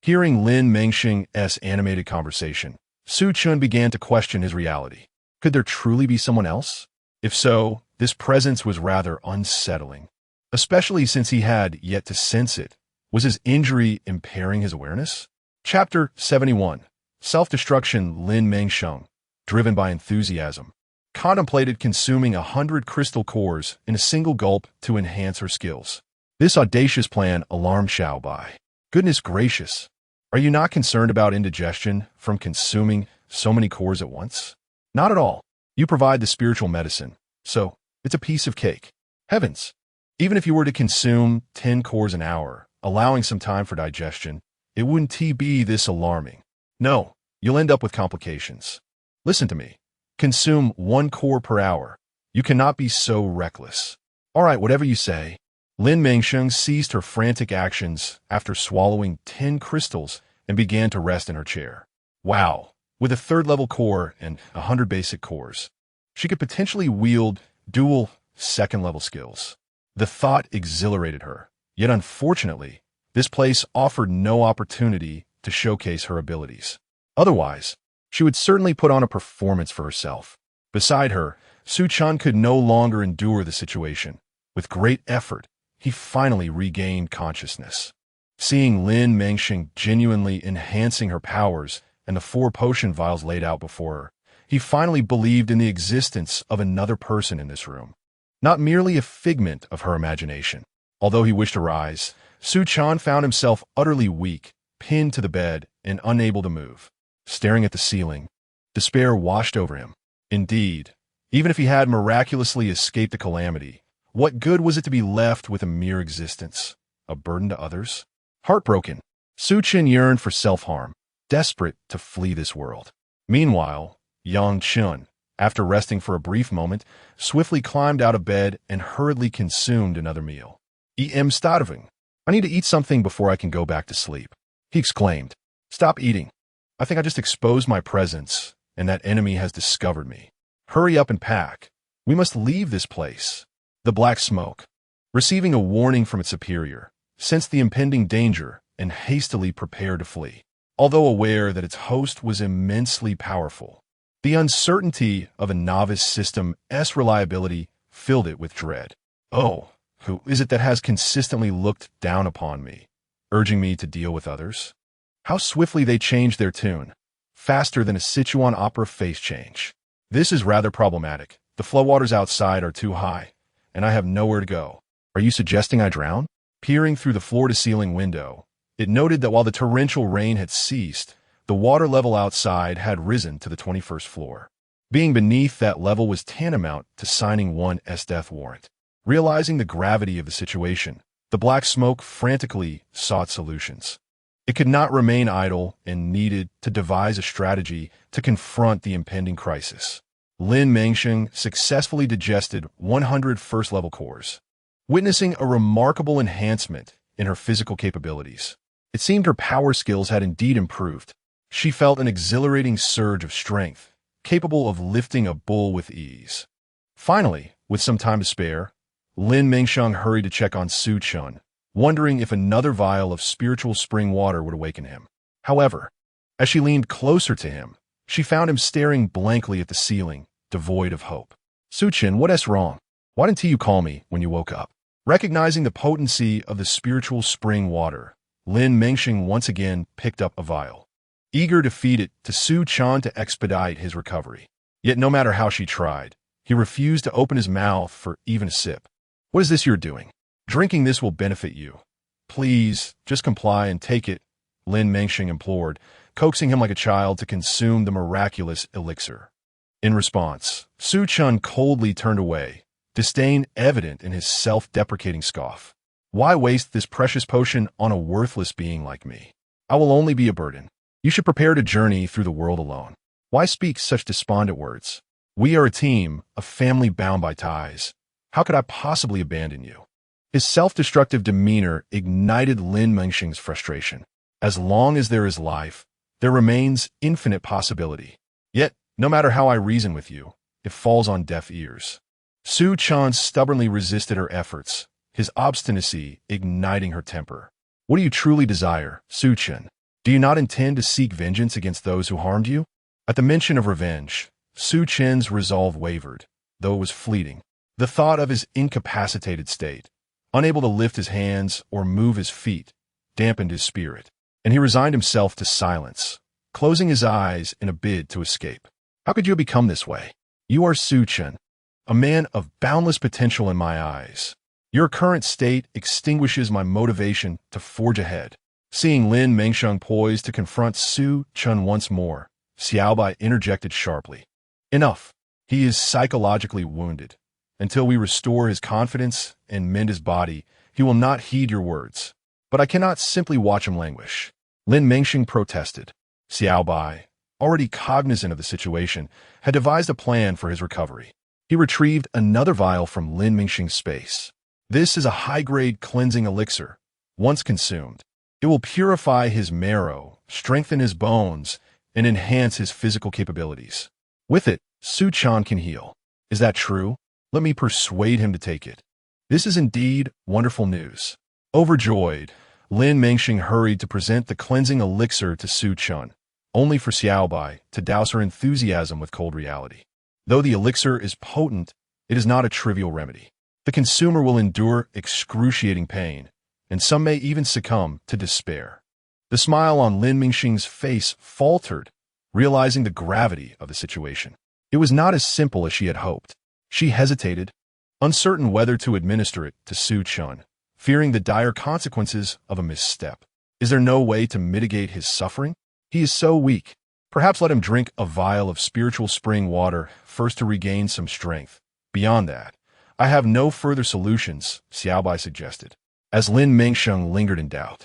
A: Hearing Lin Mengsheng's animated conversation, Su Chan began to question his reality. Could there truly be someone else? If so, this presence was rather unsettling, especially since he had yet to sense it. Was his injury impairing his awareness? Chapter 71. Self-destruction. Lin Mengsheng, driven by enthusiasm, contemplated consuming 100 crystal cores in a single gulp to enhance her skills. This audacious plan alarmed Xiao Bai. Goodness gracious! Are you not concerned about indigestion from consuming so many cores at once? Not at all. You provide the spiritual medicine, so it's a piece of cake. Heavens! Even if you were to consume 10 cores an hour, allowing some time for digestion, it wouldn't be this alarming. No, you'll end up with complications. Listen to me. Consume 1 core per hour. You cannot be so reckless. All right, whatever you say. Lin Mengsheng ceased her frantic actions after swallowing 10 crystals and began to rest in her chair. Wow, with a 3rd-level core and 100 basic cores, she could potentially wield dual 2nd-level skills. The thought exhilarated her, yet unfortunately, this place offered no opportunity to showcase her abilities. Otherwise, she would certainly put on a performance for herself. Beside her, Su Chan could no longer endure the situation. With great effort, he finally regained consciousness. Seeing Lin Mengsheng genuinely enhancing her powers and the 4 potion vials laid out before her, he finally believed in the existence of another person in this room. Not merely a figment of her imagination. Although he wished to rise, Su Chan found himself utterly weak, pinned to the bed and unable to move. Staring at the ceiling, despair washed over him. Indeed, even if he had miraculously escaped the calamity, what good was it to be left with a mere existence, a burden to others? Heartbroken, Su Chan yearned for self-harm, desperate to flee this world. Meanwhile, Yang Chun, after resting for a brief moment, swiftly climbed out of bed and hurriedly consumed another meal. "I'm starving. I need to eat something before I can go back to sleep," he exclaimed. "Stop eating. I think I just exposed my presence, and that enemy has discovered me. Hurry up and pack. We must leave this place." The black smoke, receiving a warning from its superior, sensed the impending danger and hastily prepared to flee. Although aware that its host was immensely powerful, the uncertainty of a novice system's reliability filled it with dread. Oh, who is it that has consistently looked down upon me, urging me to deal with others? How swiftly they change their tune, faster than a Sichuan opera face change. This is rather problematic. The flow waters outside are too high, and I have nowhere to go. Are you suggesting I drown? Peering through the floor-to-ceiling window, it noted that while the torrential rain had ceased, the water level outside had risen to the 21st floor. Being beneath that level was tantamount to signing one's death warrant. Realizing the gravity of the situation, the black smoke frantically sought solutions. It could not remain idle and needed to devise a strategy to confront the impending crisis. Lin Mengsheng successfully digested 100 first-level cores, witnessing a remarkable enhancement in her physical capabilities. It seemed her power skills had indeed improved. She felt an exhilarating surge of strength, capable of lifting a bull with ease. Finally, with some time to spare, Lin Mengsheng hurried to check on Su Chan, wondering if another vial of spiritual spring water would awaken him. However, as she leaned closer to him, she found him staring blankly at the ceiling, devoid of hope. "Su Chan, what's wrong? Why didn't you call me when you woke up?" Recognizing the potency of the spiritual spring water, Lin Mengsheng once again picked up a vial, eager to feed it to Su Chan to expedite his recovery. Yet no matter how she tried, he refused to open his mouth for even a sip. "What is this you're doing? Drinking this will benefit you. Please, just comply and take it," Lin Mengsheng implored, coaxing him like a child to consume the miraculous elixir. In response, Su Chan coldly turned away, disdain evident in his self-deprecating scoff. "Why waste this precious potion on a worthless being like me? I will only be a burden. You should prepare to journey through the world alone. Why speak such despondent words? We are a team, a family bound by ties. How could I possibly abandon you?" His self-destructive demeanor ignited Lin Mengsheng's frustration. As long as there is life, there remains infinite possibility. Yet, no matter how I reason with you, it falls on deaf ears. Su Chan stubbornly resisted her efforts, his obstinacy igniting her temper. "What do you truly desire, Su Chan? Do you not intend to seek vengeance against those who harmed you?" At the mention of revenge, Su Chan's resolve wavered, though it was fleeting. The thought of his incapacitated state, unable to lift his hands or move his feet, dampened his spirit, and he resigned himself to silence, closing his eyes in a bid to escape. "How could you become this way? You are Su Chan, a man of boundless potential in my eyes. Your current state extinguishes my motivation to forge ahead." Seeing Lin Mengsheng poised to confront Su Chan once more, Xiaobai interjected sharply. Enough. He is psychologically wounded. Until we restore his confidence and mend his body, he will not heed your words. But I cannot simply watch him languish. Lin Mengsheng protested. Xiaobai, already cognizant of the situation, had devised a plan for his recovery. He retrieved another vial from Lin Mengsheng's space. This is a high-grade cleansing elixir. Once consumed, it will purify his marrow, strengthen his bones, and enhance his physical capabilities. With it, Su Chan can heal. Is that true? Let me persuade him to take it. This is indeed wonderful news. Overjoyed, Lin Mengsheng hurried to present the cleansing elixir to Su Chan, only for Xiaobai to douse her enthusiasm with cold reality. Though the elixir is potent, it is not a trivial remedy. The consumer will endure excruciating pain, and some may even succumb to despair. The smile on Lin Mengsheng's face faltered, realizing the gravity of the situation. It was not as simple as she had hoped. She hesitated, uncertain whether to administer it to Su Chan, fearing the dire consequences of a misstep. Is there no way to mitigate his suffering? He is so weak. Perhaps let him drink a vial of spiritual spring water first to regain some strength. Beyond that, I have no further solutions, Xiaobai suggested, as Lin Mengsheng lingered in doubt.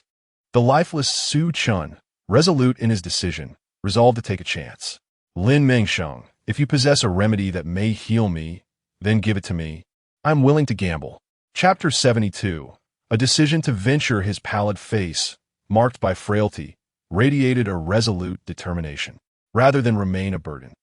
A: The lifeless Su Chan, resolute in his decision, resolved to take a chance. Lin Mengsheng, if you possess a remedy that may heal me, then give it to me. I'm willing to gamble. Chapter 72. A decision to venture. His pallid face, marked by frailty, radiated a resolute determination. Rather than remain a burden,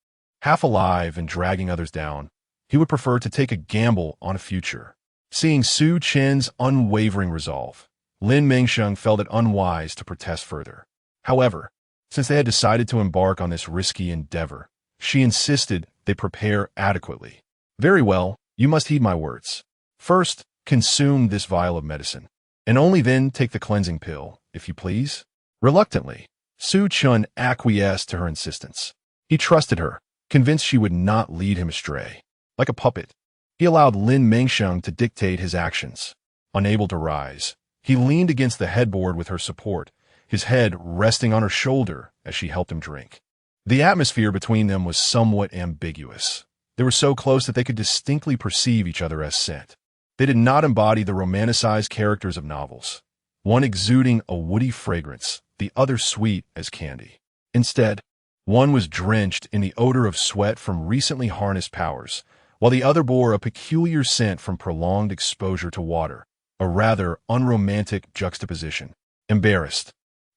A: half alive and dragging others down, he would prefer to take a gamble on a future. Seeing Su Chen's unwavering resolve, Lin Mengsheng felt it unwise to protest further. However, since they had decided to embark on this risky endeavor, she insisted they prepare adequately. Very well, you must heed my words. First, consume this vial of medicine, and only then take the cleansing pill, if you please. Reluctantly, Su Chan acquiesced to her insistence. He trusted her, convinced she would not lead him astray. Like a puppet, he allowed Lin Mengsheng to dictate his actions. Unable to rise, he leaned against the headboard with her support, his head resting on her shoulder as she helped him drink. The atmosphere between them was somewhat ambiguous. They were so close that they could distinctly perceive each other as scent. They did not embody the romanticized characters of novels, one exuding a woody fragrance, the other sweet as candy. Instead, one was drenched in the odor of sweat from recently harnessed powers, while the other bore a peculiar scent from prolonged exposure to water, a rather unromantic juxtaposition. Embarrassed,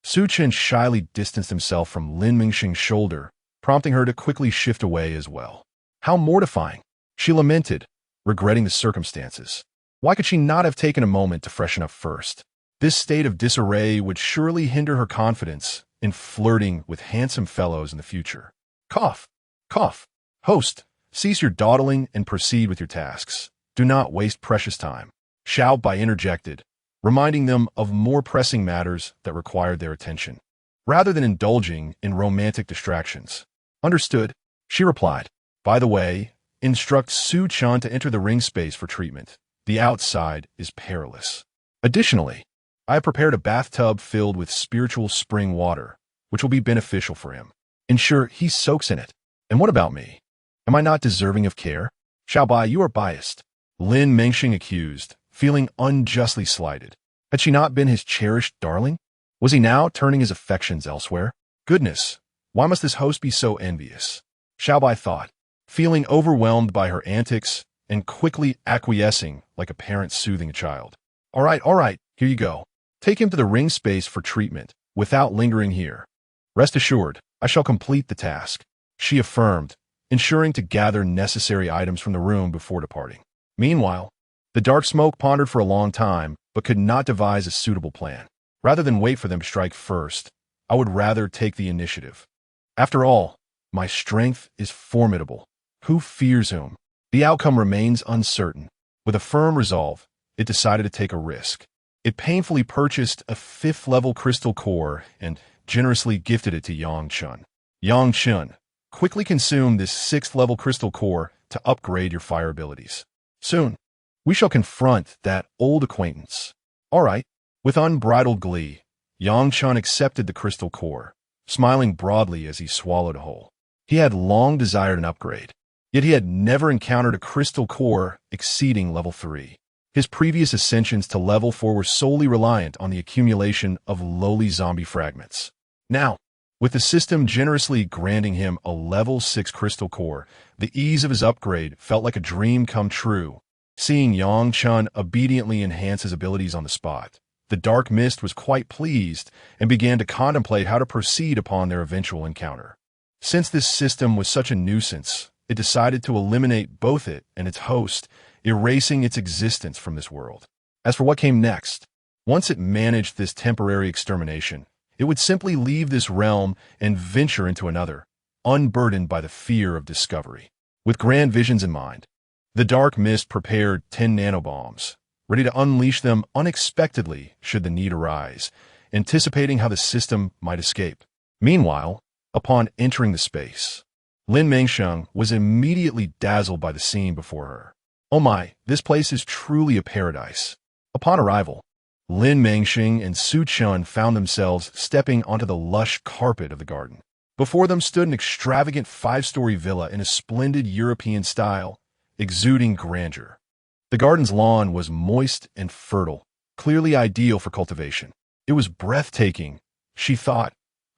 A: Su Chan shyly distanced himself from Lin Mengsheng's shoulder, prompting her to quickly shift away as well. How mortifying! She lamented, regretting the circumstances. Why could she not have taken a moment to freshen up first? This state of disarray would surely hinder her confidence in flirting with handsome fellows in the future. Cough! Cough! Host, cease your dawdling and proceed with your tasks. Do not waste precious time. Xiaobai interjected, reminding them of more pressing matters that required their attention, rather than indulging in romantic distractions. Understood, she replied. By the way, instruct Su Chan to enter the ring space for treatment. The outside is perilous. Additionally, I have prepared a bathtub filled with spiritual spring water, which will be beneficial for him. Ensure he soaks in it. And what about me? Am I not deserving of care? Xiaobai, you are biased. Lin Mengsheng accused, feeling unjustly slighted. Had she not been his cherished darling? Was he now turning his affections elsewhere? Goodness, why must this host be so envious? Xiaobai thought, feeling overwhelmed by her antics and quickly acquiescing like a parent soothing a child. All right, here you go. Take him to the ring space for treatment, without lingering here. Rest assured, I shall complete the task, she affirmed, ensuring to gather necessary items from the room before departing. Meanwhile, the dark smoke pondered for a long time, but could not devise a suitable plan. Rather than wait for them to strike first, I would rather take the initiative. After all, my strength is formidable. Who fears whom? The outcome remains uncertain. With a firm resolve, it decided to take a risk. It painfully purchased a 5th-level crystal core and generously gifted it to Yang Chun. Yang Chun, quickly consume this 6th-level crystal core to upgrade your fire abilities. Soon, we shall confront that old acquaintance. All right. With unbridled glee, Yang Chun accepted the crystal core, smiling broadly as he swallowed whole. He had long desired an upgrade, yet he had never encountered a crystal core exceeding level 3. His previous ascensions to level 4 were solely reliant on the accumulation of lowly zombie fragments. Now, with the system generously granting him a level 6 crystal core, the ease of his upgrade felt like a dream come true. Seeing Yang Chun obediently enhance his abilities on the spot, the Dark Mist was quite pleased and began to contemplate how to proceed upon their eventual encounter. Since this system was such a nuisance, it decided to eliminate both it and its host, erasing its existence from this world. As for what came next, once it managed this temporary extermination, it would simply leave this realm and venture into another, unburdened by the fear of discovery. With grand visions in mind, the Dark Mist prepared 10 nanobombs, ready to unleash them unexpectedly should the need arise, anticipating how the system might escape. Meanwhile, upon entering the space, Lin Mengsheng was immediately dazzled by the scene before her. Oh my, this place is truly a paradise. Upon arrival, Lin Mengsheng and Su Chun found themselves stepping onto the lush carpet of the garden. Before them stood an extravagant 5-story villa in a splendid European style, exuding grandeur. The garden's lawn was moist and fertile, clearly ideal for cultivation. It was breathtaking, she thought.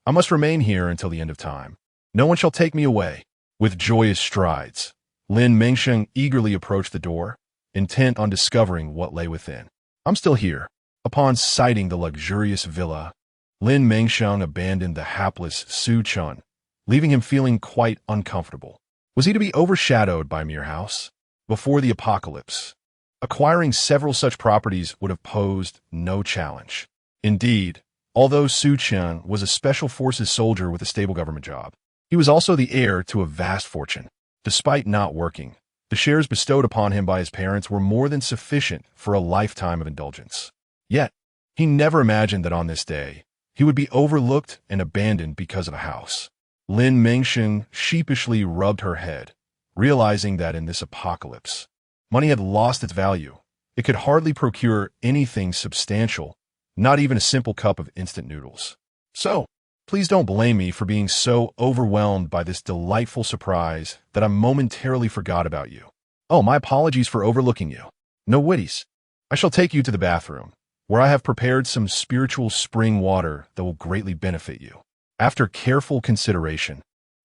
A: I must remain here until the end of time. No one shall take me away. With joyous strides, Lin Mengsheng eagerly approached the door, intent on discovering what lay within. I'm still here. Upon sighting the luxurious villa, Lin Mengsheng abandoned the hapless Su Chun, leaving him feeling quite uncomfortable. Was he to be overshadowed by mere house? Before the apocalypse, acquiring several such properties would have posed no challenge. Indeed, although Su Chun was a special forces soldier with a stable government job, he was also the heir to a vast fortune. Despite not working, the shares bestowed upon him by his parents were more than sufficient for a lifetime of indulgence. Yet, he never imagined that on this day, he would be overlooked and abandoned because of a house. Lin Mengsheng sheepishly rubbed her head, realizing that in this apocalypse, money had lost its value. It could hardly procure anything substantial, not even a simple cup of instant noodles. So, please don't blame me for being so overwhelmed by this delightful surprise that I momentarily forgot about you. Oh, my apologies for overlooking you. No witties. I shall take you to the bathroom, where I have prepared some spiritual spring water that will greatly benefit you. After careful consideration,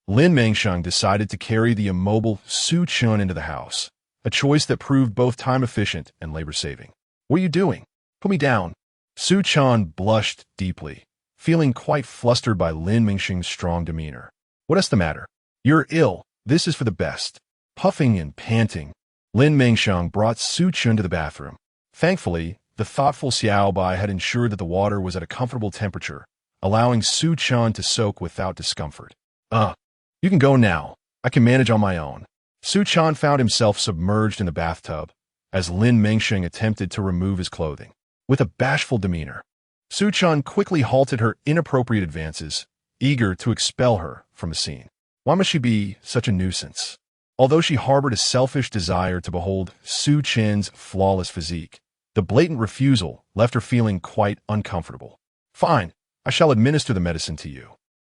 A: Lin Mengsheng decided to carry the immobile Su Chun into the house, a choice that proved both time-efficient and labor-saving. What are you doing? Put me down. Su Chun blushed deeply, feeling quite flustered by Lin Mengsheng's strong demeanor. What's the matter? You're ill. This is for the best. Puffing and panting, Lin Mengsheng brought Su Chun to the bathroom. Thankfully, the thoughtful Xiao Bai had ensured that the water was at a comfortable temperature, allowing Su Chun to soak without discomfort. You can go now. I can manage on my own. Su Chun found himself submerged in the bathtub as Lin Mengsheng attempted to remove his clothing. With a bashful demeanor, Su Chun quickly halted her inappropriate advances, eager to expel her from the scene. Why must she be such a nuisance? Although she harbored a selfish desire to behold Su Chen's flawless physique, the blatant refusal left her feeling quite uncomfortable. Fine, I shall administer the medicine to you.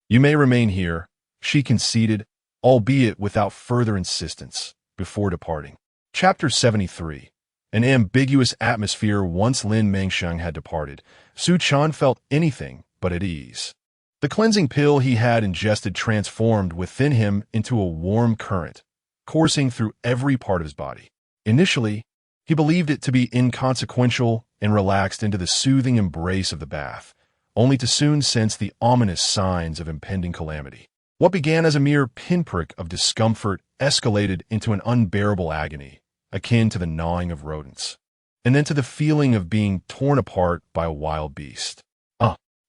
A: You may remain here, she conceded, albeit without further insistence, before departing. Chapter 73. An ambiguous atmosphere. Once Lin Mengsheng had departed, Su Chun felt anything but at ease. The cleansing pill he had ingested transformed within him into a warm current, coursing through every part of his body. Initially, he believed it to be inconsequential and relaxed into the soothing embrace of the bath, only to soon sense the ominous signs of impending calamity. What began as a mere pinprick of discomfort escalated into an unbearable agony, akin to the gnawing of rodents, and then to the feeling of being torn apart by a wild beast.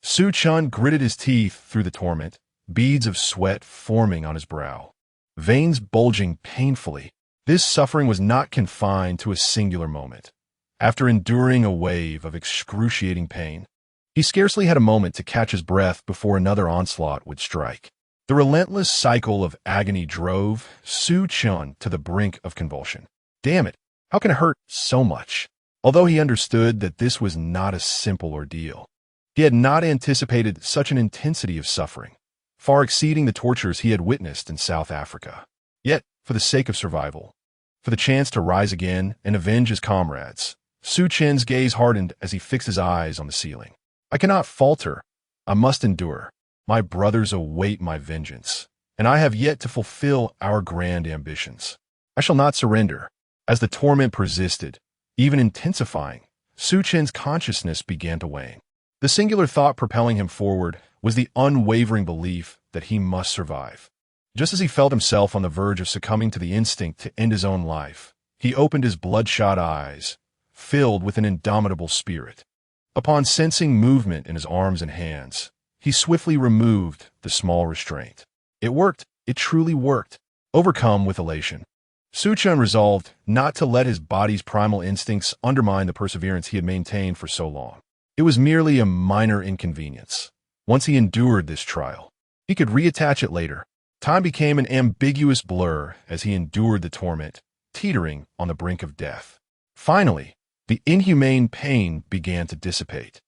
A: Su Chun gritted his teeth through the torment, beads of sweat forming on his brow, veins bulging painfully. This suffering was not confined to a singular moment. After enduring a wave of excruciating pain, he scarcely had a moment to catch his breath before another onslaught would strike. The relentless cycle of agony drove Su Chun to the brink of convulsion. Damn it, how can it hurt so much? Although he understood that this was not a simple ordeal, he had not anticipated such an intensity of suffering. far exceeding the tortures he had witnessed in South Africa. Yet, for the sake of survival, for the chance to rise again and avenge his comrades, Su Chen's gaze hardened as he fixed his eyes on the ceiling. I cannot falter. I must endure. My brothers await my vengeance, and I have yet to fulfill our grand ambitions. I shall not surrender. As the torment persisted, even intensifying, Su Chen's consciousness began to wane. The singular thought propelling him forward was the unwavering belief that he must survive. Just as he felt himself on the verge of succumbing to the instinct to end his own life, he opened his bloodshot eyes, filled with an indomitable spirit. Upon sensing movement in his arms and hands, he swiftly removed the small restraint. It worked. It truly worked. Overcome with elation, Su Chen resolved not to let his body's primal instincts undermine the perseverance he had maintained for so long. It was merely a minor inconvenience. Once he endured this trial, he could reattach it later. Time became an ambiguous blur as he endured the torment, teetering on the brink of death. Finally, the inhumane pain began to dissipate,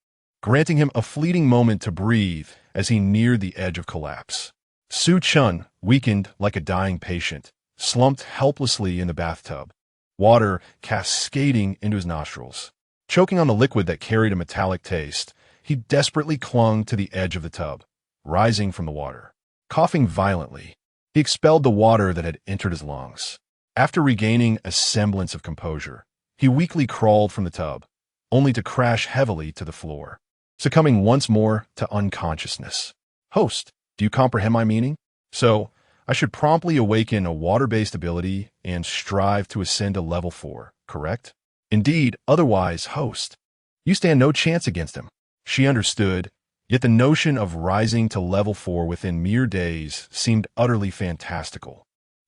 A: granting him a fleeting moment to breathe as he neared the edge of collapse. Su Chen, weakened like a dying patient, slumped helplessly in the bathtub, water cascading into his nostrils. Choking on the liquid that carried a metallic taste, he desperately clung to the edge of the tub, rising from the water. Coughing violently, he expelled the water that had entered his lungs. After regaining a semblance of composure, he weakly crawled from the tub, only to crash heavily to the floor, succumbing once more to unconsciousness. Host, do you comprehend my meaning? So, I should promptly awaken a water-based ability and strive to ascend to level 4, correct? Indeed, otherwise, host, you stand no chance against him. She understood, yet the notion of rising to level 4 within mere days seemed utterly fantastical.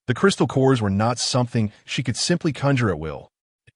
A: The crystal cores were not something she could simply conjure at will.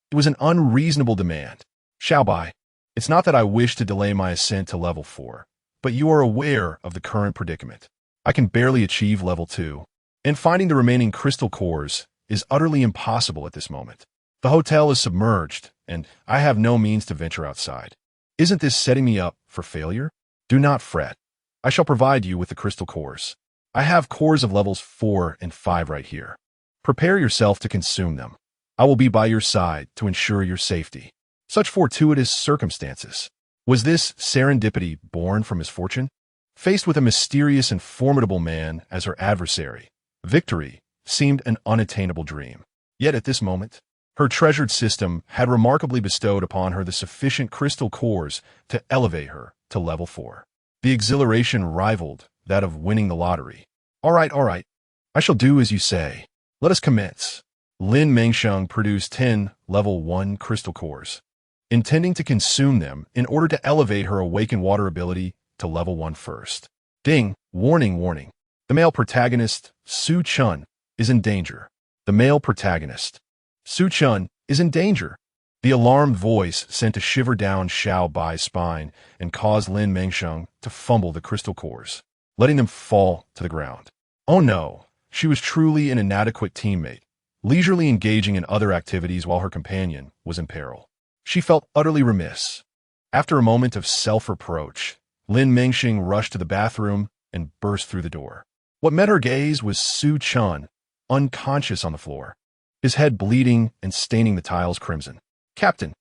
A: It was an unreasonable demand. Xiaobai, it's not that I wish to delay my ascent to level 4, but you are aware of the current predicament. I can barely achieve level 2, and finding the remaining crystal cores is utterly impossible at this moment. The hotel is submerged, and I have no means to venture outside. Isn't this setting me up for failure? Do not fret. I shall provide you with the crystal cores. I have cores of levels 4 and 5 right here. Prepare yourself to consume them. I will be by your side to ensure your safety. Such fortuitous circumstances. Was this serendipity born from misfortune? Faced with a mysterious and formidable man as her adversary, victory seemed an unattainable dream. Yet at this moment, her treasured system had remarkably bestowed upon her the sufficient crystal cores to elevate her to level 4. The exhilaration rivaled that of winning the lottery. All right. I shall do as you say. Let us commence. Lin Mengsheng produced 10 level 1 crystal cores, intending to consume them in order to elevate her awakened water ability to level 1 first. Ding! Warning. The male protagonist, Su Chen, is in danger. The male protagonist, Su Chen, is in danger. The alarmed voice sent a shiver down Xiao Bai's spine and caused Lin Mengsheng to fumble the crystal cores, letting them fall to the ground. Oh no, she was truly an inadequate teammate, leisurely engaging in other activities while her companion was in peril. She felt utterly remiss. After a moment of self-reproach, Lin Mengsheng rushed to the bathroom and burst through the door. What met her gaze was Su Chen, unconscious on the floor, his head bleeding and staining the tiles crimson. Captain,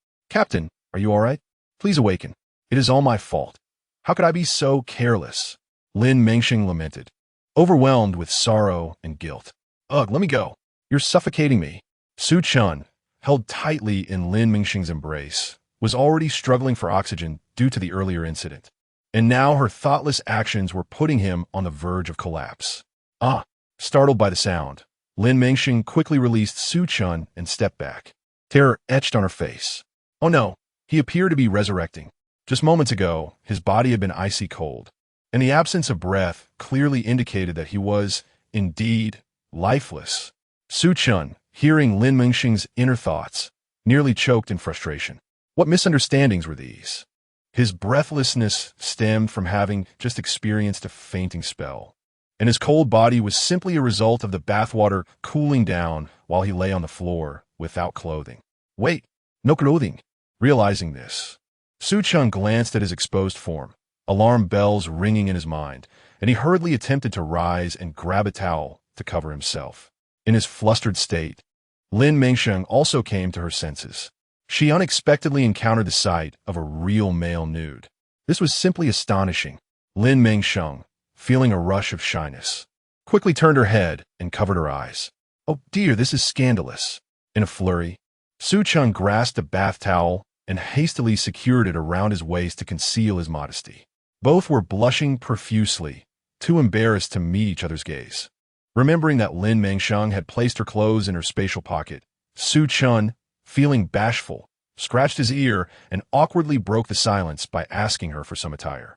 A: are you all right? Please awaken. It is all my fault. How could I be so careless? Lin Mengsheng lamented, overwhelmed with sorrow and guilt. Ugh, let me go. You're suffocating me. Su Chen, held tightly in Lin Mengsheng's embrace, was already struggling for oxygen due to the earlier incident, and now her thoughtless actions were putting him on the verge of collapse. Startled by the sound, Lin Mengsheng quickly released Su Chen and stepped back. Terror etched on her face. Oh no, he appeared to be resurrecting. Just moments ago, his body had been icy cold, and the absence of breath clearly indicated that he was, indeed, lifeless. Su Chen, hearing Lin Mengsheng's inner thoughts, nearly choked in frustration. What misunderstandings were these? His breathlessness stemmed from having just experienced a fainting spell, and his cold body was simply a result of the bathwater cooling down while he lay on the floor without clothing. Wait, no clothing. Realizing this, Su Chen glanced at his exposed form, alarm bells ringing in his mind, and he hurriedly attempted to rise and grab a towel to cover himself. In his flustered state, Lin Mengsheng also came to her senses. She unexpectedly encountered the sight of a real male nude. This was simply astonishing. Lin Mengsheng, feeling a rush of shyness, quickly turned her head and covered her eyes. "Oh dear, this is scandalous." In a flurry, Su Chun grasped a bath towel and hastily secured it around his waist to conceal his modesty. Both were blushing profusely, too embarrassed to meet each other's gaze. Remembering that Lin Mengsheng had placed her clothes in her spatial pocket, Su Chun, feeling bashful, scratched his ear and awkwardly broke the silence by asking her for some attire.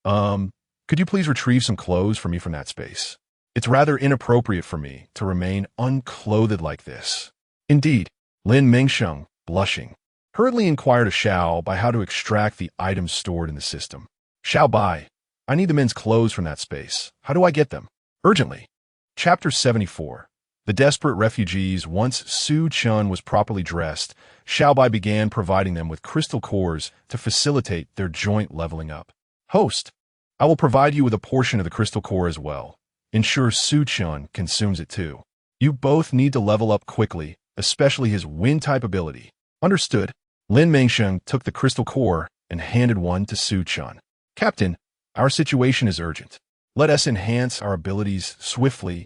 A: Could you please retrieve some clothes for me from that space? It's rather inappropriate for me to remain unclothed like this." Indeed, Lin Mengsheng, blushing, hurriedly inquired of Xiao Bai how to extract the items stored in the system. "Xiao Bai, I need the men's clothes from that space. How do I get them? Urgently." Chapter 74. The desperate refugees. Once Su Chun was properly dressed, Xiao Bai began providing them with crystal cores to facilitate their joint leveling up. "Host, I will provide you with a portion of the crystal core as well. Ensure Su Chun consumes it too. You both need to level up quickly, especially his wind-type ability." "Understood." Lin Mengsheng took the crystal core and handed one to Su Chun. "Captain, our situation is urgent. Let us enhance our abilities swiftly.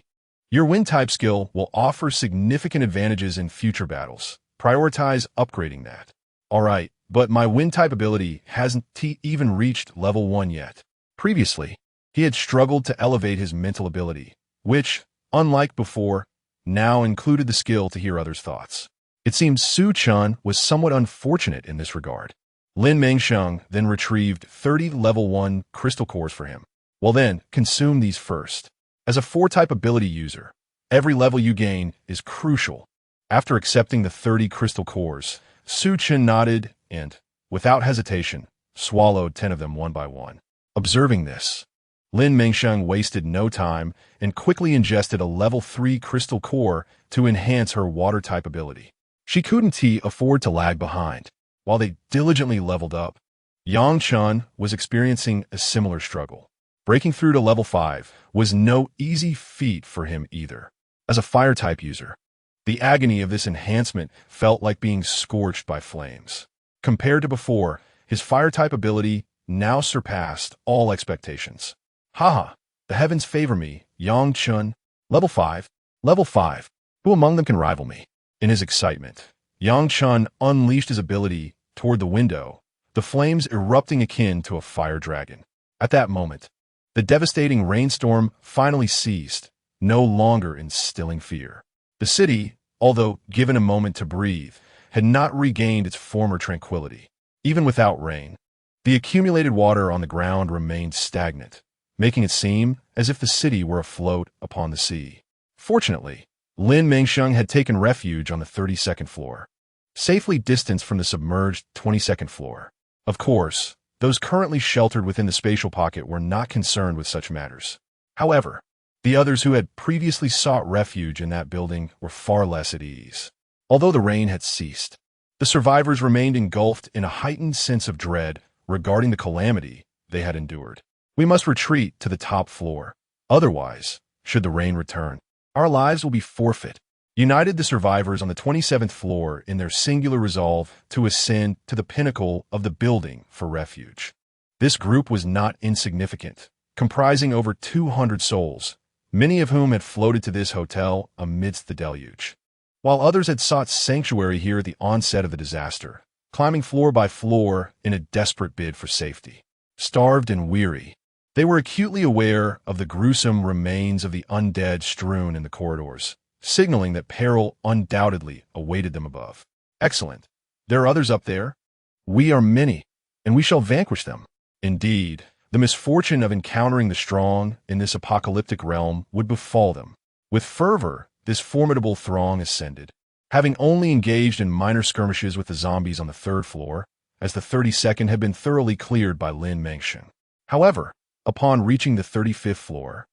A: Your wind-type skill will offer significant advantages in future battles. Prioritize upgrading that." "All right, but my wind-type ability hasn't even reached level 1 yet." Previously, he had struggled to elevate his mental ability, which, unlike before, now included the skill to hear others' thoughts. It seems Su Chun was somewhat unfortunate in this regard. Lin Mengsheng then retrieved 30 level 1 crystal cores for him. "Well then, consume these first. As a 4-type ability user, every level you gain is crucial." After accepting the 30 crystal cores, Su Chun nodded and, without hesitation, swallowed 10 of them one by one. Observing this, Lin Mengsheng wasted no time and quickly ingested a level 3 crystal core to enhance her water-type ability. She couldn't afford to lag behind. While they diligently leveled up, Yang Chun was experiencing a similar struggle. Breaking through to level 5 was no easy feat for him either. As a fire-type user, the agony of this enhancement felt like being scorched by flames. Compared to before, his fire-type ability now surpassed all expectations. "Haha, the heavens favor me, Yang Chun. Level 5. Level 5. Who among them can rival me?" In his excitement, Yang Chun unleashed his ability toward the window, the flames erupting akin to a fire dragon. At that moment, the devastating rainstorm finally ceased, no longer instilling fear. The city, although given a moment to breathe, had not regained its former tranquility. Even without rain, the accumulated water on the ground remained stagnant, making it seem as if the city were afloat upon the sea. Fortunately, Lin Mengsheng had taken refuge on the 32nd floor, safely distanced from the submerged 22nd floor. Of course, those currently sheltered within the spatial pocket were not concerned with such matters. However, the others who had previously sought refuge in that building were far less at ease. Although the rain had ceased, the survivors remained engulfed in a heightened sense of dread regarding the calamity they had endured. "We must retreat to the top floor. Otherwise, should the rain return, our lives will be forfeit." United, the survivors on the 27th floor in their singular resolve to ascend to the pinnacle of the building for refuge. This group was not insignificant, comprising over 200 souls, many of whom had floated to this hotel amidst the deluge, while others had sought sanctuary here at the onset of the disaster, climbing floor by floor in a desperate bid for safety. Starved and weary, they were acutely aware of the gruesome remains of the undead strewn in the corridors, signaling that peril undoubtedly awaited them above. "Excellent. There are others up there. We are many, and we shall vanquish them." Indeed, the misfortune of encountering the strong in this apocalyptic realm would befall them. With fervor, this formidable throng ascended, having only engaged in minor skirmishes with the zombies on the 3rd floor, as the 32nd had been thoroughly cleared by Lin Mengsheng. However, upon reaching the 35th floor,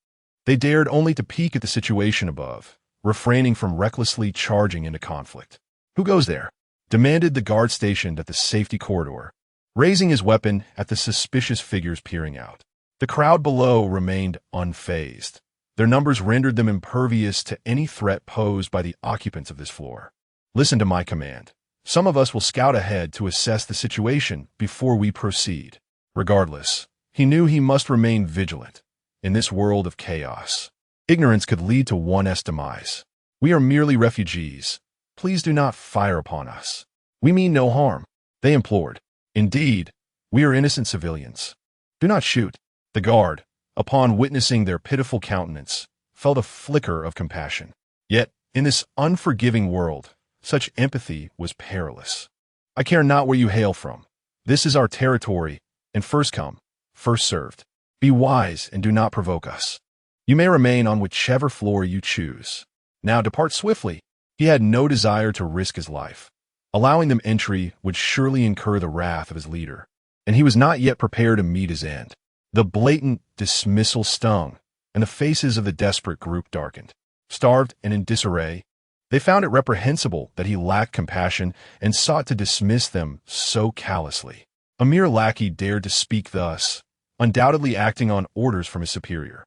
A: they dared only to peek at the situation above, refraining from recklessly charging into conflict. "Who goes there?" demanded the guard stationed at the safety corridor, raising his weapon at the suspicious figures peering out. The crowd below remained unfazed. Their numbers rendered them impervious to any threat posed by the occupants of this floor. Listen to my command. Some of us will scout ahead to assess the situation before we proceed. Regardless, he knew he must remain vigilant. In this world of chaos, ignorance could lead to one's demise. We are merely refugees. Please do not fire upon us. We mean no harm, they implored. Indeed, we are innocent civilians. Do not shoot. The guard, upon witnessing their pitiful countenance, felt a flicker of compassion. Yet, in this unforgiving world, such empathy was perilous. I care not where you hail from. This is our territory, and first come, first served. Be wise and do not provoke us. You may remain on whichever floor you choose. Now depart swiftly. He had no desire to risk his life. Allowing them entry would surely incur the wrath of his leader, and he was not yet prepared to meet his end. The blatant dismissal stung, and the faces of the desperate group darkened. Starved and in disarray, they found it reprehensible that he lacked compassion and sought to dismiss them so callously. A mere lackey dared to speak thus, undoubtedly acting on orders from his superior.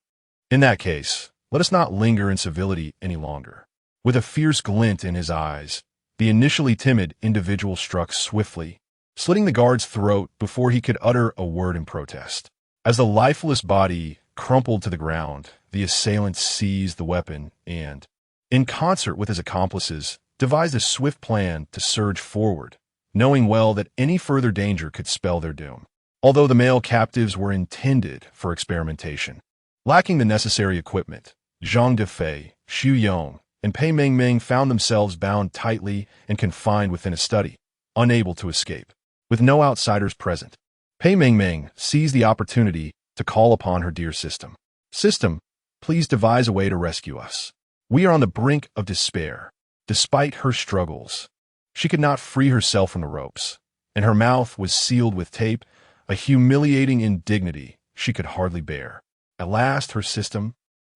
A: In that case, let us not linger in civility any longer. With a fierce glint in his eyes, the initially timid individual struck swiftly, slitting the guard's throat before he could utter a word in protest. As the lifeless body crumpled to the ground, the assailant seized the weapon and, in concert with his accomplices, devised a swift plan to surge forward, knowing well that any further danger could spell their doom. Although the male captives were intended for experimentation, lacking the necessary equipment, Zhang Dafei, Xu Yong, and Pei Mengmeng found themselves bound tightly and confined within a study, unable to escape. With no outsiders present, Pei Mengmeng seized the opportunity to call upon her dear system. System, please devise a way to rescue us. We are on the brink of despair. Despite her struggles, she could not free herself from the ropes, and her mouth was sealed with tape, a humiliating indignity she could hardly bear. At last, her system,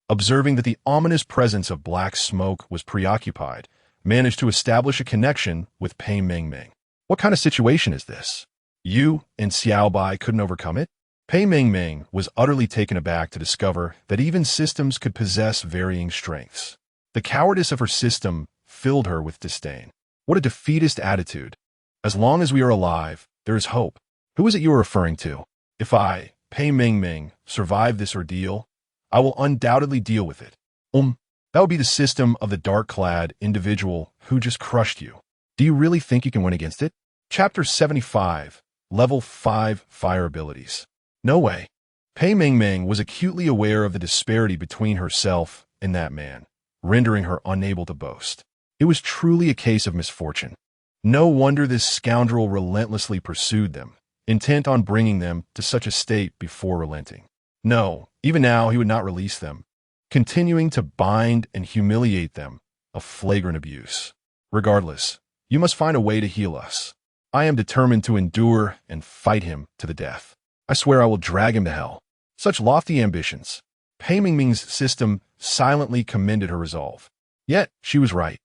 A: observing that the ominous presence of black smoke was preoccupied, managed to establish a connection with Pei Mengmeng. What kind of situation is this? You and Xiaobai couldn't overcome it? Pei Mengmeng was utterly taken aback to discover that even systems could possess varying strengths. The cowardice of her system filled her with disdain. What a defeatist attitude. As long as we are alive, there is hope. Who is it you are referring to? If I, Pei Mengmeng, survive this ordeal, I will undoubtedly deal with it. That would be the system of the dark-clad individual who just crushed you. Do you really think you can win against it? Chapter 75, Level 5 Fire Abilities. No way. Pei Mengmeng was acutely aware of the disparity between herself and that man, rendering her unable to boast. It was truly a case of misfortune. No wonder this scoundrel relentlessly pursued them, intent on bringing them to such a state before relenting. No, even now he would not release them, continuing to bind and humiliate them, a flagrant abuse. Regardless, you must find a way to heal us. I am determined to endure and fight him to the death. I swear I will drag him to hell. Such lofty ambitions. Pei Mengmeng's system silently commended her resolve. Yet, she was right.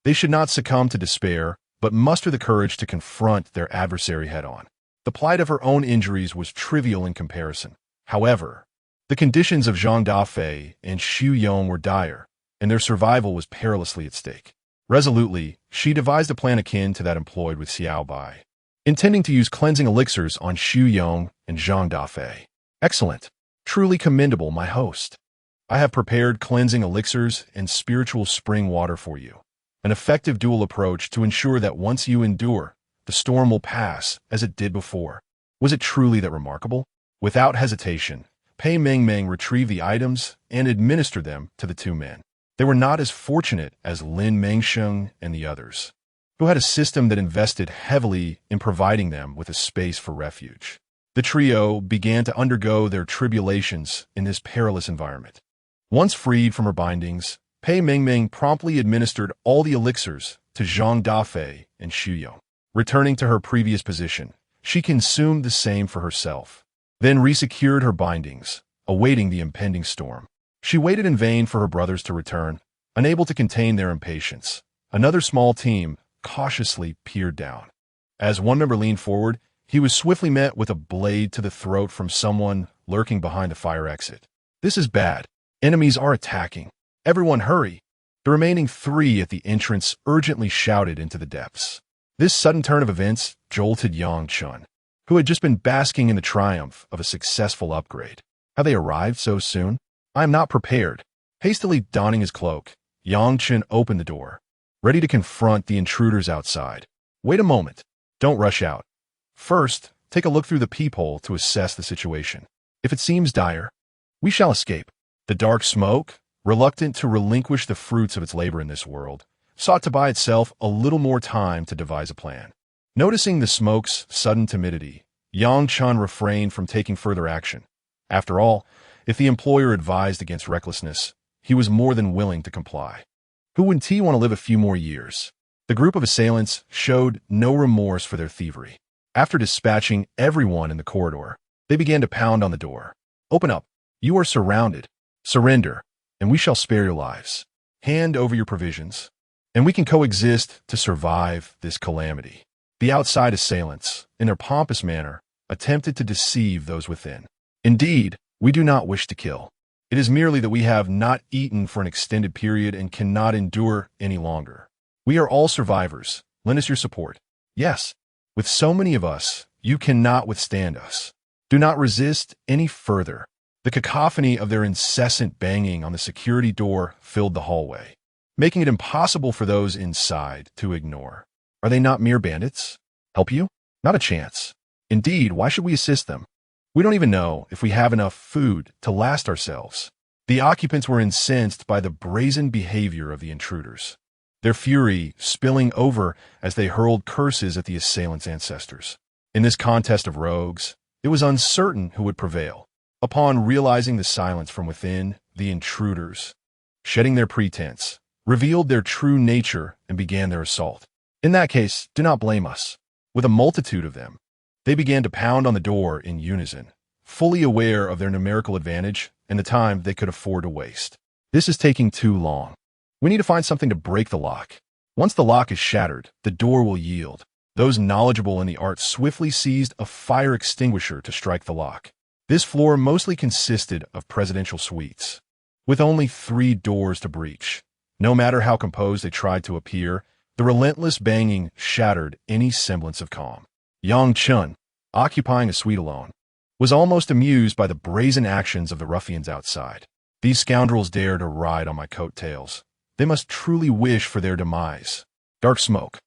A: They should not succumb to despair, but muster the courage to confront their adversary head-on. The plight of her own injuries was trivial in comparison. However, the conditions of Zhang Dafei and Xu Yong were dire, and their survival was perilously at stake. Resolutely, she devised a plan akin to that employed with Xiaobai, intending to use cleansing elixirs on Xu Yong and Zhang Dafei. Excellent. Truly commendable, my host. I have prepared cleansing elixirs and spiritual spring water for you. An effective dual approach to ensure that once you endure, the storm will pass as it did before. Was it truly that remarkable? Without hesitation, Pei Mengmeng retrieved the items and administered them to the two men. They were not as fortunate as Lin Mengsheng and the others, who had a system that invested heavily in providing them with a space for refuge. The trio began to undergo their tribulations in this perilous environment. Once freed from her bindings, Pei Mengmeng promptly administered all the elixirs to Zhang Dafei and Xu Yong. Returning to her previous position, she consumed the same for herself, then resecured her bindings, awaiting the impending storm. She waited in vain for her brothers to return, unable to contain their impatience. Another small team cautiously peered down. As one member leaned forward, he was swiftly met with a blade to the throat from someone lurking behind the fire exit. This is bad. Enemies are attacking. Everyone hurry. The remaining 3 at the entrance urgently shouted into the depths. This sudden turn of events jolted Yang Chun, who had just been basking in the triumph of a successful upgrade. Have they arrived so soon? I am not prepared. Hastily donning his cloak, Yang Chun opened the door, ready to confront the intruders outside. Wait a moment. Don't rush out. First, take a look through the peephole to assess the situation. If it seems dire, we shall escape. The dark smoke, reluctant to relinquish the fruits of its labor in this world, sought to buy itself a little more time to devise a plan. Noticing the smoke's sudden timidity, Yang Chun refrained from taking further action. After all, if the employer advised against recklessness, he was more than willing to comply. Who wouldn't he want to live a few more years? The group of assailants showed no remorse for their thievery. After dispatching everyone in the corridor, they began to pound on the door. Open up. You are surrounded. Surrender, and we shall spare your lives. Hand over your provisions, and we can coexist to survive this calamity. The outside assailants, in their pompous manner, attempted to deceive those within. Indeed, we do not wish to kill. It is merely that we have not eaten for an extended period and cannot endure any longer. We are all survivors. Lend us your support. Yes, with so many of us, you cannot withstand us. Do not resist any further. The cacophony of their incessant banging on the security door filled the hallway, making it impossible for those inside to ignore. Are they not mere bandits? Help you? Not a chance. Indeed, why should we assist them? We don't even know if we have enough food to last ourselves. The occupants were incensed by the brazen behavior of the intruders, their fury spilling over as they hurled curses at the assailants' ancestors. In this contest of rogues, it was uncertain who would prevail. Upon realizing the silence from within, the intruders, shedding their pretense, revealed their true nature and began their assault. In that case, do not blame us. With a multitude of them, they began to pound on the door in unison, fully aware of their numerical advantage and the time they could afford to waste. This is taking too long. We need to find something to break the lock. Once the lock is shattered, the door will yield. Those knowledgeable in the art swiftly seized a fire extinguisher to strike the lock. This floor mostly consisted of presidential suites, with only 3 doors to breach. No matter how composed they tried to appear, the relentless banging shattered any semblance of calm. Yang Chun, occupying a suite alone, was almost amused by the brazen actions of the ruffians outside. These scoundrels dare to ride on my coattails. They must truly wish for their demise. Dark smoke.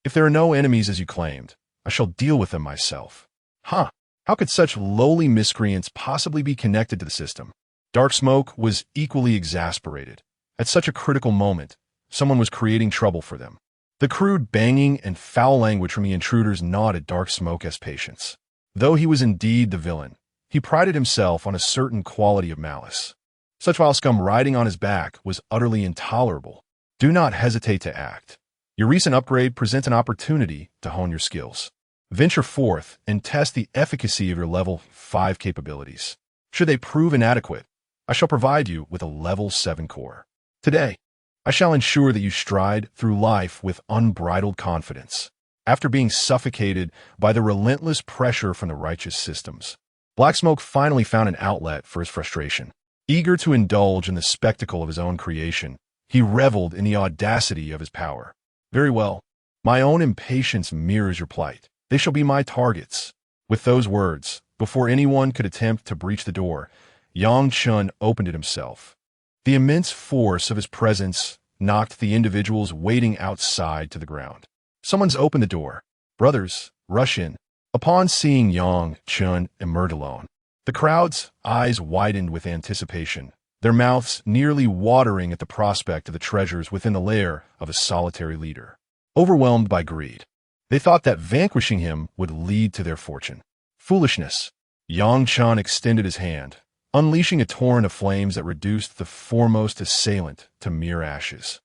A: If there are no enemies as you claimed, I shall deal with them myself. Huh. How could such lowly miscreants possibly be connected to the system? Dark Smoke was equally exasperated. At such a critical moment, someone was creating trouble for them. The crude banging and foul language from the intruders gnawed at Dark Smoke's patience. Though he was indeed the villain, he prided himself on a certain quality of malice. Such vile scum riding on his back was utterly intolerable. Do not hesitate to act. Your recent upgrade presents an opportunity to hone your skills. Venture forth and test the efficacy of your level 5 capabilities. Should they prove inadequate, I shall provide you with a level 7 core. Today, I shall ensure that you stride through life with unbridled confidence. After being suffocated by the relentless pressure from the righteous systems, Black Smoke finally found an outlet for his frustration. Eager to indulge in the spectacle of his own creation, he reveled in the audacity of his power. Very well, my own impatience mirrors your plight. They shall be my targets. With those words, before anyone could attempt to breach the door, Yang Chun opened it himself. The immense force of his presence knocked the individuals waiting outside to the ground. Someone's opened the door. Brothers, rush in. Upon seeing Yang Chun emerge alone, the crowd's eyes widened with anticipation, their mouths nearly watering at the prospect of the treasures within the lair of a solitary leader. Overwhelmed by greed, they thought that vanquishing him would lead to their fortune. Foolishness. Yang Chun extended his hand, unleashing a torrent of flames that reduced the foremost assailant to mere ashes.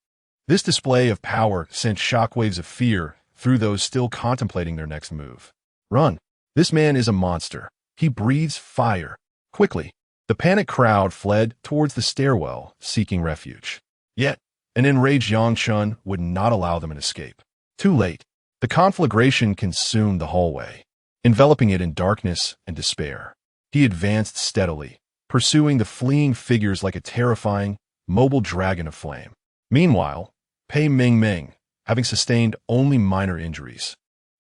A: This display of power sent shockwaves of fear through those still contemplating their next move. Run. This man is a monster. He breathes fire. Quickly, the panicked crowd fled towards the stairwell, seeking refuge. Yet, an enraged Yang Chun would not allow them an escape. Too late. The conflagration consumed the hallway, enveloping it in darkness and despair. He advanced steadily, pursuing the fleeing figures like a terrifying, mobile dragon of flame. Meanwhile, Pei Ming, having sustained only minor injuries,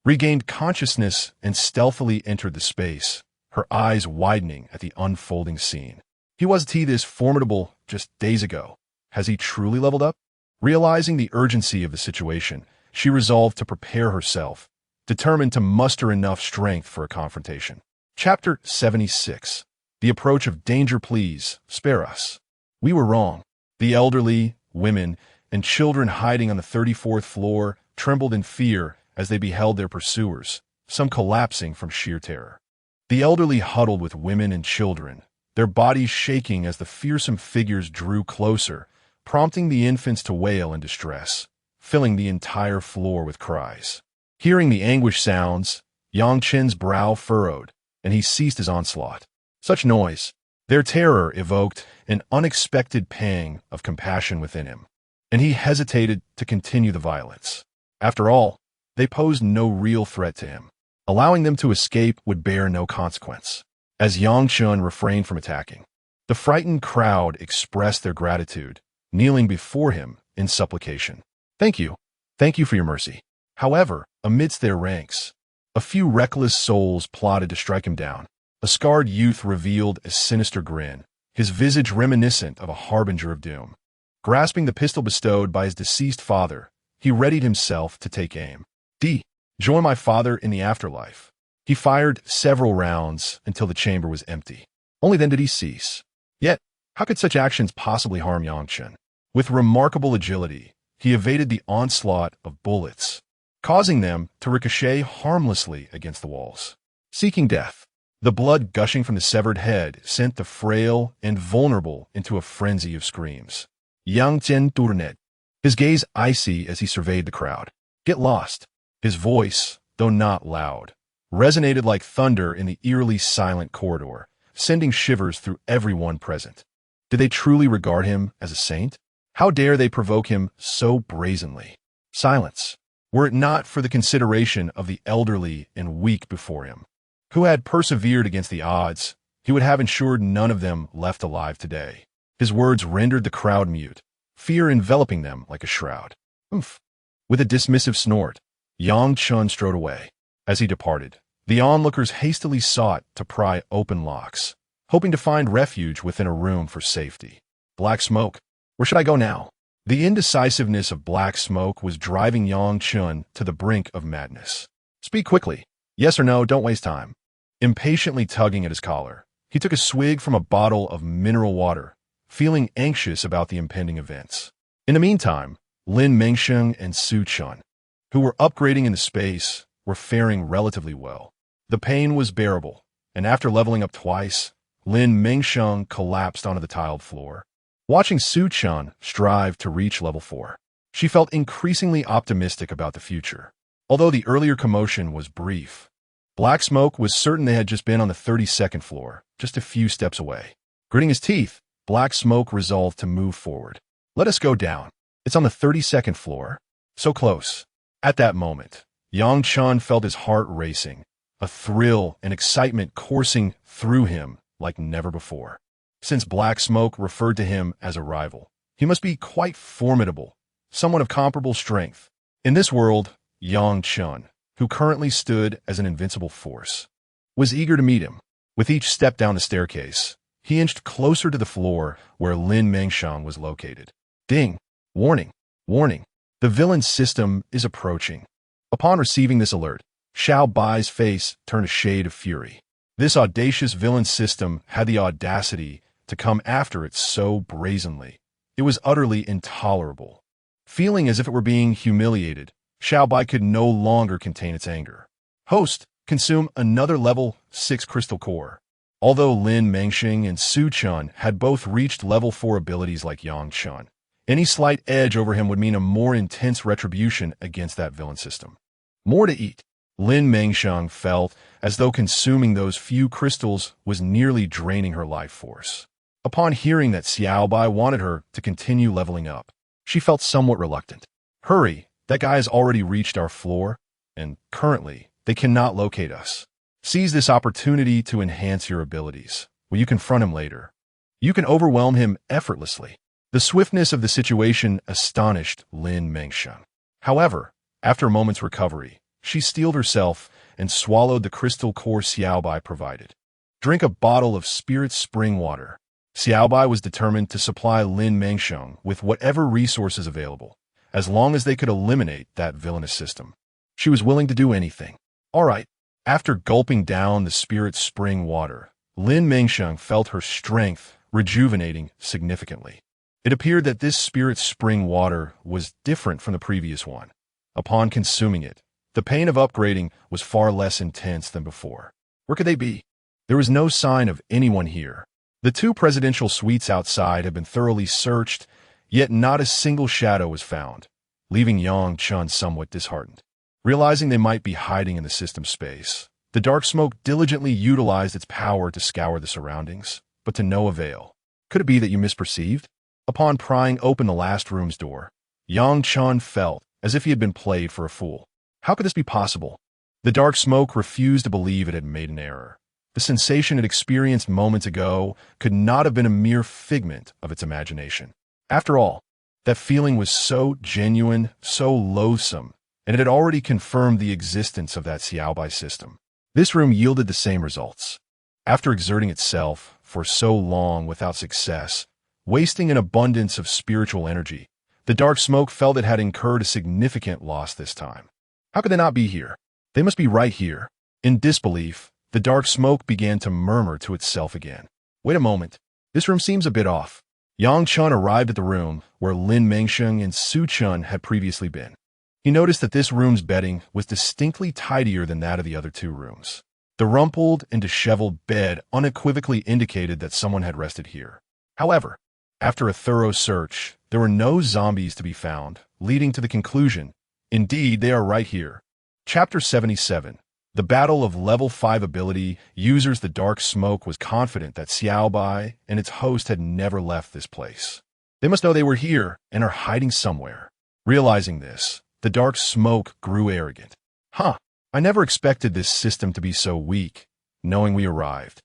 A: regained consciousness and stealthily entered the space, her eyes widening at the unfolding scene. Wasn't he this formidable just days ago? Has he truly leveled up? Realizing the urgency of the situation, she resolved to prepare herself, determined to muster enough strength for a confrontation. Chapter 76. The approach of danger. Please, spare us. We were wrong. The elderly, women, and children hiding on the 34th floor trembled in fear as they beheld their pursuers, some collapsing from sheer terror. The elderly huddled with women and children, their bodies shaking as the fearsome figures drew closer, prompting the infants to wail in distress, filling the entire floor with cries. Hearing the anguish sounds, Yang Chen's brow furrowed, and he ceased his onslaught. Such noise, their terror evoked an unexpected pang of compassion within him, and he hesitated to continue the violence. After all, they posed no real threat to him. Allowing them to escape would bear no consequence. As Yang Chen refrained from attacking, the frightened crowd expressed their gratitude, kneeling before him in supplication. Thank you for your mercy. However, amidst their ranks, a few reckless souls plotted to strike him down. A scarred youth revealed a sinister grin, his visage reminiscent of a harbinger of doom. Grasping the pistol bestowed by his deceased father, he readied himself to take aim. Join my father in the afterlife. He fired several rounds until the chamber was empty. Only then did he cease. Yet, how could such actions possibly harm Yang Chen? With remarkable agility, he evaded the onslaught of bullets, causing them to ricochet harmlessly against the walls. Seeking death, the blood gushing from the severed head sent the frail and vulnerable into a frenzy of screams. Yang Chen turned, his gaze icy as he surveyed the crowd. Get lost. His voice, though not loud, resonated like thunder in the eerily silent corridor, sending shivers through everyone present. Did they truly regard him as a saint? How dare they provoke him so brazenly? Silence, were it not for the consideration of the elderly and weak before him, who had persevered against the odds. He would have ensured none of them left alive today. His words rendered the crowd mute, fear enveloping them like a shroud. Oomph. With a dismissive snort, Yang Chen strode away. As he departed, the onlookers hastily sought to pry open locks, hoping to find refuge within a room for safety. Black smoke. Where should I go now? The indecisiveness of black smoke was driving Yang Chen to the brink of madness. Speak quickly. Yes or no, don't waste time. Impatiently tugging at his collar, he took a swig from a bottle of mineral water, feeling anxious about the impending events. In the meantime, Lin Mengsheng and Su Chun, who were upgrading in the space, were faring relatively well. The pain was bearable, and after leveling up twice, Lin Mengsheng collapsed onto the tiled floor. Watching Su Chun strive to reach level 4, she felt increasingly optimistic about the future. Although the earlier commotion was brief, Black Smoke was certain they had just been on the 32nd floor, just a few steps away. Gritting his teeth, Black Smoke resolved to move forward. Let us go down. It's on the 32nd floor. So close. At that moment, Yang Chen felt his heart racing, a thrill and excitement coursing through him like never before. Since Black Smoke referred to him as a rival, he must be quite formidable, someone of comparable strength. In this world, Yang Chen, who currently stood as an invincible force, was eager to meet him. With each step down the staircase, he inched closer to the floor where Lin Mengsheng was located. Ding! Warning! Warning! The villain system is approaching. Upon receiving this alert, Xiao Bai's face turned a shade of fury. This audacious villain system had the audacity to come after it so brazenly. It was utterly intolerable. Feeling as if it were being humiliated, Xiao Bai could no longer contain its anger. Host, consume another level 6 crystal core. Although Lin Mengsheng and Su Chun had both reached level 4 abilities like Yang Chen, any slight edge over him would mean a more intense retribution against that villain system. More to eat. Lin Mengsheng felt as though consuming those few crystals was nearly draining her life force. Upon hearing that Xiao Bai wanted her to continue leveling up, she felt somewhat reluctant. Hurry, that guy has already reached our floor, and currently, they cannot locate us. Seize this opportunity to enhance your abilities. When you confront him later, you can overwhelm him effortlessly. The swiftness of the situation astonished Lin Mengsheng. However, after a moment's recovery, she steeled herself and swallowed the crystal core Xiaobai provided. Drink a bottle of spirit spring water. Xiaobai was determined to supply Lin Mengsheng with whatever resources available, as long as they could eliminate that villainous system. She was willing to do anything. All right. After gulping down the spirit spring water, Lin Mengsheng felt her strength rejuvenating significantly. It appeared that this spirit spring water was different from the previous one. Upon consuming it, the pain of upgrading was far less intense than before. Where could they be? There was no sign of anyone here. The two presidential suites outside had been thoroughly searched, yet not a single shadow was found, leaving Yang Chun somewhat disheartened. Realizing they might be hiding in the system space, the dark smoke diligently utilized its power to scour the surroundings, but to no avail. Could it be that you misperceived? Upon prying open the last room's door, Yang Chun felt as if he had been played for a fool. How could this be possible? The dark smoke refused to believe it had made an error. The sensation it experienced moments ago could not have been a mere figment of its imagination. After all, that feeling was so genuine, so loathsome, and it had already confirmed the existence of that Xiaobai system. This room yielded the same results. After exerting itself for so long without success, wasting an abundance of spiritual energy, the dark smoke felt it had incurred a significant loss this time. How could they not be here? They must be right here. In disbelief, the dark smoke began to murmur to itself again. Wait a moment. This room seems a bit off. Yang Chun arrived at the room where Lin Mengsheng and Su Chun had previously been. He noticed that this room's bedding was distinctly tidier than that of the other two rooms. The rumpled and disheveled bed unequivocally indicated that someone had rested here. However, after a thorough search, there were no zombies to be found, leading to the conclusion, indeed, they are right here. Chapter 77. The Battle of Level 5 Ability Users. The dark smoke was confident that Xiaobai and its host had never left this place. They must know they were here and are hiding somewhere. Realizing this, the dark smoke grew arrogant. I never expected this system to be so weak, knowing we arrived.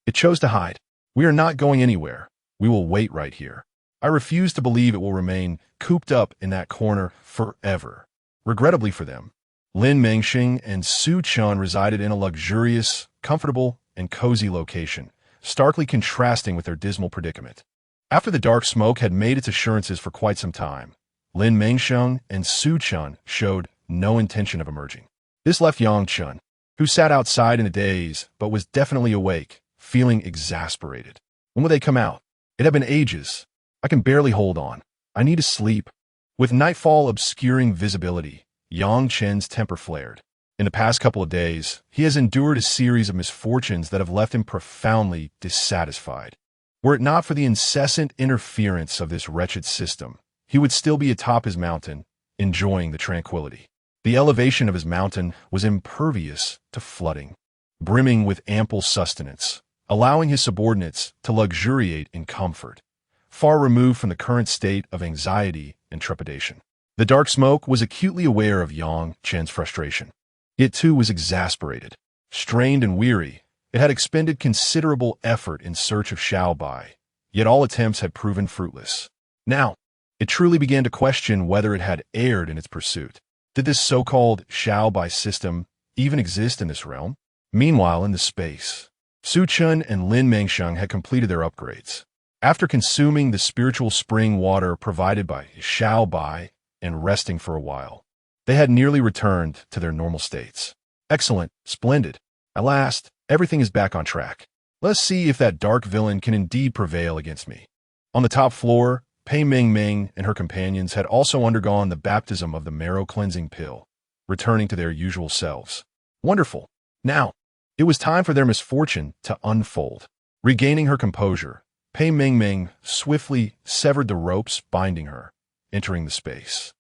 A: It chose to hide. We are not going anywhere. We will wait right here. I refuse to believe it will remain cooped up in that corner forever. Regrettably for them, Lin Mengsheng and Su Chun resided in a luxurious, comfortable, and cozy location, starkly contrasting with their dismal predicament. After the dark smoke had made its assurances for quite some time, Lin Mengsheng and Su Chun showed no intention of emerging. This left Yang Chun, who sat outside in a daze but was definitely awake, feeling exasperated. When will they come out? It had been ages. I can barely hold on. I need to sleep. With nightfall obscuring visibility, Yang Chen's temper flared. In the past couple of days, he has endured a series of misfortunes that have left him profoundly dissatisfied. Were it not for the incessant interference of this wretched system, he would still be atop his mountain, enjoying the tranquility. The elevation of his mountain was impervious to flooding, brimming with ample sustenance, allowing his subordinates to luxuriate in comfort, far removed from the current state of anxiety and trepidation. The dark smoke was acutely aware of Yang Chen's frustration. It too was exasperated. Strained and weary, it had expended considerable effort in search of Xiaobai, yet all attempts had proven fruitless. Now, it truly began to question whether it had erred in its pursuit. Did this so-called Xiaobai system even exist in this realm? Meanwhile, in the space, Su Chun and Lin Mengsheng had completed their upgrades. After consuming the spiritual spring water provided by Xiaobai and resting for a while, they had nearly returned to their normal states. Excellent, splendid. At last, everything is back on track. Let's see if that dark villain can indeed prevail against me. On the top floor, Pei Ming and her companions had also undergone the baptism of the marrow-cleansing pill, returning to their usual selves. Wonderful. Now, it was time for their misfortune to unfold. Regaining her composure, Pei Ming swiftly severed the ropes binding her, entering the space.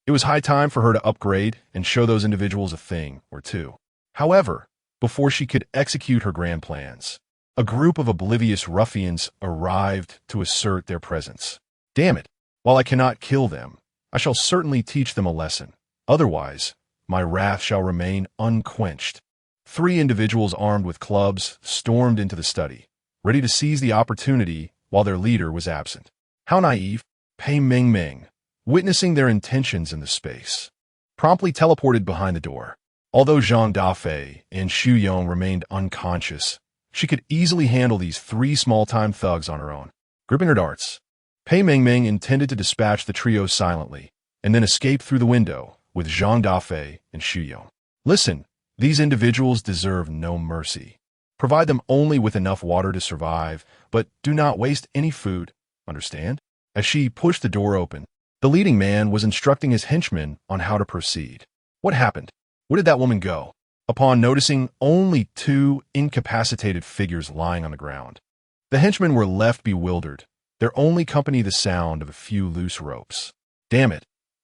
A: It was high time for her to upgrade and show those individuals a thing or two. However, before she could execute her grand plans, a group of oblivious ruffians arrived to assert their presence. Damn it! While I cannot kill them, I shall certainly teach them a lesson. Otherwise, my wrath shall remain unquenched. Three individuals armed with clubs stormed into the study, ready to seize the opportunity while their leader was absent. How naive! Pei Mengmeng, witnessing their intentions in the space, promptly teleported behind the door. Although Zhang Dafei and Xu Yong remained unconscious, she could easily handle these three small-time thugs on her own. Gripping her darts, Pei Mengmeng intended to dispatch the trio silently, and then escape through the window with Zhang Dafei and Xu Yong. Listen, these individuals deserve no mercy. Provide them only with enough water to survive, but do not waste any food, understand? As she pushed the door open, the leading man was instructing his henchmen on how to proceed. What happened? Where did that woman go? Upon noticing only two incapacitated figures lying on the ground, the henchmen were left bewildered, their only company the sound of a few loose ropes. Damn it,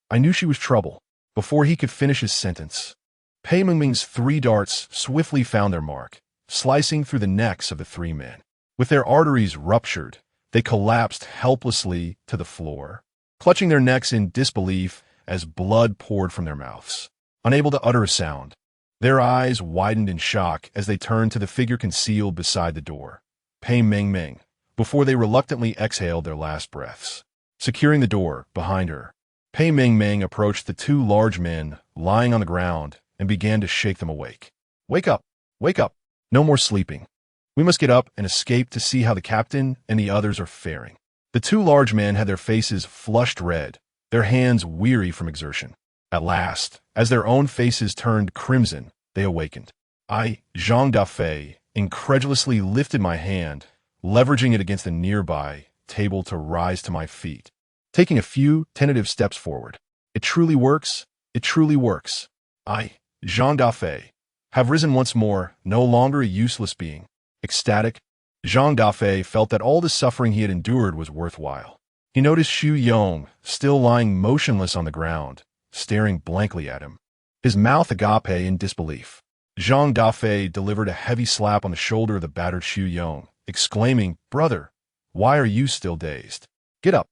A: I knew she was trouble. Before he could finish his sentence, Pei Mengmeng's three darts swiftly found their mark, slicing through the necks of the three men. With their arteries ruptured, they collapsed helplessly to the floor, clutching their necks in disbelief as blood poured from their mouths. Unable to utter a sound, their eyes widened in shock as they turned to the figure concealed beside the door, Pei Mengmeng, before they reluctantly exhaled their last breaths. Securing the door behind her, Pei Mengmeng approached the two large men lying on the ground and began to shake them awake. Wake up! Wake up! No more sleeping. We must get up and escape to see how the captain and the others are faring. The two large men had their faces flushed red, their hands weary from exertion. At last, as their own faces turned crimson, they awakened. I, Zhang Dafei, incredulously lifted my hand, leveraging it against a nearby table to rise to my feet, taking a few tentative steps forward. It truly works. It truly works. I, Zhang Dafei, have risen once more, no longer a useless being. Ecstatic, Zhang Dafei felt that all the suffering he had endured was worthwhile. He noticed Xu Yong still lying motionless on the ground, staring blankly at him, his mouth agape in disbelief. Zhang Dafei delivered a heavy slap on the shoulder of the battered Xu Yong, exclaiming, "Brother, why are you still dazed? Get up."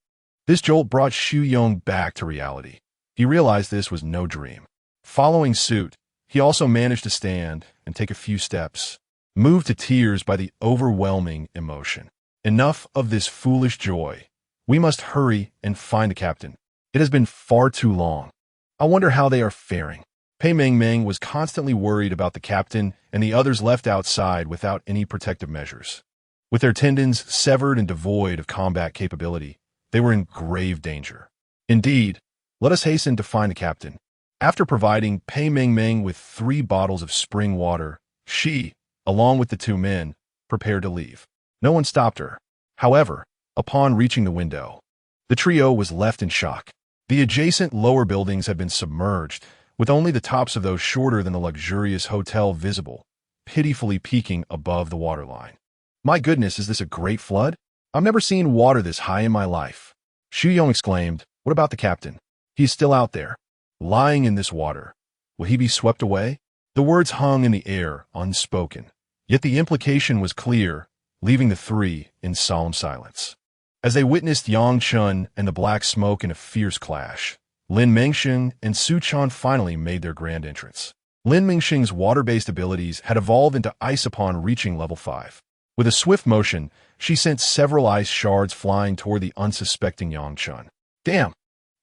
A: This jolt brought Xu Yong back to reality. He realized this was no dream. Following suit, he also managed to stand and take a few steps, moved to tears by the overwhelming emotion. Enough of this foolish joy. We must hurry and find the captain. It has been far too long. I wonder how they are faring. Pei Mengmeng was constantly worried about the captain and the others left outside without any protective measures. With their tendons severed and devoid of combat capability, they were in grave danger. Indeed, let us hasten to find the captain. After providing Pei Mengmeng with 3 bottles of spring water, she, along with the 2 men, prepared to leave. No one stopped her. However, upon reaching the window, the trio was left in shock. The adjacent lower buildings had been submerged, with only the tops of those shorter than the luxurious hotel visible, pitifully peeking above the waterline. My goodness, is this a great flood? I've never seen water this high in my life. Xu Yong exclaimed, "What about the captain? He's still out there, lying in this water. Will he be swept away?" The words hung in the air, unspoken, yet the implication was clear, leaving the 3 in solemn silence. As they witnessed Yang Chun and the black smoke in a fierce clash, Lin Mengsheng and Su Chan finally made their grand entrance. Lin Mengsheng's water-based abilities had evolved into ice upon reaching level 5. With a swift motion, she sent several ice shards flying toward the unsuspecting Yang Chun. "Damn!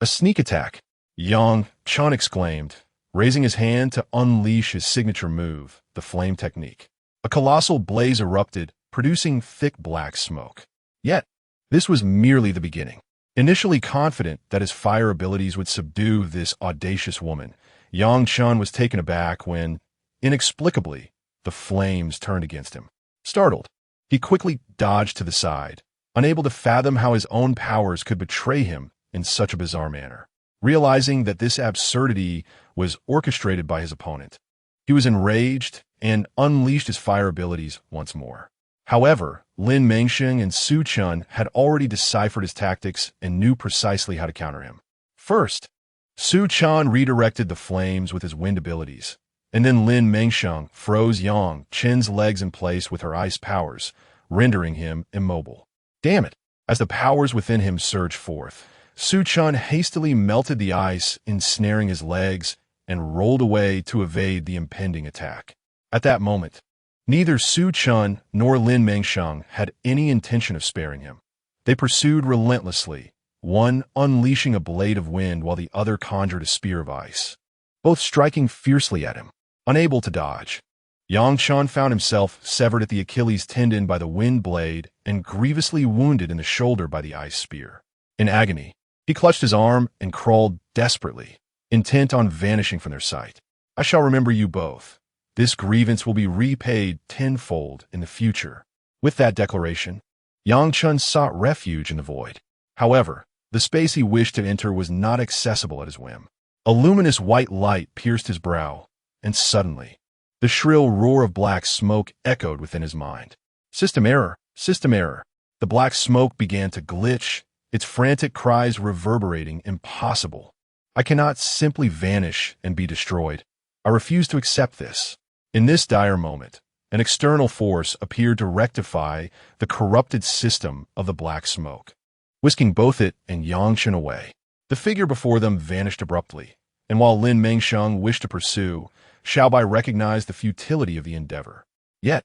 A: A sneak attack!" Yang Chun exclaimed, raising his hand to unleash his signature move, the flame technique. A colossal blaze erupted, producing thick black smoke. Yet, this was merely the beginning. Initially confident that his fire abilities would subdue this audacious woman, Yang Chun was taken aback when, inexplicably, the flames turned against him. Startled, he quickly dodged to the side, unable to fathom how his own powers could betray him in such a bizarre manner. Realizing that this absurdity was orchestrated by his opponent, he was enraged and unleashed his fire abilities once more. However, Lin Mengsheng and Su Chun had already deciphered his tactics and knew precisely how to counter him. First, Su Chun redirected the flames with his wind abilities, and then Lin Mengsheng froze Yang Chen's legs in place with her ice powers, rendering him immobile. Damn it! As the powers within him surged forth, Su Chun hastily melted the ice, ensnaring his legs, and rolled away to evade the impending attack. At that moment, neither Su Chun nor Lin Mengsheng had any intention of sparing him. They pursued relentlessly, one unleashing a blade of wind while the other conjured a spear of ice, both striking fiercely at him. Unable to dodge, Yang Chun found himself severed at the Achilles tendon by the wind blade and grievously wounded in the shoulder by the ice spear. In agony, he clutched his arm and crawled desperately, intent on vanishing from their sight. I shall remember you both. This grievance will be repaid tenfold in the future. With that declaration, Yang Chun sought refuge in the void. However, the space he wished to enter was not accessible at his whim. A luminous white light pierced his brow, and suddenly, the shrill roar of black smoke echoed within his mind. System error, system error. The black smoke began to glitch, its frantic cries reverberating. Impossible. I cannot simply vanish and be destroyed. I refuse to accept this. In this dire moment, an external force appeared to rectify the corrupted system of the black smoke, whisking both it and Yang Chun away. The figure before them vanished abruptly, and while Lin Mengsheng wished to pursue, Xiaobai recognized the futility of the endeavor. Yet,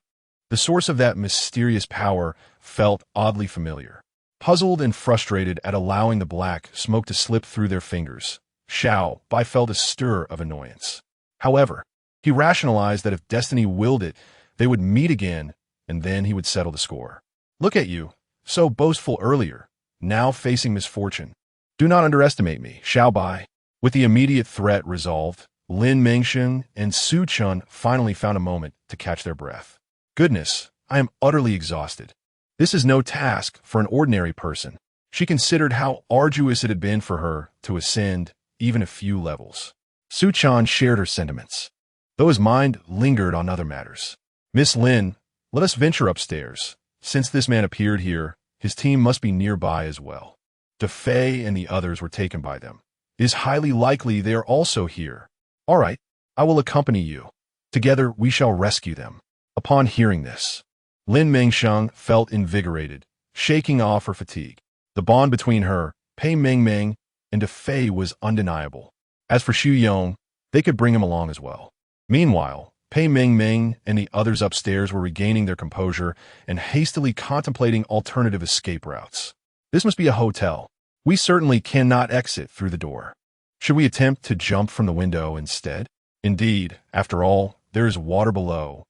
A: the source of that mysterious power felt oddly familiar. Puzzled and frustrated at allowing the black smoke to slip through their fingers, Xiaobai felt a stir of annoyance. However, he rationalized that if destiny willed it, they would meet again, and then he would settle the score. Look at you, so boastful earlier, now facing misfortune. Do not underestimate me, Xiaobai. With the immediate threat resolved, Lin Mengsheng and Su Chun finally found a moment to catch their breath. Goodness, I am utterly exhausted. This is no task for an ordinary person. She considered how arduous it had been for her to ascend even a few levels. Su Chun shared her sentiments, though his mind lingered on other matters. Miss Lin, let us venture upstairs. Since this man appeared here, his team must be nearby as well. De Fei and the others were taken by them. It is highly likely they are also here. All right, I will accompany you. Together we shall rescue them. Upon hearing this, Lin Mengsheng felt invigorated, shaking off her fatigue. The bond between her, Pei Mengmeng, and De Fei was undeniable. As for Xu Yong, they could bring him along as well. Meanwhile, Pei Mengmeng and the others upstairs were regaining their composure and hastily contemplating alternative escape routes. This must be a hotel. We certainly cannot exit through the door. Should we attempt to jump from the window instead? Indeed, after all, there is water below.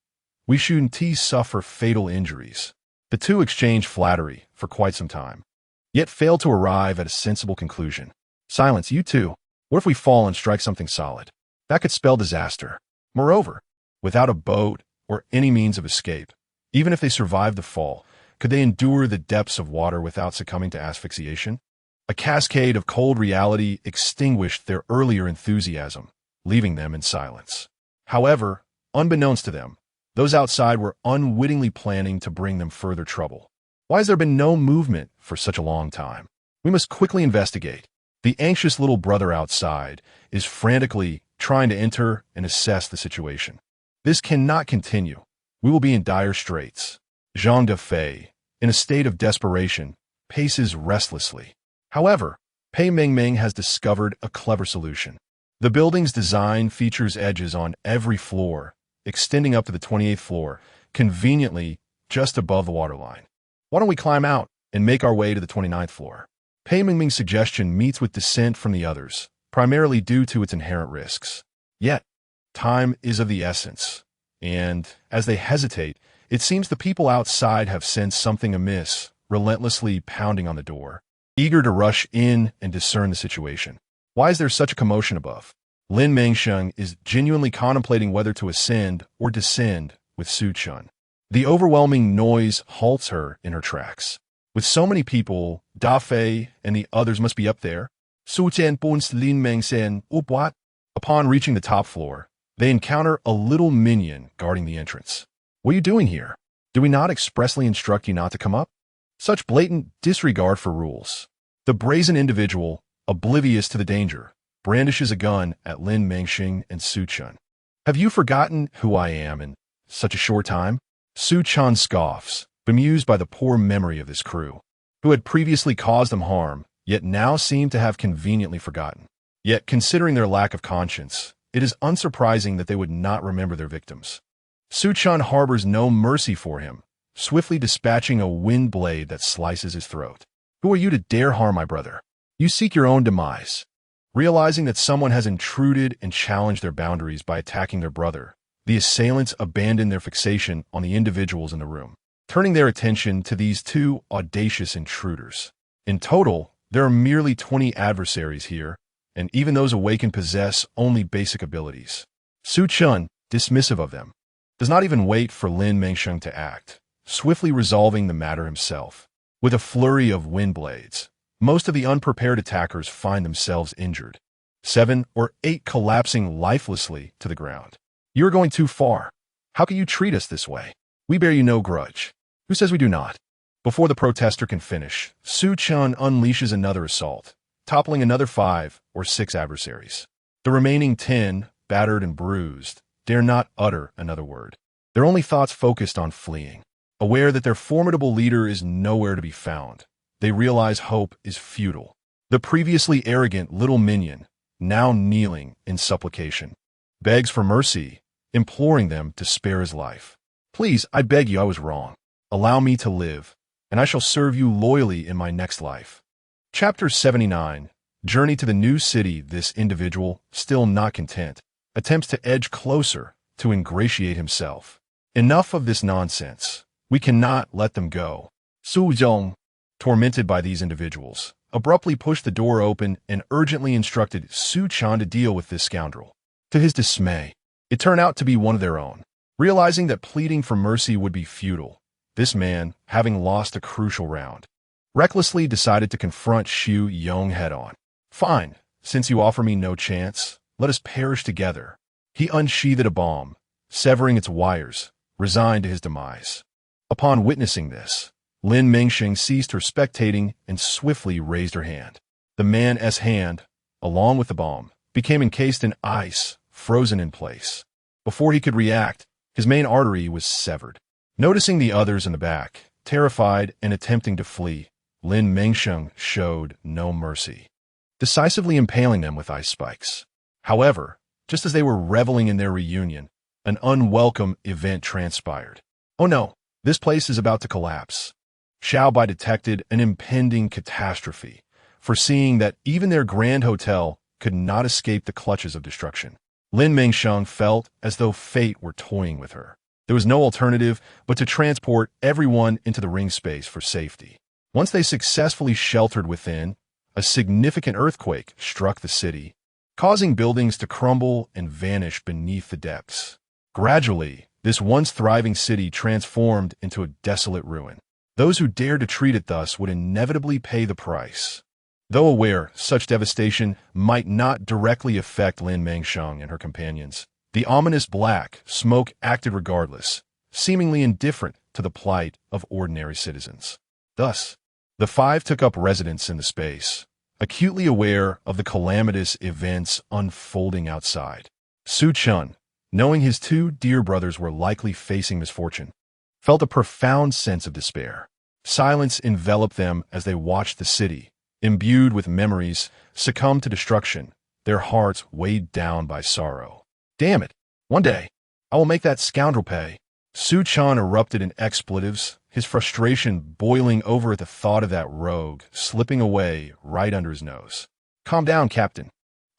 A: We shouldn't suffer fatal injuries. The two exchanged flattery for quite some time, yet failed to arrive at a sensible conclusion. Silence, you two. What if we fall and strike something solid? That could spell disaster. Moreover, without a boat or any means of escape, even if they survived the fall, could they endure the depths of water without succumbing to asphyxiation? A cascade of cold reality extinguished their earlier enthusiasm, leaving them in silence. However, unbeknownst to them, those outside were unwittingly planning to bring them further trouble. Why has there been no movement for such a long time? We must quickly investigate. The anxious little brother outside is frantically trying to enter and assess the situation. This cannot continue. We will be in dire straits. Zhang De Fei, in a state of desperation, paces restlessly. However, Pei Mengmeng has discovered a clever solution. The building's design features edges on every floor, extending up to the 28th floor, conveniently just above the waterline. Why don't we climb out and make our way to the 29th floor? Pei Mengmeng's suggestion meets with dissent from the others, primarily due to its inherent risks. Yet, time is of the essence, and, as they hesitate, it seems the people outside have sensed something amiss, relentlessly pounding on the door, eager to rush in and discern the situation. Why is there such a commotion above? Lin Mengsheng is genuinely contemplating whether to ascend or descend with Su Chun. The overwhelming noise halts her in her tracks. With so many people, Da Fei and the others must be up there. Su Chen Bun's Lin Mengsheng what? Upon reaching the top floor, they encounter a little minion guarding the entrance. What are you doing here? Do we not expressly instruct you not to come up? Such blatant disregard for rules. The brazen individual, oblivious to the danger, brandishes a gun at Lin Mengsheng and Su Chun. Have you forgotten who I am in such a short time? Su Chun scoffs, bemused by the poor memory of this crew, who had previously caused them harm, yet now seemed to have conveniently forgotten. Yet, considering their lack of conscience, it is unsurprising that they would not remember their victims. Su Chun harbors no mercy for him, swiftly dispatching a wind blade that slices his throat. Who are you to dare harm my brother? You seek your own demise. Realizing that someone has intruded and challenged their boundaries by attacking their brother, the assailants abandon their fixation on the individuals in the room, turning their attention to these two audacious intruders. In total, there are merely 20 adversaries here, and even those awakened possess only basic abilities. Su Chun, dismissive of them, does not even wait for Lin Mengsheng to act, swiftly resolving the matter himself. With a flurry of wind blades, most of the unprepared attackers find themselves injured, 7 or 8 collapsing lifelessly to the ground. You are going too far. How can you treat us this way? We bear you no grudge. Who says we do not? Before the protester can finish, Su Chun unleashes another assault, toppling another 5 or 6 adversaries. The remaining 10, battered and bruised, dare not utter another word. Their only thoughts focused on fleeing. Aware that their formidable leader is nowhere to be found, they realize hope is futile. The previously arrogant little minion, now kneeling in supplication, begs for mercy, imploring them to spare his life. Please, I beg you, I was wrong. Allow me to live, and I shall serve you loyally in my next life. Chapter 79. Journey to the new city. This individual, still not content, attempts to edge closer to ingratiate himself. Enough of this nonsense. We cannot let them go. Su Zhong, tormented by these individuals, abruptly pushed the door open and urgently instructed Su Chun to deal with this scoundrel. To his dismay, it turned out to be one of their own. Realizing that pleading for mercy would be futile, this man, having lost a crucial round, recklessly decided to confront Xu Yong head-on. Fine, since you offer me no chance, let us perish together. He unsheathed a bomb, severing its wires, resigned to his demise. Upon witnessing this, Lin Mengsheng ceased her spectating and swiftly raised her hand. The man's hand, along with the bomb, became encased in ice, frozen in place. Before he could react, his main artery was severed. Noticing the others in the back, terrified and attempting to flee, Lin Mengsheng showed no mercy, decisively impaling them with ice spikes. However, just as they were reveling in their reunion, an unwelcome event transpired. Oh no, this place is about to collapse. Xiao Bai detected an impending catastrophe, foreseeing that even their grand hotel could not escape the clutches of destruction. Lin Mengsheng felt as though fate were toying with her. There was no alternative but to transport everyone into the ring space for safety. Once they successfully sheltered within, a significant earthquake struck the city, causing buildings to crumble and vanish beneath the depths. Gradually, this once thriving city transformed into a desolate ruin. Those who dared to treat it thus would inevitably pay the price. Though aware such devastation might not directly affect Lin Mengsheng and her companions, the ominous black smoke acted regardless, seemingly indifferent to the plight of ordinary citizens. Thus, the 5 took up residence in the space, acutely aware of the calamitous events unfolding outside. Su Chun, knowing his 2 dear brothers were likely facing misfortune, felt a profound sense of despair. Silence enveloped them as they watched the city, imbued with memories, succumb to destruction, their hearts weighed down by sorrow. Damn it! One day, I will make that scoundrel pay. Su Chun erupted in expletives, his frustration boiling over at the thought of that rogue slipping away right under his nose. Calm down, Captain.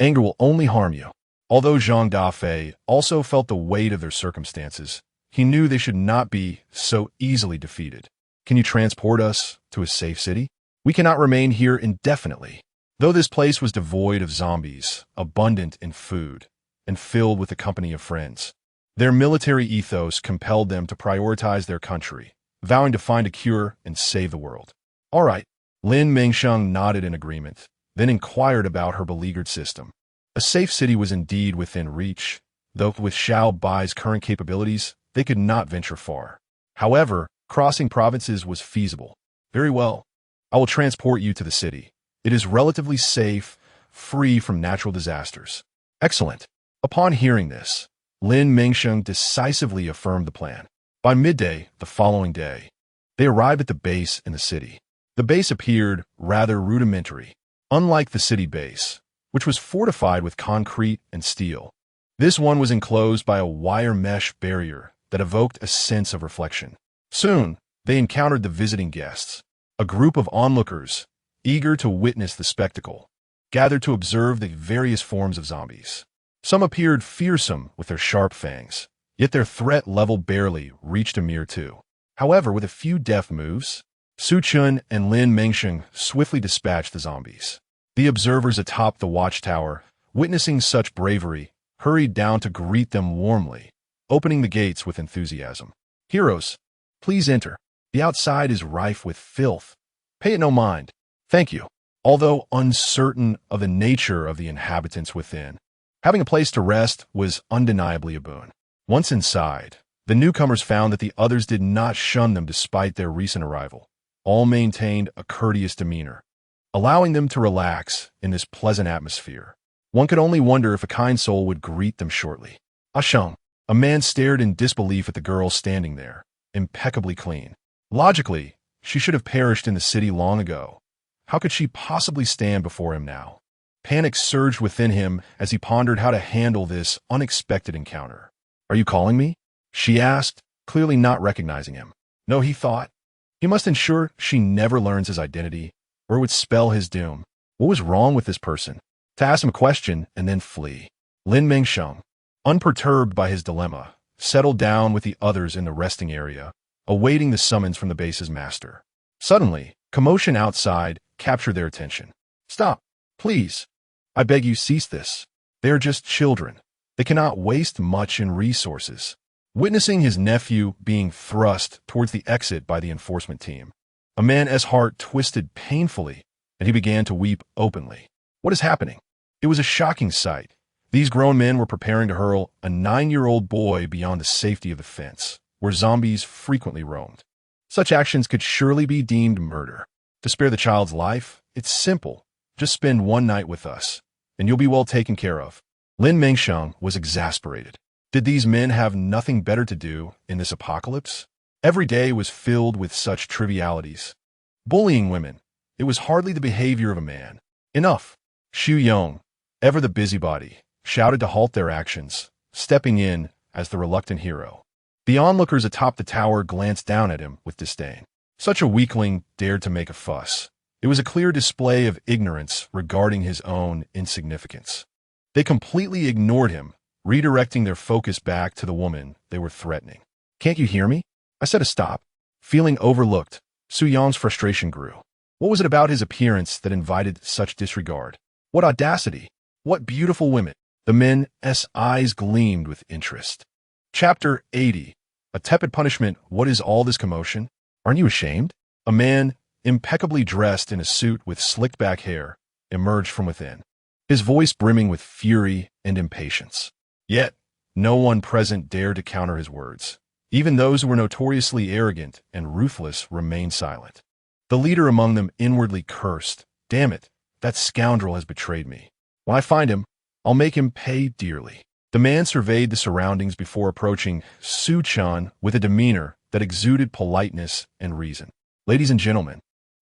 A: Anger will only harm you. Although Zhang Dafei also felt the weight of their circumstances, he knew they should not be so easily defeated. Can you transport us to a safe city? We cannot remain here indefinitely. Though this place was devoid of zombies, abundant in food, and filled with the company of friends, their military ethos compelled them to prioritize their country, vowing to find a cure and save the world. All right, Lin Mengsheng nodded in agreement, then inquired about her beleaguered system. A safe city was indeed within reach, though with Xiao Bai's current capabilities, they could not venture far. However, crossing provinces was feasible. Very well. I will transport you to the city. It is relatively safe, free from natural disasters. Excellent. Upon hearing this, Lin Mengsheng decisively affirmed the plan. By midday the following day, they arrived at the base in the city. The base appeared rather rudimentary, unlike the city base, which was fortified with concrete and steel. This one was enclosed by a wire mesh barrier that evoked a sense of reflection. Soon, they encountered the visiting guests, a group of onlookers, eager to witness the spectacle, gathered to observe the various forms of zombies. Some appeared fearsome with their sharp fangs, yet their threat level barely reached a mere 2. However, with a few deft moves, Su Chun and Lin Mengsheng swiftly dispatched the zombies. The observers atop the watchtower, witnessing such bravery, hurried down to greet them warmly, opening the gates with enthusiasm. "Heroes, please enter. The outside is rife with filth. Pay it no mind. Thank you." Although uncertain of the nature of the inhabitants within, having a place to rest was undeniably a boon. Once inside, the newcomers found that the others did not shun them despite their recent arrival. All maintained a courteous demeanor, allowing them to relax in this pleasant atmosphere. One could only wonder if a kind soul would greet them shortly. "Ashung." A man stared in disbelief at the girl standing there, impeccably clean. Logically, she should have perished in the city long ago. How could she possibly stand before him now? Panic surged within him as he pondered how to handle this unexpected encounter. "Are you calling me?" she asked, clearly not recognizing him. No, he thought. He must ensure she never learns his identity, or it would spell his doom. What was wrong with this person? To ask him a question and then flee. Lin Mengsheng, unperturbed by his dilemma, settled down with the others in the resting area, awaiting the summons from the base's master. Suddenly, commotion outside captured their attention. "Stop, please. I beg you, cease this. They are just children. They cannot waste much in resources." Witnessing his nephew being thrust towards the exit by the enforcement team, a man's heart twisted painfully, and he began to weep openly. What is happening? It was a shocking sight. These grown men were preparing to hurl a 9-year-old boy beyond the safety of the fence, where zombies frequently roamed. Such actions could surely be deemed murder. To spare the child's life, it's simple. Just spend one night with us, and you'll be well taken care of. Lin Mengsheng was exasperated. Did these men have nothing better to do in this apocalypse? Every day was filled with such trivialities. Bullying women. It was hardly the behavior of a man. Enough. Xu Yong, ever the busybody, shouted to halt their actions, stepping in as the reluctant hero. The onlookers atop the tower glanced down at him with disdain. Such a weakling dared to make a fuss. It was a clear display of ignorance regarding his own insignificance. They completely ignored him, redirecting their focus back to the woman they were threatening. "Can't you hear me? I said to stop." Feeling overlooked, Su Yong's frustration grew. What was it about his appearance that invited such disregard? What audacity! What beautiful women! The men's eyes gleamed with interest. Chapter 80. A tepid punishment. What is all this commotion? Aren't you ashamed? A man, impeccably dressed in a suit with slicked-back hair, emerged from within, his voice brimming with fury and impatience. Yet, no one present dared to counter his words. Even those who were notoriously arrogant and ruthless remained silent. The leader among them inwardly cursed. "Damn it, that scoundrel has betrayed me. When I find him, I'll make him pay dearly." The man surveyed the surroundings before approaching Su Chun with a demeanor that exuded politeness and reason. "Ladies and gentlemen,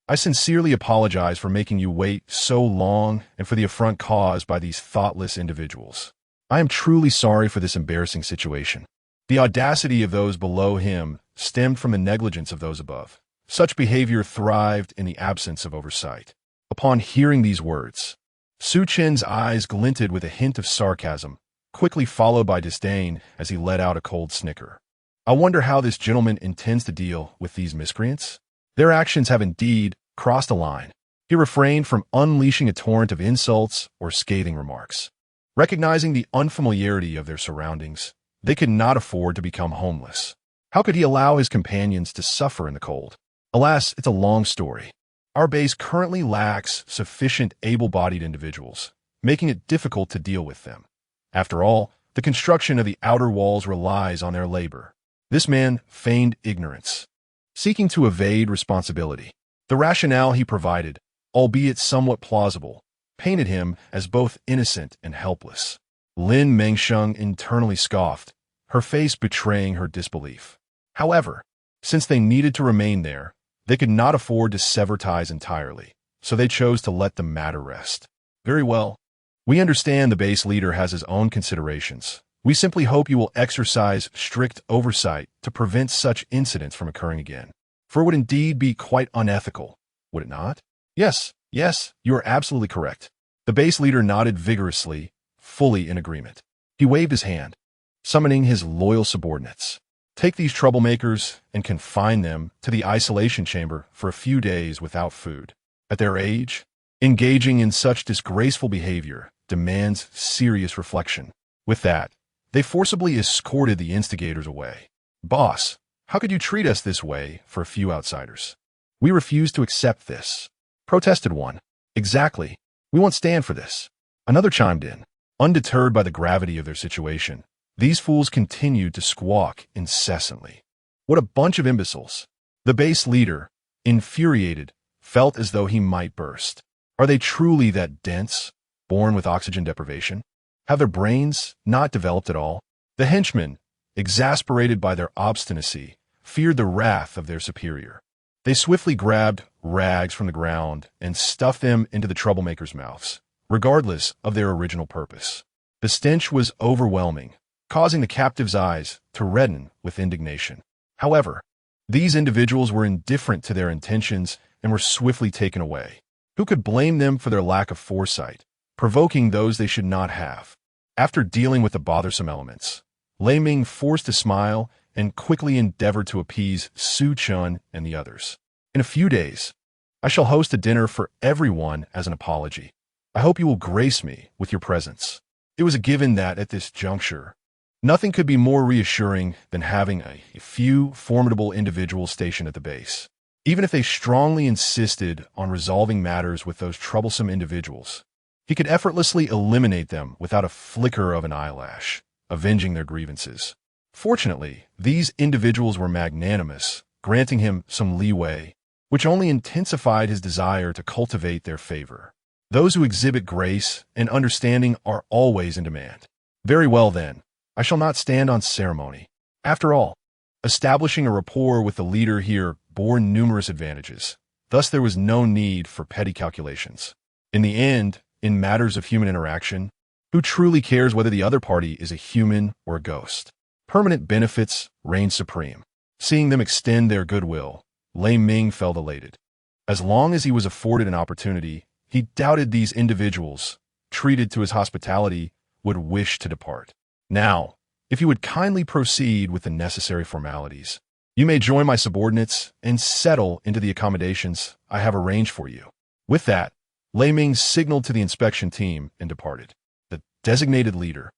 A: I sincerely apologize for making you wait so long and for the affront caused by these thoughtless individuals. I am truly sorry for this embarrassing situation." The audacity of those below him stemmed from the negligence of those above. Such behavior thrived in the absence of oversight. Upon hearing these words, Su Chen's eyes glinted with a hint of sarcasm, quickly followed by disdain as he let out a cold snicker. "I wonder how this gentleman intends to deal with these miscreants? Their actions have indeed crossed a line." He refrained from unleashing a torrent of insults or scathing remarks. Recognizing the unfamiliarity of their surroundings, they could not afford to become homeless. How could he allow his companions to suffer in the cold? Alas, it's a long story. Our base currently lacks sufficient able-bodied individuals, making it difficult to deal with them. After all, the construction of the outer walls relies on their labor. This man feigned ignorance, seeking to evade responsibility. The rationale he provided, albeit somewhat plausible, painted him as both innocent and helpless. Lin Mengsheng internally scoffed, her face betraying her disbelief. However, since they needed to remain there, they could not afford to sever ties entirely, so they chose to let the matter rest. "Very well. We understand the base leader has his own considerations, We simply hope you will exercise strict oversight to prevent such incidents from occurring again. For it would indeed be quite unethical, would it not? Yes, you are absolutely correct. The base leader nodded vigorously, fully in agreement. He waved his hand, summoning his loyal subordinates. Take these troublemakers and confine them to the isolation chamber for a few days without food. At their age, engaging in such disgraceful behavior demands serious reflection. With that, they forcibly escorted the instigators away. Boss, how could you treat us this way for a few outsiders? We refuse to accept this, protested one. Exactly. We won't stand for this. Another chimed in. Undeterred by the gravity of their situation, these fools continued to squawk incessantly. What a bunch of imbeciles. The base leader, infuriated, felt as though he might burst. Are they truly that dense, born with oxygen deprivation? Have their brains not developed at all? The henchmen, exasperated by their obstinacy, feared the wrath of their superior. They swiftly grabbed rags from the ground and stuffed them into the troublemakers' mouths, regardless of their original purpose. The stench was overwhelming, causing the captives' eyes to redden with indignation. However, these individuals were indifferent to their intentions and were swiftly taken away. Who could blame them for their lack of foresight, provoking those they should not have? After dealing with the bothersome elements, Lin Mengsheng forced a smile and quickly endeavored to appease Su Chun and the others. In a few days, I shall host a dinner for everyone as an apology. I hope you will grace me with your presence. It was a given that, at this juncture, nothing could be more reassuring than having a few formidable individuals stationed at the base. Even if they strongly insisted on resolving matters with those troublesome individuals, he could effortlessly eliminate them without a flicker of an eyelash, avenging their grievances. Fortunately, these individuals were magnanimous, granting him some leeway, which only intensified his desire to cultivate their favor. Those who exhibit grace and understanding are always in demand. Very well then, I shall not stand on ceremony. After all, establishing a rapport with the leader here bore numerous advantages. Thus there was no need for petty calculations. In the end, in matters of human interaction, who truly cares whether the other party is a human or a ghost? Permanent benefits reign supreme. Seeing them extend their goodwill, Lin Mengsheng felt elated. As long as he was afforded an opportunity, he doubted these individuals, treated to his hospitality, would wish to depart. Now, if you would kindly proceed with the necessary formalities, you may join my subordinates and settle into the accommodations I have arranged for you. With that, Lin Mengsheng signaled to the inspection team and departed. The designated leader,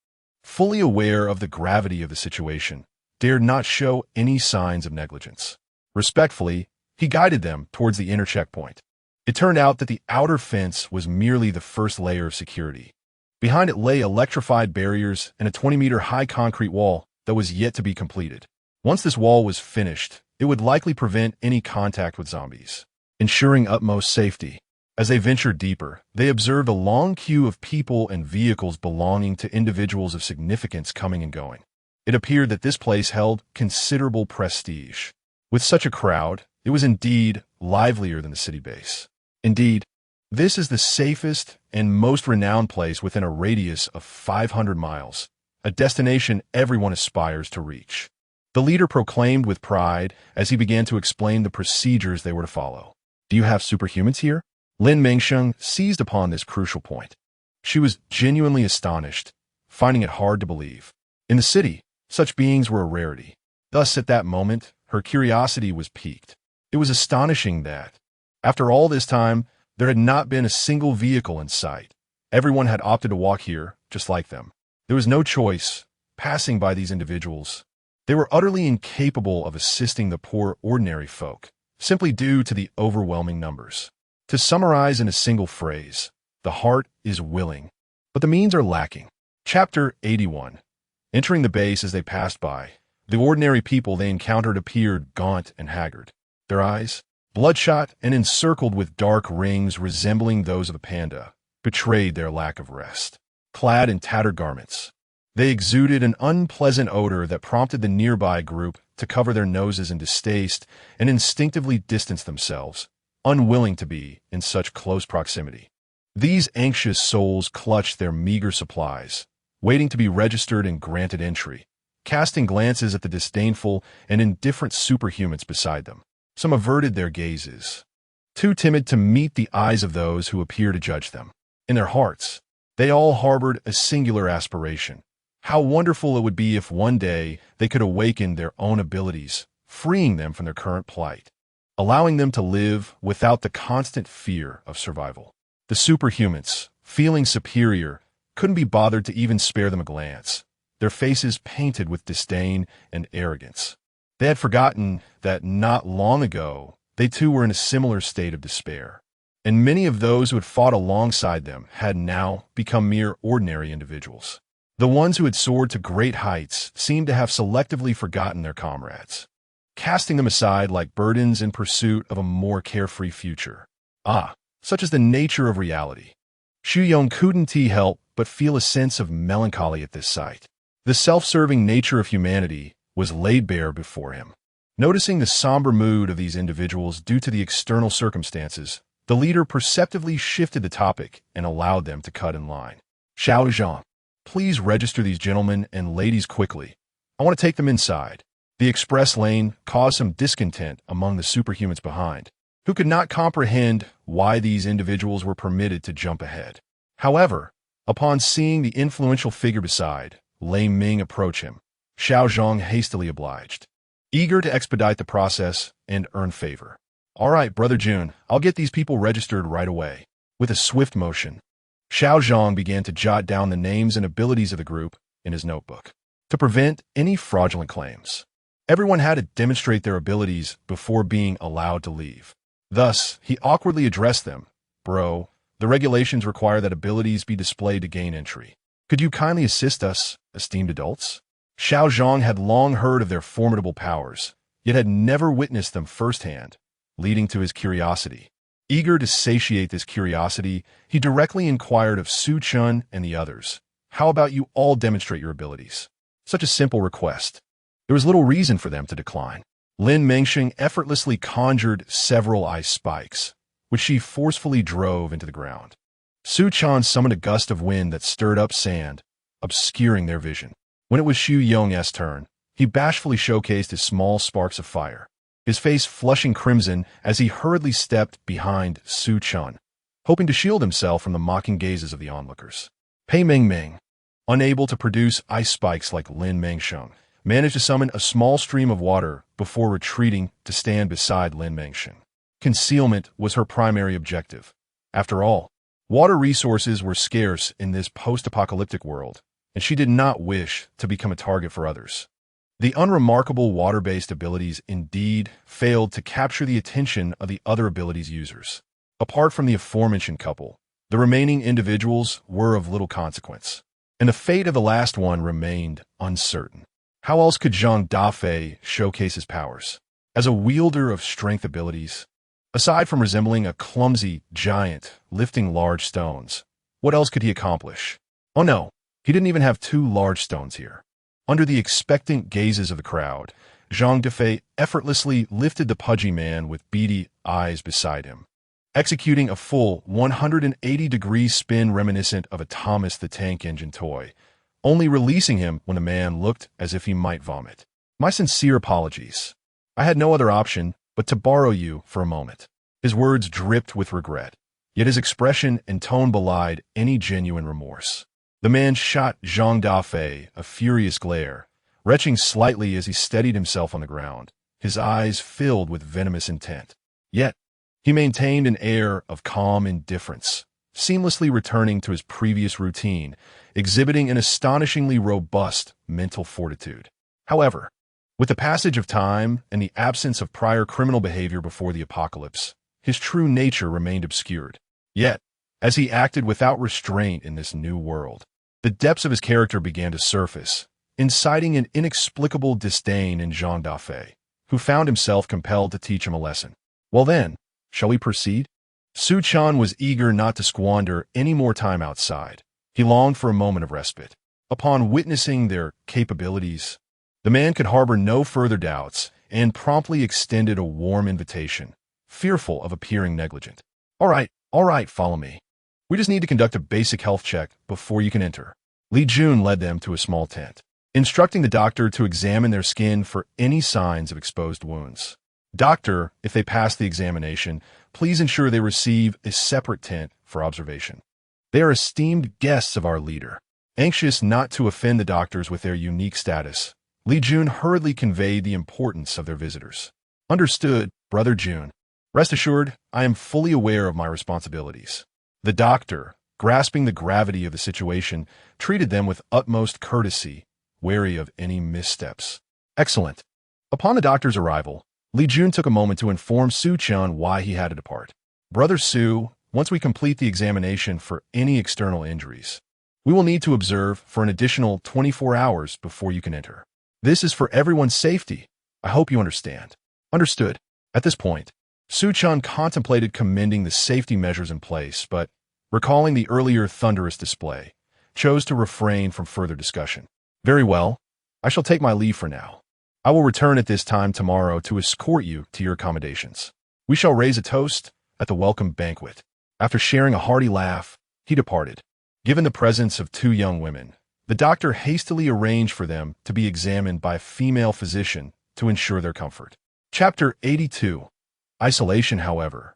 A: fully aware of the gravity of the situation, dared not show any signs of negligence. Respectfully, he guided them towards the inner checkpoint. It turned out that the outer fence was merely the first layer of security. Behind it lay electrified barriers and a 20-meter-high concrete wall that was yet to be completed. Once this wall was finished, it would likely prevent any contact with zombies, ensuring utmost safety. As they ventured deeper, they observed a long queue of people and vehicles belonging to individuals of significance coming and going. It appeared that this place held considerable prestige. With such a crowd, it was indeed livelier than the city base. Indeed, this is the safest and most renowned place within a radius of 500 miles, a destination everyone aspires to reach. The leader proclaimed with pride as he began to explain the procedures they were to follow. Do you have superhumans here? Lin Mengsheng seized upon this crucial point. She was genuinely astonished, finding it hard to believe. In the city, such beings were a rarity. Thus, at that moment, her curiosity was piqued. It was astonishing that, after all this time, there had not been a single vehicle in sight. Everyone had opted to walk here, just like them. There was no choice, passing by these individuals. They were utterly incapable of assisting the poor ordinary folk, simply due to the overwhelming numbers. To summarize in a single phrase, the heart is willing, but the means are lacking. Chapter 81. Entering the base as they passed by, the ordinary people they encountered appeared gaunt and haggard. Their eyes, bloodshot and encircled with dark rings resembling those of a panda, betrayed their lack of rest. Clad in tattered garments, they exuded an unpleasant odor that prompted the nearby group to cover their noses in distaste and instinctively distance themselves, unwilling to be in such close proximity. These anxious souls clutched their meager supplies, waiting to be registered and granted entry, casting glances at the disdainful and indifferent superhumans beside them. Some averted their gazes, too timid to meet the eyes of those who appear to judge them. In their hearts, they all harbored a singular aspiration. How wonderful it would be if one day they could awaken their own abilities, freeing them from their current plight, allowing them to live without the constant fear of survival. The superhumans, feeling superior, couldn't be bothered to even spare them a glance, their faces painted with disdain and arrogance. They had forgotten that not long ago, they too were in a similar state of despair, and many of those who had fought alongside them had now become mere ordinary individuals. The ones who had soared to great heights seemed to have selectively forgotten their comrades, casting them aside like burdens in pursuit of a more carefree future. Such is the nature of reality. Xu Yong couldn't help but feel a sense of melancholy at this sight. The self-serving nature of humanity was laid bare before him. Noticing the somber mood of these individuals due to the external circumstances, the leader perceptively shifted the topic and allowed them to cut in line. Xiao Zhang, please register these gentlemen and ladies quickly. I want to take them inside. The express lane caused some discontent among the superhumans behind, who could not comprehend why these individuals were permitted to jump ahead. However, upon seeing the influential figure beside, Lin Meng approach him, Xiao Zhang hastily obliged, eager to expedite the process and earn favor. All right, Brother Jun, I'll get these people registered right away. With a swift motion, Xiao Zhang began to jot down the names and abilities of the group in his notebook. To prevent any fraudulent claims, everyone had to demonstrate their abilities before being allowed to leave. Thus, he awkwardly addressed them. Bro, the regulations require that abilities be displayed to gain entry. Could you kindly assist us, esteemed adults? Xiao Zhang had long heard of their formidable powers, yet had never witnessed them firsthand, leading to his curiosity. Eager to satiate this curiosity, he directly inquired of Su Chun and the others. How about you all demonstrate your abilities? Such a simple request. There was little reason for them to decline. Lin Mengsheng effortlessly conjured several ice spikes, which she forcefully drove into the ground. Su Chan summoned a gust of wind that stirred up sand, obscuring their vision. When it was Xu Yong's turn, he bashfully showcased his small sparks of fire, his face flushing crimson as he hurriedly stepped behind Su Chan, hoping to shield himself from the mocking gazes of the onlookers. Pei Meng, unable to produce ice spikes like Lin Mengsheng, managed to summon a small stream of water before retreating to stand beside Lin Mengsheng. Concealment was her primary objective. After all, water resources were scarce in this post-apocalyptic world, and she did not wish to become a target for others. The unremarkable water-based abilities indeed failed to capture the attention of the other abilities users. Apart from the aforementioned couple, the remaining individuals were of little consequence, and the fate of the last one remained uncertain. How else could Zhang Dafei showcase his powers? As a wielder of strength abilities, aside from resembling a clumsy giant lifting large stones, what else could he accomplish? Oh no, he didn't even have 2 large stones here. Under the expectant gazes of the crowd, Zhang Dafei effortlessly lifted the pudgy man with beady eyes beside him, executing a full 180-degree spin reminiscent of a Thomas the Tank Engine toy, only releasing him when the man looked as if he might vomit. My sincere apologies. I had no other option but to borrow you for a moment. His words dripped with regret, yet his expression and tone belied any genuine remorse. The man shot Zhang Dafei a furious glare, retching slightly as he steadied himself on the ground, his eyes filled with venomous intent. Yet, he maintained an air of calm indifference, seamlessly returning to his previous routine, exhibiting an astonishingly robust mental fortitude. However, with the passage of time and the absence of prior criminal behavior before the apocalypse, his true nature remained obscured. Yet, as he acted without restraint in this new world, the depths of his character began to surface, inciting an inexplicable disdain in Zhang Dafei, who found himself compelled to teach him a lesson. Well then, shall we proceed? Su Chan was eager not to squander any more time outside. He longed for a moment of respite. Upon witnessing their capabilities, the man could harbor no further doubts and promptly extended a warm invitation, fearful of appearing negligent. All right, follow me. We just need to conduct a basic health check before you can enter. Li Jun led them to a small tent, instructing the doctor to examine their skin for any signs of exposed wounds. Doctor, if they pass the examination, please ensure they receive a separate tent for observation. They are esteemed guests of our leader. Anxious not to offend the doctors with their unique status, Li Jun hurriedly conveyed the importance of their visitors. Understood, Brother Jun. Rest assured, I am fully aware of my responsibilities. The doctor, grasping the gravity of the situation, treated them with utmost courtesy, wary of any missteps. Excellent. Upon the doctor's arrival, Li Jun took a moment to inform Su Qian why he had to depart. Brother Su, once we complete the examination for any external injuries, we will need to observe for an additional 24 hours before you can enter. This is for everyone's safety. I hope you understand. Understood. At this point, Su Qian contemplated commending the safety measures in place, but, recalling the earlier thunderous display, chose to refrain from further discussion. Very well. I shall take my leave for now. I will return at this time tomorrow to escort you to your accommodations. We shall raise a toast at the welcome banquet. After sharing a hearty laugh, he departed. Given the presence of two young women, the doctor hastily arranged for them to be examined by a female physician to ensure their comfort. Chapter 82. Isolation, however.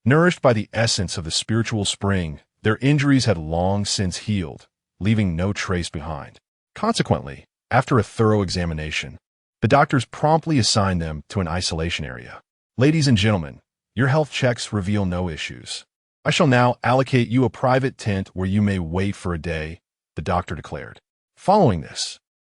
A: Nourished by the essence of the spiritual spring, their injuries had long since healed, leaving no trace behind. Consequently, after a thorough examination, the doctors promptly assigned them to an isolation area. Ladies and gentlemen, your health checks reveal no issues. I shall now allocate you a private tent where you may wait for a day, the doctor declared. Following this,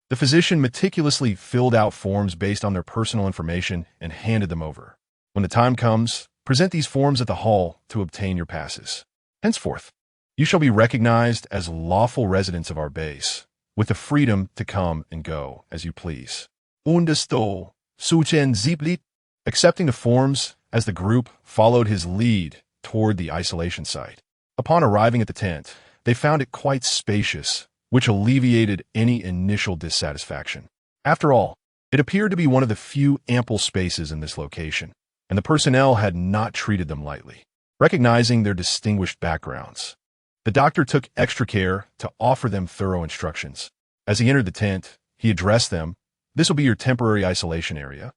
A: the physician meticulously filled out forms based on their personal information and handed them over. When the time comes, present these forms at the hall to obtain your passes. Henceforth, you shall be recognized as lawful residents of our base, with the freedom to come and go as you please. Understood, Suchen Zieblit. Accepting the forms as the group followed his lead toward the isolation site. Upon arriving at the tent, they found it quite spacious, which alleviated any initial dissatisfaction. After all, it appeared to be one of the few ample spaces in this location, and the personnel had not treated them lightly. Recognizing their distinguished backgrounds, the doctor took extra care to offer them thorough instructions. As he entered the tent, he addressed them. This will be your temporary isolation area.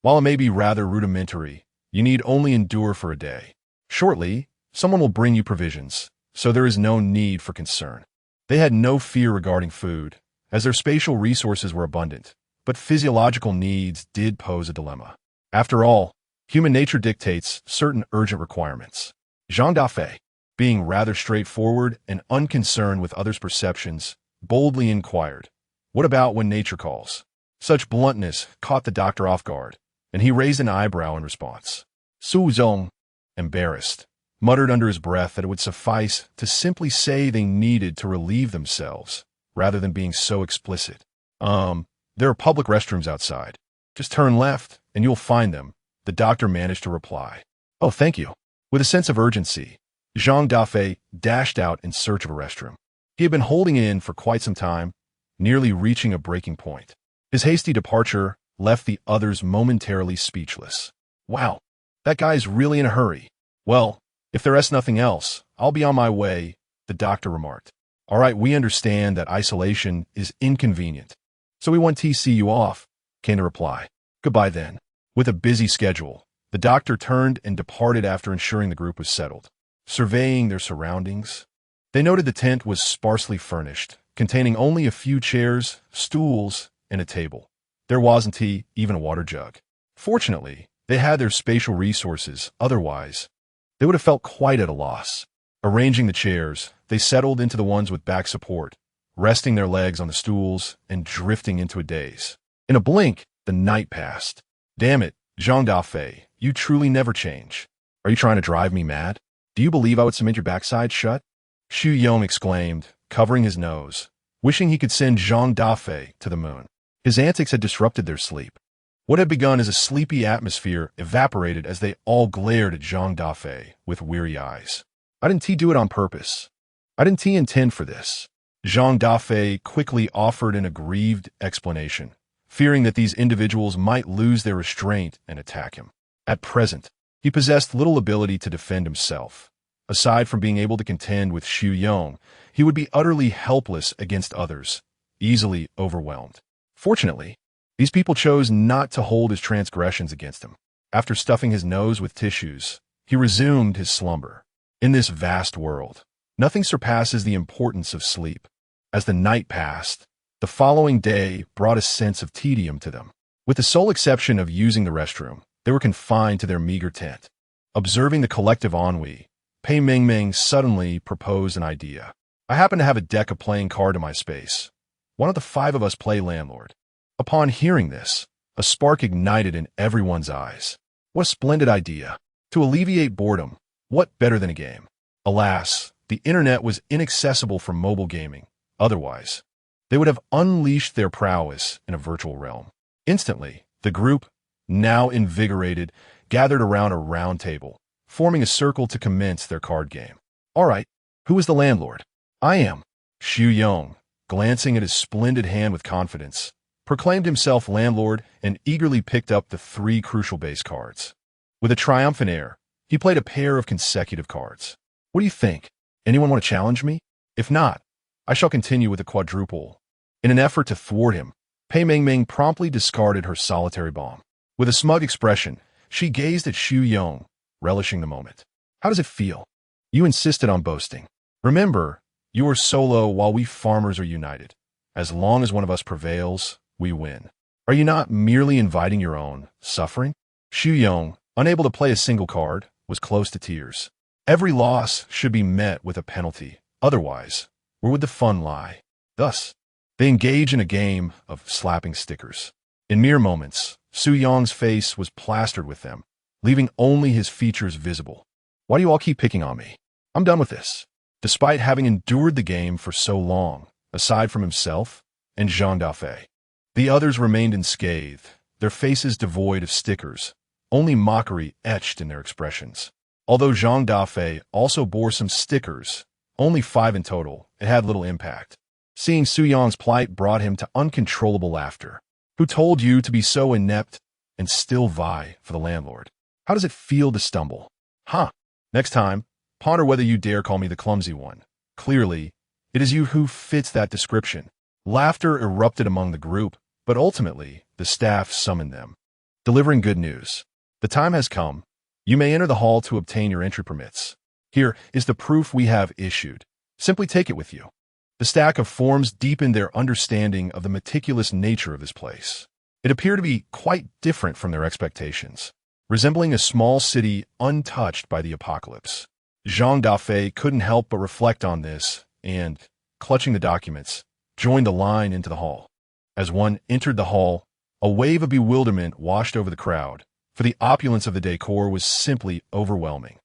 A: While it may be rather rudimentary, you need only endure for a day. Shortly, someone will bring you provisions, so there is no need for concern. They had no fear regarding food, as their spatial resources were abundant, but physiological needs did pose a dilemma. After all, human nature dictates certain urgent requirements. Jean Daffé, being rather straightforward and unconcerned with others' perceptions, boldly inquired, "What about when nature calls?" Such bluntness caught the doctor off guard, and he raised an eyebrow in response. Su Zong, embarrassed, muttered under his breath that it would suffice to simply say they needed to relieve themselves, rather than being so explicit. There are public restrooms outside. Just turn left, and you'll find them, the doctor managed to reply. Oh, thank you. With a sense of urgency, Jean Daffé dashed out in search of a restroom. He had been holding in for quite some time, nearly reaching a breaking point. His hasty departure left the others momentarily speechless. Wow, that guy's really in a hurry. Well, if there is nothing else, I'll be on my way, the doctor remarked. All right, we understand that isolation is inconvenient, so we want to see you off, came the reply. Goodbye then. With a busy schedule, the doctor turned and departed after ensuring the group was settled. Surveying their surroundings, they noted the tent was sparsely furnished, containing only a few chairs, stools, and a table. There wasn't even a water jug. Fortunately, they had their spatial resources, otherwise, they would have felt quite at a loss. Arranging the chairs, they settled into the ones with back support, resting their legs on the stools and drifting into a daze. In a blink, the night passed. Damn it, Jean Daffé, you truly never change. Are you trying to drive me mad? Do you believe I would cement your backside shut? Xu Yong exclaimed, covering his nose, wishing he could send Jean Daffé to the moon. His antics had disrupted their sleep. What had begun as a sleepy atmosphere evaporated as they all glared at Jean Daffé with weary eyes. I didn't do it on purpose. I didn't intend for this. Jean Daffé quickly offered an aggrieved explanation, fearing that these individuals might lose their restraint and attack him. At present, he possessed little ability to defend himself, Aside from being able to contend with Xu Yong, he would be utterly helpless against others, easily overwhelmed. Fortunately, these people chose not to hold his transgressions against him. After stuffing his nose with tissues, he resumed his slumber. In this vast world, nothing surpasses the importance of sleep. As the night passed, the following day brought a sense of tedium to them. With the sole exception of using the restroom, they were confined to their meager tent. Observing the collective ennui, Pei Mengmeng suddenly proposed an idea. I happen to have a deck of playing card in my space. Why don't the 5 of us play landlord? Upon hearing this, a spark ignited in everyone's eyes. What a splendid idea. To alleviate boredom, what better than a game? Alas, the internet was inaccessible for mobile gaming. Otherwise, they would have unleashed their prowess in a virtual realm. Instantly, the group, now invigorated, gathered around a round table, forming a circle to commence their card game. All right, who is the landlord? I am. Xu Yong, glancing at his splendid hand with confidence, proclaimed himself landlord and eagerly picked up the 3 crucial base cards. With a triumphant air, he played a pair of consecutive cards. What do you think? Anyone want to challenge me? If not, I shall continue with the quadruple. In an effort to thwart him, Pei Mengmeng promptly discarded her solitary bomb. With a smug expression, she gazed at Xu Yong, relishing the moment. How does it feel? You insisted on boasting. Remember, you are solo while we farmers are united. As long as one of us prevails, we win. Are you not merely inviting your own suffering? Xu Yong, unable to play a single card, was close to tears. Every loss should be met with a penalty. Otherwise, where would the fun lie? Thus, they engage in a game of slapping stickers. In mere moments, Xu Yong's face was plastered with them, leaving only his features visible. Why do you all keep picking on me? I'm done with this. Despite having endured the game for so long, aside from himself and Zhang Dafei, the others remained unscathed, their faces devoid of stickers, only mockery etched in their expressions. Although Zhang Dafei also bore some stickers, only 5 in total, it had little impact. Seeing Xu Yong's plight brought him to uncontrollable laughter. Who told you to be so inept and still vie for the landlord? How does it feel to stumble? Huh. Next time, ponder whether you dare call me the clumsy one. Clearly, it is you who fits that description. Laughter erupted among the group, but ultimately, the staff summoned them, delivering good news. The time has come. You may enter the hall to obtain your entry permits. Here is the proof we have issued. Simply take it with you. The stack of forms deepened their understanding of the meticulous nature of this place. It appeared to be quite different from their expectations, resembling a small city untouched by the apocalypse. Zhang Dafei couldn't help but reflect on this and, clutching the documents, joined the line into the hall. As one entered the hall, a wave of bewilderment washed over the crowd, for the opulence of the decor was simply overwhelming.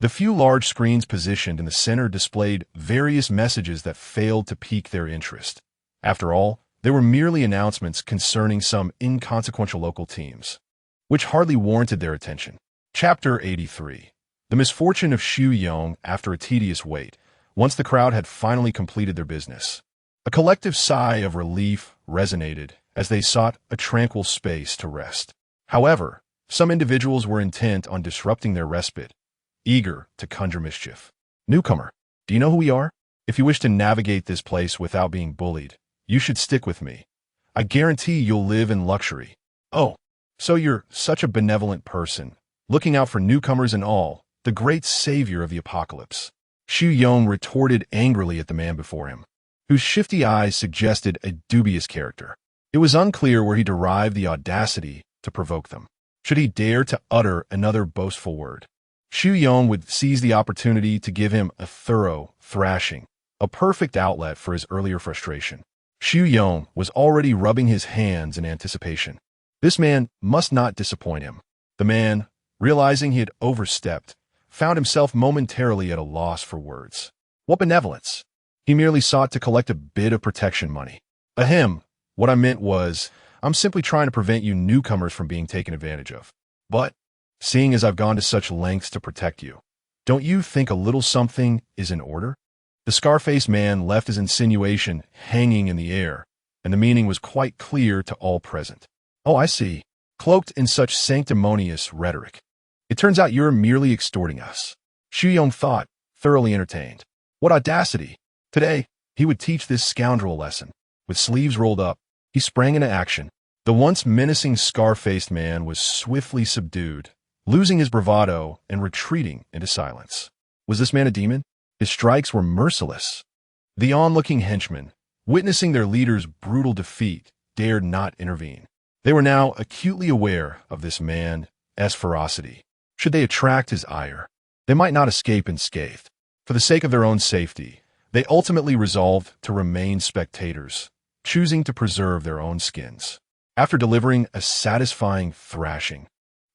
A: The few large screens positioned in the center displayed various messages that failed to pique their interest. After all, they were merely announcements concerning some inconsequential local teams, which hardly warranted their attention. Chapter 83. The misfortune of Xu Yong after a tedious wait, once the crowd had finally completed their business. A collective sigh of relief resonated as they sought a tranquil space to rest. However, some individuals were intent on disrupting their respite, eager to conjure mischief. Newcomer, do you know who we are? If you wish to navigate this place without being bullied, you should stick with me. I guarantee you'll live in luxury. Oh, so you're such a benevolent person, looking out for newcomers and all, the great savior of the apocalypse. Xu Yong retorted angrily at the man before him, whose shifty eyes suggested a dubious character. It was unclear where he derived the audacity to provoke them. Should he dare to utter another boastful word, Xu Yong would seize the opportunity to give him a thorough thrashing, a perfect outlet for his earlier frustration. Xu Yong was already rubbing his hands in anticipation. This man must not disappoint him. The man, realizing he had overstepped, found himself momentarily at a loss for words. What benevolence! He merely sought to collect a bit of protection money. Ahem, what I meant was, I'm simply trying to prevent you newcomers from being taken advantage of. But, seeing as I've gone to such lengths to protect you, don't you think a little something is in order? The scar-faced man left his insinuation hanging in the air, and the meaning was quite clear to all present. Oh, I see. Cloaked in such sanctimonious rhetoric. It turns out you're merely extorting us. Xu Yong thought, thoroughly entertained. What audacity! Today, he would teach this scoundrel a lesson. With sleeves rolled up, he sprang into action. The once menacing scar-faced man was swiftly subdued, losing his bravado and retreating into silence. Was this man a demon? His strikes were merciless. The onlooking henchmen, witnessing their leader's brutal defeat, dared not intervene. They were now acutely aware of this man's ferocity. Should they attract his ire, they might not escape unscathed. For the sake of their own safety, they ultimately resolved to remain spectators, choosing to preserve their own skins. After delivering a satisfying thrashing,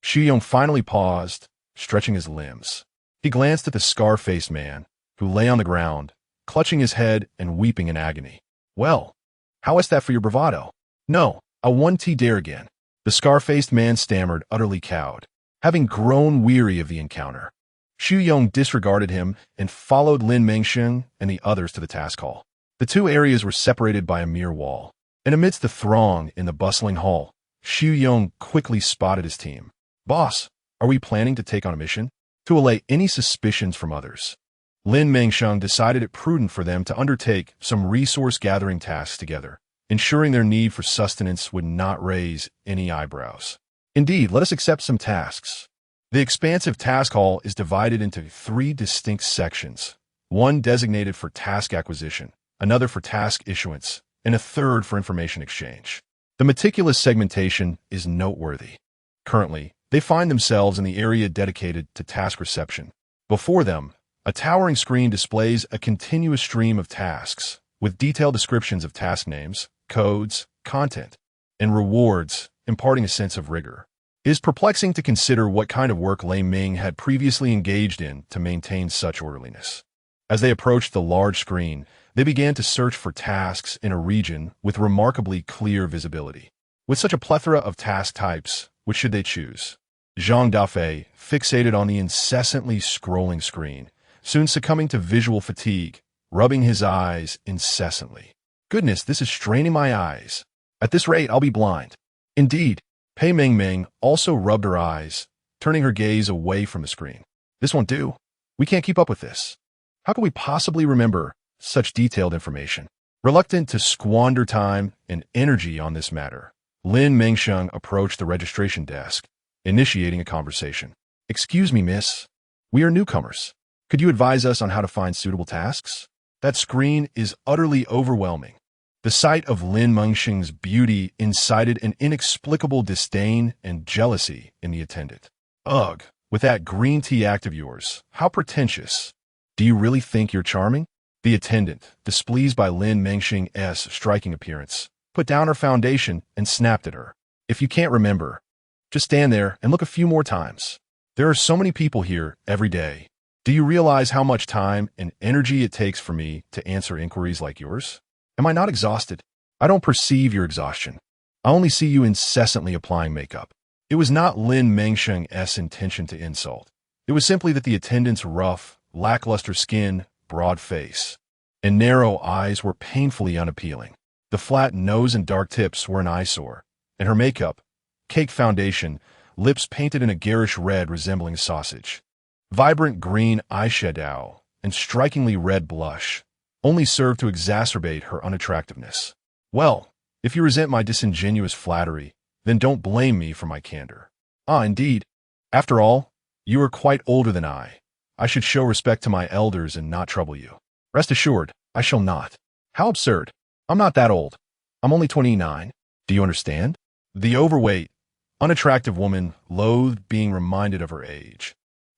A: Xu Yong finally paused, stretching his limbs. He glanced at the scar-faced man, who lay on the ground, clutching his head and weeping in agony. Well, how is that for your bravado? No, I won't dare again. The scar-faced man stammered, utterly cowed. Having grown weary of the encounter, Xu Yong disregarded him and followed Lin Mengsheng and the others to the task hall. The two areas were separated by a mere wall, and amidst the throng in the bustling hall, Xu Yong quickly spotted his team. Boss, are we planning to take on a mission? To allay any suspicions from others, Lin Mengsheng decided it prudent for them to undertake some resource-gathering tasks together, ensuring their need for sustenance would not raise any eyebrows. Indeed, let us accept some tasks. The expansive task hall is divided into 3 distinct sections, one designated for task acquisition, another for task issuance, and a third for information exchange. The meticulous segmentation is noteworthy. Currently, they find themselves in the area dedicated to task reception. Before them, a towering screen displays a continuous stream of tasks, with detailed descriptions of task names, codes, content, and rewards, imparting a sense of rigor. It is perplexing to consider what kind of work Lei Ming had previously engaged in to maintain such orderliness. As they approached the large screen, they began to search for tasks in a region with remarkably clear visibility. With such a plethora of task types, which should they choose? Zhang Dafei, fixated on the incessantly scrolling screen, soon succumbing to visual fatigue, rubbing his eyes incessantly. Goodness, this is straining my eyes. At this rate, I'll be blind. Indeed, Pei Mingming also rubbed her eyes, turning her gaze away from the screen. This won't do. We can't keep up with this. How can we possibly remember such detailed information? Reluctant to squander time and energy on this matter, Lin Mengsheng approached the registration desk, initiating a conversation. Excuse me, miss. We are newcomers. Could you advise us on how to find suitable tasks? That screen is utterly overwhelming. The sight of Lin Mengsheng's beauty incited an inexplicable disdain and jealousy in the attendant. Ugh, with that green tea act of yours, how pretentious. Do you really think you're charming? The attendant, displeased by Lin Mengsheng's striking appearance, put down her foundation and snapped at her. If you can't remember, just stand there and look a few more times. There are so many people here every day. Do you realize how much time and energy it takes for me to answer inquiries like yours? Am I not exhausted? I don't perceive your exhaustion. I only see you incessantly applying makeup. It was not Lin Mengsheng's intention to insult. It was simply that the attendant's rough, lackluster skin, broad face, and narrow eyes were painfully unappealing. The flat nose and dark tips were an eyesore, and her makeup, cake foundation, lips painted in a garish red resembling sausage, vibrant green eyeshadow, and strikingly red blush only served to exacerbate her unattractiveness. Well, if you resent my disingenuous flattery, then don't blame me for my candor. Ah, indeed. After all, you are quite older than I. I should show respect to my elders and not trouble you. Rest assured, I shall not. How absurd. I'm not that old. I'm only 29. Do you understand? The overweight, unattractive woman loathed being reminded of her age,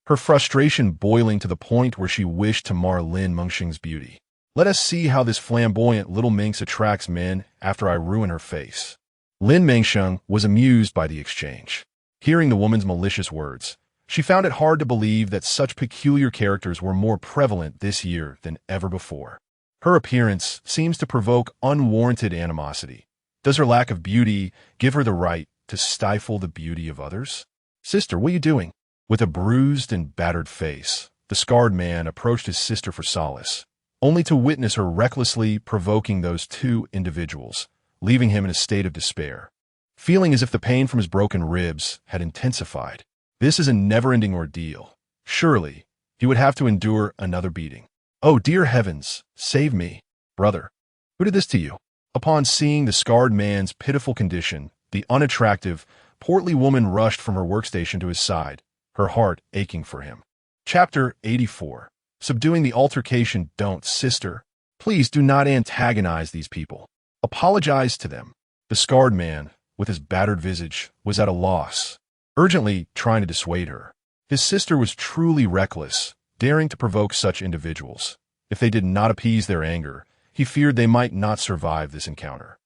A: her frustration boiling to the point where she wished to mar Lin Mengsheng's beauty. Let us see how this flamboyant little minx attracts men after I ruin her face. Lin Mengsheng was amused by the exchange. Hearing the woman's malicious words, she found it hard to believe that such peculiar characters were more prevalent this year than ever before. Her appearance seems to provoke unwarranted animosity. Does her lack of beauty give her the right to stifle the beauty of others? Sister, what are you doing? With a bruised and battered face, the scarred man approached his sister for solace, only to witness her recklessly provoking those two individuals, leaving him in a state of despair, feeling as if the pain from his broken ribs had intensified. This is a never-ending ordeal. Surely, he would have to endure another beating. Oh, dear heavens, save me, brother. Who did this to you? Upon seeing the scarred man's pitiful condition, the unattractive, portly woman rushed from her workstation to his side, her heart aching for him. Chapter 84. Subduing the altercation. Don't, sister. Please do not antagonize these people. Apologize to them. The scarred man, with his battered visage, was at a loss, urgently trying to dissuade her. His sister was truly reckless, daring to provoke such individuals. If they did not appease their anger, he feared they might not survive this encounter.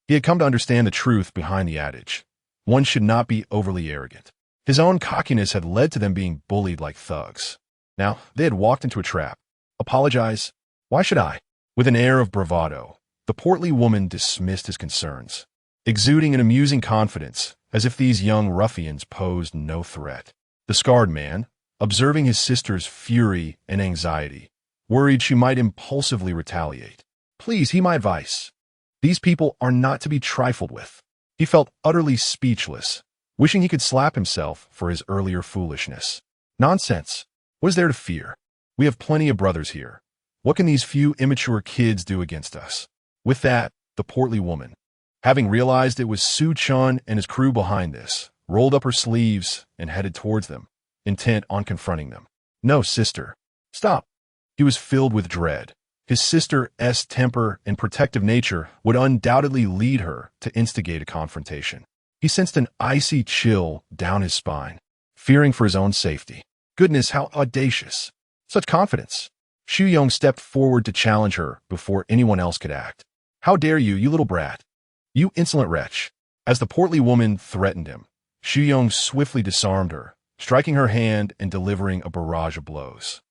A: He had come to understand the truth behind the adage. One should not be overly arrogant. His own cockiness had led to them being bullied like thugs. Now, they had walked into a trap. Apologize? Why should I? With an air of bravado, the portly woman dismissed his concerns, exuding an amusing confidence, as if these young ruffians posed no threat. The scarred man, observing his sister's fury and anxiety, worried she might impulsively retaliate. Please heed my advice. These people are not to be trifled with. He felt utterly speechless, wishing he could slap himself for his earlier foolishness. Nonsense. What is there to fear? We have plenty of brothers here. What can these few immature kids do against us? With that, the portly woman, having realized it was Su Chun and his crew behind this, rolled up her sleeves and headed towards them, intent on confronting them. No, sister. Stop. He was filled with dread. His sister's temper and protective nature would undoubtedly lead her to instigate a confrontation. He sensed an icy chill down his spine, fearing for his own safety. Goodness, how audacious. Such confidence. Xu Yong stepped forward to challenge her before anyone else could act. How dare you, you little brat. You insolent wretch. As the portly woman threatened him, Xu Yong swiftly disarmed her, striking her hand and delivering a barrage of blows.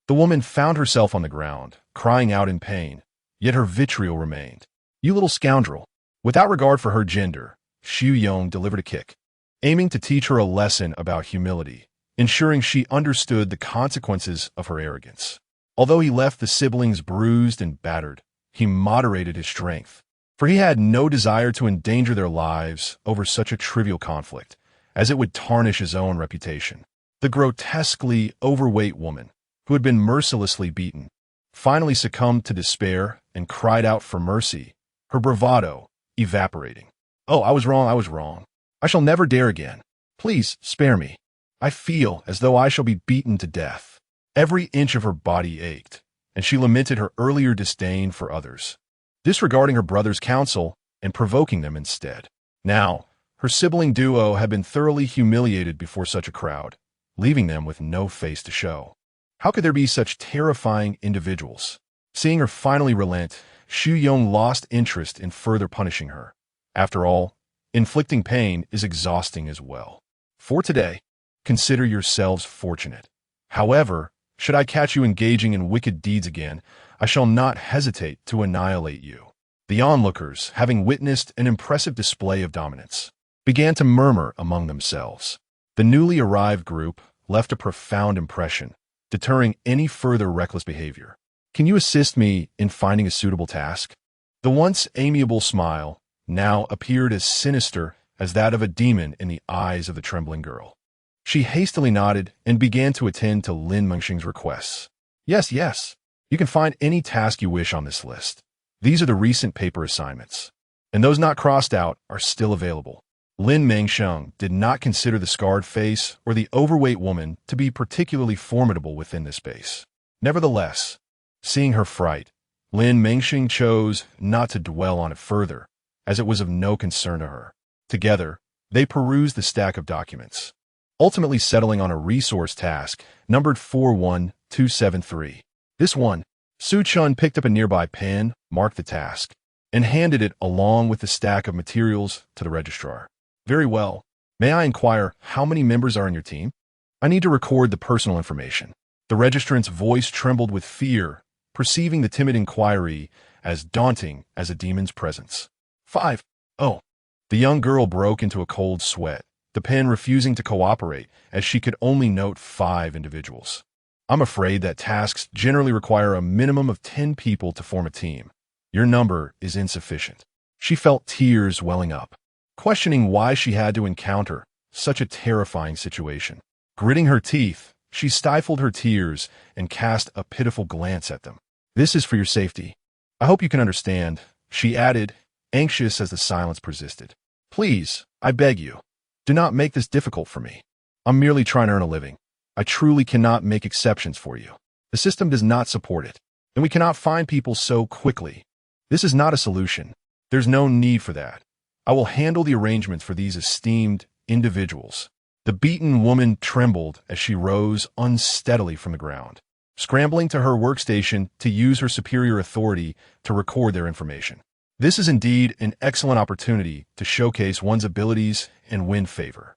A: The woman found herself on the ground, crying out in pain, yet her vitriol remained. You little scoundrel. Without regard for her gender, Xu Yong delivered a kick, aiming to teach her a lesson about humility, ensuring she understood the consequences of her arrogance. Although he left the siblings bruised and battered, he moderated his strength, for he had no desire to endanger their lives over such a trivial conflict, as it would tarnish his own reputation. The grotesquely overweight woman, who had been mercilessly beaten, finally succumbed to despair and cried out for mercy, her bravado evaporating. Oh, I was wrong. I shall never dare again. Please, spare me. I feel as though I shall be beaten to death. Every inch of her body ached, and she lamented her earlier disdain for others, disregarding her brother's counsel and provoking them instead. Now, her sibling duo had been thoroughly humiliated before such a crowd, leaving them with no face to show. How could there be such terrifying individuals? Seeing her finally relent, Xu Yong lost interest in further punishing her. After all, inflicting pain is exhausting as well. For today, consider yourselves fortunate. However, should I catch you engaging in wicked deeds again, I shall not hesitate to annihilate you. The onlookers, having witnessed an impressive display of dominance, began to murmur among themselves. The newly arrived group left a profound impression, deterring any further reckless behavior. Can you assist me in finding a suitable task? The once amiable smile now appeared as sinister as that of a demon in the eyes of the trembling girl. She hastily nodded and began to attend to Lin Mengsheng's requests. Yes, you can find any task you wish on this list. These are the recent paper assignments, and those not crossed out are still available. Lin Mengsheng did not consider the scarred face or the overweight woman to be particularly formidable within this space. Nevertheless, seeing her fright, Lin Mengsheng chose not to dwell on it further, as it was of no concern to her. Together, they perused the stack of documents, ultimately settling on a resource task numbered 41273. This one, Su Chun picked up a nearby pen, marked the task, and handed it along with the stack of materials to the registrar. Very well. May I inquire how many members are in your team? I need to record the personal information. The registrant's voice trembled with fear, perceiving the timid inquiry as daunting as a demon's presence. 5. Oh. The young girl broke into a cold sweat, the pen refusing to cooperate as she could only note 5 individuals. I'm afraid that tasks generally require a minimum of 10 people to form a team. Your number is insufficient. She felt tears welling up, questioning why she had to encounter such a terrifying situation. Gritting her teeth, She stifled her tears and cast a pitiful glance at them. "This is for your safety. I hope you can understand," she added, anxious as the silence persisted. "Please, I beg you, do not make this difficult for me. I'm merely trying to earn a living. I truly cannot make exceptions for you. The system does not support it, and we cannot find people so quickly. This is not a solution. There's no need for that. I will handle the arrangements for these esteemed individuals." The beaten woman trembled as she rose unsteadily from the ground, scrambling to her workstation to use her superior authority to record their information. This is indeed an excellent opportunity to showcase one's abilities and win favor.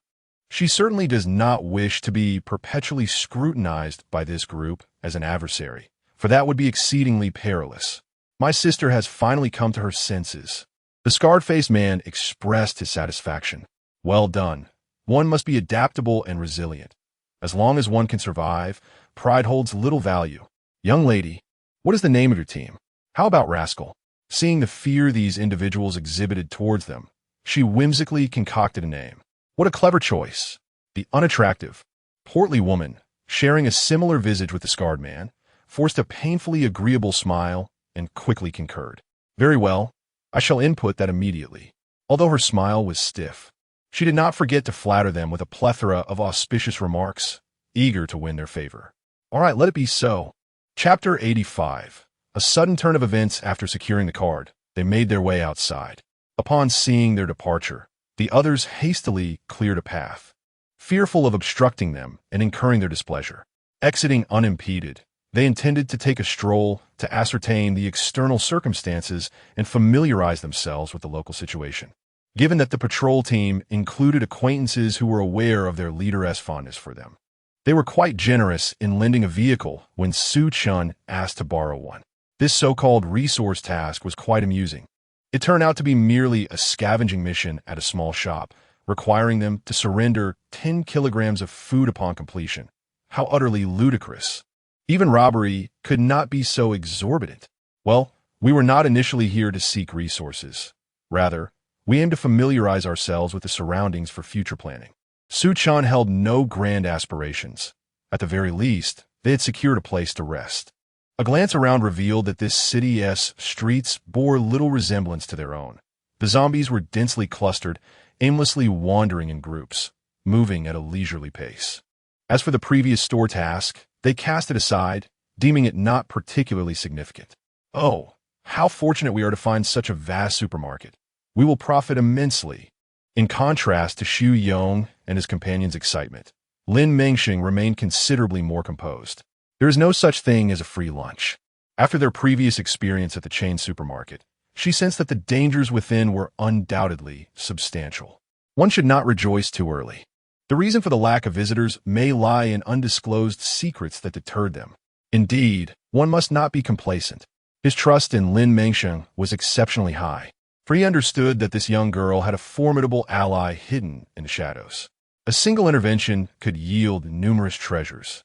A: She certainly does not wish to be perpetually scrutinized by this group as an adversary, for that would be exceedingly perilous. "My sister has finally come to her senses." The scarred-faced man expressed his satisfaction. "Well done. One must be adaptable and resilient. As long as one can survive, pride holds little value. Young lady, what is the name of your team? How about Rascal?" Seeing the fear these individuals exhibited towards them, she whimsically concocted a name. What a clever choice. The unattractive, portly woman, sharing a similar visage with the scarred man, forced a painfully agreeable smile and quickly concurred. "Very well, I shall input that immediately." Although her smile was stiff, she did not forget to flatter them with a plethora of auspicious remarks, eager to win their favor. "All right, let it be so." Chapter 85. A sudden turn of events. After securing the card, they made their way outside. Upon seeing their departure, the others hastily cleared a path, fearful of obstructing them and incurring their displeasure. Exiting unimpeded, they intended to take a stroll to ascertain the external circumstances and familiarize themselves with the local situation. Given that the patrol team included acquaintances who were aware of their leader's fondness for them, they were quite generous in lending a vehicle when Su Chun asked to borrow one. This so-called resource task was quite amusing. It turned out to be merely a scavenging mission at a small shop, requiring them to surrender 10 kilograms of food upon completion. How utterly ludicrous. Even robbery could not be so exorbitant. Well, we were not initially here to seek resources. Rather, we aim to familiarize ourselves with the surroundings for future planning. Su Chun held no grand aspirations. At the very least, they had secured a place to rest. A glance around revealed that this city's streets bore little resemblance to their own. The zombies were densely clustered, aimlessly wandering in groups, moving at a leisurely pace. As for the previous store task, they cast it aside, deeming it not particularly significant. "Oh, how fortunate we are to find such a vast supermarket. We will profit immensely." In contrast to Xu Yong and his companion's excitement, Lin Mengsheng remained considerably more composed. There is no such thing as a free lunch. After their previous experience at the chain supermarket, she sensed that the dangers within were undoubtedly substantial. One should not rejoice too early. The reason for the lack of visitors may lie in undisclosed secrets that deterred them. Indeed, one must not be complacent. His trust in Lin Mengsheng was exceptionally high, for he understood that this young girl had a formidable ally hidden in the shadows. A single intervention could yield numerous treasures,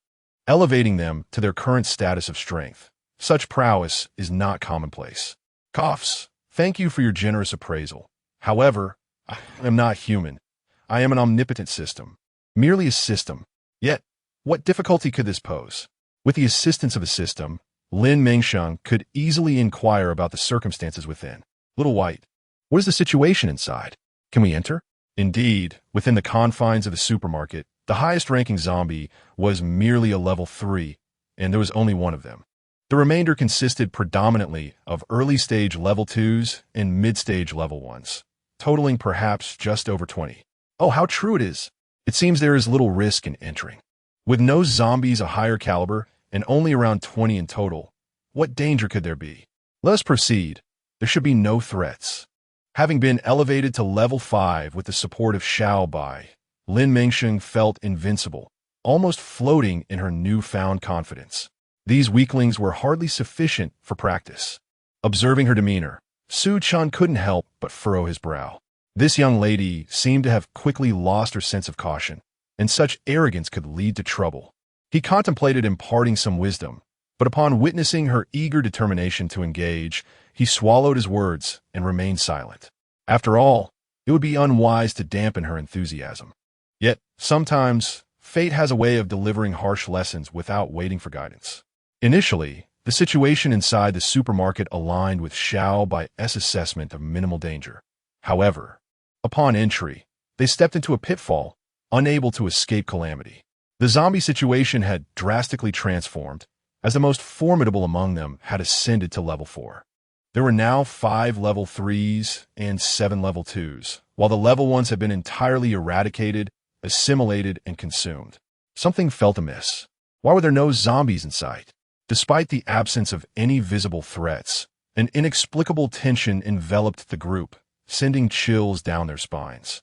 A: elevating them to their current status of strength. Such prowess is not commonplace. Coughs, thank you for your generous appraisal. However, I am not human. I am an omnipotent system. Merely a system. Yet, what difficulty could this pose? With the assistance of a system, Lin Mengsheng could easily inquire about the circumstances within. "Little White, what is the situation inside? Can we enter?" Indeed, within the confines of the supermarket, the highest-ranking zombie was merely a level 3, and there was only one of them. The remainder consisted predominantly of early-stage level 2s and mid-stage level 1s, totaling perhaps just over 20. Oh, how true it is! It seems there is little risk in entering. With no zombies of higher caliber and only around 20 in total, what danger could there be? Let us proceed. There should be no threats. Having been elevated to level 5 with the support of Xiao Bai, Lin Mengsheng felt invincible, almost floating in her newfound confidence. These weaklings were hardly sufficient for practice. Observing her demeanor, Su Chun couldn't help but furrow his brow. This young lady seemed to have quickly lost her sense of caution, and such arrogance could lead to trouble. He contemplated imparting some wisdom, but upon witnessing her eager determination to engage, he swallowed his words and remained silent. After all, it would be unwise to dampen her enthusiasm. Yet, sometimes, Fate has a way of delivering harsh lessons without waiting for guidance. Initially, the situation inside the supermarket aligned with Xiao's assessment of minimal danger. However, upon entry, they stepped into a pitfall, unable to escape calamity. The zombie situation had drastically transformed, as the most formidable among them had ascended to level 4. There were now 5 level 3s and 7 level 2s, while the level 1s had been entirely eradicated, assimilated, and consumed. Something felt amiss. Why were there no zombies in sight? Despite the absence of any visible threats, an inexplicable tension enveloped the group, sending chills down their spines,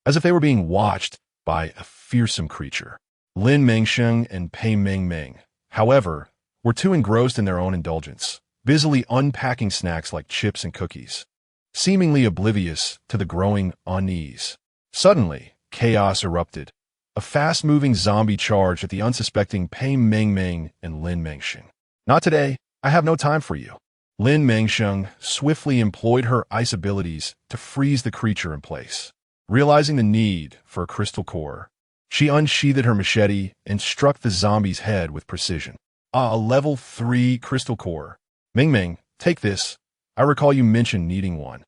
A: as if they were being watched by a fearsome creature. Lin Mengsheng and Pei Meng, however, were too engrossed in their own indulgence, busily unpacking snacks like chips and cookies, seemingly oblivious to the growing unease. Suddenly, chaos erupted. A fast-moving zombie charged at the unsuspecting Pei Meng and Lin Mengsheng. "Not today. I have no time for you." Lin Mengsheng swiftly employed her ice abilities to freeze the creature in place. Realizing the need for a crystal core, she unsheathed her machete and struck the zombie's head with precision. A level 3 crystal core. Meng, take this. I recall you mentioned needing one.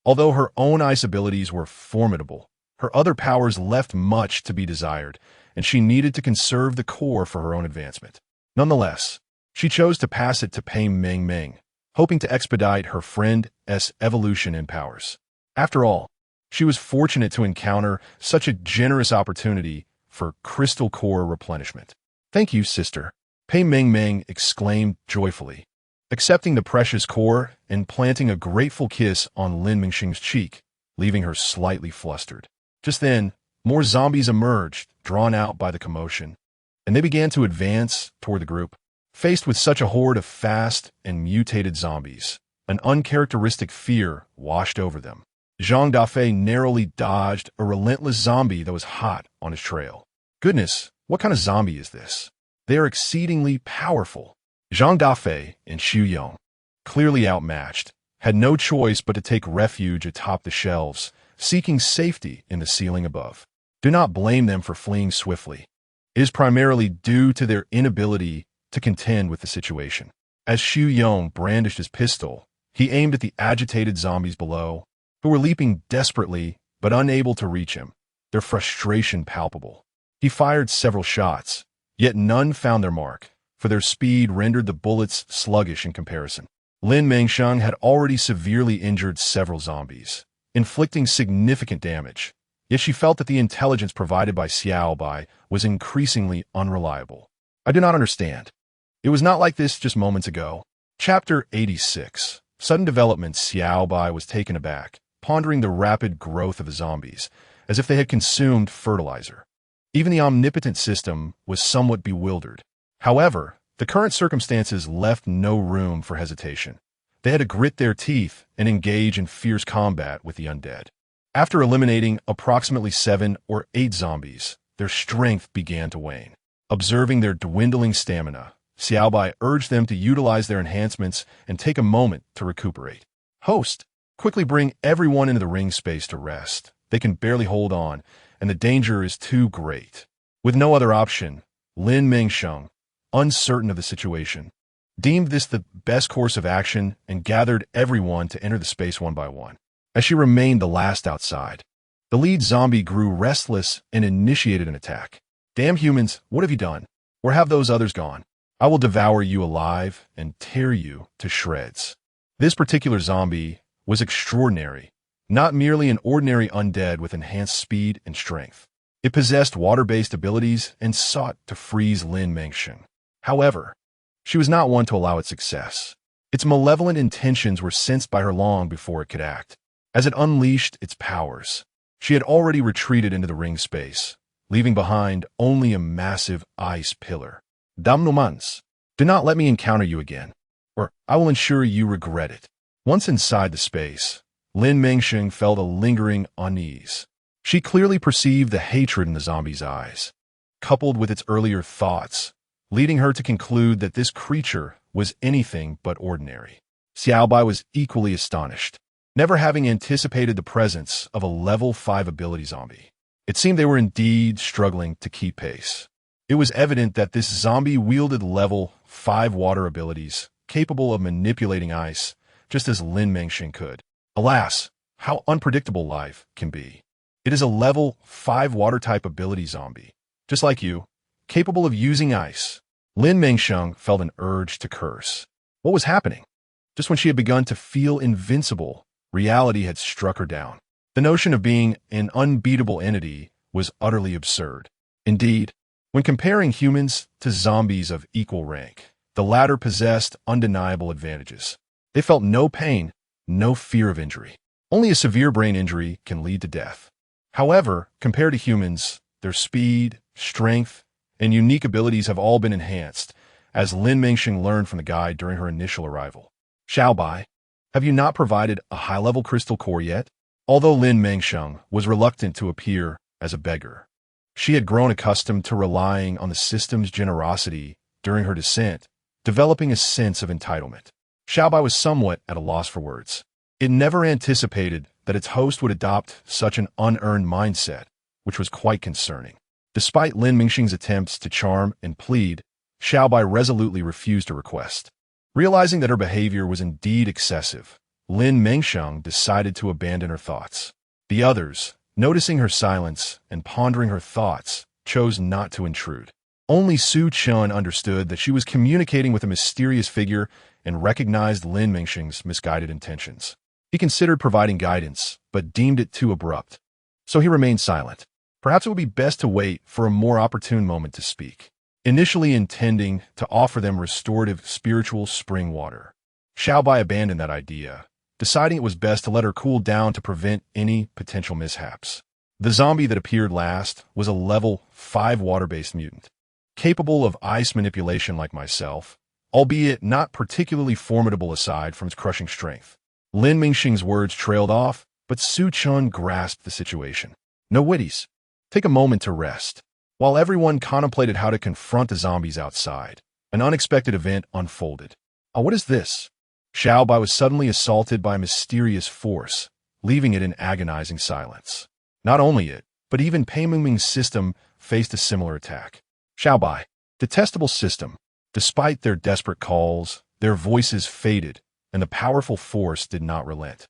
A: Although her own ice abilities were formidable, her other powers left much to be desired, and she needed to conserve the core for her own advancement. Nonetheless, she chose to pass it to Pei Meng, hoping to expedite her friend's evolution in powers. After all, she was fortunate to encounter such a generous opportunity for crystal core replenishment. "Thank you, sister," Pei Meng exclaimed joyfully, accepting the precious core and planting a grateful kiss on Lin Mengsheng's cheek, leaving her slightly flustered. Just then, more zombies emerged, drawn out by the commotion, and they began to advance toward the group. Faced with such a horde of fast and mutated zombies, an uncharacteristic fear washed over them. Zhang Dafei narrowly dodged a relentless zombie that was hot on his trail. "Goodness, what kind of zombie is this? They are exceedingly powerful." Zhang Dafei and Xu Yong, clearly outmatched, had no choice but to take refuge atop the shelves, seeking safety in the ceiling above. Do not blame them for fleeing swiftly. It is primarily due to their inability to contend with the situation. As Xu Yong brandished his pistol, he aimed at the agitated zombies below, who were leaping desperately but unable to reach him, their frustration palpable. He fired several shots, yet none found their mark, for their speed rendered the bullets sluggish in comparison. Lin Mengsheng had already severely injured several zombies, inflicting significant damage, yet she felt that the intelligence provided by Xiaobai was increasingly unreliable. "I do not understand. It was not like this just moments ago." Chapter 86. Sudden developments. Xiaobai was taken aback, pondering the rapid growth of the zombies, as if they had consumed fertilizer. Even the omnipotent system was somewhat bewildered. However, the current circumstances left no room for hesitation. They had to grit their teeth and engage in fierce combat with the undead. After eliminating approximately 7 or 8 zombies, their strength began to wane. Observing their dwindling stamina, Xiaobai urged them to utilize their enhancements and take a moment to recuperate. "Host, quickly bring everyone into the ring space to rest. They can barely hold on, and the danger is too great." With no other option, Lin Mengsheng, uncertain of the situation, deemed this the best course of action and gathered everyone to enter the space one by one. As she remained the last outside, the lead zombie grew restless and initiated an attack. "Damn humans, what have you done? Where have those others gone? I will devour you alive and tear you to shreds." This particular zombie was extraordinary, not merely an ordinary undead with enhanced speed and strength. It possessed water-based abilities and sought to freeze Lin Mengsheng. However, she was not one to allow its success. Its malevolent intentions were sensed by her long before it could act. As it unleashed its powers, she had already retreated into the ring space, leaving behind only a massive ice pillar. "Damnomans, do not let me encounter you again, or I will ensure you regret it." Once inside the space, Lin Mengsheng felt a lingering unease. She clearly perceived the hatred in the zombie's eyes, coupled with its earlier thoughts, leading her to conclude that this creature was anything but ordinary. Xiaobai was equally astonished, never having anticipated the presence of a level 5 ability zombie. It seemed they were indeed struggling to keep pace. It was evident that this zombie wielded level 5 water abilities, capable of manipulating ice, just as Lin Mengsheng could. Alas, how unpredictable life can be. It is a level 5 water-type ability zombie, just like you, capable of using ice. Lin Mengsheng felt an urge to curse. What was happening? Just when she had begun to feel invincible, reality had struck her down. The notion of being an unbeatable entity was utterly absurd. Indeed, when comparing humans to zombies of equal rank, the latter possessed undeniable advantages. They felt no pain, no fear of injury. Only a severe brain injury can lead to death. However, compared to humans, their speed, strength, and unique abilities have all been enhanced, as Lin Mengsheng learned from the guide during her initial arrival. Xiaobai, have you not provided a high-level crystal core yet? Although Lin Mengsheng was reluctant to appear as a beggar, she had grown accustomed to relying on the system's generosity during her descent, developing a sense of entitlement. Xiaobai was somewhat at a loss for words. It never anticipated that its host would adopt such an unearned mindset, which was quite concerning. Despite Lin Mengsheng's attempts to charm and plead, Xiaobai resolutely refused her request. Realizing that her behavior was indeed excessive, Lin Mengsheng decided to abandon her thoughts. The others, noticing her silence and pondering her thoughts, chose not to intrude. Only Su Chun understood that she was communicating with a mysterious figure and recognized Lin Mengsheng's misguided intentions. He considered providing guidance, but deemed it too abrupt. So he remained silent. Perhaps it would be best to wait for a more opportune moment to speak. Initially intending to offer them restorative spiritual spring water, Xiaobai abandoned that idea, deciding it was best to let her cool down to prevent any potential mishaps. The zombie that appeared last was a level 5 water-based mutant, capable of ice manipulation like myself, albeit not particularly formidable aside from its crushing strength. Lin Mengsheng's words trailed off, but Su Chun grasped the situation. No witties. Take a moment to rest. While everyone contemplated how to confront the zombies outside, an unexpected event unfolded. Oh, what is this? Xiaobai was suddenly assaulted by a mysterious force, leaving it in agonizing silence. Not only it, but even Pei Mingming's system faced a similar attack. Xiaobai, detestable system. Despite their desperate calls, their voices faded, and the powerful force did not relent.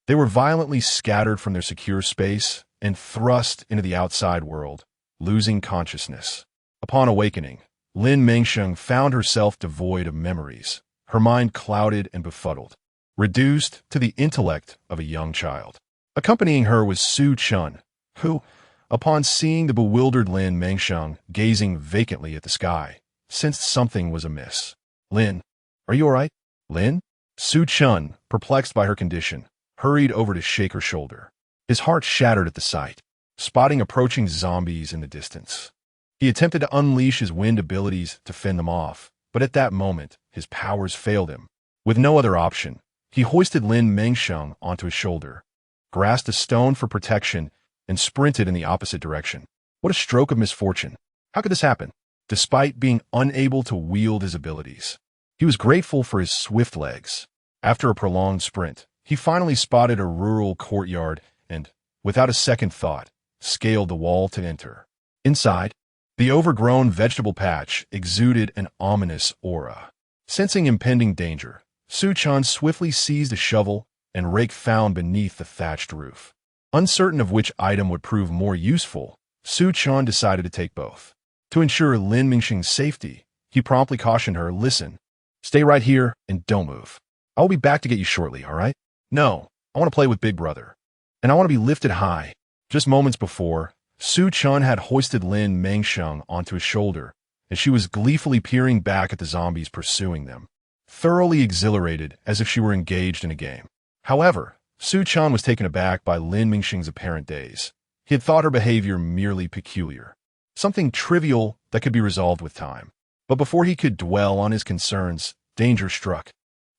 A: They were violently scattered from their secure space and thrust into the outside world, losing consciousness. Upon awakening, Lin Mengsheng found herself devoid of memories, her mind clouded and befuddled, reduced to the intellect of a young child. Accompanying her was Su Chun, who, upon seeing the bewildered Lin Mengsheng gazing vacantly at the sky, sensed something was amiss. Lin, are you all right? Lin? Su Chun, perplexed by her condition, hurried over to shake her shoulder. His heart shattered at the sight, spotting approaching zombies in the distance. He attempted to unleash his wind abilities to fend them off, but at that moment, his powers failed him. With no other option, he hoisted Lin Mengsheng onto his shoulder, grasped a stone for protection, and sprinted in the opposite direction. What a stroke of misfortune. How could this happen? Despite being unable to wield his abilities, he was grateful for his swift legs. After a prolonged sprint, he finally spotted a rural courtyard and, without a second thought, scaled the wall to enter. Inside, the overgrown vegetable patch exuded an ominous aura. Sensing impending danger, Su Chun swiftly seized a shovel and rake found beneath the thatched roof. Uncertain of which item would prove more useful, Su Chun decided to take both. To ensure Lin Mengsheng's safety, he promptly cautioned her, "Listen, stay right here and don't move. I will be back to get you shortly, all right? No, I want to play with Big Brother. And I want to be lifted high." Just moments before, Su Chun had hoisted Lin Mengsheng onto his shoulder, and she was gleefully peering back at the zombies pursuing them, thoroughly exhilarated as if she were engaged in a game. However, Su Chun was taken aback by Lin Mengsheng's apparent daze. He had thought her behavior merely peculiar, something trivial that could be resolved with time. But before he could dwell on his concerns, danger struck.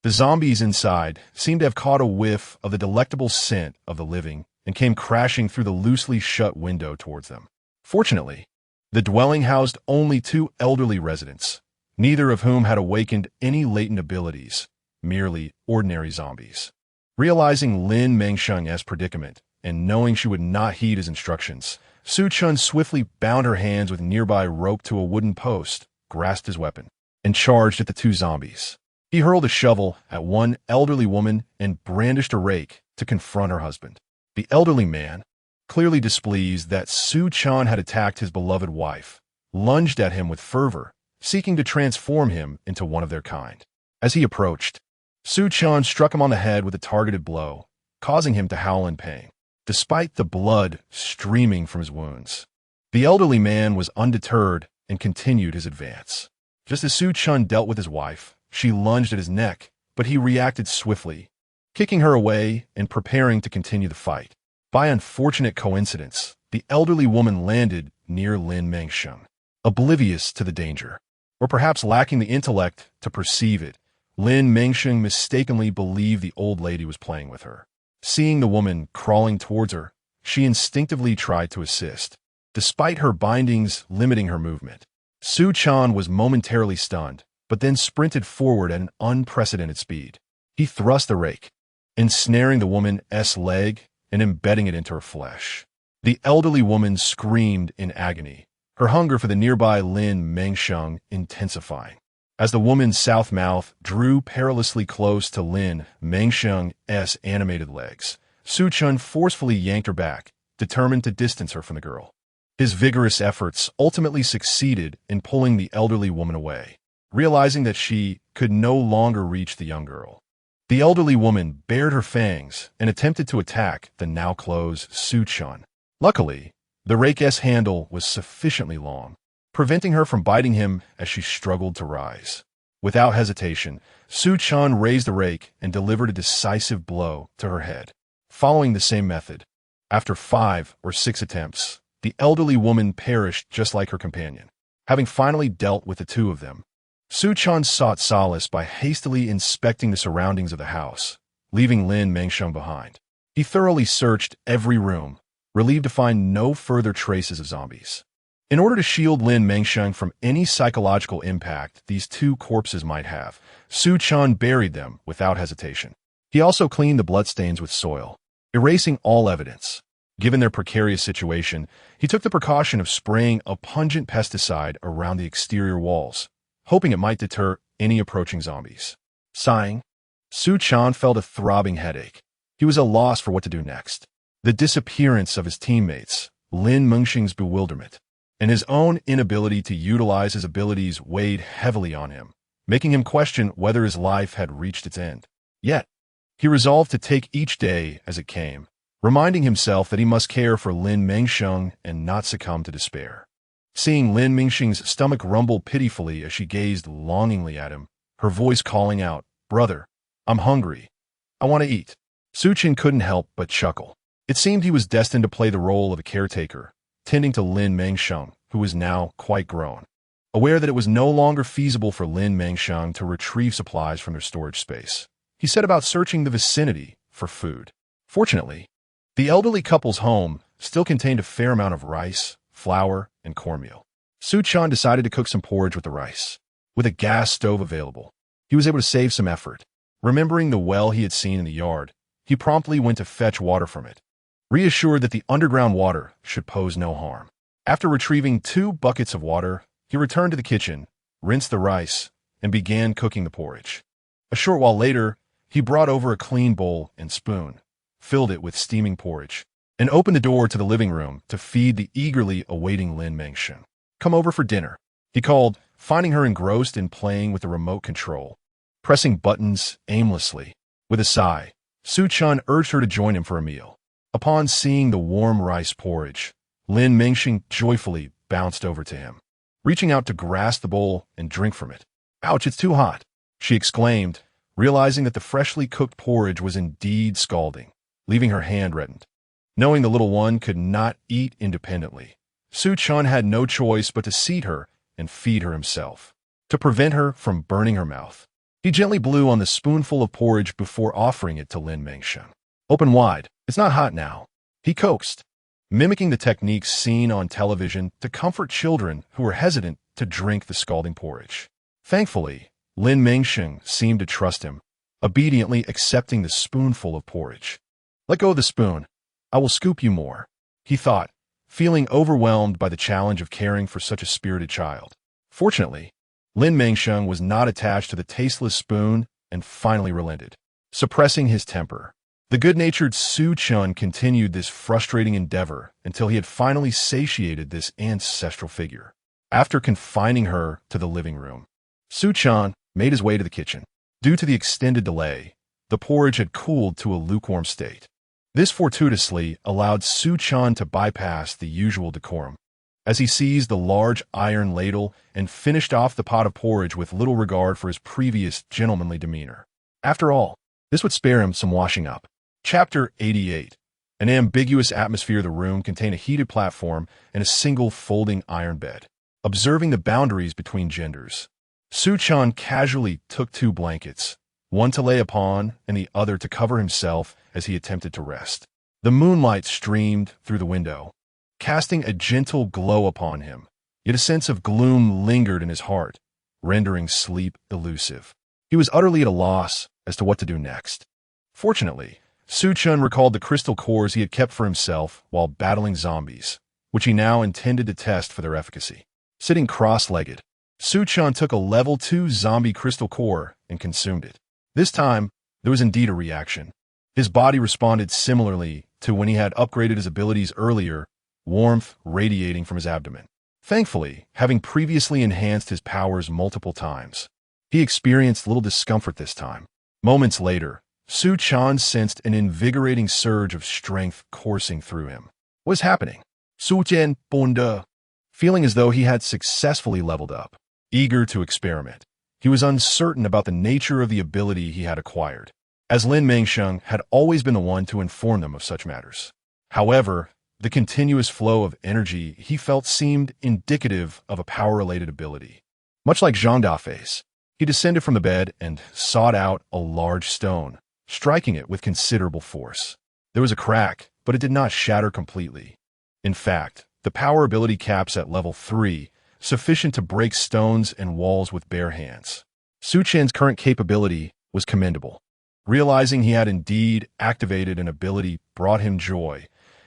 A: The zombies inside seemed to have caught a whiff of the delectable scent of the living and came crashing through the loosely shut window towards them. Fortunately, the dwelling housed only 2 elderly residents, neither of whom had awakened any latent abilities, merely ordinary zombies. Realizing Lin Mengsheng's predicament and knowing she would not heed his instructions, Su Chun swiftly bound her hands with nearby rope to a wooden post, grasped his weapon, and charged at the two zombies. He hurled a shovel at one elderly woman and brandished a rake to confront her husband. The elderly man, clearly displeased that Su Chun had attacked his beloved wife, lunged at him with fervor, seeking to transform him into one of their kind. As he approached, Su Chun struck him on the head with a targeted blow, causing him to howl in pain, despite the blood streaming from his wounds. The elderly man was undeterred and continued his advance. Just as Su Chun dealt with his wife, she lunged at his neck, but he reacted swiftly, kicking her away and preparing to continue the fight. By unfortunate coincidence, the elderly woman landed near Lin Mengsheng, oblivious to the danger, or perhaps lacking the intellect to perceive it. Lin Mengsheng mistakenly believed the old lady was playing with her. Seeing the woman crawling towards her, she instinctively tried to assist, despite her bindings limiting her movement. Su Chun was momentarily stunned, but then sprinted forward at an unprecedented speed. He thrust the rake, ensnaring the woman's leg and embedding it into her flesh. The elderly woman screamed in agony, her hunger for the nearby Lin Mengsheng intensifying. As the woman's south mouth drew perilously close to Lin Mengsheng's animated legs, Su Chun forcefully yanked her back, determined to distance her from the girl. His vigorous efforts ultimately succeeded in pulling the elderly woman away, realizing that she could no longer reach the young girl. The elderly woman bared her fangs and attempted to attack the now closed Su Chun. Luckily, the rake's handle was sufficiently long, preventing her from biting him as she struggled to rise. Without hesitation, Su Chun raised the rake and delivered a decisive blow to her head. Following the same method, after 5 or 6 attempts, the elderly woman perished just like her companion. Having finally dealt with the two of them, Su Chun sought solace by hastily inspecting the surroundings of the house, leaving Lin Mengsheng behind. He thoroughly searched every room, relieved to find no further traces of zombies. In order to shield Lin Mengsheng from any psychological impact these two corpses might have, Su Chun buried them without hesitation. He also cleaned the bloodstains with soil, erasing all evidence. Given their precarious situation, he took the precaution of spraying a pungent pesticide around the exterior walls, hoping it might deter any approaching zombies. Sighing, Su Chun felt a throbbing headache. He was at a loss for what to do next. The disappearance of his teammates, Lin Mengsheng's bewilderment, and his own inability to utilize his abilities weighed heavily on him, making him question whether his life had reached its end. Yet, he resolved to take each day as it came, reminding himself that he must care for Lin Mengsheng and not succumb to despair. Seeing Lin Mengsheng's stomach rumble pitifully as she gazed longingly at him, her voice calling out, "Brother, I'm hungry. I want to eat." Su Chun couldn't help but chuckle. It seemed he was destined to play the role of a caretaker, tending to Lin Mengsheng, who was now quite grown. Aware that it was no longer feasible for Lin Mengsheng to retrieve supplies from their storage space, he set about searching the vicinity for food. Fortunately, the elderly couple's home still contained a fair amount of rice, flour, and cornmeal. Su Chun decided to cook some porridge with the rice. With a gas stove available, he was able to save some effort. Remembering the well he had seen in the yard, he promptly went to fetch water from it, reassured that the underground water should pose no harm. After retrieving 2 buckets of water, he returned to the kitchen, rinsed the rice, and began cooking the porridge. A short while later, he brought over a clean bowl and spoon, filled it with steaming porridge, and opened the door to the living room to feed the eagerly awaiting Lin Mengsheng. "Come over for dinner," he called, finding her engrossed in playing with the remote control, pressing buttons aimlessly. With a sigh, Su Chun urged her to join him for a meal. Upon seeing the warm rice porridge, Lin Mengsheng joyfully bounced over to him, reaching out to grasp the bowl and drink from it. "Ouch, it's too hot," she exclaimed, realizing that the freshly cooked porridge was indeed scalding, leaving her hand reddened. Knowing the little one could not eat independently, Su Chun had no choice but to seat her and feed her himself. To prevent her from burning her mouth, he gently blew on the spoonful of porridge before offering it to Lin Mengsheng. "Open wide, it's not hot now," he coaxed, mimicking the techniques seen on television to comfort children who were hesitant to drink the scalding porridge. Thankfully, Lin Mengsheng seemed to trust him, obediently accepting the spoonful of porridge. "Let go of the spoon. I will scoop you more," he thought, feeling overwhelmed by the challenge of caring for such a spirited child. Fortunately, Lin Mengsheng was not attached to the tasteless spoon and finally relented, suppressing his temper. The good-natured Su Chun continued this frustrating endeavor until he had finally satiated this ancestral figure. After confining her to the living room, Su Chun made his way to the kitchen. Due to the extended delay, the porridge had cooled to a lukewarm state. This fortuitously allowed Su Chun to bypass the usual decorum, as he seized the large iron ladle and finished off the pot of porridge with little regard for his previous gentlemanly demeanor. After all, this would spare him some washing up. Chapter 88. An ambiguous atmosphere of the room contained a heated platform and a single folding iron bed. Observing the boundaries between genders, Su Chun casually took 2 blankets, one to lay upon and the other to cover himself as he attempted to rest. The moonlight streamed through the window, casting a gentle glow upon him, yet a sense of gloom lingered in his heart, rendering sleep elusive. He was utterly at a loss as to what to do next. Fortunately, Su Chun recalled the crystal cores he had kept for himself while battling zombies, which he now intended to test for their efficacy. Sitting cross-legged, Su Chun took a level 2 zombie crystal core and consumed it. This time, there was indeed a reaction. His body responded similarly to when he had upgraded his abilities earlier, warmth radiating from his abdomen. Thankfully, having previously enhanced his powers multiple times, he experienced little discomfort this time. Moments later, Su Chun sensed an invigorating surge of strength coursing through him. What was happening? Su Chen Bonda. Feeling as though he had successfully leveled up, eager to experiment, he was uncertain about the nature of the ability he had acquired, as Lin Mengsheng had always been the one to inform them of such matters. However, the continuous flow of energy he felt seemed indicative of a power-related ability. Much like Zhang Dafei's, he descended from the bed and sought out a large stone, striking it with considerable force. There was a crack, but it did not shatter completely. In fact, the power ability caps at level 3, sufficient to break stones and walls with bare hands. Su Chen's current capability was commendable. Realizing he had indeed activated an ability brought him joy,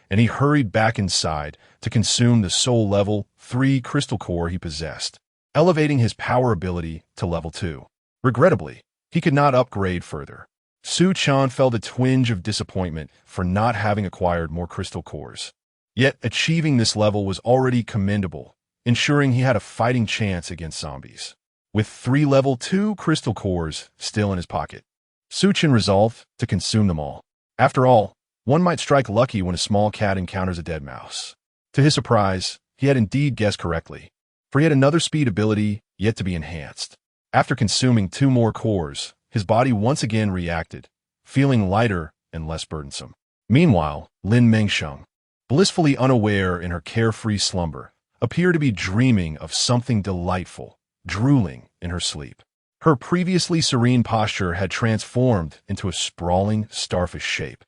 A: and he hurried back inside to consume the soul level 3 crystal core he possessed, elevating his power ability to level 2. Regrettably, he could not upgrade further. Su Chun felt a twinge of disappointment for not having acquired more crystal cores. Yet achieving this level was already commendable, ensuring he had a fighting chance against zombies. With 3 level 2 crystal cores still in his pocket, Su Chun resolved to consume them all. After all, one might strike lucky when a small cat encounters a dead mouse. To his surprise, he had indeed guessed correctly, for he had another speed ability yet to be enhanced. After consuming 2 more cores, his body once again reacted, feeling lighter and less burdensome. Meanwhile, Lin Mengsheng, blissfully unaware in her carefree slumber, appeared to be dreaming of something delightful, drooling in her sleep. Her previously serene posture had transformed into a sprawling, starfish shape.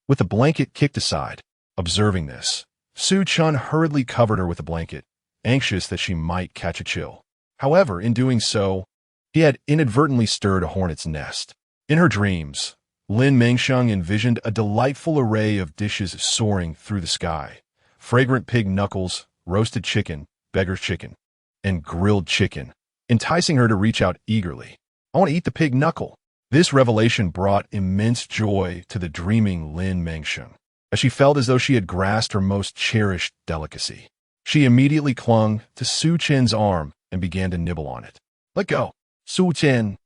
A: With the blanket kicked aside, observing this, Su Chun hurriedly covered her with a blanket, anxious that she might catch a chill. However, in doing so, he had inadvertently stirred a hornet's nest. In her dreams, Lin Mengsheng envisioned a delightful array of dishes soaring through the sky. Fragrant pig knuckles, roasted chicken, beggar's chicken, and grilled chicken, enticing her to reach out eagerly. "I want to eat the pig knuckle." This revelation brought immense joy to the dreaming Lin Mengsheng, as she felt as though she had grasped her most cherished delicacy. She immediately clung to Su Chen's arm and began to nibble on it. "Let go." Su Chen,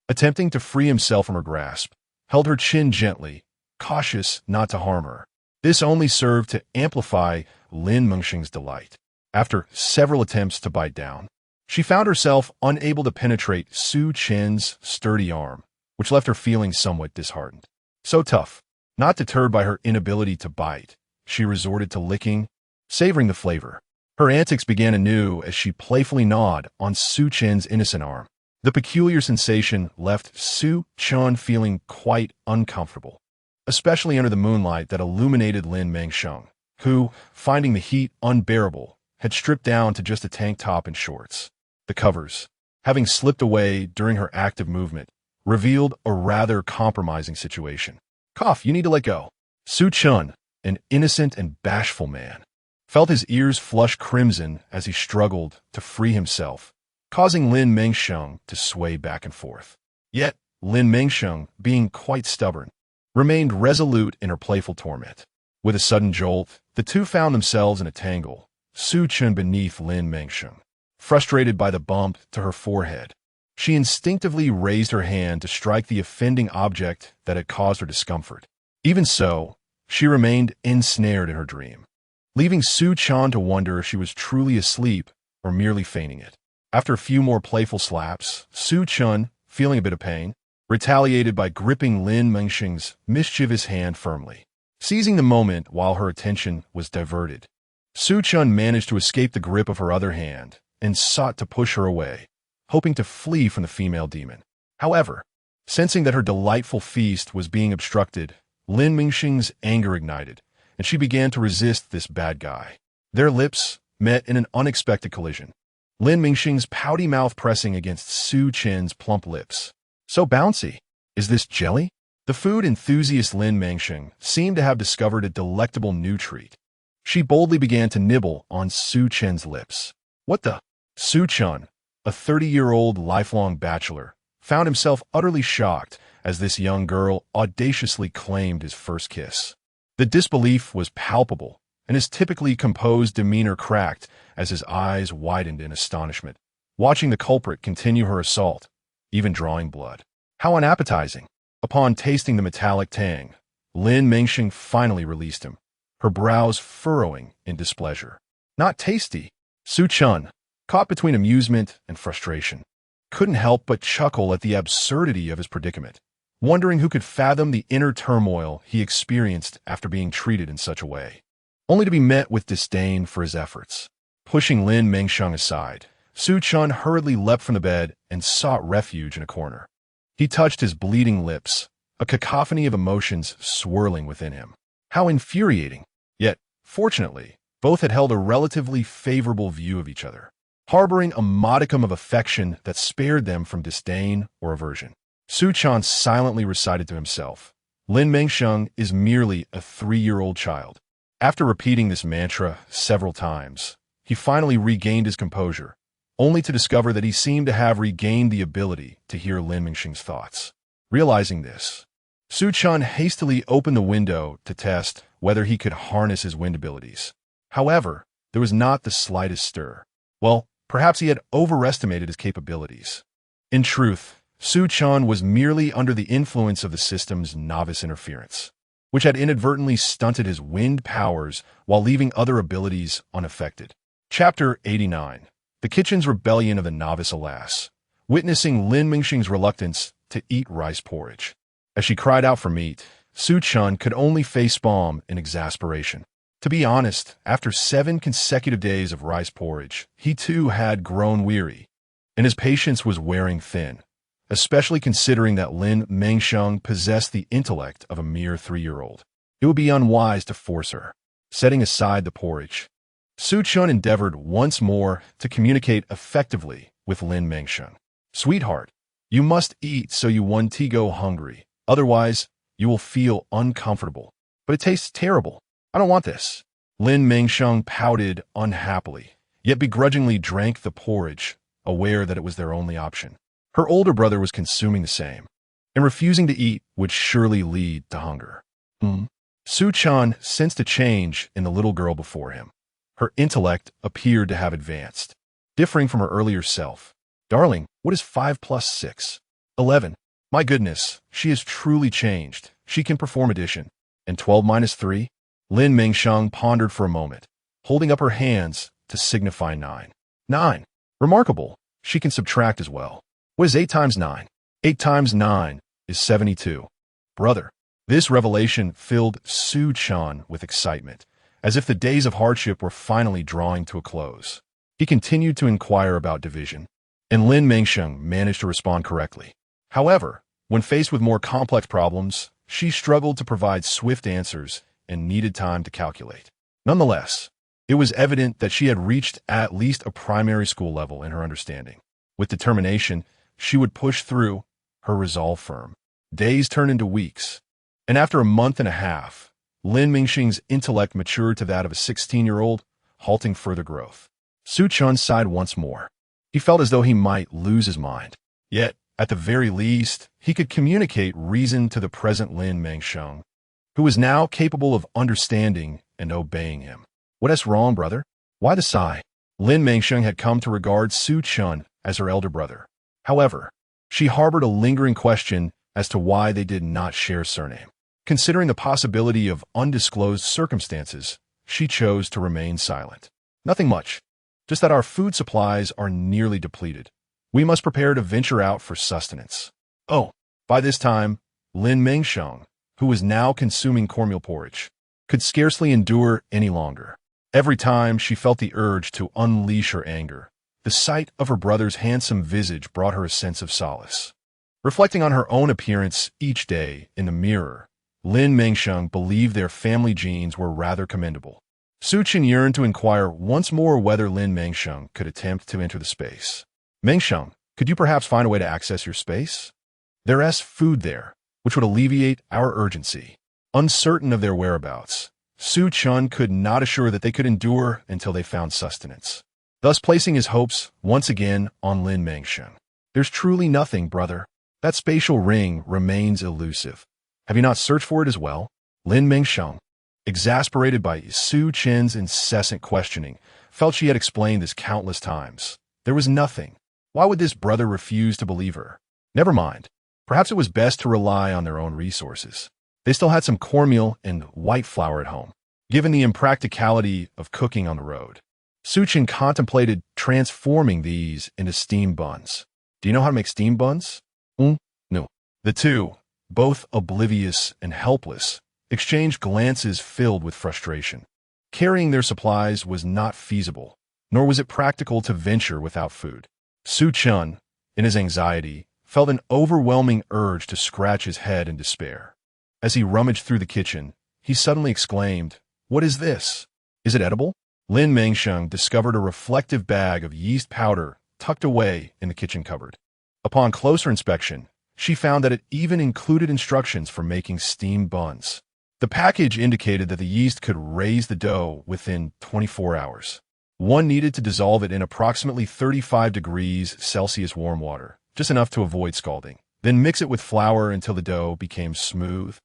A: attempting to free himself from her grasp, held her chin gently, cautious not to harm her. This only served to amplify Lin Mengsheng's delight. After several attempts to bite down, she found herself unable to penetrate Su Chen's sturdy arm, which left her feeling somewhat disheartened. So tough, not deterred by her inability to bite, she resorted to licking, savoring the flavor. Her antics began anew as she playfully gnawed on Su Chen's innocent arm. The peculiar sensation left Su Chun feeling quite uncomfortable, especially under the moonlight that illuminated Lin Mengsheng, who, finding the heat unbearable, had stripped down to just a tank top and shorts. The covers, having slipped away during her active movement, revealed a rather compromising situation. "Cough, you need to let go." Su Chun, an innocent and bashful man, felt his ears flush crimson as he struggled to free himself, causing Lin Mengsheng to sway back and forth. Yet, Lin Mengsheng, being quite stubborn, remained resolute in her playful torment. With a sudden jolt, the two found themselves in a tangle, Su Chen beneath Lin Mengsheng. Frustrated by the bump to her forehead, she instinctively raised her hand to strike the offending object that had caused her discomfort. Even so, she remained ensnared in her dream, leaving Su Chen to wonder if she was truly asleep or merely feigning it. After a few more playful slaps, Su Chen, feeling a bit of pain, retaliated by gripping Lin Mengsheng's mischievous hand firmly. Seizing the moment while her attention was diverted, Su Chen managed to escape the grip of her other hand and sought to push her away, hoping to flee from the female demon. However, sensing that her delightful feast was being obstructed, Lin Mengsheng's anger ignited, and she began to resist this bad guy. Their lips met in an unexpected collision, Lin Mengsheng's pouty mouth pressing against Su Chen's plump lips. So bouncy. Is this jelly? The food enthusiast Lin Mengsheng seemed to have discovered a delectable new treat. She boldly began to nibble on Su Chen's lips. What the? Su Chen, a 30-year-old lifelong bachelor, found himself utterly shocked as this young girl audaciously claimed his first kiss. The disbelief was palpable, and his typically composed demeanor cracked as his eyes widened in astonishment, watching the culprit continue her assault, even drawing blood. How unappetizing! Upon tasting the metallic tang, Lin Mengsheng finally released him, her brows furrowing in displeasure. Not tasty. Su Chen, caught between amusement and frustration, couldn't help but chuckle at the absurdity of his predicament, wondering who could fathom the inner turmoil he experienced after being treated in such a way, only to be met with disdain for his efforts. Pushing Lin Mengsheng aside, Su Chen hurriedly leapt from the bed and sought refuge in a corner. He touched his bleeding lips, a cacophony of emotions swirling within him. How infuriating! Yet, fortunately, both had held a relatively favorable view of each other, harboring a modicum of affection that spared them from disdain or aversion. Su Chen silently recited to himself, Lin Mengsheng is merely a 3-year-old child. After repeating this mantra several times, he finally regained his composure, only to discover that he seemed to have regained the ability to hear Lin Mengsheng's thoughts. Realizing this, Su Chen hastily opened the window to test whether he could harness his wind abilities. However, there was not the slightest stir. Well, perhaps he had overestimated his capabilities. In truth, Su Chen was merely under the influence of the system's novice interference, which had inadvertently stunted his wind powers while leaving other abilities unaffected. Chapter 89. The Kitchen's Rebellion of the Novice Alas. Witnessing Lin Mengsheng's reluctance to eat rice porridge. As she cried out for meat, Su Chen could only facepalm in exasperation. To be honest, after 7 consecutive days of rice porridge, he too had grown weary, and his patience was wearing thin, especially considering that Lin Mengsheng possessed the intellect of a mere 3-year-old. It would be unwise to force her. Setting aside the porridge, Su Chen endeavored once more to communicate effectively with Lin Mengsheng. Sweetheart, you must eat so you won't go hungry. Otherwise, you will feel uncomfortable. But it tastes terrible. I don't want this. Lin Mengsheng pouted unhappily, yet begrudgingly drank the porridge, aware that it was their only option. Her older brother was consuming the same, and refusing to eat would surely lead to hunger. Su Chen sensed a change in the little girl before him. Her intellect appeared to have advanced, differing from her earlier self. Darling, what is 5 plus 6? 11. My goodness, she has truly changed. She can perform addition. And 12 minus 3? Lin Mengsheng pondered for a moment, holding up her hands to signify 9. 9. Remarkable. She can subtract as well. What is 8 times 9? 8 times 9 is 72. Brother. This revelation filled Su Chen with excitement, as if the days of hardship were finally drawing to a close. He continued to inquire about division, and Lin Mengsheng managed to respond correctly. However, when faced with more complex problems, she struggled to provide swift answers and needed time to calculate. Nonetheless, it was evident that she had reached at least a primary school level in her understanding. With determination, she would push through, her resolve firm. Days turned into weeks, and after a month and a half, Lin Mengsheng's intellect matured to that of a 16-year-old, halting further growth. Su Chun sighed once more. He felt as though he might lose his mind. Yet, at the very least, he could communicate reason to the present Lin Mengsheng, who was now capable of understanding and obeying him. What's wrong, brother? Why the sigh? Lin Mengsheng had come to regard Su Chun as her elder brother. However, she harbored a lingering question as to why they did not share surname. Considering the possibility of undisclosed circumstances, she chose to remain silent. Nothing much, just that our food supplies are nearly depleted. We must prepare to venture out for sustenance. Oh, by this time, Lin Mengsheng, who was now consuming cornmeal porridge, could scarcely endure any longer. Every time she felt the urge to unleash her anger, the sight of her brother's handsome visage brought her a sense of solace. Reflecting on her own appearance each day in the mirror, Lin Mengsheng believed their family genes were rather commendable. Su Chen yearned to inquire once more whether Lin Mengsheng could attempt to enter the space. Mengsheng, could you perhaps find a way to access your space? There's food there, which would alleviate our urgency. Uncertain of their whereabouts, Su Chun could not assure that they could endure until they found sustenance, thus placing his hopes once again on Lin Mengsheng. There's truly nothing, brother. That spatial ring remains elusive. Have you not searched for it as well? Lin Mengsheng, exasperated by Su Chen's incessant questioning, felt she had explained this countless times. There was nothing. Why would this brother refuse to believe her? Never mind. Perhaps it was best to rely on their own resources. They still had some cornmeal and white flour at home, given the impracticality of cooking on the road. Su Chen contemplated transforming these into steamed buns. Do you know how to make steamed buns? No. The two, both oblivious and helpless, exchanged glances filled with frustration. Carrying their supplies was not feasible, nor was it practical to venture without food. Su Chun, in his anxiety, felt an overwhelming urge to scratch his head in despair. As he rummaged through the kitchen, he suddenly exclaimed, "What is this? Is it edible?" Lin Mengsheng discovered a reflective bag of yeast powder tucked away in the kitchen cupboard. Upon closer inspection, she found that it even included instructions for making steamed buns. The package indicated that the yeast could raise the dough within 24 hours. One needed to dissolve it in approximately 35 degrees Celsius warm water, just enough to avoid scalding. Then mix it with flour until the dough became smooth,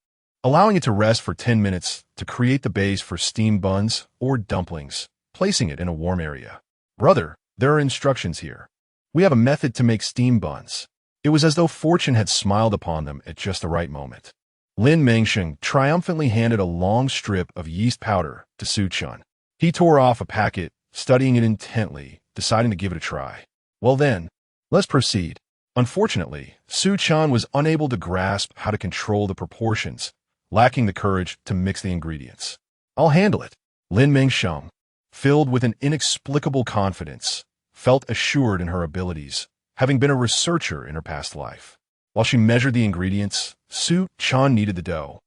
A: allowing it to rest for 10 minutes to create the base for steamed buns or dumplings, placing it in a warm area. Brother, there are instructions here. We have a method to make steamed buns. It was as though fortune had smiled upon them at just the right moment. Lin Mengsheng triumphantly handed a long strip of yeast powder to Su Chun. He tore off a packet, studying it intently, deciding to give it a try. Well then, let's proceed. Unfortunately, Su Chun was unable to grasp how to control the proportions, lacking the courage to mix the ingredients. I'll handle it. Lin Mengsheng, filled with an inexplicable confidence, felt assured in her abilities, having been a researcher in her past life. While she measured the ingredients, Su Chun kneaded the dough,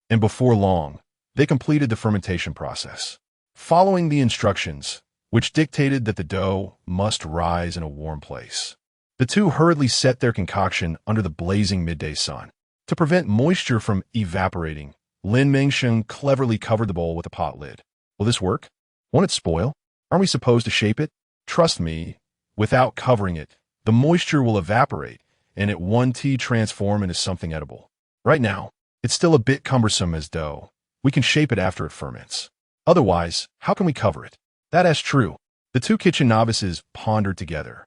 A: and before long, they completed the fermentation process. Following the instructions, which dictated that the dough must rise in a warm place, the two hurriedly set their concoction under the blazing midday sun. To prevent moisture from evaporating, Lin Mengsheng cleverly covered the bowl with a pot lid. Will this work? Won't it spoil? Aren't we supposed to shape it? Trust me, without covering it, the moisture will evaporate, and it won't transform into something edible. Right now, it's still a bit cumbersome as dough. We can shape it after it ferments. Otherwise, how can we cover it? That's true. The two kitchen novices pondered together,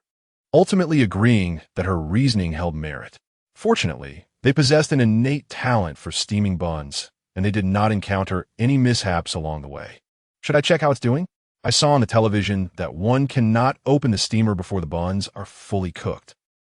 A: ultimately agreeing that her reasoning held merit. Fortunately, they possessed an innate talent for steaming buns, and they did not encounter any mishaps along the way. Should I check how it's doing? I saw on the television that one cannot open the steamer before the buns are fully cooked.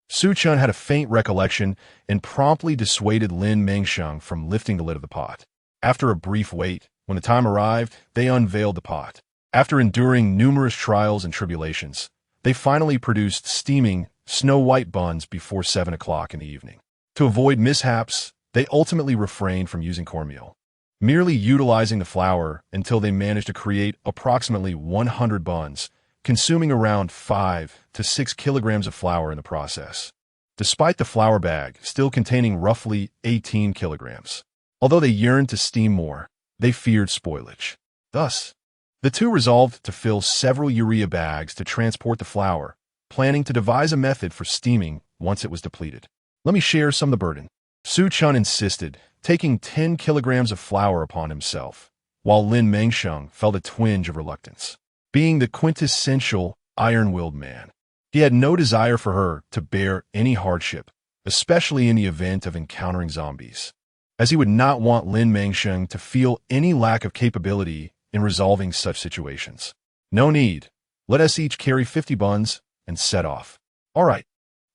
A: Su Chun had a faint recollection and promptly dissuaded Lin Mengsheng from lifting the lid of the pot. After a brief wait, when the time arrived, they unveiled the pot. After enduring numerous trials and tribulations, they finally produced steaming, snow-white buns before 7 o'clock in the evening. To avoid mishaps, they ultimately refrained from using cornmeal, merely utilizing the flour until they managed to create approximately 100 buns, consuming around 5 to 6 kilograms of flour in the process, despite the flour bag still containing roughly 18 kilograms. Although they yearned to steam more, they feared spoilage. Thus, The two resolved to fill several urea bags to transport the flour, planning to devise a method for steaming once it was depleted. Let me share some of the burden. Su Chun insisted, taking 10 kilograms of flour upon himself, while Lin Mengsheng felt a twinge of reluctance. Being the quintessential iron-willed man, he had no desire for her to bear any hardship, especially in the event of encountering zombies, as he would not want Lin Mengsheng to feel any lack of capability in resolving such situations. No need. Let us each carry 50 buns and set off. All right.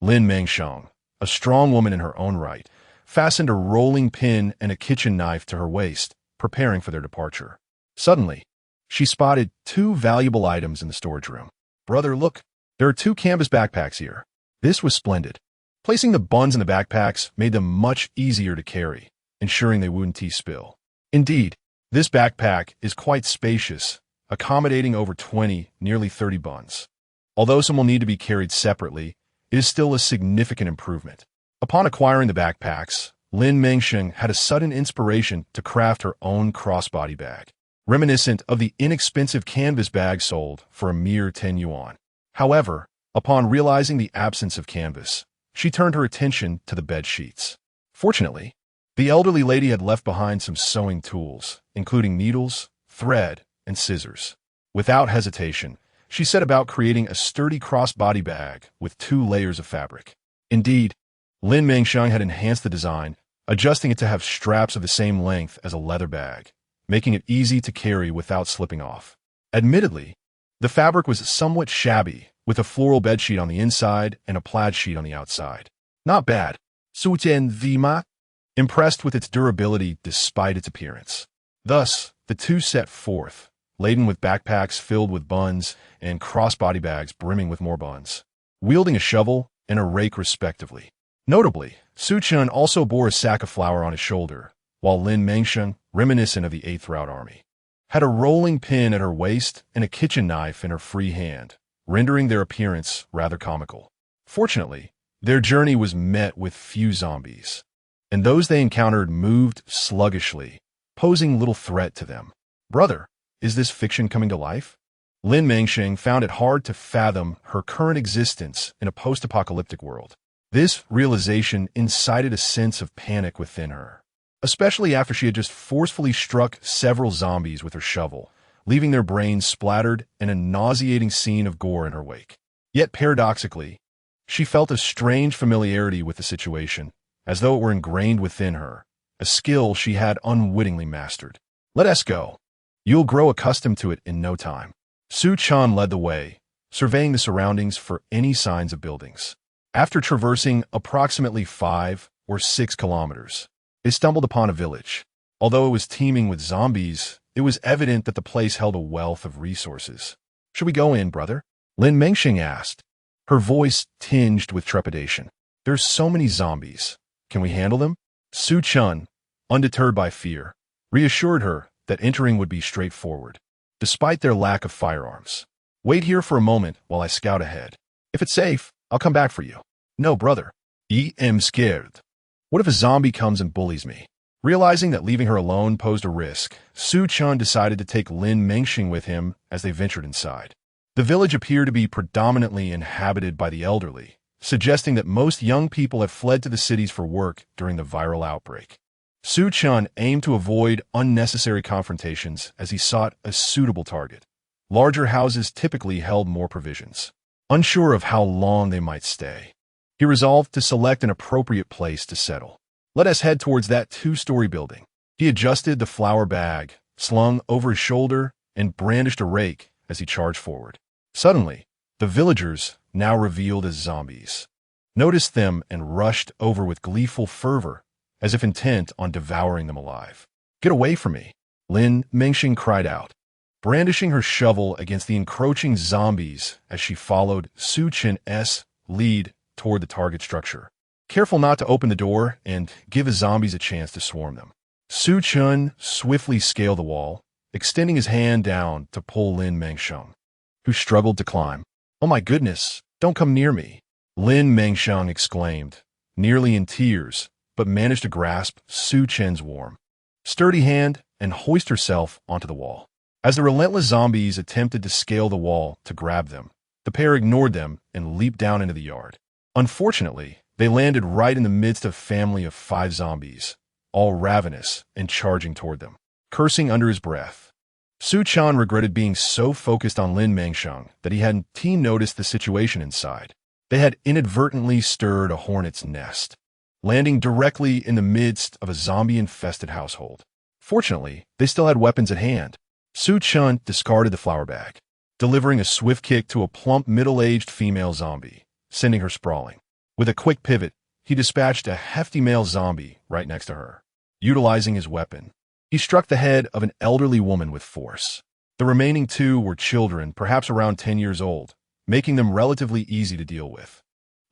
A: Lin Mengsheng, a strong woman in her own right, fastened a rolling pin and a kitchen knife to her waist, preparing for their departure. Suddenly, she spotted 2 valuable items in the storage room. Brother, look, there are 2 canvas backpacks here. This was splendid. Placing the buns in the backpacks made them much easier to carry, ensuring they wouldn't spill. Indeed, this backpack is quite spacious, accommodating over 20, nearly 30 buns. Although some will need to be carried separately, it is still a significant improvement. Upon acquiring the backpacks, Lin Mengsheng had a sudden inspiration to craft her own crossbody bag, reminiscent of the inexpensive canvas bag sold for a mere 10 yuan. However, upon realizing the absence of canvas, she turned her attention to the bed sheets. Fortunately, the elderly lady had left behind some sewing tools, including needles, thread, and scissors. Without hesitation, she set about creating a sturdy crossbody bag with 2 layers of fabric. Indeed, Lin Mengsheng had enhanced the design, adjusting it to have straps of the same length as a leather bag, making it easy to carry without slipping off. Admittedly, the fabric was somewhat shabby, with a floral bedsheet on the inside and a plaid sheet on the outside. Not bad. Su Jian Vima, impressed with its durability despite its appearance. Thus, the two set forth, laden with backpacks filled with buns and crossbody bags brimming with more buns, wielding a shovel and a rake respectively. Notably, Su Chun also bore a sack of flour on his shoulder, while Lin Mengsheng, reminiscent of the 8th Route Army, had a rolling pin at her waist and a kitchen knife in her free hand, rendering their appearance rather comical. Fortunately, their journey was met with few zombies, and those they encountered moved sluggishly, posing little threat to them. Brother, is this fiction coming to life? Lin Mengsheng found it hard to fathom her current existence in a post-apocalyptic world. This realization incited a sense of panic within her, especially after she had just forcefully struck several zombies with her shovel, leaving their brains splattered and a nauseating scene of gore in her wake. Yet paradoxically, she felt a strange familiarity with the situation, as though it were ingrained within her, a skill she had unwittingly mastered. Let us go. You'll grow accustomed to it in no time. Su Chun led the way, surveying the surroundings for any signs of buildings. After traversing approximately 5 or 6 kilometers, they stumbled upon a village. Although it was teeming with zombies, it was evident that the place held a wealth of resources. Should we go in, brother? Lin Mengsheng asked, her voice tinged with trepidation. There's so many zombies. Can we handle them? Su Chun, undeterred by fear, reassured her that entering would be straightforward, despite their lack of firearms. Wait here for a moment while I scout ahead. If it's safe, I'll come back for you. No, brother. I am scared. What if a zombie comes and bullies me? Realizing that leaving her alone posed a risk, Su Chun decided to take Lin Mengsheng with him as they ventured inside. The village appeared to be predominantly inhabited by the elderly, suggesting that most young people had fled to the cities for work during the viral outbreak. Su Chun aimed to avoid unnecessary confrontations as he sought a suitable target. Larger houses typically held more provisions. Unsure of how long they might stay, he resolved to select an appropriate place to settle. Let us head towards that 2-story building. He adjusted the flour bag, slung over his shoulder, and brandished a rake as he charged forward. Suddenly, the villagers, now revealed as zombies, noticed them and rushed over with gleeful fervor, as if intent on devouring them alive. Get away from me, Lin Mengsheng cried out, brandishing her shovel against the encroaching zombies as she followed Su Chun's lead toward the target structure. Careful not to open the door and give the zombies a chance to swarm them. Su Chun swiftly scaled the wall, extending his hand down to pull Lin Mengsheng, who struggled to climb. Oh my goodness, don't come near me, Lin Mengsheng exclaimed, nearly in tears, but managed to grasp Su Chun's warm, sturdy hand and hoist herself onto the wall. As the relentless zombies attempted to scale the wall to grab them, the pair ignored them and leaped down into the yard. Unfortunately, they landed right in the midst of a family of 5 zombies, all ravenous and charging toward them. Cursing under his breath, Su Chan regretted being so focused on Lin Mengsheng that he hadn't noticed the situation inside. They had inadvertently stirred a hornet's nest, landing directly in the midst of a zombie-infested household. Fortunately, they still had weapons at hand. Su Chan discarded the flour bag, delivering a swift kick to a plump, middle-aged female zombie, sending her sprawling. With a quick pivot, he dispatched a hefty male zombie right next to her. Utilizing his weapon, he struck the head of an elderly woman with force. The remaining 2 were children, perhaps around 10 years old, making them relatively easy to deal with.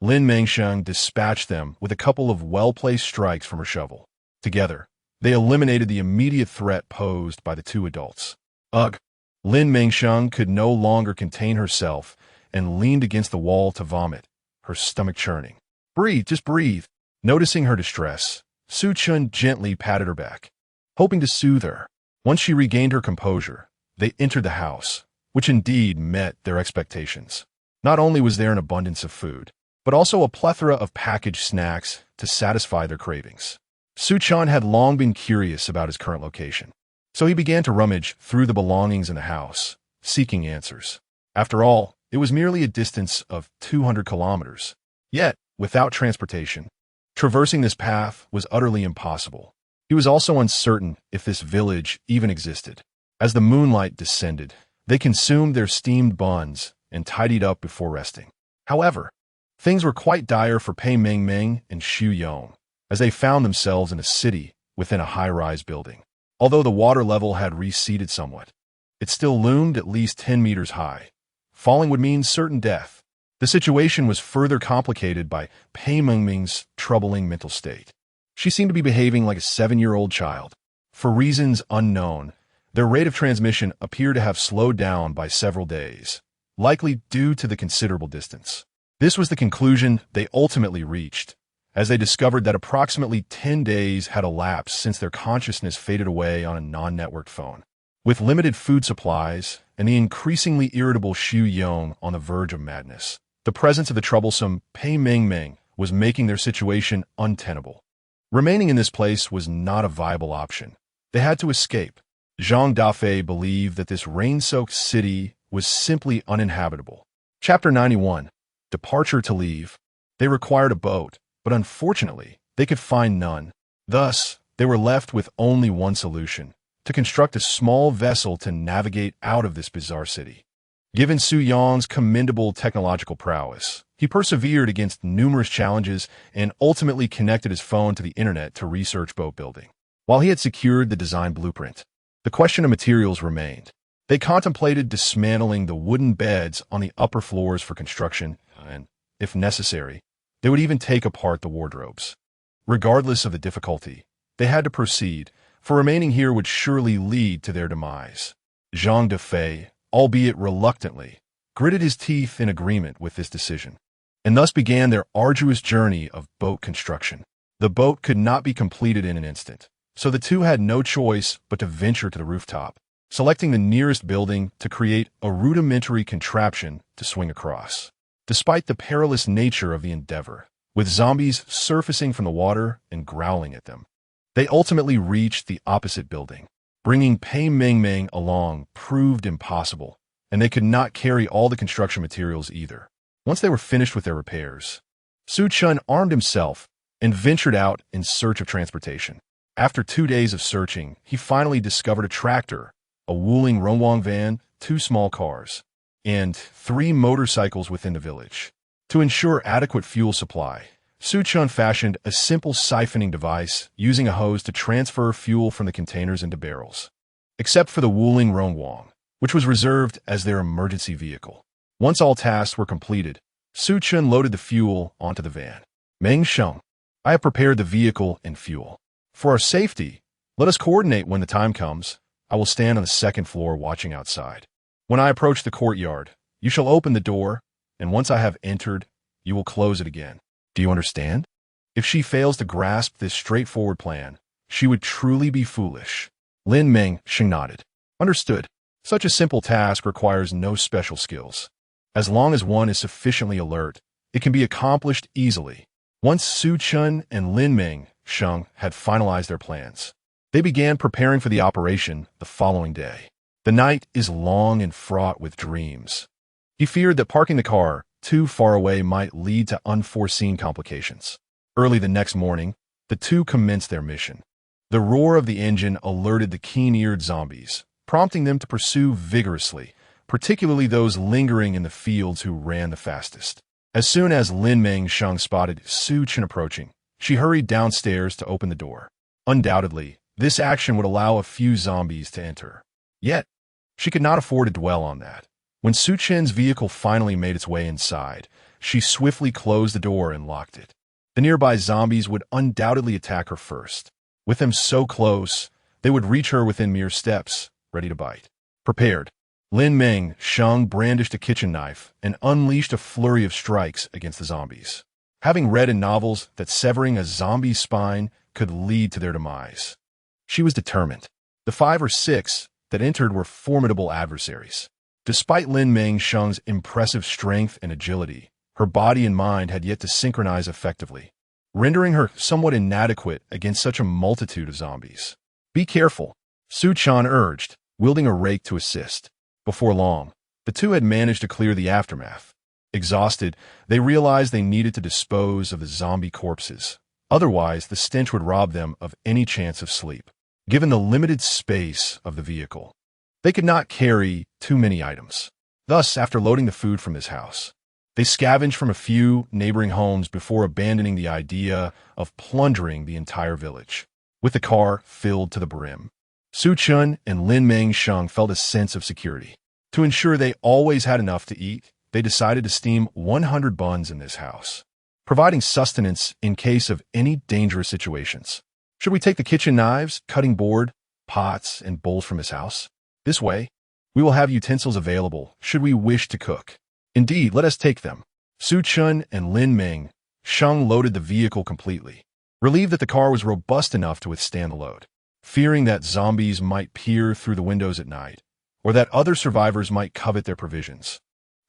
A: Lin Mengsheng dispatched them with a couple of well-placed strikes from her shovel. Together, they eliminated the immediate threat posed by the 2 adults. Ugh! Lin Mengsheng could no longer contain herself and leaned against the wall to vomit, her stomach churning. Breathe, just breathe. Noticing her distress, Su Chan gently patted her back, hoping to soothe her. Once she regained her composure, they entered the house, which indeed met their expectations. Not only was there an abundance of food, but also a plethora of packaged snacks to satisfy their cravings. Su Chan had long been curious about his current location, so he began to rummage through the belongings in the house, seeking answers. After all, it was merely a distance of 200 kilometers. Yet, without transportation, traversing this path was utterly impossible. He was also uncertain if this village even existed. As the moonlight descended, they consumed their steamed buns and tidied up before resting. However, things were quite dire for Pei Mengmeng and Xu Yong, as they found themselves in a city within a high-rise building. Although the water level had receded somewhat, it still loomed at least 10 meters high. Falling would mean certain death. The situation was further complicated by Pei Mengmeng's troubling mental state. She seemed to be behaving like a 7-year-old child. For reasons unknown, their rate of transmission appeared to have slowed down by several days, likely due to the considerable distance. This was the conclusion they ultimately reached, as they discovered that approximately 10 days had elapsed since their consciousness faded away on a non-networked phone. With limited food supplies and the increasingly irritable Xu Yong on the verge of madness, the presence of the troublesome Pei Mengmeng was making their situation untenable. Remaining in this place was not a viable option. They had to escape. Zhang Dafei believed that this rain-soaked city was simply uninhabitable. Chapter 91. Departure to leave. They required a boat, but unfortunately, they could find none. Thus, they were left with only one solution: to construct a small vessel to navigate out of this bizarre city. Given Su Yong's commendable technological prowess, he persevered against numerous challenges and ultimately connected his phone to the internet to research boat building. While he had secured the design blueprint, the question of materials remained. They contemplated dismantling the wooden beds on the upper floors for construction, and, if necessary, they would even take apart the wardrobes. Regardless of the difficulty, they had to proceed, for remaining here would surely lead to their demise. Zhang Dafei, albeit reluctantly, gritted his teeth in agreement with this decision, and thus began their arduous journey of boat construction. The boat could not be completed in an instant, so the two had no choice but to venture to the rooftop, selecting the nearest building to create a rudimentary contraption to swing across. Despite the perilous nature of the endeavor, with zombies surfacing from the water and growling at them, they ultimately reached the opposite building. Bringing Pei Mengmeng along proved impossible, and they could not carry all the construction materials either. Once they were finished with their repairs, Su Chan armed himself and ventured out in search of transportation. After 2 days of searching, he finally discovered a tractor, a Wuling Ronwang van, 2 small cars, and 3 motorcycles within the village. To ensure adequate fuel supply, Su Chan fashioned a simple siphoning device using a hose to transfer fuel from the containers into barrels, except for the Wuling Ronwang, which was reserved as their emergency vehicle. Once all tasks were completed, Su Chan loaded the fuel onto the van. Mengsheng, I have prepared the vehicle and fuel. For our safety, let us coordinate when the time comes. I will stand on the 2nd floor watching outside. When I approach the courtyard, you shall open the door, and once I have entered, you will close it again. Do you understand? If she fails to grasp this straightforward plan, she would truly be foolish. Lin Mengsheng nodded. Understood. Such a simple task requires no special skills. As long as one is sufficiently alert, it can be accomplished easily. Once Su Chun and Lin Mengsheng had finalized their plans, they began preparing for the operation the following day. The night is long and fraught with dreams. He feared that parking the car too far away might lead to unforeseen complications. Early the next morning, the two commenced their mission. The roar of the engine alerted the keen-eared zombies, prompting them to pursue vigorously, particularly those lingering in the fields who ran the fastest. As soon as Lin Mengsheng spotted Su Chun approaching, she hurried downstairs to open the door. Undoubtedly, this action would allow a few zombies to enter. Yet, she could not afford to dwell on that. When Su Chun's vehicle finally made its way inside, she swiftly closed the door and locked it. The nearby zombies would undoubtedly attack her first. With them so close, they would reach her within mere steps, ready to bite. Prepared, Lin Mengsheng brandished a kitchen knife and unleashed a flurry of strikes against the zombies. Having read in novels that severing a zombie's spine could lead to their demise, she was determined. The 5 or 6 that entered were formidable adversaries. Despite Lin Mengsheng's impressive strength and agility, her body and mind had yet to synchronize effectively, rendering her somewhat inadequate against such a multitude of zombies. Be careful, Su Chun urged, wielding a rake to assist. Before long, the two had managed to clear the aftermath. Exhausted, they realized they needed to dispose of the zombie corpses. Otherwise, the stench would rob them of any chance of sleep. Given the limited space of the vehicle, they could not carry too many items. Thus, after loading the food from his house, they scavenged from a few neighboring homes before abandoning the idea of plundering the entire village. With the car filled to the brim, Su Chun and Lin Mengsheng felt a sense of security. To ensure they always had enough to eat, they decided to steam 100 buns in this house, providing sustenance in case of any dangerous situations. Should we take the kitchen knives, cutting board, pots, and bowls from his house? This way, we will have utensils available should we wish to cook. Indeed, let us take them. Su Chun and Lin Mengsheng loaded the vehicle completely, relieved that the car was robust enough to withstand the load. Fearing that zombies might peer through the windows at night, or that other survivors might covet their provisions,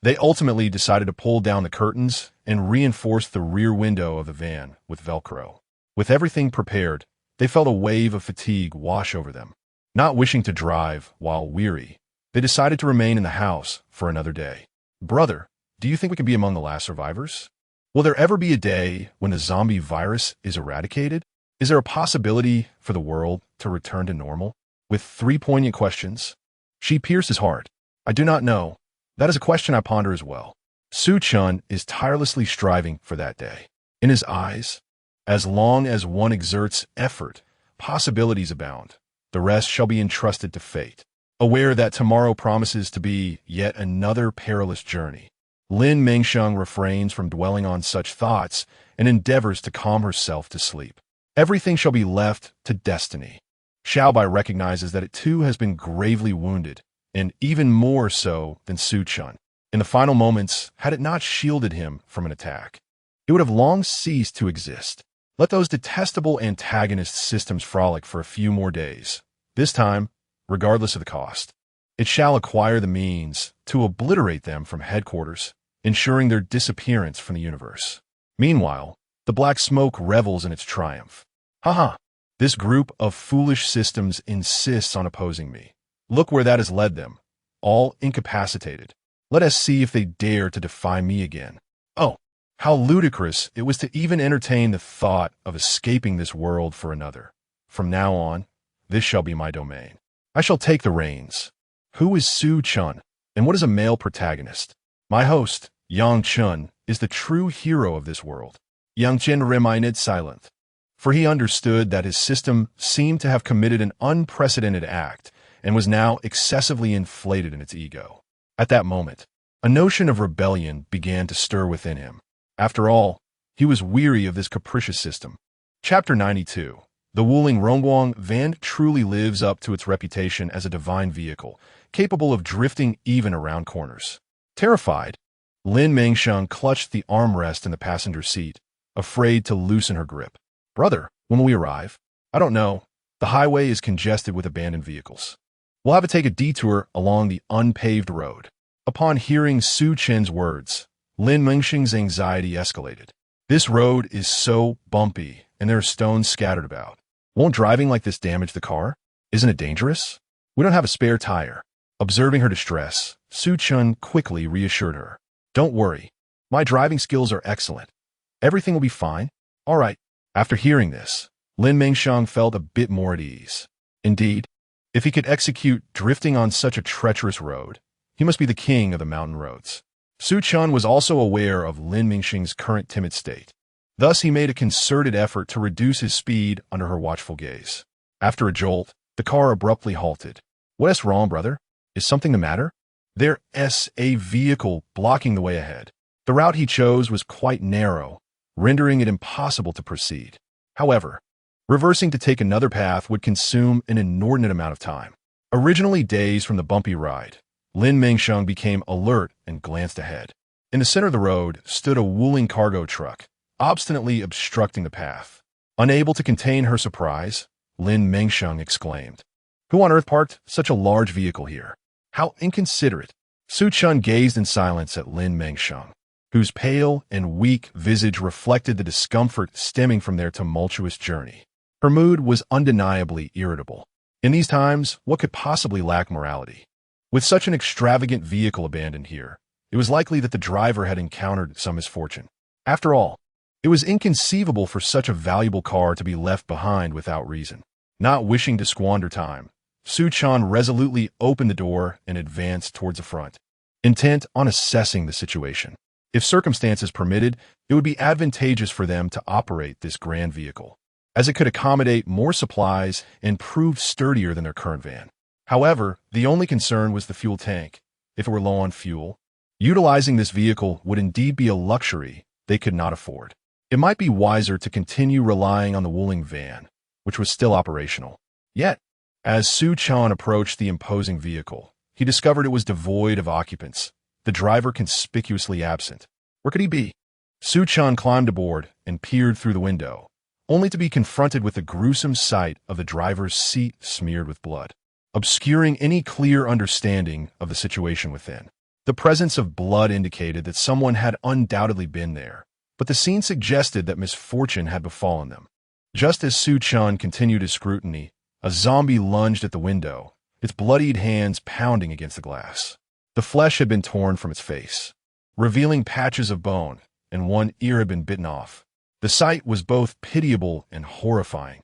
A: they ultimately decided to pull down the curtains and reinforce the rear window of the van with Velcro. With everything prepared, they felt a wave of fatigue wash over them. Not wishing to drive while weary, they decided to remain in the house for another day. Brother, do you think we can be among the last survivors? Will there ever be a day when the zombie virus is eradicated? Is there a possibility for the world to return to normal? With 3 poignant questions, she pierced his heart. I do not know. That is a question I ponder as well. Su Chun is tirelessly striving for that day. In his eyes, as long as one exerts effort, possibilities abound. The rest shall be entrusted to fate. Aware that tomorrow promises to be yet another perilous journey, Lin Mengsheng refrains from dwelling on such thoughts and endeavors to calm herself to sleep. Everything shall be left to destiny. Xiaobai recognizes that it too has been gravely wounded, and even more so than Su Chun. In the final moments, had it not shielded him from an attack, it would have long ceased to exist. Let those detestable antagonist systems frolic for a few more days. This time, regardless of the cost, it shall acquire the means to obliterate them from headquarters, ensuring their disappearance from the universe. Meanwhile, the black smoke revels in its triumph. Haha, this group of foolish systems insists on opposing me. Look where that has led them, all incapacitated. Let us see if they dare to defy me again. Oh, how ludicrous it was to even entertain the thought of escaping this world for another. From now on, this shall be my domain. I shall take the reins. Who is Su Chun, and what is a male protagonist? My host, Yang Chun, is the true hero of this world. Yang Chen remained silent, for he understood that his system seemed to have committed an unprecedented act and was now excessively inflated in its ego. At that moment, a notion of rebellion began to stir within him. After all, he was weary of this capricious system. Chapter 92. The Wuling Rongguang van truly lives up to its reputation as a divine vehicle, capable of drifting even around corners. Terrified, Lin Mengsheng clutched the armrest in the passenger seat, afraid to loosen her grip. Brother, when will we arrive? I don't know. The highway is congested with abandoned vehicles. We'll have to take a detour along the unpaved road. Upon hearing Su Chen's words, Lin Mengsheng's anxiety escalated. This road is so bumpy, and there are stones scattered about. Won't driving like this damage the car? Isn't it dangerous? We don't have a spare tire. Observing her distress, Su Chen quickly reassured her. Don't worry. My driving skills are excellent. Everything will be fine. All right. After hearing this, Lin Mengsheng felt a bit more at ease. Indeed, if he could execute drifting on such a treacherous road, he must be the king of the mountain roads. Su Chen was also aware of Lin Mengsheng's current timid state. Thus, he made a concerted effort to reduce his speed under her watchful gaze. After a jolt, the car abruptly halted. What's wrong, brother? Is something the matter? There's a vehicle blocking the way ahead. The route he chose was quite narrow, rendering it impossible to proceed. However, reversing to take another path would consume an inordinate amount of time. Originally dazed from the bumpy ride, Lin Mengsheng became alert and glanced ahead. In the center of the road stood a wheeling cargo truck, obstinately obstructing the path. Unable to contain her surprise, Lin Mengsheng exclaimed, "Who on earth parked such a large vehicle here? How inconsiderate!" Su Chen gazed in silence at Lin Mengsheng, whose pale and weak visage reflected the discomfort stemming from their tumultuous journey. Her mood was undeniably irritable. In these times, what could possibly lack morality? With such an extravagant vehicle abandoned here, it was likely that the driver had encountered some misfortune. After all, it was inconceivable for such a valuable car to be left behind without reason. Not wishing to squander time, Su Chen resolutely opened the door and advanced towards the front, intent on assessing the situation. If circumstances permitted, it would be advantageous for them to operate this grand vehicle, as it could accommodate more supplies and prove sturdier than their current van. However, the only concern was the fuel tank. If it were low on fuel, utilizing this vehicle would indeed be a luxury they could not afford. It might be wiser to continue relying on the wheeling van, which was still operational. Yet, as Su Chen approached the imposing vehicle, he discovered it was devoid of occupants, the driver conspicuously absent. Where could he be? Su Chen climbed aboard and peered through the window, only to be confronted with the gruesome sight of the driver's seat smeared with blood, obscuring any clear understanding of the situation within. The presence of blood indicated that someone had undoubtedly been there, but the scene suggested that misfortune had befallen them. Just as Su Chen continued his scrutiny, a zombie lunged at the window, its bloodied hands pounding against the glass. The flesh had been torn from its face, revealing patches of bone, and one ear had been bitten off. The sight was both pitiable and horrifying,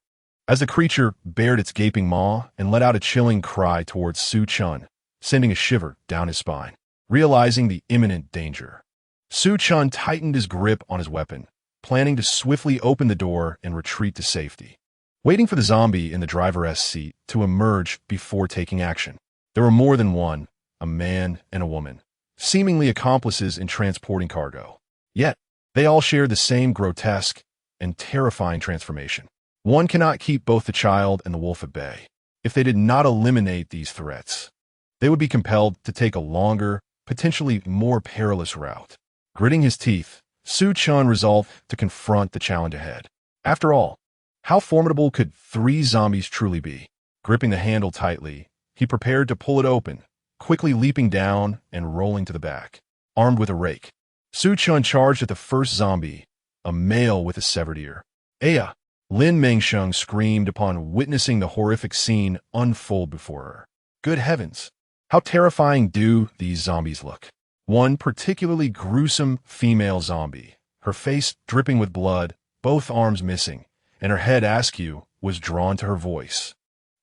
A: as the creature bared its gaping maw and let out a chilling cry towards Su Chen, sending a shiver down his spine. Realizing the imminent danger, Su Chen tightened his grip on his weapon, planning to swiftly open the door and retreat to safety, waiting for the zombie in the driver's seat to emerge before taking action. There were more than one, a man and a woman, seemingly accomplices in transporting cargo. Yet, they all shared the same grotesque and terrifying transformation. One cannot keep both the child and the wolf at bay. If they did not eliminate these threats, they would be compelled to take a longer, potentially more perilous route. Gritting his teeth, Su Chen resolved to confront the challenge ahead. After all, how formidable could 3 zombies truly be? Gripping the handle tightly, he prepared to pull it open, quickly leaping down and rolling to the back. Armed with a rake, Su Chen charged at the first zombie, a male with a severed ear. "Aya!" Lin Mengsheng screamed upon witnessing the horrific scene unfold before her. Good heavens! How terrifying do these zombies look? One particularly gruesome female zombie, her face dripping with blood, both arms missing, and her head askew, was drawn to her voice,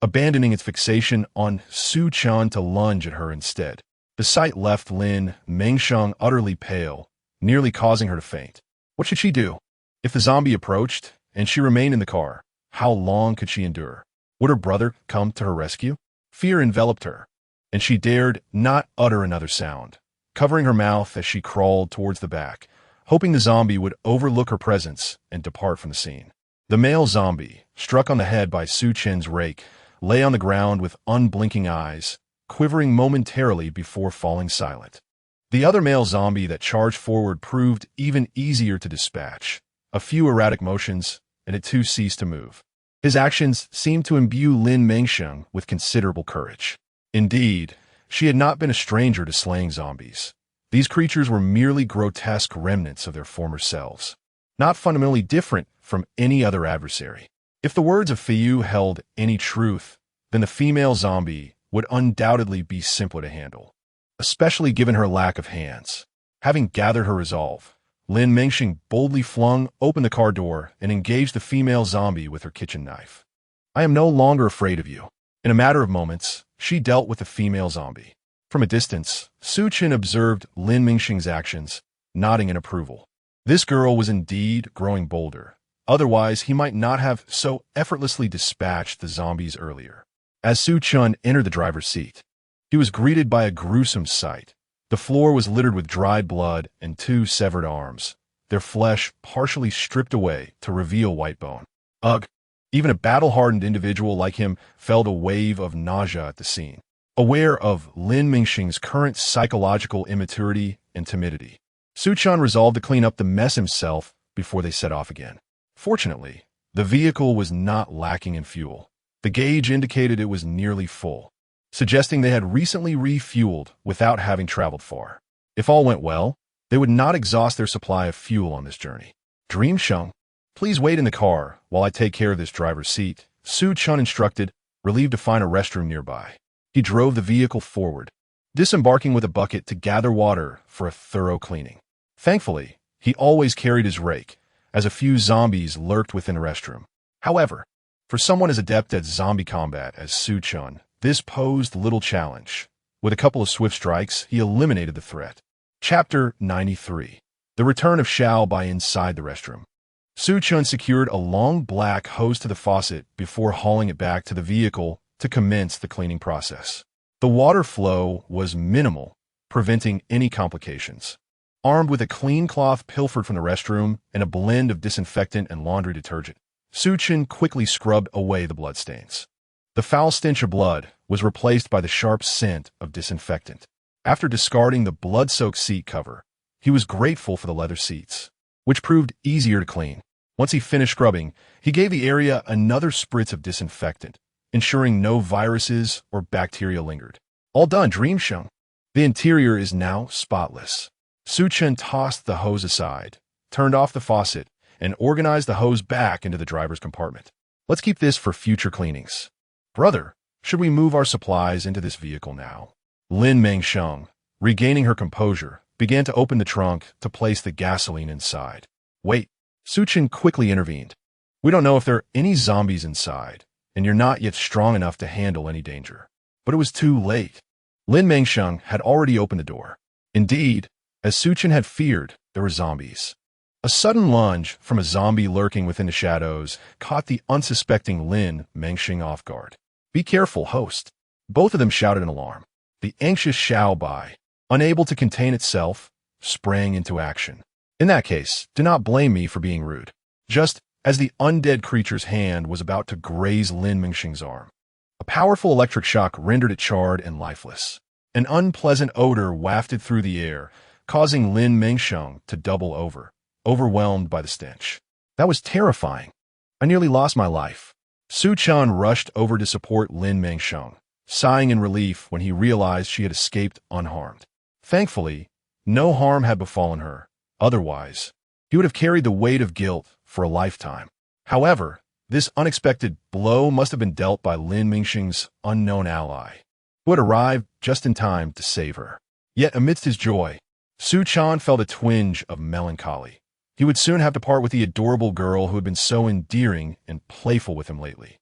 A: abandoning its fixation on Su Chen to lunge at her instead. The sight left Lin Mengsheng utterly pale, nearly causing her to faint. What should she do? If the zombie approached, and she remained in the car, how long could she endure? Would her brother come to her rescue? Fear enveloped her, and she dared not utter another sound, covering her mouth as she crawled towards the back, hoping the zombie would overlook her presence and depart from the scene. The male zombie, struck on the head by Su Chen's rake, lay on the ground with unblinking eyes, quivering momentarily before falling silent. The other male zombie that charged forward proved even easier to dispatch. A few erratic motions, and it too ceased to move. His actions seemed to imbue Lin Mengsheng with considerable courage. Indeed, she had not been a stranger to slaying zombies. These creatures were merely grotesque remnants of their former selves, not fundamentally different from any other adversary. If the words of Fiyu held any truth, then the female zombie would undoubtedly be simpler to handle, especially given her lack of hands. Having gathered her resolve, Lin Mengsheng boldly flung open the car door and engaged the female zombie with her kitchen knife. I am no longer afraid of you. In a matter of moments, she dealt with the female zombie. From a distance, Su Chen observed Lin Mengsheng's actions, nodding in approval. This girl was indeed growing bolder. Otherwise, he might not have so effortlessly dispatched the zombies earlier. As Su Chen entered the driver's seat, he was greeted by a gruesome sight. The floor was littered with dried blood and 2 severed arms, their flesh partially stripped away to reveal white bone. Ugh! Even a battle-hardened individual like him felt a wave of nausea at the scene. Aware of Lin Mengsheng's current psychological immaturity and timidity, Su Chen resolved to clean up the mess himself before they set off again. Fortunately, the vehicle was not lacking in fuel. The gauge indicated it was nearly full, suggesting they had recently refueled without having traveled far. If all went well, they would not exhaust their supply of fuel on this journey. Mengsheng, please wait in the car while I take care of this driver's seat, Su Chen instructed, relieved to find a restroom nearby. He drove the vehicle forward, disembarking with a bucket to gather water for a thorough cleaning. Thankfully, he always carried his rake, as a few zombies lurked within the restroom. However, for someone as adept at zombie combat as Su Chen, this posed little challenge. With a couple of swift strikes, he eliminated the threat. Chapter 93. The Return of Xiao Bai inside the restroom. Su Chen secured a long black hose to the faucet before hauling it back to the vehicle to commence the cleaning process. The water flow was minimal, preventing any complications. Armed with a clean cloth pilfered from the restroom and a blend of disinfectant and laundry detergent, Su Chen quickly scrubbed away the bloodstains. The foul stench of blood was replaced by the sharp scent of disinfectant. After discarding the blood-soaked seat cover, he was grateful for the leather seats, which proved easier to clean. Once he finished scrubbing, he gave the area another spritz of disinfectant, ensuring no viruses or bacteria lingered. All done, Mengsheng. The interior is now spotless. Su Chen tossed the hose aside, turned off the faucet, and organized the hose back into the driver's compartment. Let's keep this for future cleanings. Brother, should we move our supplies into this vehicle now? Lin Mengsheng, regaining her composure, began to open the trunk to place the gasoline inside. Wait, Su Chen quickly intervened. We don't know if there are any zombies inside, and you're not yet strong enough to handle any danger. But it was too late. Lin Mengsheng had already opened the door. Indeed, as Su Chen had feared, there were zombies. A sudden lunge from a zombie lurking within the shadows caught the unsuspecting Lin Mengsheng off guard. Be careful, host. Both of them shouted in alarm. The anxious Xiao Bai, unable to contain itself, sprang into action. In that case, do not blame me for being rude. Just as the undead creature's hand was about to graze Lin Mengsheng's arm, a powerful electric shock rendered it charred and lifeless. An unpleasant odor wafted through the air, causing Lin Mengsheng to double over, overwhelmed by the stench. That was terrifying. I nearly lost my life. Su Chen rushed over to support Lin Mengsheng, sighing in relief when he realized she had escaped unharmed. Thankfully, no harm had befallen her. Otherwise, he would have carried the weight of guilt for a lifetime. However, this unexpected blow must have been dealt by Lin Mengsheng's unknown ally, who had arrived just in time to save her. Yet amidst his joy, Su Chen felt a twinge of melancholy. He would soon have to part with the adorable girl who had been so endearing and playful with him lately.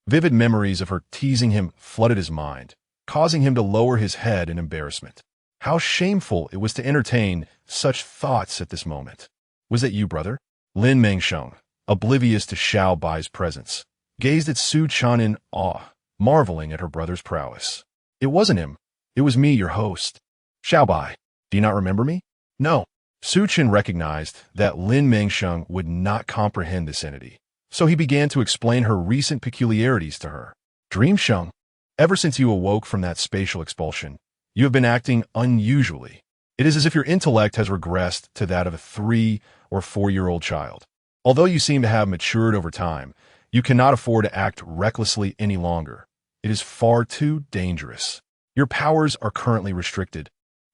A: Vivid memories of her teasing him flooded his mind, causing him to lower his head in embarrassment. How shameful it was to entertain such thoughts at this moment. Was that you, brother? Lin Mengsheng, oblivious to Xiao Bai's presence, gazed at Su Chen in awe, marveling at her brother's prowess. It wasn't him. It was me, your host. Xiao Bai, do you not remember me? No. Su Chen recognized that Lin Mengsheng would not comprehend this entity, so he began to explain her recent peculiarities to her. Mengsheng, ever since you awoke from that spatial expulsion, you have been acting unusually. It is as if your intellect has regressed to that of a 3- or 4-year-old child. Although you seem to have matured over time, you cannot afford to act recklessly any longer. It is far too dangerous. Your powers are currently restricted,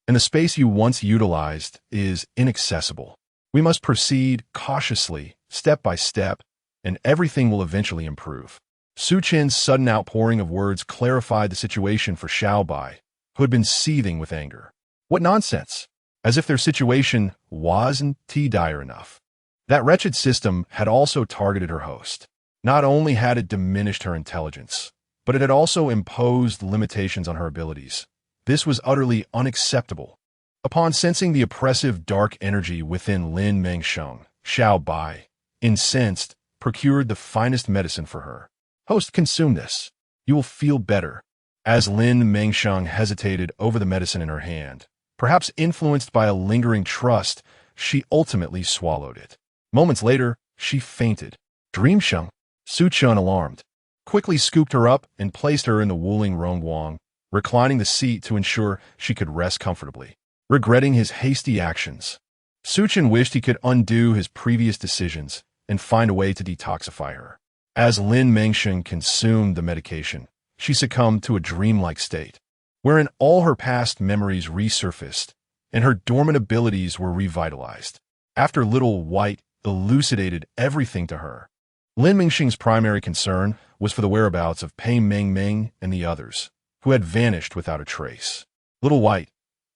A: and the space you once utilized is inaccessible. We must proceed cautiously, step by step, and everything will eventually improve. Su Qin's sudden outpouring of words clarified the situation for Xiao Bai, who had been seething with anger. What nonsense! As if their situation wasn't dire enough. That wretched system had also targeted her host. Not only had it diminished her intelligence, but it had also imposed limitations on her abilities. This was utterly unacceptable. Upon sensing the oppressive dark energy within Lin Mengsheng, Xiao Bai, incensed, procured the finest medicine for her. Host, consume this. You will feel better. As Lin Mengsheng hesitated over the medicine in her hand, perhaps influenced by a lingering trust, she ultimately swallowed it. Moments later, she fainted. Dreamsheng, Su Chun, alarmed, quickly scooped her up and placed her in the Wuling Rongguang, reclining the seat to ensure she could rest comfortably. Regretting his hasty actions, Su Chun wished he could undo his previous decisions and find a way to detoxify her. As Lin Mengsheng consumed the medication, she succumbed to a dreamlike state, wherein all her past memories resurfaced and her dormant abilities were revitalized. After Little White elucidated everything to her, Lin Mengsheng's primary concern was for the whereabouts of Pei Mengmeng and the others, who had vanished without a trace. Little White,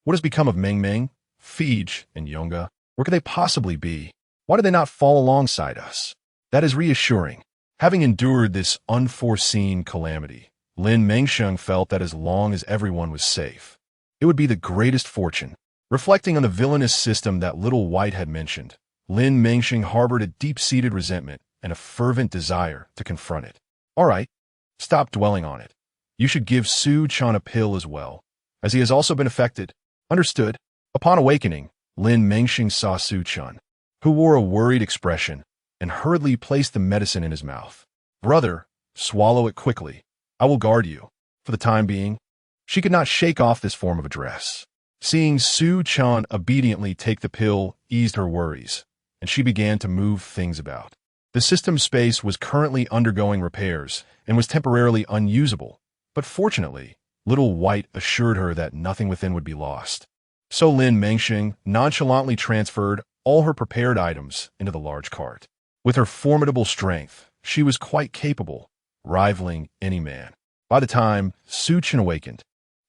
A: what has become of Mengmeng, Fij, and Yonga? Where could they possibly be? Why did they not fall alongside us? That is reassuring. Having endured this unforeseen calamity, Lin Mengsheng felt that as long as everyone was safe, it would be the greatest fortune. Reflecting on the villainous system that Little White had mentioned, Lin Mengsheng harbored a deep-seated resentment and a fervent desire to confront it. All right, stop dwelling on it. You should give Su Chan a pill as well, as he has also been affected. Understood. Upon awakening, Lin Mengsheng saw Su Chan, who wore a worried expression, and hurriedly placed the medicine in his mouth. Brother, swallow it quickly. I will guard you. For the time being, she could not shake off this form of address. Seeing Su Chan obediently take the pill eased her worries, and she began to move things about. The system space was currently undergoing repairs and was temporarily unusable, but fortunately, Little White assured her that nothing within would be lost. So Lin Mengsheng nonchalantly transferred all her prepared items into the large cart. With her formidable strength, she was quite capable, rivaling any man. By the time Su Chun awakened,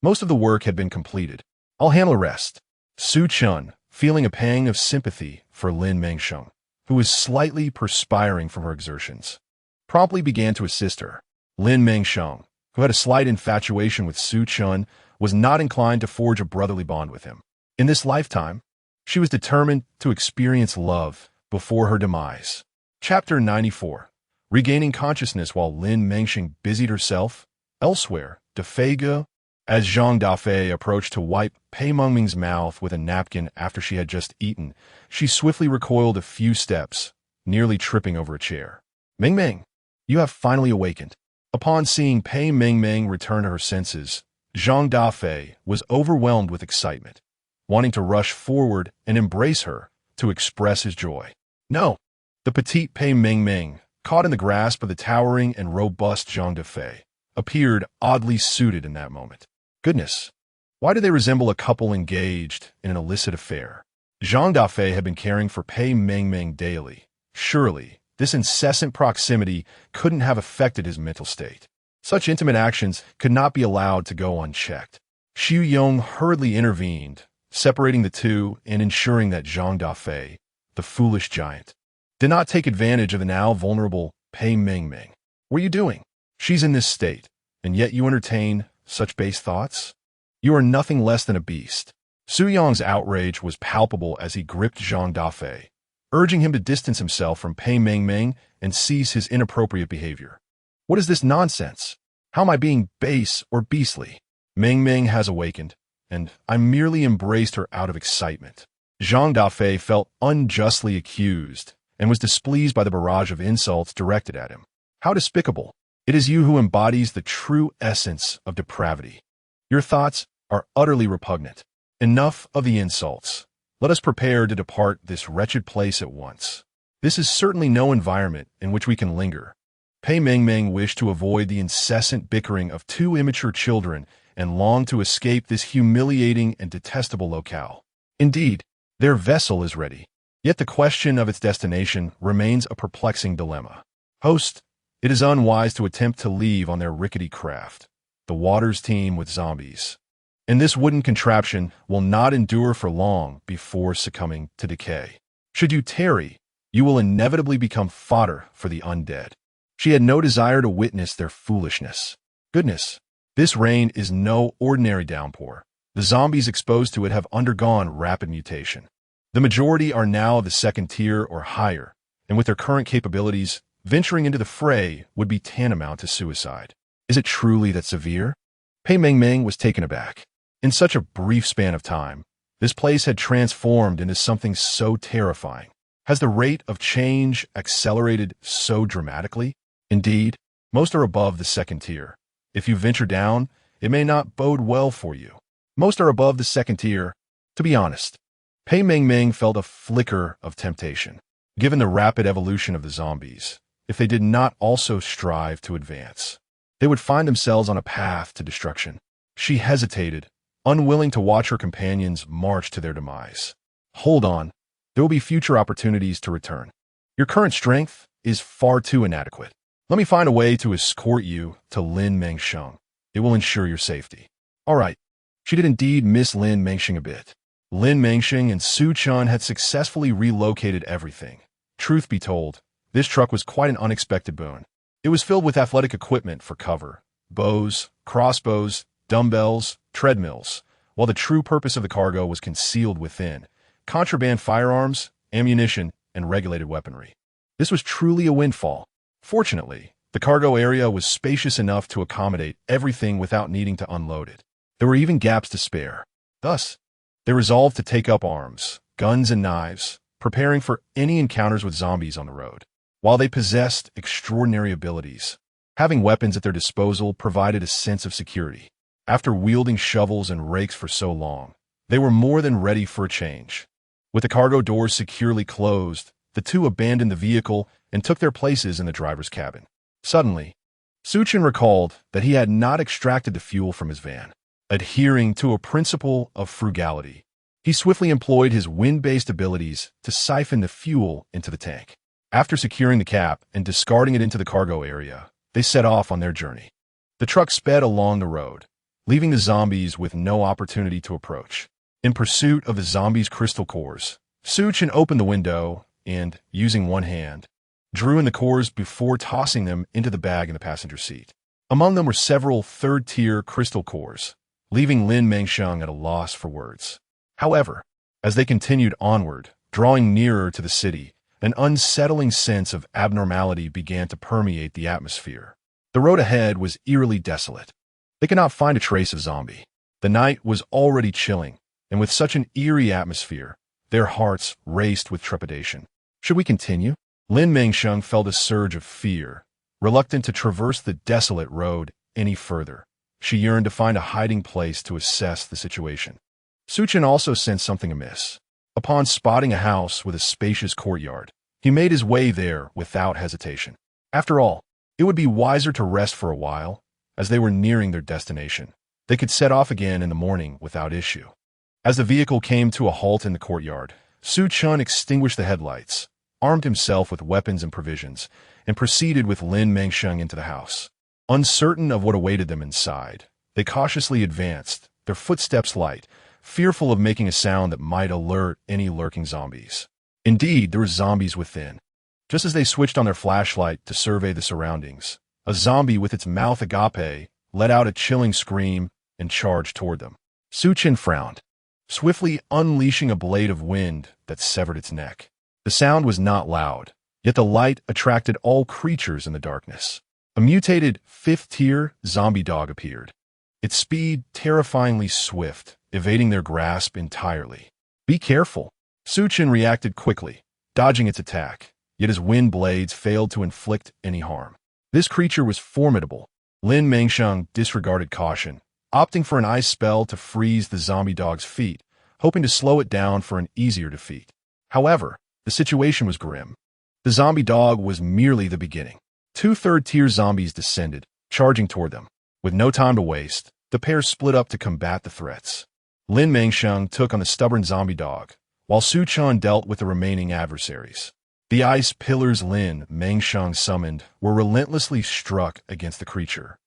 A: most of the work had been completed. I'll handle the rest. Su Chun, feeling a pang of sympathy for Lin Mengsheng, who was slightly perspiring from her exertions, promptly began to assist her. Lin Mengsheng, who had a slight infatuation with Su Chun, was not inclined to forge a brotherly bond with him. In this lifetime, she was determined to experience love before her demise. Chapter 94. Regaining consciousness while Lin Mengsheng busied herself elsewhere. Dafeiga. As Zhang Dafei approached to wipe Pei Mengming's mouth with a napkin after she had just eaten, she swiftly recoiled a few steps, nearly tripping over a chair. Mengming, you have finally awakened. Upon seeing Pei Mengming return to her senses, Zhang Dafei was overwhelmed with excitement, wanting to rush forward and embrace her to express his joy. No! The petite Pei Mengming, caught in the grasp of the towering and robust Zhang Dafei, appeared oddly suited in that moment. Goodness, why did they resemble a couple engaged in an illicit affair? Zhang Dafei had been caring for Pei Mengming daily. Surely, this incessant proximity couldn't have affected his mental state. Such intimate actions could not be allowed to go unchecked. Xu Yong hurriedly intervened, separating the two and ensuring that Zhang Dafei, the foolish giant, did not take advantage of the now vulnerable Pei Mengming. What are you doing? She's in this state, and yet you entertain such base thoughts? You are nothing less than a beast. Su Yong's outrage was palpable as he gripped Zhang Dafei, urging him to distance himself from Pei Mengming and cease his inappropriate behavior. What is this nonsense? How am I being base or beastly? Mengming has awakened, and I merely embraced her out of excitement. Zhang Dafei felt unjustly accused and was displeased by the barrage of insults directed at him. How despicable! It is you who embodies the true essence of depravity. Your thoughts are utterly repugnant. Enough of the insults. Let us prepare to depart this wretched place at once. This is certainly no environment in which we can linger. Pei Mengming wished to avoid the incessant bickering of two immature children and longed to escape this humiliating and detestable locale. Indeed, their vessel is ready, yet the question of its destination remains a perplexing dilemma. Host, it is unwise to attempt to leave on their rickety craft. The waters teem with zombies, and this wooden contraption will not endure for long before succumbing to decay. Should you tarry, you will inevitably become fodder for the undead. She had no desire to witness their foolishness. Goodness, this rain is no ordinary downpour. The zombies exposed to it have undergone rapid mutation. The majority are now of the second tier or higher, and with their current capabilities, venturing into the fray would be tantamount to suicide. Is it truly that severe? Pei Mengmeng was taken aback. In such a brief span of time, this place had transformed into something so terrifying. Has the rate of change accelerated so dramatically? Indeed, most are above the second tier. If you venture down, it may not bode well for you. Most are above the second tier. To be honest, Pei Mengmeng felt a flicker of temptation. Given the rapid evolution of the zombies, if they did not also strive to advance, they would find themselves on a path to destruction. She hesitated, unwilling to watch her companions march to their demise. Hold on, there will be future opportunities to return. Your current strength is far too inadequate. Let me find a way to escort you to Lin Mengsheng. It will ensure your safety. All right. She did indeed miss Lin Mengsheng a bit. Lin Mengsheng and Su Chun had successfully relocated everything. Truth be told, this truck was quite an unexpected boon. It was filled with athletic equipment for cover, bows, crossbows, dumbbells, treadmills, while the true purpose of the cargo was concealed within: contraband firearms, ammunition, and regulated weaponry. This was truly a windfall. Fortunately, the cargo area was spacious enough to accommodate everything without needing to unload it. There were even gaps to spare. Thus, they resolved to take up arms, guns and knives, preparing for any encounters with zombies on the road. While they possessed extraordinary abilities, having weapons at their disposal provided a sense of security. After wielding shovels and rakes for so long, they were more than ready for a change. With the cargo doors securely closed, the two abandoned the vehicle and took their places in the driver's cabin. Suddenly, Suchin recalled that he had not extracted the fuel from his van. Adhering to a principle of frugality, he swiftly employed his wind-based abilities to siphon the fuel into the tank. After securing the cap and discarding it into the cargo area, they set off on their journey. The truck sped along the road, leaving the zombies with no opportunity to approach. In pursuit of the zombies' crystal cores, Suchin opened the window and, using one hand, drew in the cores before tossing them into the bag in the passenger seat. Among them were several third-tier crystal cores, leaving Lin Mengsheng at a loss for words. However, as they continued onward, drawing nearer to the city, an unsettling sense of abnormality began to permeate the atmosphere. The road ahead was eerily desolate. They could not find a trace of zombie. The night was already chilling, and with such an eerie atmosphere, their hearts raced with trepidation. Should we continue? Lin Mengsheng felt a surge of fear, reluctant to traverse the desolate road any further. She yearned to find a hiding place to assess the situation. Suchin also sensed something amiss. Upon spotting a house with a spacious courtyard, he made his way there without hesitation. After all, it would be wiser to rest for a while, as they were nearing their destination. They could set off again in the morning without issue. As the vehicle came to a halt in the courtyard, Su Chun extinguished the headlights, armed himself with weapons and provisions, and proceeded with Lin Mengsheng into the house. Uncertain of what awaited them inside, they cautiously advanced, their footsteps light, fearful of making a sound that might alert any lurking zombies. Indeed, there were zombies within. Just as they switched on their flashlight to survey the surroundings, a zombie with its mouth agape let out a chilling scream and charged toward them. Suchin frowned, swiftly unleashing a blade of wind that severed its neck. The sound was not loud, yet the light attracted all creatures in the darkness. A mutated fifth-tier zombie dog appeared, its speed terrifyingly swift, evading their grasp entirely. Be careful. Suchin reacted quickly, dodging its attack, yet his wind blades failed to inflict any harm. This creature was formidable. Lin Mengsheng disregarded caution, opting for an ice spell to freeze the zombie dog's feet, hoping to slow it down for an easier defeat. However, the situation was grim. The zombie dog was merely the beginning. Two third-tier zombies descended, charging toward them. With no time to waste, The pair split up to combat the threats. Lin Mengsheng took on the stubborn zombie dog, while Su Chun dealt with the remaining adversaries. The ice pillars Lin Mengsheng summoned were relentlessly struck against the creature,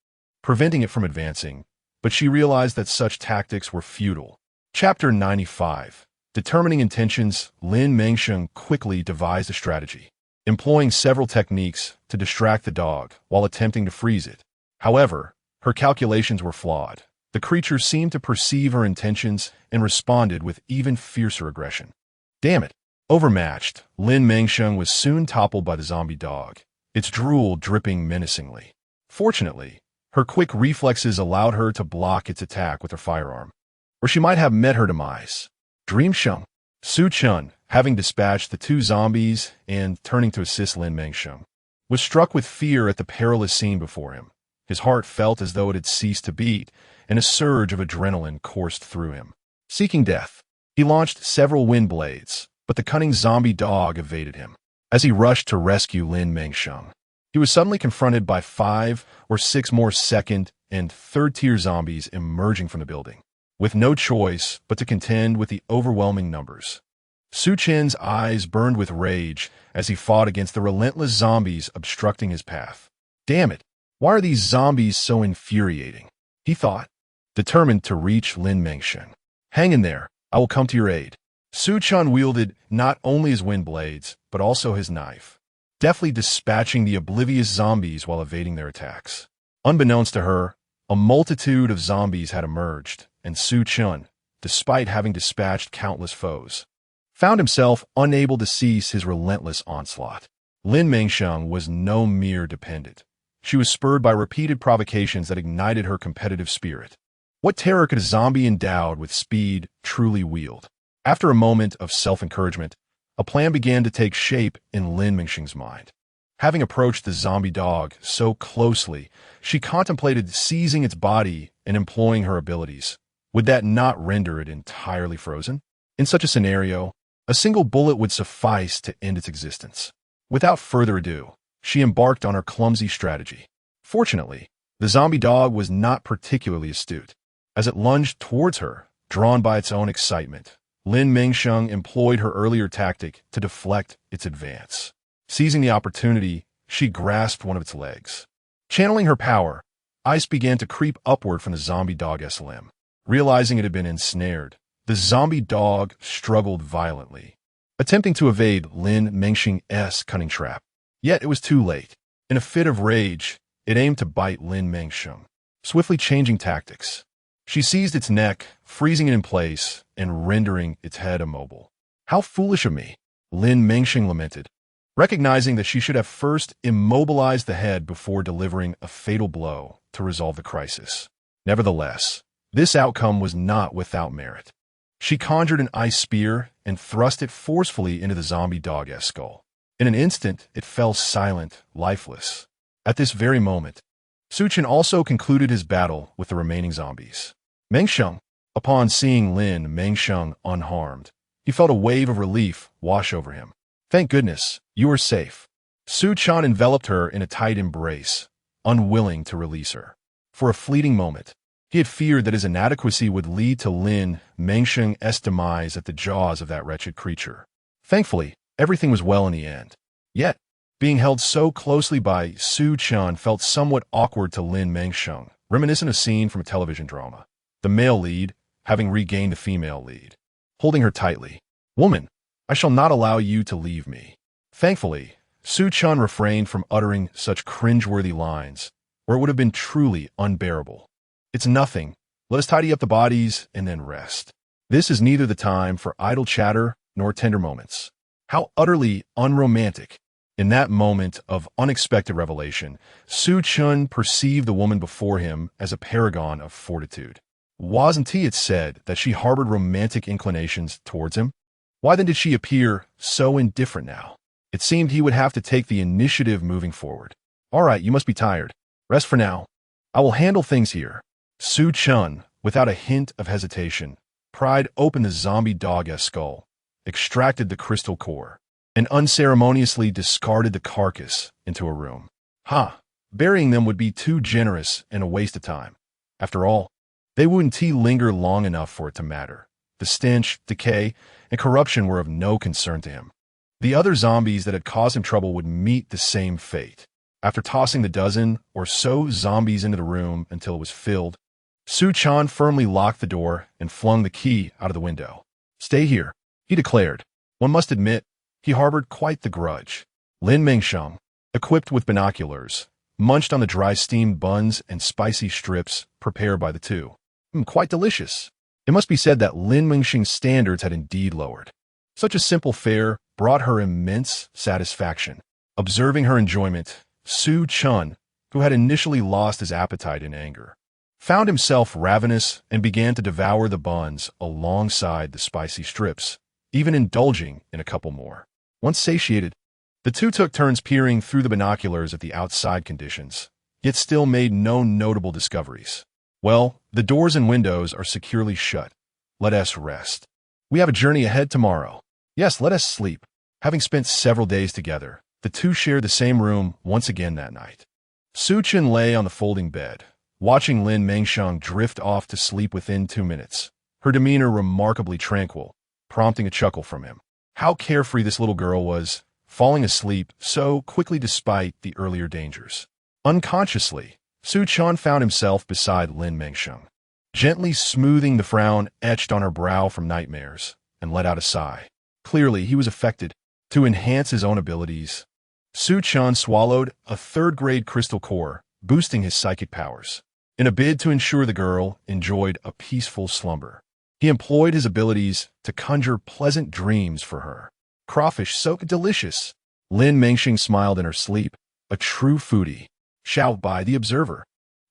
A: preventing it from advancing, but she realized that such tactics were futile. Chapter 95. Determining intentions. Lin Mengsheng quickly devised a strategy, employing several techniques to distract the dog while attempting to freeze it. However, her calculations were flawed. The creature seemed to perceive her intentions and responded with even fiercer aggression. Damn it! Overmatched, Lin Mengsheng was soon toppled by the zombie dog, its drool dripping menacingly. Fortunately, her quick reflexes allowed her to block its attack with her firearm, or she might have met her demise. Dreamsheng. Su Chun, having dispatched the two zombies and turning to assist Lin Mengsheng, was struck with fear at the perilous scene before him. His heart felt as though it had ceased to beat, and a surge of adrenaline coursed through him. Seeking death, he launched several wind blades, but the cunning zombie dog evaded him. As he rushed to rescue Lin Mengsheng, he was suddenly confronted by 5 or 6 more second and third-tier zombies emerging from the building, with no choice but to contend with the overwhelming numbers. Su Chen's eyes burned with rage as he fought against the relentless zombies obstructing his path. Damn it! Why are these zombies so infuriating? He thought, determined to reach Lin Mengsheng. Hang in there, I will come to your aid. Su Chun wielded not only his wind blades, but also his knife, deftly dispatching the oblivious zombies while evading their attacks. Unbeknownst to her, a multitude of zombies had emerged, and Su Chun, despite having dispatched countless foes, found himself unable to cease his relentless onslaught. Lin Mengsheng was no mere dependent. She was spurred by repeated provocations that ignited her competitive spirit. What terror could a zombie endowed with speed truly wield? After a moment of self-encouragement, a plan began to take shape in Lin Mengsheng's mind. Having approached the zombie dog so closely, she contemplated seizing its body and employing her abilities. Would that not render it entirely frozen? In such a scenario, a single bullet would suffice to end its existence. Without further ado, she embarked on her clumsy strategy. Fortunately, the zombie dog was not particularly astute. As it lunged towards her, drawn by its own excitement, Lin Mengsheng employed her earlier tactic to deflect its advance. Seizing the opportunity, she grasped one of its legs. Channeling her power, ice began to creep upward from the zombie dog's limb. Realizing it had been ensnared, the zombie dog struggled violently, attempting to evade Lin Mengsheng's cunning trap. Yet it was too late. In a fit of rage, it aimed to bite Lin Mengsheng, swiftly changing tactics. She seized its neck, freezing it in place and rendering its head immobile. How foolish of me, Lin Mengsheng lamented, recognizing that she should have first immobilized the head before delivering a fatal blow to resolve the crisis. Nevertheless, this outcome was not without merit. She conjured an ice spear and thrust it forcefully into the zombie dog's skull. In an instant, it fell silent, lifeless. At this very moment, Su Chun also concluded his battle with the remaining zombies. Mengsheng, upon seeing Lin Mengsheng unharmed, he felt a wave of relief wash over him. Thank goodness, you are safe. Su Chun enveloped her in a tight embrace, unwilling to release her. For a fleeting moment, he had feared that his inadequacy would lead to Lin Mengsheng's demise at the jaws of that wretched creature. Thankfully, everything was well in the end. Yet, being held so closely by Su Chun felt somewhat awkward to Lin Mengsheng, reminiscent of a scene from a television drama. The male lead, having regained the female lead, holding her tightly. Woman, I shall not allow you to leave me. Thankfully, Su Chun refrained from uttering such cringeworthy lines, or it would have been truly unbearable. It's nothing. Let us tidy up the bodies and then rest. This is neither the time for idle chatter nor tender moments. How utterly unromantic. In that moment of unexpected revelation, Su Chun perceived the woman before him as a paragon of fortitude. Wasn't it said that she harbored romantic inclinations towards him? Why then did she appear so indifferent now? It seemed he would have to take the initiative moving forward. All right, you must be tired. Rest for now. I will handle things here. Su Chun, without a hint of hesitation, pried open the zombie dog's skull, extracted the crystal core, and unceremoniously discarded the carcass into a room. Burying them would be too generous and a waste of time. After all, They wouldn't linger long enough for it to matter. The stench, decay, and corruption were of no concern to him. The other zombies that had caused him trouble would meet the same fate. After tossing the dozen or so zombies into the room until it was filled, Su-chan firmly locked the door and flung the key out of the window. "Stay here," he declared. One must admit, he harbored quite the grudge. Lin Mengsheng, equipped with binoculars, munched on the dry steamed buns and spicy strips prepared by the two. Quite delicious. It must be said that Lin Mengsheng's standards had indeed lowered. Such a simple fare brought her immense satisfaction. Observing her enjoyment, Su-chan, who had initially lost his appetite in anger, found himself ravenous and began to devour the buns alongside the spicy strips, even indulging in a couple more. Once satiated, the two took turns peering through the binoculars at the outside conditions, yet still made no notable discoveries. "Well, the doors and windows are securely shut. Let us rest. We have a journey ahead tomorrow. Yes, let us sleep." Having spent several days together, the two shared the same room once again that night. Su-chan lay on the folding bed, watching Lin Mengsheng drift off to sleep within 2 minutes, her demeanor remarkably tranquil, prompting a chuckle from him. How carefree this little girl was, falling asleep so quickly despite the earlier dangers. Unconsciously, Su-chan found himself beside Lin Mengsheng, gently smoothing the frown etched on her brow from nightmares, and let out a sigh. Clearly, he was affected. To enhance his own abilities, Su-chan swallowed a third-grade crystal core, boosting his psychic powers. In a bid to ensure the girl enjoyed a peaceful slumber, he employed his abilities to conjure pleasant dreams for her. Crawfish so delicious. Lin Mengsheng smiled in her sleep, a true foodie. Xiao Bai, the observer,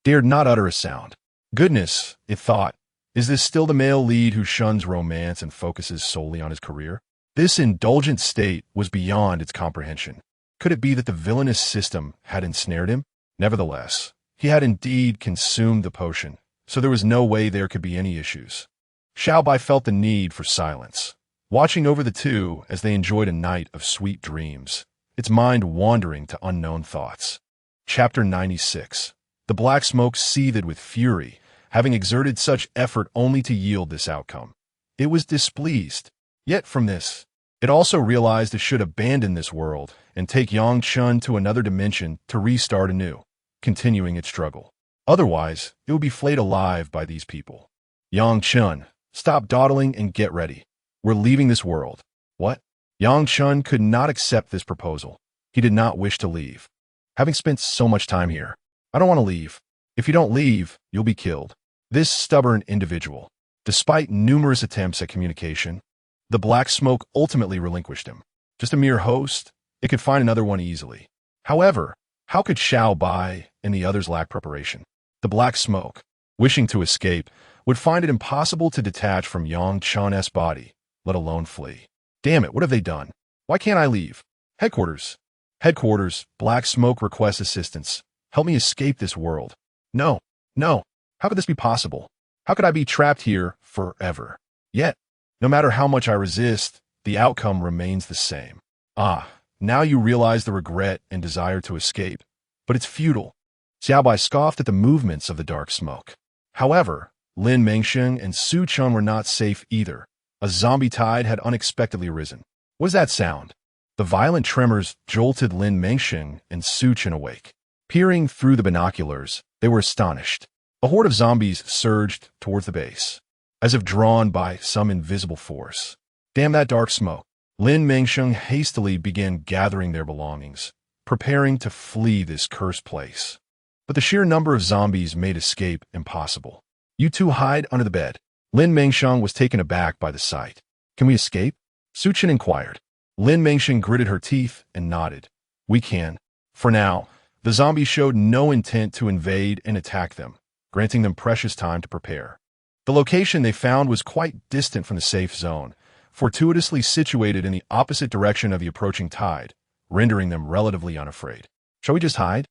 A: dared not utter a sound. Goodness, it thought, is this still the male lead who shuns romance and focuses solely on his career? This indulgent state was beyond its comprehension. Could it be that the villainous system had ensnared him? Nevertheless, he had indeed consumed the potion, so there was no way there could be any issues. Xiao Bai felt the need for silence, watching over the two as they enjoyed a night of sweet dreams, its mind wandering to unknown thoughts. Chapter 96. The black smoke seethed with fury, having exerted such effort only to yield this outcome. It was displeased. Yet from this, it also realized it should abandon this world and take Yang Chun to another dimension to restart anew, continuing its struggle. Otherwise, it would be flayed alive by these people. "Yang Chun, stop dawdling and get ready. We're leaving this world." "What?" Yang Chun could not accept this proposal. He did not wish to leave. "Having spent so much time here, I don't want to leave. If you don't leave, you'll be killed." This stubborn individual, despite numerous attempts at communication, the black smoke ultimately relinquished him. Just a mere host, it could find another one easily. However, how could Xiao Bai and the others lack preparation? The black smoke, wishing to escape, would find it impossible to detach from Yang Chun's body, let alone flee. Damn it, what have they done? Why can't I leave? Headquarters. Headquarters, black smoke requests assistance. Help me escape this world. No, no. How could this be possible? How could I be trapped here forever? Yet, no matter how much I resist, the outcome remains the same. Ah, now you realize the regret and desire to escape. But it's futile. Xiao Bai scoffed at the movements of the dark smoke. However, Lin Mengsheng and Su-chan were not safe either. A zombie tide had unexpectedly arisen. What is that sound? The violent tremors jolted Lin Mengsheng and Su-chan awake. Peering through the binoculars, they were astonished. A horde of zombies surged towards the base, as if drawn by some invisible force. Damn that dark smoke. Lin Mengsheng hastily began gathering their belongings, preparing to flee this cursed place. But the sheer number of zombies made escape impossible. "You two hide under the bed." Lin Mengsheng was taken aback by the sight. "Can we escape?" Su-chan inquired. Lin Mengsheng gritted her teeth and nodded. "We can. For now." The zombies showed no intent to invade and attack them, granting them precious time to prepare. The location they found was quite distant from the safe zone, fortuitously situated in the opposite direction of the approaching tide, rendering them relatively unafraid. "Shall we just hide?"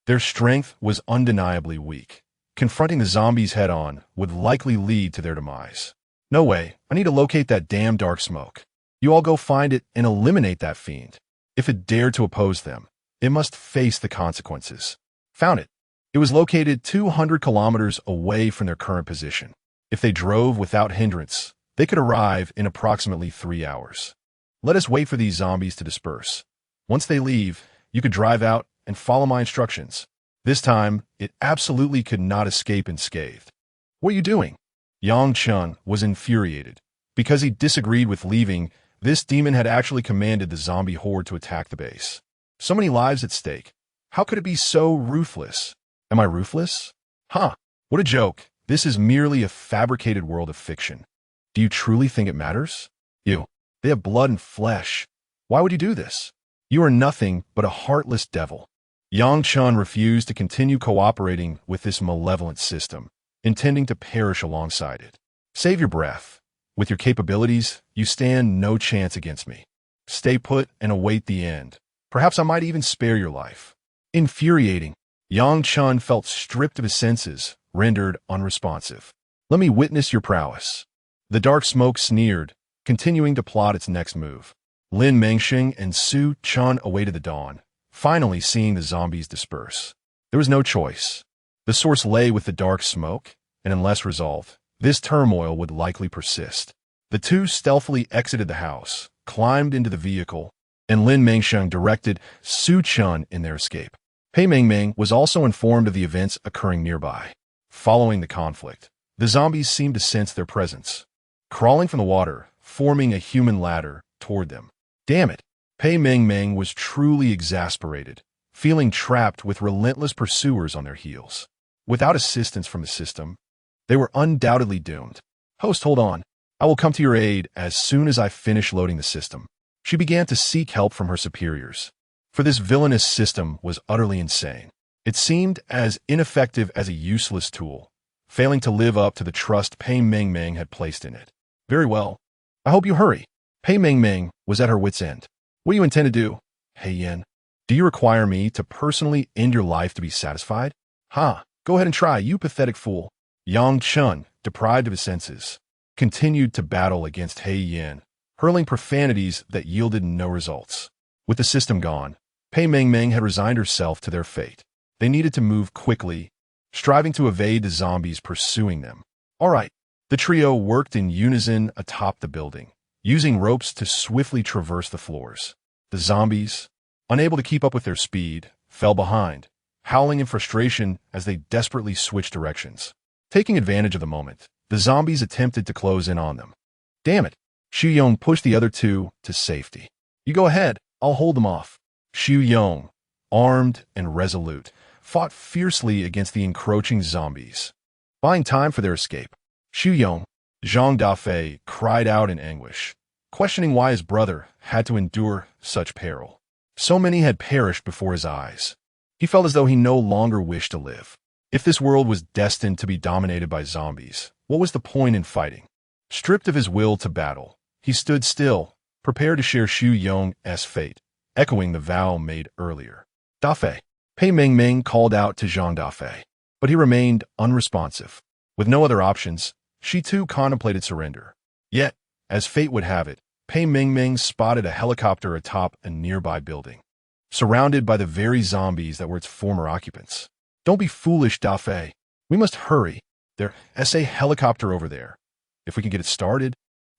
A: Their strength was undeniably weak. Confronting the zombies head-on would likely lead to their demise. "No way. I need to locate that damn dark smoke. You all go find it and eliminate that fiend. If it dared to oppose them, it must face the consequences." "Found it." It was located 200 kilometers away from their current position. If they drove without hindrance, they could arrive in approximately 3 hours. Let us wait for these zombies to disperse. Once they leave, you could drive out and follow my instructions. This time, it absolutely could not escape unscathed. What are you doing? Yang Chun was infuriated. Because he disagreed with leaving, this demon had actually commanded the zombie horde to attack the base. So many lives at stake. How could it be so ruthless? Am I ruthless? Huh, what a joke. This is merely a fabricated world of fiction. Do you truly think it matters? You. They have blood and flesh. Why would you do this? You are nothing but a heartless devil. Yang Chun refused to continue cooperating with this malevolent system, intending to perish alongside it. Save your breath. With your capabilities, you stand no chance against me. Stay put and await the end. Perhaps I might even spare your life. Infuriating. Yang Chun felt stripped of his senses, rendered unresponsive. Let me witness your prowess. The dark smoke sneered, continuing to plot its next move. Lin Mengsheng and Su Chun awaited the dawn, finally seeing the zombies disperse. There was no choice. The source lay with the dark smoke, and unless resolved, this turmoil would likely persist. The two stealthily exited the house, climbed into the vehicle, and Lin Mengsheng directed Su Chun in their escape. Pei Mengmeng was also informed of the events occurring nearby. Following the conflict, the zombies seemed to sense their presence, crawling from the water, forming a human ladder toward them. Damn it! Pei Mengmeng was truly exasperated, feeling trapped with relentless pursuers on their heels. Without assistance from the system, they were undoubtedly doomed. Host, hold on. I will come to your aid as soon as I finish loading the system. She began to seek help from her superiors, for this villainous system was utterly insane. It seemed as ineffective as a useless tool, failing to live up to the trust Pei Mengmeng had placed in it. Very well. I hope you hurry. Pei Mengmeng was at her wit's end. What do you intend to do? Hey Yen, do you require me to personally end your life to be satisfied? Ha, go ahead and try, you pathetic fool. Yang Chun, deprived of his senses, continued to battle against He Yin, hurling profanities that yielded no results. With the system gone, Pei Mengmeng had resigned herself to their fate. They needed to move quickly, striving to evade the zombies pursuing them. All right, the trio worked in unison atop the building, using ropes to swiftly traverse the floors. The zombies, unable to keep up with their speed, fell behind, howling in frustration as they desperately switched directions. Taking advantage of the moment, the zombies attempted to close in on them. Damn it! Xu Yong pushed the other two to safety. You go ahead, I'll hold them off. Xu Yong, armed and resolute, fought fiercely against the encroaching zombies. Buying time for their escape, Xu Yong, Zhang Dafei cried out in anguish, questioning why his brother had to endure such peril. So many had perished before his eyes. He felt as though he no longer wished to live. If this world was destined to be dominated by zombies, what was the point in fighting? Stripped of his will to battle, he stood still, prepared to share Xu Yong's fate, echoing the vow made earlier. Dafei. Pei Mengmeng called out to Zhang Dafei, but he remained unresponsive. With no other options, she too contemplated surrender. Yet, as fate would have it, Pei Mengmeng spotted a helicopter atop a nearby building, surrounded by the very zombies that were its former occupants. Don't be foolish, Dafei. We must hurry. There's a helicopter over there. If we can get it started,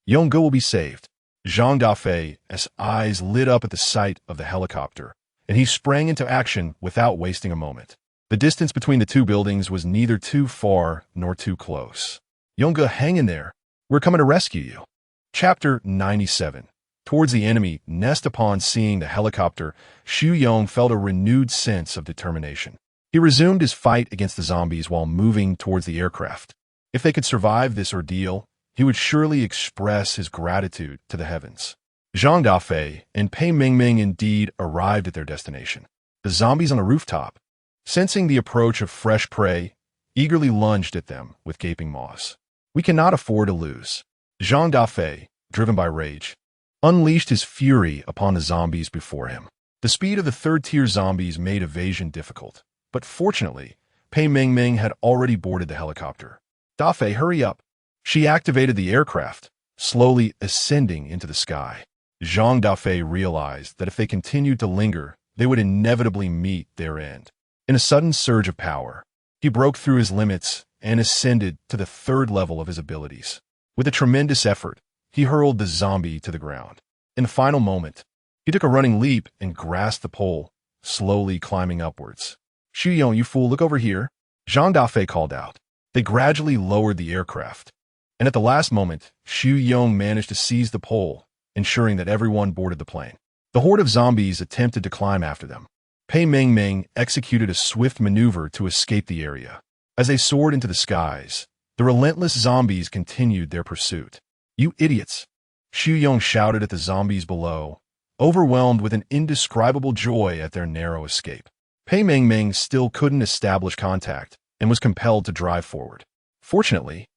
A: Yongge will be saved. Zhang Dafei's eyes lit up at the sight of the helicopter, and he sprang into action without wasting a moment. The distance between the two buildings was neither too far nor too close. Yongge, hang in there. We're coming to rescue you. Chapter 97. Towards the enemy nest. Upon seeing the helicopter, Xu Yong felt a renewed sense of determination. He resumed his fight against the zombies while moving towards the aircraft. If they could survive this ordeal, he would surely express his gratitude to the heavens. Zhang Dafei and Pei Mengmeng indeed arrived at their destination. The zombies on the rooftop, sensing the approach of fresh prey, eagerly lunged at them with gaping maws. We cannot afford to lose. Zhang Dafei, driven by rage, unleashed his fury upon the zombies before him. The speed of the third-tier zombies made evasion difficult, but fortunately, Pei Mengmeng had already boarded the helicopter. Dafei, hurry up. She activated the aircraft, slowly ascending into the sky. Zhang Dafei realized that if they continued to linger, they would inevitably meet their end. In a sudden surge of power, he broke through his limits and ascended to the third level of his abilities. With a tremendous effort, he hurled the zombie to the ground. In the final moment, he took a running leap and grasped the pole, slowly climbing upwards. "Xu Yong, you fool, look over here," Zhang Dafei called out. They gradually lowered the aircraft, and at the last moment, Xu Yong managed to seize the pole, ensuring that everyone boarded the plane. The horde of zombies attempted to climb after them. Pei Mengmeng executed a swift maneuver to escape the area. As they soared into the skies, the relentless zombies continued their pursuit. "You idiots!" Xu Yong shouted at the zombies below, overwhelmed with an indescribable joy at their narrow escape. Pei Mengmeng still couldn't establish contact and was compelled to drive forward. Fortunately,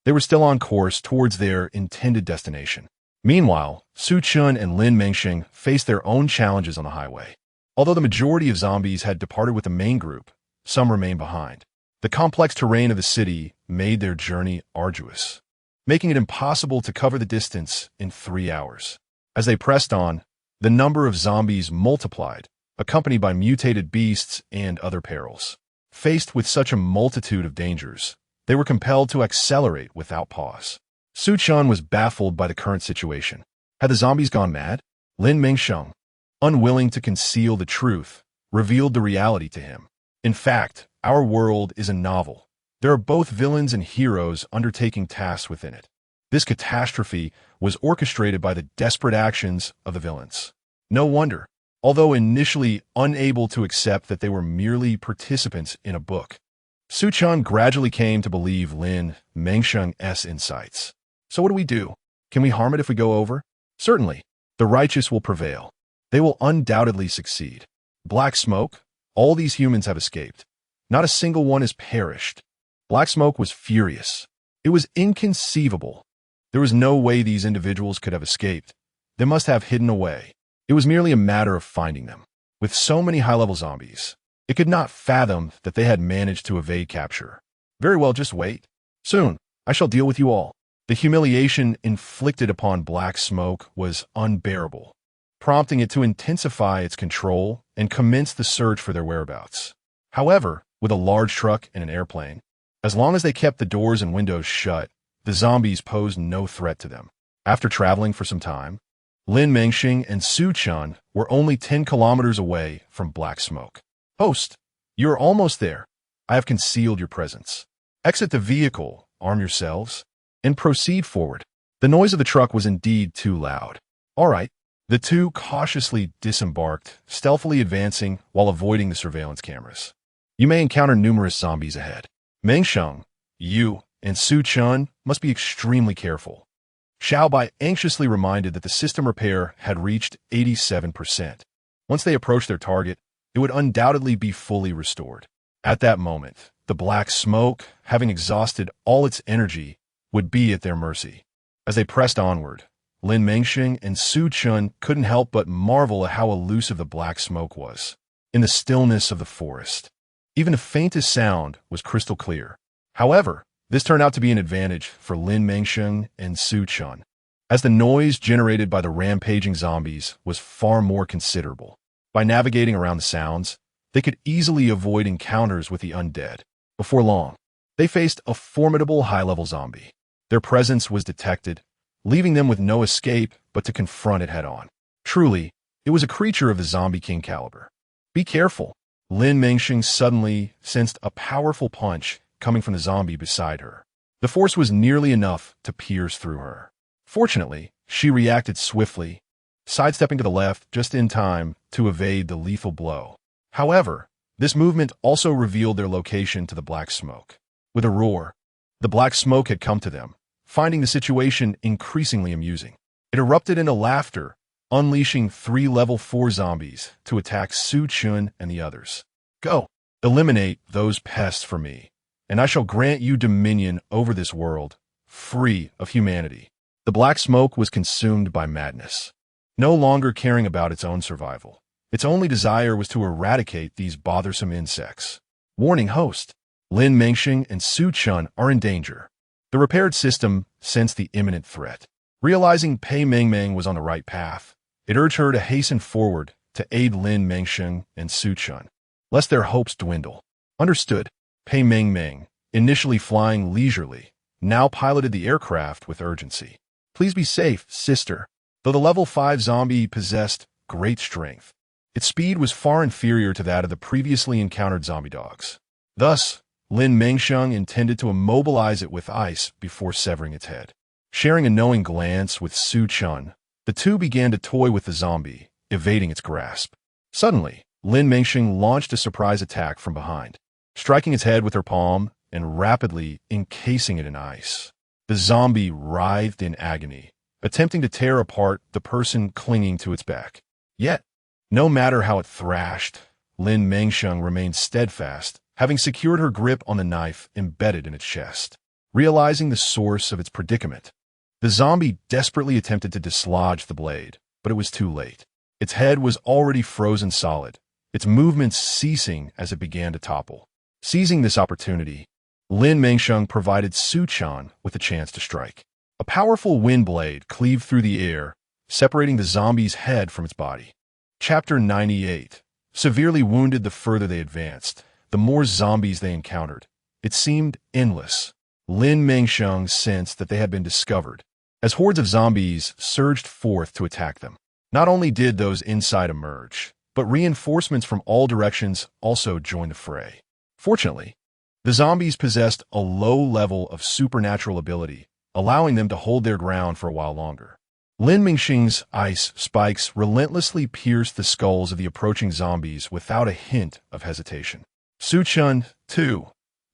A: they were still on course towards their intended destination. Meanwhile, Su Chun and Lin Mengsheng faced their own challenges on the highway. Although the majority of zombies had departed with the main group, some remained behind. The complex terrain of the city made their journey arduous, making it impossible to cover the distance in 3 hours. As they pressed on, the number of zombies multiplied, accompanied by mutated beasts and other perils. Faced with such a multitude of dangers, they were compelled to accelerate without pause. Su Chun was baffled by the current situation. Had the zombies gone mad? Lin Mengsheng, unwilling to conceal the truth, revealed the reality to him. In fact, our world is a novel. There are both villains and heroes undertaking tasks within it. This catastrophe was orchestrated by the desperate actions of the villains. No wonder, although initially unable to accept that they were merely participants in a book, Su Chun gradually came to believe Lin Mengsheng's insights. "So what do we do? Can we harm it if we go over?" "Certainly. The righteous will prevail. They will undoubtedly succeed. Black Smoke, all these humans have escaped. Not a single one has perished." Black Smoke was furious. It was inconceivable. There was no way these individuals could have escaped. They must have hidden away. It was merely a matter of finding them. With so many high-level zombies, it could not fathom that they had managed to evade capture. "Very well, just wait. Soon, I shall deal with you all." The humiliation inflicted upon Black Smoke was unbearable, prompting it to intensify its control and commence the search for their whereabouts. However, with a large truck and an airplane, as long as they kept the doors and windows shut, the zombies posed no threat to them. After traveling for some time, Lin Mengsheng and Su Chun were only 10 kilometers away from Black Smoke. "Host, you are almost there. I have concealed your presence. Exit the vehicle, arm yourselves, and proceed forward." The noise of the truck was indeed too loud. "All right." The two cautiously disembarked, stealthily advancing while avoiding the surveillance cameras. "You may encounter numerous zombies ahead. Mengsheng, you, and Su Chun must be extremely careful." Xiao Bai anxiously reminded that the system repair had reached 87%. Once they approached their target, it would undoubtedly be fully restored. At that moment, the Black Smoke, having exhausted all its energy, would be at their mercy. As they pressed onward, Lin Mengsheng and Su Chun couldn't help but marvel at how elusive the Black Smoke was. In the stillness of the forest, even the faintest sound was crystal clear. However, this turned out to be an advantage for Lin Mengsheng and Su Chun, as the noise generated by the rampaging zombies was far more considerable. By navigating around the sounds, they could easily avoid encounters with the undead. Before long, they faced a formidable high-level zombie. Their presence was detected, leaving them with no escape but to confront it head-on. Truly, it was a creature of the Zombie King caliber. "Be careful." Lin Mengsheng suddenly sensed a powerful punch coming from the zombie beside her. The force was nearly enough to pierce through her. Fortunately, she reacted swiftly, sidestepping to the left just in time to evade the lethal blow. However, this movement also revealed their location to the Black Smoke. With a roar, the Black Smoke had come to them, finding the situation increasingly amusing. It erupted into laughter, unleashing 3 level 4 zombies to attack Su Chun and the others. "Go, eliminate those pests for me, and I shall grant you dominion over this world, free of humanity." The Black Smoke was consumed by madness, no longer caring about its own survival. Its only desire was to eradicate these bothersome insects. "Warning, host. Lin Mengsheng and Su Chun are in danger." The repaired system sensed the imminent threat. Realizing Pei Mengmeng was on the right path, it urged her to hasten forward to aid Lin Mengsheng and Su Chun. lest their hopes dwindle. Understood. Pei Meng, initially flying leisurely, now piloted the aircraft with urgency. Please be safe, sister. Though the level 5 zombie possessed great strength, its speed was far inferior to that of the previously encountered zombie dogs. Thus, Lin Mengsheng intended to immobilize it with ice before severing its head. Sharing a knowing glance with Su Chun, the two began to toy with the zombie, evading its grasp. Suddenly, Lin Mengsheng launched a surprise attack from behind, striking its head with her palm and rapidly encasing it in ice. The zombie writhed in agony, attempting to tear apart the person clinging to its back. Yet, no matter how it thrashed, Lin Mengsheng remained steadfast, having secured her grip on the knife embedded in its chest. Realizing the source of its predicament, the zombie desperately attempted to dislodge the blade, but it was too late. Its head was already frozen solid, its movements ceasing as it began to topple. Seizing this opportunity, Lin Mengsheng provided Su Chan with a chance to strike. A powerful wind blade cleaved through the air, separating the zombie's head from its body. Chapter 98. Severely wounded the further they advanced, the more zombies they encountered. It seemed endless. Lin Mengsheng sensed that they had been discovered, as hordes of zombies surged forth to attack them. Not only did those inside emerge, but reinforcements from all directions also joined the fray. Fortunately, the zombies possessed a low level of supernatural ability, allowing them to hold their ground for a while longer. Lin Mengsheng's ice spikes relentlessly pierced the skulls of the approaching zombies without a hint of hesitation. Su Chun, too,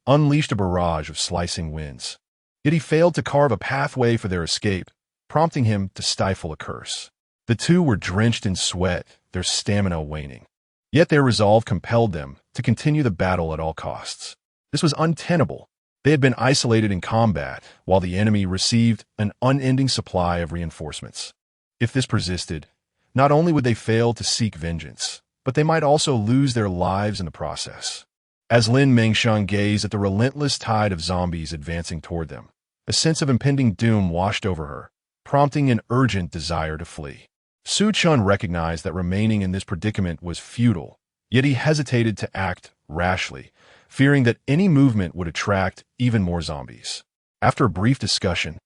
A: unleashed a barrage of slicing winds. Yet he failed to carve a pathway for their escape, prompting him to stifle a curse. The two were drenched in sweat, their stamina waning. Yet their resolve compelled them to continue the battle at all costs. This was untenable. They had been isolated in combat, while the enemy received an unending supply of reinforcements. If this persisted, not only would they fail to seek vengeance, but they might also lose their lives in the process. As Lin Mengsheng gazed at the relentless tide of zombies advancing toward them, a sense of impending doom washed over her, prompting an urgent desire to flee. Su Chun recognized that remaining in this predicament was futile, yet he hesitated to act rashly, fearing that any movement would attract even more zombies. After a brief discussion,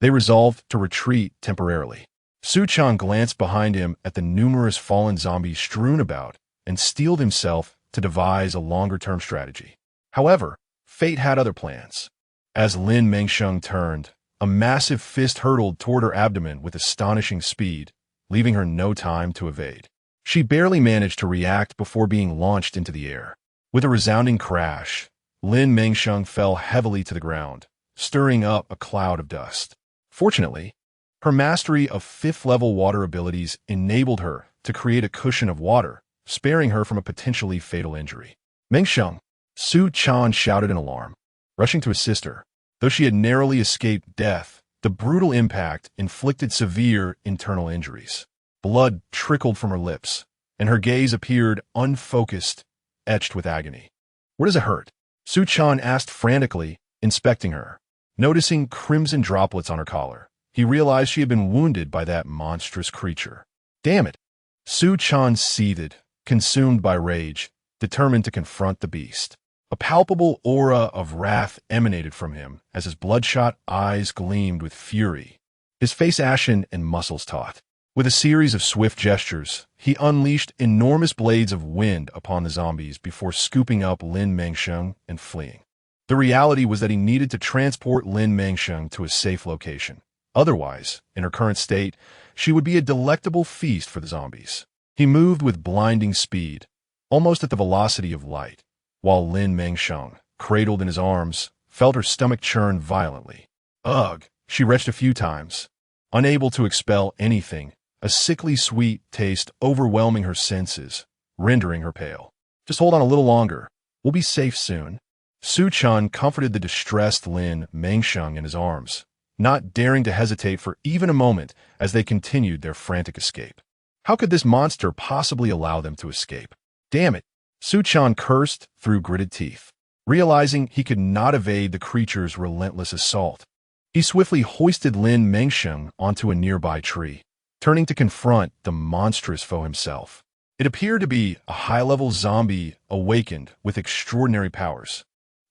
A: they resolved to retreat temporarily. Su Chun glanced behind him at the numerous fallen zombies strewn about and steeled himself to devise a longer-term strategy. However, fate had other plans. As Lin Mengsheng turned, a massive fist hurtled toward her abdomen with astonishing speed, leaving her no time to evade. She barely managed to react before being launched into the air. With a resounding crash, Lin Mengsheng fell heavily to the ground, stirring up a cloud of dust. Fortunately, her mastery of 5th-level water abilities enabled her to create a cushion of water, sparing her from a potentially fatal injury. Mengsheng, Su Chan shouted in alarm, rushing to assist her. Though she had narrowly escaped death, the brutal impact inflicted severe internal injuries. Blood trickled from her lips, and her gaze appeared unfocused, etched with agony. "Where does it hurt?" Su Chan asked frantically, inspecting her. Noticing crimson droplets on her collar, he realized she had been wounded by that monstrous creature. Damn it! Su Chan seethed, consumed by rage, determined to confront the beast. A palpable aura of wrath emanated from him as his bloodshot eyes gleamed with fury, his face ashen and muscles taut. With a series of swift gestures, he unleashed enormous blades of wind upon the zombies before scooping up Lin Mengsheng and fleeing. The reality was that he needed to transport Lin Mengsheng to a safe location. Otherwise, in her current state, she would be a delectable feast for the zombies. He moved with blinding speed, almost at the velocity of light, while Lin Mengsheng, cradled in his arms, felt her stomach churn violently. Ugh! She retched a few times, unable to expel anything, a sickly sweet taste overwhelming her senses, rendering her pale. "Just hold on a little longer. We'll be safe soon." Su Chan comforted the distressed Lin Mengsheng in his arms, not daring to hesitate for even a moment as they continued their frantic escape. How could this monster possibly allow them to escape? Damn it! Su Chan cursed through gritted teeth, realizing he could not evade the creature's relentless assault. He swiftly hoisted Lin Mengsheng onto a nearby tree, turning to confront the monstrous foe himself. It appeared to be a high-level zombie awakened with extraordinary powers.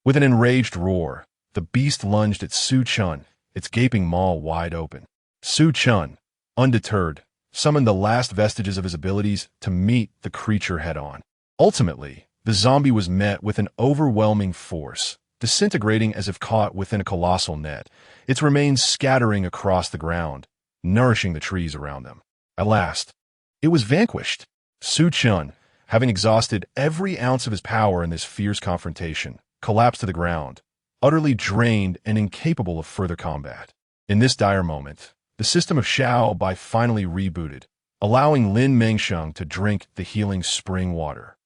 A: With an enraged roar, the beast lunged at Su Chun, its gaping maw wide open. Su Chun, undeterred, summoned the last vestiges of his abilities to meet the creature head-on. Ultimately, the zombie was met with an overwhelming force, disintegrating as if caught within a colossal net, its remains scattering across the ground, nourishing the trees around them. At last, it was vanquished. Su Chun, having exhausted every ounce of his power in this fierce confrontation, collapsed to the ground, utterly drained and incapable of further combat. In this dire moment, the system of Xiao Bai finally rebooted, allowing Lin Mengsheng to drink the healing spring water.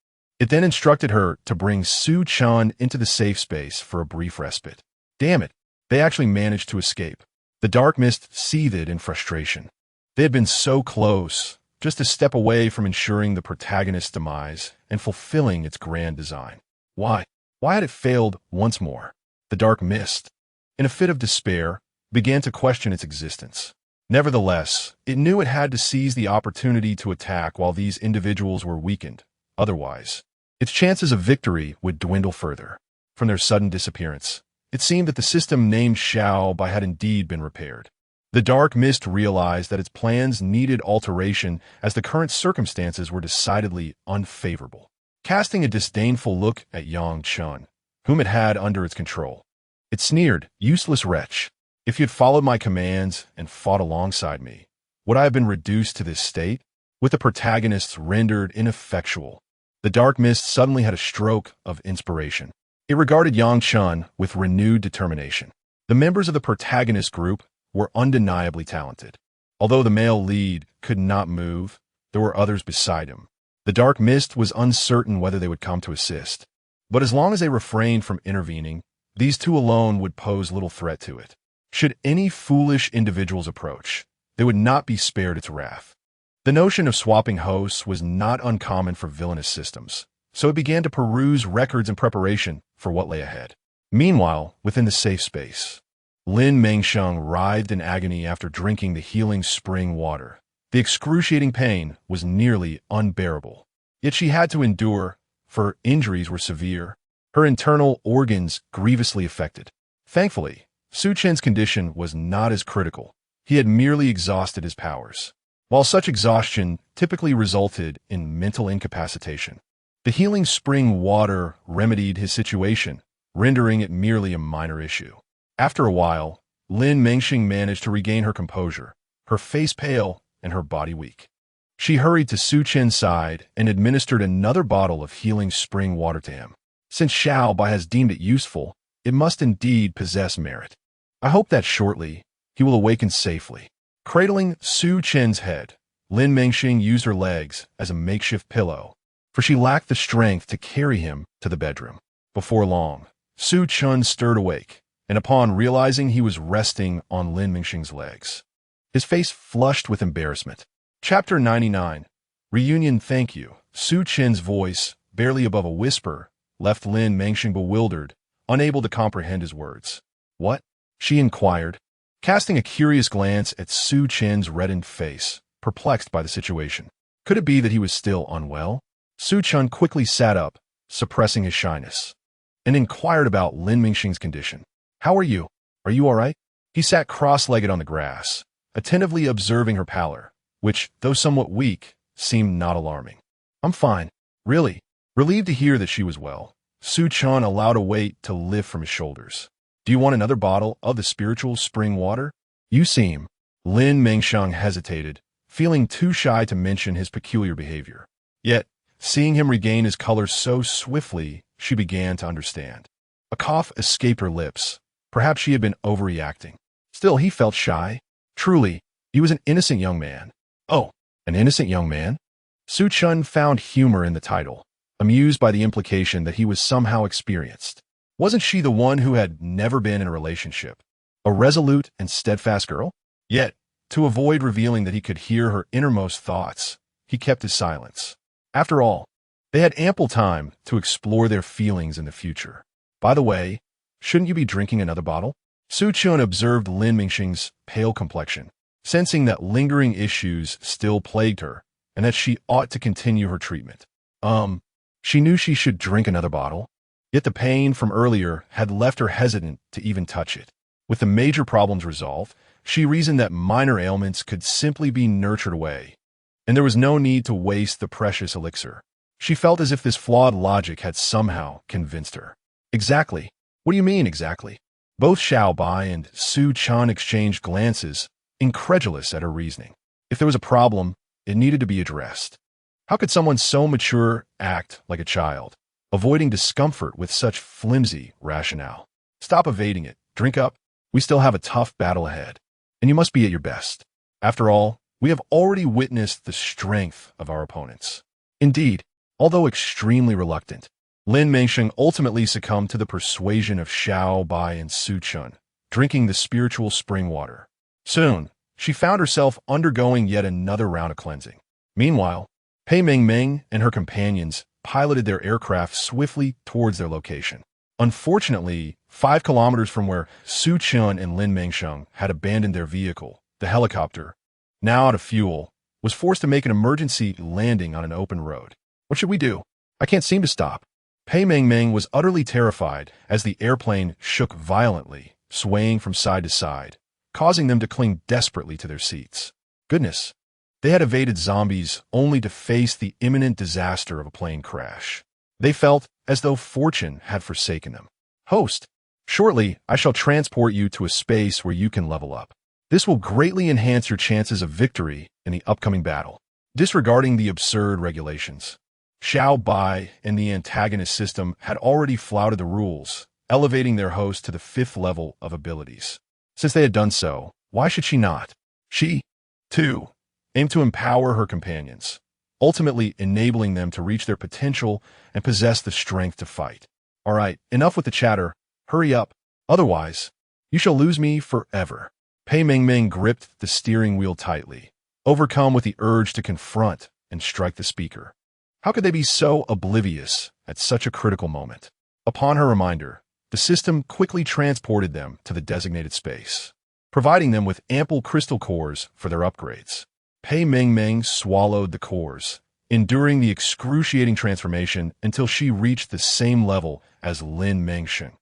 A: It then instructed her to bring Su Chun into the safe space for a brief respite. Damn it, they actually managed to escape. The dark mist seethed in frustration. They had been so close, just a step away from ensuring the protagonist's demise and fulfilling its grand design. Why? Why had it failed once more? The dark mist, in a fit of despair, began to question its existence. Nevertheless, it knew it had to seize the opportunity to attack while these individuals were weakened. Otherwise, its chances of victory would dwindle further. From their sudden disappearance, it seemed that the system named Xiao Bai had indeed been repaired. The dark mist realized that its plans needed alteration as the current circumstances were decidedly unfavorable. Casting a disdainful look at Yang Chun, whom it had under its control, it sneered, "Useless wretch. If you had followed my commands and fought alongside me, would I have been reduced to this state?" With the protagonists rendered ineffectual, the dark mist suddenly had a stroke of inspiration. It regarded Yang Chun with renewed determination. The members of the protagonist group were undeniably talented. Although the male lead could not move, there were others beside him. The dark mist was uncertain whether they would come to assist. But as long as they refrained from intervening, these two alone would pose little threat to it. Should any foolish individuals approach, they would not be spared its wrath. The notion of swapping hosts was not uncommon for villainous systems, so it began to peruse records in preparation for what lay ahead. Meanwhile, within the safe space, Lin Mengsheng writhed in agony after drinking the healing spring water. The excruciating pain was nearly unbearable. Yet she had to endure, for her injuries were severe, her internal organs grievously affected. Thankfully, Su Chen's condition was not as critical. He had merely exhausted his powers. While such exhaustion typically resulted in mental incapacitation, the healing spring water remedied his situation, rendering it merely a minor issue. After a while, Lin Mengsheng managed to regain her composure, her face pale and her body weak. She hurried to Su Chen's side and administered another bottle of healing spring water to him. Since Xiao Bai has deemed it useful, it must indeed possess merit. I hope that shortly he will awaken safely. Cradling Su Chen's head, Lin Mengsheng used her legs as a makeshift pillow, for she lacked the strength to carry him to the bedroom. Before long, Su Chun stirred awake, and upon realizing he was resting on Lin Mengsheng's legs, his face flushed with embarrassment. Chapter 99. Reunion. Thank you. Su Chen's voice, barely above a whisper, left Lin Mengsheng bewildered, unable to comprehend his words. "What?" she inquired, casting a curious glance at Su Chen's reddened face, perplexed by the situation. Could it be that he was still unwell? Su Chun quickly sat up, suppressing his shyness, and inquired about Lin Mengsheng's condition. "How are you? Are you all right?" He sat cross-legged on the grass, attentively observing her pallor, which, though somewhat weak, seemed not alarming. "I'm fine, really." Relieved to hear that she was well, Su Chun allowed a weight to lift from his shoulders. "Do you want another bottle of the spiritual spring water?" "You seem." Lin Mengsheng hesitated, feeling too shy to mention his peculiar behavior. Yet, seeing him regain his color so swiftly, she began to understand. A cough escaped her lips. Perhaps she had been overreacting. Still, he felt shy. Truly, he was an innocent young man. Oh, an innocent young man? Su Chun found humor in the title, amused by the implication that he was somehow experienced. Wasn't she the one who had never been in a relationship? A resolute and steadfast girl? Yet, to avoid revealing that he could hear her innermost thoughts, he kept his silence. After all, they had ample time to explore their feelings in the future. By the way, shouldn't you be drinking another bottle? Su Chun observed Lin Mengsheng's pale complexion. Sensing that lingering issues still plagued her, and that she ought to continue her treatment. She knew she should drink another bottle, yet the pain from earlier had left her hesitant to even touch it. With the major problems resolved, she reasoned that minor ailments could simply be nurtured away, and there was no need to waste the precious elixir. She felt as if this flawed logic had somehow convinced her. Exactly. What do you mean, exactly? Both Xiao Bai and Su Chun exchanged glances, incredulous at her reasoning. If there was a problem, it needed to be addressed. How could someone so mature act like a child, avoiding discomfort with such flimsy rationale? Stop evading it. Drink up. We still have a tough battle ahead, and you must be at your best. After all, we have already witnessed the strength of our opponents. Indeed, although extremely reluctant, Lin Mengsheng ultimately succumbed to the persuasion of Xiao Bai and Su Chun, drinking the spiritual spring water. Soon, she found herself undergoing yet another round of cleansing. Meanwhile, Pei Mengmeng and her companions piloted their aircraft swiftly towards their location. Unfortunately, 5 kilometers from where Su Chun and Lin Mengsheng had abandoned their vehicle, the helicopter, now out of fuel, was forced to make an emergency landing on an open road. What should we do? I can't seem to stop. Pei Mengmeng was utterly terrified as the airplane shook violently, swaying from side to side, causing them to cling desperately to their seats. Goodness, they had evaded zombies only to face the imminent disaster of a plane crash. They felt as though fortune had forsaken them. Host, shortly I shall transport you to a space where you can level up. This will greatly enhance your chances of victory in the upcoming battle. Disregarding the absurd regulations, Xiao Bai and the antagonist system had already flouted the rules, elevating their host to the 5th level of abilities. Since they had done so, why should she not? She, too, aimed to empower her companions, ultimately enabling them to reach their potential and possess the strength to fight. All right, enough with the chatter. Hurry up. Otherwise, you shall lose me forever. Pei Mengmeng gripped the steering wheel tightly, overcome with the urge to confront and strike the speaker. How could they be so oblivious at such a critical moment? Upon her reminder, the system quickly transported them to the designated space, providing them with ample crystal cores for their upgrades. Pei Mengmeng swallowed the cores, enduring the excruciating transformation until she reached the same level as Lin Mengsheng,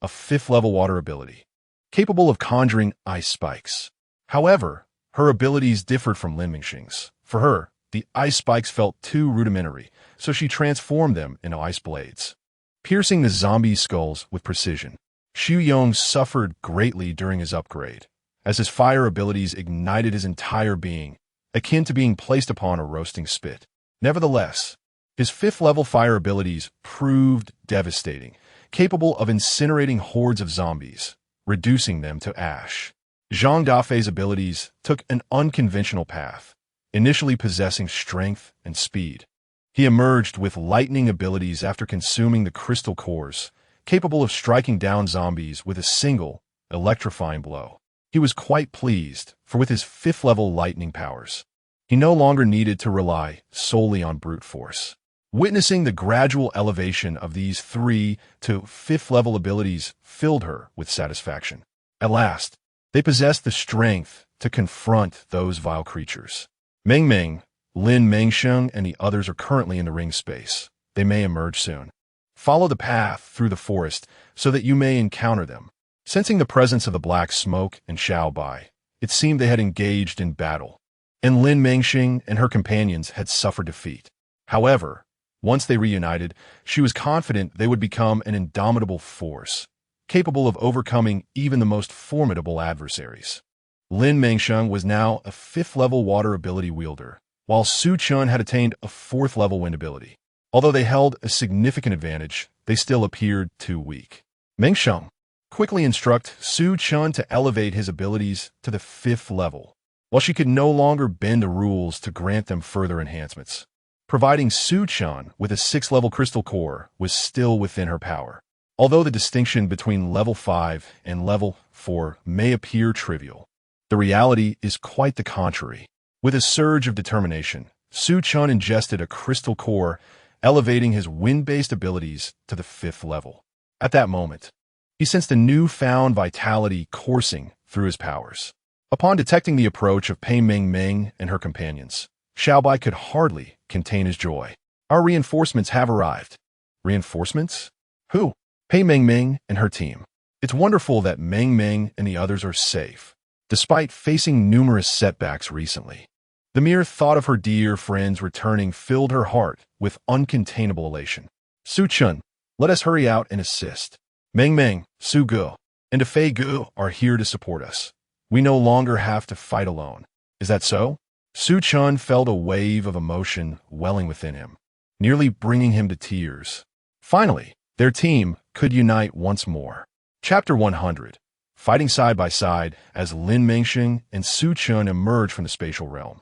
A: a 5th level water ability, capable of conjuring ice spikes. However, her abilities differed from Lin Mengsheng's. For her, the ice spikes felt too rudimentary, so she transformed them into ice blades, piercing the zombies' skulls with precision. Xu Yong suffered greatly during his upgrade, as his fire abilities ignited his entire being, akin to being placed upon a roasting spit. Nevertheless, his 5th level fire abilities proved devastating, capable of incinerating hordes of zombies, reducing them to ash. Zhang Dafei's abilities took an unconventional path, initially possessing strength and speed. He emerged with lightning abilities after consuming the crystal cores, capable of striking down zombies with a single, electrifying blow. He was quite pleased, for with his 5th level lightning powers, he no longer needed to rely solely on brute force. Witnessing the gradual elevation of these 3 to 5th level abilities filled her with satisfaction. At last, they possessed the strength to confront those vile creatures. Mengmeng, Lin Mengsheng, and the others are currently in the ring space. They may emerge soon. Follow the path through the forest so that you may encounter them. Sensing the presence of the black smoke and Xiao Bai, it seemed they had engaged in battle, and Lin Mengsheng and her companions had suffered defeat. However, once they reunited, she was confident they would become an indomitable force, capable of overcoming even the most formidable adversaries. Lin Mengsheng was now a 5th level water ability wielder, while Su Chun had attained a 4th level wind ability. Although they held a significant advantage, they still appeared too weak. Mengsheng quickly instructed Su Chun to elevate his abilities to the 5th level, while she could no longer bend the rules to grant them further enhancements. Providing Su Chun with a 6th level crystal core was still within her power. Although the distinction between level 5 and level 4 may appear trivial, the reality is quite the contrary. With a surge of determination, Su Chun ingested a crystal core, elevating his wind-based abilities to the 5th level. At that moment, he sensed a newfound vitality coursing through his powers. Upon detecting the approach of Pei Mengmeng and her companions, Xiaobai could hardly contain his joy. Our reinforcements have arrived. Reinforcements? Who? Pei Mengmeng and her team. It's wonderful that Mengmeng and the others are safe, despite facing numerous setbacks recently. The mere thought of her dear friends returning filled her heart with uncontainable elation. Su Chun, let us hurry out and assist. Mengmeng, Su Ge, and Fei Ge are here to support us. We no longer have to fight alone. Is that so? Su Chun felt a wave of emotion welling within him, nearly bringing him to tears. Finally, their team could unite once more. Chapter 100. Fighting side by side as Lin Mengsheng and Su Chun emerged from the spatial realm.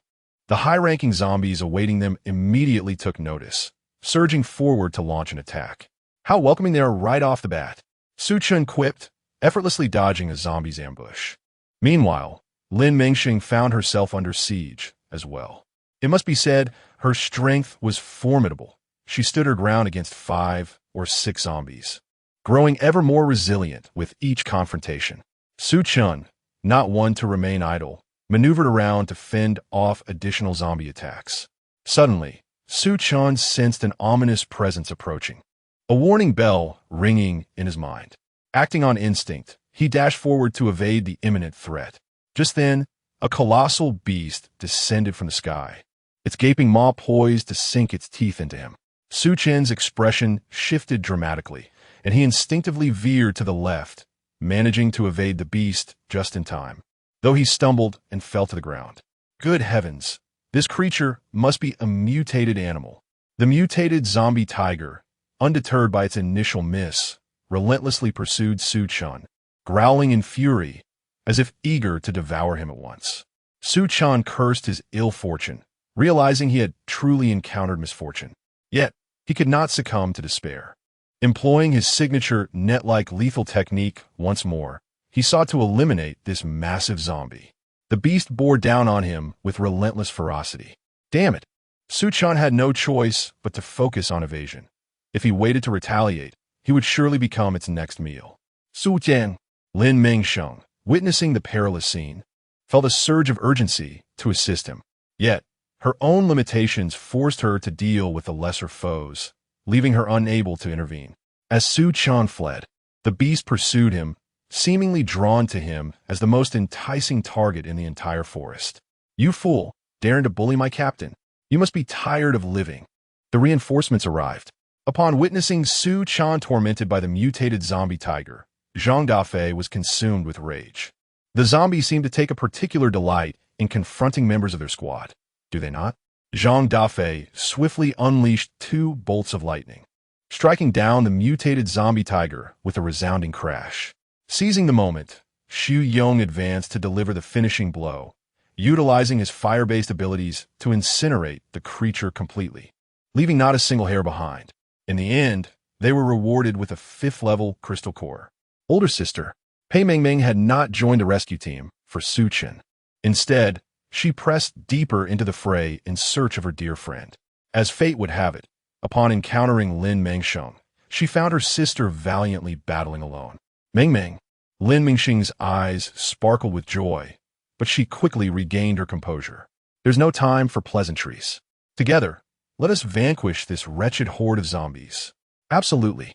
A: The high-ranking zombies awaiting them immediately took notice, surging forward to launch an attack. How welcoming they are right off the bat, Su Chun quipped, effortlessly dodging a zombie's ambush. Meanwhile, Lin Mengsheng found herself under siege as well. It must be said, her strength was formidable. She stood her ground against 5 or 6 zombies, growing ever more resilient with each confrontation. Su Chun, not one to remain idle, maneuvered around to fend off additional zombie attacks. Suddenly, Su Chun sensed an ominous presence approaching, a warning bell ringing in his mind. Acting on instinct, he dashed forward to evade the imminent threat. Just then, a colossal beast descended from the sky, its gaping maw poised to sink its teeth into him. Su Chun's expression shifted dramatically, and he instinctively veered to the left, managing to evade the beast just in time, though he stumbled and fell to the ground. Good heavens, this creature must be a mutated animal. The mutated zombie tiger, undeterred by its initial miss, relentlessly pursued Su Chun, growling in fury, as if eager to devour him at once. Su Chun cursed his ill fortune, realizing he had truly encountered misfortune. Yet, he could not succumb to despair. Employing his signature net-like lethal technique once more, he sought to eliminate this massive zombie. The beast bore down on him with relentless ferocity. Damn it! Su Chun had no choice but to focus on evasion. If he waited to retaliate, he would surely become its next meal. Su Jian, Lin Mengsheng, witnessing the perilous scene, felt a surge of urgency to assist him. Yet, her own limitations forced her to deal with the lesser foes, leaving her unable to intervene. As Su Chun fled, the beast pursued him, seemingly drawn to him as the most enticing target in the entire forest. You fool, daring to bully my captain. You must be tired of living. The reinforcements arrived. Upon witnessing Su Chun tormented by the mutated zombie tiger, Zhang Dafei was consumed with rage. The zombies seemed to take a particular delight in confronting members of their squad. Do they not? Zhang Dafei swiftly unleashed 2 bolts of lightning, striking down the mutated zombie tiger with a resounding crash. Seizing the moment, Xu Yong advanced to deliver the finishing blow, utilizing his fire-based abilities to incinerate the creature completely, leaving not a single hair behind. In the end, they were rewarded with a 5th-level crystal core. Older sister, Pei Mengmeng, had not joined the rescue team for Su Chun. Instead, she pressed deeper into the fray in search of her dear friend. As fate would have it, upon encountering Lin Mengsheng, she found her sister valiantly battling alone. Mengmeng, Lin Mengsheng's eyes sparkled with joy, but she quickly regained her composure. There's no time for pleasantries. Together, let us vanquish this wretched horde of zombies. Absolutely.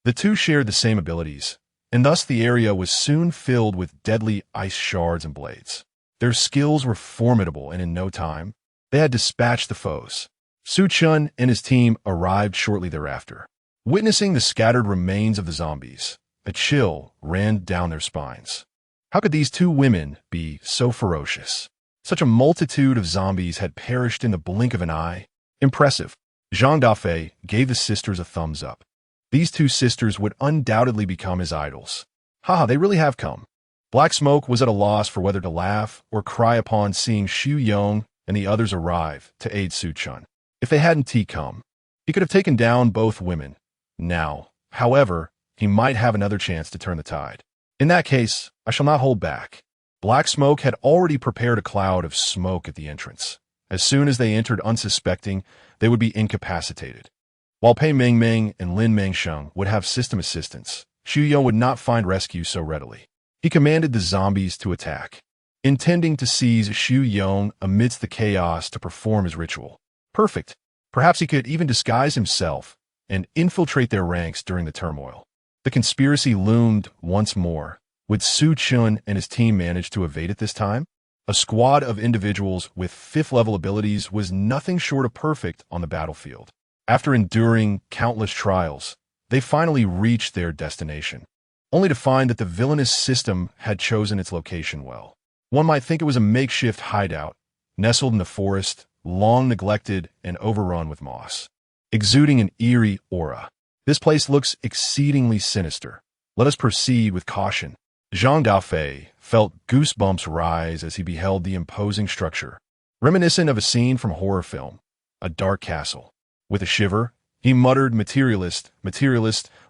A: The two shared the same abilities, and thus the area was soon filled with deadly ice shards and blades. Their skills were formidable, and in no time, they had dispatched the foes. Su Chun and his team arrived shortly thereafter. Witnessing the scattered remains of the zombies, a chill ran down their spines. How could these 2 women be so ferocious? Such a multitude of zombies had perished in the blink of an eye. Impressive. Zhang Dafei gave the sisters a thumbs up. These 2 sisters would undoubtedly become his idols. Haha, they really have come. Black Smoke was at a loss for whether to laugh or cry upon seeing Xu Yong and the others arrive to aid Su Chun. If they hadn't come, he could have taken down both women. Now, however, he might have another chance to turn the tide. In that case, I shall not hold back. Black Smoke had already prepared a cloud of smoke at the entrance. As soon as they entered unsuspecting, they would be incapacitated. While Pei Mengmeng and Lin Mengsheng would have system assistance, Xu Yong would not find rescue so readily. He commanded the zombies to attack. intending to seize Xu Yong amidst the chaos to perform his ritual. Perfect. Perhaps he could even disguise himself and infiltrate their ranks during the turmoil. The conspiracy loomed once more. Would Su Chun and his team manage to evade it this time? A squad of individuals with fifth-level abilities was nothing short of perfect on the battlefield. After enduring countless trials, they finally reached their destination, only to find that the villainous system had chosen its location well. One might think it was a makeshift hideout, nestled in the forest, long neglected and overrun with moss, exuding an eerie aura. This place looks exceedingly sinister. Let us proceed with caution. Zhang Dafei felt goosebumps rise as he beheld the imposing structure, reminiscent of a scene from a horror film, a dark castle. With a shiver, he muttered, materialist,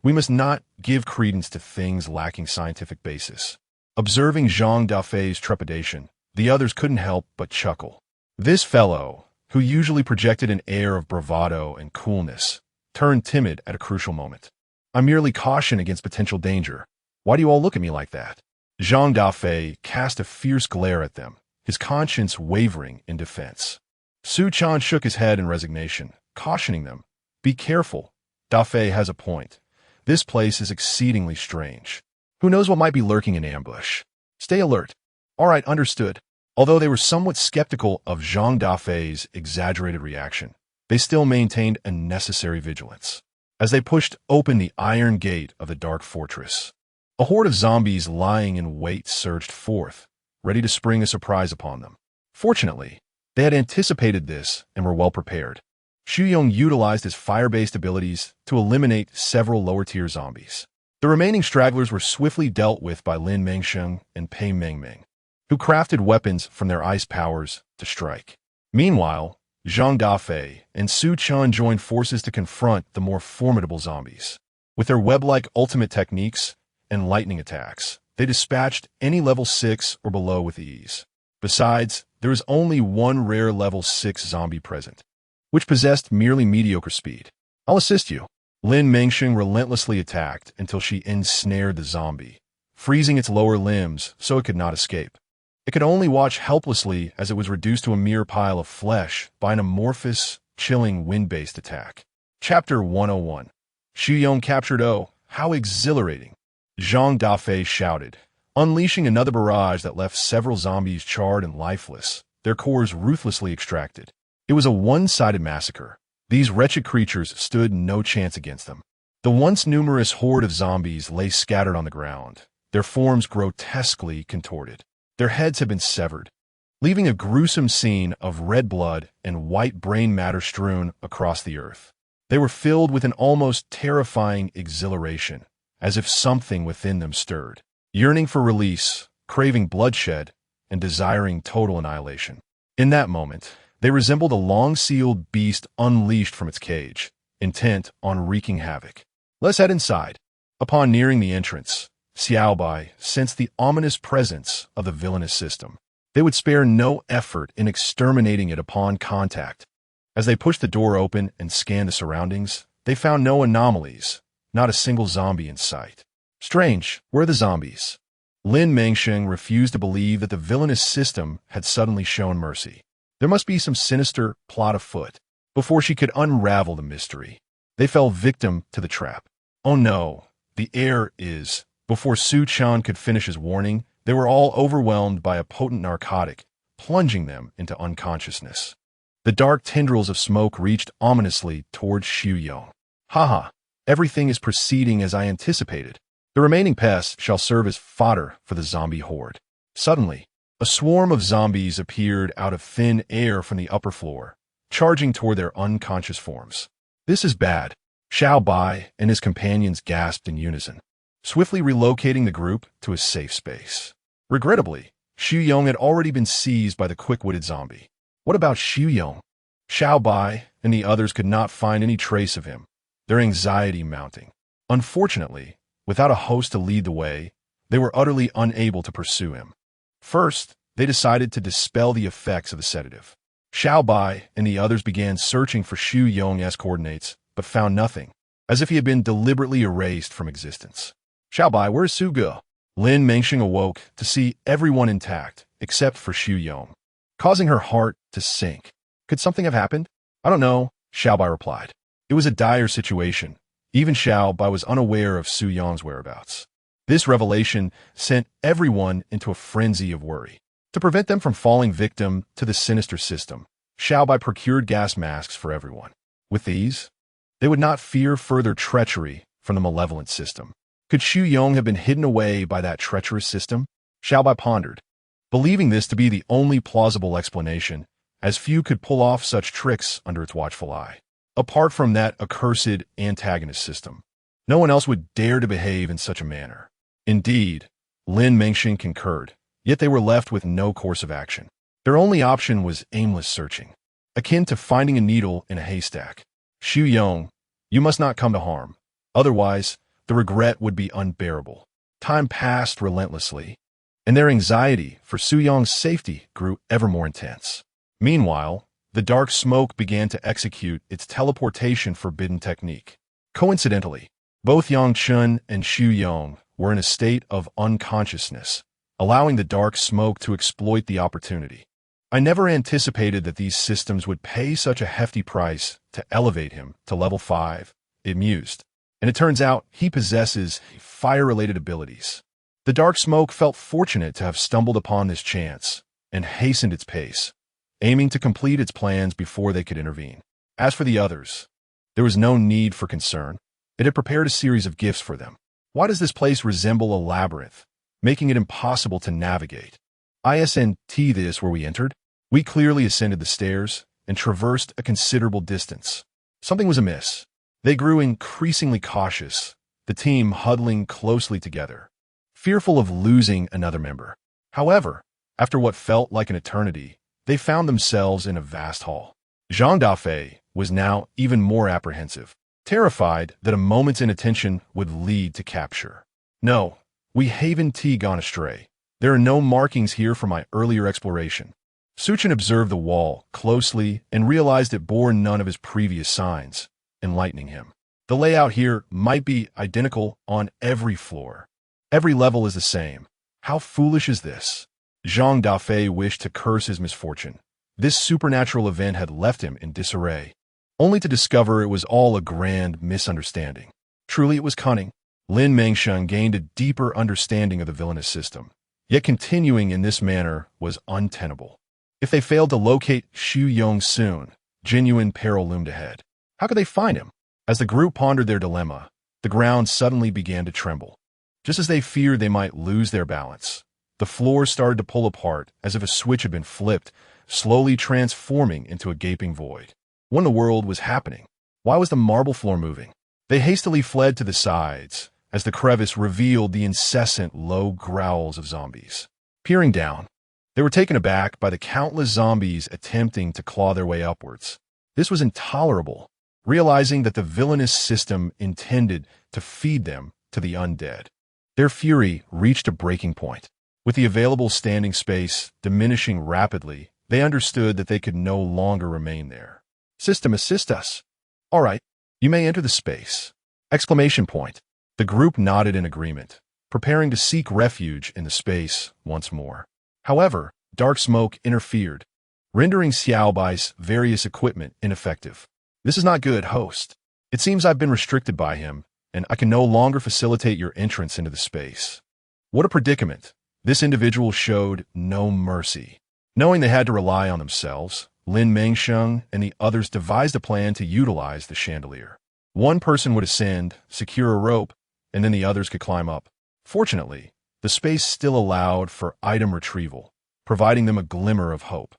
A: we must not give credence to things lacking scientific basis. Observing Zhang Dafei's trepidation, the others couldn't help but chuckle. This fellow, who usually projected an air of bravado and coolness, turned timid at a crucial moment. I merely caution against potential danger. Why do you all look at me like that? Zhang Dafei cast a fierce glare at them, his conscience wavering in defense. Su Chan shook his head in resignation, cautioning them. Be careful. Dafei has a point. This place is exceedingly strange. Who knows what might be lurking in ambush? Stay alert. All right, understood. Although they were somewhat skeptical of Zhang Dafei's exaggerated reaction, they still maintained a necessary vigilance. As they pushed open the iron gate of the dark fortress, a horde of zombies lying in wait surged forth, ready to spring a surprise upon them. Fortunately, they had anticipated this and were well prepared. Xu Yong utilized his fire-based abilities to eliminate several lower-tier zombies. The remaining stragglers were swiftly dealt with by Lin Mengsheng and Pei Mengming, who crafted weapons from their ice powers to strike. Meanwhile, Zhang Dafei and Su Chun joined forces to confront the more formidable zombies. With their web-like ultimate techniques and lightning attacks, they dispatched any level 6 or below with ease. Besides, there was only one rare level 6 zombie present, which possessed merely mediocre speed. I'll assist you. Lin Mengsheng relentlessly attacked until she ensnared the zombie, freezing its lower limbs so it could not escape. It could only watch helplessly as it was reduced to a mere pile of flesh by an amorphous, chilling wind-based attack. Chapter 101. Xu Yong captured O. How exhilarating! Zhang Dafei shouted, unleashing another barrage that left several zombies charred and lifeless, their cores ruthlessly extracted. It was a one-sided massacre. These wretched creatures stood no chance against them. The once numerous horde of zombies lay scattered on the ground, their forms grotesquely contorted. Their heads had been severed, leaving a gruesome scene of red blood and white brain matter strewn across the earth. They were filled with an almost terrifying exhilaration, as if something within them stirred, yearning for release, craving bloodshed, and desiring total annihilation. In that moment, they resembled a long-sealed beast unleashed from its cage, intent on wreaking havoc. Let's head inside. Upon nearing the entrance, Xiaobai sensed the ominous presence of the villainous system. They would spare no effort in exterminating it upon contact. As they pushed the door open and scanned the surroundings, they found no anomalies, not a single zombie in sight. Strange, where are the zombies? Lin Mengsheng refused to believe that the villainous system had suddenly shown mercy. There must be some sinister plot afoot. Before she could unravel the mystery, they fell victim to the trap. Oh no, the air is... Before Su Chan could finish his warning, they were all overwhelmed by a potent narcotic, plunging them into unconsciousness. The dark tendrils of smoke reached ominously towards Xu Yong. Haha, everything is proceeding as I anticipated. The remaining pests shall serve as fodder for the zombie horde. Suddenly, a swarm of zombies appeared out of thin air from the upper floor, charging toward their unconscious forms. This is bad. Xiao Bai and his companions gasped in unison, swiftly relocating the group to a safe space. Regrettably, Xu Yong had already been seized by the quick-witted zombie. What about Xu Yong? Xiao Bai and the others could not find any trace of him, their anxiety mounting. Unfortunately, without a host to lead the way, they were utterly unable to pursue him. First, they decided to dispel the effects of the sedative. Xiao Bai and the others began searching for Xu Yong's coordinates, but found nothing, as if he had been deliberately erased from existence. Xiao Bai, where's Su Ge? Lin Mengsheng awoke to see everyone intact, except for Xu Yong, causing her heart to sink. Could something have happened? I don't know, Xiaobai replied. It was a dire situation. Even Xiaobai was unaware of Su Yong's whereabouts. This revelation sent everyone into a frenzy of worry. To prevent them from falling victim to the sinister system, Xiaobai procured gas masks for everyone. With these, they would not fear further treachery from the malevolent system. Could Xu Yong have been hidden away by that treacherous system? Xiaobai pondered, believing this to be the only plausible explanation, as few could pull off such tricks under its watchful eye. Apart from that accursed antagonist system, no one else would dare to behave in such a manner. Indeed, Lin Mengsheng concurred, yet they were left with no course of action. Their only option was aimless searching, akin to finding a needle in a haystack. Xu Yong, you must not come to harm. Otherwise, the regret would be unbearable. Time passed relentlessly, and their anxiety for Su Yong's safety grew ever more intense. Meanwhile, the dark smoke began to execute its teleportation forbidden technique. Coincidentally, both Yang Chun and Xu Yong were in a state of unconsciousness, allowing the dark smoke to exploit the opportunity. I never anticipated that these systems would pay such a hefty price to elevate him to level 5, it mused. And it turns out he possesses fire-related abilities. The dark smoke felt fortunate to have stumbled upon this chance and hastened its pace, aiming to complete its plans before they could intervene. As for the others, there was no need for concern. It had prepared a series of gifts for them. Why does this place resemble a labyrinth, making it impossible to navigate? Isn't this where we entered? We clearly ascended the stairs and traversed a considerable distance. Something was amiss. They grew increasingly cautious, the team huddling closely together, fearful of losing another member. However, after what felt like an eternity, they found themselves in a vast hall. Zhang Dafei was now even more apprehensive, terrified that a moment's inattention would lead to capture. No, we haven't gone astray. There are no markings here from my earlier exploration. Suchin observed the wall closely and realized it bore none of his previous signs, enlightening him. The layout here might be identical on every floor. Every level is the same. How foolish is this? Zhang Dafei wished to curse his misfortune. This supernatural event had left him in disarray, only to discover it was all a grand misunderstanding. Truly it was cunning. Lin Mengsheng gained a deeper understanding of the villainous system, yet continuing in this manner was untenable. If they failed to locate Xu Yong soon, genuine peril loomed ahead. How could they find him? As the group pondered their dilemma, the ground suddenly began to tremble. Just as they feared they might lose their balance, the floor started to pull apart as if a switch had been flipped, slowly transforming into a gaping void. What in the world was happening? Why was the marble floor moving? They hastily fled to the sides as the crevice revealed the incessant low growls of zombies. Peering down, they were taken aback by the countless zombies attempting to claw their way upwards. This was intolerable, realizing that the villainous system intended to feed them to the undead. Their fury reached a breaking point. With the available standing space diminishing rapidly, they understood that they could no longer remain there. System, assist us. All right, you may enter the space. Exclamation point. The group nodded in agreement, preparing to seek refuge in the space once more. However, dark smoke interfered, rendering Xiaobai's various equipment ineffective. This is not good, host. It seems I've been restricted by him, and I can no longer facilitate your entrance into the space. What a predicament. This individual showed no mercy. Knowing they had to rely on themselves, Lin Mengsheng and the others devised a plan to utilize the chandelier. One person would ascend, secure a rope, and then the others could climb up. Fortunately, the space still allowed for item retrieval, providing them a glimmer of hope.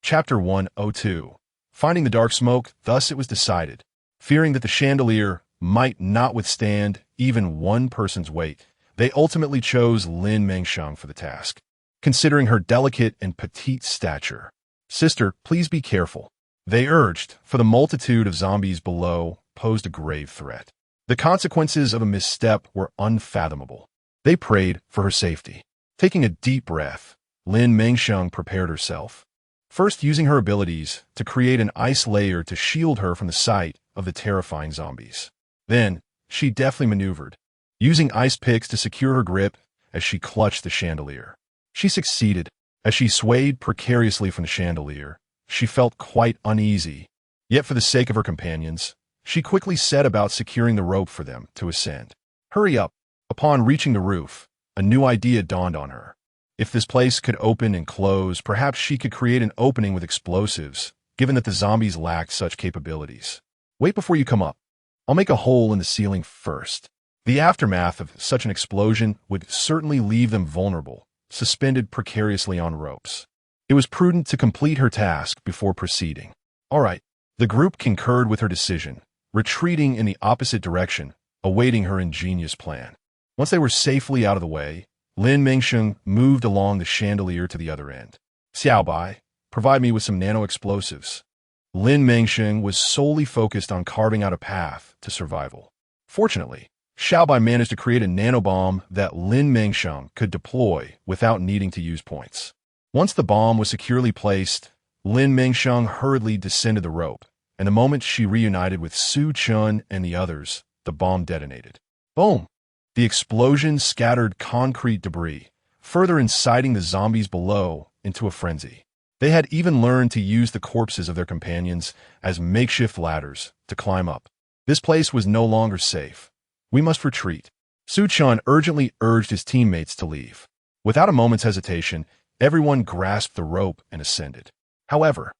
A: Chapter 102. Finding the dark smoke, thus it was decided. Fearing that the chandelier might not withstand even one person's weight, they ultimately chose Lin Mengsheng for the task, considering her delicate and petite stature. Sister, please be careful, they urged, for the multitude of zombies below posed a grave threat. The consequences of a misstep were unfathomable. They prayed for her safety. Taking a deep breath, Lin Mengsheng prepared herself, first using her abilities to create an ice layer to shield her from the sight of the terrifying zombies. Then, she deftly maneuvered, using ice picks to secure her grip as she clutched the chandelier. She succeeded, As she swayed precariously from the chandelier, she felt quite uneasy. Yet for the sake of her companions, she quickly set about securing the rope for them to ascend. Hurry up! Upon reaching the roof, a new idea dawned on her. If this place could open and close, perhaps she could create an opening with explosives, given that the zombies lacked such capabilities. Wait before you come up. I'll make a hole in the ceiling first. The aftermath of such an explosion would certainly leave them vulnerable, suspended precariously on ropes. It was prudent to complete her task before proceeding. All right. The group concurred with her decision, retreating in the opposite direction, awaiting her ingenious plan. Once they were safely out of the way, Lin Mengsheng moved along the chandelier to the other end. Xiaobai, provide me with some nano-explosives. Lin Mengsheng was solely focused on carving out a path to survival. Fortunately, Xiaobai managed to create a nanobomb that Lin Mengsheng could deploy without needing to use points. Once the bomb was securely placed, Lin Mengsheng hurriedly descended the rope, and the moment she reunited with Su Chun and the others, the bomb detonated. Boom! The explosion scattered concrete debris, further inciting the zombies below into a frenzy. They had even learned to use the corpses of their companions as makeshift ladders to climb up. This place was no longer safe. We must retreat. Su Chun urgently urged his teammates to leave. Without a moment's hesitation, everyone grasped the rope and ascended. However,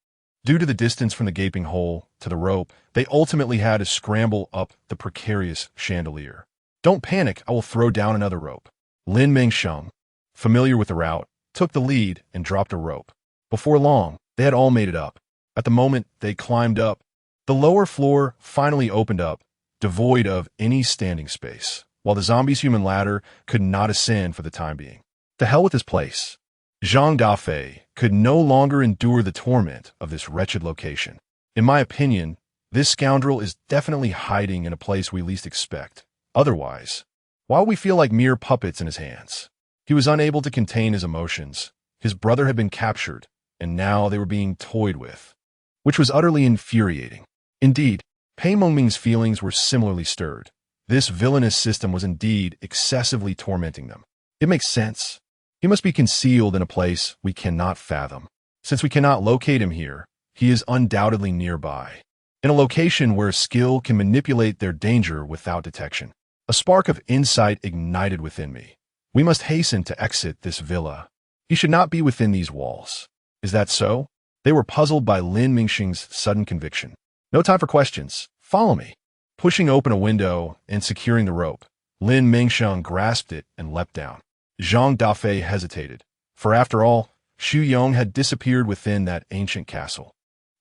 A: due to the distance from the gaping hole to the rope, they ultimately had to scramble up the precarious chandelier. Don't panic, I will throw down another rope. Lin Mengsheng, familiar with the route, took the lead and dropped a rope. Before long, they had all made it up. At the moment they climbed up, the lower floor finally opened up, devoid of any standing space, while the zombies' human ladder could not ascend for the time being. To hell with this place. Zhang Dafei could no longer endure the torment of this wretched location. In my opinion, this scoundrel is definitely hiding in a place we least expect. Otherwise, why would we feel like mere puppets in his hands? He was unable to contain his emotions. His brother had been captured, and now they were being toyed with, which was utterly infuriating. Indeed, Pei Mengming's feelings were similarly stirred. This villainous system was indeed excessively tormenting them. It makes sense. He must be concealed in a place we cannot fathom. Since we cannot locate him here, he is undoubtedly nearby, in a location where skill can manipulate their danger without detection. A spark of insight ignited within me. We must hasten to exit this villa. He should not be within these walls. Is that so? They were puzzled by Lin Mengsheng's sudden conviction. No time for questions. Follow me. Pushing open a window and securing the rope, Lin Mengsheng grasped it and leapt down. Zhang Dafei hesitated, for after all, Xu Yong had disappeared within that ancient castle,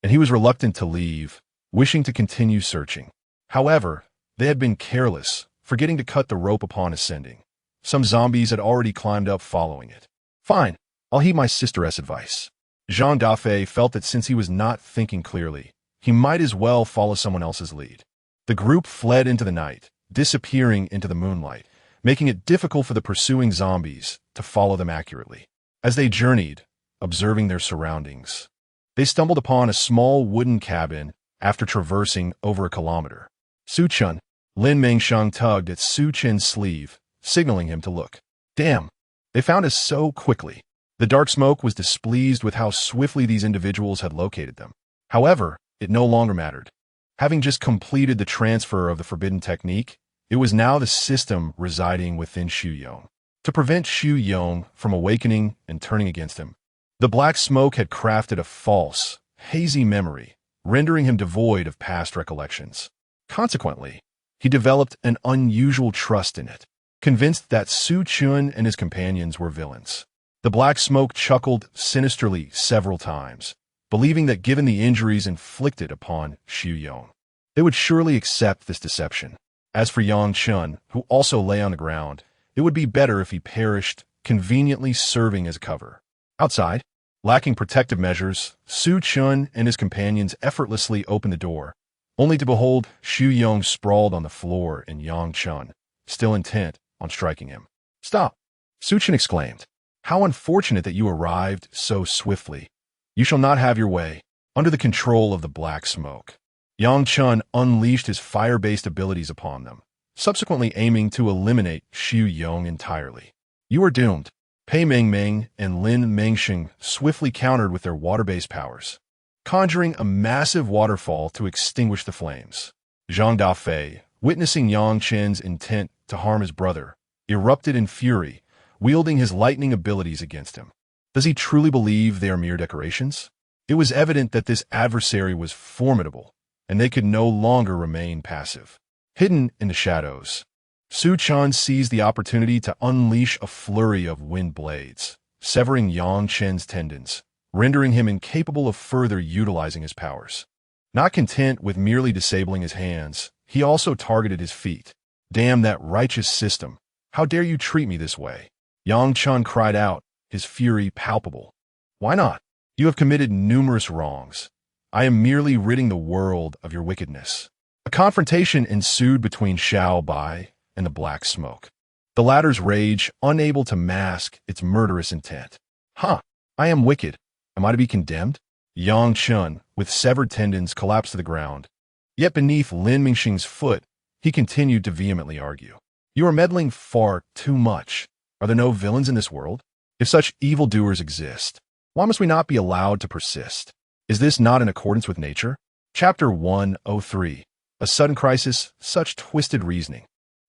A: and he was reluctant to leave, wishing to continue searching. However, they had been careless, forgetting to cut the rope upon ascending. Some zombies had already climbed up following it. Fine, I'll heed my sister's advice. Zhang Dafei felt that since he was not thinking clearly, he might as well follow someone else's lead. The group fled into the night, disappearing into the moonlight, making it difficult for the pursuing zombies to follow them accurately. As they journeyed, observing their surroundings, they stumbled upon a small wooden cabin after traversing over a kilometer. Su Chun, Lin Mengsheng tugged at Su Chen's sleeve, signaling him to look. Damn, they found us so quickly. The dark smoke was displeased with how swiftly these individuals had located them. However, it no longer mattered. Having just completed the transfer of the forbidden technique, it was now the system residing within Xu Yong. To prevent Xu Yong from awakening and turning against him, the black smoke had crafted a false, hazy memory, rendering him devoid of past recollections. Consequently, he developed an unusual trust in it, convinced that Su Chun and his companions were villains. The black smoke chuckled sinisterly several times, believing that given the injuries inflicted upon Xu Yong, they would surely accept this deception. As for Yang Chun, who also lay on the ground, it would be better if he perished, conveniently serving as cover. Outside, lacking protective measures, Su Chun and his companions effortlessly opened the door, only to behold Xu Yong sprawled on the floor and Yang Chun, still intent on striking him. Stop! Su Chun exclaimed. How unfortunate that you arrived so swiftly. You shall not have your way, under the control of the black smoke. Yang Chun unleashed his fire-based abilities upon them, subsequently aiming to eliminate Xu Yong entirely. You are doomed. Pei Mengmeng and Lin Mengsheng swiftly countered with their water-based powers, conjuring a massive waterfall to extinguish the flames. Zhang Dafei, witnessing Yang Chen's intent to harm his brother, erupted in fury, wielding his lightning abilities against him. Does he truly believe they are mere decorations? It was evident that this adversary was formidable, and they could no longer remain passive. Hidden in the shadows, Su Chan seized the opportunity to unleash a flurry of wind blades, severing Yang Chen's tendons, rendering him incapable of further utilizing his powers. Not content with merely disabling his hands, he also targeted his feet. Damn that righteous system! How dare you treat me this way? Yang Chen cried out, his fury palpable. Why not? You have committed numerous wrongs. I am merely ridding the world of your wickedness. A confrontation ensued between Xiao Bai and the Black Smoke. The latter's rage, unable to mask its murderous intent. I am wicked. Am I to be condemned? Yang Chen, with severed tendons, collapsed to the ground. Yet beneath Lin Mengsheng's foot, he continued to vehemently argue. You are meddling far too much. Are there no villains in this world? If such evildoers exist, why must we not be allowed to persist? Is this not in accordance with nature? Chapter 103. A sudden crisis, such twisted reasoning.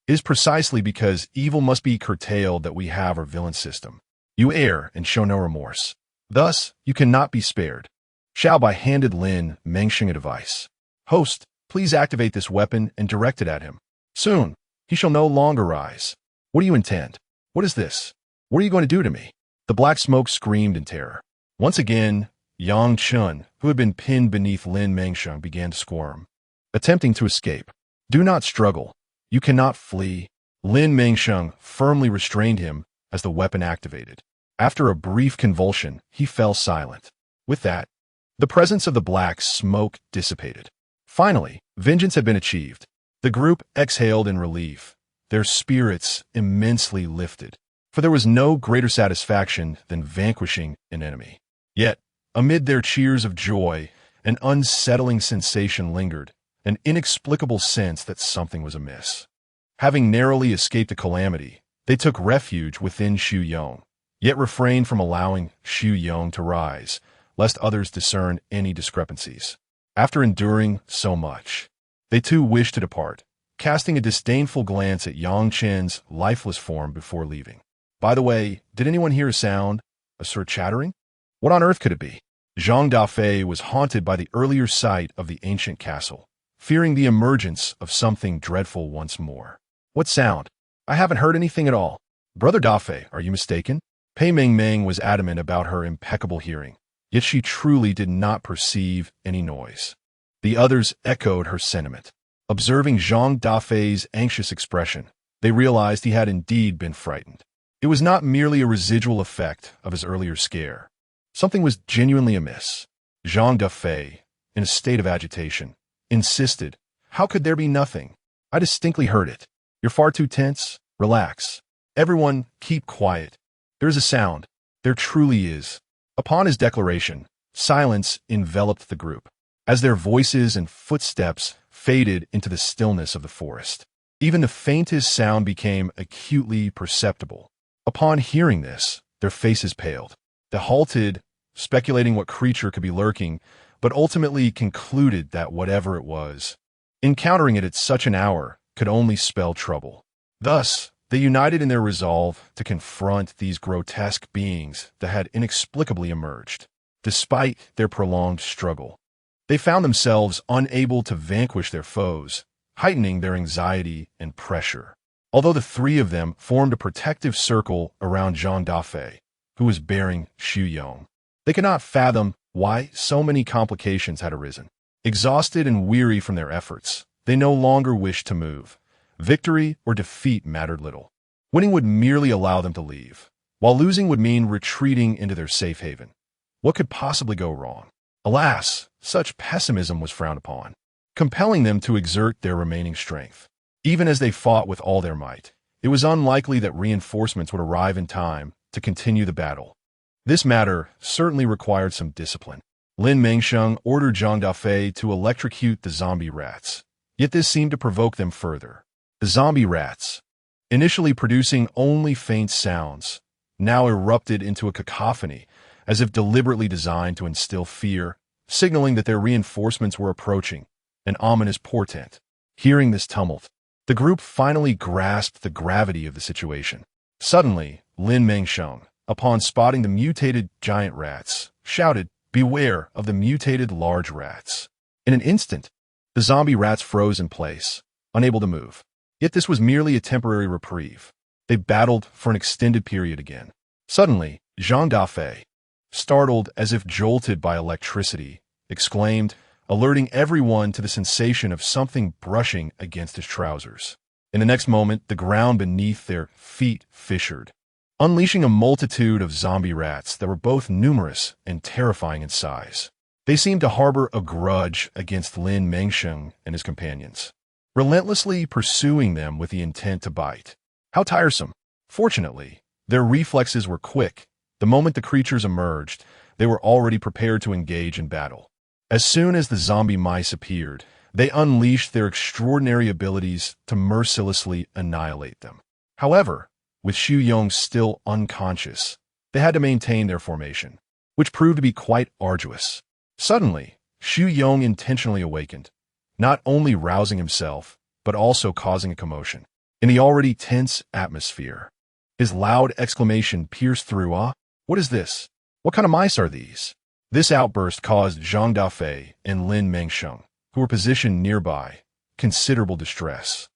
A: It is precisely because evil must be curtailed that we have our villain system. You err and show no remorse. Thus, you cannot be spared. Xiaobai handed Lin Mengsheng a device. Host, please activate this weapon and direct it at him. Soon, he shall no longer rise. What do you intend? What is this? What are you going to do to me? The Black Smoke screamed in terror. Once again, Yang Chen, who had been pinned beneath Lin Mengsheng, began to squirm, attempting to escape. Do not struggle. You cannot flee. Lin Mengsheng firmly restrained him as the weapon activated. After a brief convulsion, he fell silent. With that, the presence of the Black Smoke dissipated. Finally, vengeance had been achieved. The group exhaled in relief, their spirits immensely lifted, for there was no greater satisfaction than vanquishing an enemy. Yet, amid their cheers of joy, an unsettling sensation lingered, an inexplicable sense that something was amiss. Having narrowly escaped a calamity, they took refuge within Xu Yong, yet refrained from allowing Xu Yong to rise, lest others discern any discrepancies. After enduring so much, they too wished to depart, casting a disdainful glance at Yang Chen's lifeless form before leaving. By the way, did anyone hear a sound? A sort of chattering? What on earth could it be? Zhang Dafei was haunted by the earlier sight of the ancient castle, fearing the emergence of something dreadful once more. What sound? I haven't heard anything at all. Brother Dafei, are you mistaken? Pei Mengmeng was adamant about her impeccable hearing, yet she truly did not perceive any noise. The others echoed her sentiment. Observing Zhang Dafei's anxious expression, they realized he had indeed been frightened. It was not merely a residual effect of his earlier scare. Something was genuinely amiss. Zhang Dafei, in a state of agitation, insisted, "How could there be nothing? I distinctly heard it. You're far too tense. Relax. Everyone, keep quiet. There is a sound. There truly is." Upon his declaration, silence enveloped the group, as their voices and footsteps faded into the stillness of the forest. Even the faintest sound became acutely perceptible. Upon hearing this, their faces paled. They halted, speculating what creature could be lurking, but ultimately concluded that whatever it was, encountering it at such an hour could only spell trouble. Thus, they united in their resolve to confront these grotesque beings that had inexplicably emerged. Despite their prolonged struggle, they found themselves unable to vanquish their foes, heightening their anxiety and pressure. Although the three of them formed a protective circle around Zhang Dafei, who was bearing Xu Yong, they could not fathom why so many complications had arisen. Exhausted and weary from their efforts, they no longer wished to move. Victory or defeat mattered little. Winning would merely allow them to leave, while losing would mean retreating into their safe haven. What could possibly go wrong? Alas, such pessimism was frowned upon, compelling them to exert their remaining strength. Even as they fought with all their might, it was unlikely that reinforcements would arrive in time to continue the battle. This matter certainly required some discipline. Lin Mengsheng ordered Zhang Dafei to electrocute the zombie rats, yet this seemed to provoke them further. The zombie rats, initially producing only faint sounds, now erupted into a cacophony, as if deliberately designed to instill fear, signaling that their reinforcements were approaching, an ominous portent. Hearing this tumult, the group finally grasped the gravity of the situation. Suddenly, Lin Mengsheng, upon spotting the mutated giant rats, shouted, "Beware of the mutated large rats." In an instant, the zombie rats froze in place, unable to move. Yet this was merely a temporary reprieve. They battled for an extended period again. Suddenly, Jean Daffé, startled as if jolted by electricity, exclaimed, alerting everyone to the sensation of something brushing against his trousers. In the next moment, the ground beneath their feet fissured, unleashing a multitude of zombie rats that were both numerous and terrifying in size. They seemed to harbor a grudge against Lin Mengsheng and his companions, relentlessly pursuing them with the intent to bite. How tiresome! Fortunately, their reflexes were quick. The moment the creatures emerged, they were already prepared to engage in battle. As soon as the zombie mice appeared, they unleashed their extraordinary abilities to mercilessly annihilate them. However, with Xu Yong still unconscious, they had to maintain their formation, which proved to be quite arduous. Suddenly, Xu Yong intentionally awakened, not only rousing himself, but also causing a commotion. In the already tense atmosphere, his loud exclamation pierced through. What is this? What kind of mice are these?" This outburst caused Zhang Dafei and Lin Mengsheng, who were positioned nearby, considerable distress,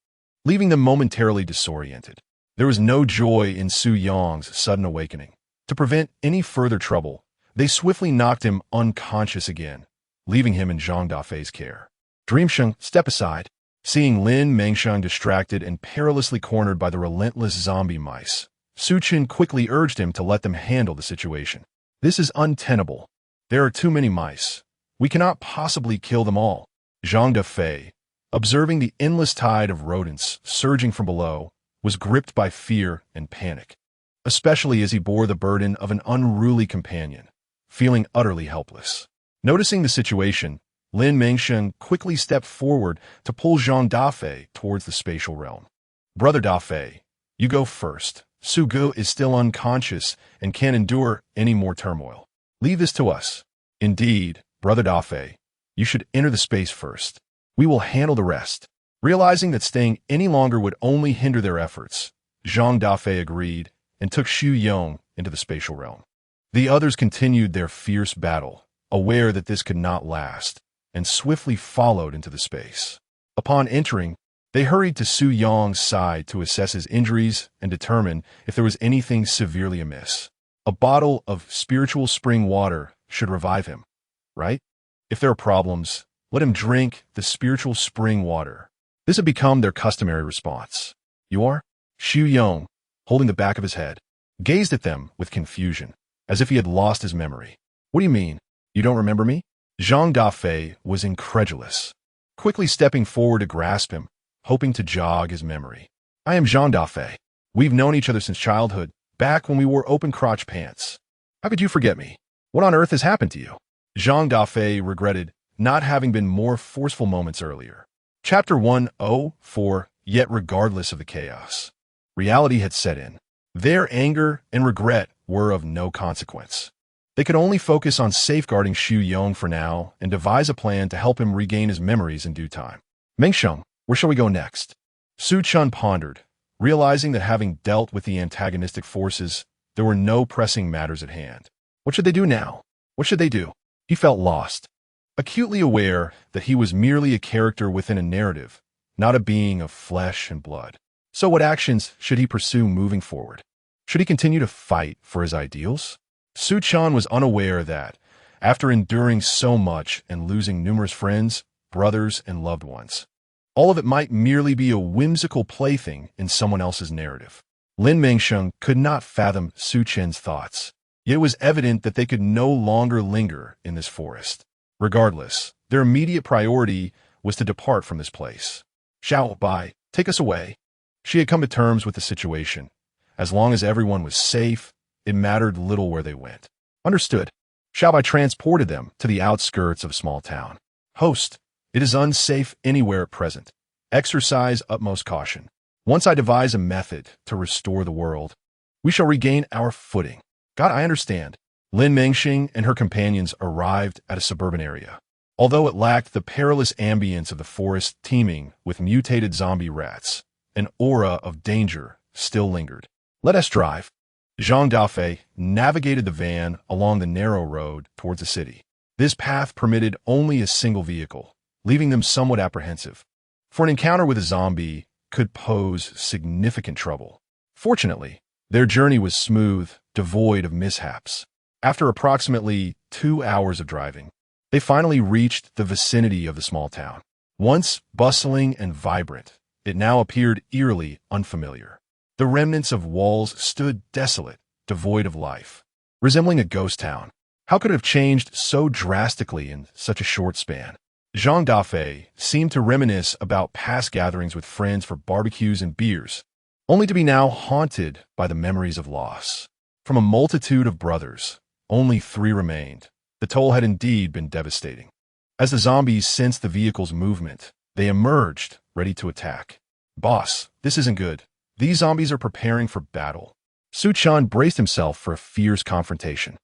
A: leaving them momentarily disoriented. There was no joy in Su Yong's sudden awakening. To prevent any further trouble, they swiftly knocked him unconscious again, leaving him in Zhang Dafei's care. "Dreamsheng, step aside." Seeing Lin Mengsheng distracted and perilously cornered by the relentless zombie mice, Su Chen quickly urged him to let them handle the situation. "This is untenable. There are too many mice. We cannot possibly kill them all." Zhang Dafei, observing the endless tide of rodents surging from below, was gripped by fear and panic, especially as he bore the burden of an unruly companion, feeling utterly helpless. Noticing the situation, Lin Mengsheng quickly stepped forward to pull Zhang Dafei towards the spatial realm. "Brother Dafei, you go first. Su Gu is still unconscious and can't endure any more turmoil. Leave this to us." "Indeed, Brother Dafei, you should enter the space first. We will handle the rest." Realizing that staying any longer would only hinder their efforts, Zhang Dafei agreed and took Xu Yong into the spatial realm. The others continued their fierce battle, aware that this could not last, and swiftly followed into the space. Upon entering, they hurried to Su Yong's side to assess his injuries and determine if there was anything severely amiss. A bottle of spiritual spring water should revive him, right? If there are problems, let him drink the spiritual spring water. This had become their customary response. "You are?" Xu Yong, holding the back of his head, gazed at them with confusion, as if he had lost his memory. "What do you mean? You don't remember me?" Zhang Dafei was incredulous, quickly stepping forward to grasp him, hoping to jog his memory. "I am Zhang Dafei. We've known each other since childhood, back when we wore open-crotch pants. How could you forget me? What on earth has happened to you?" Zhang Dafei regretted not having been more forceful moments earlier. Chapter 104. Yet regardless of the chaos, reality had set in. Their anger and regret were of no consequence. They could only focus on safeguarding Xu Yong for now and devise a plan to help him regain his memories in due time. "Mengsheng, where shall we go next?" Su Chun pondered, realizing that having dealt with the antagonistic forces, there were no pressing matters at hand. What should they do now? What should they do? He felt lost, acutely aware that he was merely a character within a narrative, not a being of flesh and blood. So what actions should he pursue moving forward? Should he continue to fight for his ideals? Su Chan was unaware that, after enduring so much and losing numerous friends, brothers, and loved ones, all of it might merely be a whimsical plaything in someone else's narrative. Lin Mengsheng could not fathom Su Chen's thoughts, yet it was evident that they could no longer linger in this forest. Regardless, their immediate priority was to depart from this place. "Xiao Bai, take us away." She had come to terms with the situation. As long as everyone was safe, it mattered little where they went. "Understood." Xiao Bai transported them to the outskirts of a small town. "Host, it is unsafe anywhere at present. Exercise utmost caution. Once I devise a method to restore the world, We shall regain our footing. God, I understand. Lin Mengsheng and her companions arrived at a suburban area. Although it lacked the perilous ambience of the forest teeming with mutated zombie rats, an aura of danger still lingered. Let us drive. Jean Daffé navigated the van along the narrow road towards the city. This path permitted only a single vehicle, leaving them somewhat apprehensive, for an encounter with a zombie could pose significant trouble. Fortunately, their journey was smooth, devoid of mishaps. After approximately 2 hours of driving, they finally reached the vicinity of the small town. Once bustling and vibrant, it now appeared eerily unfamiliar. The remnants of walls stood desolate, devoid of life, resembling a ghost town. How could it have changed so drastically in such a short span? Jean Daffé seemed to reminisce about past gatherings with friends for barbecues and beers, only to be now haunted by the memories of loss. From a multitude of brothers, only 3 remained. The toll had indeed been devastating. As the zombies sensed the vehicle's movement, they emerged, ready to attack. Boss, this isn't good. These zombies are preparing for battle. Su Chan braced himself for a fierce confrontation.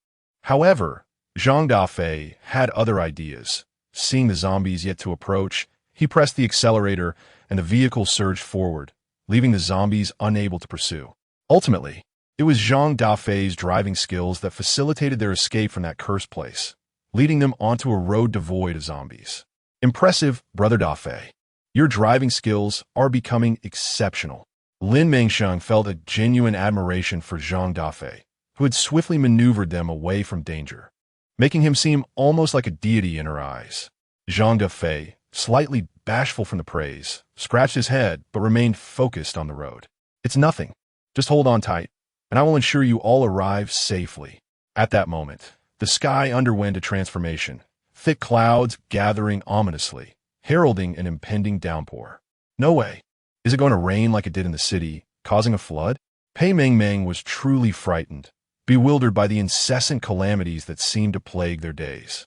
A: However, Jean Daffé had other ideas. Seeing the zombies yet to approach, he pressed the accelerator and the vehicle surged forward, leaving the zombies unable to pursue. Ultimately, it was Jean Daffé's driving skills that facilitated their escape from that cursed place, leading them onto a road devoid of zombies. Impressive, Brother Daffé. Your driving skills are becoming exceptional. Lin Mengsheng felt a genuine admiration for Jean Daffé, who had swiftly maneuvered them away from danger, making him seem almost like a deity in her eyes. Jean Daffé, slightly bashful from the praise, scratched his head but remained focused on the road. It's nothing. Just hold on tight, and I will ensure you all arrive safely. At that moment, the sky underwent a transformation, thick clouds gathering ominously, heralding an impending downpour. No way. Is it going to rain like it did in the city, causing a flood? Pei Meng was truly frightened, bewildered by the incessant calamities that seemed to plague their days.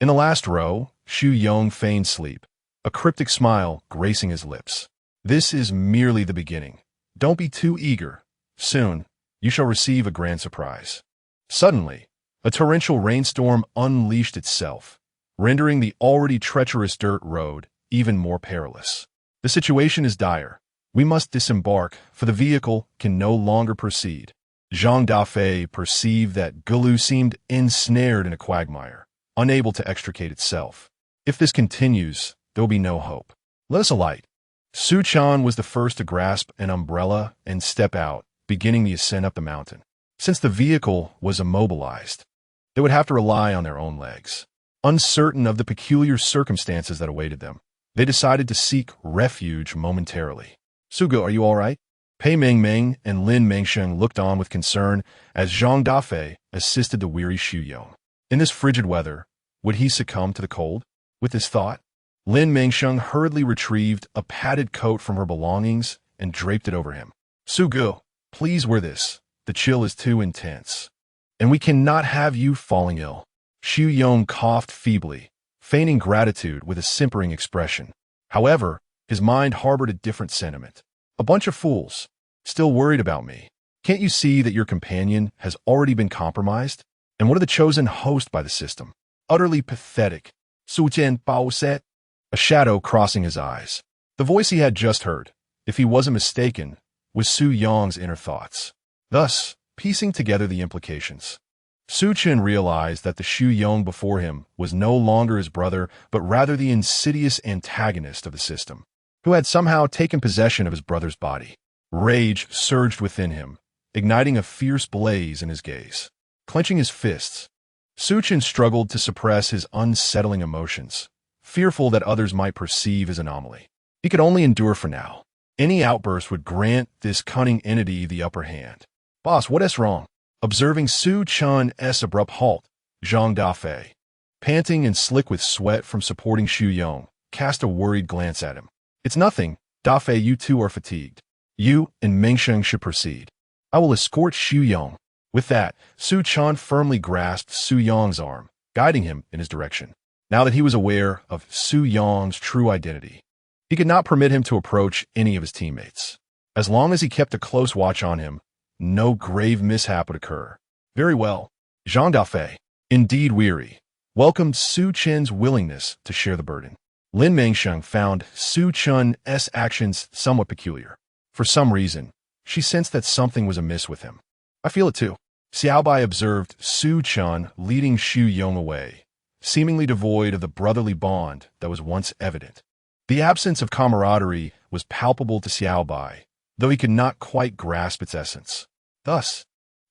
A: In the last row, Xu Yong feigned sleep, a cryptic smile gracing his lips. This is merely the beginning. Don't be too eager. Soon, you shall receive a grand surprise. Suddenly, a torrential rainstorm unleashed itself, rendering the already treacherous dirt road even more perilous. The situation is dire. We must disembark, for the vehicle can no longer proceed. Jean Daffé perceived that Gulu seemed ensnared in a quagmire, unable to extricate itself. If this continues, there will be no hope. Let us alight. Su Chan was the first to grasp an umbrella and step out, beginning the ascent up the mountain. Since the vehicle was immobilized, they would have to rely on their own legs. Uncertain of the peculiar circumstances that awaited them, they decided to seek refuge momentarily. Sugo, are you all right? Pei Meng and Lin Mengsheng looked on with concern as Jean Daffé assisted the weary Xu Yong. In this frigid weather, would he succumb to the cold? With this thought, Lin Mengsheng hurriedly retrieved a padded coat from her belongings and draped it over him. Sugo, please wear this. The chill is too intense. And we cannot have you falling ill. Xu Yong coughed feebly, feigning gratitude with a simpering expression. However, his mind harbored a different sentiment. A bunch of fools, still worried about me. Can't you see that your companion has already been compromised? And one of the chosen host by the system. Utterly pathetic. Su Jian Bao said, a shadow crossing his eyes. The voice he had just heard, if he wasn't mistaken, was Su Yong's inner thoughts. Thus, piecing together the implications, Su Chen realized that the Xu Yong before him was no longer his brother, but rather the insidious antagonist of the system, who had somehow taken possession of his brother's body. Rage surged within him, igniting a fierce blaze in his gaze. Clenching his fists, Su Chen struggled to suppress his unsettling emotions, fearful that others might perceive his anomaly. He could only endure for now. Any outburst would grant this cunning entity the upper hand. Boss, what is wrong? Observing Su Chen's abrupt halt, Jean Daffé, panting and slick with sweat from supporting Xu Yong, cast a worried glance at him. It's nothing, Daffé, you two are fatigued. You and Mengsheng should proceed. I will escort Xu Yong. With that, Su Chen firmly grasped Su Yong's arm, guiding him in his direction. Now that he was aware of Su Yong's true identity, he could not permit him to approach any of his teammates. As long as he kept a close watch on him, no grave mishap would occur. Very well. Zhang Dafei, indeed weary, welcomed Su Chen's willingness to share the burden. Lin Mengsheng found Su Chen's actions somewhat peculiar. For some reason, she sensed that something was amiss with him. I feel it too. Xiaobai observed Su Chen leading Xu Yong away, seemingly devoid of the brotherly bond that was once evident. The absence of camaraderie was palpable to Xiaobai, though he could not quite grasp its essence. Thus,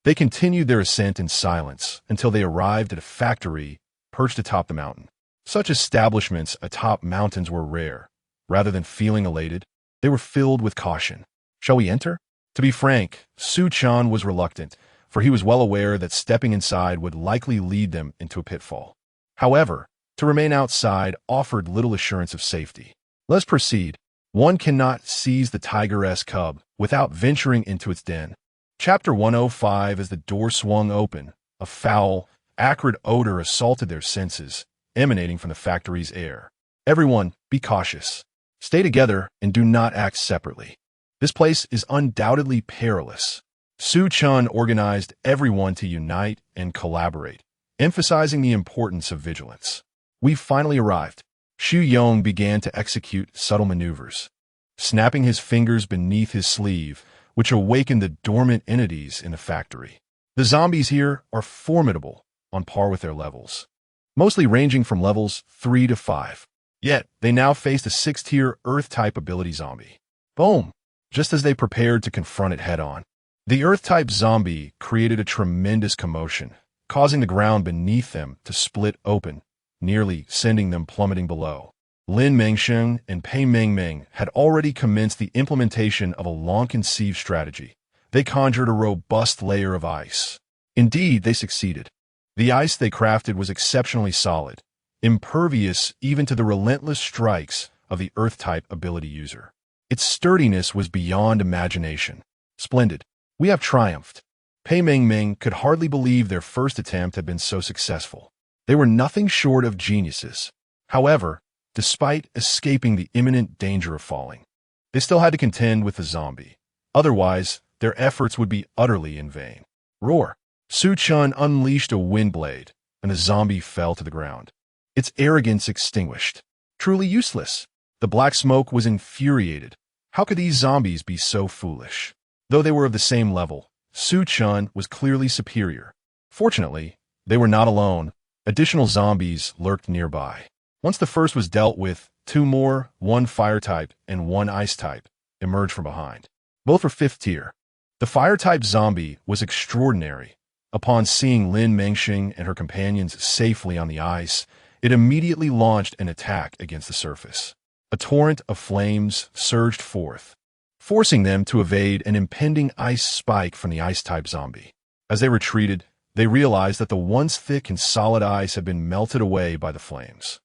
A: they continued their ascent in silence until they arrived at a factory perched atop the mountain. Such establishments atop mountains were rare. Rather than feeling elated, they were filled with caution. Shall we enter? To be frank, Su Chen was reluctant, for he was well aware that stepping inside would likely lead them into a pitfall. However, to remain outside offered little assurance of safety. Let's proceed. One cannot seize the tiger's cub without venturing into its den. Chapter 105. As the door swung open, a foul, acrid odor assaulted their senses, emanating from the factory's air. Everyone, be cautious. Stay together and do not act separately. This place is undoubtedly perilous. Su Chen organized everyone to unite and collaborate, emphasizing the importance of vigilance. We've finally arrived. Xu Yong began to execute subtle maneuvers, snapping his fingers beneath his sleeve, which awakened the dormant entities in the factory. The zombies here are formidable, on par with their levels, mostly ranging from levels 3 to 5. Yet, they now faced a 6-tier Earth-type ability zombie. Boom! Just as they prepared to confront it head-on. The Earth-type zombie created a tremendous commotion, causing the ground beneath them to split open, nearly sending them plummeting below. Lin Mengsheng and Pei Mengmeng had already commenced the implementation of a long-conceived strategy. They conjured a robust layer of ice. Indeed, they succeeded. The ice they crafted was exceptionally solid, impervious even to the relentless strikes of the Earth-type ability user. Its sturdiness was beyond imagination. Splendid. We have triumphed. Pei Mengmeng could hardly believe their first attempt had been so successful. They were nothing short of geniuses. However, despite escaping the imminent danger of falling, they still had to contend with the zombie. Otherwise, their efforts would be utterly in vain. Roar! Su Chen unleashed a wind blade, and the zombie fell to the ground. Its arrogance extinguished. Truly useless. The black smoke was infuriated. How could these zombies be so foolish? Though they were of the same level, Su Chen was clearly superior. Fortunately, they were not alone. Additional zombies lurked nearby. Once the first was dealt with, 2 more, 1 fire-type and 1 ice-type, emerged from behind. Both were 5th tier. The fire-type zombie was extraordinary. Upon seeing Lin Mengsheng and her companions safely on the ice, it immediately launched an attack against the surface. A torrent of flames surged forth, forcing them to evade an impending ice spike from the ice-type zombie. As they retreated, they realized that the once thick and solid ice had been melted away by the flames.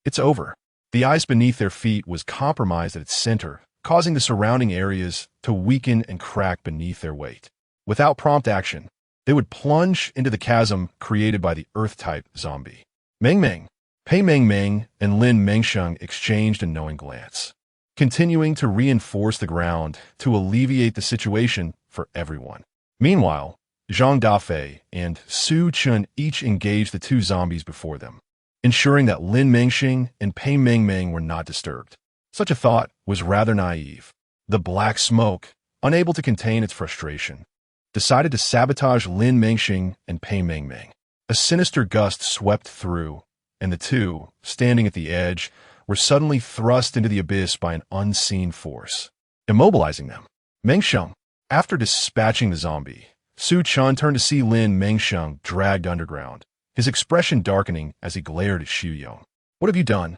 A: It's over. The ice beneath their feet was compromised at its center, causing the surrounding areas to weaken and crack beneath their weight. Without prompt action, they would plunge into the chasm created by the Earth-type zombie. Mengmeng, Pei Mengmeng, and Lin Mengsheng exchanged a knowing glance, continuing to reinforce the ground to alleviate the situation for everyone. Meanwhile, Zhang Dafei and Su Chen each engaged the 2 zombies before them, ensuring that Lin Mengsheng and Pei Mengmeng were not disturbed. Such a thought was rather naive. The black smoke, unable to contain its frustration, decided to sabotage Lin Mengsheng and Pei Mengmeng. A sinister gust swept through, and the 2, standing at the edge, were suddenly thrust into the abyss by an unseen force, immobilizing them. Mengsheng, after dispatching the zombie, Su Chen turned to see Lin Mengsheng dragged underground, his expression darkening as he glared at Xu Yong. What have you done?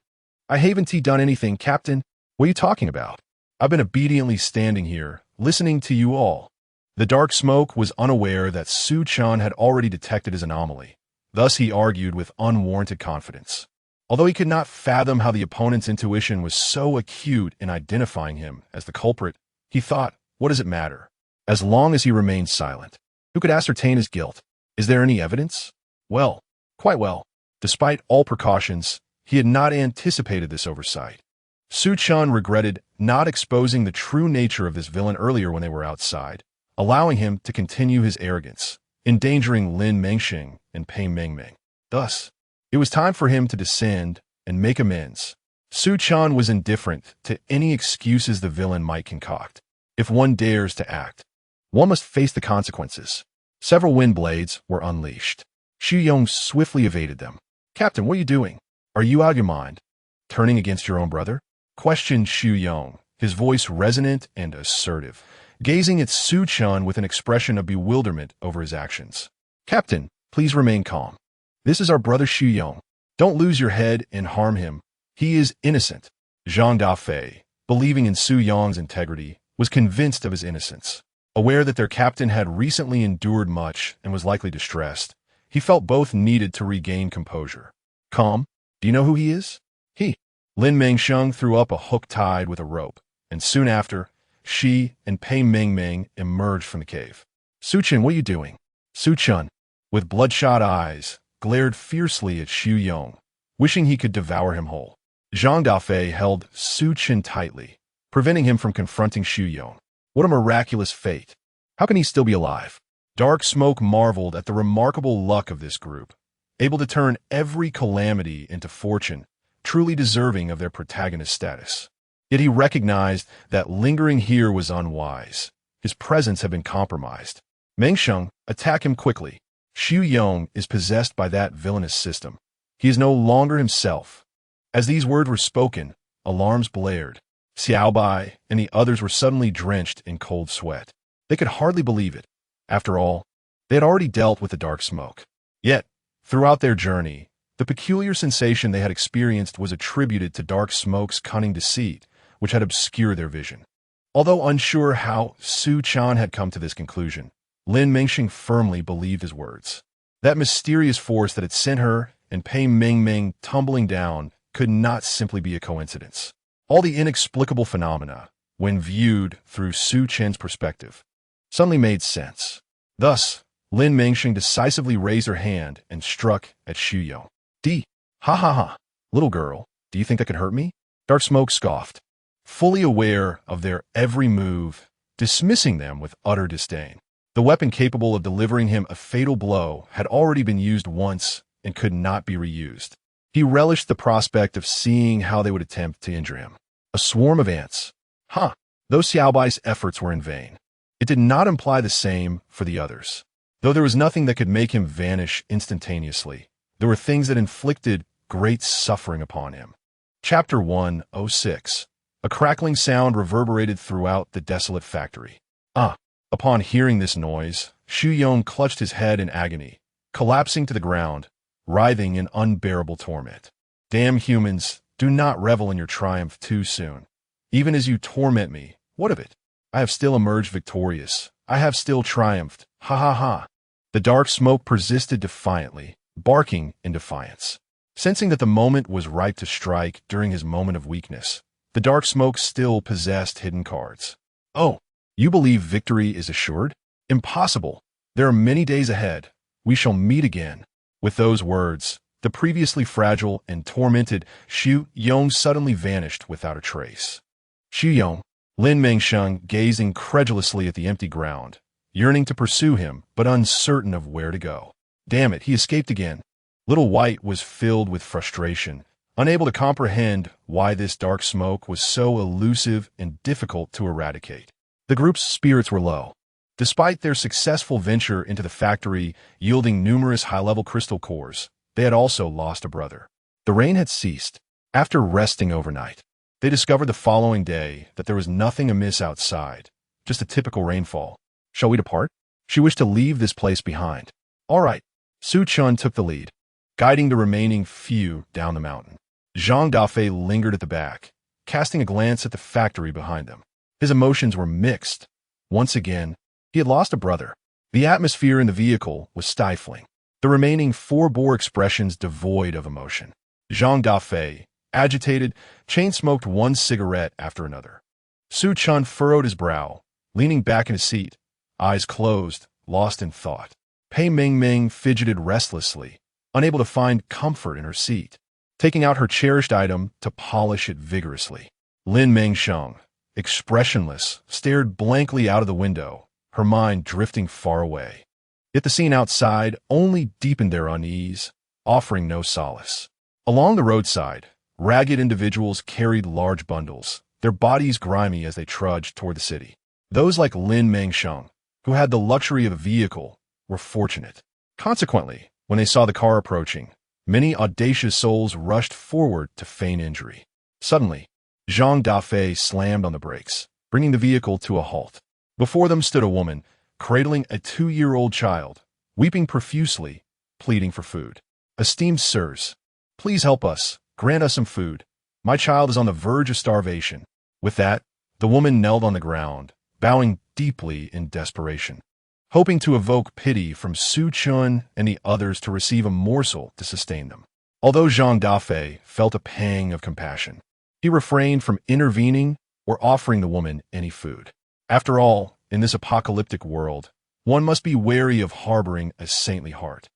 A: I haven't done anything, Captain. What are you talking about? I've been obediently standing here, listening to you all. The dark smoke was unaware that Su Chen had already detected his anomaly. Thus he argued with unwarranted confidence. Although he could not fathom how the opponent's intuition was so acute in identifying him as the culprit, he thought, what does it matter? As long as he remained silent. Who could ascertain his guilt? Is there any evidence? Well, quite well. Despite all precautions, he had not anticipated this oversight. Su Chen regretted not exposing the true nature of this villain earlier when they were outside, allowing him to continue his arrogance, endangering Lin Mengsheng and Pei Mengmeng. Thus, it was time for him to descend and make amends. Su Chan was indifferent to any excuses the villain might concoct. If one dares to act, one must face the consequences. Several wind blades were unleashed. Xu Yong swiftly evaded them. "Captain, what are you doing? Are you out of your mind? Turning against your own brother?" questioned Xu Yong, his voice resonant and assertive, gazing at Su Chan with an expression of bewilderment over his actions. "Captain, please remain calm. This is our brother Xu Yong. Don't lose your head and harm him. He is innocent." Zhang Dafei, believing in Su Yong's integrity, was convinced of his innocence. Aware that their captain had recently endured much and was likely distressed, he felt both needed to regain composure. "Calm? Do you know who he is?" "He." Lin Mengsheng threw up a hook tied with a rope, and soon after, she and Pei Mengmeng emerged from the cave. "Su Chen, what are you doing?" Su Chen, with bloodshot eyes, glared fiercely at Xu Yong, wishing he could devour him whole. Zhang Dafei held Su Chen tightly, preventing him from confronting Xu Yong. What a miraculous fate! How can he still be alive? Dark Smoke marveled at the remarkable luck of this group, able to turn every calamity into fortune, truly deserving of their protagonist status. Yet he recognized that lingering here was unwise. His presence had been compromised. "Mengsheng, attack him quickly. Xu Yong is possessed by that villainous system. He is no longer himself." As these words were spoken, alarms blared. Xiaobai and the others were suddenly drenched in cold sweat. They could hardly believe it. After all, they had already dealt with the Dark Smoke. Yet, throughout their journey, the peculiar sensation they had experienced was attributed to Dark Smoke's cunning deceit, which had obscured their vision. Although unsure how Su Chan had come to this conclusion, Lin Mengsheng firmly believed his words. That mysterious force that had sent her and Pei Mengmeng tumbling down could not simply be a coincidence. All the inexplicable phenomena, when viewed through Su Chen's perspective, suddenly made sense. Thus, Lin Mengsheng decisively raised her hand and struck at Xu Yong. Ha ha ha. Little girl, do you think that could hurt me?" Dark Smoke scoffed, fully aware of their every move, dismissing them with utter disdain. The weapon capable of delivering him a fatal blow had already been used once and could not be reused. He relished the prospect of seeing how they would attempt to injure him. A swarm of ants. Though Xiaobai's efforts were in vain, it did not imply the same for the others. Though there was nothing that could make him vanish instantaneously, there were things that inflicted great suffering upon him. Chapter 106. A crackling sound reverberated throughout the desolate factory. Upon hearing this noise, Xu Yong clutched his head in agony, collapsing to the ground, writhing in unbearable torment. "Damn humans, do not revel in your triumph too soon. Even as you torment me, what of it? I have still emerged victorious. I have still triumphed. Ha ha ha." The Dark Smoke persisted defiantly, barking in defiance. Sensing that the moment was ripe to strike during his moment of weakness, the Dark Smoke still possessed hidden cards. "Oh, you believe victory is assured? Impossible. There are many days ahead. We shall meet again." With those words, the previously fragile and tormented Xu Yong suddenly vanished without a trace. Xu Yong, Lin Mengsheng gazed incredulously at the empty ground, yearning to pursue him, but uncertain of where to go. Damn it, he escaped again. Little White was filled with frustration, unable to comprehend why this Dark Smoke was so elusive and difficult to eradicate. The group's spirits were low. Despite their successful venture into the factory yielding numerous high-level crystal cores, they had also lost a brother. The rain had ceased. After resting overnight, they discovered the following day that there was nothing amiss outside, just a typical rainfall. "Shall we depart?" She wished to leave this place behind. "All right." Su Chun took the lead, guiding the remaining few down the mountain. Zhang Dafei lingered at the back, casting a glance at the factory behind them. His emotions were mixed. Once again, he had lost a brother. The atmosphere in the vehicle was stifling. The remaining four bore expressions devoid of emotion. Zhang Dafei, agitated, chain-smoked one cigarette after another. Su Chun furrowed his brow, leaning back in his seat, eyes closed, lost in thought. Pei Mengmeng fidgeted restlessly, unable to find comfort in her seat, taking out her cherished item to polish it vigorously. Lin Mengsheng, expressionless, stared blankly out of the window, her mind drifting far away. Yet the scene outside only deepened their unease, offering no solace. Along the roadside, ragged individuals carried large bundles, their bodies grimy as they trudged toward the city. Those like Lin Mengsheng, who had the luxury of a vehicle, were fortunate. Consequently, when they saw the car approaching, many audacious souls rushed forward to feign injury. Suddenly, Zhang Dafei slammed on the brakes, bringing the vehicle to a halt. Before them stood a woman, cradling a 2-year-old child, weeping profusely, pleading for food. "Esteemed sirs, please help us, grant us some food. My child is on the verge of starvation." With that, the woman knelt on the ground, bowing deeply in desperation, hoping to evoke pity from Su Chun and the others to receive a morsel to sustain them. Although Zhang Dafei felt a pang of compassion, he refrained from intervening or offering the woman any food. After all, in this apocalyptic world, one must be wary of harboring a saintly heart,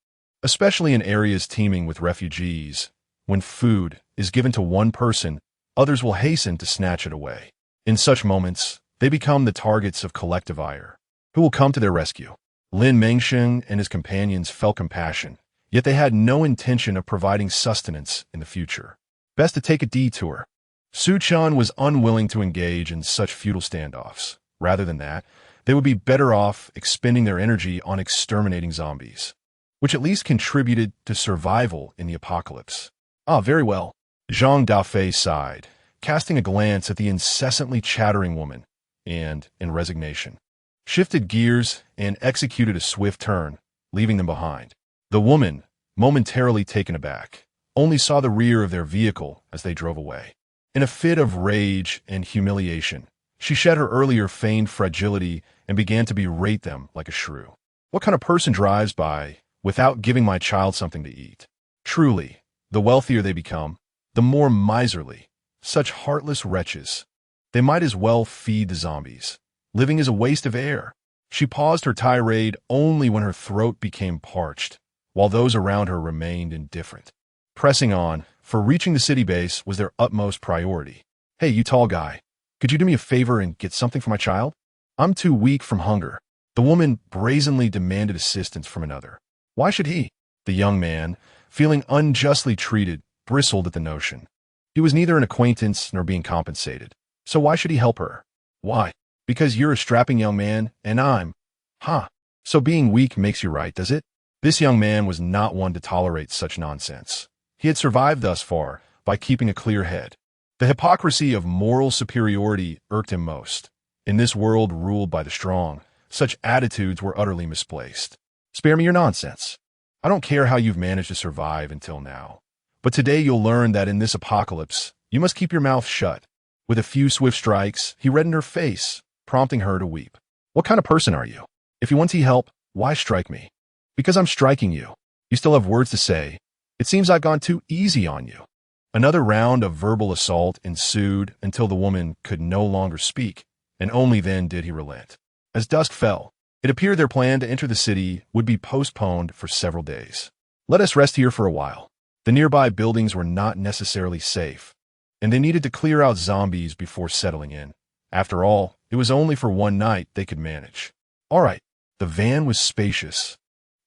A: especially in areas teeming with refugees. When food is given to one person, others will hasten to snatch it away. In such moments, they become the targets of collective ire. Who will come to their rescue? Lin Mengsheng and his companions felt compassion, yet they had no intention of providing sustenance in the future. Best to take a detour. Su Chun was unwilling to engage in such futile standoffs. Rather than that, they would be better off expending their energy on exterminating zombies, which at least contributed to survival in the apocalypse. "Ah, very well." Zhang Dafei sighed, casting a glance at the incessantly chattering woman, and, in resignation, shifted gears and executed a swift turn, leaving them behind. The woman, momentarily taken aback, only saw the rear of their vehicle as they drove away. In a fit of rage and humiliation, she shed her earlier feigned fragility and began to berate them like a shrew. "What kind of person drives by without giving my child something to eat? Truly, the wealthier they become, the more miserly. Such heartless wretches. They might as well feed the zombies. Living is a waste of air." She paused her tirade only when her throat became parched, while those around her remained indifferent. Pressing on, for reaching the city base was their utmost priority. "Hey, you tall guy, could you do me a favor and get something for my child? I'm too weak from hunger." The woman brazenly demanded assistance from another. Why should he? The young man, feeling unjustly treated, bristled at the notion. He was neither an acquaintance nor being compensated. So why should he help her? Why? Because you're a strapping young man, and I'm... So being weak makes you right, does it? This young man was not one to tolerate such nonsense. He had survived thus far by keeping a clear head. The hypocrisy of moral superiority irked him most. In this world ruled by the strong, such attitudes were utterly misplaced. "Spare me your nonsense. I don't care how you've managed to survive until now. But today you'll learn that in this apocalypse, you must keep your mouth shut." With a few swift strikes, he reddened her face, prompting her to weep. "What kind of person are you? If you want to help, why strike me?" "Because I'm striking you. You still have words to say. It seems I've gone too easy on you." Another round of verbal assault ensued until the woman could no longer speak, and only then did he relent. As dusk fell, it appeared their plan to enter the city would be postponed for several days. "Let us rest here for a while." The nearby buildings were not necessarily safe, and they needed to clear out zombies before settling in. After all, it was only for one night they could manage. All right, the van was spacious,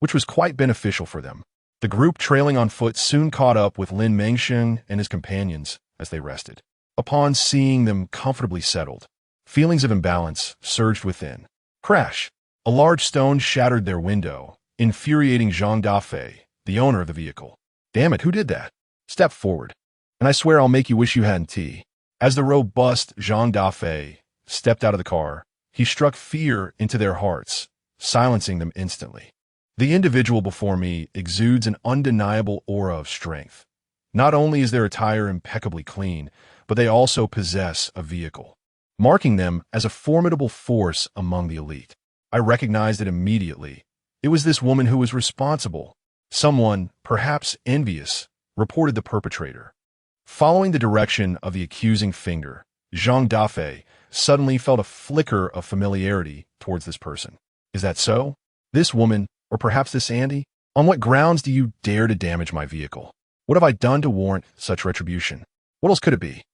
A: which was quite beneficial for them. The group trailing on foot soon caught up with Lin Mengsheng and his companions as they rested. Upon seeing them comfortably settled, feelings of imbalance surged within. Crash! A large stone shattered their window, infuriating Zhang Dafei, the owner of the vehicle. "Damn it, who did that? Step forward, and I swear I'll make you wish you hadn't tea." As the robust Zhang Dafei stepped out of the car, he struck fear into their hearts, silencing them instantly. "The individual before me exudes an undeniable aura of strength. Not only is their attire impeccably clean, but they also possess a vehicle, marking them as a formidable force among the elite. I recognized it immediately. It was this woman who was responsible. Someone, perhaps envious, reported the perpetrator." Following the direction of the accusing finger, Zhang Dafei suddenly felt a flicker of familiarity towards this person. Is that so? This woman, or perhaps this Andy? On what grounds do you dare to damage my vehicle? What have I done to warrant such retribution? What else could it be?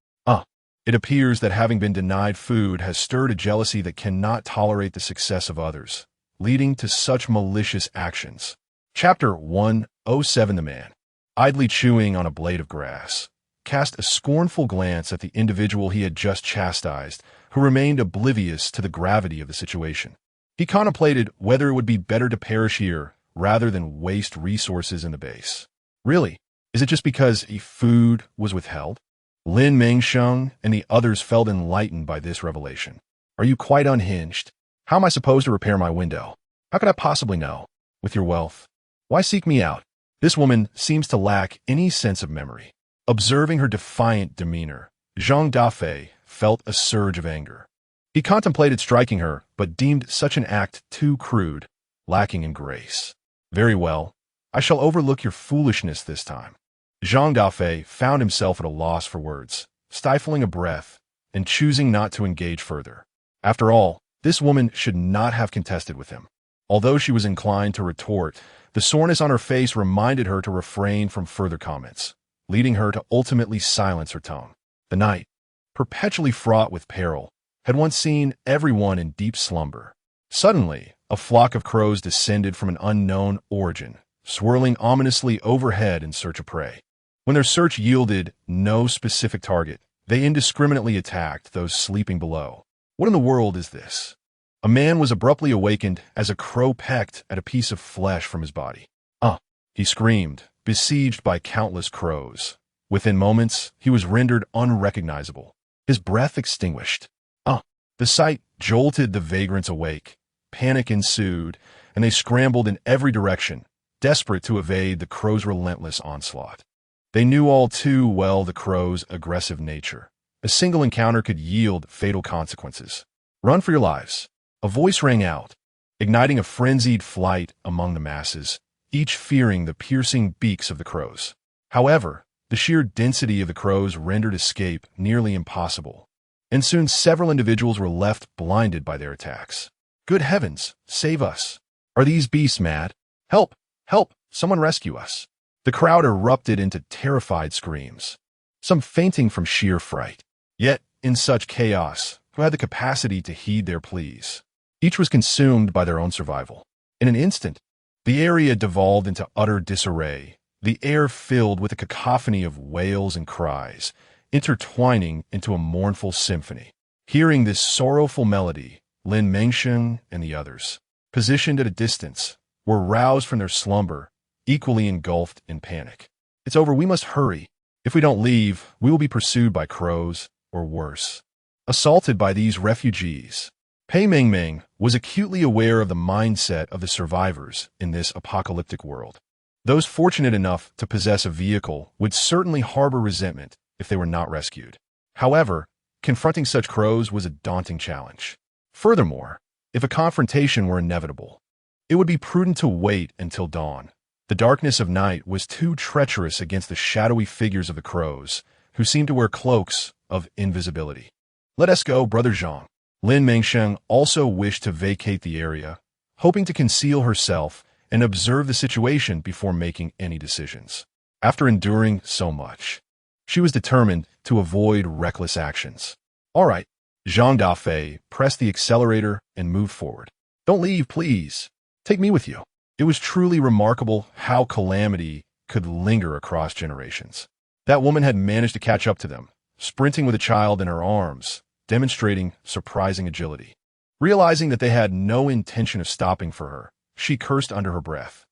A: It appears that having been denied food has stirred a jealousy that cannot tolerate the success of others, leading to such malicious actions. Chapter 107. The man, idly chewing on a blade of grass, cast a scornful glance at the individual he had just chastised, who remained oblivious to the gravity of the situation. He contemplated whether it would be better to perish here rather than waste resources in the base. Really, is it just because food was withheld? Lin Mengsheng and the others felt enlightened by this revelation. Are you quite unhinged? How am I supposed to repair my window? How could I possibly know? With your wealth? Why seek me out? This woman seems to lack any sense of memory. Observing her defiant demeanor, Zhang Dafei felt a surge of anger. He contemplated striking her, but deemed such an act too crude, lacking in grace. Very well, I shall overlook your foolishness this time. Zhang Dafei found himself at a loss for words, stifling a breath and choosing not to engage further. After all, this woman should not have contested with him. Although she was inclined to retort, the soreness on her face reminded her to refrain from further comments, leading her to ultimately silence her tongue. The night, perpetually fraught with peril, had once seen everyone in deep slumber. Suddenly, a flock of crows descended from an unknown origin, swirling ominously overhead in search of prey. When their search yielded no specific target, they indiscriminately attacked those sleeping below. What in the world is this? A man was abruptly awakened as a crow pecked at a piece of flesh from his body. He screamed, besieged by countless crows. Within moments, he was rendered unrecognizable, his breath extinguished. The sight jolted the vagrants awake. Panic ensued, and they scrambled in every direction, desperate to evade the crows' relentless onslaught. They knew all too well the crows' aggressive nature. A single encounter could yield fatal consequences. Run for your lives. A voice rang out, igniting a frenzied flight among the masses, each fearing the piercing beaks of the crows. However, the sheer density of the crows rendered escape nearly impossible, and soon several individuals were left blinded by their attacks. Good heavens, save us! Are these beasts mad? Help! Help! Someone rescue us! The crowd erupted into terrified screams, some fainting from sheer fright. Yet, in such chaos, who had the capacity to heed their pleas? Each was consumed by their own survival. In an instant, the area devolved into utter disarray, the air filled with a cacophony of wails and cries, intertwining into a mournful symphony. Hearing this sorrowful melody, Lin Mengsheng and the others, positioned at a distance, were roused from their slumber, equally engulfed in panic. It's over, we must hurry. If we don't leave, we will be pursued by crows, or worse, assaulted by these refugees. Pei Mengmeng was acutely aware of the mindset of the survivors in this apocalyptic world. Those fortunate enough to possess a vehicle would certainly harbor resentment if they were not rescued. However, confronting such crows was a daunting challenge. Furthermore, if a confrontation were inevitable, it would be prudent to wait until dawn. The darkness of night was too treacherous against the shadowy figures of the crows, who seemed to wear cloaks of invisibility. Let us go, Brother Zhang. Lin Mengsheng also wished to vacate the area, hoping to conceal herself and observe the situation before making any decisions. After enduring so much, she was determined to avoid reckless actions. All right, Zhang Dafei pressed the accelerator and moved forward. Don't leave, please. Take me with you. It was truly remarkable how calamity could linger across generations. That woman had managed to catch up to them, sprinting with a child in her arms, demonstrating surprising agility. Realizing that they had no intention of stopping for her, she cursed under her breath,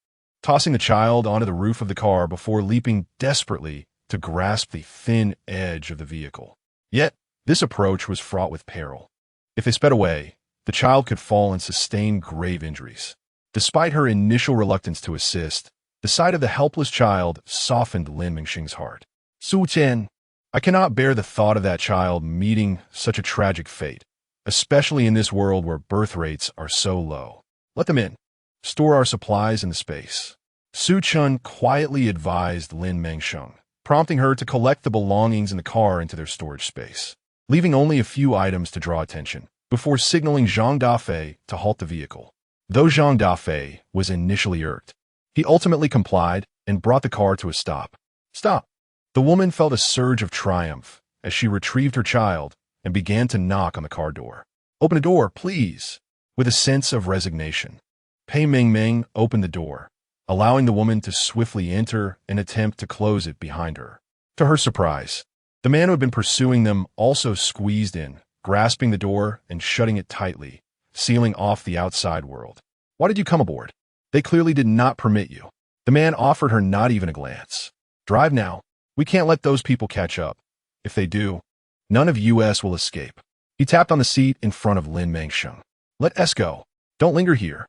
A: tossing the child onto the roof of the car before leaping desperately to grasp the thin edge of the vehicle. Yet, this approach was fraught with peril. If they sped away, the child could fall and sustain grave injuries. Despite her initial reluctance to assist, the sight of the helpless child softened Lin Mengsheng's heart. Su Qian, I cannot bear the thought of that child meeting such a tragic fate, especially in this world where birth rates are so low. Let them in. Store our supplies in the space. Su Chun quietly advised Lin Mengsheng, prompting her to collect the belongings in the car into their storage space, leaving only a few items to draw attention, before signaling Zhang Dafei to halt the vehicle. Though Zhang Dafei was initially irked, he ultimately complied and brought the car to a stop. Stop! The woman felt a surge of triumph, as she retrieved her child and began to knock on the car door. "Open the door, please." With a sense of resignation, Pei Mengmeng opened the door, allowing the woman to swiftly enter and attempt to close it behind her. To her surprise, the man who had been pursuing them also squeezed in, grasping the door and shutting it tightly, sealing off the outside world. "Why did you come aboard? They clearly did not permit you." The man offered her not even a glance. "Drive now. We can't let those people catch up. If they do, none of us will escape." He tapped on the seat in front of Lin Mengsheng. "Let us go. Don't linger here."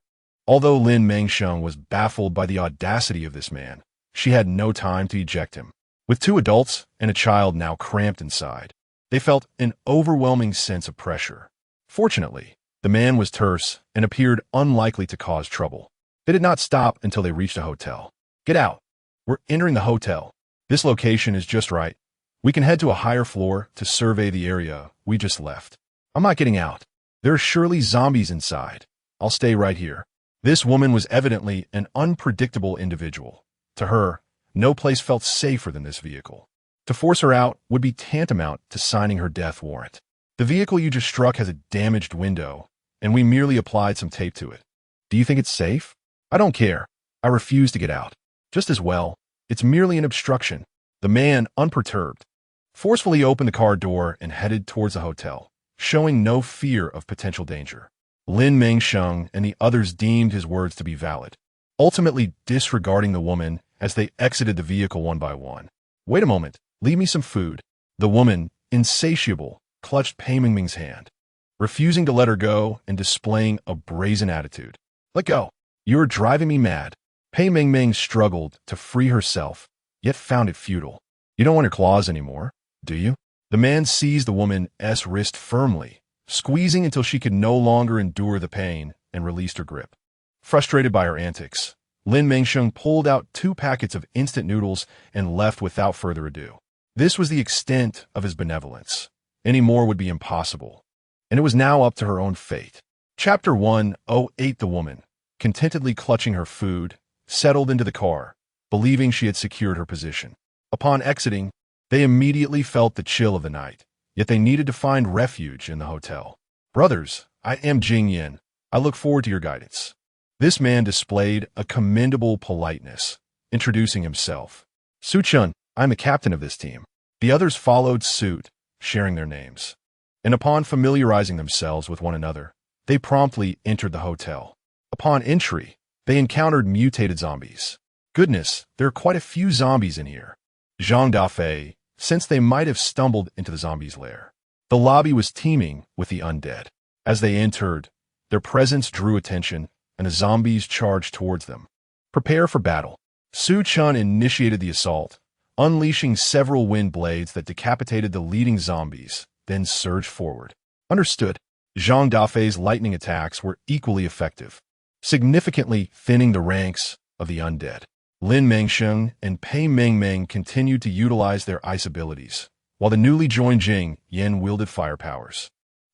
A: Although Lin Mengsheng was baffled by the audacity of this man, she had no time to eject him. With 2 adults and a child now cramped inside, they felt an overwhelming sense of pressure. Fortunately, the man was terse and appeared unlikely to cause trouble. They did not stop until they reached a hotel. "Get out. We're entering the hotel. This location is just right. We can head to a higher floor to survey the area we just left." "I'm not getting out. There are surely zombies inside. I'll stay right here." This woman was evidently an unpredictable individual. To her, no place felt safer than this vehicle. To force her out would be tantamount to signing her death warrant. "The vehicle you just struck has a damaged window, and we merely applied some tape to it. Do you think it's safe?" "I don't care. I refuse to get out." "Just as well. It's merely an obstruction." The man, unperturbed, forcefully opened the car door and headed towards the hotel, showing no fear of potential danger. Lin Mengsheng and the others deemed his words to be valid, ultimately disregarding the woman as they exited the vehicle one by one. "Wait a moment. Leave me some food." The woman, insatiable, clutched Pei Mengming's hand, refusing to let her go and displaying a brazen attitude. "Let go. You are driving me mad." Pei Mengming struggled to free herself, yet found it futile. "You don't want her claws anymore, do you?" The man seized the woman's wrist firmly, squeezing until she could no longer endure the pain, and released her grip. Frustrated by her antics, Lin Mengsheng pulled out 2 packets of instant noodles and left without further ado. This was the extent of his benevolence. Any more would be impossible, and it was now up to her own fate. Chapter 108. The woman, contentedly clutching her food, settled into the car, believing she had secured her position. Upon exiting, they immediately felt the chill of the night, yet they needed to find refuge in the hotel. "Brothers, I am Jing Yin. I look forward to your guidance." This man displayed a commendable politeness, introducing himself. "Su-chun, I am the captain of this team." The others followed suit, sharing their names. And upon familiarizing themselves with one another, they promptly entered the hotel. Upon entry, they encountered mutated zombies. "Goodness, there are quite a few zombies in here." Zhang Dafei, since they might have stumbled into the zombies' lair. The lobby was teeming with the undead. As they entered, their presence drew attention, and the zombies charged towards them. "Prepare for battle." Su-chun initiated the assault, unleashing several wind blades that decapitated the leading zombies, then surged forward. "Understood." Zhang Dafei's lightning attacks were equally effective, significantly thinning the ranks of the undead. Lin Mengsheng and Pei Mengming continued to utilize their ice abilities, while the newly joined Jing Yin wielded fire powers.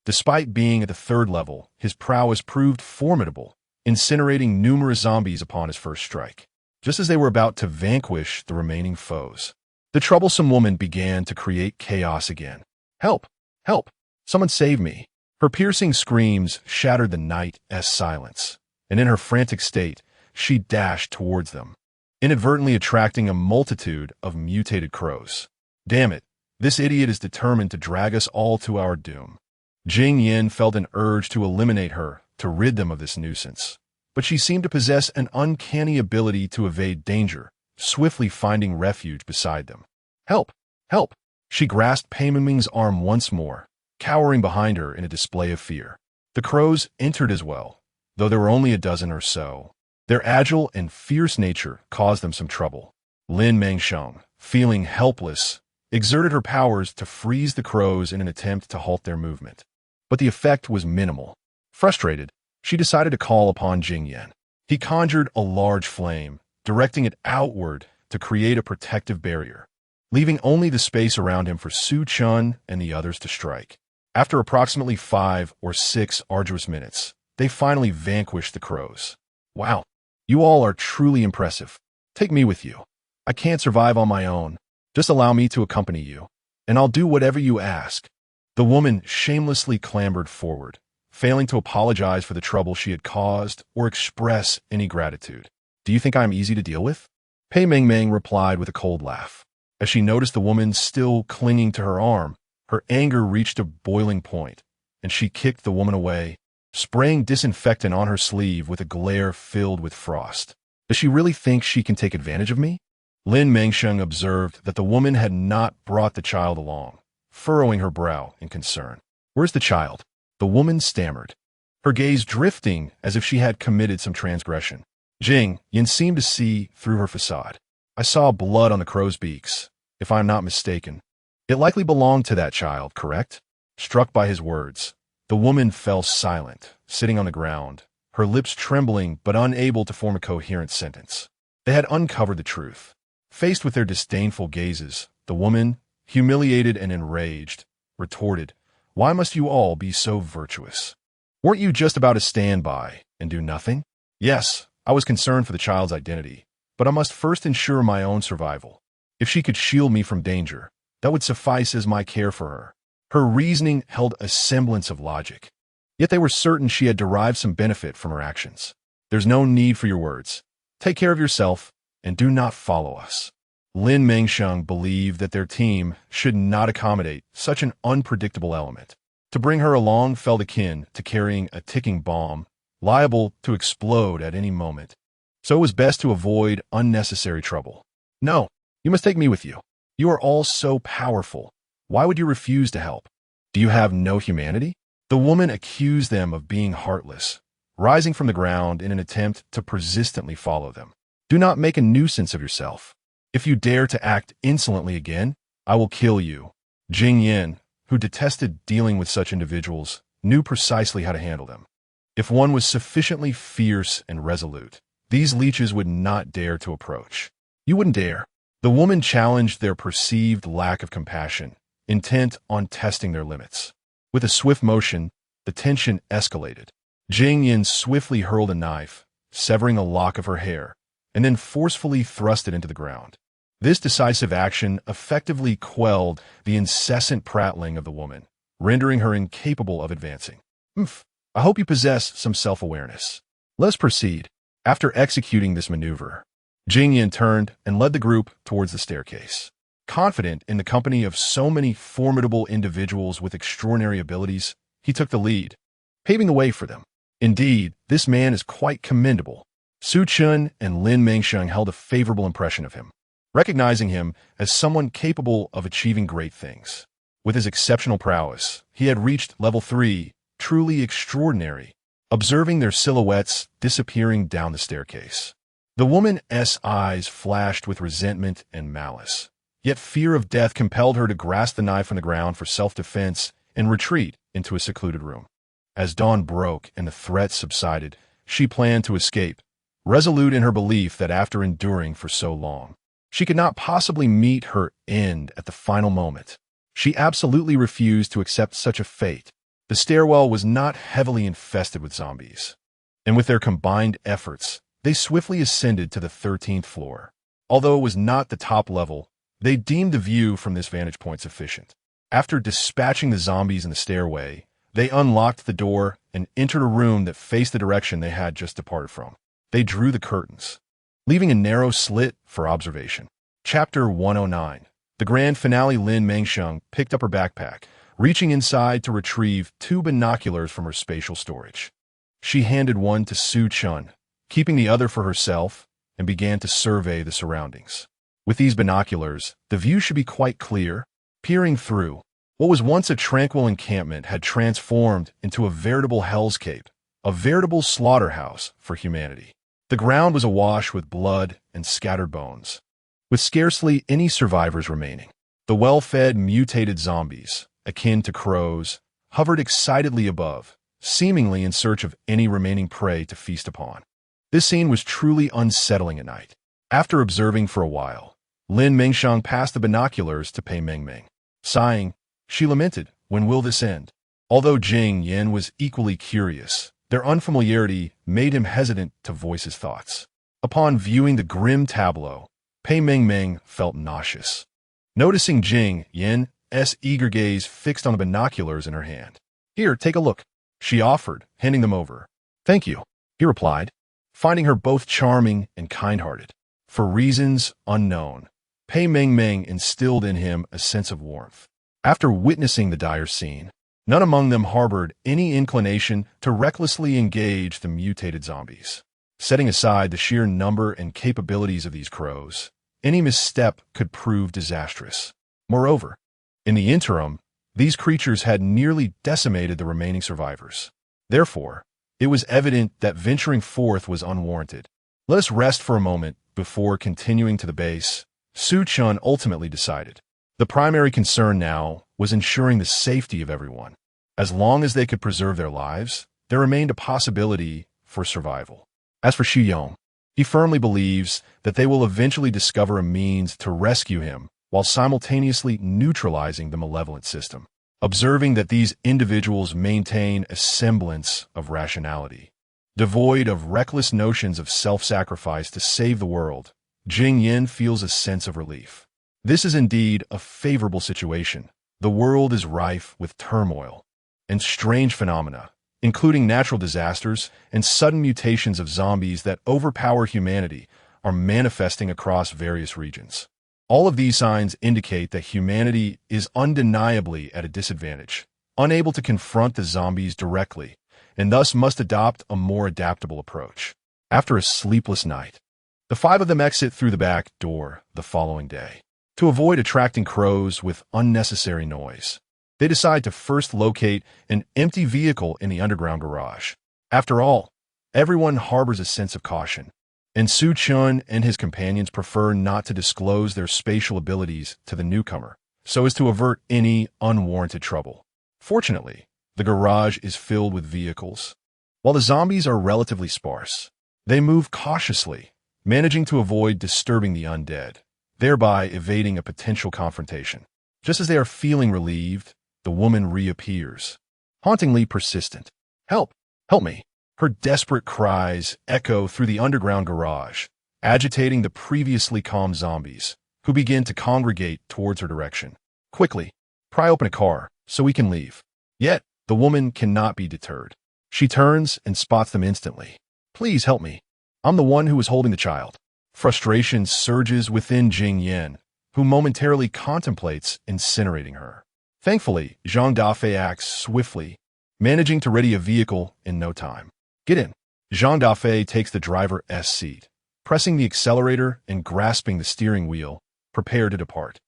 A: Despite being at the 3rd level, his prowess proved formidable, incinerating numerous zombies upon his first strike. Just as they were about to vanquish the remaining foes, the troublesome woman began to create chaos again. "Help! Help! Someone save me!" Her piercing screams shattered the night's silence, and in her frantic state, she dashed towards them, inadvertently attracting a multitude of mutated crows. "Damn it! This idiot is determined to drag us all to our doom." Jing Yin felt an urge to eliminate her to rid them of this nuisance, but she seemed to possess an uncanny ability to evade danger, swiftly finding refuge beside them. "Help! Help!" She grasped Pei Mengming's arm once more, cowering behind her in a display of fear. The crows entered as well, though there were only a dozen or so. Their agile and fierce nature caused them some trouble. Lin Mengsheng, feeling helpless, exerted her powers to freeze the crows in an attempt to halt their movement. But the effect was minimal. Frustrated, she decided to call upon Jing Yin. He conjured a large flame, directing it outward to create a protective barrier, leaving only the space around him for Su-chun and the others to strike. After approximately 5 or 6 arduous minutes, they finally vanquished the crows. "Wow, you all are truly impressive. Take me with you. I can't survive on my own. Just allow me to accompany you." and I'll do whatever you ask." The woman shamelessly clambered forward, failing to apologize for the trouble she had caused or express any gratitude. "Do you think I am easy to deal with?" Pei Mengmeng replied with a cold laugh. As she noticed the woman still clinging to her arm, her anger reached a boiling point, and she kicked the woman away, spraying disinfectant on her sleeve with a glare filled with frost. "Does she really think she can take advantage of me?" Lin Mengsheng observed that the woman had not brought the child along, furrowing her brow in concern. "Where's the child?" the woman stammered, her gaze drifting as if she had committed some transgression. Jing Yin seemed to see through her facade. "I saw blood on the crow's beaks, if I am not mistaken. It likely belonged to that child, correct?" Struck by his words, the woman fell silent, sitting on the ground, her lips trembling but unable to form a coherent sentence. They had uncovered the truth. Faced with their disdainful gazes, the woman, humiliated and enraged, retorted, "Why must you all be so virtuous? Weren't you just about to stand by and do nothing?" "Yes, I was concerned for the child's identity, but I must first ensure my own survival. If she could shield me from danger, that would suffice as my care for her." Her reasoning held a semblance of logic, yet they were certain she had derived some benefit from her actions. "There's no need for your words. Take care of yourself, and do not follow us." Lin Mengsheng believed that their team should not accommodate such an unpredictable element. To bring her along felt akin to carrying a ticking bomb, liable to explode at any moment. So it was best to avoid unnecessary trouble. "No, you must take me with you. You are all so powerful. Why would you refuse to help? Do you have no humanity?" The woman accused them of being heartless, rising from the ground in an attempt to persistently follow them. "Do not make a nuisance of yourself. If you dare to act insolently again, I will kill you." Jing Yin, who detested dealing with such individuals, knew precisely how to handle them. If one was sufficiently fierce and resolute, these leeches would not dare to approach. "You wouldn't dare." The woman challenged their perceived lack of compassion, intent on testing their limits. With a swift motion, the tension escalated. Jing Yin swiftly hurled a knife, severing a lock of her hair, and then forcefully thrust it into the ground. This decisive action effectively quelled the incessant prattling of the woman, rendering her incapable of advancing. I hope you possess some self-awareness. Let's proceed." After executing this maneuver, Jing Yin turned and led the group towards the staircase. Confident in the company of so many formidable individuals with extraordinary abilities, he took the lead, paving the way for them. Indeed, this man is quite commendable. Su Chun and Lin Mengsheng held a favorable impression of him, recognizing him as someone capable of achieving great things. With his exceptional prowess, he had reached level 3, truly extraordinary, observing their silhouettes disappearing down the staircase. The woman's eyes flashed with resentment and malice, yet fear of death compelled her to grasp the knife from the ground for self-defense and retreat into a secluded room. As dawn broke and the threat subsided, she planned to escape, resolute in her belief that after enduring for so long, she could not possibly meet her end at the final moment. She absolutely refused to accept such a fate. The stairwell was not heavily infested with zombies, and with their combined efforts, they swiftly ascended to the 13th floor. Although it was not the top level, they deemed the view from this vantage point sufficient. After dispatching the zombies in the stairway, they unlocked the door and entered a room that faced the direction they had just departed from. They drew the curtains, leaving a narrow slit for observation. Chapter 109. The grand finale. Lin Mengsheng picked up her backpack, reaching inside to retrieve 2 binoculars from her spatial storage. She handed one to Su Chun, keeping the other for herself, and began to survey the surroundings. With these binoculars, the view should be quite clear. Peering through, what was once a tranquil encampment had transformed into a veritable hellscape, a veritable slaughterhouse for humanity. The ground was awash with blood and scattered bones, with scarcely any survivors remaining. The well-fed, mutated zombies, akin to crows, hovered excitedly above, seemingly in search of any remaining prey to feast upon. This scene was truly unsettling at night. After observing for a while, Lin Mengsheng passed the binoculars to Pei Mengmeng. Sighing, she lamented, "When will this end?" Although Jing Yin was equally curious, their unfamiliarity made him hesitant to voice his thoughts. Upon viewing the grim tableau, Pei Mengmeng felt nauseous. Noticing Jing Yin Chun's eager gaze fixed on the binoculars in her hand. "Here, take a look," she offered, handing them over. "Thank you," he replied, finding her both charming and kind-hearted. For reasons unknown, Pei Meng instilled in him a sense of warmth. After witnessing the dire scene, none among them harbored any inclination to recklessly engage the mutated zombies. Setting aside the sheer number and capabilities of these crows, any misstep could prove disastrous. Moreover, in the interim, these creatures had nearly decimated the remaining survivors. Therefore, it was evident that venturing forth was unwarranted. "Let us rest for a moment before continuing to the base," Chun ultimately decided. The primary concern now was ensuring the safety of everyone. As long as they could preserve their lives, there remained a possibility for survival. As for Yong, he firmly believes that they will eventually discover a means to rescue him while simultaneously neutralizing the malevolent system. Observing that these individuals maintain a semblance of rationality, devoid of reckless notions of self-sacrifice to save the world, Jing Yin feels a sense of relief. This is indeed a favorable situation. The world is rife with turmoil and strange phenomena, including natural disasters and sudden mutations of zombies that overpower humanity, are manifesting across various regions. All of these signs indicate that humanity is undeniably at a disadvantage, unable to confront the zombies directly, and thus must adopt a more adaptable approach. After a sleepless night, the five of them exit through the back door the following day. To avoid attracting crows with unnecessary noise, they decide to first locate an empty vehicle in the underground garage. After all, everyone harbors a sense of caution, and Chun and his companions prefer not to disclose their spatial abilities to the newcomer, so as to avert any unwarranted trouble. Fortunately, the garage is filled with vehicles. While the zombies are relatively sparse, they move cautiously, managing to avoid disturbing the undead, thereby evading a potential confrontation. Just as they are feeling relieved, the woman reappears, hauntingly persistent. "Help! Help me!" Her desperate cries echo through the underground garage, agitating the previously calm zombies, who begin to congregate towards her direction. "Quickly, pry open a car, so we can leave." Yet, the woman cannot be deterred. She turns and spots them instantly. "Please help me. I'm the one who was holding the child." Frustration surges within Jing Yin, who momentarily contemplates incinerating her. Thankfully, Zhang Dafei acts swiftly, managing to ready a vehicle in no time. "Get in." Zhang Dafei takes the driver's seat, pressing the accelerator and grasping the steering wheel, prepared to depart.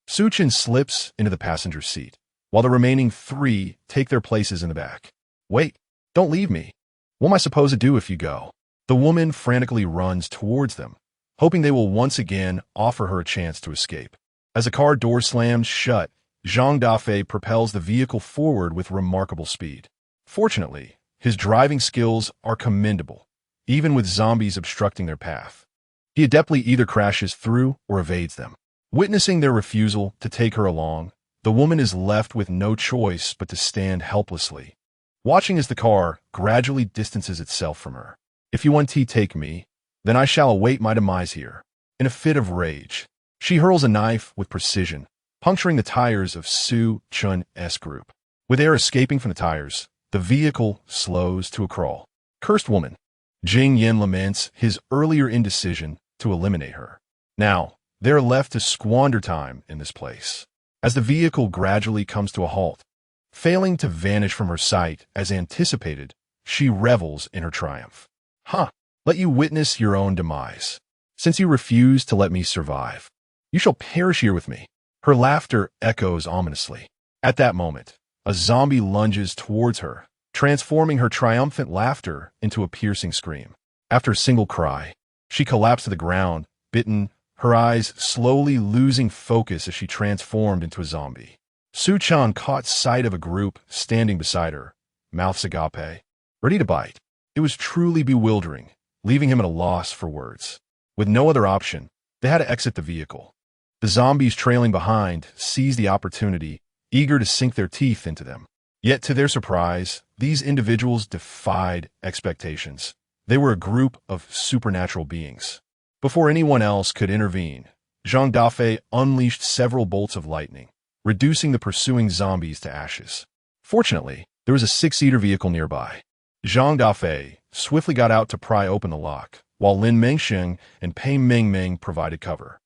A: Chun slips into the passenger seat, while the remaining three take their places in the back. "Wait, don't leave me. What am I supposed to do if you go?" The woman frantically runs towards them, hoping they will once again offer her a chance to escape. As the car door slams shut, Zhang Dafei propels the vehicle forward with remarkable speed. Fortunately, his driving skills are commendable, even with zombies obstructing their path. He adeptly either crashes through or evades them. Witnessing their refusal to take her along, the woman is left with no choice but to stand helplessly, watching as the car gradually distances itself from her. "If you want to take me, then I shall await my demise here." In a fit of rage, she hurls a knife with precision, puncturing the tires of Chun's group. With air escaping from the tires, the vehicle slows to a crawl. Cursed woman. Jing Yin laments his earlier indecision to eliminate her. Now, they are left to squander time in this place. As the vehicle gradually comes to a halt, failing to vanish from her sight as anticipated, she revels in her triumph. "Huh, let you witness your own demise. Since you refuse to let me survive, you shall perish here with me." Her laughter echoes ominously. At that moment, a zombie lunges towards her, transforming her triumphant laughter into a piercing scream. After a single cry, she collapsed to the ground, bitten, her eyes slowly losing focus as she transformed into a zombie. Chun caught sight of a group standing beside her, mouths agape, ready to bite. It was truly bewildering, leaving him at a loss for words. With no other option, they had to exit the vehicle. The zombies trailing behind seized the opportunity, eager to sink their teeth into them. Yet to their surprise, these individuals defied expectations. They were a group of supernatural beings. Before anyone else could intervene, Zhang Dafei unleashed several bolts of lightning, reducing the pursuing zombies to ashes. Fortunately, there was a six-seater vehicle nearby. Zhang Dafei swiftly got out to pry open the lock, while Lin Mengsheng and Pei Mingming provided cover.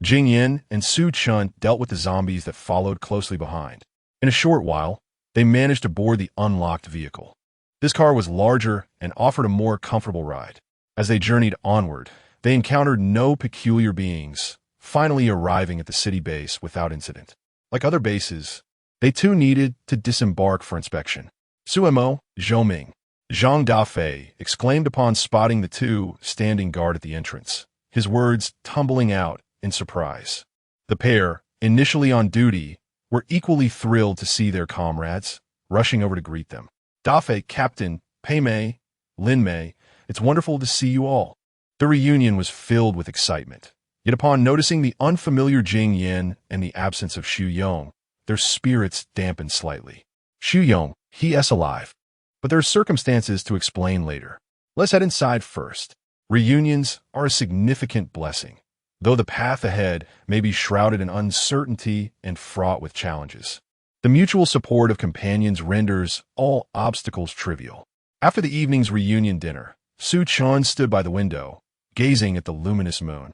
A: Jing Yin and Su Chun dealt with the zombies that followed closely behind. In a short while, they managed to board the unlocked vehicle. This car was larger and offered a more comfortable ride. As they journeyed onward, they encountered no peculiar beings, finally arriving at the city base without incident. Like other bases, they too needed to disembark for inspection. Suemo, Zhou Zhang Dafei exclaimed upon spotting the two standing guard at the entrance, his words tumbling out in surprise. The pair, initially on duty, were equally thrilled to see their comrades, rushing over to greet them. Dafei, Captain, Pei Mei, Lin Mei, it's wonderful to see you all. The reunion was filled with excitement. Yet upon noticing the unfamiliar Jing Yin and the absence of Xu Yong, their spirits dampened slightly. Xu Yong, he is alive. But there are circumstances to explain later. Let's head inside first. Reunions are a significant blessing, though the path ahead may be shrouded in uncertainty and fraught with challenges. The mutual support of companions renders all obstacles trivial. After the evening's reunion dinner, Su Chun stood by the window, gazing at the luminous moon.